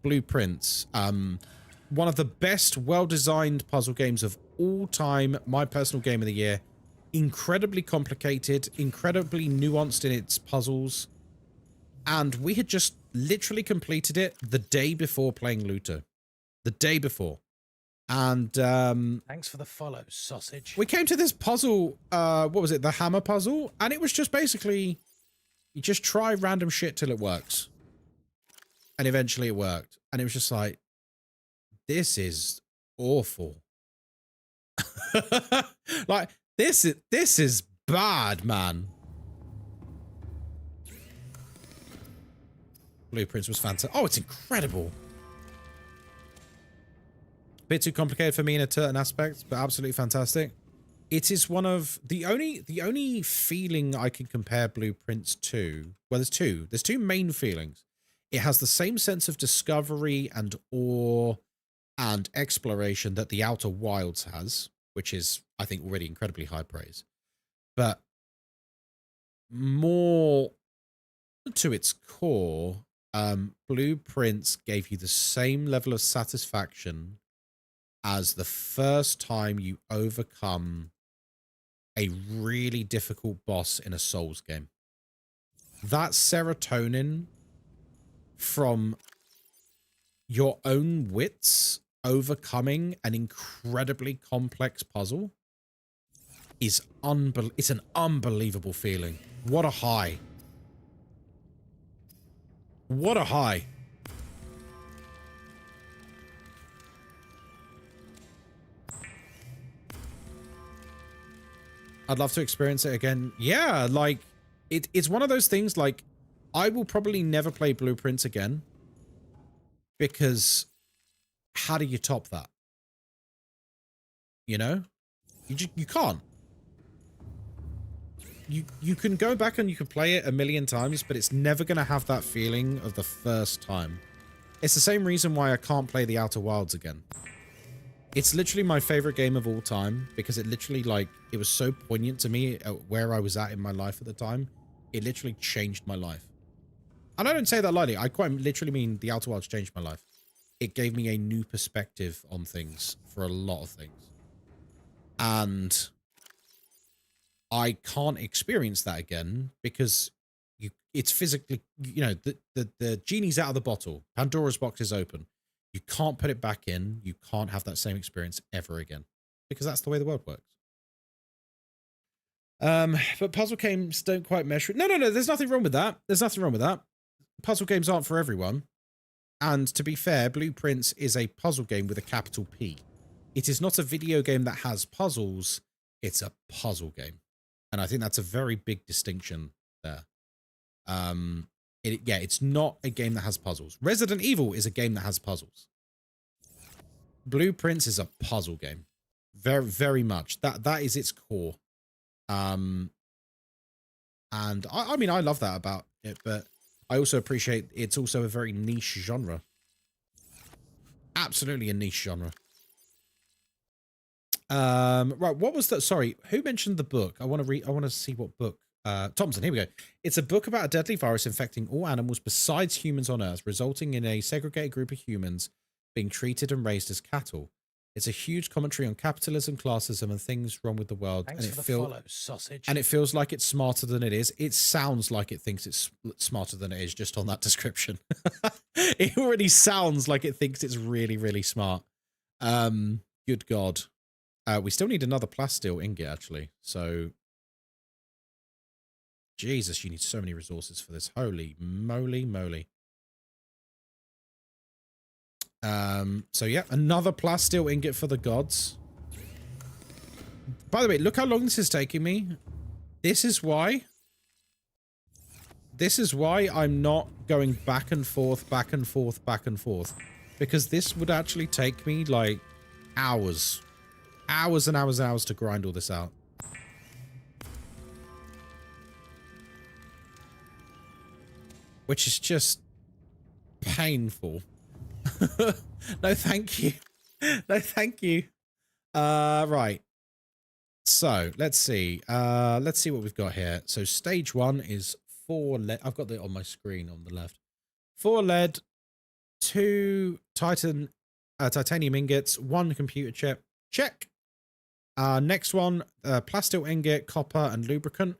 blueprints. One of the best well-designed puzzle games of all time. My personal game of the year. Incredibly complicated, incredibly nuanced in its puzzles. And we had just literally completed it the day before playing Luto. The day before. And thanks for the follow, sausage. We came to this puzzle, what was it, the hammer puzzle? And it was just basically, you just try random shit till it works. And eventually it worked. And it was just like, this is awful. Like, this is bad, man. Blueprints was fantastic. Oh, it's incredible. Bit too complicated for me in a certain aspect, but absolutely fantastic. It is one of the only feeling I can compare Blueprints to. Well, there's two main feelings. It has the same sense of discovery and awe and exploration that the Outer Wilds has, which is, I think, already incredibly high praise. But more to its core, Blueprints gave you the same level of satisfaction as the first time you overcome a really difficult boss in a Souls game. That serotonin from your own wits overcoming an incredibly complex puzzle is it's an unbelievable feeling. What a high. What a high. I'd love to experience it again. Yeah, like, it's one of those things, like, I will probably never play Blueprints again. Because how do you top that? You know? You can't. You can go back and you can play it a million times, but it's never going to have that feeling of the first time. It's the same reason why I can't play The Outer Wilds again. It's literally my favorite game of all time because it literally, like, it was so poignant to me at where I was at in my life at the time. It literally changed my life. And I don't say that lightly. I quite literally mean The Outer Wilds changed my life. It gave me a new perspective on things for a lot of things. And I can't experience that again because it's physically, you know, the genie's out of the bottle. Pandora's box is open. You can't put it back in. You can't have that same experience ever again because that's the way the world works. But puzzle games don't quite measure. No. There's nothing wrong with that. There's nothing wrong with that. Puzzle games aren't for everyone. And to be fair, Blueprints is a puzzle game with a capital P. It is not a video game that has puzzles. It's a puzzle game. And I think that's a very big distinction there. It's not a game that has puzzles. Resident Evil is a game that has puzzles. Blueprints is a puzzle game. Very, very much. That is its core. And I mean, I love that about it, but I also appreciate it's also a very niche genre. Absolutely a niche genre. Right, what was that? Sorry, who mentioned the book? I want to see what book. Thompson, here we go. It's a book about a deadly virus infecting all animals besides humans on Earth, resulting in a segregated group of humans being treated and raised as cattle. It's a huge commentary on capitalism, classism, and things wrong with the world. Thanks and for the follow, sausage. And it feels like it's smarter than it is. It sounds like it thinks it's smarter than it is just on that description. It already sounds like it thinks it's really, really smart. Good God. We still need another plasteel ingot, actually. So, Jesus, you need so many resources for this. Holy moly. So yeah, another plasteel ingot for the gods. By the way, look how long this is taking me. This is why I'm not going back and forth. Because this would actually take me like hours. Hours and hours to grind all this out. Which is just painful. No, thank you. No, thank you. Right. So, let's see. Let's see what we've got here. So, stage 1 is 4 lead. I've got it on my screen on the left. 4 lead, 2 titanium ingots, 1 computer chip. Check. Next one, plasteel ingot, copper, and lubricant.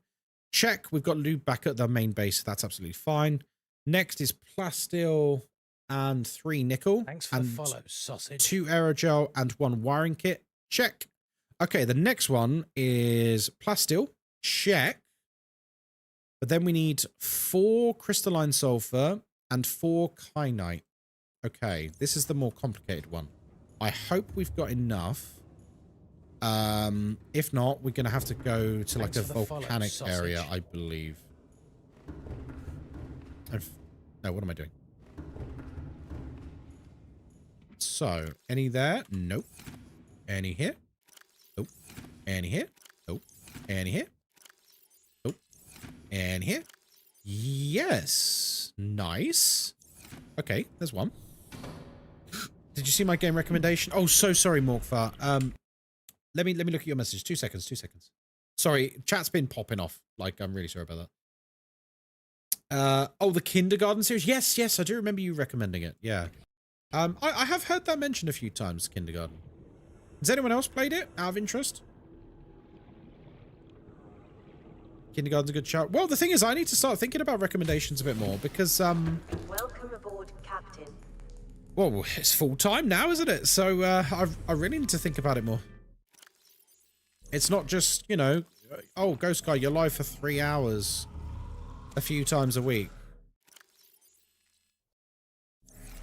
Check. We've got lube back at the main base. That's absolutely fine. Next is plasteel and 3 nickel. Thanks for the follow, sausage. 2 aerogel and 1 wiring kit. Check. Okay, the next one is plasteel. Check. But then we need 4 crystalline sulfur and 4 kyanite. Okay, this is the more complicated one. I hope we've got enough. If not, we're going to have to go to like a volcanic area, I believe. No, what am I doing? So, any there? Nope. Any here? Nope. Any here? Nope. Any here? Nope. And here? Yes. Nice. Okay, there's one. Did you see my game recommendation? Oh, so sorry, Morkfar. Let me look at your message. 2 seconds. Sorry, chat's been popping off. Like, I'm really sorry about that. Oh, the kindergarten series. Yes, I do remember you recommending it. Yeah. I have heard that mentioned a few times, kindergarten. Has anyone else played it out of interest? Kindergarten's a good shout. Well, the thing is, I need to start thinking about recommendations a bit more because, Welcome aboard, Captain. well, it's full time now, isn't it? So, I really need to think about it more. It's not just, you know, oh, Ghostkai, you're live for 3 hours a few times a week.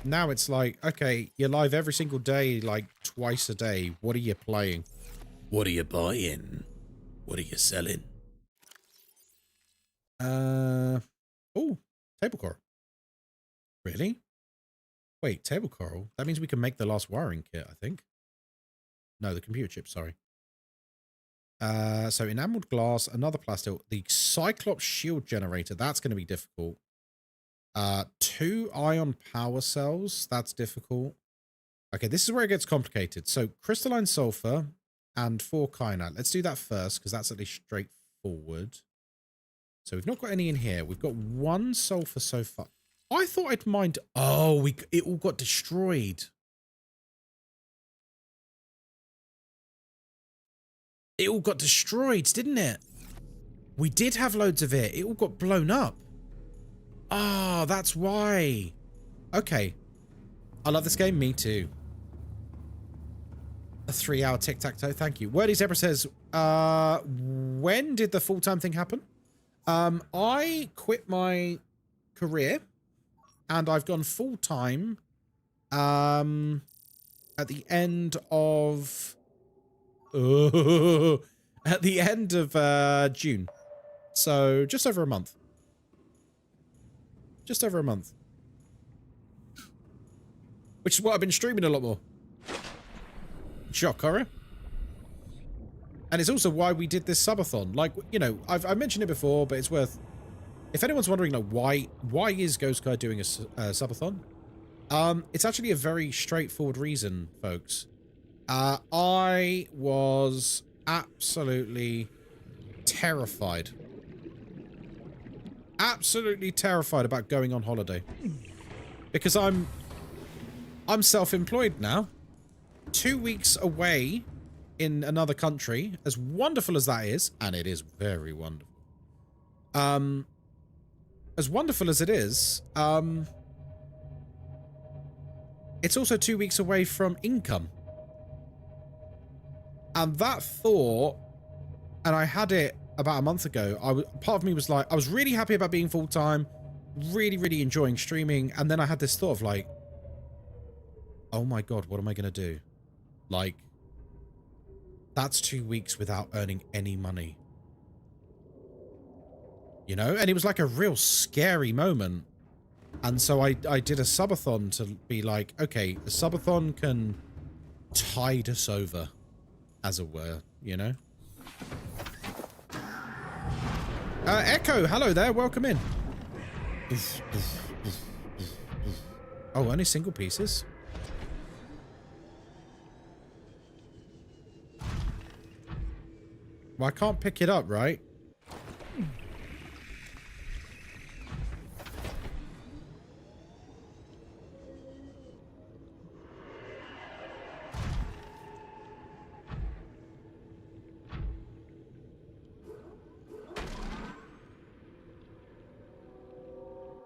Now it's like, okay, you're live every single day, like twice a day. What are you playing? What are you buying? What are you selling? Oh, table coral. Really? Wait, table coral? That means we can make the last wiring kit, I think. No, the computer chip, sorry. So enameled glass, another plasteel, the Cyclops shield generator, that's going to be difficult. 2 ion power cells, that's difficult. Okay, this is where it gets complicated. So crystalline sulfur and 4 kyanite. Let's do that first because that's at least straightforward. So we've not got any in here. We've got 1 sulfur so far. I thought I'd mined. Oh, it all got destroyed. It all got destroyed, didn't it? We did have loads of it. It all got blown up. Ah, that's why. Okay. I love this game. Me too. A 3-hour tic-tac-toe. Thank you. Wordy Zebra says, when did the full-time thing happen? I quit my career and I've gone full-time at the end of June. So just over a month. Just over a month. Which is why I've been streaming a lot more. shock horror. And it's also why we did this subathon. Like, you know, I've mentioned it before, but it's worth... If anyone's wondering, like, why is Ghostkai doing a subathon? It's actually a very straightforward reason, folks. I was absolutely terrified. Absolutely terrified about going on holiday. Because I'm self-employed now. 2 weeks away in another country, as wonderful as that is, and it is very wonderful. As wonderful as it is, it's also 2 weeks away from income. And that thought, and I had it about a month ago, part of me was like, I was really happy about being full-time, really, really enjoying streaming, and then I had this thought of like, oh my god, what am I going to do? Like, that's 2 weeks without earning any money. You know? And it was like a real scary moment. And so I did a subathon to be like, okay, a subathon can tide us over, as it were, you know? Echo, hello there, welcome in. Oh, only single pieces? Well, I can't pick it up, right?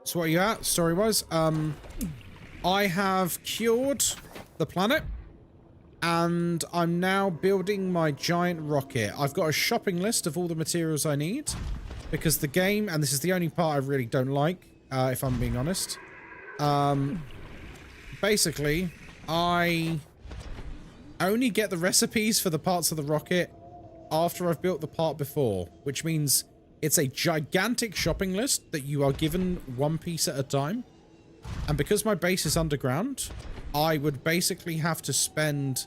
So what are you at, story-wise? I have cured the planet. And I'm now building my giant rocket. I've got a shopping list of all the materials I need. Because the game, and this is the only part I really don't like, if I'm being honest. Basically, I only get the recipes for the parts of the rocket after I've built the part before. Which means it's a gigantic shopping list that you are given one piece at a time. And because my base is underground, I would basically have to spend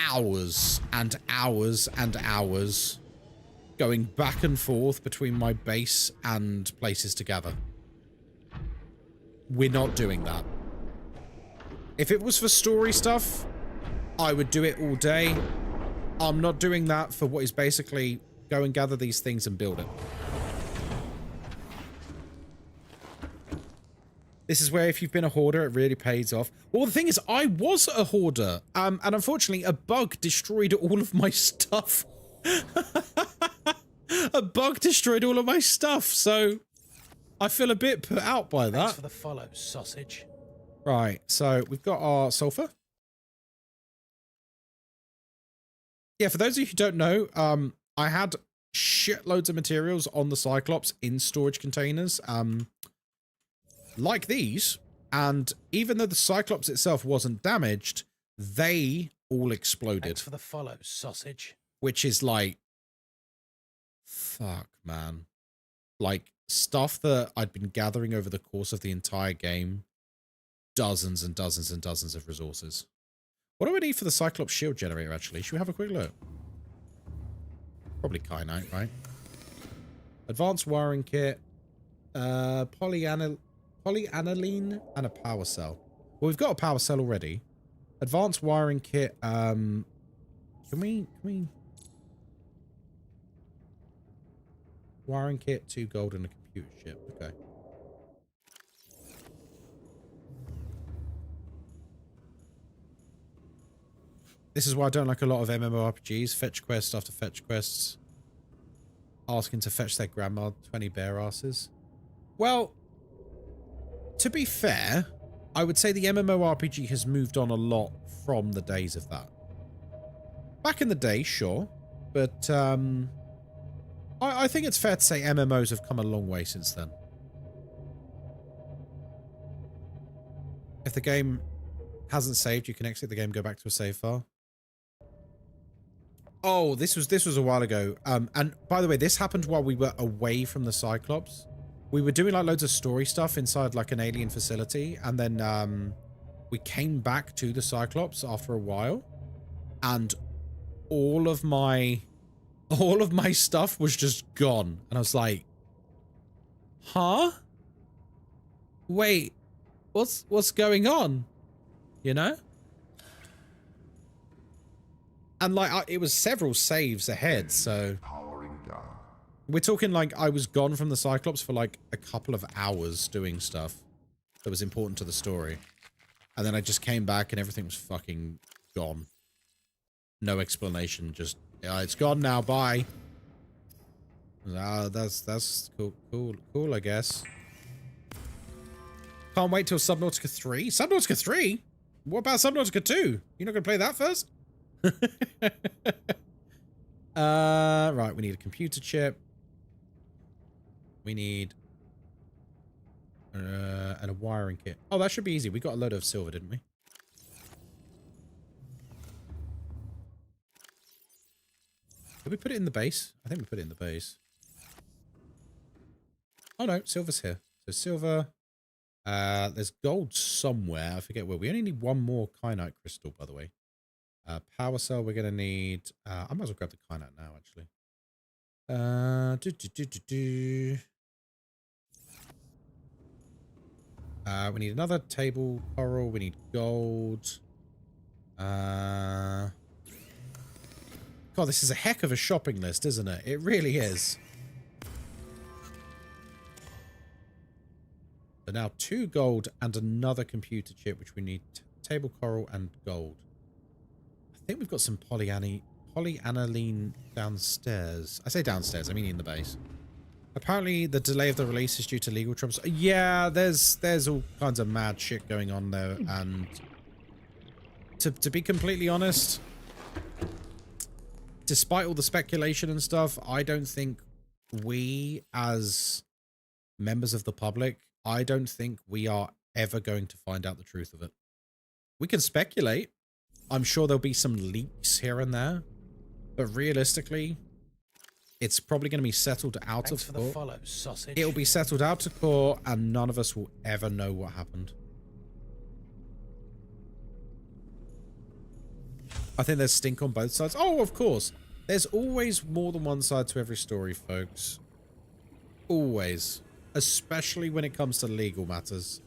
hours and hours and hours going back and forth between my base and places to gather. We're not doing that. If it was for story stuff, I would do it all day. I'm not doing that for what is basically go and gather these things and build it. This is where if you've been a hoarder, it really pays off. Well, the thing is, I was a hoarder. And unfortunately, a bug destroyed all of my stuff. A bug destroyed all of my stuff. So I feel a bit put out by that. Thanks for the follow, sausage. Right. So we've got our sulfur. Yeah, for those of you who don't know, I had shitloads of materials on the Cyclops in storage containers. Like these, and even though the Cyclops itself wasn't damaged, they all exploded. Thanks for the follow, sausage. Which is like, fuck, man. Like, stuff that I'd been gathering over the course of the entire game. Dozens and dozens and dozens of resources. What do I need for the Cyclops shield generator, actually? Should we have a quick look? Probably kyanite, right? Advanced wiring kit. Polyaniline and a power cell. Well, we've got a power cell already. Advanced wiring kit. Can we wiring kit, 2 gold and a computer chip. Okay. This is why I don't like a lot of MMORPGs. Fetch quest after fetch quests. Asking to fetch their grandma 20 bear asses. Well, to be fair, I would say the MMORPG has moved on a lot from the days of that. Back in the day, sure. But I think it's fair to say MMOs have come a long way since then. If the game hasn't saved, you can exit the game, go back to a save file. Oh, this was a while ago. And by the way, this happened while we were away from the Cyclops. We were doing like loads of story stuff inside like an alien facility, and then we came back to the Cyclops after a while. and all of my stuff was just gone. And I was like, huh? Wait, what's going on? You know? And like, it was several saves ahead, so we're talking like I was gone from the Cyclops for like a couple of hours doing stuff that was important to the story. And then I just came back and everything was fucking gone. No explanation, just, it's gone now, bye. That's cool, I guess. Can't wait till Subnautica 3. Subnautica 3? What about Subnautica 2? You're not gonna play that first? Right, we need a computer chip. We need and a wiring kit. Oh, that should be easy. We got a load of silver, didn't we? Did we put it in the base? I think we put it in the base. Oh no, silver's here. So silver. There's gold somewhere. I forget where. We only need one more kyanite crystal, by the way. Power cell, we're gonna need. I might as well grab the kyanite now, actually. We need another table coral. We need gold. God, this is a heck of a shopping list, isn't it? It really is. So now 2 gold and another computer chip, which we need table coral and gold. I think we've got some polyaniline downstairs. I say downstairs, I mean in the base. Apparently the delay of the release is due to legal troubles. Yeah, there's all kinds of mad shit going on there, and to be completely honest, despite all the speculation and stuff, I don't think we as members of the public, I don't think we are ever going to find out the truth of it. We can speculate. I'm sure there'll be some leaks here and there, but realistically, it's probably going to be settled out of court. Follow, sausage. It'll be settled out of court, and none of us will ever know what happened. I think there's stink on both sides. Oh, of course. There's always more than one side to every story, folks. Always. Especially when it comes to legal matters.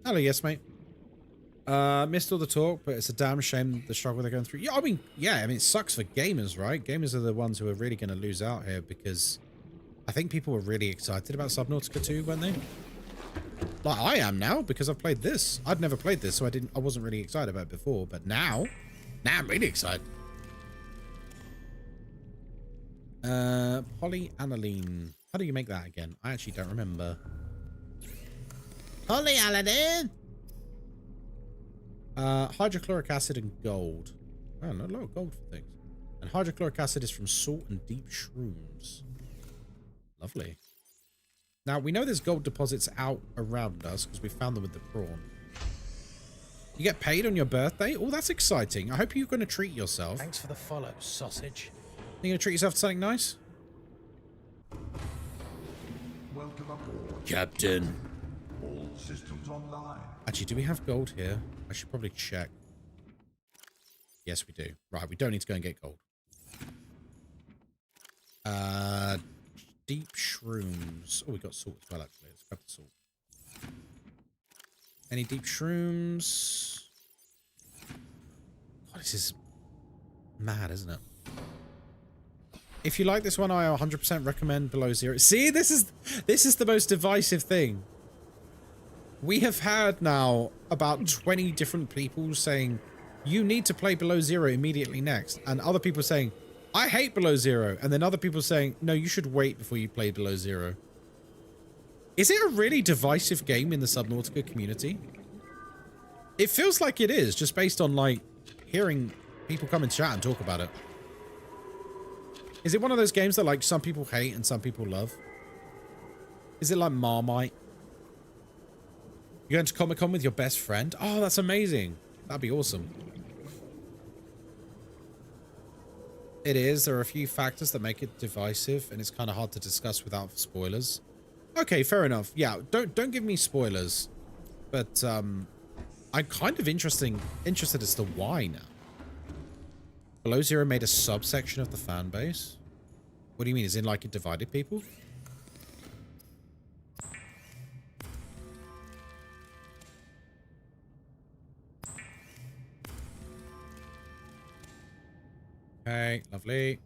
Hello, yes, mate. Missed all the talk, but it's a damn shame the struggle they're going through. Yeah, I mean, it sucks for gamers, right? Gamers are the ones who are really going to lose out here, because I think people were really excited about Subnautica 2, weren't they? Like I am now, because I've played this. I'd never played this, so I wasn't really excited about it before, but now I'm really excited. Polyaniline. How do you make that again? I actually don't remember. Polyaniline! Hydrochloric acid and gold. Oh, no, a lot of gold for things. And hydrochloric acid is from salt and deep shrooms. Lovely. Now, we know there's gold deposits out around us because we found them with the prawn. You get paid on your birthday? Oh, that's exciting. I hope you're going to treat yourself. Thanks for the follow, sausage. You going to treat yourself to something nice? Welcome aboard. Captain. All systems online. Actually, do we have gold here? I should probably check. Yes, we do. Right, we don't need to go and get gold. Deep shrooms. Oh, we got salt as well, actually. Let's grab the salt. Any deep shrooms? God, this is mad, isn't it? If you like this one, I 100% recommend Below Zero. See, this is the most divisive thing. We have had now about 20 different people saying, you need to play Below Zero immediately next. And other people saying, I hate Below Zero. And then other people saying, no, you should wait before you play Below Zero. Is it a really divisive game in the Subnautica community? It feels like it is, just based on, like, hearing people come in chat and talk about it. Is it one of those games that, like, some people hate and some people love? Is it like Marmite? You're going to Comic-Con with your best friend? Oh, that's amazing. That'd be awesome. It is. There are a few factors that make it divisive, and it's kind of hard to discuss without spoilers. Okay, fair enough. Yeah, don't give me spoilers. But I'm kind of interested as to why now. Below Zero made a subsection of the fan base. What do you mean? Is in like it divided people? Okay, lovely.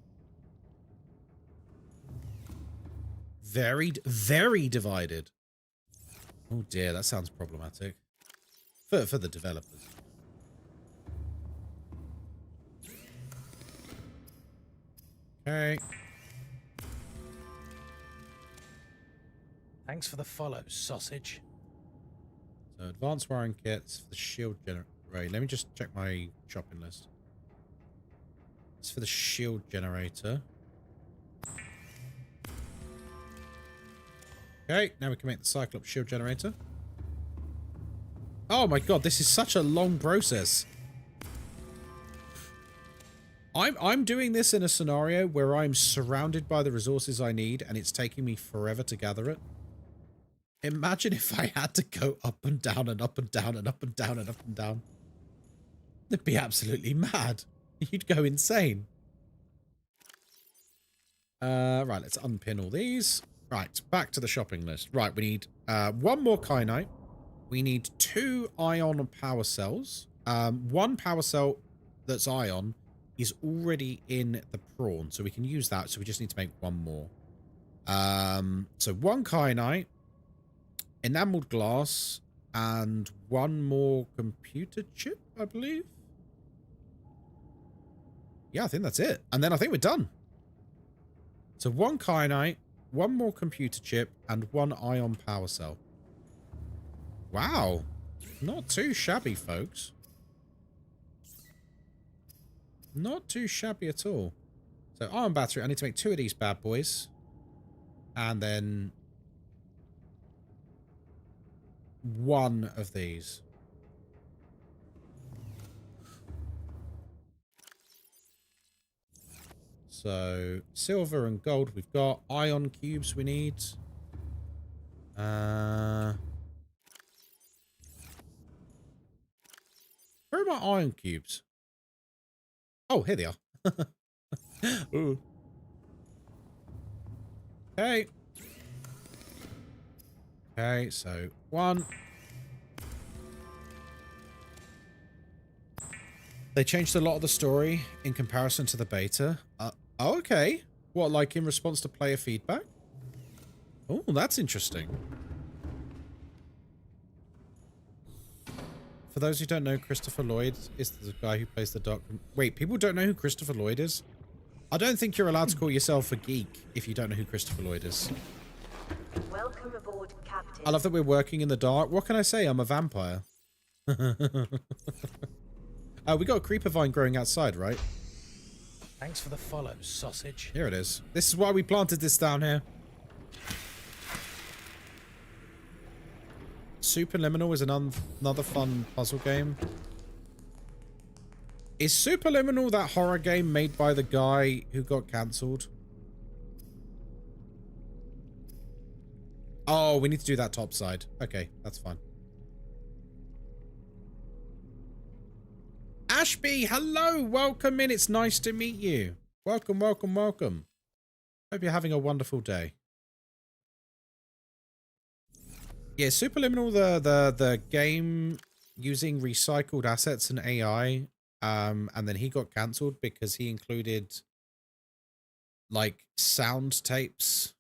Very divided. Oh dear, that sounds problematic. For the developers. Okay. Thanks for the follow, sausage. So advanced wiring kits for the shield generator. Right, let me just check my shopping list. It's for the shield generator. Okay, now we can make the Cyclops shield generator. Oh my god, this is such a long process. I'm doing this in a scenario where I'm surrounded by the resources I need and it's taking me forever to gather it. Imagine if I had to go up and down and up and down and up and down and up and down. It'd be absolutely mad. You'd go insane. Right, let's unpin all these. Right, back to the shopping list. Right, we need one more kyanite. We need 2 ion power cells. One power cell that's ion is already in the prawn, so we can use that. So we just need to make one more. So 1 kyanite, enameled glass, and 1 more computer chip, I believe. Yeah, I think that's it. And then I think we're done. So 1 kyanite, 1 more computer chip, and 1 ion power cell. Wow. Not too shabby, folks. Not too shabby at all. So ion battery, I need to make 2 of these bad boys. And then 1 of these. So silver and gold we've got. Ion cubes we need. Where are my ion cubes? Oh, here they are. Ooh. Okay. Okay, so 1. They changed a lot of the story in comparison to the beta. Oh, okay. What, like in response to player feedback? Oh, that's interesting. For those who don't know, Christopher Lloyd is the guy who plays the Doc. Wait, people don't know who Christopher Lloyd is? I don't think you're allowed to call yourself a geek if you don't know who Christopher Lloyd is. Welcome aboard, Captain. I love that we're working in the dark. What can I say? I'm a vampire. We got a creeper vine growing outside, right? Thanks for the follow, sausage. Here it is. This is why we planted this down here. Superliminal is another fun puzzle game. Is Superliminal that horror game made by the guy who got cancelled? Oh, we need to do that top side. Okay, that's fine. Ashby, hello, welcome in. It's nice to meet you. Welcome, welcome, welcome. Hope you're having a wonderful day. Yeah, Superliminal, the game using recycled assets and AI, and then he got cancelled because he included like sound tapes.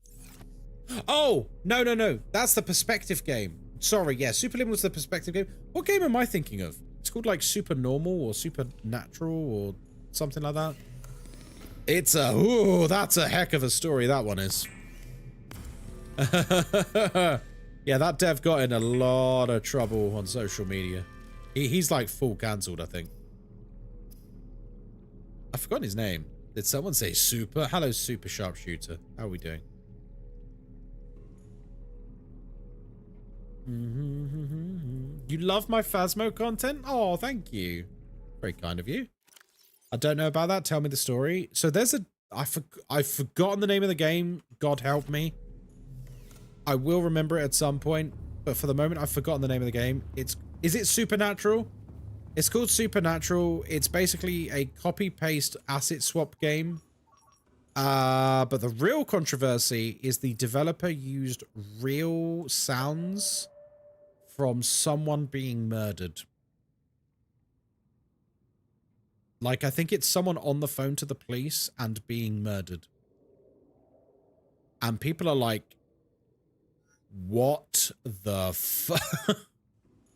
Oh, no. That's the perspective game. Sorry, yeah, Superliminal's the perspective game. What game am I thinking of? It's called like Super Normal or Supernatural or something like that. It's a, ooh, that's a heck of a story, that one is. Yeah, that dev got in a lot of trouble on social media. He's like full cancelled, I think. I've forgotten his name. Did someone say Super? Hello, Super Sharpshooter. How are we doing? You love my Phasmo content? Oh, thank you. Very kind of you. I don't know about that. Tell me the story. So there's a... I've forgotten the name of the game. God help me. I will remember it at some point. But for the moment, I've forgotten the name of the game. Is it Supernatural? It's called Supernatural. It's basically a copy-paste asset swap game. But the real controversy is the developer used real sounds from someone being murdered. Like, I think it's someone on the phone to the police and being murdered. And people are like, what the fuck?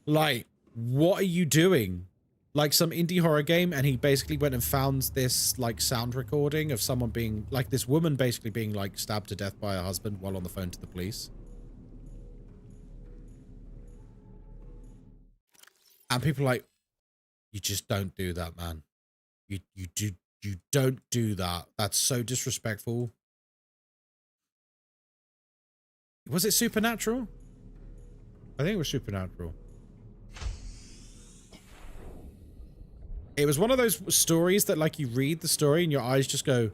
Like, what are you doing? Like some indie horror game, and he basically went and found this, like, sound recording of someone being, like, this woman basically being, like, stabbed to death by her husband while on the phone to the police. And people are like, you just don't do that, man. You don't do that. That's so disrespectful. Was it Supernatural? I think it was Supernatural. It was one of those stories that, like, you read the story and your eyes just go,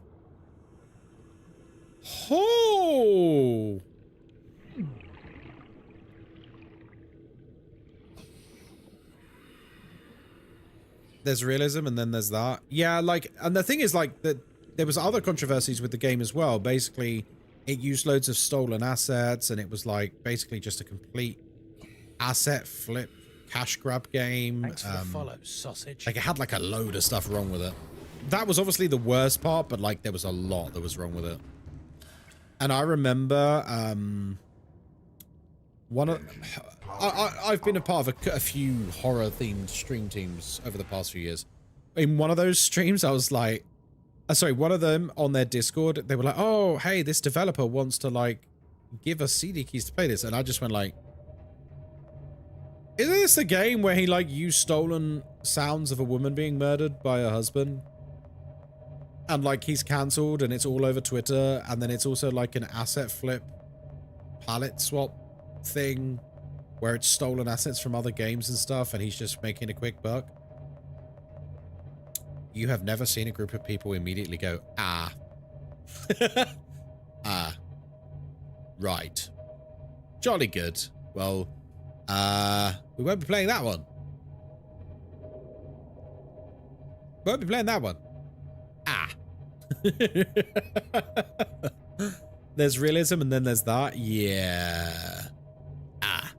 oh! There's realism and then there's that. Yeah, like, and the thing is, like, that there was other controversies with the game as well. Basically, it used loads of stolen assets, and it was, like, basically just a complete asset flip cash grab game. Thanks for the follow, sausage. Like, it had, like, a load of stuff wrong with it. That was obviously the worst part, but, like, there was a lot that was wrong with it. And I remember, I've been a part of a few horror-themed stream teams over the past few years. In one of those streams, I was like, sorry, one of them on their Discord, they were like, oh, hey, this developer wants to, like, give us CD keys to play this. And I just went like, isn't this the game where he, like, used stolen sounds of a woman being murdered by her husband? And, like, he's cancelled and it's all over Twitter. And then it's also, like, an asset flip palette swap thing where it's stolen assets from other games and stuff, and he's just making a quick buck. You have never seen a group of people immediately go, ah. Ah. Right. Jolly good. Well, we won't be playing that one. Won't be playing that one. Ah. There's realism and then there's that. Yeah. Ah.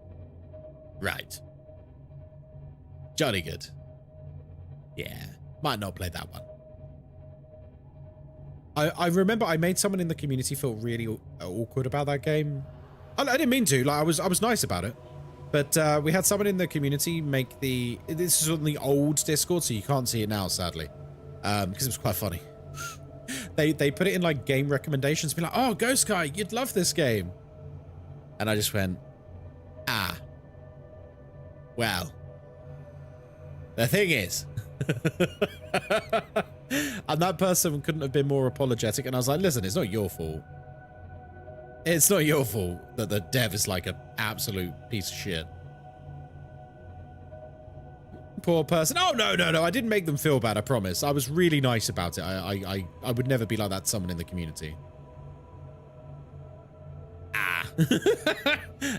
Right. Jolly good. Yeah. Might not play that one. I remember I made someone in the community feel really awkward about that game. I didn't mean to. Like, I was nice about it. But we had someone in the community make the... This is on the old Discord, so you can't see it now, sadly. Because it was quite funny. They put it in, like, game recommendations. Be like, oh, Ghostkai, you'd love this game. And I just went, ah. Well. The thing is... And that person couldn't have been more apologetic. And I was like, listen, it's not your fault. It's not your fault that the dev is like an absolute piece of shit. Poor person. Oh, no. I didn't make them feel bad, I promise. I was really nice about it. I would never be like that to someone in the community. Ah.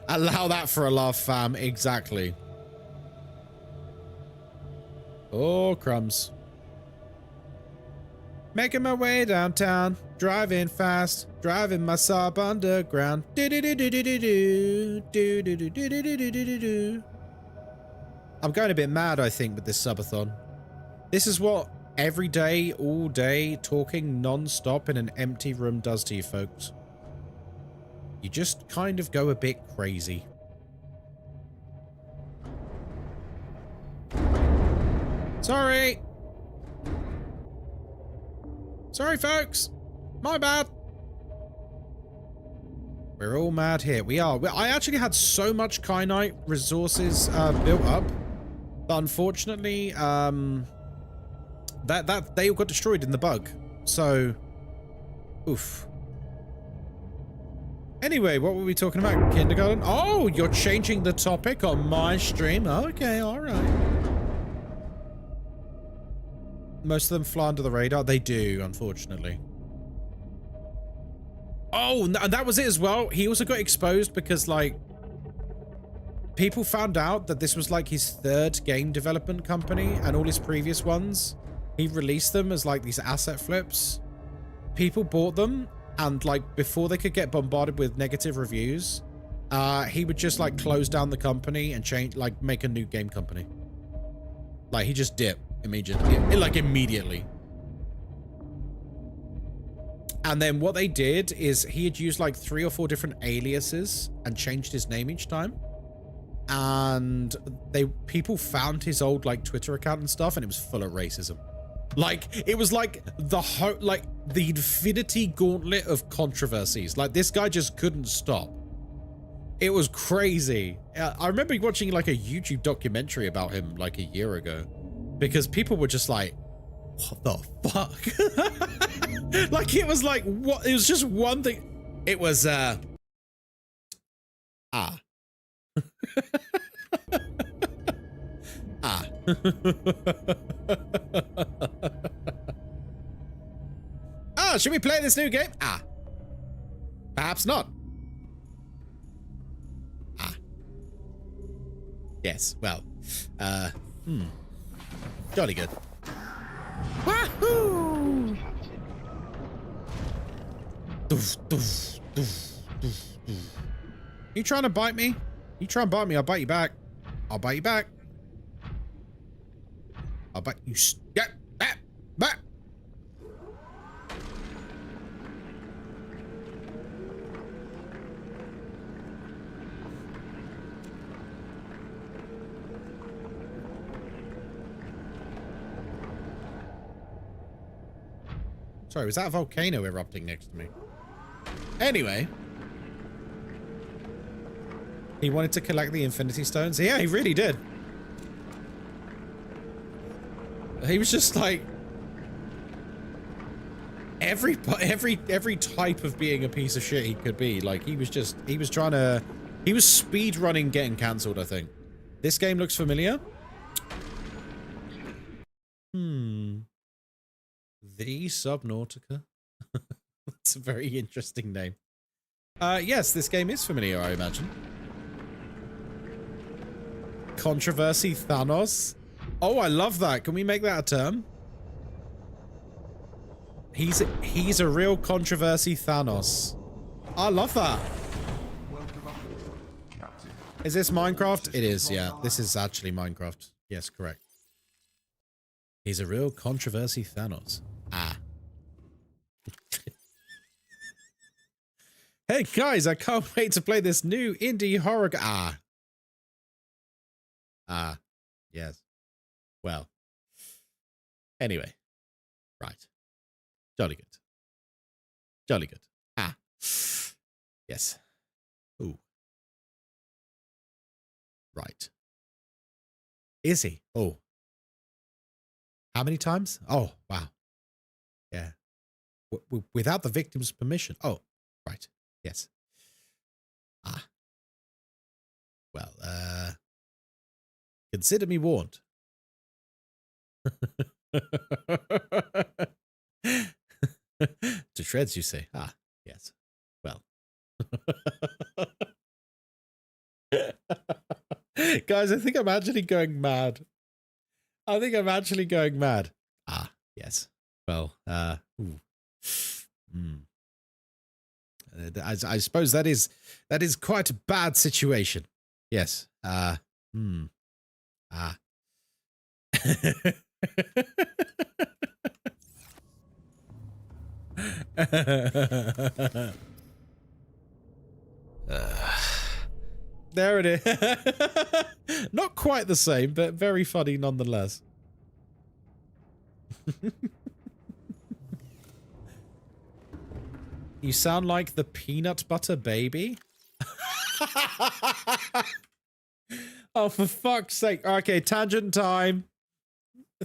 Allow that for a laugh, fam. Exactly. Oh, crumbs. Making my way downtown, driving fast, driving my Saab underground. I'm going a bit mad, I think, with this subathon. This is what every day, all day, talking non-stop in an empty room does to you, folks. You just kind of go a bit crazy. Sorry. Sorry, folks. My bad. We're all mad here. We are. I actually had so much kyanite resources built up, but unfortunately, that they all got destroyed in the bug. So, oof. Anyway, what were we talking about? Kindergarten? Oh, you're changing the topic on my stream. Okay, all right. Most of them fly under the radar. They do, unfortunately. Oh, and that was it as well. He also got exposed because, like, people found out that this was, like, his third game development company, and all his previous ones, he released them as, like, these asset flips. People bought them, and, like, before they could get bombarded with negative reviews, he would just, like, close down the company and change, like, make a new game company. Like, he just dipped immediately. And then what they did is he had used, like, 3 or 4 different aliases and changed his name each time. And people found his old, like, Twitter account and stuff, and it was full of racism. Like, it was like the infinity gauntlet of controversies. Like, this guy just couldn't stop. It was crazy. I remember watching, like, a YouTube documentary about him, like, a year ago. Because people were just like, what the fuck? Like, it was like, what? It was just one thing. It was, Ah. Ah, should we play this new game? Ah. Perhaps not. Ah. Yes, well, jolly good. Wahoo! Doof, doof, doof, doof, doof. You trying to bite me? You try and bite me, I'll bite you back. I'll bite you back. I'll bite you. Back. Sorry, was that a volcano erupting next to me? Anyway. He wanted to collect the Infinity Stones. Yeah, he really did. He was just like every type of being a piece of shit he could be. Like, he was speed running getting cancelled, I think. This game looks familiar. The Subnautica. That's a very interesting name. Yes, this game is familiar, I imagine. Controversy Thanos. Oh, I love that. Can we make that a term? He's a real controversy Thanos. I love that. Is this Minecraft? It is, yeah. This is actually Minecraft. Yes, correct. He's a real controversy Thanos. Ah. Hey guys, I can't wait to play this new indie horror. Yes. Well. Anyway. Right. Jolly good. Jolly good. Yes. Ooh. Right. Is he? Oh. How many times? Oh, wow. Yeah. Without the victim's permission. Oh, right. Yes. Well, consider me warned. To shreds, you say? Yes. Well. Guys, I think I'm actually going mad. Yes. Well, I suppose that is quite a bad situation. Yes. There it is. Not quite the same, but very funny nonetheless. You sound like the peanut butter baby. Oh, for fuck's sake. Okay, tangent time.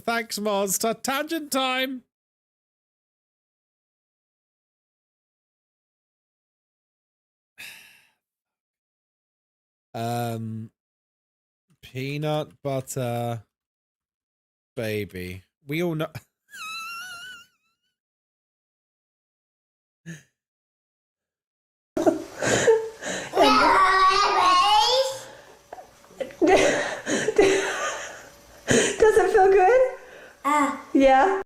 Thanks, Moz. Tangent time. Peanut butter baby. We all know. Does it feel good? Yeah.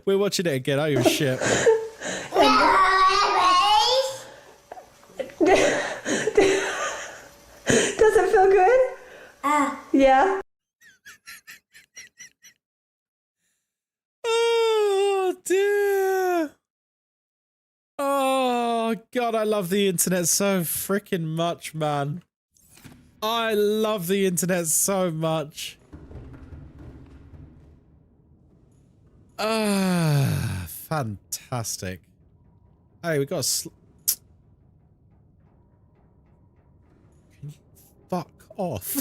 We're watching it again. Are you shit? Does it feel good? Yeah. Oh dear. Oh god, I love the internet so freaking much, man. I love the internet so much. Ah, fantastic. Hey, we got a Can you fuck off?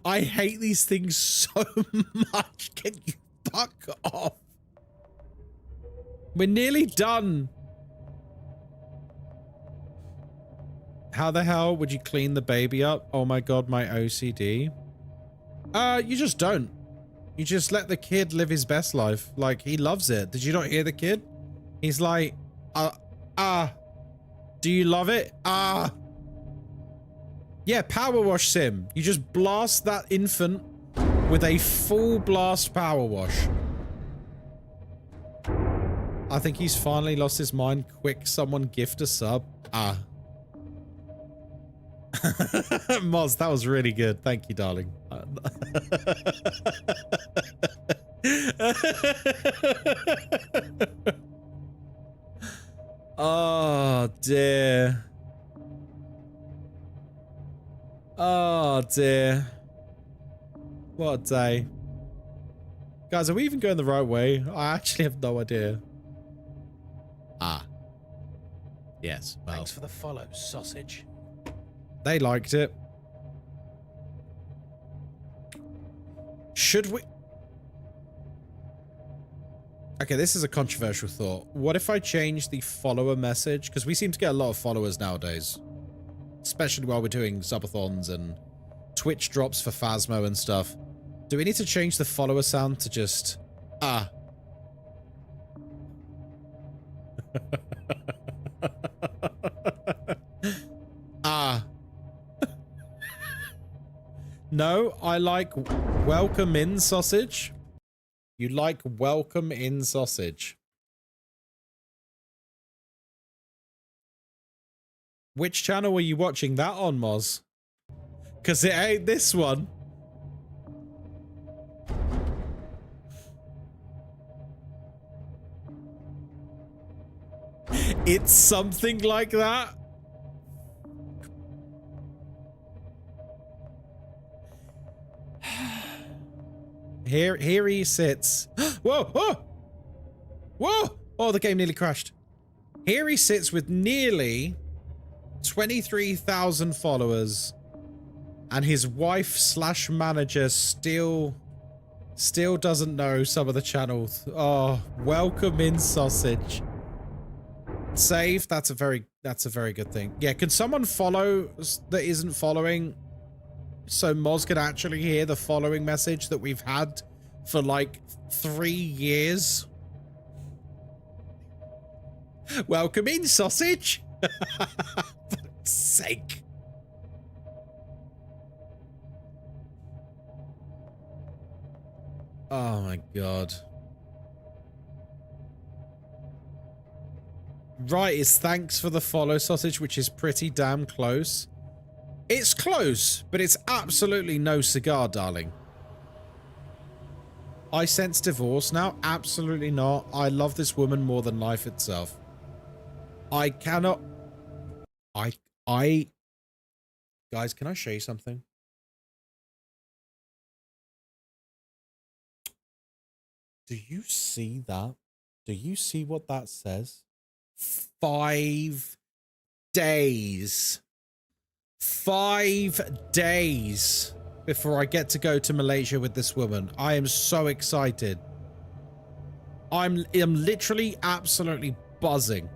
I hate these things so much. Can you fuck off? We're nearly done. How the hell would you clean the baby up? Oh my god, my OCD. You just don't. You just let the kid live his best life. Like, he loves it. Did you not hear the kid? He's like, do you love it? Yeah, power wash sim. You just blast that infant with a full blast power wash. I think he's finally lost his mind. Quick, someone gift a sub. Moz, that was really good. Thank you, darling. Oh, dear. Oh, dear. What a day. Guys, are we even going the right way? I actually have no idea. Yes. Well, thanks for the follow, sausage. They liked it. Should we... Okay, this is a controversial thought. What if I change the follower message? Because we seem to get a lot of followers nowadays. Especially while we're doing subathons and Twitch drops for Phasmo and stuff. Do we need to change the follower sound to just... No, I like welcome in sausage. You like welcome in sausage. Which channel are you watching that on, Moz? Because it ain't this one. It's something like that. Here he sits. Whoa! Oh! Whoa! Oh, the game nearly crashed. Here he sits with nearly 23,000 followers, and his wife slash manager still doesn't know some of the channels. Oh, welcome in sausage. Save. That's a very good thing. Yeah, can someone follow that isn't following? So Moz could actually hear the following message that we've had for like 3 years. Welcome in, sausage. For fuck's sake. Oh my god. Right, it's thanks for the follow, sausage, which is pretty damn close. It's close, but it's absolutely no cigar, darling. I sense divorce now? Absolutely not. I love this woman more than life itself. I cannot... Guys, can I show you something? Do you see that? Do you see what that says? 5 days. 5 days before I get to go to Malaysia with this woman. I am so excited. I'm literally absolutely buzzing.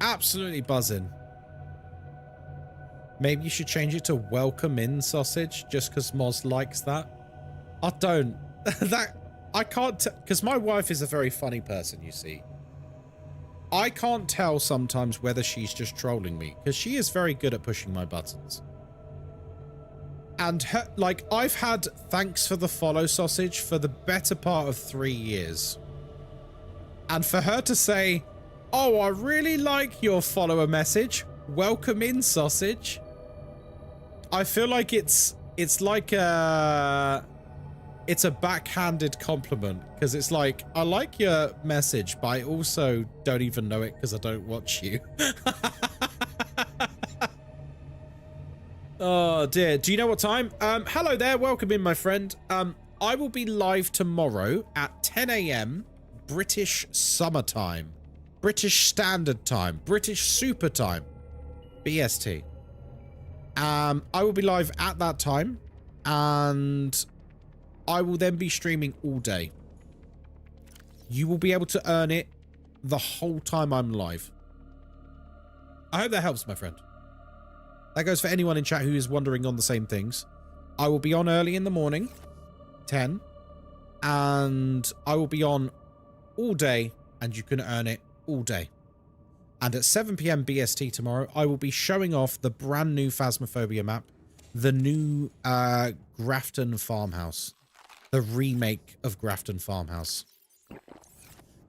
Absolutely buzzing. Maybe you should change it to welcome in sausage just because Moz likes that. I don't. I can't, because my wife is a very funny person, you see. I can't tell sometimes whether she's just trolling me because she is very good at pushing my buttons. And her, like, I've had thanks for the follow sausage for the better part of 3 years. And for her to say, oh, I really like your follower message. Welcome in, sausage. I feel like it's like it's a backhanded compliment because it's like, I like your message, but I also don't even know it because I don't watch you. Oh dear. Do you know what time? Hello there. Welcome in, my friend. I will be live tomorrow at 10 a.m. British summertime. British Standard Time, British Super Time, BST. I will be live at that time, and I will then be streaming all day. You will be able to earn it the whole time I'm live. I hope that helps, my friend. That goes for anyone in chat who is wondering on the same things. I will be on early in the morning, 10, and I will be on all day, and you can earn it all day. And at 7 p.m. BST tomorrow, I will be showing off the brand new Phasmophobia map, the new Grafton farmhouse, the remake of Grafton farmhouse.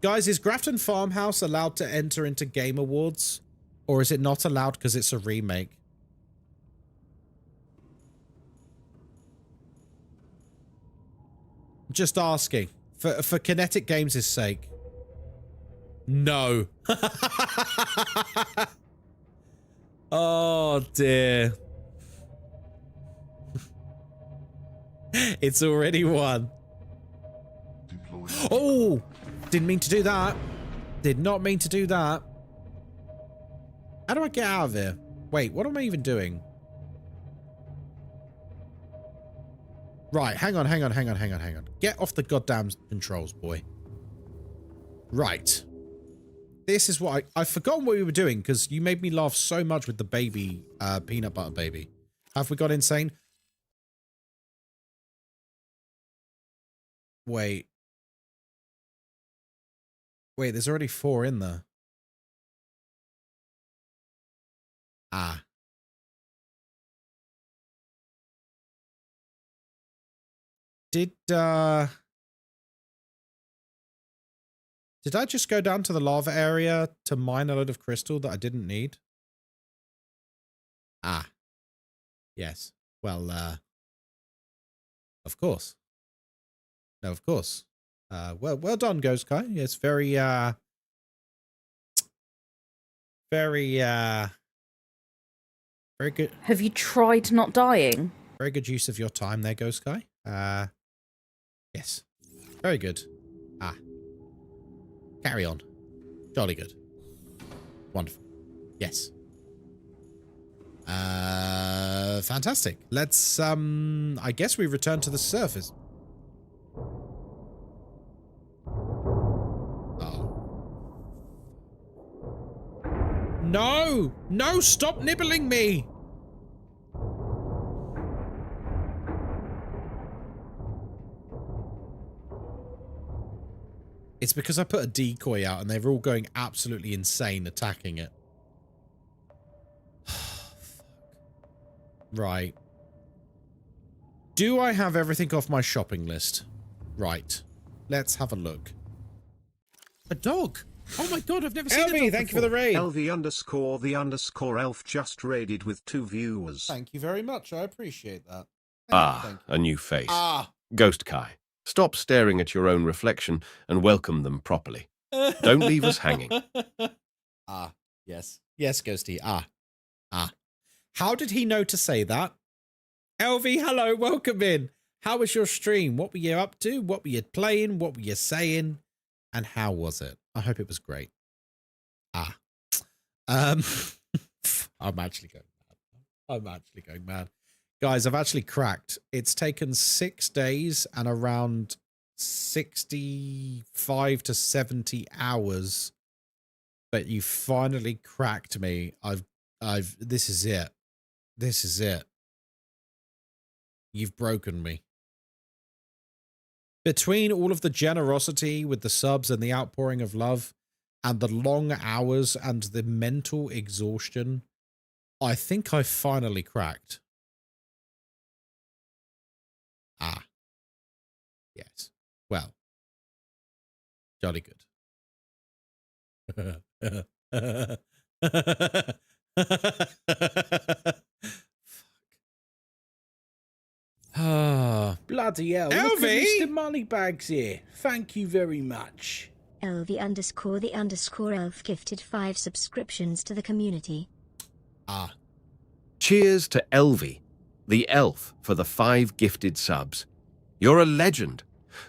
Guys, is Grafton farmhouse allowed to enter into Game Awards, or is it not allowed because it's a remake? Just asking for Kinetic Games' sake. No. Oh dear. It's already won. Oh, didn't mean to do that. Did not mean to do that. How do I get out of here? Wait, what am I even doing? Right, hang on. Get off the goddamn controls, boy. Right. This is what I've forgotten what we were doing because you made me laugh so much with the baby, peanut butter baby. Have we got insane? Wait, there's already 4 in there. Ah. Did I just go down to the lava area to mine a load of crystal that I didn't need? Ah. Yes. Well, of course. No, of course. Well done, Ghostkai. Yes, very good. Have you tried not dying? Very good use of your time there, Ghostkai. Yes. Very good. Ah. Carry on. Jolly good. Wonderful. Yes. Fantastic. Let's, I guess we return to the surface. Oh. No! No, stop nibbling me! It's because I put a decoy out and they're all going absolutely insane attacking it. Right. Do I have everything off my shopping list? Right. Let's have a look. A dog! Oh my god, I've never seen a dog before. Thank you for the raid. LV_the_elf just raided with 2 viewers. Thank you very much. I appreciate that. Thank you. A new face. Ah. Ghostkai. Stop staring at your own reflection and welcome them properly. Don't leave us hanging. Ah, yes. Yes, Ghosty. Ah. How did he know to say that? LV, hello, welcome in. How was your stream? What were you up to? What were you playing? What were you saying? And how was it? I hope it was great. Ah. I'm actually going mad. I'm actually going mad. Guys, I've actually cracked. It's taken 6 days and around 65 to 70 hours. But you finally cracked me. This is it. This is it. You've broken me. Between all of the generosity with the subs and the outpouring of love and the long hours and the mental exhaustion, I think I finally cracked. Ah. Yes. Well. Jolly good. Bloody hell. Look at Mr. Moneybags here. Thank you very much. LV_the_elf gifted 5 subscriptions to the community. Ah. Cheers to Elvie, the elf, for the 5 gifted subs. You're a legend.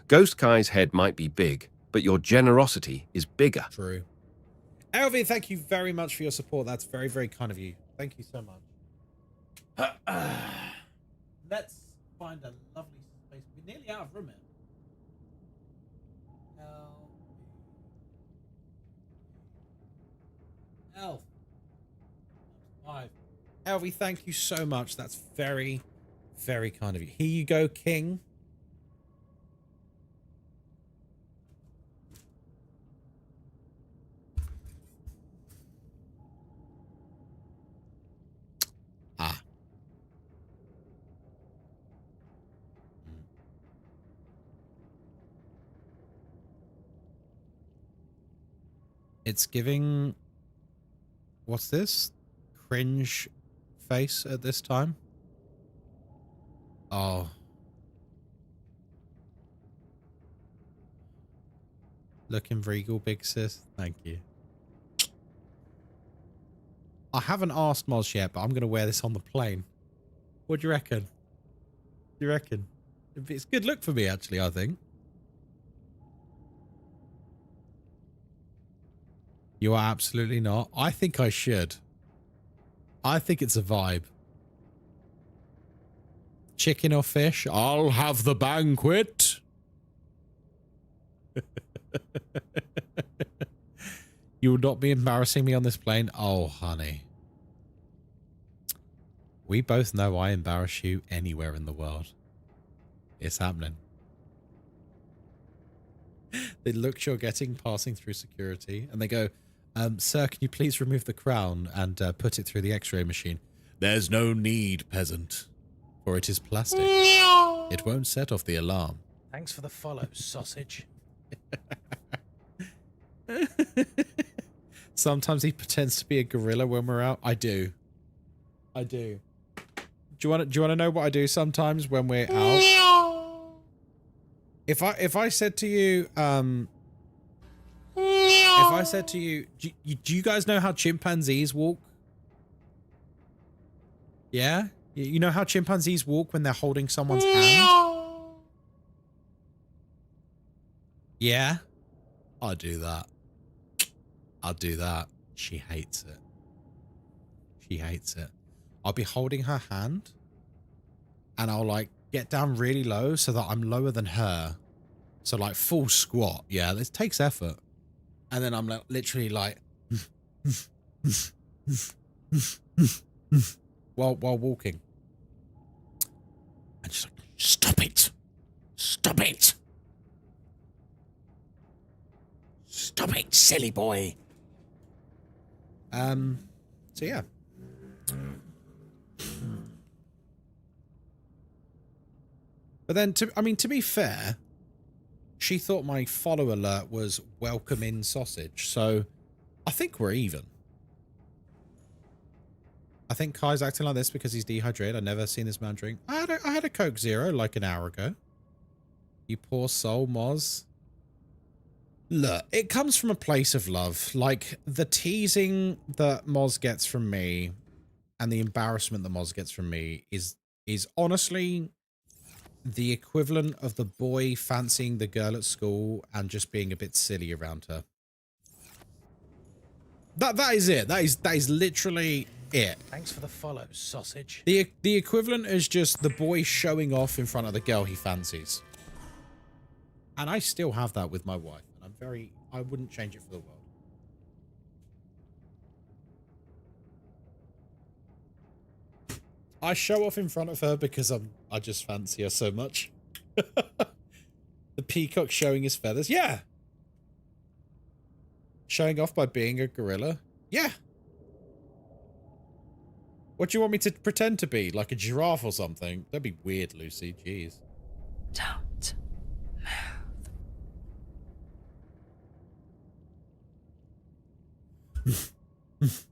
Ghostkai's head might be big, but your generosity is bigger. True. Elvie, thank you very much for your support. That's very, very kind of you. Thank you so much. Let's find a lovely space. We're nearly out of room here. Elf. 5. Elvie, thank you so much. That's very, very kind of you. Here you go, King. Ah. It's giving... What's this? Cringe face at this time? Oh. Looking regal, big sis. Thank you. I haven't asked Moz yet, but I'm going to wear this on the plane. What do you reckon? Do you reckon? It's a good look for me, actually, I think. You are absolutely not. I think I should. I think it's a vibe. Chicken or fish? I'll have the banquet. You will not be embarrassing me on this plane? Oh, honey. We both know I embarrass you anywhere in the world. It's happening. The looks you're getting passing through security, and they go, sir, can you please remove the crown and put it through the x-ray machine? There's no need, peasant, for it is plastic. It won't set off the alarm. Thanks for the follow, sausage. Sometimes he pretends to be a gorilla when we're out. I do. I do. Do you want to know what I do sometimes when we're out? If I said to you, if I said to you, do you guys know how chimpanzees walk? Yeah? You know how chimpanzees walk when they're holding someone's hand? Yeah? I'll do that. I'll do that. She hates it. She hates it. I'll be holding her hand and I'll like get down really low so that I'm lower than her. So like full squat. Yeah, this takes effort. And then I'm like, literally like while walking. And she's like, stop it. Stop it. Stop it, silly boy. So yeah. But then, to be fair, she thought my follow alert was welcome in sausage. So I think we're even. I think Kai's acting like this because he's dehydrated. I've never seen this man drink. I had a Coke Zero like an hour ago. You poor soul, Moz. Look, it comes from a place of love. Like, the teasing that Moz gets from me and the embarrassment that Moz gets from me is honestly the equivalent of the boy fancying the girl at school and just being a bit silly around her. That is it. That is literally it. Thanks for the follow, sausage. The equivalent is just the boy showing off in front of the girl he fancies. And I still have that with my wife. And I wouldn't change it for the world. I show off in front of her because I just fancy her so much. The peacock showing his feathers. Yeah. Showing off by being a gorilla. Yeah. What do you want me to pretend to be? Like a giraffe or something? That'd be weird, Lucy. Jeez. Don't move.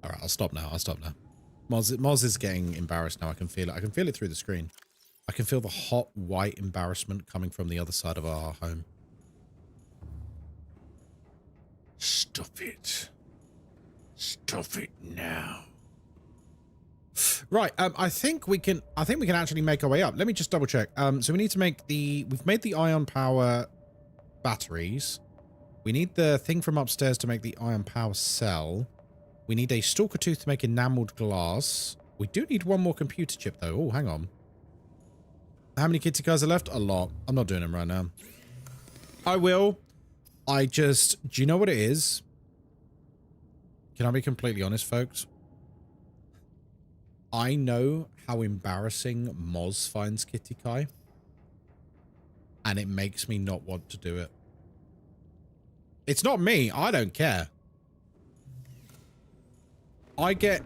All right, I'll stop now. Moz is getting embarrassed now. I can feel it. I can feel it through the screen. I can feel the hot, white embarrassment coming from the other side of our home. Stop it. Stop it now. Right, I think we can actually make our way up. Let me just double check. So we need to make we've made the ion power batteries. We need the thing from upstairs to make the ion power cell. We need a stalker tooth to make enameled glass. We do need one more computer chip though. Oh, hang on. How many kitty guys are left? A lot. I'm not doing them right now. I will. Do you know what it is? Can I be completely honest, folks? I know how embarrassing Moz finds Kitty Kai. And it makes me not want to do it. It's not me. I don't care. I get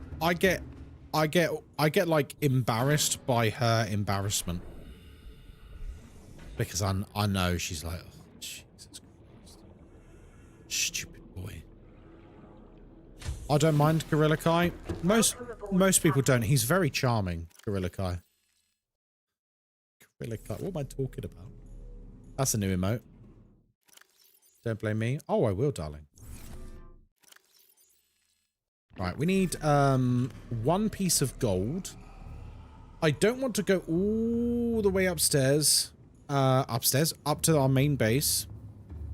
like embarrassed by her embarrassment. Because I know she's like, oh, Jesus Christ. Stupid boy. I don't mind Gorilla Kai. Most people don't. He's very charming, Gorilla Kai. Gorilla Kai. What am I talking about? That's a new emote. Don't blame me. Oh, I will, darling. Right, we need one piece of gold. I don't want to go all the way upstairs. Up to our main base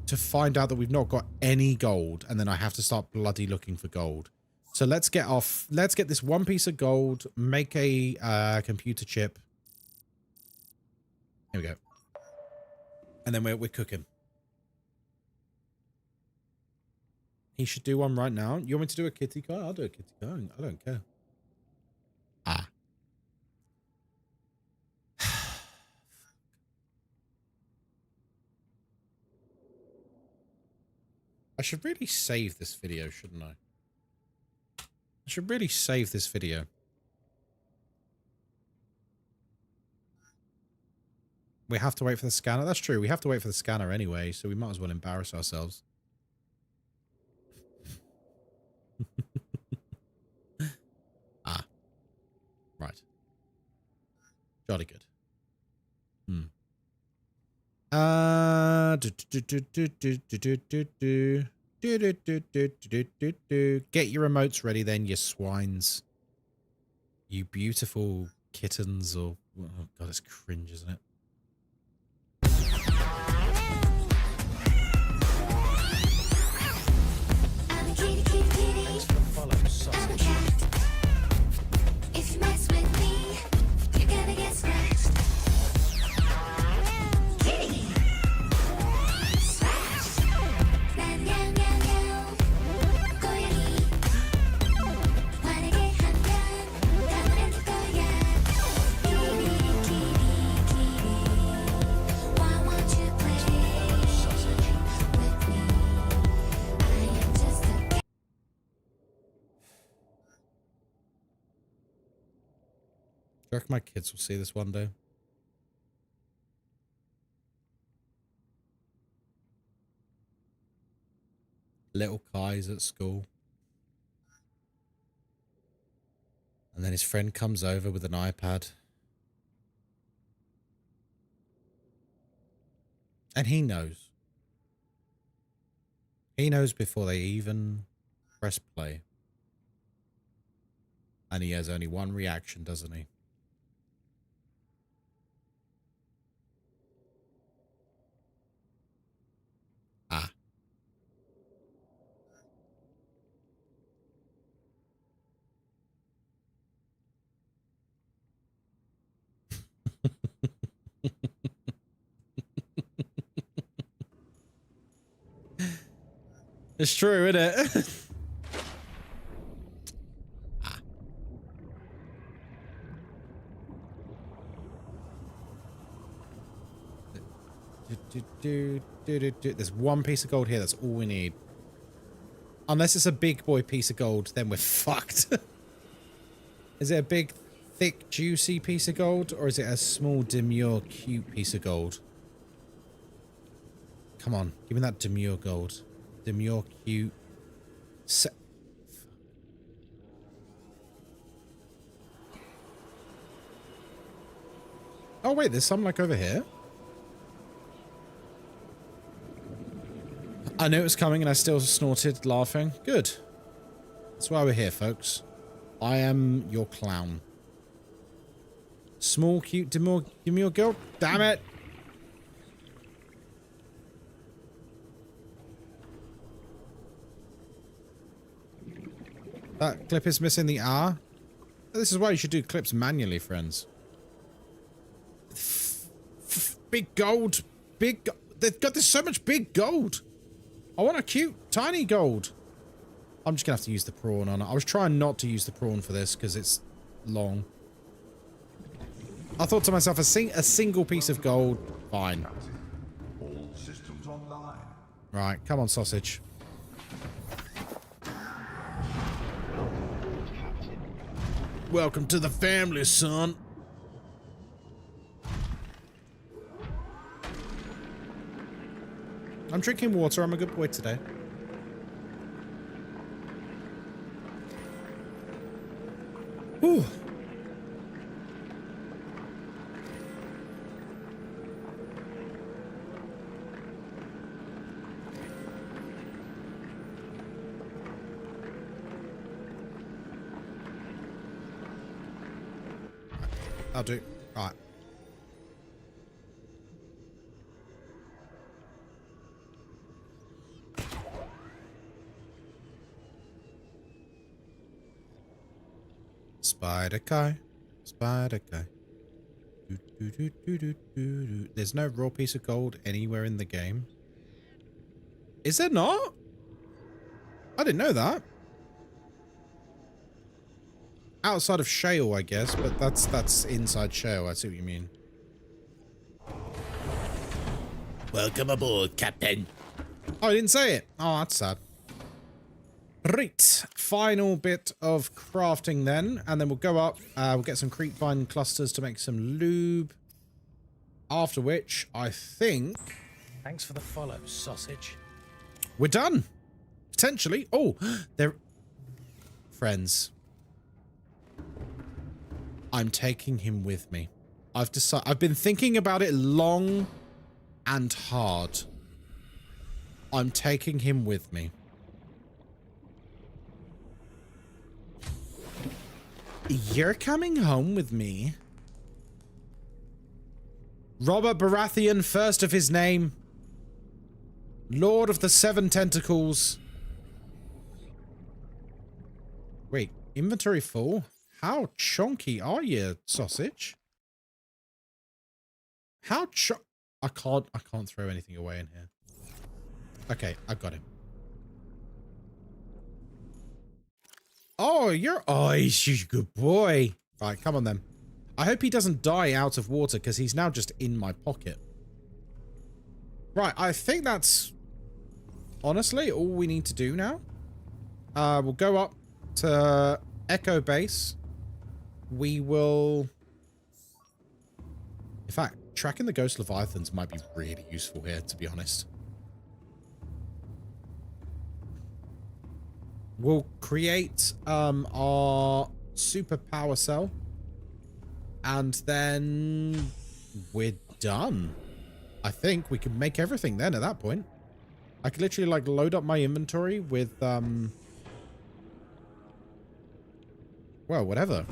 to find out that we've not got any gold, and then I have to start bloody looking for gold. So let's get this one piece of gold, make a computer chip. Here we go. And then we're cooking. He should do one right now. You want me to do a kitty guy? I'll do a kitty guy. I don't care. Ah. I should really save this video, shouldn't I? I should really save this video. We have to wait for the scanner. That's true. We have to wait for the scanner anyway, so we might as well embarrass ourselves. Ah. Right. Jolly good. Get your remotes ready then, you swines. You beautiful kittens, or oh god, it's cringe, isn't it? If you mess with me, you're gonna get scratched. Kitty! Scratch! 난 냥냥냥 고양이 화내게 하면 가만히 거야. Kitty, kitty, kitty. Why won't you play with me? I am just a Do you reckon my kids will see this one day? Little Kai's at school. And then his friend comes over with an iPad. And he knows. He knows before they even press play. And he has only one reaction, doesn't he? Ah. It's true, isn't it? There's one piece of gold here. That's all we need. Unless it's a big boy piece of gold, then we're fucked. Is it a big, thick, juicy piece of gold? Or is it a small, demure, cute piece of gold? Come on. Give me that demure gold. Demure, cute. Oh, wait. There's some, like, over here. I knew it was coming and I still snorted, laughing. Good. That's why we're here, folks. I am your clown. Small, cute, demure girl. Damn it! That clip is missing the R. This is why you should do clips manually, friends. Big gold. Big... They've got this so much big gold. I want a cute, tiny gold. I'm just going to have to use the prawn on it. I was trying not to use the prawn for this because it's long. I thought to myself, a single piece of gold, fine. All systems online. Right, come on, sausage. Welcome to the family, son. I'm drinking water. I'm a good boy today. Whew. I'll do. All right. Spider guy. Spider guy. There's no raw piece of gold anywhere in the game. Is there not? I didn't know that. Outside of shale, I guess, but that's inside shale. I see what you mean. Welcome aboard, Captain. Oh, I didn't say it. Oh, that's sad. Right, final bit of crafting then, and then we'll go up, we'll get some creepvine clusters to make some lube, after which I think... Thanks for the follow, sausage. We're done! Potentially. Oh, they're... Friends. I'm taking him with me. I've been thinking about it long and hard. I'm taking him with me. You're coming home with me. Robert Baratheon, first of his name. Lord of the Seven Tentacles. Wait, inventory full? How chonky are you, sausage? How I can't throw anything away in here. Okay, I got him. Oh, he's a good boy. Right, come on then. I hope he doesn't die out of water because he's now just in my pocket. Right, I think that's honestly all we need to do now. We'll go up to Echo Base. We will... In fact, tracking the ghost leviathans might be really useful here, to be honest. We'll create our super power cell. And then we're done. I think we can make everything then at that point. I could literally like load up my inventory with well, whatever.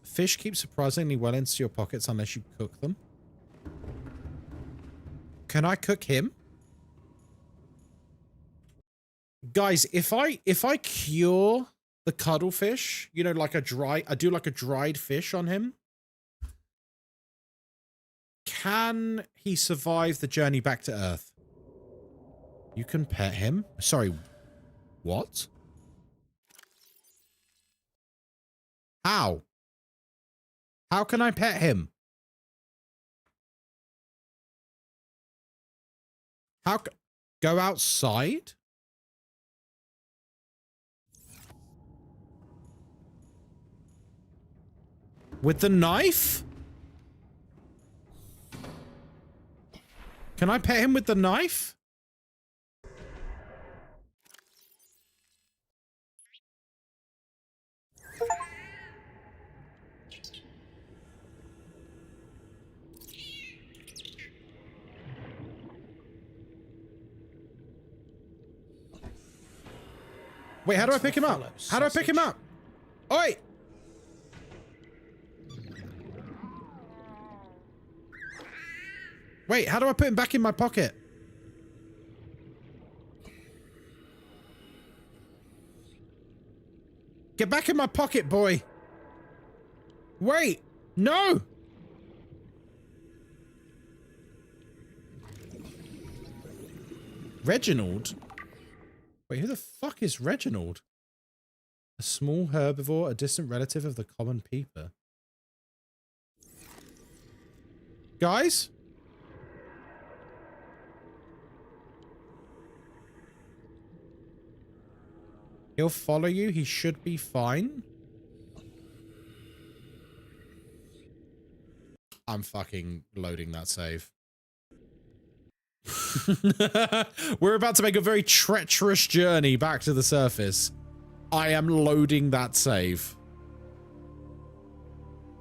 Fish keep surprisingly well into your pockets unless you cook them. Can I cook him? Guys, if I cure the cuttlefish, you know, like I do like a dried fish on him. Can he survive the journey back to Earth? You can pet him? Sorry, what? How? How can I pet him? Go outside? With the knife? Can I pet him with the knife? Wait, how do I pick him up? How do I pick him up? Oi! Wait, how do I put him back in my pocket? Get back in my pocket, boy. Wait, no! Reginald? Wait, who the fuck is Reginald? A small herbivore, a distant relative of the common peeper. Guys? He'll follow you. He should be fine. I'm fucking loading that save. We're about to make a very treacherous journey back to the surface. I am loading that save.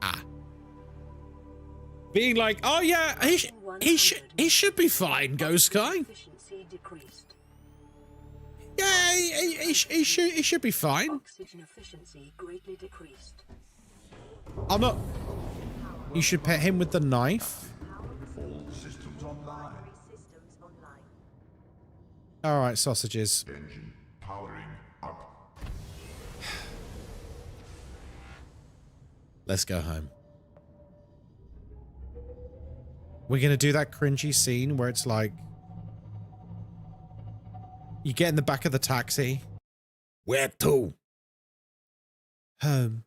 Ah. Being like, oh yeah, he should be fine, Ghostkai. Yeah, he should be fine. Oxygen efficiency greatly decreased. I'm not. You should pet him with the knife. All systems online. All right, sausages. Engine powering up. Let's go home. We're gonna do that cringy scene where it's like, you get in the back of the taxi. Where to? Home.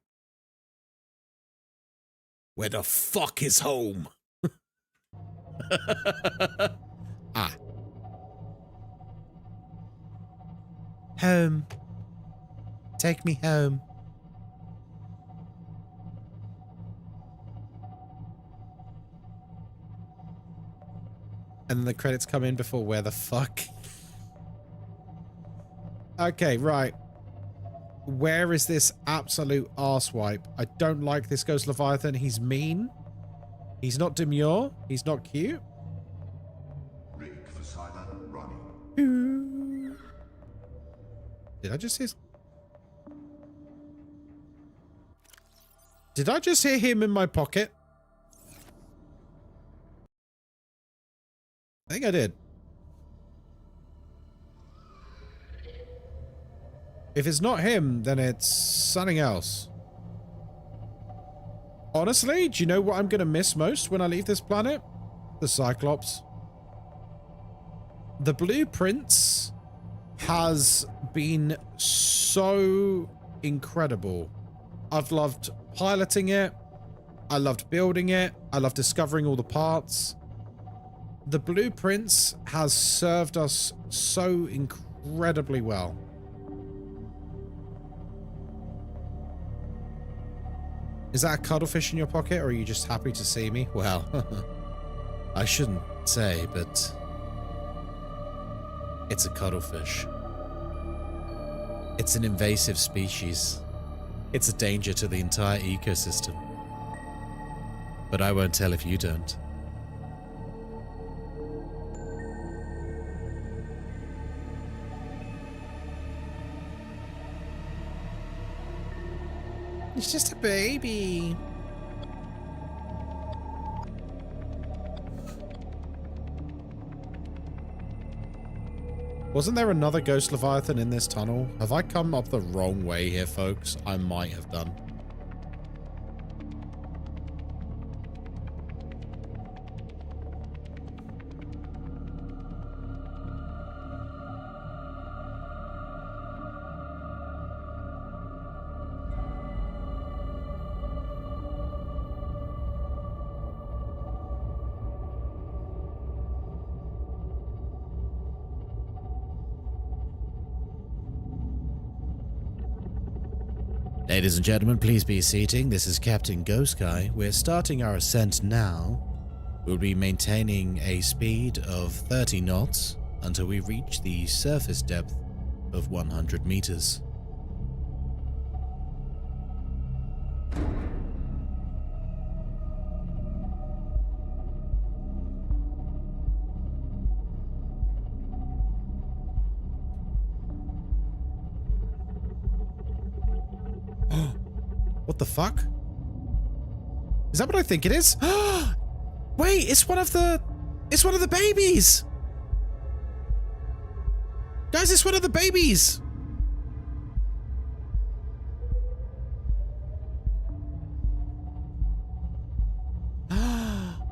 Where the fuck is home? Ah. Home. Take me home. And then the credits come in before where the fuck? Okay, right. Where is this absolute arsewipe? I don't like this Ghost Leviathan. He's mean. He's not demure. He's not cute. Rig for silent running. Did I just hear... Did I just hear him in my pocket? I think I did. If it's not him, then it's something else. Honestly, do you know what I'm going to miss most when I leave this planet? The Cyclops. The Blueprints has been so incredible. I've loved piloting it. I loved building it. I loved discovering all the parts. The Blueprints has served us so incredibly well. Is that a cuttlefish in your pocket, or are you just happy to see me? Well, I shouldn't say, but it's a cuttlefish. It's an invasive species. It's a danger to the entire ecosystem. But I won't tell if you don't. It's just a baby. Wasn't there another Ghost Leviathan in this tunnel? Have I come up the wrong way here, folks? I might have done. Ladies and gentlemen, please be seating. This is Captain Ghostkai. We're starting our ascent now. We'll be maintaining a speed of 30 knots until we reach the surface depth of 100 meters. What the fuck? Is that what I think it is? Wait, it's one of the babies. Guys, it's one of the babies.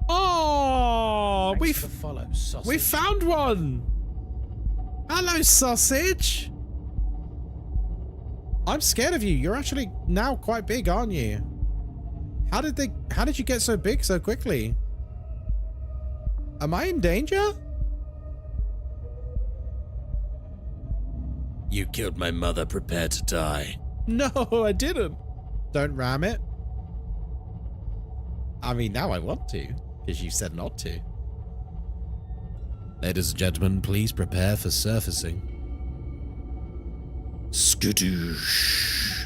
Oh, we found one. Hello, sausage. I'm scared of you. You're actually now quite big, aren't you? How did you get so big so quickly? Am I in danger? You killed my mother. Prepare to die. No, I didn't. Don't ram it. I mean, now I want to, because you said not to. Ladies and gentlemen, please prepare for surfacing. Skadoosh.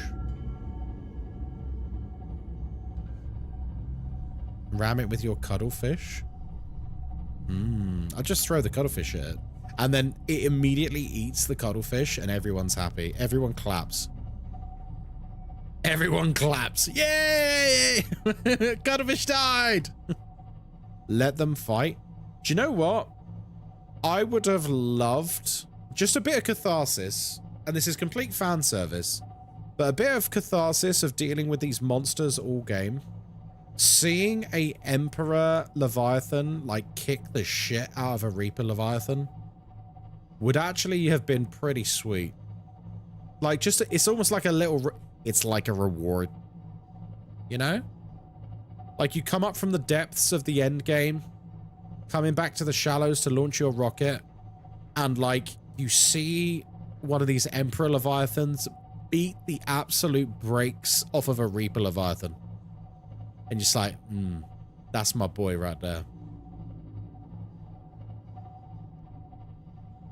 Ram it with your cuttlefish. I'll just throw the cuttlefish at it. And then it immediately eats the cuttlefish and everyone's happy. Everyone claps. Everyone claps. Yay! Cuttlefish died! Let them fight. Do you know what? I would have loved just a bit of catharsis. And this is complete fan service, but a bit of catharsis of dealing with these monsters all game. Seeing a Emperor Leviathan like kick the shit out of a Reaper Leviathan would actually have been pretty sweet. Like, just, it's almost like a little, it's like a reward. You know? Like, you come up from the depths of the end game, coming back to the shallows to launch your rocket, and like, you see one of these Emperor Leviathans beat the absolute brakes off of a Reaper Leviathan. And you're just like, that's my boy right there.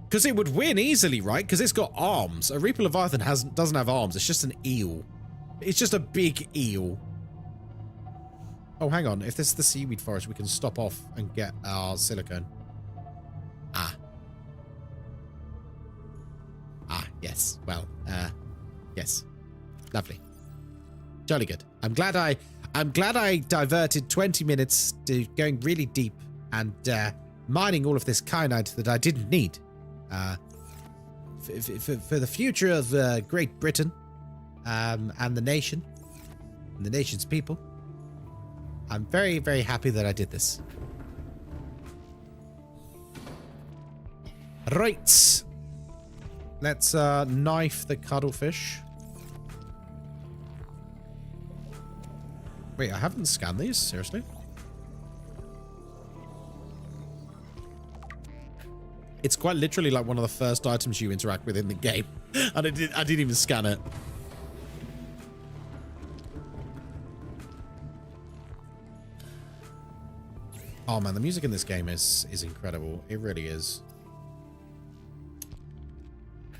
Because it would win easily, right? Because it's got arms. A Reaper Leviathan doesn't have arms. It's just an eel. It's just a big eel. Oh, hang on. If this is the seaweed forest, we can stop off and get our silicone. Yes. Well, yes. Lovely. Jolly good. I'm glad I diverted 20 minutes to going really deep and mining all of this kyanite that I didn't need. For the future of Great Britain and the nation and the nation's people. I'm very, very happy that I did this. Right. Let's knife the cuttlefish. Wait, I haven't scanned these? Seriously? It's quite literally like one of the first items you interact with in the game. And I didn't even scan it. Oh man, the music in this game is incredible. It really is.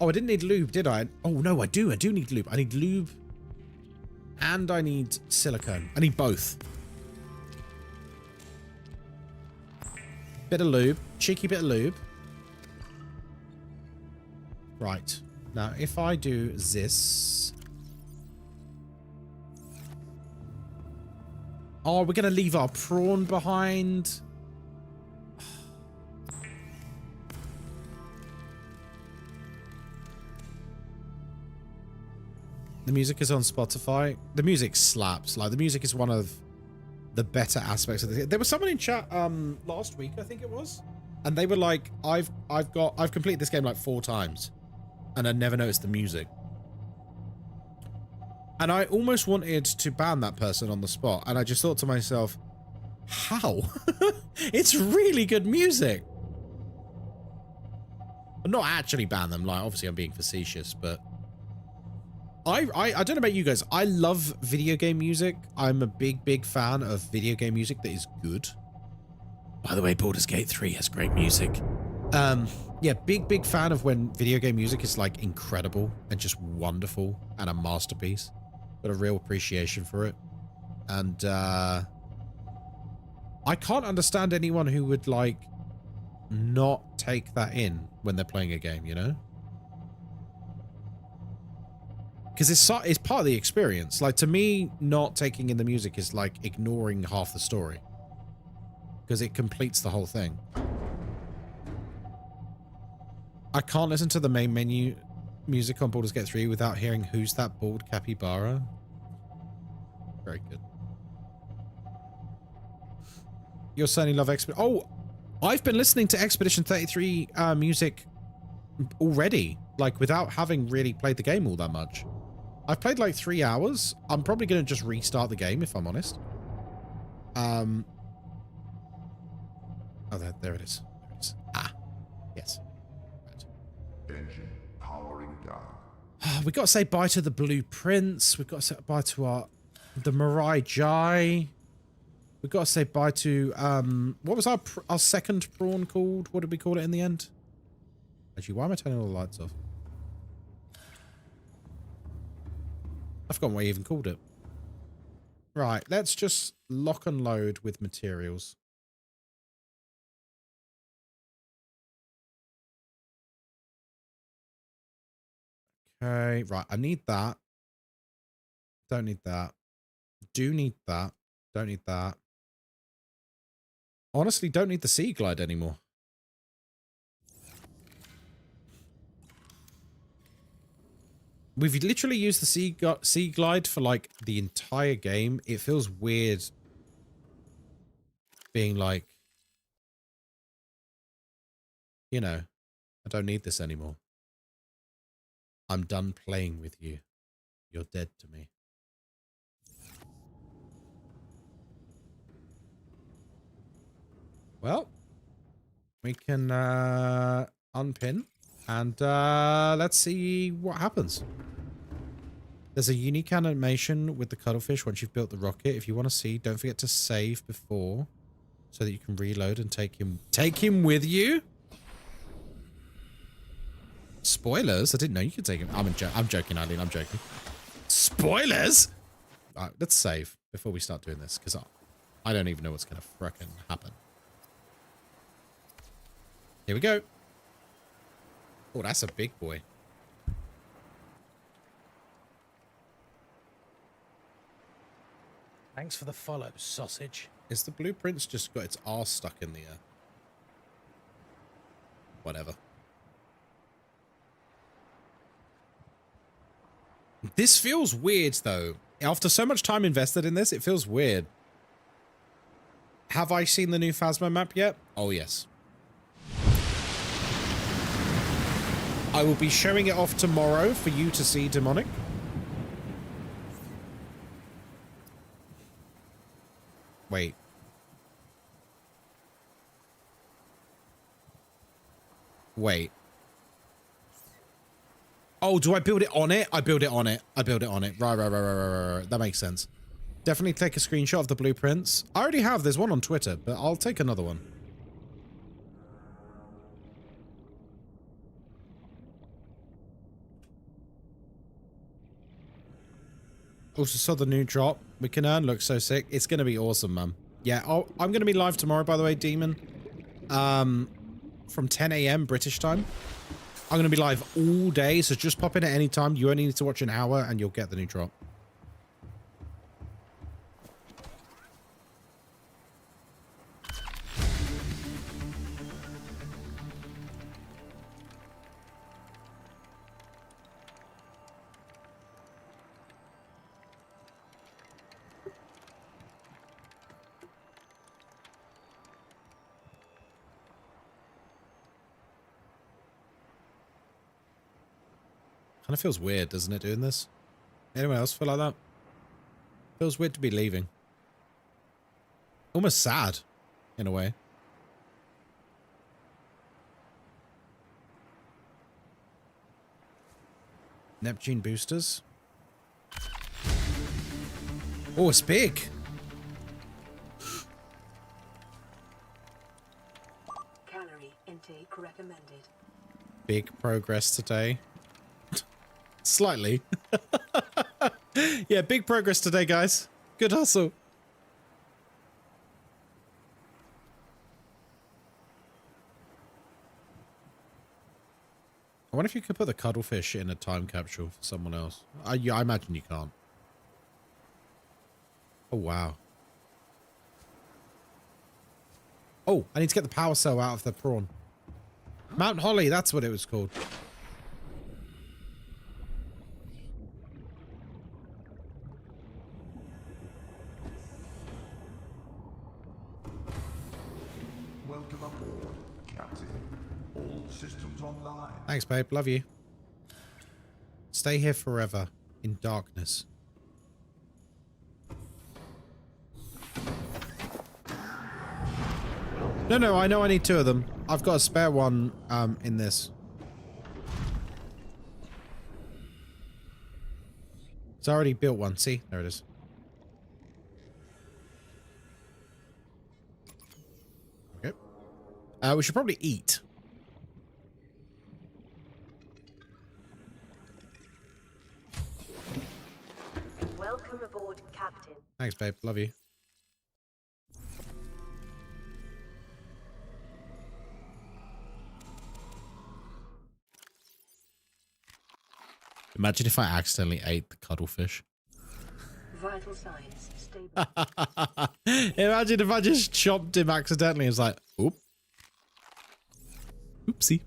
Oh, I didn't need lube, did I? Oh no, I do. I do need lube. I need lube. And I need silicone. I need both. Bit of lube. Cheeky bit of lube. Right. Now, if I do this... Oh, we're going to leave our prawn behind. The music is on Spotify. The music slaps. Like, the music is one of the better aspects of the game. There was someone in chat last week, I think it was, and they were like, I've completed this game like 4 times and I never noticed the music. And I almost wanted to ban that person on the spot, and I just thought to myself, how? It's really good music. Not actually ban them, like, obviously I'm being facetious, but I don't know about you guys. I love video game music. I'm a big fan of video game music that is good. By the way, Baldur's Gate 3 has great music. Yeah, big fan of when video game music is like incredible and just wonderful and a masterpiece. Got a real appreciation for it. And I can't understand anyone who would like not take that in when they're playing a game, you know? Because it's part of the experience. Like, to me, not taking in the music is like ignoring half the story. Because it completes the whole thing. I can't listen to the main menu music on Baldur's Gate 3 without hearing Who's That Bald Capybara? Very good. You're certainly love Expedition. Oh, I've been listening to Expedition 33 music already. Like, without having really played the game all that much. I've played like 3 hours. I'm probably going to just restart the game, if I'm honest. Oh, there it is. There it is. Ah, yes. Right. Engine powering down. We got to say bye to the blueprints. We've got to say bye to the Mirai Jai. We've got to say bye to what was our second prawn called? What did we call it in the end? Actually, why am I turning all the lights off? I've forgotten what I even called it. Right, let's just lock and load with materials. Okay, right, I need that. Don't need that. Do need that. Don't need that. Honestly, don't need the Sea Glide anymore. We've literally used the Sea Glide for like the entire game. It feels weird being like, you know, I don't need this anymore. I'm done playing with you. You're dead to me. Well, we can unpin and let's see what happens. There's a unique animation with the cuttlefish once you've built the rocket. If you want to see, don't forget to save before so that you can reload and take him with you. Spoilers? I didn't know you could take him. I'm joking, Eileen. I'm joking. Spoilers? All right, let's save before we start doing this because I don't even know what's going to frickin' happen. Here we go. Oh, that's a big boy. Thanks for the follow, sausage. Is the blueprints just got its arse stuck in the air? Whatever. This feels weird, though. After so much time invested in this, it feels weird. Have I seen the new Phasmo map yet? Oh, yes. I will be showing it off tomorrow for you to see, Demonic. Wait. Wait. Oh, do I build it on it? I build it on it. I build it on it. Right. That makes sense. Definitely take a screenshot of the blueprints. I already have. There's one on Twitter, but I'll take another one. Also saw the new drop. We can earn. Looks so sick. It's going to be awesome, man. Yeah, I'm going to be live tomorrow, by the way, Demon. From 10 a.m. British time. I'm going to be live all day, so just pop in at any time. You only need to watch an hour, and you'll get the new drop. Kind of feels weird, doesn't it, doing this? Anyone else feel like that? Feels weird to be leaving. Almost sad, in a way. Neptune boosters. Oh, it's big. Calorie intake recommended. Big progress today. Slightly. Yeah, big progress today, guys. Good hustle. I wonder if you could put the cuttlefish in a time capsule for someone else. Yeah, I imagine you can't. Oh, wow. Oh, I need to get the power cell out of the prawn. Mount Holly, that's what it was called. Welcome aboard, Captain. All systems online. Thanks, babe. Love you. Stay here forever in darkness. No, I know I need 2 of them. I've got a spare one in this. It's already built one. See? There it is. Okay. We should probably eat. Welcome aboard, Captain. Thanks, babe. Love you. Imagine if I accidentally ate the cuttlefish. Vital signs stable. Imagine if I just chopped him accidentally. It's like, oop. Oopsie.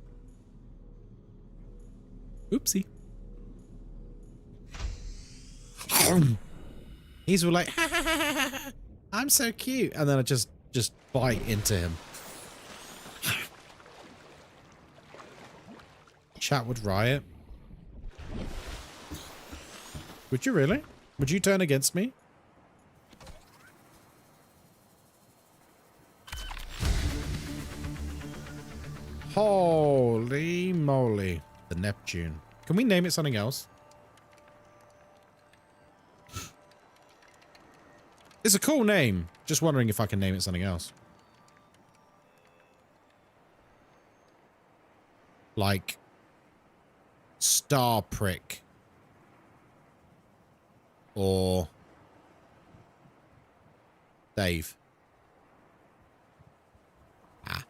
Oopsie. He's all like, I'm so cute. And then I just bite into him. Chat would riot. Would you really? Would you turn against me? Holy moly. The Neptune. Can we name it something else? It's a cool name. Just wondering if I can name it something else. Like Star Prick. Or Dave. Ah.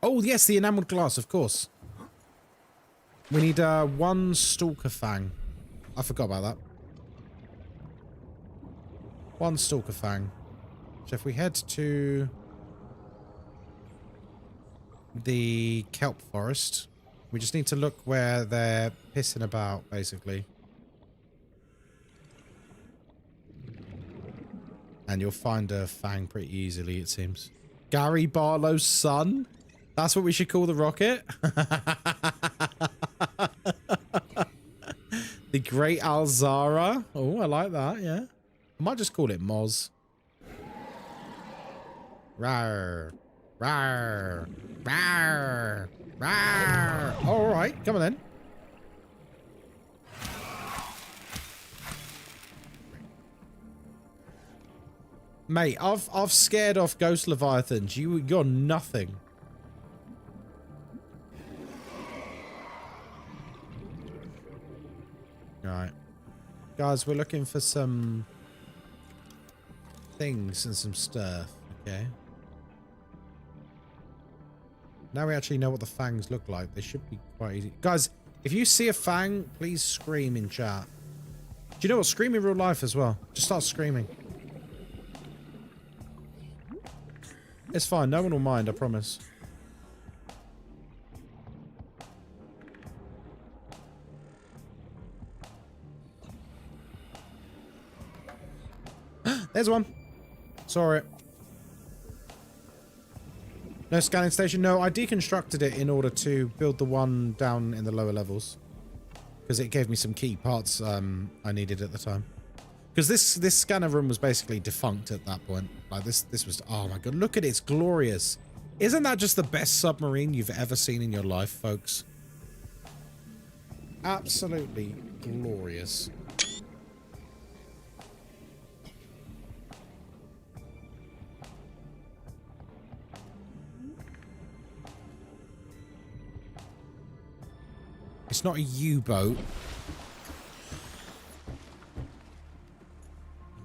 Oh, yes, the enameled glass, of course. We need 1 stalker fang. I forgot about that. 1 stalker fang. So if we head to the kelp forest, we just need to look where they're pissing about, basically. And you'll find a fang pretty easily, it seems. Gary Barlow's son? That's what we should call the rocket? The Great Alzara? Oh, I like that, yeah. I might just call it Moz. Rawr. Rawr. Rawr. Rawr. All right, come on then. Mate, I've scared off ghost leviathans. You're nothing. Right. Guys, we're looking for some things and some stuff, okay? Now we actually know what the fangs look like. They should be quite easy. Guys, if you see a fang, please scream in chat. Do you know what? Scream in real life as well. Just start screaming. It's fine. No one will mind, I promise. There's one. Saw it. No scanning station. No, I deconstructed it in order to build the one down in the lower levels. Because it gave me some key parts I needed at the time. Because this scanner room was basically defunct at that point. Like this was, oh my god, look at it, it's glorious. Isn't that just the best submarine you've ever seen in your life, folks? Absolutely glorious. It's not a U-boat.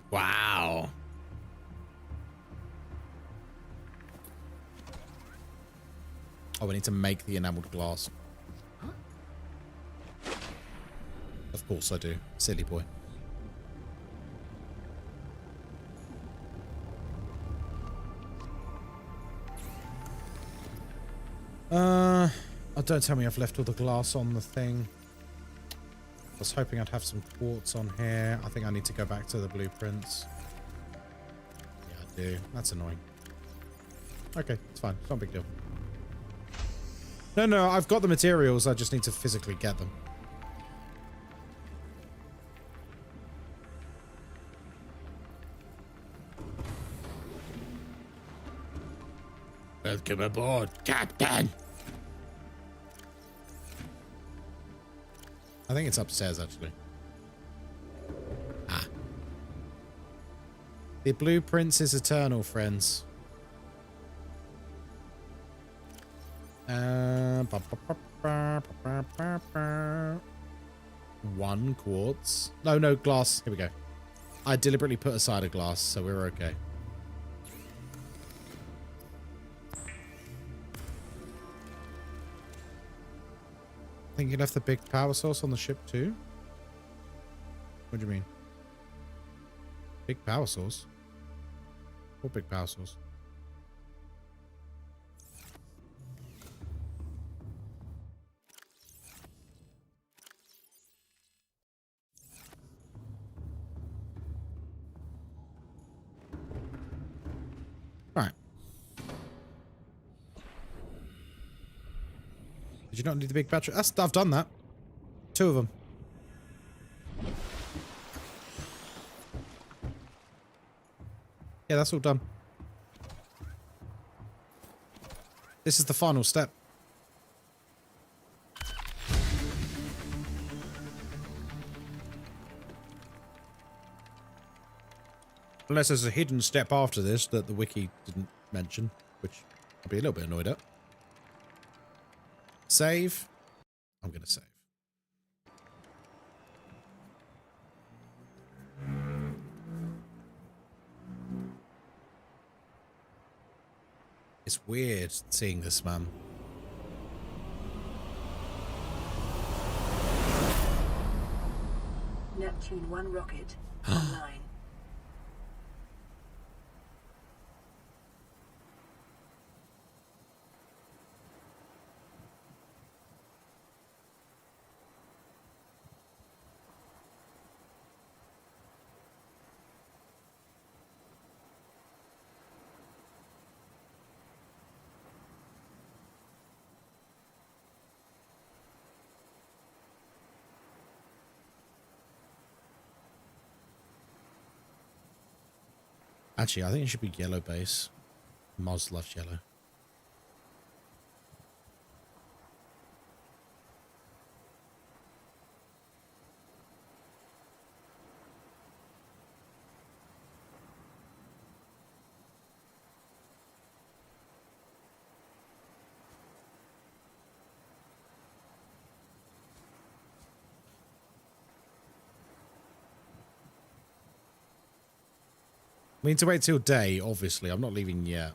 Wow. Oh, we need to make the enameled glass. Of course I do. Silly boy. Oh, don't tell me I've left all the glass on the thing. I was hoping I'd have some quartz on here. I think I need to go back to the blueprints. Yeah, I do. That's annoying. Okay, it's fine. It's not a big deal. No, I've got the materials. I just need to physically get them. Welcome aboard, Captain! I think it's upstairs, actually. Ah. The blueprints is eternal, friends. One quartz. No, glass. Here we go. I deliberately put aside a glass, so we're okay. I think you left the big power source on the ship too? What do you mean? Big power source? What big power source? Right. Did you not need the big battery? I've done that. 2 of them. Yeah, that's all done. This is the final step. Unless there's a hidden step after this that the wiki didn't mention, which I'll be a little bit annoyed at. Save. I'm going to save. It's weird seeing this, man. Neptune 1 rocket online. Actually, I think it should be yellow base. Moz loves yellow. We need to wait till day, obviously. I'm not leaving yet.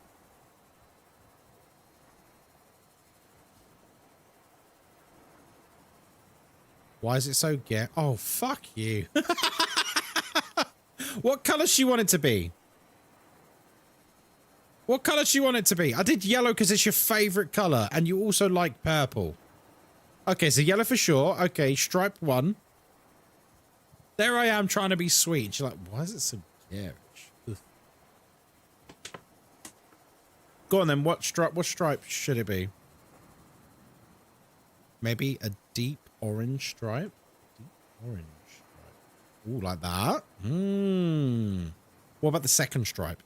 Why is it so get? Oh, fuck you. What colour does she want it to be? What colour does she want it to be? I did yellow because it's your favourite colour, and you also like purple. Okay, so yellow for sure. Okay, stripe 1. There I am trying to be sweet. She's like, why is it so garish? Go on then, what stripe should it be? Maybe a deep orange stripe? Deep orange stripe. Ooh, like that? What about the second stripe?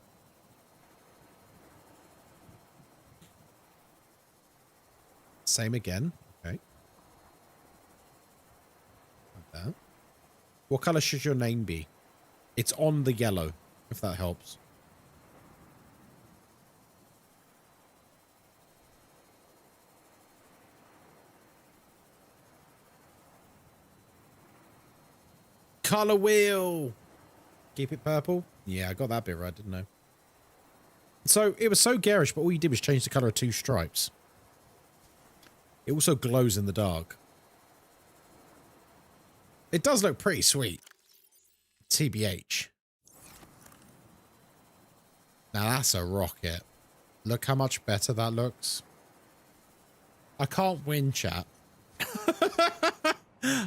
Same again. Okay. Like that. What colour should your name be? It's on the yellow, if that helps. Color wheel. Keep it purple. Yeah, I got that bit right, didn't I? So it was so garish, but all you did was change the color of 2 stripes. It also glows in the dark. It does look pretty sweet. TBH. Now that's a rocket. Look how much better that looks. I can't win, chat.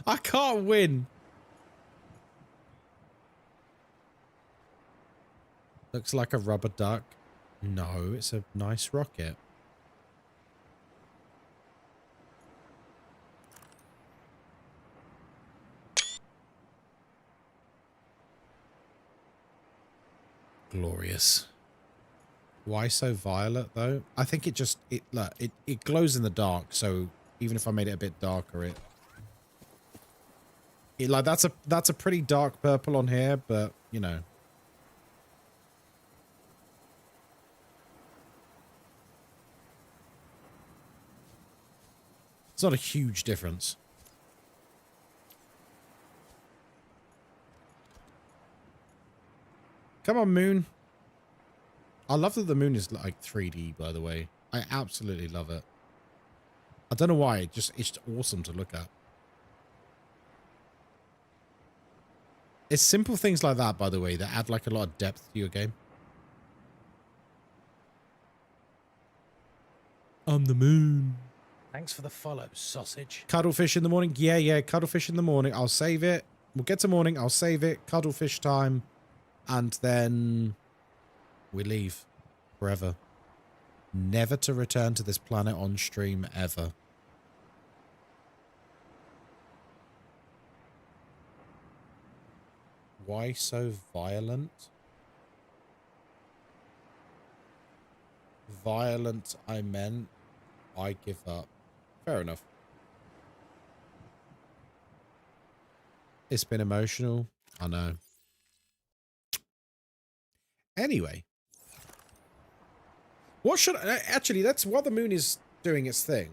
I can't win. Looks like a rubber duck. No, it's a nice rocket. Glorious. Why so violet though? I think it just it glows in the dark, so even if I made it a bit darker, it like that's a pretty dark purple on here, but you know. It's not a huge difference. Come on, moon. I love that the moon is like 3D, by the way. I absolutely love it. I don't know why. It's just awesome to look at. It's simple things like that, by the way, that add like a lot of depth to your game. I'm the moon. Thanks for the follow, sausage. Cuddlefish in the morning. Yeah, cuddlefish in the morning. I'll save it. We'll get to morning. I'll save it. Cuddlefish time. And then we leave forever. Never to return to this planet on stream ever. Why so violent? Violent, I meant. I give up. Fair enough. It's been emotional. I know. Anyway. What should I... Actually, that's while the moon is doing its thing.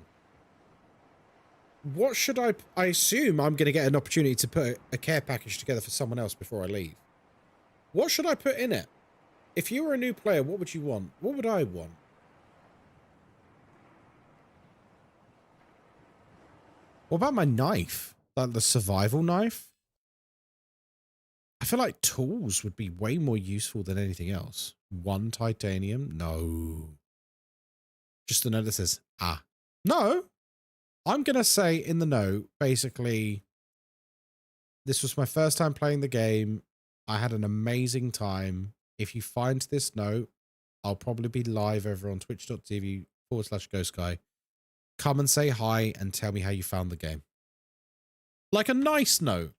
What should I assume I'm going to get an opportunity to put a care package together for someone else before I leave. What should I put in it? If you were a new player, what would you want? What would I want? What about my knife? Like the survival knife? I feel like tools would be way more useful than anything else. 1 titanium? No. Just a note that says, ah. No. I'm going to say in the note, basically, this was my first time playing the game. I had an amazing time. If you find this note, I'll probably be live over on twitch.tv/Ghostkai. Come and say hi and tell me how you found the game. Like a nice note.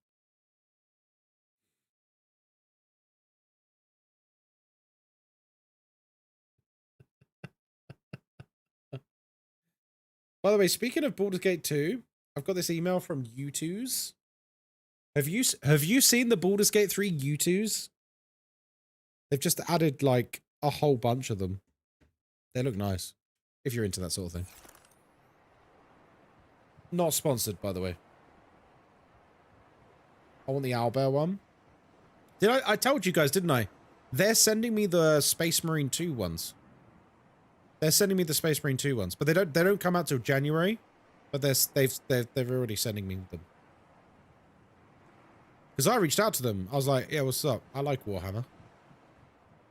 By the way, speaking of Baldur's Gate 2, I've got this email from U2s. Have you seen the Baldur's Gate 3 U2s? They've just added like a whole bunch of them. They look nice. If you're into that sort of thing. Not sponsored, by the way. I want the owlbear one. I told you guys, didn't I? They're sending me the Space Marine 2 ones. They're sending me the Space Marine 2 ones, but they don't come out till January. But they're already sending me them. Because I reached out to them. I was like, yeah, what's up? I like Warhammer.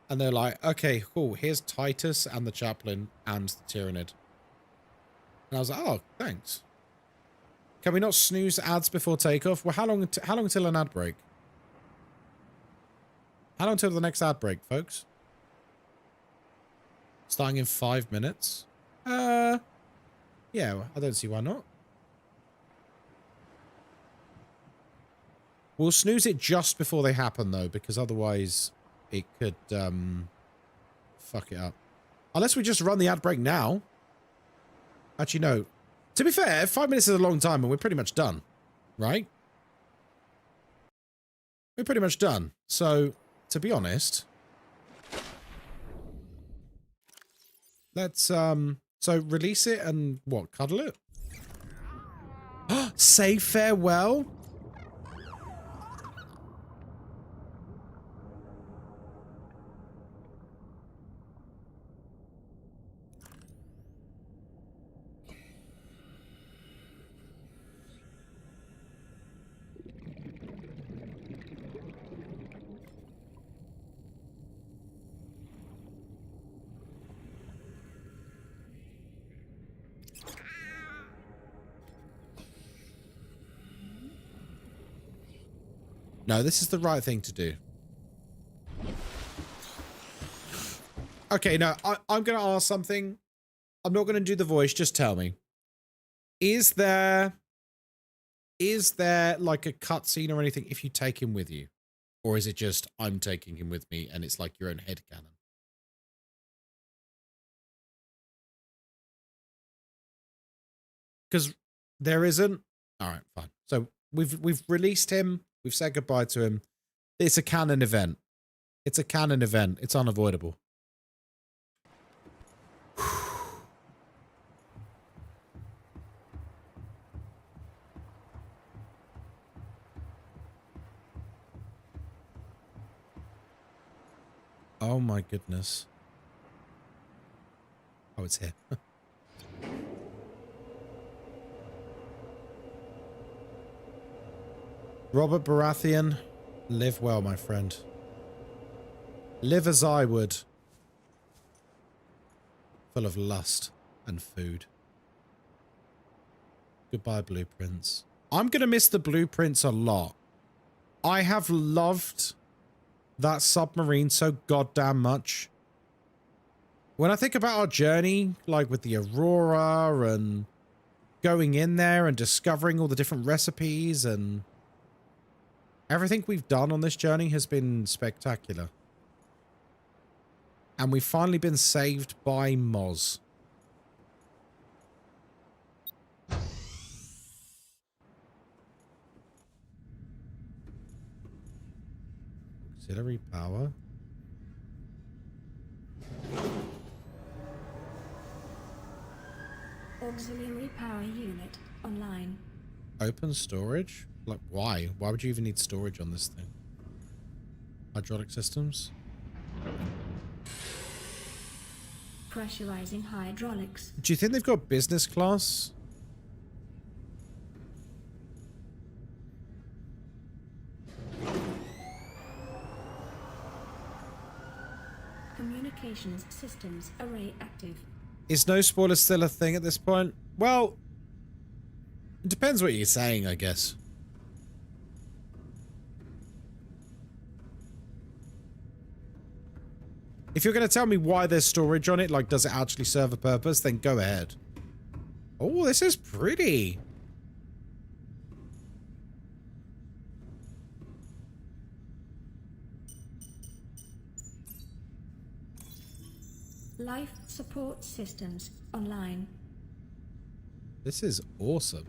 And they're like, okay, cool. Here's Titus and the Chaplain and the Tyrannid. And I was like, oh, thanks. Can we not snooze ads before takeoff? Well, how long until an ad break? How long until the next ad break, folks? Starting in 5 minutes. Yeah, I don't see why not. We'll snooze it just before they happen, though, because otherwise it could fuck it up. Unless we just run the ad break now. Actually, no. To be fair, 5 minutes is a long time, and we're pretty much done, right? We're pretty much done. So, to be honest, let's so release it and what? Cuddle it? Say farewell? No, this is the right thing to do. Okay, no, I'm going to ask something. I'm not going to do the voice. Just tell me. Is there like a cutscene or anything if you take him with you? Or is it just, I'm taking him with me and it's like your own headcanon? Because there isn't. All right, fine. So we've released him. We've said goodbye to him. It's a canon event. It's a canon event. It's unavoidable. Oh my goodness. Oh, it's here. Robert Baratheon, live well, my friend. Live as I would. Full of lust and food. Goodbye, blueprints. I'm going to miss the blueprints a lot. I have loved that submarine so goddamn much. When I think about our journey, like with the Aurora and going in there and discovering all the different recipes and everything we've done on this journey has been spectacular. And we've finally been saved by Moz. Auxiliary power. Auxiliary power unit online. Open storage? Like, why? Why would you even need storage on this thing? Hydraulic systems? Pressurizing hydraulics. Do you think they've got business class? Communications systems array active. Is no spoiler still a thing at this point? Well, it depends what you're saying, I guess. If you're going to tell me why there's storage on it, like does it actually serve a purpose, then go ahead. Oh, this is pretty. Life support systems online. This is awesome.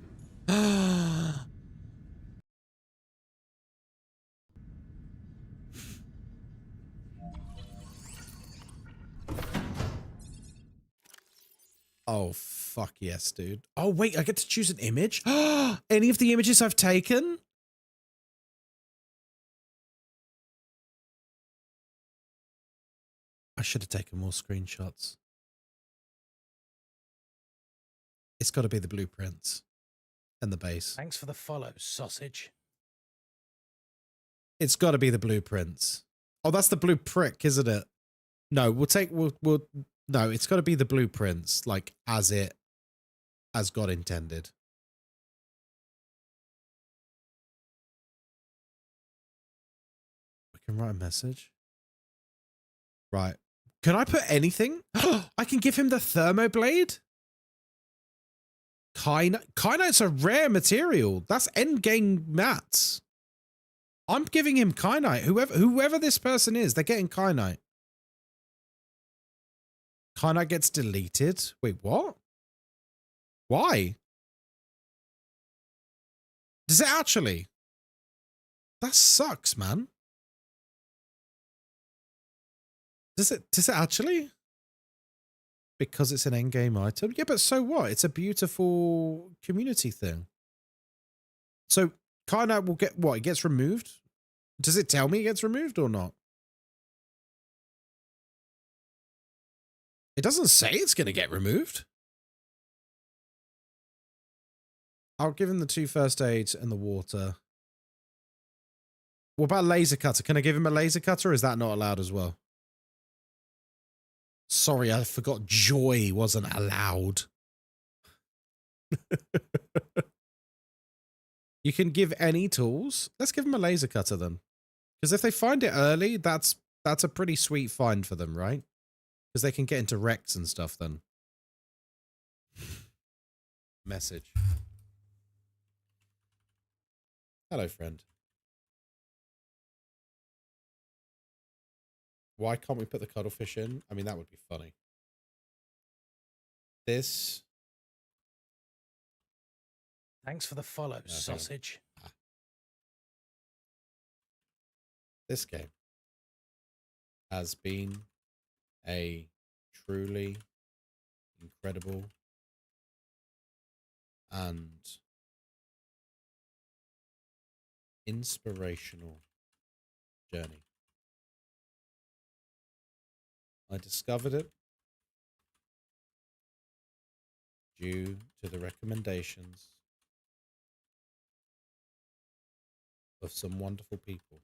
Oh, fuck yes, dude. Oh, wait, I get to choose an image? Any of the images I've taken? I should have taken more screenshots. It's got to be the blueprints and the base. Thanks for the follow, sausage. It's got to be the blueprints. Oh, that's the blue prick, isn't it? No, no, it's got to be the blueprints, like as God intended. We can write a message. Right. Can I put anything? I can give him the thermoblade? Kyanite's a rare material. That's endgame mats. I'm giving him kyanite. Whoever this person is, they're getting kyanite. Kyanite gets deleted. Wait, what? Why? Does it actually? That sucks, man. Does it actually? Because it's an endgame item? Yeah, but so what? It's a beautiful community thing. So kyanite will get what? It gets removed? Does it tell me it gets removed or not? It doesn't say it's going to get removed. I'll give him the 2 first aids and the water. What about laser cutter? Can I give him a laser cutter or is that not allowed as well? Sorry, I forgot joy wasn't allowed. You can give any tools. Let's give them a laser cutter then. Because if they find it early, that's a pretty sweet find for them, right? Because they can get into wrecks and stuff then. Message. Hello, friend. Why can't we put the cuttlefish in? I mean, that would be funny. This. Thanks for the follow, sausage. This game has been a truly incredible and inspirational journey. I discovered it due to the recommendations of some wonderful people.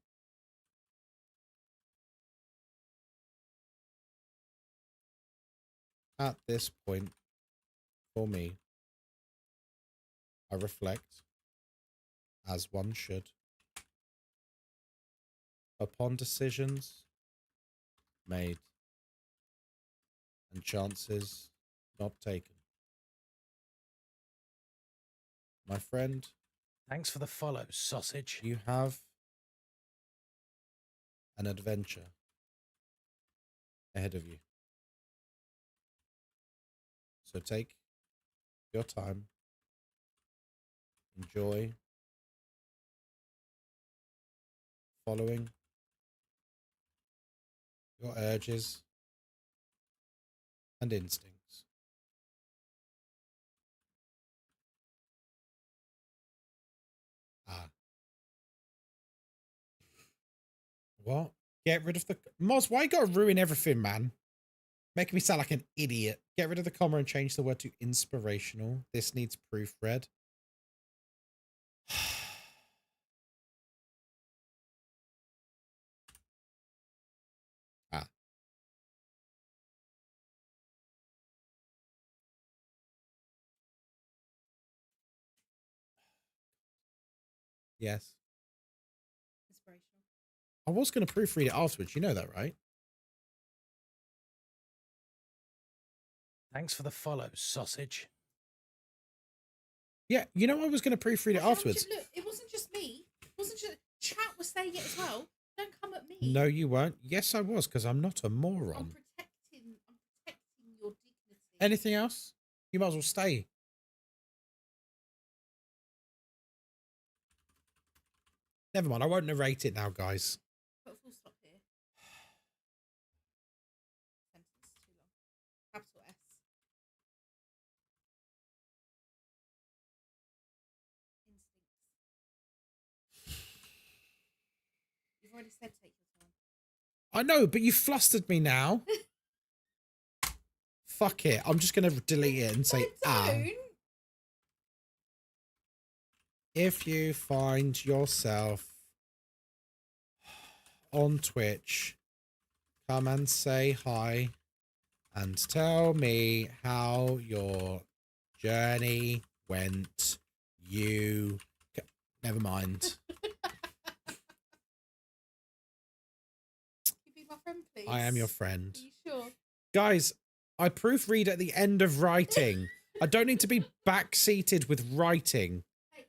At this point, for me, I reflect, as one should, upon decisions made and chances not taken. My friend, thanks for the follow, sausage. You have an adventure ahead of you. So take your time, enjoy following your urges and instincts. What? Get rid of the... Moz, why you gotta ruin everything, man? Making me sound like an idiot. Get rid of the comma and change the word to inspirational. This needs proofread. Yes. Inspirational. I was going to proofread it afterwards. You know that, right? Thanks for the follow, sausage. Yeah, you know I was going to proofread it afterwards. Look, it wasn't just me. It wasn't just... Chat was saying it as well. Don't come at me. No, you weren't. Yes, I was, because I'm not a moron. I'm protecting your dignity. Anything else? You might as well stay. Never mind, I won't narrate it now, guys. Put a full stop here. Sentence too long. Capital S. Instincts. You've already said take your time. I know, but you flustered me now. Fuck it. I'm just going to delete it and say, if you find yourself on Twitch, come and say hi and tell me how your journey went. Never mind. You be my friend, please. I am your friend. Are you sure? Guys, I proofread at the end of writing. I don't need to be backseated with writing. Hey.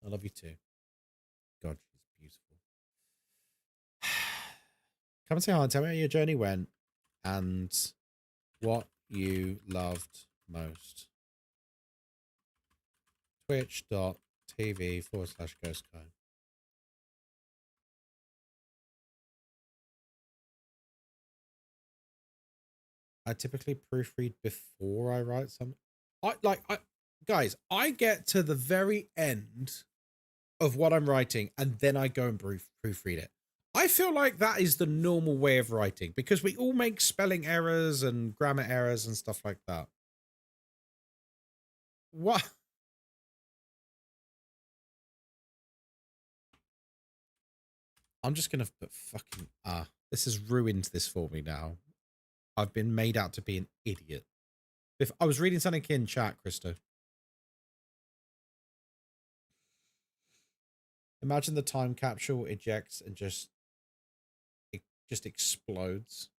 I love you too. God, she's beautiful. Come and say hi and tell me how your journey went and what you loved most. Twitch.tv/Ghostkai. I typically proofread before I write something. Guys, I get to the very end of what I'm writing and then I go and proofread it. I feel like that is the normal way of writing because we all make spelling errors and grammar errors and stuff like that. What? I'm just going to put fucking... this has ruined this for me now. I've been made out to be an idiot. If I was reading something in chat, Christo. Imagine the time capsule ejects and it just explodes.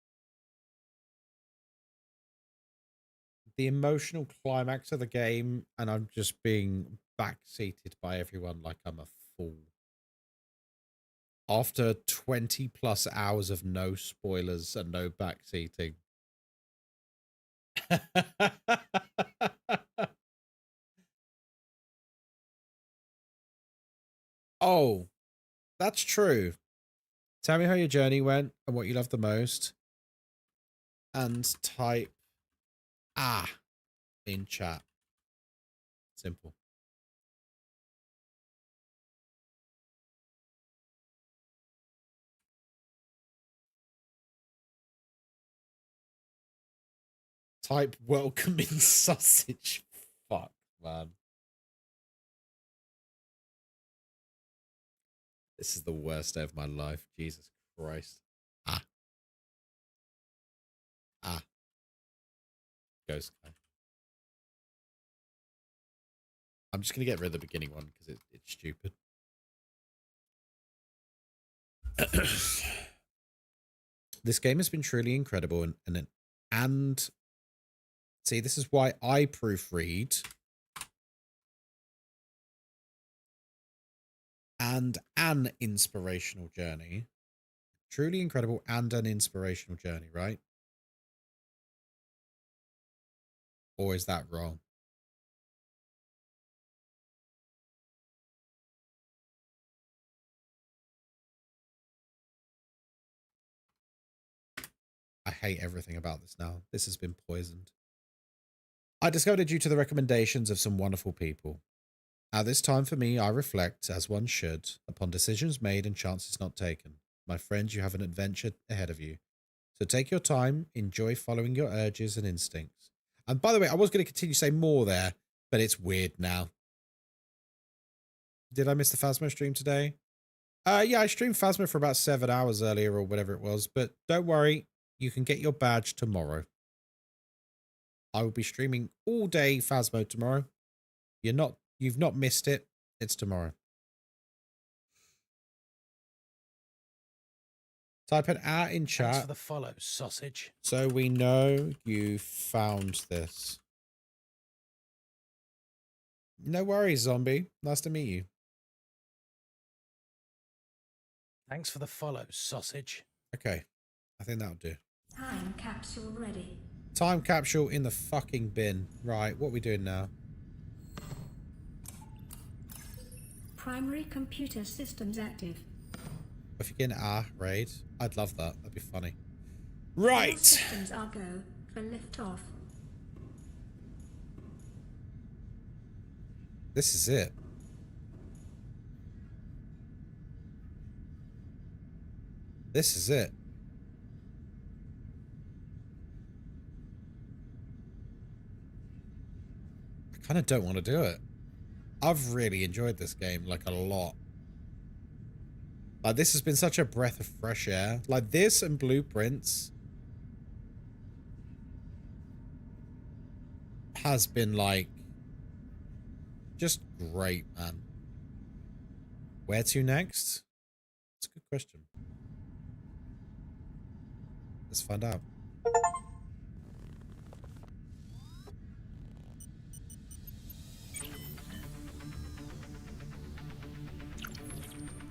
The emotional climax of the game, and I'm just being backseated by everyone like I'm a fool. After 20 plus hours of no spoilers and no backseating. Oh, that's true. Tell me how your journey went and what you loved the most. And type in chat. Simple. Type welcoming sausage. Fuck, man. This is the worst day of my life. Jesus Christ. Ghostkai. I'm just going to get rid of the beginning one because it's stupid. This game has been truly incredible and see, this is why I proofread and an inspirational journey. Truly incredible and an inspirational journey, right? Or is that wrong? I hate everything about this now. This has been poisoned. I discovered it due to the recommendations of some wonderful people. At this time for me, I reflect, as one should, upon decisions made and chances not taken. My friends, you have an adventure ahead of you. So take your time, enjoy following your urges and instincts. And by the way, I was going to continue to say more there, but it's weird now. Did I miss the Phasmo stream today? Yeah, I streamed Phasmo for about 7 hours earlier or whatever it was, but don't worry, you can get your badge tomorrow. I will be streaming all day Phasmo tomorrow. You've not missed it. It's tomorrow. Type an in chat. Thanks for the follow, sausage. So we know you found this. No worries, zombie. Nice to meet you. Thanks for the follow, sausage. Okay. I think that'll do. Time capsule ready. Time capsule in the fucking bin. Right, what are we doing now? Primary computer systems active. If you get an raid, I'd love that. That'd be funny. Right. All systems are go for liftoff. This is it. This is it. I kind of don't want to do it. I've really enjoyed this game, like, a lot. Like, this has been such a breath of fresh air. Like, this and Blueprints has been, like, just great, man. Where to next? That's a good question. Let's find out.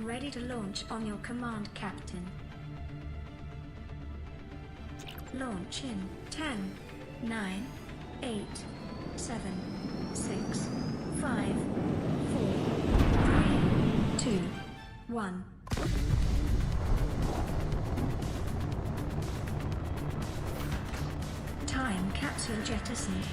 Ready to launch on your command, Captain. Launch in 10, 9, 8, 7, 6, 5, 4, 3, 2, 1. Time capsule jettisoned.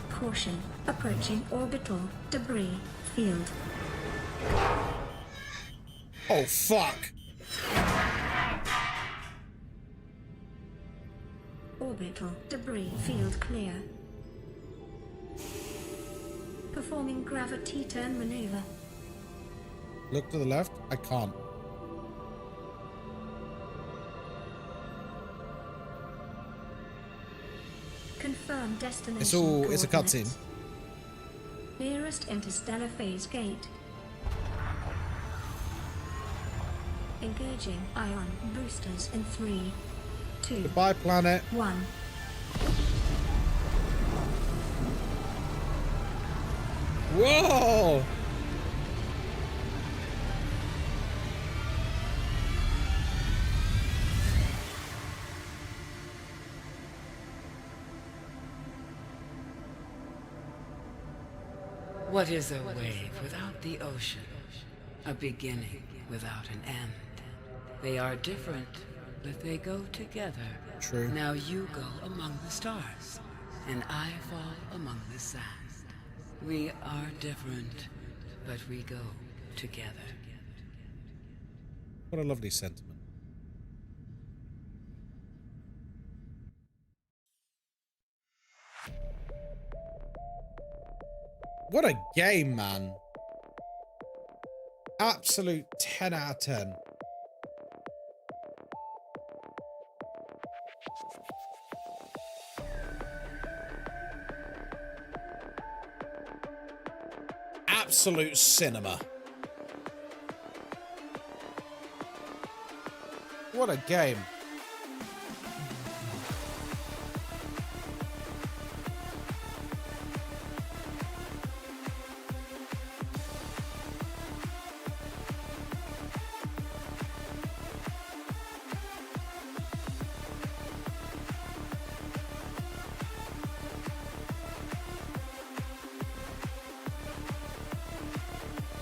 Caution, approaching orbital debris field. Oh, fuck! Orbital debris field clear. Performing gravity turn maneuver. Look to the left. I can't. Confirm destination. It's a cutscene. Nearest interstellar phase gate. Engaging ion boosters in 3, 2. Goodbye, planet. 1. Whoa! What is a wave without the ocean? A beginning without an end. They are different, but they go together. True. Now you go among the stars, and I fall among the sand. We are different, but we go together. What a lovely sentiment. What a game, man. Absolute 10 out of 10. Absolute cinema. What a game.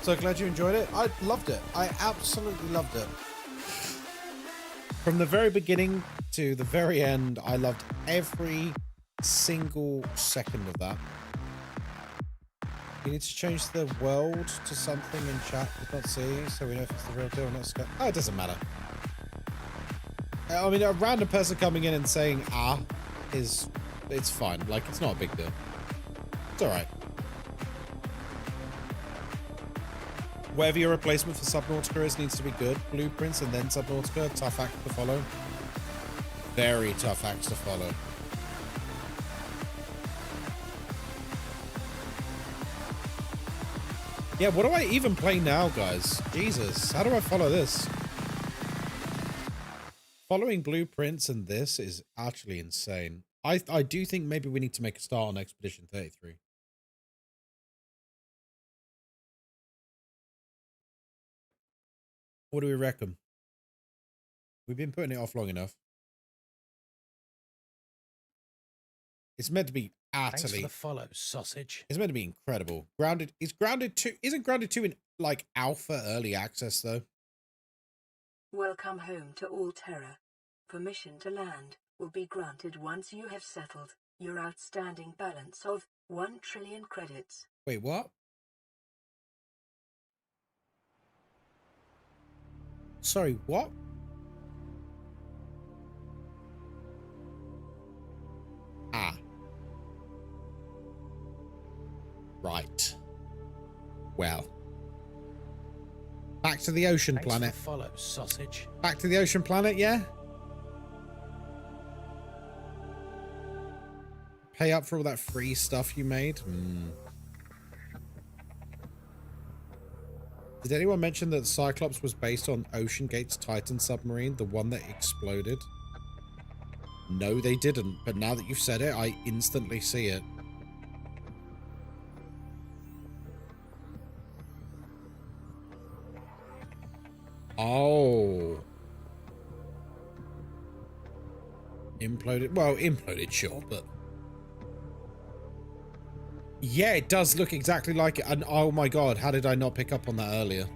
So glad you enjoyed it. I loved it. I absolutely loved it. From the very beginning to the very end, I loved every single second of that. You need to change the world to something in chat we can't see, so we know if it's the real deal or not. Oh, it doesn't matter. I mean, a random person coming in and saying it's fine. Like, it's not a big deal. It's alright. Whatever your replacement for Subnautica is needs to be good. Blueprints and then Subnautica, tough act to follow. Very tough acts to follow. Yeah, what do I even play now, guys? Jesus, how do I follow this? Following blueprints and this is actually insane. I do think maybe we need to make a start on Expedition 33. What do we reckon? We've been putting it off long enough. It's meant to be utterly. Thanks for the follow, sausage. It's meant to be incredible. Grounded is Grounded 2. Isn't Grounded 2 in like alpha early access though? Welcome home to Alterra. Permission to land will be granted once you have settled your outstanding balance of 1 trillion credits. Wait, what? Sorry, what? Ah. Right. Well. Back to the ocean planet. Follow, sausage. Back to the ocean planet, yeah? Pay up for all that free stuff you made? Did anyone mention that Cyclops was based on Ocean Gate's Titan submarine, the one that exploded? No, they didn't, but now that you've said it, I instantly see it. Oh. Imploded. Well, imploded, sure, but... Yeah, it does look exactly like it. And oh my god, how did I not pick up on that earlier?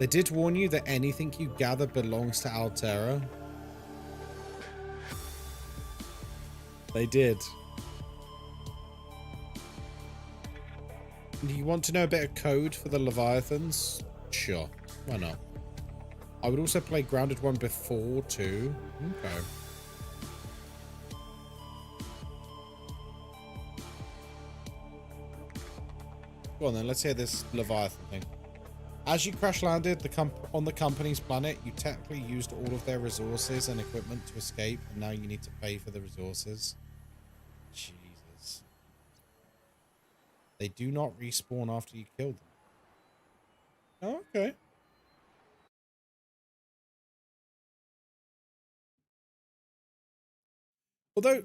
They did warn you that anything you gather belongs to Alterra. They did. Do you want to know a bit of code for the Leviathans? Sure, why not? I would also play Grounded 1 before too. Okay. Go on then, let's hear this Leviathan thing. As you crash landed on the company's planet, you technically used all of their resources and equipment to escape, and now you need to pay for the resources. Jesus. They do not respawn after you kill them. Oh, okay. Although,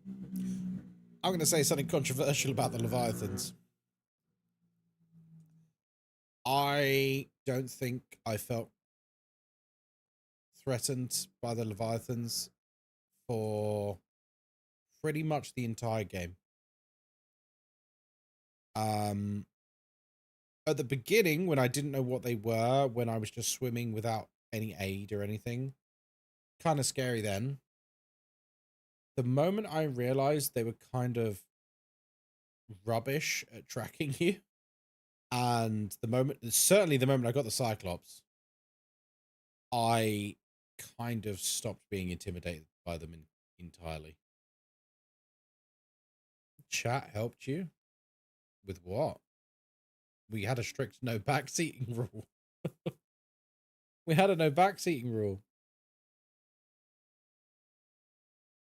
I'm going to say something controversial about the Leviathans. I don't think I felt threatened by the Leviathans for pretty much the entire game. At the beginning, when I didn't know what they were, when I was just swimming without any aid or anything, kind of scary then. The moment I realized they were kind of rubbish at tracking you, and certainly the moment I got the Cyclops, I kind of stopped being intimidated by them entirely. Chat helped you? With what? We had a strict no backseating rule. We had a no backseating rule.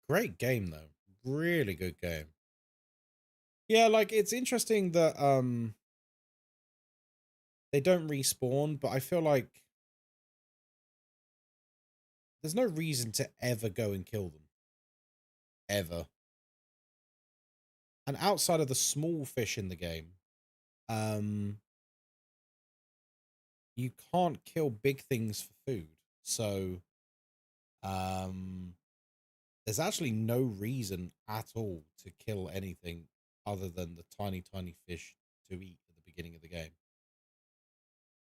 Great game, though. Really good game. Yeah, like, it's interesting that they don't respawn, but I feel like there's no reason to ever go and kill them. Ever. And outside of the small fish in the game, you can't kill big things for food. So, there's actually no reason at all to kill anything other than the tiny, tiny fish to eat at the beginning of the game.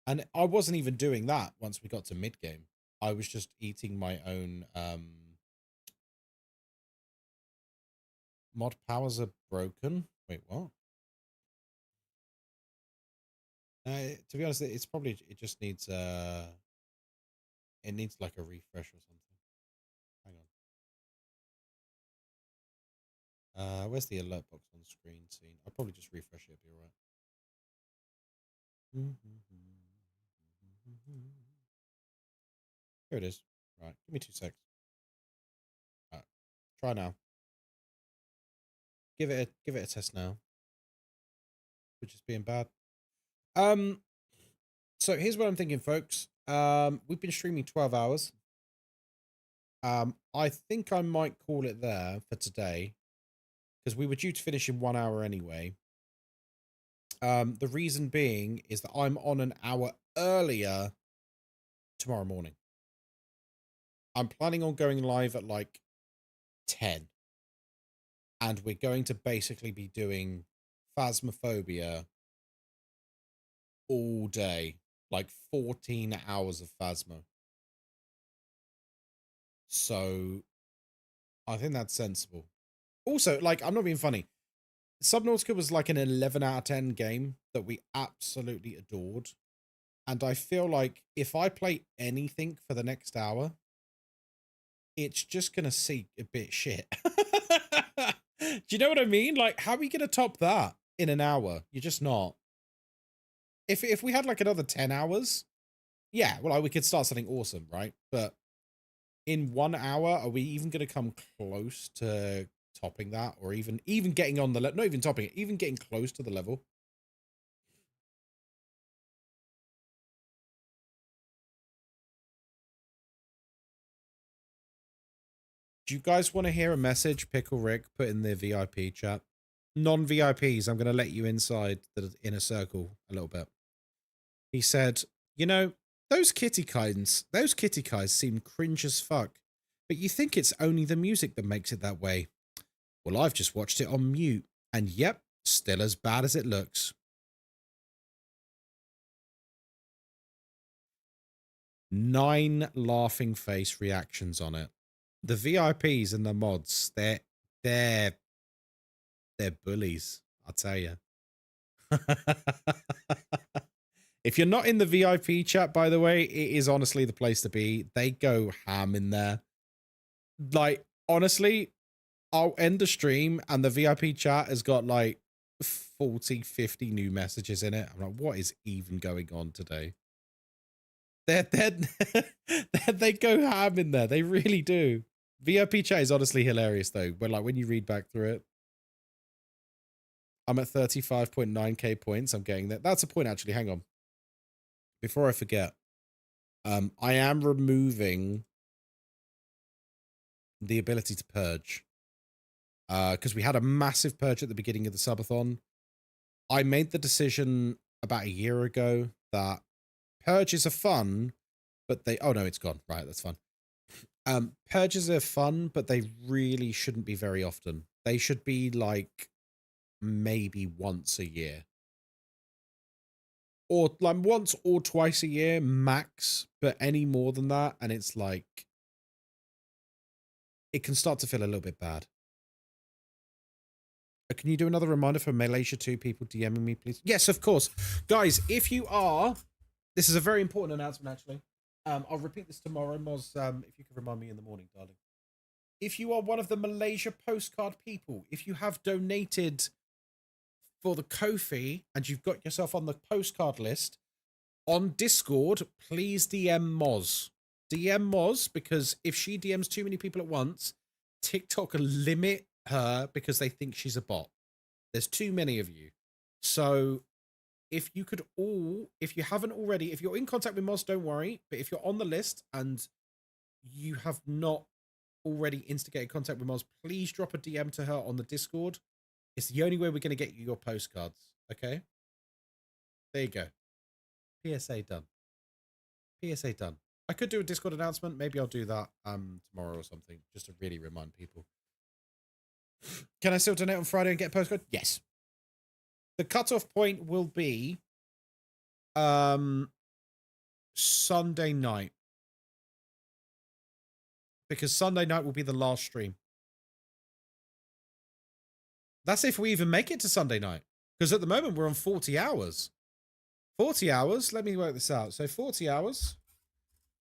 And I wasn't even doing that once we got to mid-game. I was just eating my own, mod powers are broken. Wait, what? To be honest, it's probably, it just needs, it needs like a refresh or something. Hang on. Where's the alert box on screen scene? I'll probably just refresh it, it'll be alright. Here it is. Right, give me 2 secs. Right, try now. Give it a test now. Which is being bad. So here's what I'm thinking, folks. We've been streaming 12 hours. I think I might call it there for today, because we were due to finish in 1 hour anyway. The reason being is that I'm on an hour earlier tomorrow morning. I'm planning on going live at like 10. And we're going to basically be doing Phasmophobia all day. Like 14 hours of Phasmo. So I think that's sensible. Also, like, I'm not being funny. Subnautica was like an 11 out of 10 game that we absolutely adored. And I feel like if I play anything for the next hour, it's just going to see a bit shit. Do you know what I mean? Like, how are we going to top that in an hour? You're just not. If we had like another 10 hours, yeah, well, we could start something awesome, right? But in 1 hour, are we even going to come close to topping that? Or even getting on the level? Not even topping it, even getting close to the level? Do you guys want to hear a message Pickle Rick put in the VIP chat? Non-VIPs, I'm going to let you inside the inner circle a little bit. He said, you know, those kitty kais seem cringe as fuck, but you think it's only the music that makes it that way. Well, I've just watched it on mute, and yep, still as bad as it looks. Nine laughing face reactions on it. The VIPs and the mods, they're bullies, I'll tell you. If you're not in the VIP chat, by the way, it is honestly the place to be. They go ham in there. Like, honestly, I'll end the stream and the VIP chat has got like 40, 50 new messages in it. I'm like, what is even going on today? They go ham in there. They really do. VIP chat is honestly hilarious though. When you read back through it. I'm at 35.9k points. I'm getting that. That's a point actually. Hang on. Before I forget, I am removing the ability to purge. Because we had a massive purge at the beginning of the subathon. I made the decision about a year ago that purges are fun, but oh no, it's gone. Right, that's fun. Purges are fun, but they really shouldn't be very often. They should be like maybe once a year. Or like once or twice a year max, but any more than that, and it's like it can start to feel a little bit bad. Can you do another reminder for Malaysia 2 people DMing me, please? Yes, of course. Guys, if you are... This is a very important announcement, actually. I'll repeat this tomorrow, Moz, if you could remind me in the morning, darling. If you are one of the Malaysia postcard people, if you have donated for the Ko-fi and you've got yourself on the postcard list, on Discord, please DM Moz. DM Moz, because if she DMs too many people at once, TikTok will limit her because they think she's a bot. There's too many of you. So if you could all, if you haven't already, if you're in contact with Moz, don't worry. But if you're on the list and you have not already instigated contact with Moz, please drop a DM to her on the Discord. It's the only way we're going to get you your postcards. Okay? There you go. PSA done. PSA done. I could do a Discord announcement. Maybe I'll do that tomorrow or something, just to really remind people. Can I still donate on Friday and get a postcard? Yes. The cutoff point will be Sunday night. Because Sunday night will be the last stream. That's if we even make it to Sunday night. Because at the moment we're on 40 hours. 40 hours. Let me work this out. So 40 hours.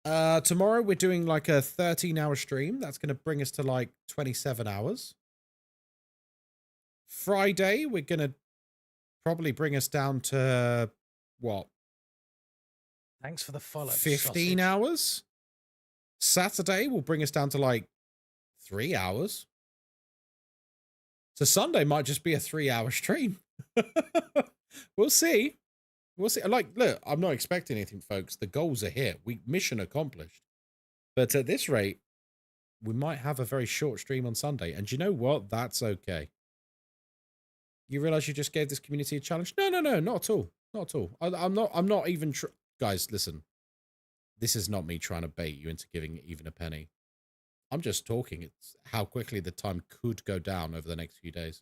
Tomorrow we're doing like a 13-hour stream. That's going to bring us to like 27 hours. Friday, we're going to probably bring us down to, what? Thanks for the follow. 15 hours. Saturday will bring us down to like 3 hours. So Sunday might just be a 3-hour stream. We'll see. We'll see. Like, look, I'm not expecting anything, folks. The goals are here. Mission accomplished. But at this rate, we might have a very short stream on Sunday. And you know what? That's okay. You realize you just gave this community a challenge? No, not at all. Not at all. I'm not even... Guys, listen. This is not me trying to bait you into giving even a penny. I'm just talking. It's how quickly the time could go down over the next few days.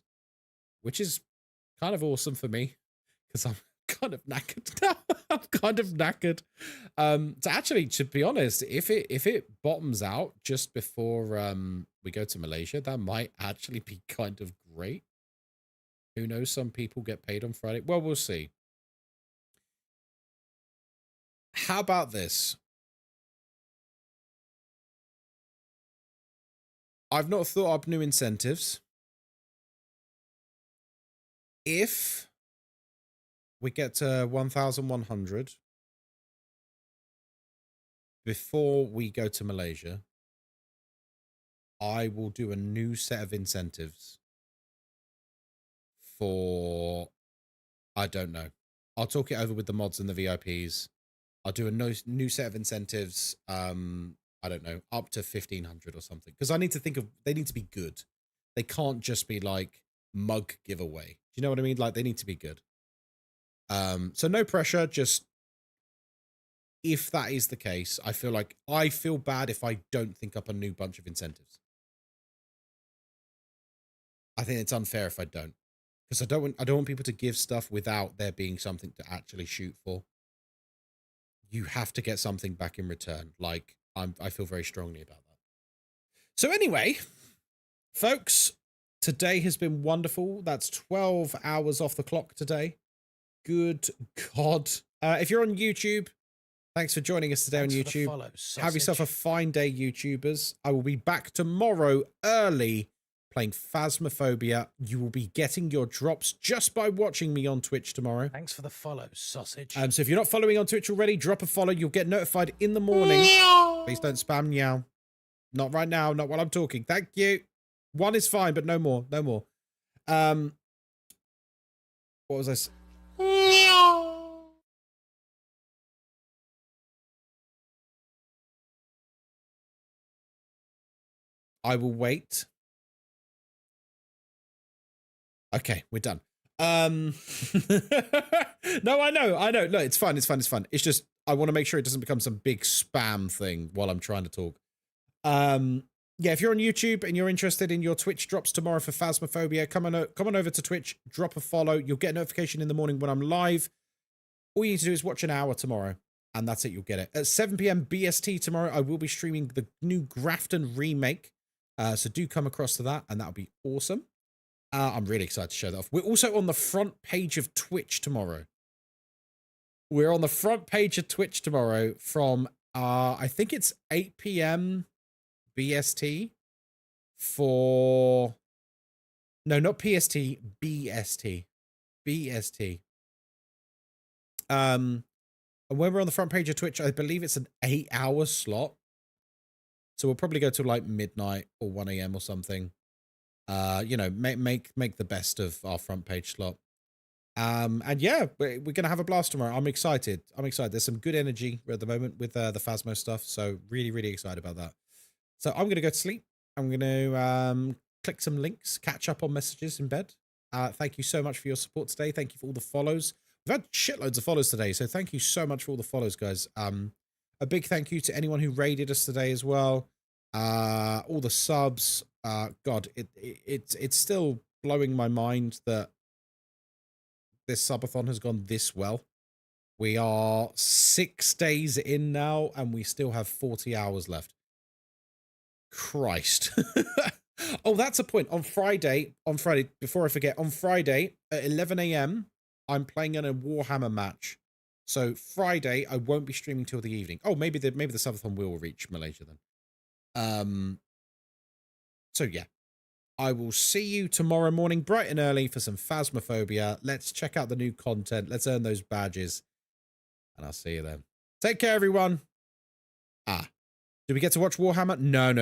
Which is kind of awesome for me. Because I'm kind of knackered now. I'm kind of knackered. So actually, to be honest, if it bottoms out just before we go to Malaysia, that might actually be kind of great. Who knows? Some people get paid on Friday. Well, we'll see. How about this? I've not thought up new incentives. If we get to 1,100 before we go to Malaysia, I will do a new set of incentives for, I don't know. I'll talk it over with the mods and the VIPs. I'll do a new set of incentives. I don't know, up to 1,500 or something. Because I need to think of, they need to be good. They can't just be like mug giveaway. Do you know what I mean? Like they need to be good. So no pressure. Just if that is the case, I feel bad if I don't think up a new bunch of incentives. I think it's unfair if I don't. Because I don't want people to give stuff without there being something to actually shoot for. You have to get something back in return. Like, I feel very strongly about that. So anyway, folks, today has been wonderful. That's 12 hours off the clock today. Good God. If you're on YouTube, thanks for joining us today on YouTube. Have yourself a fine day, YouTubers. I will be back tomorrow early. playing Phasmophobia. You will be getting your drops just by watching me on Twitch tomorrow. Thanks for the follow, sausage. So if you're not following on Twitch already, drop a follow. You'll get notified in the morning. Please don't spam meow. Not right now, not while I'm talking. Thank you. One is fine, but no more. No more. What was I saying? I will wait. Okay, we're done. No, I know. No, it's fine. It's fine. It's just, I want to make sure it doesn't become some big spam thing while I'm trying to talk. Yeah, if you're on YouTube and you're interested in your Twitch drops tomorrow for Phasmophobia, come on over to Twitch, drop a follow. You'll get a notification in the morning when I'm live. All you need to do is watch an hour tomorrow, and that's it. You'll get it. At 7 p.m. BST tomorrow, I will be streaming the new Grafton remake. So do come across to that, and that'll be awesome. I'm really excited to show that off. We're also on the front page of Twitch tomorrow. We're on the front page of Twitch tomorrow from, I think it's 8 p.m. BST for... No, not PST, BST. BST. And when we're on the front page of Twitch, I believe it's an 8-hour slot. So we'll probably go to like midnight or 1 a.m. or something. You know, make the best of our front page slot. And yeah, we're gonna have a blast tomorrow. I'm excited. There's some good energy at the moment with the Phasmo stuff. So really excited about that. So I'm gonna go to sleep. I'm gonna click some links, catch up on messages in bed. Thank you so much for your support today. Thank you for all the follows. We've had shitloads of follows today, so thank you so much for all the follows, guys. A big thank you to anyone who raided us today as well. All the subs. God, it's still blowing my mind that this subathon has gone this well. We are 6 days in now, and we still have 40 hours left. Christ. Oh, that's a point. On Friday, before I forget, on Friday at 11 a.m., I'm playing in a Warhammer match. So Friday, I won't be streaming till the evening. Oh, maybe the subathon will reach Malaysia then. So yeah, I will see you tomorrow morning, bright and early, for some Phasmophobia. Let's check out the new content. Let's earn those badges. And I'll see you then. Take care, everyone. Do we get to watch Warhammer? No.